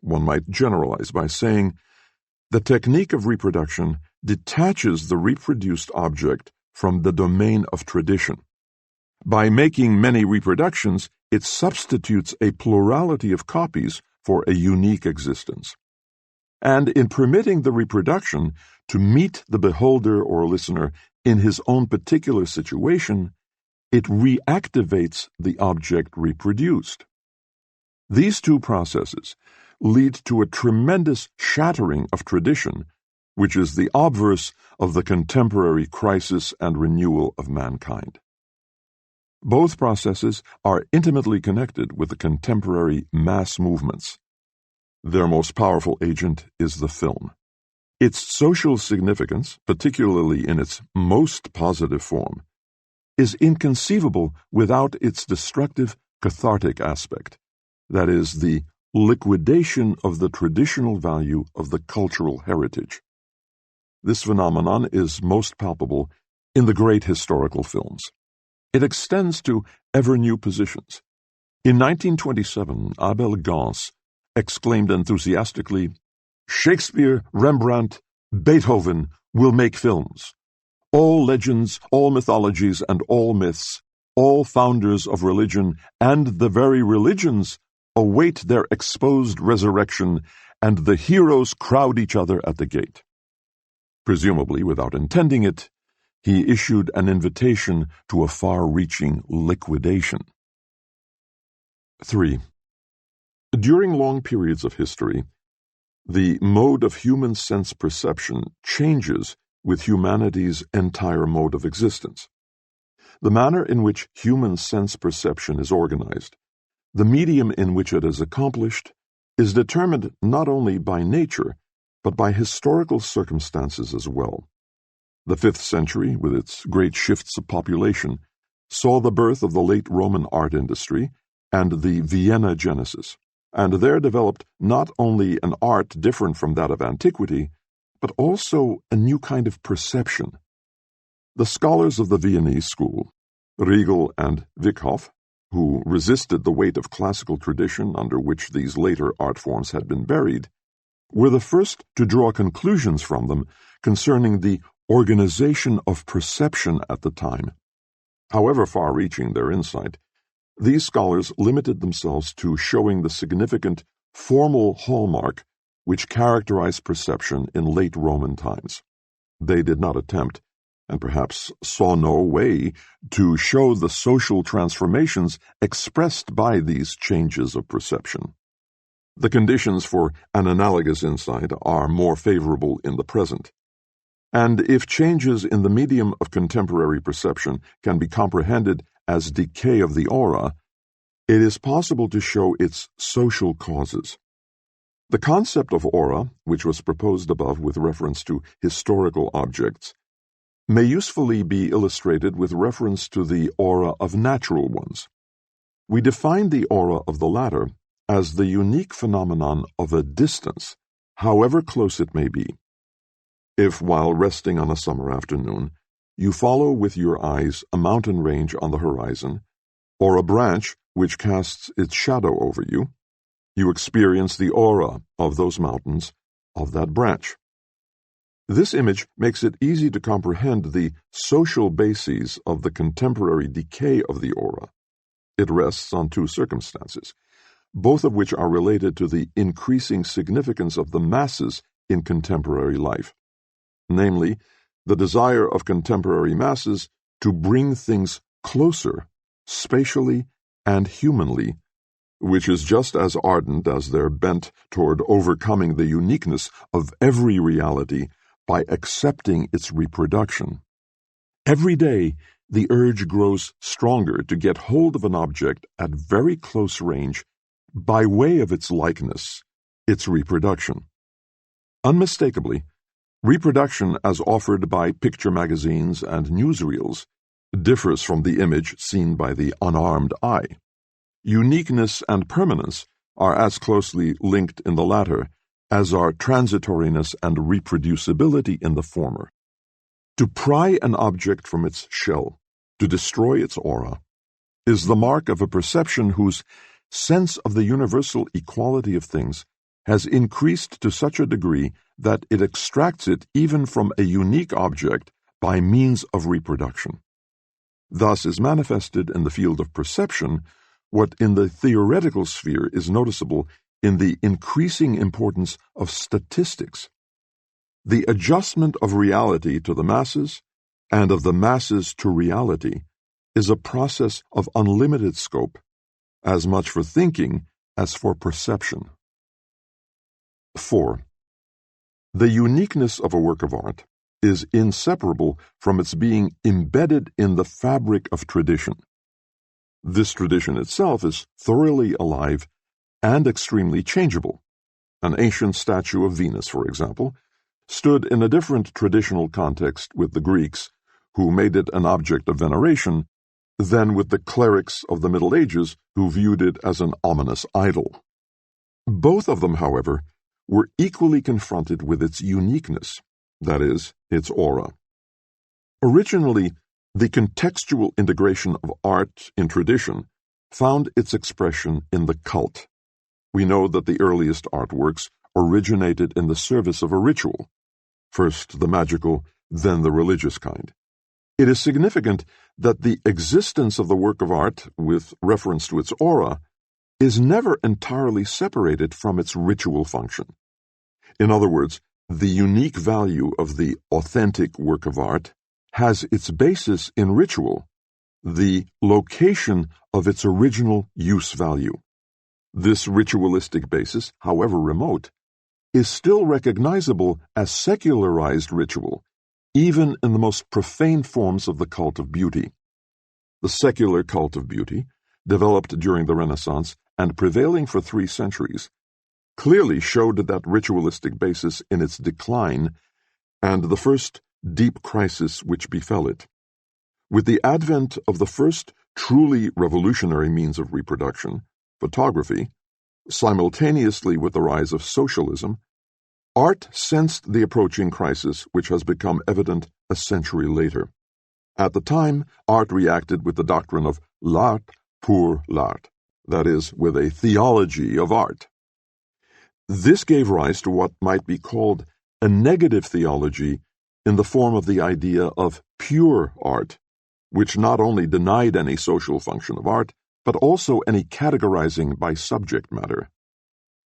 One might generalize by saying, the technique of reproduction detaches the reproduced object from the domain of tradition. By making many reproductions, it substitutes a plurality of copies for a unique existence. And in permitting the reproduction to meet the beholder or listener in his own particular situation, it reactivates the object reproduced. These two processes lead to a tremendous shattering of tradition, which is the obverse of the contemporary crisis and renewal of mankind. Both processes are intimately connected with the contemporary mass movements. Their most powerful agent is the film. Its social significance, particularly in its most positive form, is inconceivable without its destructive cathartic aspect, that is, the liquidation of the traditional value of the cultural heritage. This phenomenon is most palpable in the great historical films. It extends to ever-new positions. In 1927, Abel Gance exclaimed enthusiastically, "Shakespeare, Rembrandt, Beethoven will make films. All legends, all mythologies, and all myths, all founders of religion, and the very religions await their exposed resurrection, and the heroes crowd each other at the gate." Presumably without intending it, he issued an invitation to a far-reaching liquidation. 3. During long periods of history, the mode of human sense perception changes with humanity's entire mode of existence. The manner in which human sense perception is organized, the medium in which it is accomplished, is determined not only by nature, but by historical circumstances as well. The 5th century, with its great shifts of population, saw the birth of the late Roman art industry and the Vienna Genesis, and there developed not only an art different from that of antiquity, but also a new kind of perception. The scholars of the Viennese school, Riegel and Wickhoff, who resisted the weight of classical tradition under which these later art forms had been buried, were the first to draw conclusions from them concerning the organization of perception at the time. However far-reaching their insight, these scholars limited themselves to showing the significant formal hallmark which characterized perception in late Roman times. They did not attempt, and perhaps saw no way, to show the social transformations expressed by these changes of perception. The conditions for an analogous insight are more favorable in the present. And if changes in the medium of contemporary perception can be comprehended as decay of the aura, it is possible to show its social causes. The concept of aura, which was proposed above with reference to historical objects, may usefully be illustrated with reference to the aura of natural ones. We define the aura of the latter as the unique phenomenon of a distance, however close it may be. If, while resting on a summer afternoon, you follow with your eyes a mountain range on the horizon, or a branch which casts its shadow over you, you experience the aura of those mountains, of that branch. This image makes it easy to comprehend the social bases of the contemporary decay of the aura. It rests on two circumstances, both of which are related to the increasing significance of the masses in contemporary life. Namely, the desire of contemporary masses to bring things closer, spatially and humanly, which is just as ardent as their bent toward overcoming the uniqueness of every reality by accepting its reproduction. Every day, the urge grows stronger to get hold of an object at very close range by way of its likeness, its reproduction. Unmistakably, reproduction as offered by picture magazines and newsreels differs from the image seen by the unarmed eye. Uniqueness and permanence are as closely linked in the latter as are transitoriness and reproducibility in the former. To pry an object from its shell, to destroy its aura, is the mark of a perception whose sense of the universal equality of things has increased to such a degree that it extracts it even from a unique object by means of reproduction. Thus is manifested in the field of perception what in the theoretical sphere is noticeable in the increasing importance of statistics. The adjustment of reality to the masses and of the masses to reality is a process of unlimited scope, as much for thinking as for perception. 4. The uniqueness of a work of art is inseparable from its being embedded in the fabric of tradition. This tradition itself is thoroughly alive and extremely changeable. An ancient statue of Venus, for example, stood in a different traditional context with the Greeks, who made it an object of veneration, than with the clerics of the Middle Ages, who viewed it as an ominous idol. Both of them, however, were equally confronted with its uniqueness, that is, its aura. Originally, the contextual integration of art in tradition found its expression in the cult. We know that the earliest artworks originated in the service of a ritual, first the magical, then the religious kind. It is significant that the existence of the work of art, with reference to its aura, is never entirely separated from its ritual function. In other words, the unique value of the authentic work of art has its basis in ritual, the location of its original use value. This ritualistic basis, however remote, is still recognizable as secularized ritual, even in the most profane forms of the cult of beauty. The secular cult of beauty, developed during the Renaissance and prevailing for 3 centuries, clearly showed that ritualistic basis in its decline and the first deep crisis which befell it. With the advent of the first truly revolutionary means of reproduction, photography, simultaneously with the rise of socialism, art sensed the approaching crisis which has become evident a century later. At the time, art reacted with the doctrine of l'art pour l'art, that is, with a theology of art. This gave rise to what might be called a negative theology in the form of the idea of pure art, which not only denied any social function of art, but also any categorizing by subject matter.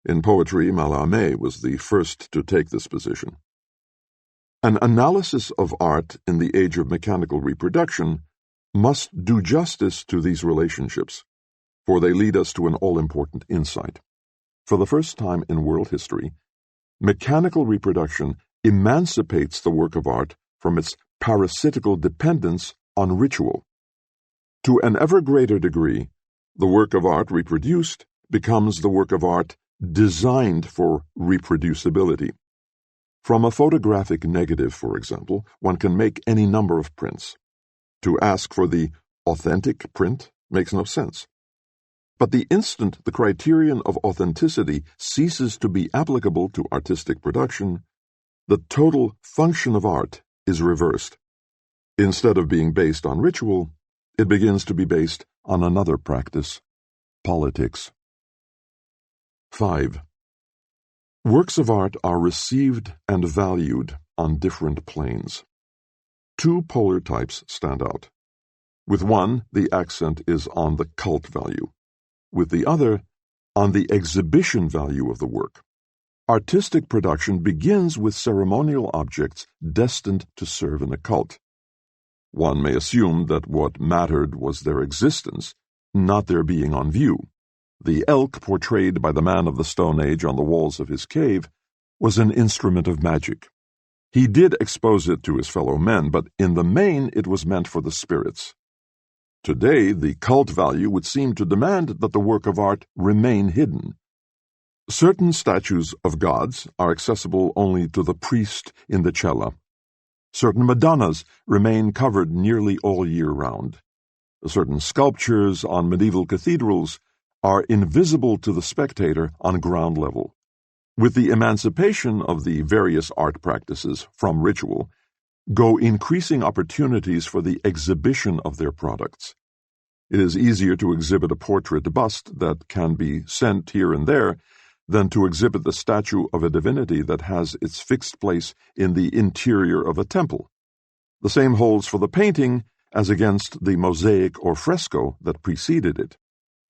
In poetry, Mallarmé was the first to take this position. An analysis of art in the age of mechanical reproduction must do justice to these relationships, for they lead us to an all-important insight. For the first time in world history, mechanical reproduction emancipates the work of art from its parasitical dependence on ritual. To an ever greater degree, the work of art reproduced becomes the work of art designed for reproducibility. From a photographic negative, for example, one can make any number of prints. To ask for the authentic print makes no sense. But the instant the criterion of authenticity ceases to be applicable to artistic production, the total function of art is reversed. Instead of being based on ritual, it begins to be based on another practice, politics. 5. Works of art are received and valued on different planes. Two polar types stand out. With one, the accent is on the cult value. With the other, on the exhibition value of the work. Artistic production begins with ceremonial objects destined to serve in a cult. One may assume that what mattered was their existence, not their being on view. The elk portrayed by the man of the Stone Age on the walls of his cave was an instrument of magic. He did expose it to his fellow men, but in the main it was meant for the spirits. Today, the cult value would seem to demand that the work of art remain hidden. Certain statues of gods are accessible only to the priest in the cella. Certain Madonnas remain covered nearly all year round. Certain sculptures on medieval cathedrals are invisible to the spectator on ground level. With the emancipation of the various art practices from ritual, go increasing opportunities for the exhibition of their products. It is easier to exhibit a portrait bust that can be sent here and there than to exhibit the statue of a divinity that has its fixed place in the interior of a temple. The same holds for the painting as against the mosaic or fresco that preceded it.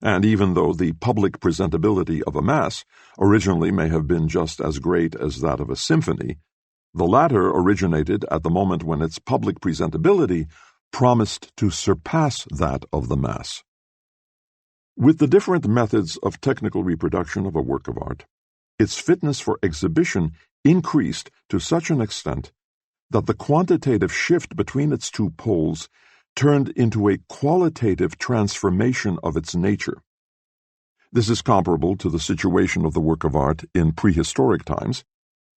And even though the public presentability of a Mass originally may have been just as great as that of a symphony, the latter originated at the moment when its public presentability promised to surpass that of the Mass. With the different methods of technical reproduction of a work of art, its fitness for exhibition increased to such an extent that the quantitative shift between its two poles turned into a qualitative transformation of its nature. This is comparable to the situation of the work of art in prehistoric times,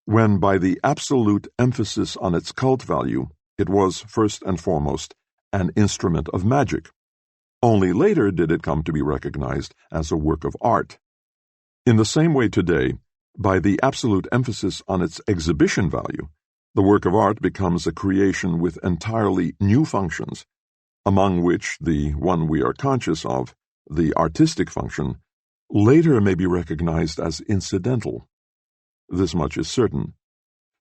when by the absolute emphasis on its cult value, it was, first and foremost, an instrument of magic. Only later did it come to be recognized as a work of art. In the same way today, by the absolute emphasis on its exhibition value, the work of art becomes a creation with entirely new functions, among which the one we are conscious of, the artistic function, later may be recognized as incidental. This much is certain.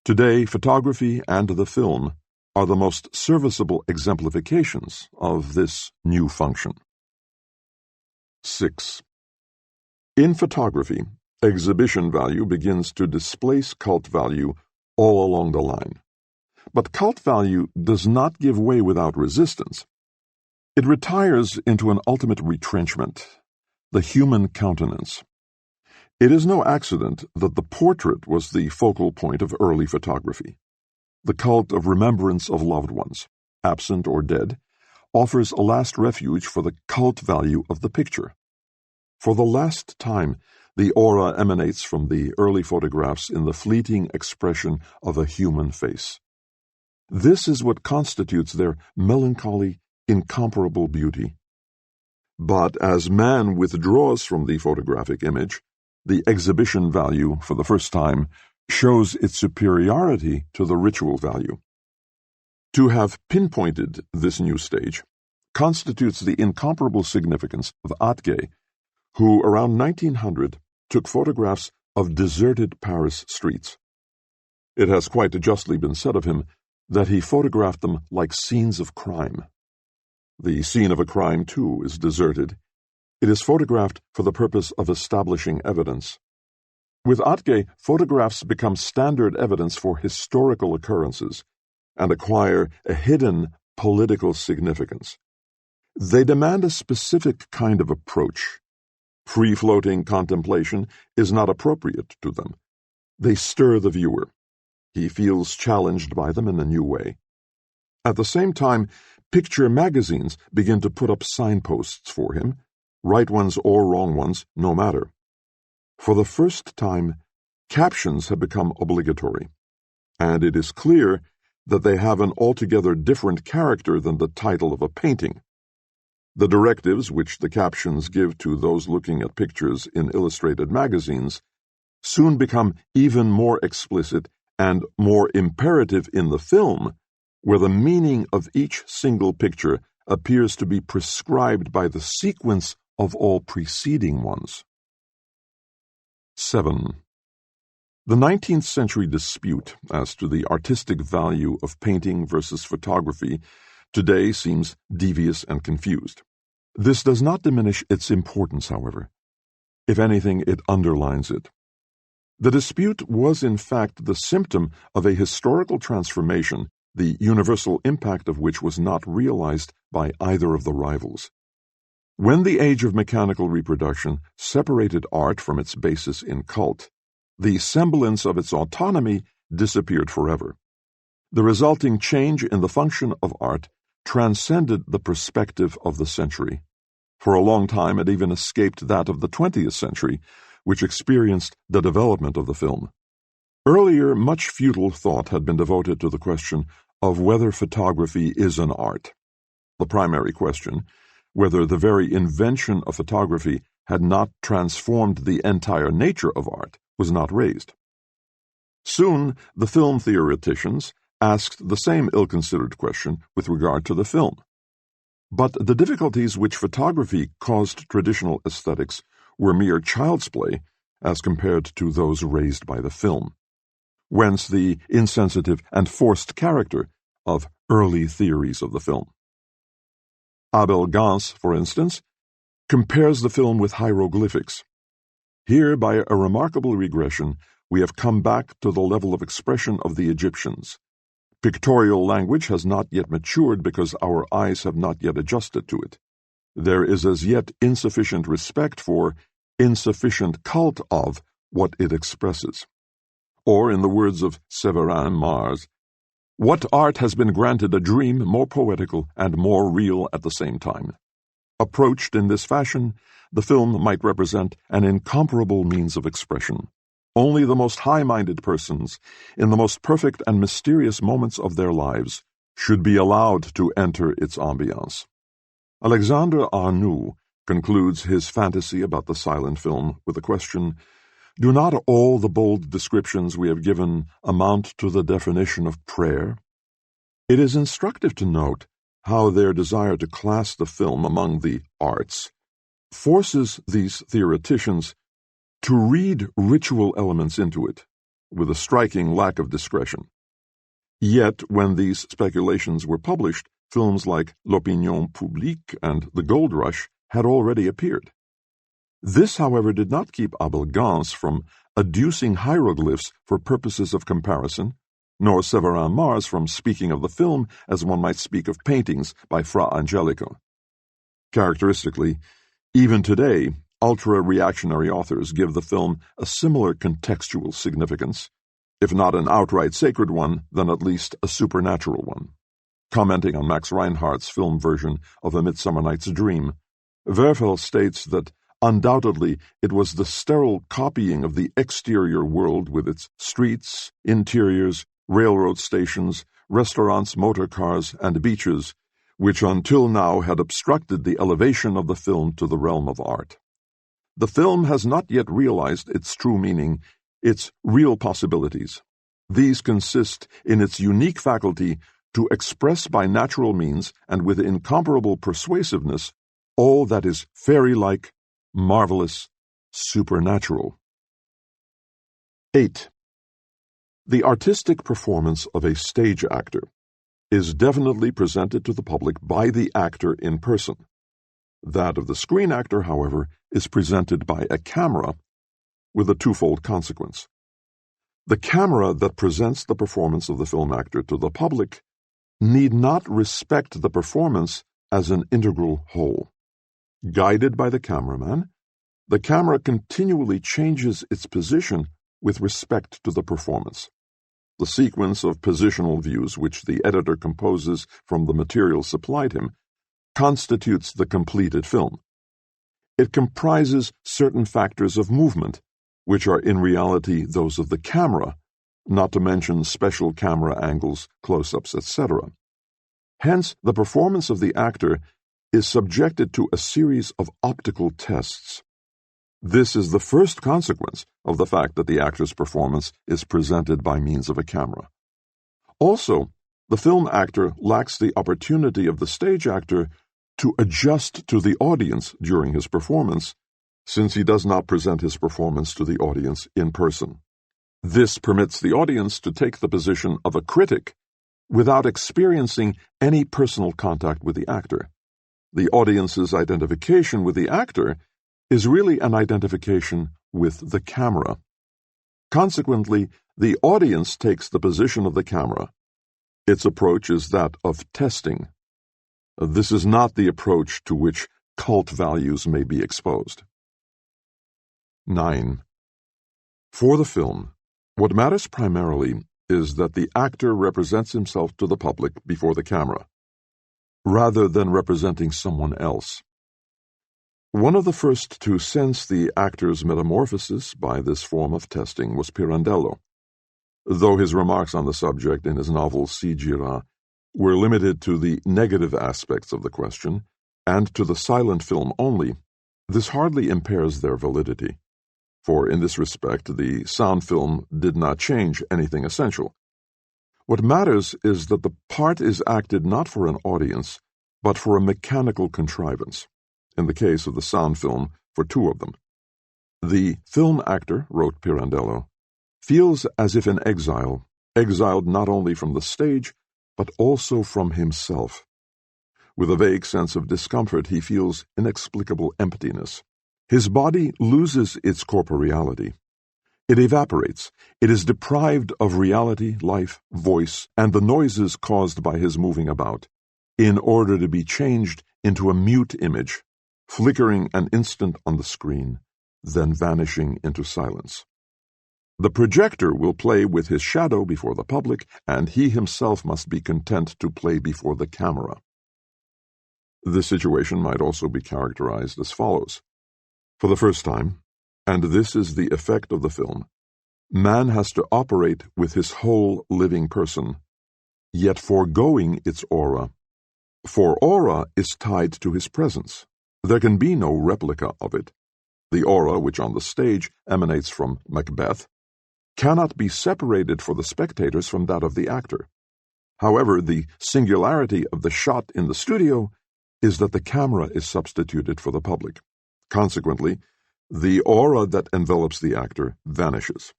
Today, photography and the film are the most serviceable exemplifications of this new function. 6. In photography, exhibition value begins to displace cult value all along the line. But cult value does not give way without resistance. It retires into an ultimate retrenchment, the human countenance. It is no accident that the portrait was the focal point of early photography. The cult of remembrance of loved ones, absent or dead, offers a last refuge for the cult value of the picture. For the last time, the aura emanates from the early photographs in the fleeting expression of a human face. This is what constitutes their melancholy, incomparable beauty. But as man withdraws from the photographic image, the exhibition value, for the first time, shows its superiority to the ritual value. To have pinpointed this new stage constitutes the incomparable significance of Atget, who around 1900 took photographs of deserted Paris streets. It has quite justly been said of him that he photographed them like scenes of crime. The scene of a crime, too, is deserted. It is photographed for the purpose of establishing evidence. With Atge, photographs become standard evidence for historical occurrences and acquire a hidden political significance. They demand a specific kind of approach. Free-floating contemplation is not appropriate to them. They stir the viewer. He feels challenged by them in a new way. At the same time, picture magazines begin to put up signposts for him, right ones or wrong ones, no matter. For the first time, captions have become obligatory, and it is clear that they have an altogether different character than the title of a painting. The directives which the captions give to those looking at pictures in illustrated magazines soon become even more explicit and more imperative in the film, where the meaning of each single picture appears to be prescribed by the sequence of all preceding ones. 7. The 19th century dispute as to the artistic value of painting versus photography today seems devious and confused. This does not diminish its importance, however. If anything, it underlines it. The dispute was in fact the symptom of a historical transformation, the universal impact of which was not realized by either of the rivals. When the age of mechanical reproduction separated art from its basis in cult, the semblance of its autonomy disappeared forever. The resulting change in the function of art transcended the perspective of the century. For a long time it even escaped that of the 20th century, which experienced the development of the film. Earlier, much futile thought had been devoted to the question of whether photography is an art. The primary question, whether the very invention of photography had not transformed the entire nature of art, was not raised. Soon, the film theoreticians asked the same ill-considered question with regard to the film. But the difficulties which photography caused traditional aesthetics were mere child's play as compared to those raised by the film. Whence the insensitive and forced character of early theories of the film. Abel Gance, for instance, compares the film with hieroglyphics. Here, by a remarkable regression, we have come back to the level of expression of the Egyptians. Pictorial language has not yet matured because our eyes have not yet adjusted to it. There is as yet insufficient respect for, insufficient cult of, what it expresses. Or, in the words of Séverin Mars, what art has been granted a dream more poetical and more real at the same time? Approached in this fashion, the film might represent an incomparable means of expression. Only the most high-minded persons, in the most perfect and mysterious moments of their lives, should be allowed to enter its ambiance. Alexandre Arnoux concludes his fantasy about the silent film with the question, do not all the bold descriptions we have given amount to the definition of prayer? It is instructive to note how their desire to class the film among the arts forces these theoreticians to read ritual elements into it, with a striking lack of discretion. Yet, when these speculations were published, films like L'Opinion Publique and The Gold Rush had already appeared. This, however, did not keep Abel Gance from adducing hieroglyphs for purposes of comparison, nor Séverin Mars from speaking of the film as one might speak of paintings by Fra Angelico. Characteristically, even today, ultra-reactionary authors give the film a similar contextual significance, if not an outright sacred one, then at least a supernatural one. Commenting on Max Reinhardt's film version of A Midsummer Night's Dream, Werfel states that undoubtedly it was the sterile copying of the exterior world with its streets, interiors, railroad stations, restaurants, motor cars, and beaches, which until now had obstructed the elevation of the film to the realm of art. The film has not yet realized its true meaning, its real possibilities. These consist in its unique faculty to express by natural means and with incomparable persuasiveness all that is fairy-like, marvelous, supernatural. 8. The artistic performance of a stage actor is definitely presented to the public by the actor in person. That of the screen actor, however, is presented by a camera, with a twofold consequence. The camera that presents the performance of the film actor to the public need not respect the performance as an integral whole. Guided by the cameraman, the camera continually changes its position with respect to the performance. The sequence of positional views which the editor composes from the material supplied him constitutes the completed film. It comprises certain factors of movement, which are in reality those of the camera, not to mention special camera angles, close-ups, etc. Hence, the performance of the actor is subjected to a series of optical tests. This is the first consequence of the fact that the actor's performance is presented by means of a camera. Also, the film actor lacks the opportunity of the stage actor to adjust to the audience during his performance, since he does not present his performance to the audience in person. This permits the audience to take the position of a critic without experiencing any personal contact with the actor. The audience's identification with the actor is really an identification with the camera. Consequently, the audience takes the position of the camera. Its approach is that of testing. This is not the approach to which cult values may be exposed. 9. For the film, what matters primarily is that the actor represents himself to the public before the camera, rather than representing someone else. One of the first to sense the actor's metamorphosis by this form of testing was Pirandello. Though his remarks on the subject in his novel Si Gira were limited to the negative aspects of the question and to the silent film only, this hardly impairs their validity, for in this respect the sound film did not change anything essential. What matters is that the part is acted not for an audience, but for a mechanical contrivance. In the case of the sound film, for two of them. The film actor, wrote Pirandello, feels as if in exile, exiled not only from the stage, but also from himself. With a vague sense of discomfort, he feels inexplicable emptiness. His body loses its corporeality. It evaporates. It is deprived of reality, life, voice, and the noises caused by his moving about, in order to be changed into a mute image, flickering an instant on the screen, then vanishing into silence. The projector will play with his shadow before the public, and he himself must be content to play before the camera. This situation might also be characterized as follows. For the first time, and this is the effect of the film, man has to operate with his whole living person, yet foregoing its aura. For aura is tied to his presence. There can be no replica of it. The aura, which on the stage emanates from Macbeth, cannot be separated for the spectators from that of the actor. However, the singularity of the shot in the studio is that the camera is substituted for the public. Consequently, the aura that envelops the actor vanishes,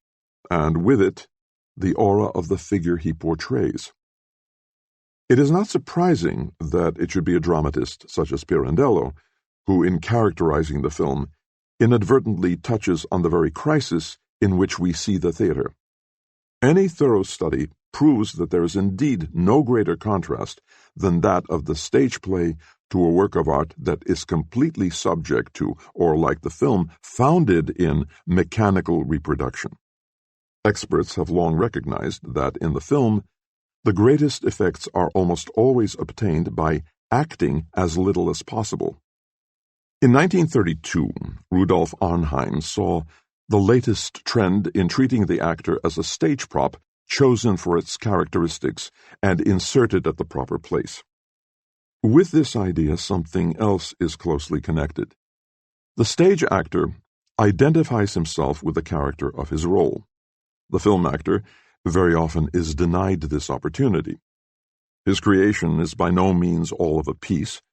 and with it, the aura of the figure he portrays. It is not surprising that it should be a dramatist such as Pirandello who, in characterizing the film, inadvertently touches on the very crisis in which we see the theater. Any thorough study proves that there is indeed no greater contrast than that of the stage play to a work of art that is completely subject to, or like the film, founded in mechanical reproduction. Experts have long recognized that in the film, the greatest effects are almost always obtained by acting as little as possible. In 1932, Rudolf Arnheim saw the latest trend in treating the actor as a stage prop chosen for its characteristics and inserted at the proper place. With this idea, something else is closely connected. The stage actor identifies himself with the character of his role. The film actor very often is denied this opportunity. His creation is by no means all of a piece.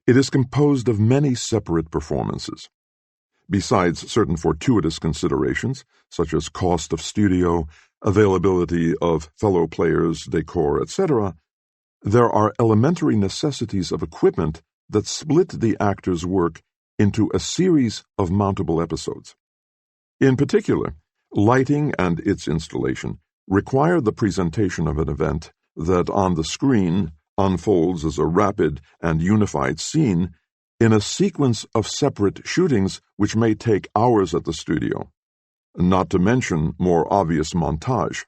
It is composed of many separate performances. Besides certain fortuitous considerations, such as cost of studio, availability of fellow players, decor, etc., there are elementary necessities of equipment that split the actor's work into a series of mountable episodes. In particular, lighting and its installation require the presentation of an event that on the screen unfolds as a rapid and unified scene in a sequence of separate shootings which may take hours at the studio, not to mention more obvious montage.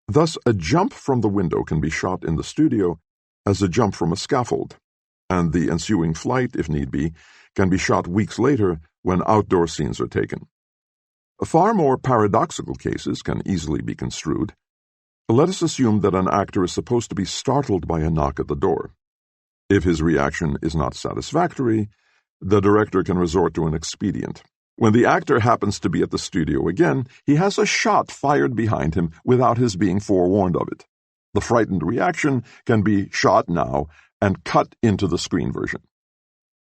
Thus, a jump from the window can be shot in the studio as a jump from a scaffold, and the ensuing flight, if need be, can be shot weeks later when outdoor scenes are taken. Far more paradoxical cases can easily be construed. Let us assume that an actor is supposed to be startled by a knock at the door. If his reaction is not satisfactory, the director can resort to an expedient. When the actor happens to be at the studio again, he has a shot fired behind him without his being forewarned of it. The frightened reaction can be shot now and cut into the screen version.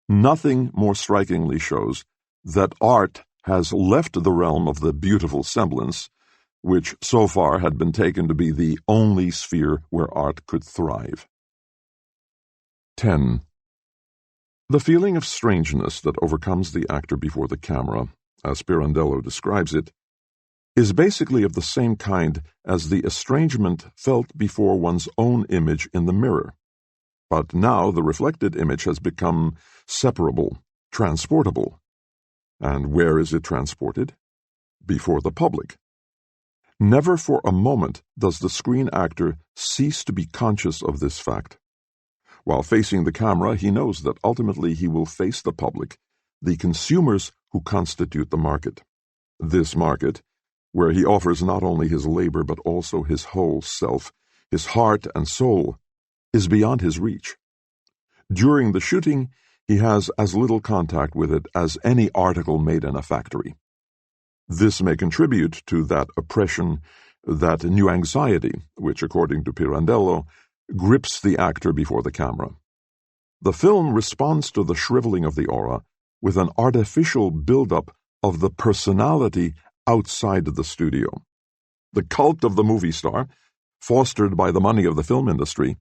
Nothing more strikingly shows that art has left the realm of the beautiful semblance, which so far had been taken to be the only sphere where art could thrive. 10. The feeling of strangeness that overcomes the actor before the camera, as Pirandello describes it, is basically of the same kind as the estrangement felt before one's own image in the mirror. But now the reflected image has become separable, transportable. And where is it transported? Before the public. Never for a moment does the screen actor cease to be conscious of this fact. While facing the camera, he knows that ultimately he will face the public, the consumers who constitute the market. This market, where he offers not only his labor but also his whole self, his heart and soul, is beyond his reach. During the shooting, he has as little contact with it as any article made in a factory. This may contribute to that oppression, that new anxiety, which, according to Pirandello, grips the actor before the camera. The film responds to the shriveling of the aura with an artificial buildup of the personality outside the studio. The cult of the movie star, fostered by the money of the film industry,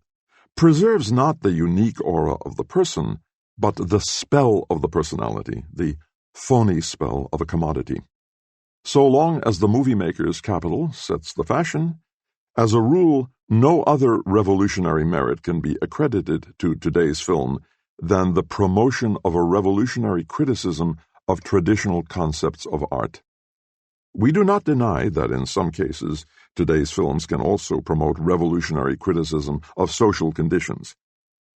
preserves not the unique aura of the person, but the spell of the personality, the phony spell of a commodity. So long as the movie maker's capital sets the fashion, as a rule, no other revolutionary merit can be accredited to today's film than the promotion of a revolutionary criticism of traditional concepts of art. We do not deny that in some cases today's films can also promote revolutionary criticism of social conditions,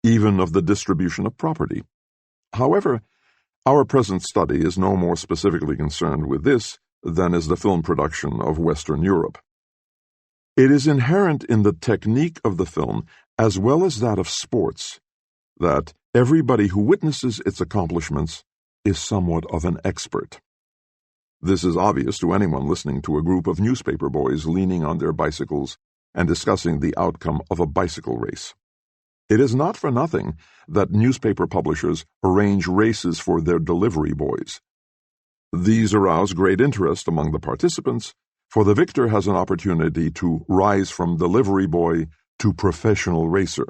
even of the distribution of property. However, our present study is no more specifically concerned with this than is the film production of Western Europe. It is inherent in the technique of the film, as well as that of sports, that everybody who witnesses its accomplishments is somewhat of an expert. This is obvious to anyone listening to a group of newspaper boys leaning on their bicycles and discussing the outcome of a bicycle race. It is not for nothing that newspaper publishers arrange races for their delivery boys. These arouse great interest among the participants, for the victor has an opportunity to rise from delivery boy to professional racer.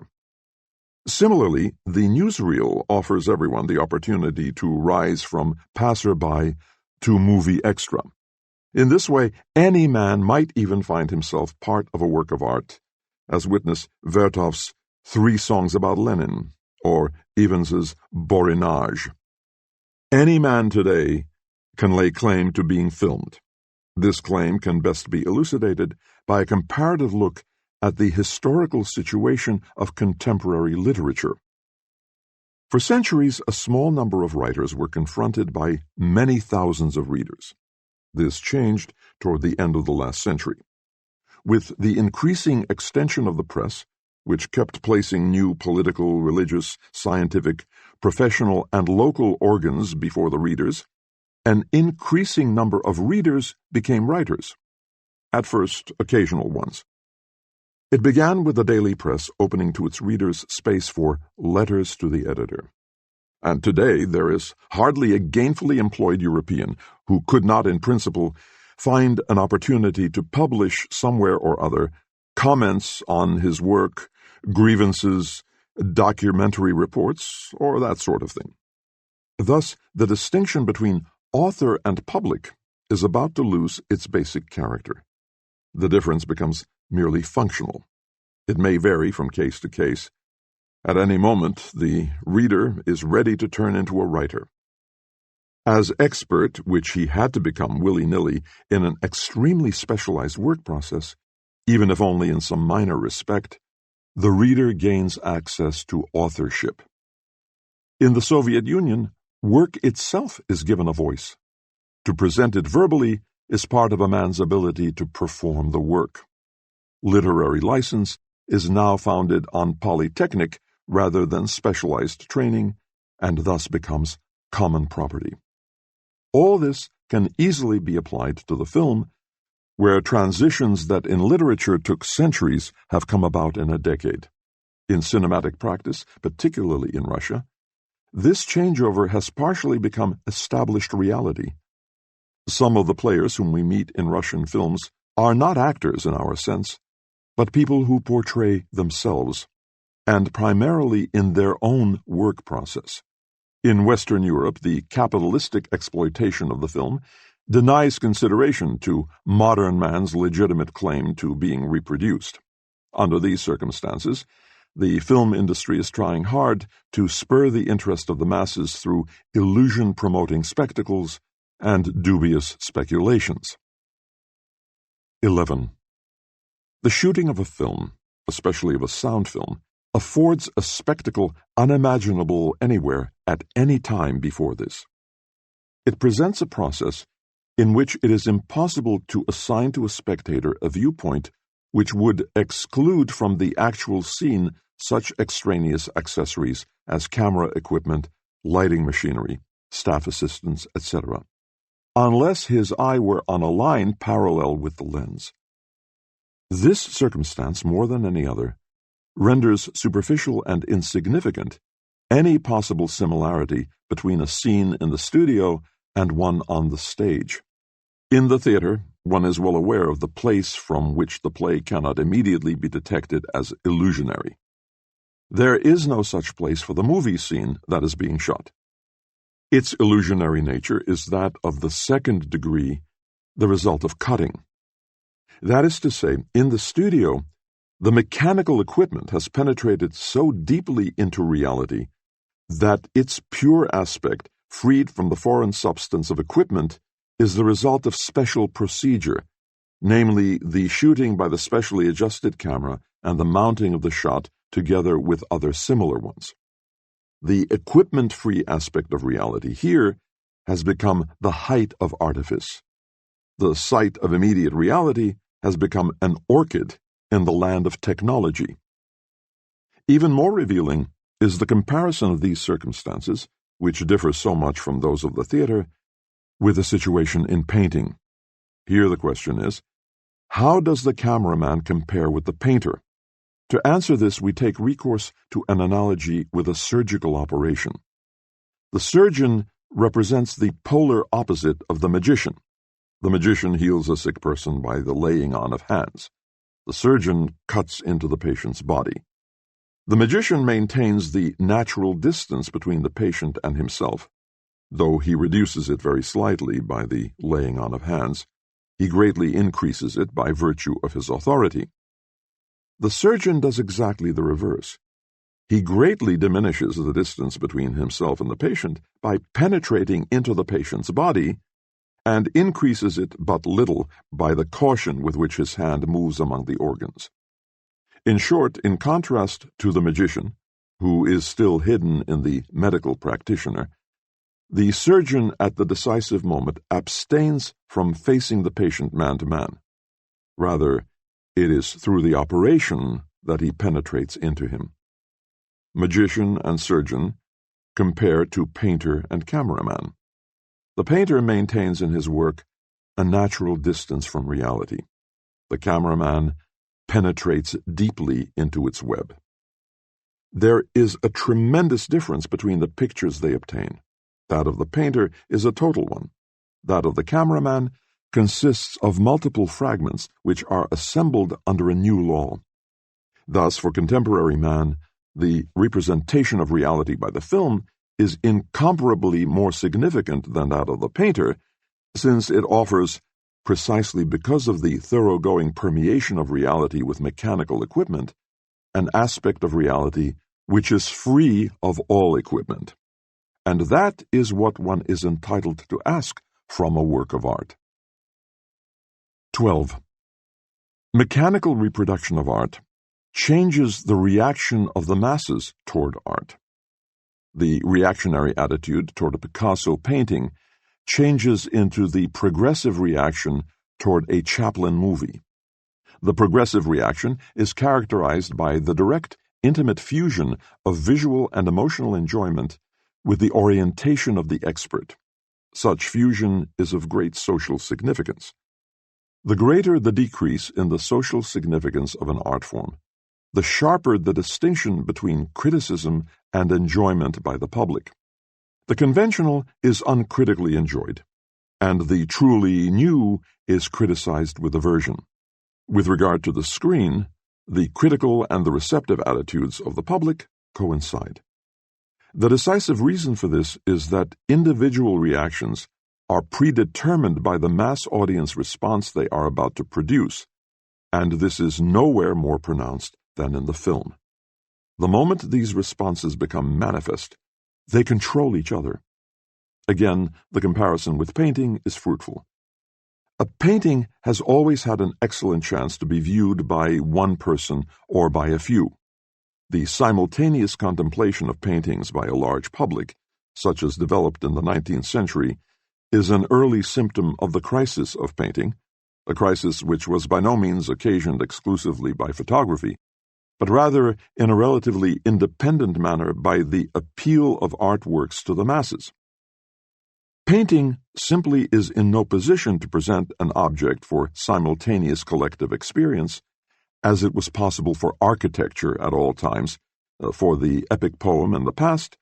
Similarly, the newsreel offers everyone the opportunity to rise from passerby to movie extra. In this way, any man might even find himself part of a work of art, as witness Vertov's 3 Songs About Lenin, or Evans's Borinage. Any man today can lay claim to being filmed. This claim can best be elucidated by a comparative look at the historical situation of contemporary literature. For centuries, a small number of writers were confronted by many thousands of readers. This changed toward the end of the last century. With the increasing extension of the press, which kept placing new political, religious, scientific, professional, and local organs before the readers, an increasing number of readers became writers, at first occasional ones. It began with the daily press opening to its readers space for letters to the editor. And today there is hardly a gainfully employed European who could not, in principle, find an opportunity to publish somewhere or other comments on his work, grievances, documentary reports, or that sort of thing. Thus, the distinction between author and public is about to lose its basic character. The difference becomes merely functional. It may vary from case to case. At any moment, the reader is ready to turn into a writer. As expert, which he had to become willy-nilly, in an extremely specialized work process, even if only in some minor respect, the reader gains access to authorship. In the Soviet Union, work itself is given a voice. To present it verbally is part of a man's ability to perform the work. Literary license is now founded on polytechnic rather than specialized training, and thus becomes common property. All this can easily be applied to the film, where transitions that in literature took centuries have come about in a decade. In cinematic practice, particularly in Russia, this changeover has partially become established reality. Some of the players whom we meet in Russian films are not actors in our sense, but people who portray themselves, and primarily in their own work process. In Western Europe, the capitalistic exploitation of the film denies consideration to modern man's legitimate claim to being reproduced. Under these circumstances, the film industry is trying hard to spur the interest of the masses through illusion-promoting spectacles and dubious speculations. 11. The shooting of a film, especially of a sound film, affords a spectacle unimaginable anywhere at any time before this. It presents a process in which it is impossible to assign to a spectator a viewpoint which would exclude from the actual scene such extraneous accessories as camera equipment, lighting machinery, staff assistants, etc., unless his eye were on a line parallel with the lens. This circumstance, more than any other, renders superficial and insignificant any possible similarity between a scene in the studio and one on the stage. In the theater, one is well aware of the place from which the play cannot immediately be detected as illusionary. There is no such place for the movie scene that is being shot. Its illusionary nature is that of the second degree, the result of cutting. That is to say, in the studio, the mechanical equipment has penetrated so deeply into reality that its pure aspect, freed from the foreign substance of equipment, is the result of special procedure, namely the shooting by the specially adjusted camera and the mounting of the shot together with other similar ones. The equipment-free aspect of reality here has become the height of artifice. The sight of immediate reality has become an orchid in the land of technology. Even more revealing is the comparison of these circumstances, which differ so much from those of the theater, with the situation in painting. Here the question is, how does the cameraman compare with the painter? To answer this, we take recourse to an analogy with a surgical operation. The surgeon represents the polar opposite of the magician. The magician heals a sick person by the laying on of hands. The surgeon cuts into the patient's body. The magician maintains the natural distance between the patient and himself. Though he reduces it very slightly by the laying on of hands, he greatly increases it by virtue of his authority. The surgeon does exactly the reverse. He greatly diminishes the distance between himself and the patient by penetrating into the patient's body, and increases it but little by the caution with which his hand moves among the organs. In short, in contrast to the magician, who is still hidden in the medical practitioner, the surgeon at the decisive moment abstains from facing the patient man to man. Rather, it is through the operation that he penetrates into him. Magician and surgeon compare to painter and cameraman. The painter maintains in his work a natural distance from reality. The cameraman penetrates deeply into its web. There is a tremendous difference between the pictures they obtain. That of the painter is a total one. That of the cameraman consists of multiple fragments which are assembled under a new law. Thus, for contemporary man, the representation of reality by the film is incomparably more significant than that of the painter, since it offers, precisely because of the thoroughgoing permeation of reality with mechanical equipment, an aspect of reality which is free of all equipment. And that is what one is entitled to ask from a work of art. 12. Mechanical reproduction of art changes the reaction of the masses toward art. The reactionary attitude toward a Picasso painting changes into the progressive reaction toward a Chaplin movie. The progressive reaction is characterized by the direct, intimate fusion of visual and emotional enjoyment with the orientation of the expert. Such fusion is of great social significance. The greater the decrease in the social significance of an art form, the sharper the distinction between criticism and enjoyment by the public. The conventional is uncritically enjoyed, and the truly new is criticized with aversion. With regard to the screen, the critical and the receptive attitudes of the public coincide. The decisive reason for this is that individual reactions are predetermined by the mass audience response they are about to produce, and this is nowhere more pronounced than in the film. The moment these responses become manifest, they control each other. Again, the comparison with painting is fruitful. A painting has always had an excellent chance to be viewed by one person or by a few. The simultaneous contemplation of paintings by a large public, such as developed in the 19th century, is an early symptom of the crisis of painting, a crisis which was by no means occasioned exclusively by photography, but rather in a relatively independent manner by the appeal of artworks to the masses. Painting simply is in no position to present an object for simultaneous collective experience, as it was possible for architecture at all times, for the epic poem in the past,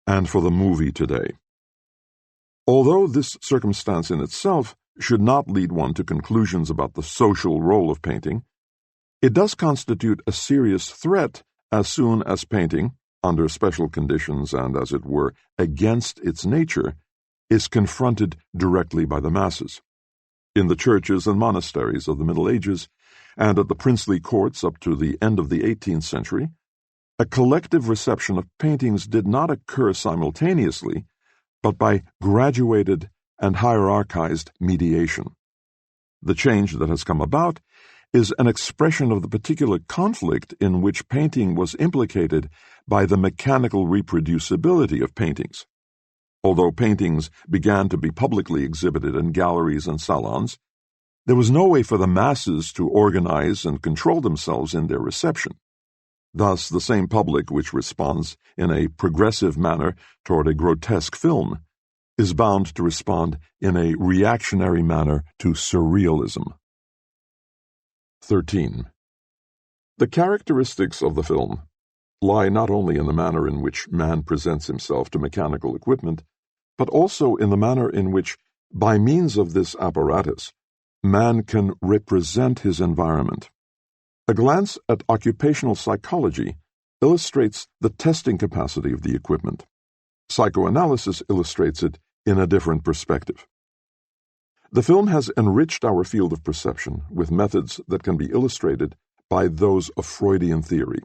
and for the movie today. Although this circumstance in itself should not lead one to conclusions about the social role of painting, it does constitute a serious threat as soon as painting, under special conditions and, as it were, against its nature, is confronted directly by the masses. In the churches and monasteries of the Middle Ages, and at the princely courts up to the end of the 18th century, a collective reception of paintings did not occur simultaneously, but by graduated and hierarchized mediation. The change that has come about is an expression of the particular conflict in which painting was implicated by the mechanical reproducibility of paintings. Although paintings began to be publicly exhibited in galleries and salons, there was no way for the masses to organize and control themselves in their reception. Thus, the same public which responds in a progressive manner toward a grotesque film is bound to respond in a reactionary manner to surrealism. 13. The characteristics of the film lie not only in the manner in which man presents himself to mechanical equipment, but also in the manner in which, by means of this apparatus, man can represent his environment. A glance at occupational psychology illustrates the testing capacity of the equipment. Psychoanalysis illustrates it in a different perspective. The film has enriched our field of perception with methods that can be illustrated by those of Freudian theory.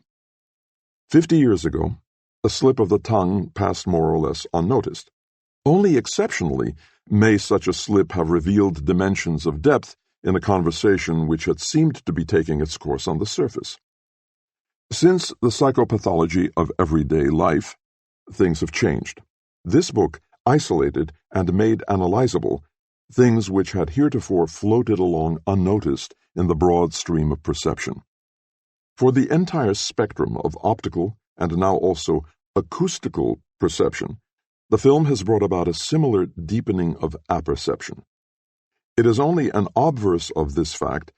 50 years ago, a slip of the tongue passed more or less unnoticed. Only exceptionally may such a slip have revealed dimensions of depth in a conversation which had seemed to be taking its course on the surface. Since the psychopathology of everyday life, things have changed. This book isolated and made analyzable things which had heretofore floated along unnoticed in the broad stream of perception. For the entire spectrum of optical and now also acoustical perception, the film has brought about a similar deepening of apperception. It is only an obverse of this fact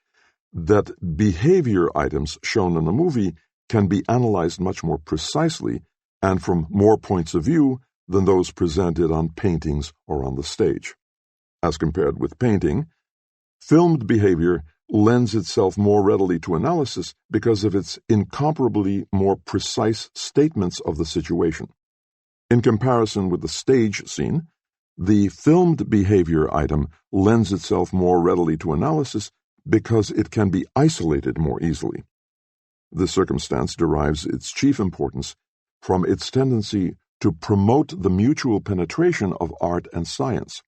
that behavior items shown in the movie can be analyzed much more precisely and from more points of view than those presented on paintings or on the stage. As compared with painting, filmed behavior lends itself more readily to analysis because of its incomparably more precise statements of the situation. In comparison with the stage scene, The filmed behavior item lends itself more readily to analysis because it can be isolated more easily. This circumstance derives its chief importance from its tendency to promote the mutual penetration of art and science.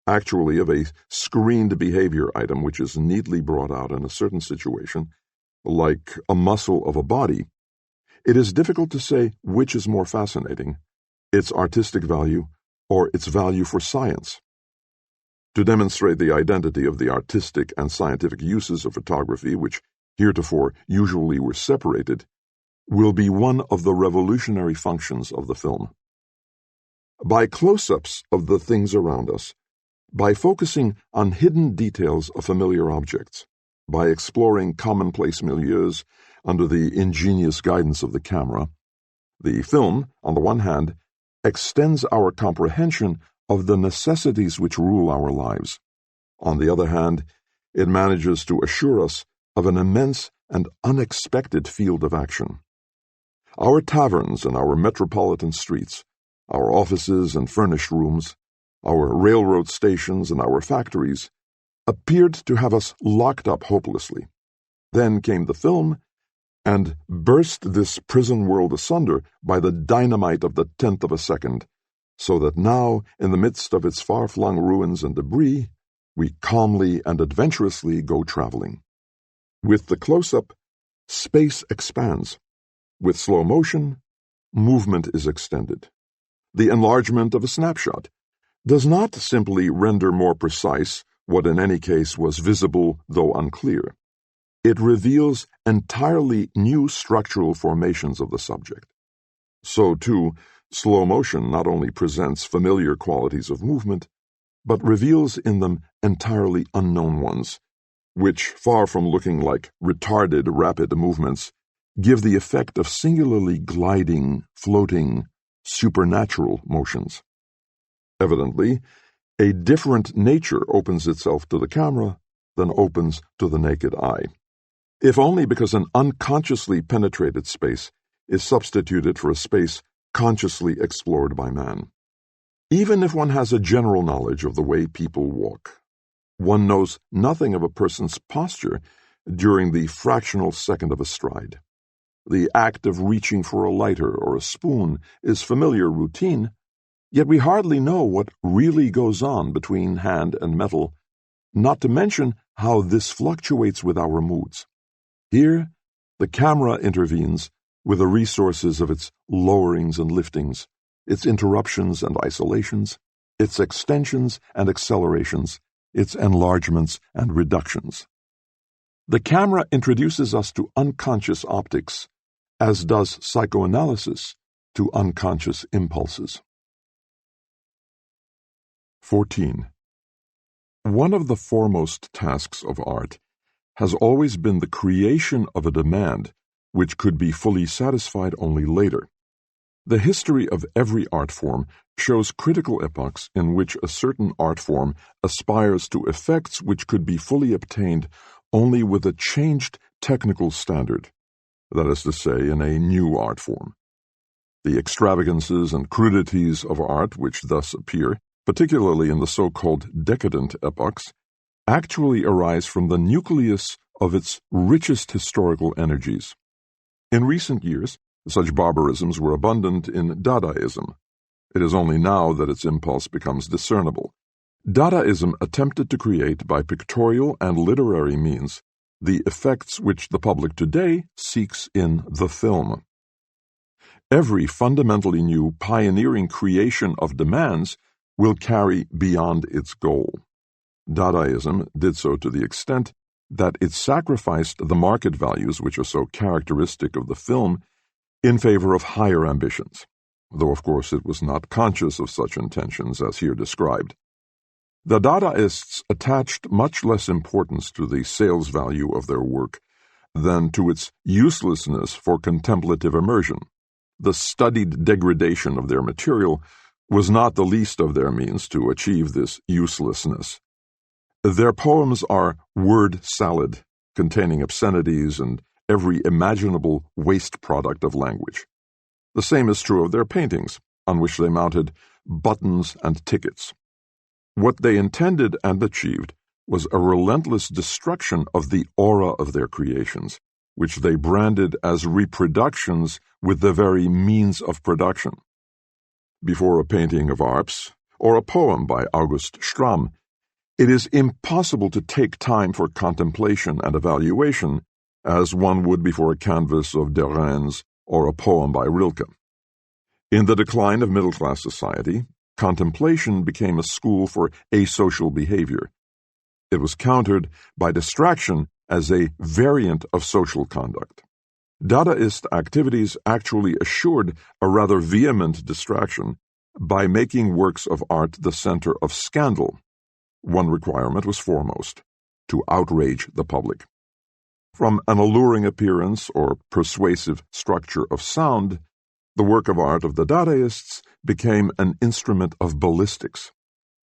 Actually, of a screened behavior item which is neatly brought out in a certain situation, like a muscle of a body, it is difficult to say which is more fascinating, its artistic value or its value for science. To demonstrate the identity of the artistic and scientific uses of photography, which heretofore usually were separated, will be one of the revolutionary functions of the film. By close-ups of the things around us, by focusing on hidden details of familiar objects, by exploring commonplace milieus under the ingenious guidance of the camera, the film, on the one hand, extends our comprehension of the necessities which rule our lives. On the other hand, it manages to assure us of an immense and unexpected field of action. Our taverns and our metropolitan streets, our offices and furnished rooms, our railroad stations and our factories, appeared to have us locked up hopelessly. Then came the film, and burst this prison world asunder by the dynamite of the 10th of a second, so that now, in the midst of its far-flung ruins and debris, we calmly and adventurously go traveling. With the close-up, space expands. With slow motion, movement is extended. The enlargement of a snapshot does not simply render more precise what in any case was visible though unclear. It reveals entirely new structural formations of the subject. So, too, slow motion not only presents familiar qualities of movement, but reveals in them entirely unknown ones, which, far from looking like retarded rapid movements, give the effect of singularly gliding, floating, supernatural motions. Evidently, a different nature opens itself to the camera than opens to the naked eye, if only because an unconsciously penetrated space is substituted for a space consciously explored by man. Even if one has a general knowledge of the way people walk, one knows nothing of a person's posture during the fractional second of a stride. The act of reaching for a lighter or a spoon is familiar routine, yet we hardly know what really goes on between hand and metal, not to mention how this fluctuates with our moods. Here, the camera intervenes with the resources of its lowerings and liftings, its interruptions and isolations, its extensions and accelerations, its enlargements and reductions. The camera introduces us to unconscious optics, as does psychoanalysis to unconscious impulses. 14. One of the foremost tasks of art has always been the creation of a demand which could be fully satisfied only later. The history of every art form shows critical epochs in which a certain art form aspires to effects which could be fully obtained only with a changed technical standard, that is to say, in a new art form. The extravagances and crudities of art which thus appear, particularly in the so-called decadent epochs, actually arise from the nucleus of its richest historical energies. In recent years, such barbarisms were abundant in Dadaism. It is only now that its impulse becomes discernible. Dadaism attempted to create by pictorial and literary means the effects which the public today seeks in the film. Every fundamentally new, pioneering creation of demands will carry beyond its goal. Dadaism did so to the extent that it sacrificed the market values which are so characteristic of the film in favor of higher ambitions, though of course it was not conscious of such intentions as here described. The Dadaists attached much less importance to the sales value of their work than to its uselessness for contemplative immersion. The studied degradation of their material was not the least of their means to achieve this uselessness. Their poems are word salad, containing obscenities and every imaginable waste product of language. The same is true of their paintings, on which they mounted buttons, and tickets. What they intended and achieved was a relentless destruction of the aura of their creations, which they branded as reproductions with the very means of production. Before a painting of Arps or a poem by August Stramm, it is impossible to take time for contemplation and evaluation as one would before a canvas of Derain's or a poem by Rilke. In the decline of middle-class society, contemplation became a school for asocial behavior. It was countered by distraction as a variant of social conduct. Dadaist activities actually assured a rather vehement distraction by making works of art the center of scandal. One requirement was foremost: to outrage the public. From an alluring appearance or persuasive structure of sound, the work of art of the Dadaists became an instrument of ballistics.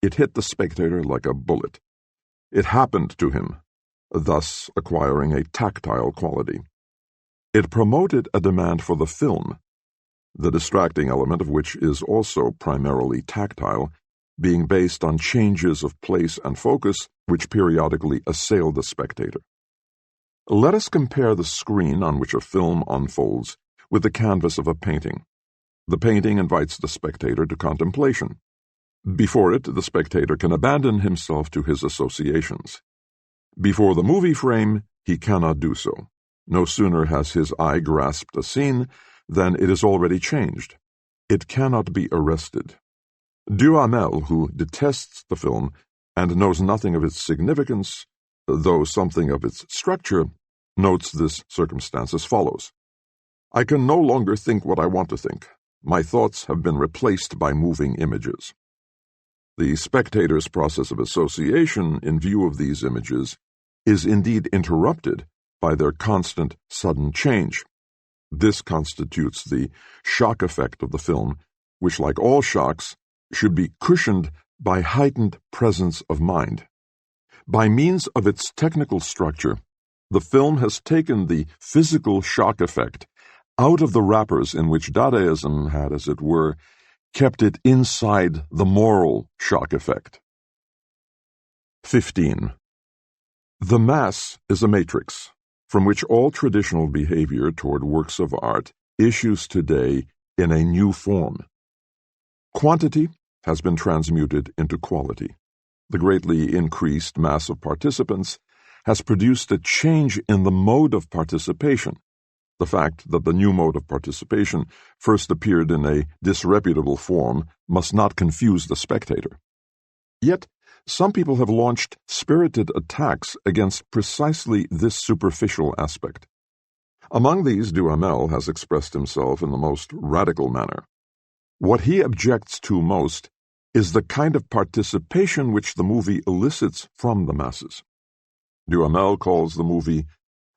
It hit the spectator like a bullet. It happened to him, thus acquiring a tactile quality. It promoted a demand for the film, the distracting element of which is also primarily tactile, being based on changes of place and focus which periodically assail the spectator. Let us compare the screen on which a film unfolds with the canvas of a painting. The painting invites the spectator to contemplation. Before it, the spectator can abandon himself to his associations. Before the movie frame, he cannot do so. No sooner has his eye grasped a scene than it is already changed. It cannot be arrested. Duhamel, who detests the film and knows nothing of its significance, though something of its structure, notes this circumstance as follows: "I can no longer think what I want to think. My thoughts have been replaced by moving images." The spectator's process of association in view of these images is indeed interrupted by their constant sudden change. This constitutes the shock effect of the film, which, like all shocks, should be cushioned by heightened presence of mind. By means of its technical structure, the film has taken the physical shock effect out of the wrappers in which Dadaism had, as it were, kept it inside the moral shock effect. 15. The mass is a matrix from which all traditional behavior toward works of art issues today in a new form. Quantity has been transmuted into quality. The greatly increased mass of participants has produced a change in the mode of participation. The fact that the new mode of participation first appeared in a disreputable form must not confuse the spectator. Yet, some people have launched spirited attacks against precisely this superficial aspect. Among these, Duhamel has expressed himself in the most radical manner. What he objects to most is the kind of participation which the movie elicits from the masses. Duhamel calls the movie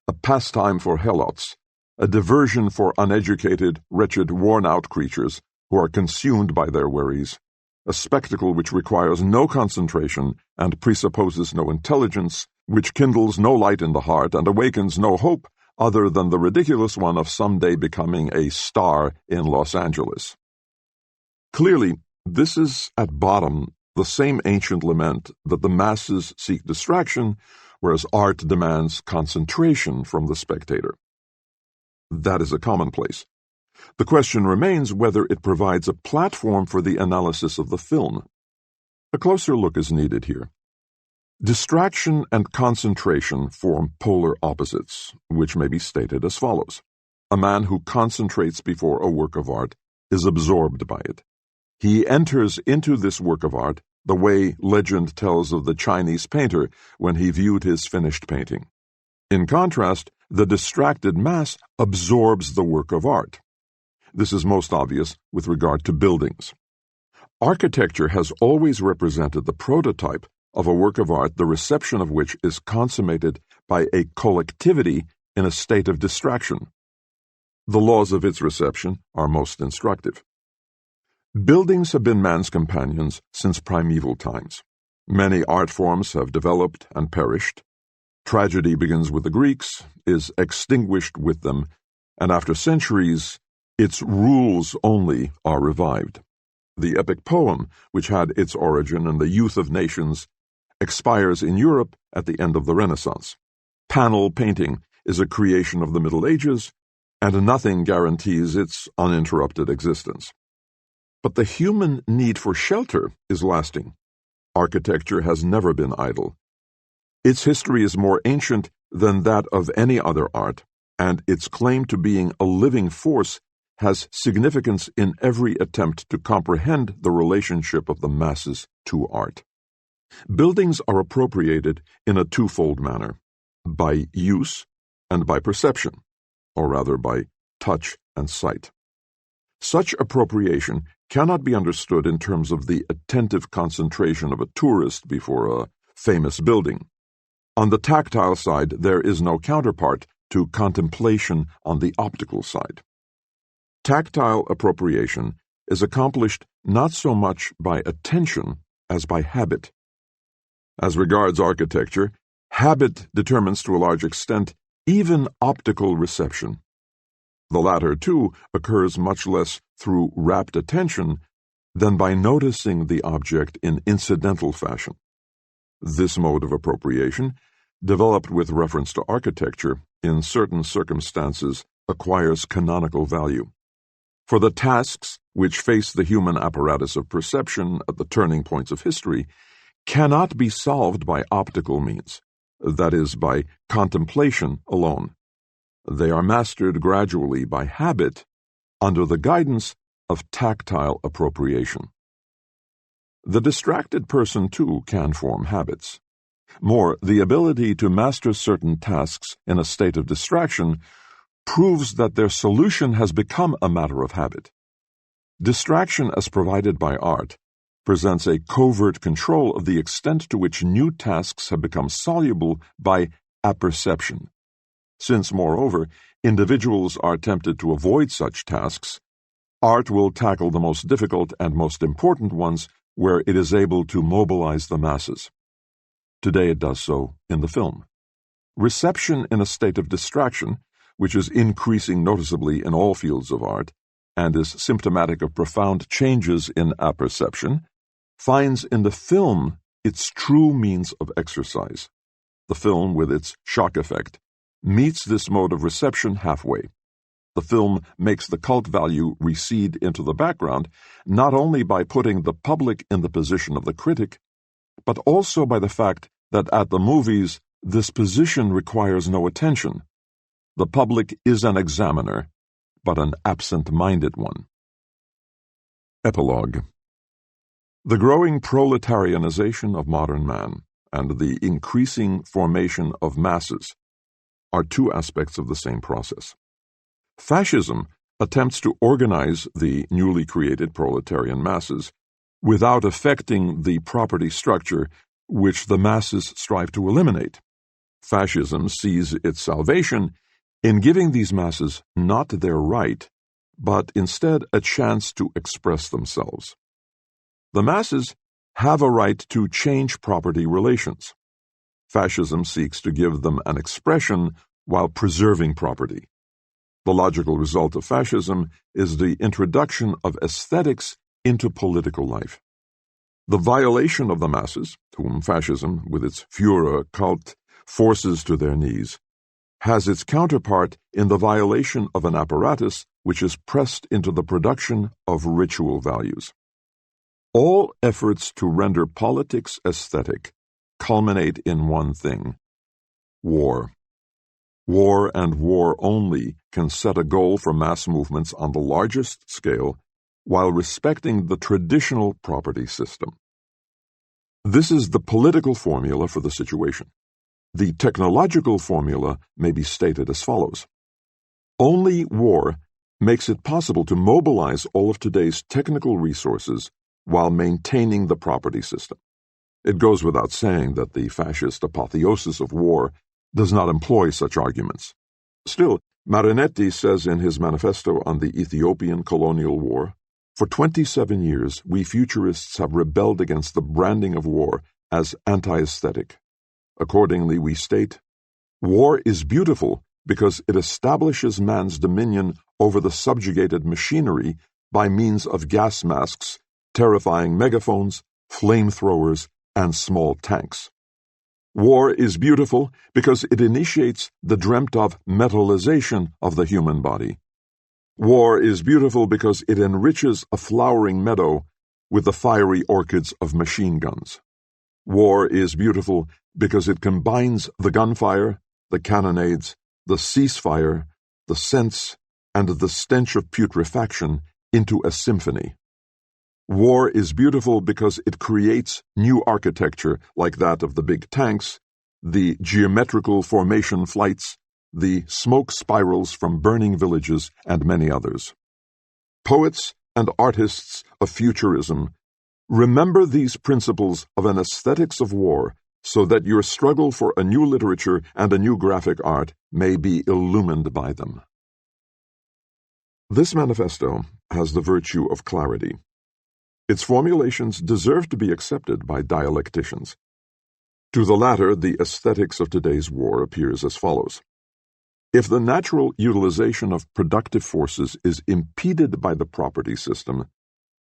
a pastime for helots, a diversion for uneducated, wretched, worn-out creatures who are consumed by their worries, a spectacle which requires no concentration and presupposes no intelligence, which kindles no light in the heart and awakens no hope other than the ridiculous one of someday becoming a star in Los Angeles. Clearly, this is at bottom the same ancient lament that the masses seek distraction, whereas art demands concentration from the spectator. That is a commonplace. The question remains whether it provides a platform for the analysis of the film. A closer look is needed here. Distraction and concentration form polar opposites, which may be stated as follows. A man who concentrates before a work of art is absorbed by it. He enters into this work of art the way legend tells of the Chinese painter when he viewed his finished painting. In contrast, the distracted mass absorbs the work of art. This is most obvious with regard to buildings. Architecture has always represented the prototype of a work of art, the reception of which is consummated by a collectivity in a state of distraction. The laws of its reception are most instructive. Buildings have been man's companions since primeval times. Many art forms have developed and perished. Tragedy begins with the Greeks, is extinguished with them, and after centuries, its rules only are revived. The epic poem, which had its origin in the youth of nations, expires in Europe at the end of the Renaissance. Panel painting is a creation of the Middle Ages, and nothing guarantees its uninterrupted existence. But the human need for shelter is lasting. Architecture has never been idle. Its history is more ancient than that of any other art, and its claim to being a living force has significance in every attempt to comprehend the relationship of the masses to art. Buildings are appropriated in a twofold manner, by use and by perception, or rather by touch and sight. Such appropriation cannot be understood in terms of the attentive concentration of a tourist before a famous building. On the tactile side, there is no counterpart to contemplation on the optical side. Tactile appropriation is accomplished not so much by attention as by habit. As regards architecture, habit determines to a large extent even optical reception. The latter, too, occurs much less through rapt attention than by noticing the object in incidental fashion. This mode of appropriation, developed with reference to architecture, in certain circumstances acquires canonical value. For the tasks which face the human apparatus of perception at the turning points of history cannot be solved by optical means, that is, by contemplation alone. They are mastered gradually by habit under the guidance of tactile appropriation. The distracted person, too, can form habits. More, the ability to master certain tasks in a state of distraction proves that their solution has become a matter of habit. Distraction, as provided by art, presents a covert control of the extent to which new tasks have become soluble by apperception. Since, moreover, individuals are tempted to avoid such tasks, art will tackle the most difficult and most important ones where it is able to mobilize the masses. Today it does so in the film. Reception in a state of distraction, which is increasing noticeably in all fields of art, and is symptomatic of profound changes in apperception, finds in the film its true means of exercise. The film, with its shock effect, meets this mode of reception halfway. The film makes the cult value recede into the background, not only by putting the public in the position of the critic, but also by the fact that at the movies this position requires no attention. The public is an examiner, but an absent-minded one. Epilogue. The growing proletarianization of modern man and the increasing formation of masses are two aspects of the same process. Fascism attempts to organize the newly created proletarian masses without affecting the property structure which the masses strive to eliminate. Fascism sees its salvation in giving these masses not their right, but instead a chance to express themselves. The masses have a right to change property relations. Fascism seeks to give them an expression while preserving property. The logical result of fascism is the introduction of aesthetics into political life. The violation of the masses, whom fascism, with its Führer cult, forces to their knees, has its counterpart in the violation of an apparatus which is pressed into the production of ritual values. All efforts to render politics aesthetic culminate in one thing: war. War and war only can set a goal for mass movements on the largest scale while respecting the traditional property system. This is the political formula for the situation. The technological formula may be stated as follows. Only war makes it possible to mobilize all of today's technical resources while maintaining the property system. It goes without saying that the fascist apotheosis of war does not employ such arguments. Still, Marinetti says in his manifesto on the Ethiopian colonial war, "For 27 years, we futurists have rebelled against the branding of war as anti-aesthetic. Accordingly, we state, war is beautiful because it establishes man's dominion over the subjugated machinery by means of gas masks terrifying megaphones, flamethrowers, and small tanks. War is beautiful because it initiates the dreamt-of metallization of the human body. War is beautiful because it enriches a flowering meadow with the fiery orchids of machine guns. War is beautiful because it combines the gunfire, the cannonades, the ceasefire, the scents, and the stench of putrefaction into a symphony. War is beautiful because it creates new architecture like that of the big tanks, the geometrical formation flights, the smoke spirals from burning villages, and many others. Poets and artists of futurism, remember these principles of an aesthetics of war so that your struggle for a new literature and a new graphic art may be illumined by them. This manifesto has the virtue of clarity. Its formulations deserve to be accepted by dialecticians. To the latter, the aesthetics of today's war appears as follows. If the natural utilization of productive forces is impeded by the property system,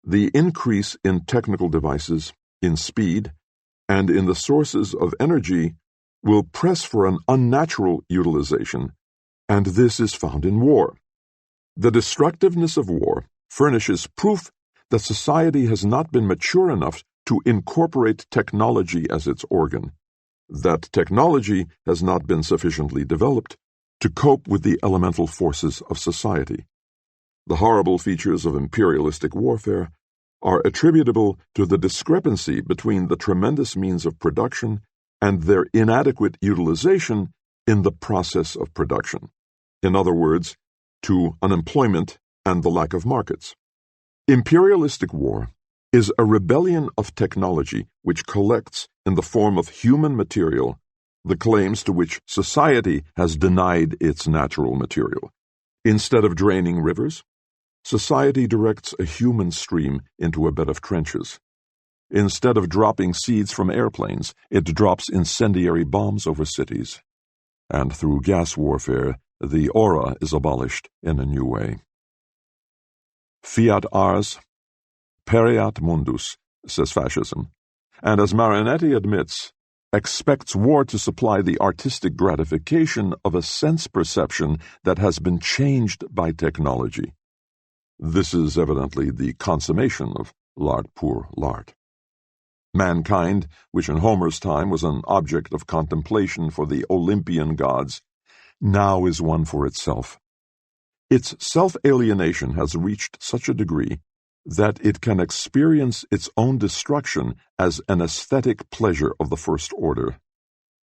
the increase in technical devices, in speed, and in the sources of energy will press for an unnatural utilization, and this is found in war. The destructiveness of war furnishes proof that society has not been mature enough to incorporate technology as its organ, that technology has not been sufficiently developed to cope with the elemental forces of society. The horrible features of imperialistic warfare are attributable to the discrepancy between the tremendous means of production and their inadequate utilization in the process of production. In other words, to unemployment and the lack of markets. Imperialistic war is a rebellion of technology which collects in the form of human material the claims to which society has denied its natural material. Instead of draining rivers, society directs a human stream into a bed of trenches. Instead of dropping seeds from airplanes, it drops incendiary bombs over cities. And through gas warfare, the aura is abolished in a new way. Fiat ars, pereat mundus, says fascism, and as Marinetti admits, expects war to supply the artistic gratification of a sense perception that has been changed by technology. This is evidently the consummation of l'art pour l'art. Mankind, which in Homer's time was an object of contemplation for the Olympian gods, now is one for itself. Its self-alienation has reached such a degree that it can experience its own destruction as an aesthetic pleasure of the first order.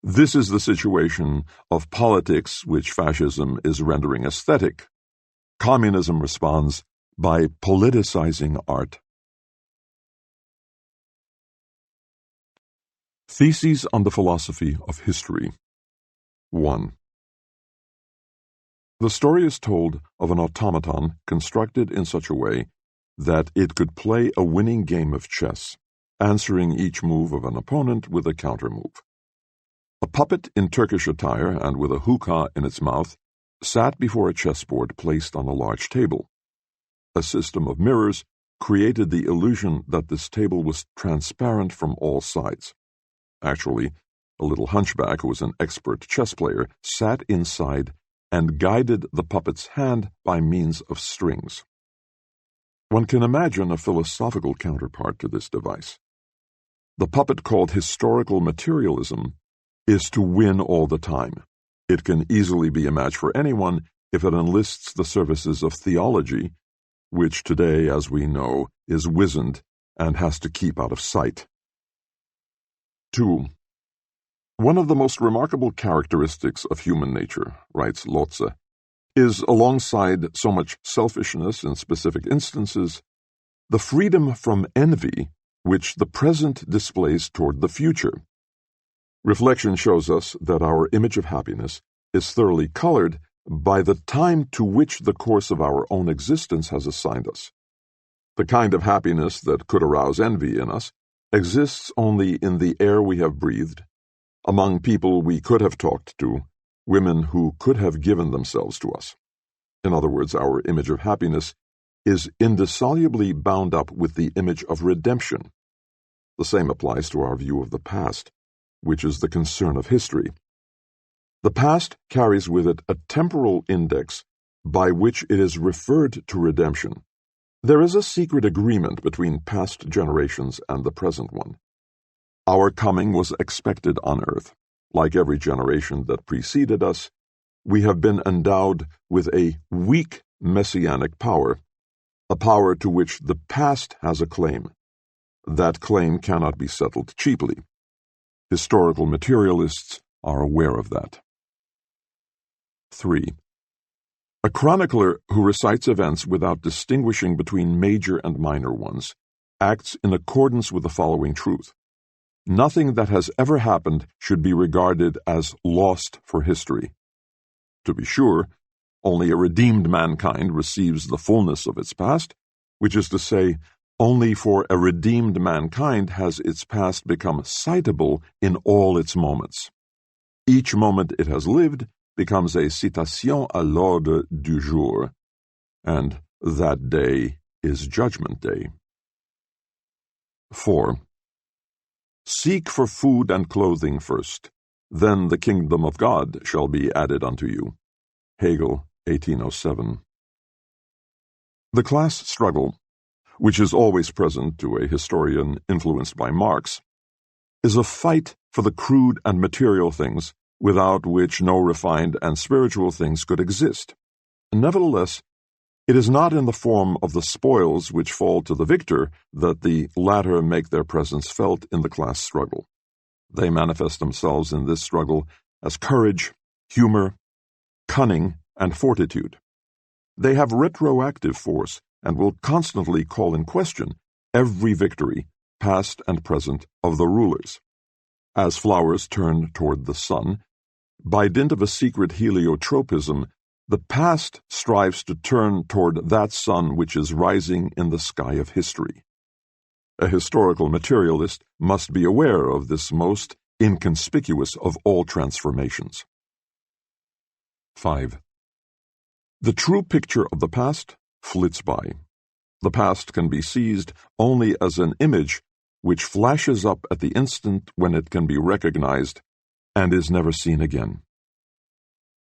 This is the situation of politics which fascism is rendering aesthetic. Communism responds by politicizing art. Theses on the Philosophy of History. 1. The story is told of an automaton constructed in such a way that it could play a winning game of chess, answering each move of an opponent with a counter-move. A puppet in Turkish attire and with a hookah in its mouth sat before a chessboard placed on a large table. A system of mirrors created the illusion that this table was transparent from all sides. Actually, a little hunchback who was an expert chess player sat inside and guided the puppet's hand by means of strings. One can imagine a philosophical counterpart to this device. The puppet called historical materialism is to win all the time. It can easily be a match for anyone if it enlists the services of theology, which today, as we know, is wizened and has to keep out of sight. 2. One of the most remarkable characteristics of human nature, writes Lotze, is, alongside so much selfishness in specific instances, the freedom from envy which the present displays toward the future. Reflection shows us that our image of happiness is thoroughly colored by the time to which the course of our own existence has assigned us. The kind of happiness that could arouse envy in us exists only in the air we have breathed, among people we could have talked to, women who could have given themselves to us. In other words, our image of happiness is indissolubly bound up with the image of redemption. The same applies to our view of the past, which is the concern of history. The past carries with it a temporal index by which it is referred to redemption. There is a secret agreement between past generations and the present one. Our coming was expected on earth. Like every generation that preceded us, we have been endowed with a weak messianic power, a power to which the past has a claim. That claim cannot be settled cheaply. Historical materialists are aware of that. 3. A chronicler who recites events without distinguishing between major and minor ones acts in accordance with the following truth. Nothing that has ever happened should be regarded as lost for history. To be sure, only a redeemed mankind receives the fullness of its past, which is to say, only for a redeemed mankind has its past become citable in all its moments. Each moment it has lived becomes a citation à l'ordre du jour, and that day is Judgment Day. 4. Seek for food and clothing first, then the kingdom of God shall be added unto you. Hegel, 1807. The class struggle, which is always present to a historian influenced by Marx, is a fight for the crude and material things without which no refined and spiritual things could exist. Nevertheless, it is not in the form of the spoils which fall to the victor that the latter make their presence felt in the class struggle. They manifest themselves in this struggle as courage, humor, cunning, and fortitude. They have retroactive force and will constantly call in question every victory, past and present, of the rulers. As flowers turn toward the sun, by dint of a secret heliotropism, the past strives to turn toward that sun which is rising in the sky of history. A historical materialist must be aware of this most inconspicuous of all transformations. 5. The true picture of the past flits by. The past can be seized only as an image which flashes up at the instant when it can be recognized and is never seen again.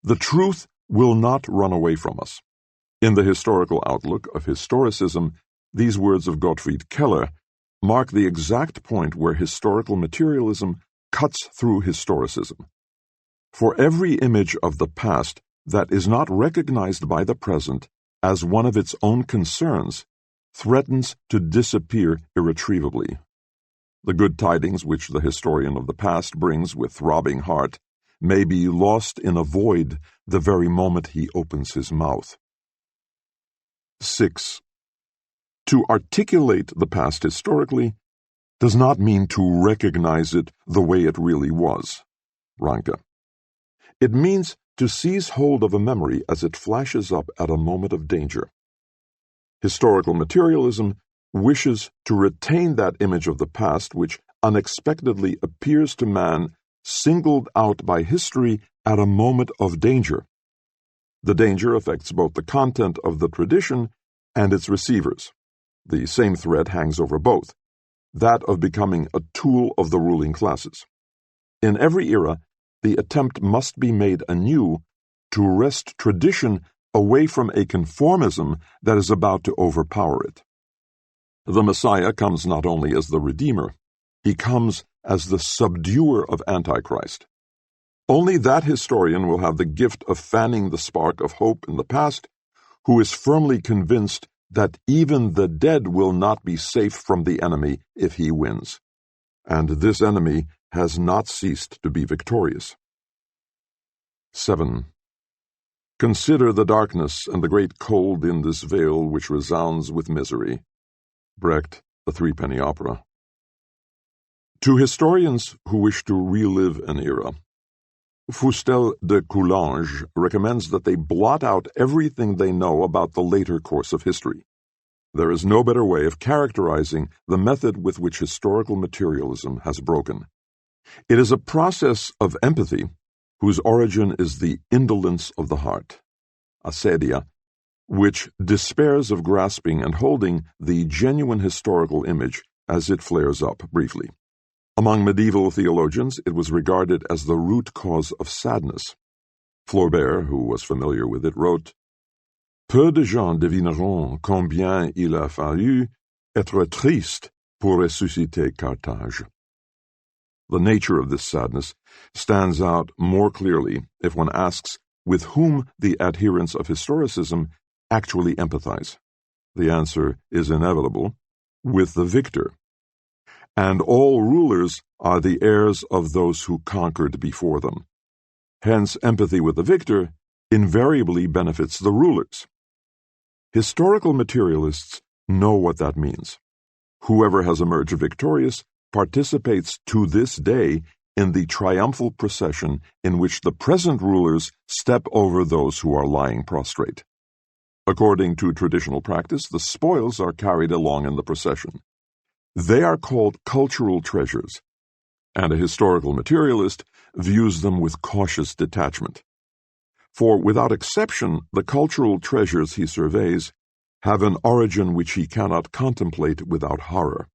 The truth will not run away from us. In the historical outlook of historicism, these words of Gottfried Keller mark the exact point where historical materialism cuts through historicism. For every image of the past that is not recognized by the present as one of its own concerns threatens to disappear irretrievably. The good tidings which the historian of the past brings with throbbing heart may be lost in a void the very moment he opens his mouth. 6. To articulate the past historically does not mean to recognize it the way it really was. Ranke. It means to seize hold of a memory as it flashes up at a moment of danger. Historical materialism wishes to retain that image of the past which unexpectedly appears to man singled out by history at a moment of danger. The danger affects both the content of the tradition and its receivers. The same thread hangs over both, that of becoming a tool of the ruling classes. In every era, the attempt must be made anew to wrest tradition away from a conformism that is about to overpower it. The Messiah comes not only as the Redeemer, he comes as the subduer of Antichrist. Only that historian will have the gift of fanning the spark of hope in the past, who is firmly convinced that even the dead will not be safe from the enemy if he wins. And this enemy has not ceased to be victorious. 7. Consider the darkness and the great cold in this vale which resounds with misery. Brecht, The Threepenny Opera. To historians who wish to relive an era, Fustel de Coulanges recommends that they blot out everything they know about the later course of history. There is no better way of characterizing the method with which historical materialism has broken. It is a process of empathy whose origin is the indolence of the heart, acedia, which despairs of grasping and holding the genuine historical image as it flares up briefly. Among medieval theologians, it was regarded as the root cause of sadness. Flaubert, who was familiar with it, wrote, Peu de gens devineront combien il a fallu être triste pour ressusciter Carthage. The nature of this sadness stands out more clearly if one asks with whom the adherents of historicism actually empathize. The answer is inevitable: with the victor. And all rulers are the heirs of those who conquered before them. Hence, empathy with the victor invariably benefits the rulers. Historical materialists know what that means. Whoever has emerged victorious participates to this day in the triumphal procession in which the present rulers step over those who are lying prostrate. According to traditional practice, the spoils are carried along in the procession. They are called cultural treasures, and a historical materialist views them with cautious detachment. For without exception, the cultural treasures he surveys have an origin which he cannot contemplate without horror.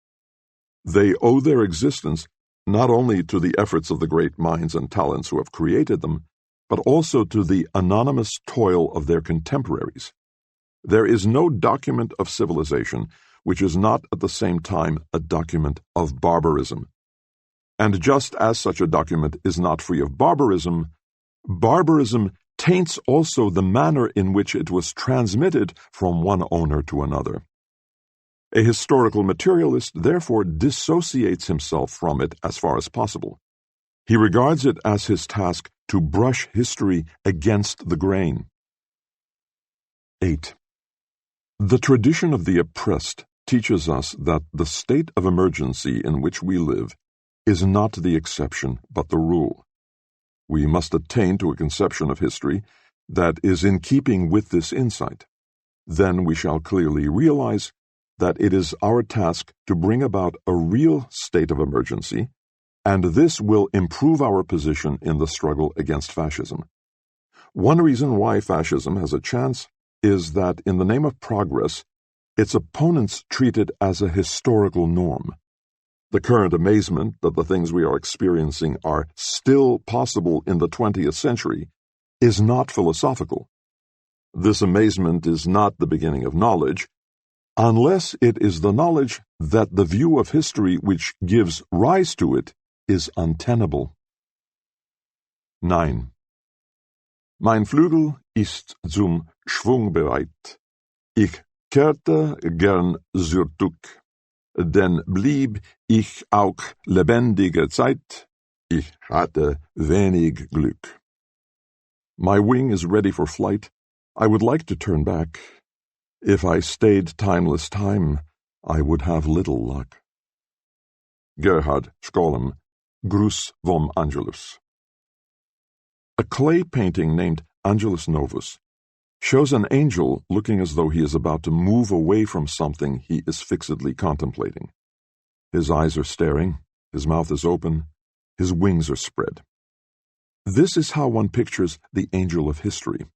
They owe their existence not only to the efforts of the great minds and talents who have created them, but also to the anonymous toil of their contemporaries. There is no document of civilization which is not at the same time a document of barbarism. And just as such a document is not free of barbarism, barbarism taints also the manner in which it was transmitted from one owner to another. A historical materialist therefore dissociates himself from it as far as possible. He regards it as his task to brush history against the grain. 8. The tradition of the oppressed teaches us that the state of emergency in which we live is not the exception but the rule. We must attain to a conception of history that is in keeping with this insight. Then we shall clearly realize that it is our task to bring about a real state of emergency, and this will improve our position in the struggle against fascism. One reason why fascism has a chance is that in the name of progress, its opponents treat it as a historical norm. The current amazement that the things we are experiencing are still possible in the 20th century is not philosophical. This amazement is not the beginning of knowledge, unless it is the knowledge that the view of history which gives rise to it is untenable. 9. Mein Flügel ist zum Schwung bereit. Ich kehrte gern zurück. Denn blieb ich auch lebendige Zeit, ich hatte wenig Glück. My wing is ready for flight. I would like to turn back. If I stayed timeless time, I would have little luck. Gerhard Scholem, Gruß vom Angelus. A clay painting named Angelus Novus shows an angel looking as though he is about to move away from something he is fixedly contemplating. His eyes are staring, his mouth is open, his wings are spread. This is how one pictures the angel of history.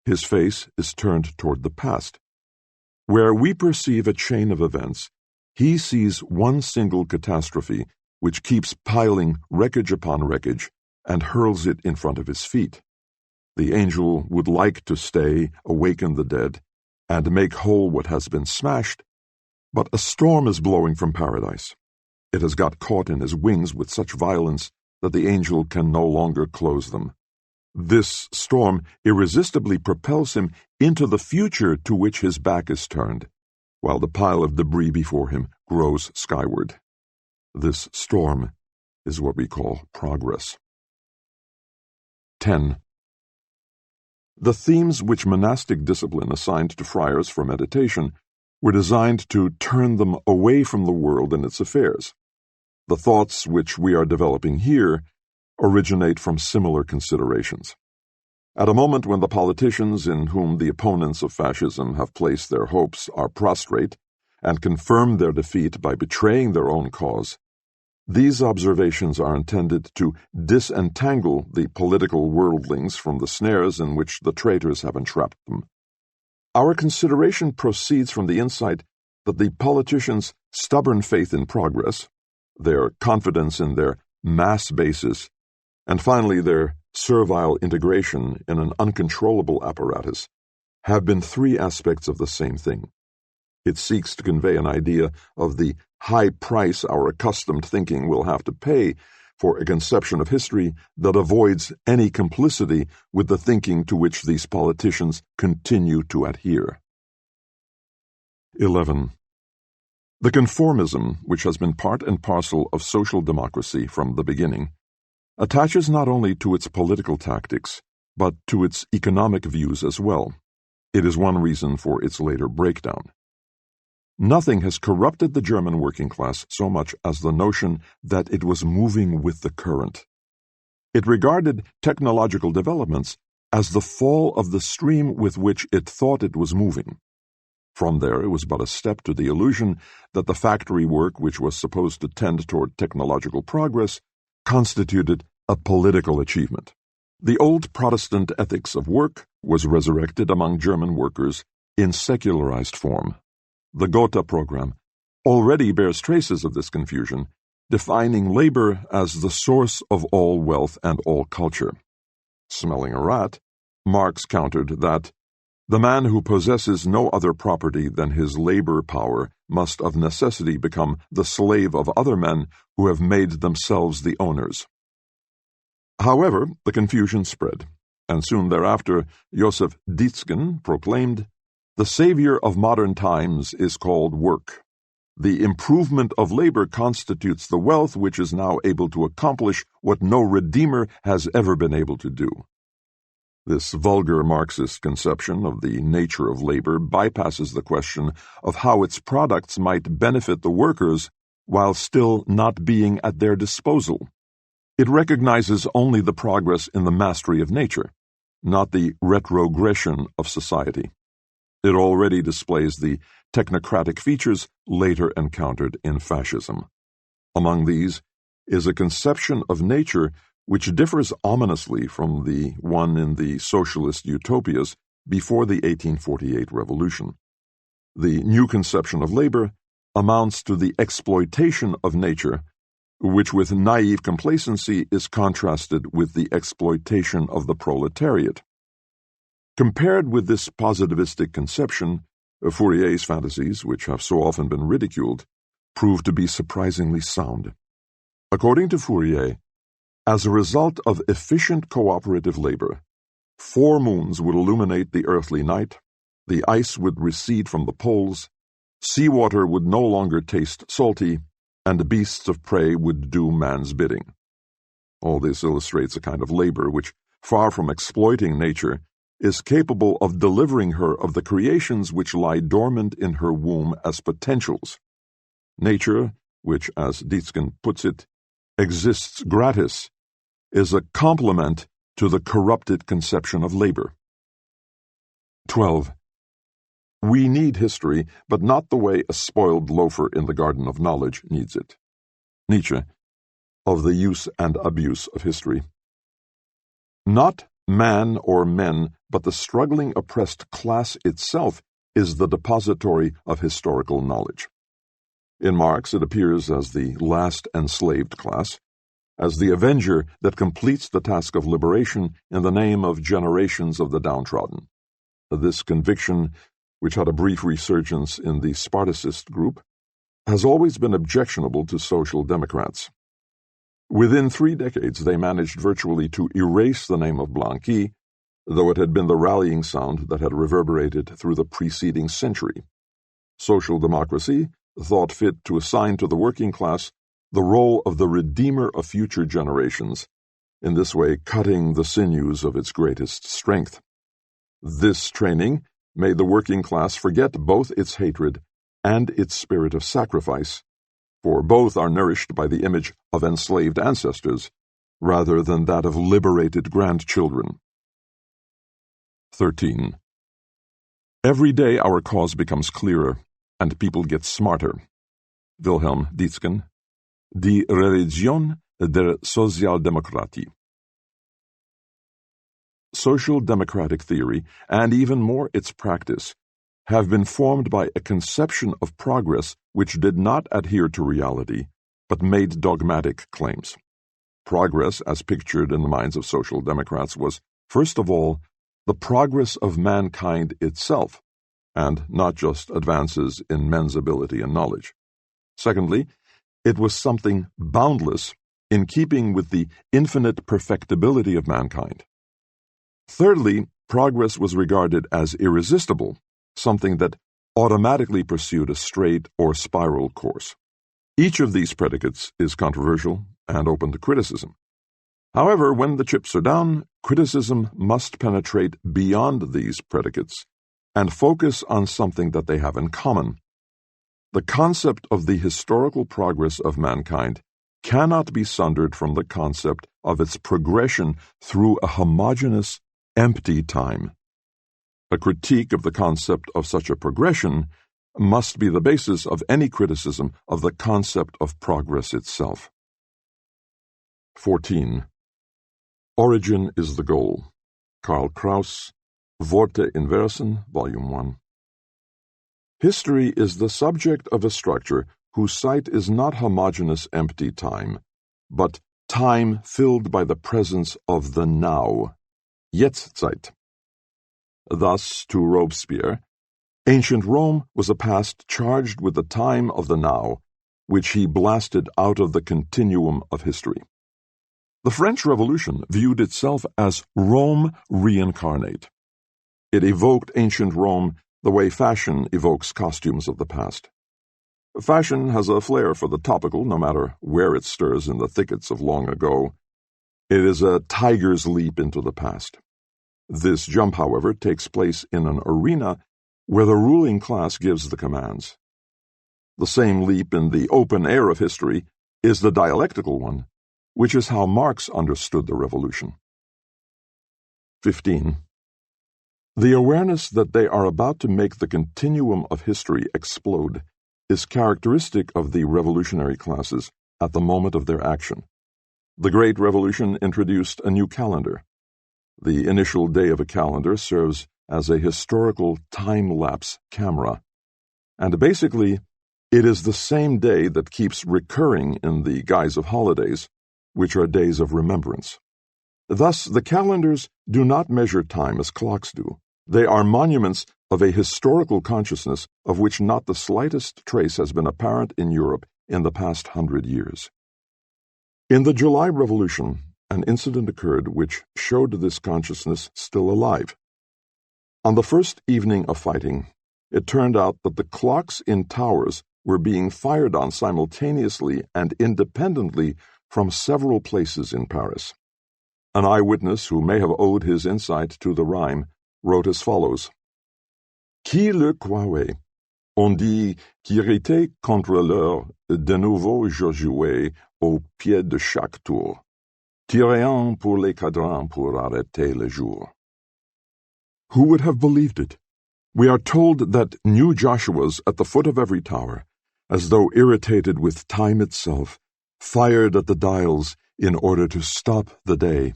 His face is turned toward the past. Where we perceive a chain of events, he sees one single catastrophe which keeps piling wreckage upon wreckage and hurls it in front of his feet. The angel would like to stay, awaken the dead, and make whole what has been smashed, but a storm is blowing from paradise. It has got caught in his wings with such violence that the angel can no longer close them. This storm irresistibly propels him into the future to which his back is turned, while the pile of debris before him grows skyward. This storm is what we call progress. 10. The themes which monastic discipline assigned to friars for meditation were designed to turn them away from the world and its affairs. The thoughts which we are developing here originate from similar considerations. At a moment when the politicians in whom the opponents of fascism have placed their hopes are prostrate and confirm their defeat by betraying their own cause, these observations are intended to disentangle the political worldlings from the snares in which the traitors have entrapped them. Our consideration proceeds from the insight that the politicians' stubborn faith in progress, their confidence in their mass basis, and finally their servile integration in an uncontrollable apparatus, have been three aspects of the same thing. It seeks to convey an idea of the high price our accustomed thinking will have to pay for a conception of history that avoids any complicity with the thinking to which these politicians continue to adhere. 11. The conformism, which has been part and parcel of social democracy from the beginning, attaches not only to its political tactics, but to its economic views as well. It is one reason for its later breakdown. Nothing has corrupted the German working class so much as the notion that it was moving with the current. It regarded technological developments as the fall of the stream with which it thought it was moving. From there, it was but a step to the illusion that the factory work which was supposed to tend toward technological progress constituted a political achievement. The old Protestant ethics of work was resurrected among German workers in secularized form. The Gotha program already bears traces of this confusion, defining labor as the source of all wealth and all culture. Smelling a rat, Marx countered that the man who possesses no other property than his labor power must of necessity become the slave of other men who have made themselves the owners. However, the confusion spread, and soon thereafter Joseph Dietzgen proclaimed, "The savior of modern times is called work. The improvement of labor constitutes the wealth which is now able to accomplish what no redeemer has ever been able to do." This vulgar Marxist conception of the nature of labor bypasses the question of how its products might benefit the workers while still not being at their disposal. It recognizes only the progress in the mastery of nature, not the retrogression of society. It already displays the technocratic features later encountered in fascism. Among these is a conception of nature which differs ominously from the one in the socialist utopias before the 1848 revolution. The new conception of labor amounts to the exploitation of nature, which with naive complacency is contrasted with the exploitation of the proletariat. Compared with this positivistic conception, Fourier's fantasies, which have so often been ridiculed, prove to be surprisingly sound. According to Fourier, as a result of efficient cooperative labor, 4 moons would illuminate the earthly night, the ice would recede from the poles, seawater would no longer taste salty, and the beasts of prey would do man's bidding. All this illustrates a kind of labor which, far from exploiting nature, is capable of delivering her of the creations which lie dormant in her womb as potentials. Nature, which, as Dietzgen puts it, exists gratis, is a complement to the corrupted conception of labor. 12. We need history, but not the way a spoiled loafer in the garden of knowledge needs it. Nietzsche, of the use and abuse of history. Not man or men, but the struggling oppressed class itself is the depository of historical knowledge. In Marx it appears as the last enslaved class, as the avenger that completes the task of liberation in the name of generations of the downtrodden. This conviction, which had a brief resurgence in the Spartacist group, has always been objectionable to social democrats. Within 3 decades they managed virtually to erase the name of Blanqui, though it had been the rallying sound that had reverberated through the preceding century. Social democracy thought fit to assign to the working class the role of the redeemer of future generations, in this way cutting the sinews of its greatest strength. This training made the working class forget both its hatred and its spirit of sacrifice, for both are nourished by the image of enslaved ancestors rather than that of liberated grandchildren. 13. Every day our cause becomes clearer, and people get smarter. Wilhelm Dietzgen, Die Religion der Sozialdemokratie. Social democratic theory, and even more its practice, have been formed by a conception of progress which did not adhere to reality, but made dogmatic claims. Progress, as pictured in the minds of social democrats, was, first of all, the progress of mankind itself, and not just advances in men's ability and knowledge. Secondly, it was something boundless, in keeping with the infinite perfectibility of mankind. Thirdly, progress was regarded as irresistible, something that automatically pursued a straight or spiral course. Each of these predicates is controversial and open to criticism. However, when the chips are down, criticism must penetrate beyond these predicates and focus on something that they have in common. The concept of the historical progress of mankind cannot be sundered from the concept of its progression through a homogeneous, empty time. A critique of the concept of such a progression must be the basis of any criticism of the concept of progress itself. 14. Origin is the goal. Karl Kraus, Worte in Versen, Volume 1. History is the subject of a structure whose site is not homogeneous empty time, but time filled by the presence of the now, Jetztzeit. Thus, to Robespierre, ancient Rome was a past charged with the time of the now, which he blasted out of the continuum of history. The French Revolution viewed itself as Rome reincarnate. It evoked ancient Rome the way fashion evokes costumes of the past. Fashion has a flair for the topical, no matter where it stirs in the thickets of long ago. It is a tiger's leap into the past. This jump, however, takes place in an arena where the ruling class gives the commands. The same leap in the open air of history is the dialectical one, which is how Marx understood the revolution. 15. The awareness that they are about to make the continuum of history explode is characteristic of the revolutionary classes at the moment of their action. The Great Revolution introduced a new calendar. The initial day of a calendar serves as a historical time-lapse camera, and basically, it is the same day that keeps recurring in the guise of holidays, which are days of remembrance. Thus, the calendars do not measure time as clocks do. They are monuments of a historical consciousness of which not the slightest trace has been apparent in Europe in the past 100 years. In the July Revolution, an incident occurred which showed this consciousness still alive. On the first evening of fighting, it turned out that the clocks in towers were being fired on simultaneously and independently from several places in Paris. An eyewitness who may have owed his insight to the rhyme wrote as follows: Qui le croirait? On dit qu'il était contre l'heure, de nouveau je jouais au pied de chaque tour, tirant pour les cadrans pour arrêter le jour. Who would have believed it? We are told that new Joshuas at the foot of every tower, as though irritated with time itself, fired at the dials in order to stop the day.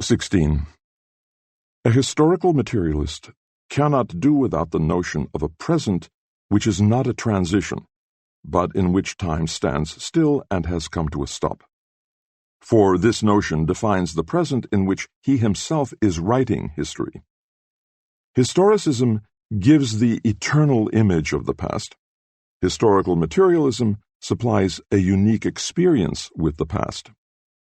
16. A historical materialist cannot do without the notion of a present which is not a transition, but in which time stands still and has come to a stop. For this notion defines the present in which he himself is writing history. Historicism gives the eternal image of the past. Historical materialism supplies a unique experience with the past.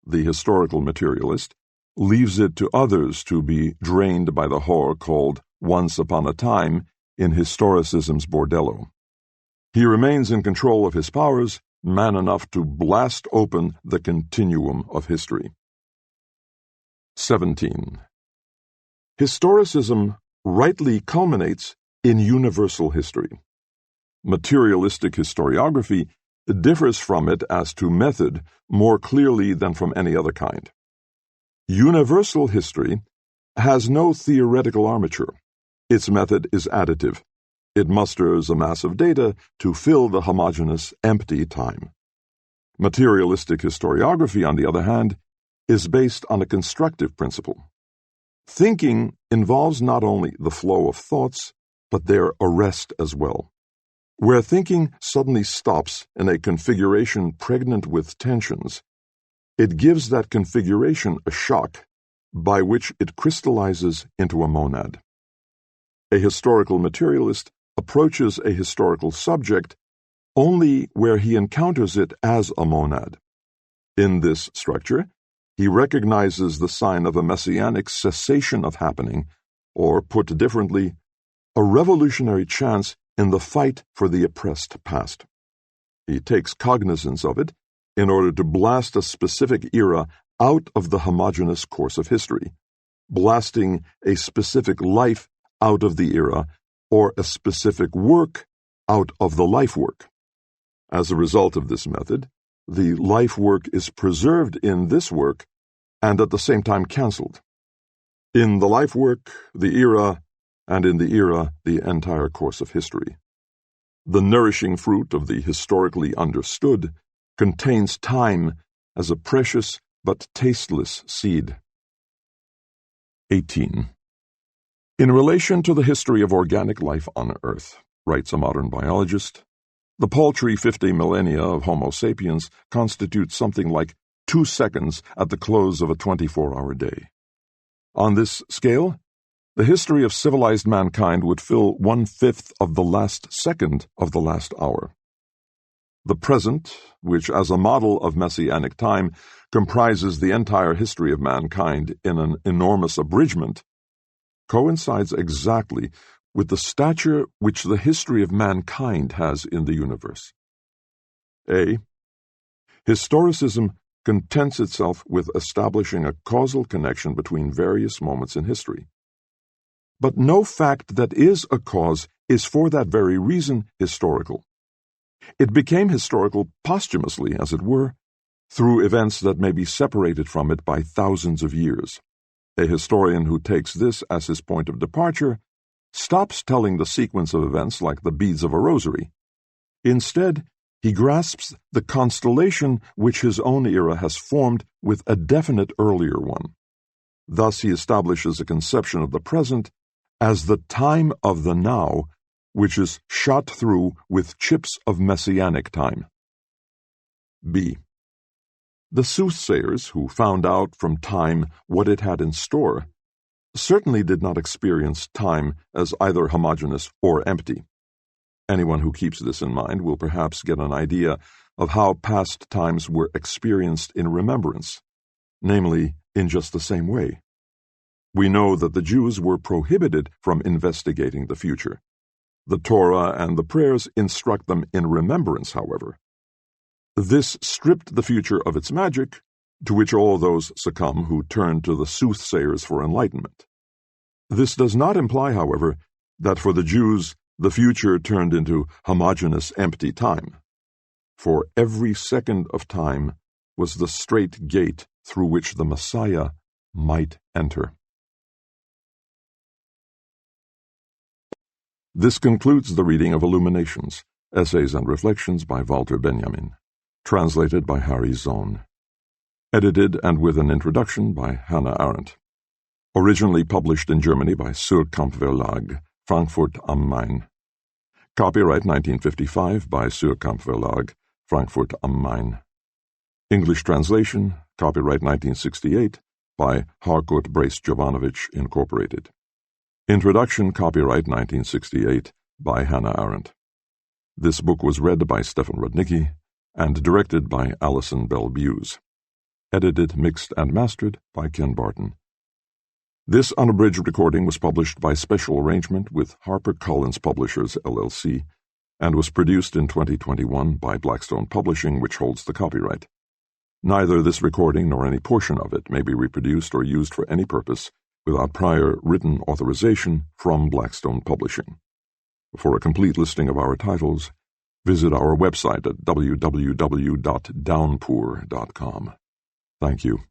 The historical materialist leaves it to others to be drained by the whore called Once Upon a Time in historicism's bordello. He remains in control of his powers, man enough to blast open the continuum of history. 17. Historicism rightly culminates in universal history. Materialistic historiography differs from it as to method more clearly than from any other kind. Universal history has no theoretical armature. Its method is additive. It musters a mass of data to fill the homogeneous, empty time. Materialistic historiography, on the other hand, is based on a constructive principle. Thinking involves not only the flow of thoughts, but their arrest as well. Where thinking suddenly stops in a configuration pregnant with tensions, it gives that configuration a shock by which it crystallizes into a monad. A historical materialist approaches a historical subject only where he encounters it as a monad. In this structure, he recognizes the sign of a messianic cessation of happening, or, put differently, a revolutionary chance in the fight for the oppressed past. He takes cognizance of it in order to blast a specific era out of the homogeneous course of history, blasting a specific life out of the era, or a specific work out of the life work. As a result of this method, the life work is preserved in this work and at the same time cancelled. In the life work, the era, and in the era, the entire course of history. The nourishing fruit of the historically understood contains time as a precious but tasteless seed. 18. In relation to the history of organic life on Earth, writes a modern biologist, the paltry 50 millennia of Homo sapiens constitute something like 2 seconds at the close of a 24-hour day. On this scale, the history of civilized mankind would fill 1/5 of the last second of the last hour. The present, which as a model of messianic time comprises the entire history of mankind in an enormous abridgment, coincides exactly with the stature which the history of mankind has in the universe. A. Historicism contents itself with establishing a causal connection between various moments in history. But no fact that is a cause is for that very reason historical. It became historical posthumously, as it were, through events that may be separated from it by thousands of years. A historian who takes this as his point of departure stops telling the sequence of events like the beads of a rosary. Instead, he grasps the constellation which his own era has formed with a definite earlier one. Thus he establishes a conception of the present as the time of the now, which is shot through with chips of messianic time. B. The soothsayers who found out from time what it had in store certainly did not experience time as either homogeneous or empty. Anyone who keeps this in mind will perhaps get an idea of how past times were experienced in remembrance, namely, in just the same way. We know that the Jews were prohibited from investigating the future. The Torah and the prayers instruct them in remembrance, however. This stripped the future of its magic, to which all those succumb who turn to the soothsayers for enlightenment. This does not imply, however, that for the Jews the future turned into homogeneous empty time. For every second of time was the straight gate through which the Messiah might enter. This concludes the reading of Illuminations, Essays and Reflections by Walter Benjamin, translated by Harry Zohn. Edited and with an introduction by Hannah Arendt. Originally published in Germany by Suhrkamp Verlag, Frankfurt am Main. Copyright 1955 by Suhrkamp Verlag, Frankfurt am Main. English translation, copyright 1968 by Harcourt Brace Jovanovic, Incorporated. Introduction, copyright 1968 by Hannah Arendt. This book was read by Stefan Rudnicki and directed by Alison Bell Buse. Edited, mixed, and mastered by Ken Barton. This unabridged recording was published by special arrangement with HarperCollins Publishers, LLC, and was produced in 2021 by Blackstone Publishing, which holds the copyright. Neither this recording nor any portion of it may be reproduced or used for any purpose without prior written authorization from Blackstone Publishing. For a complete listing of our titles, visit our website at www.downpour.com. Thank you.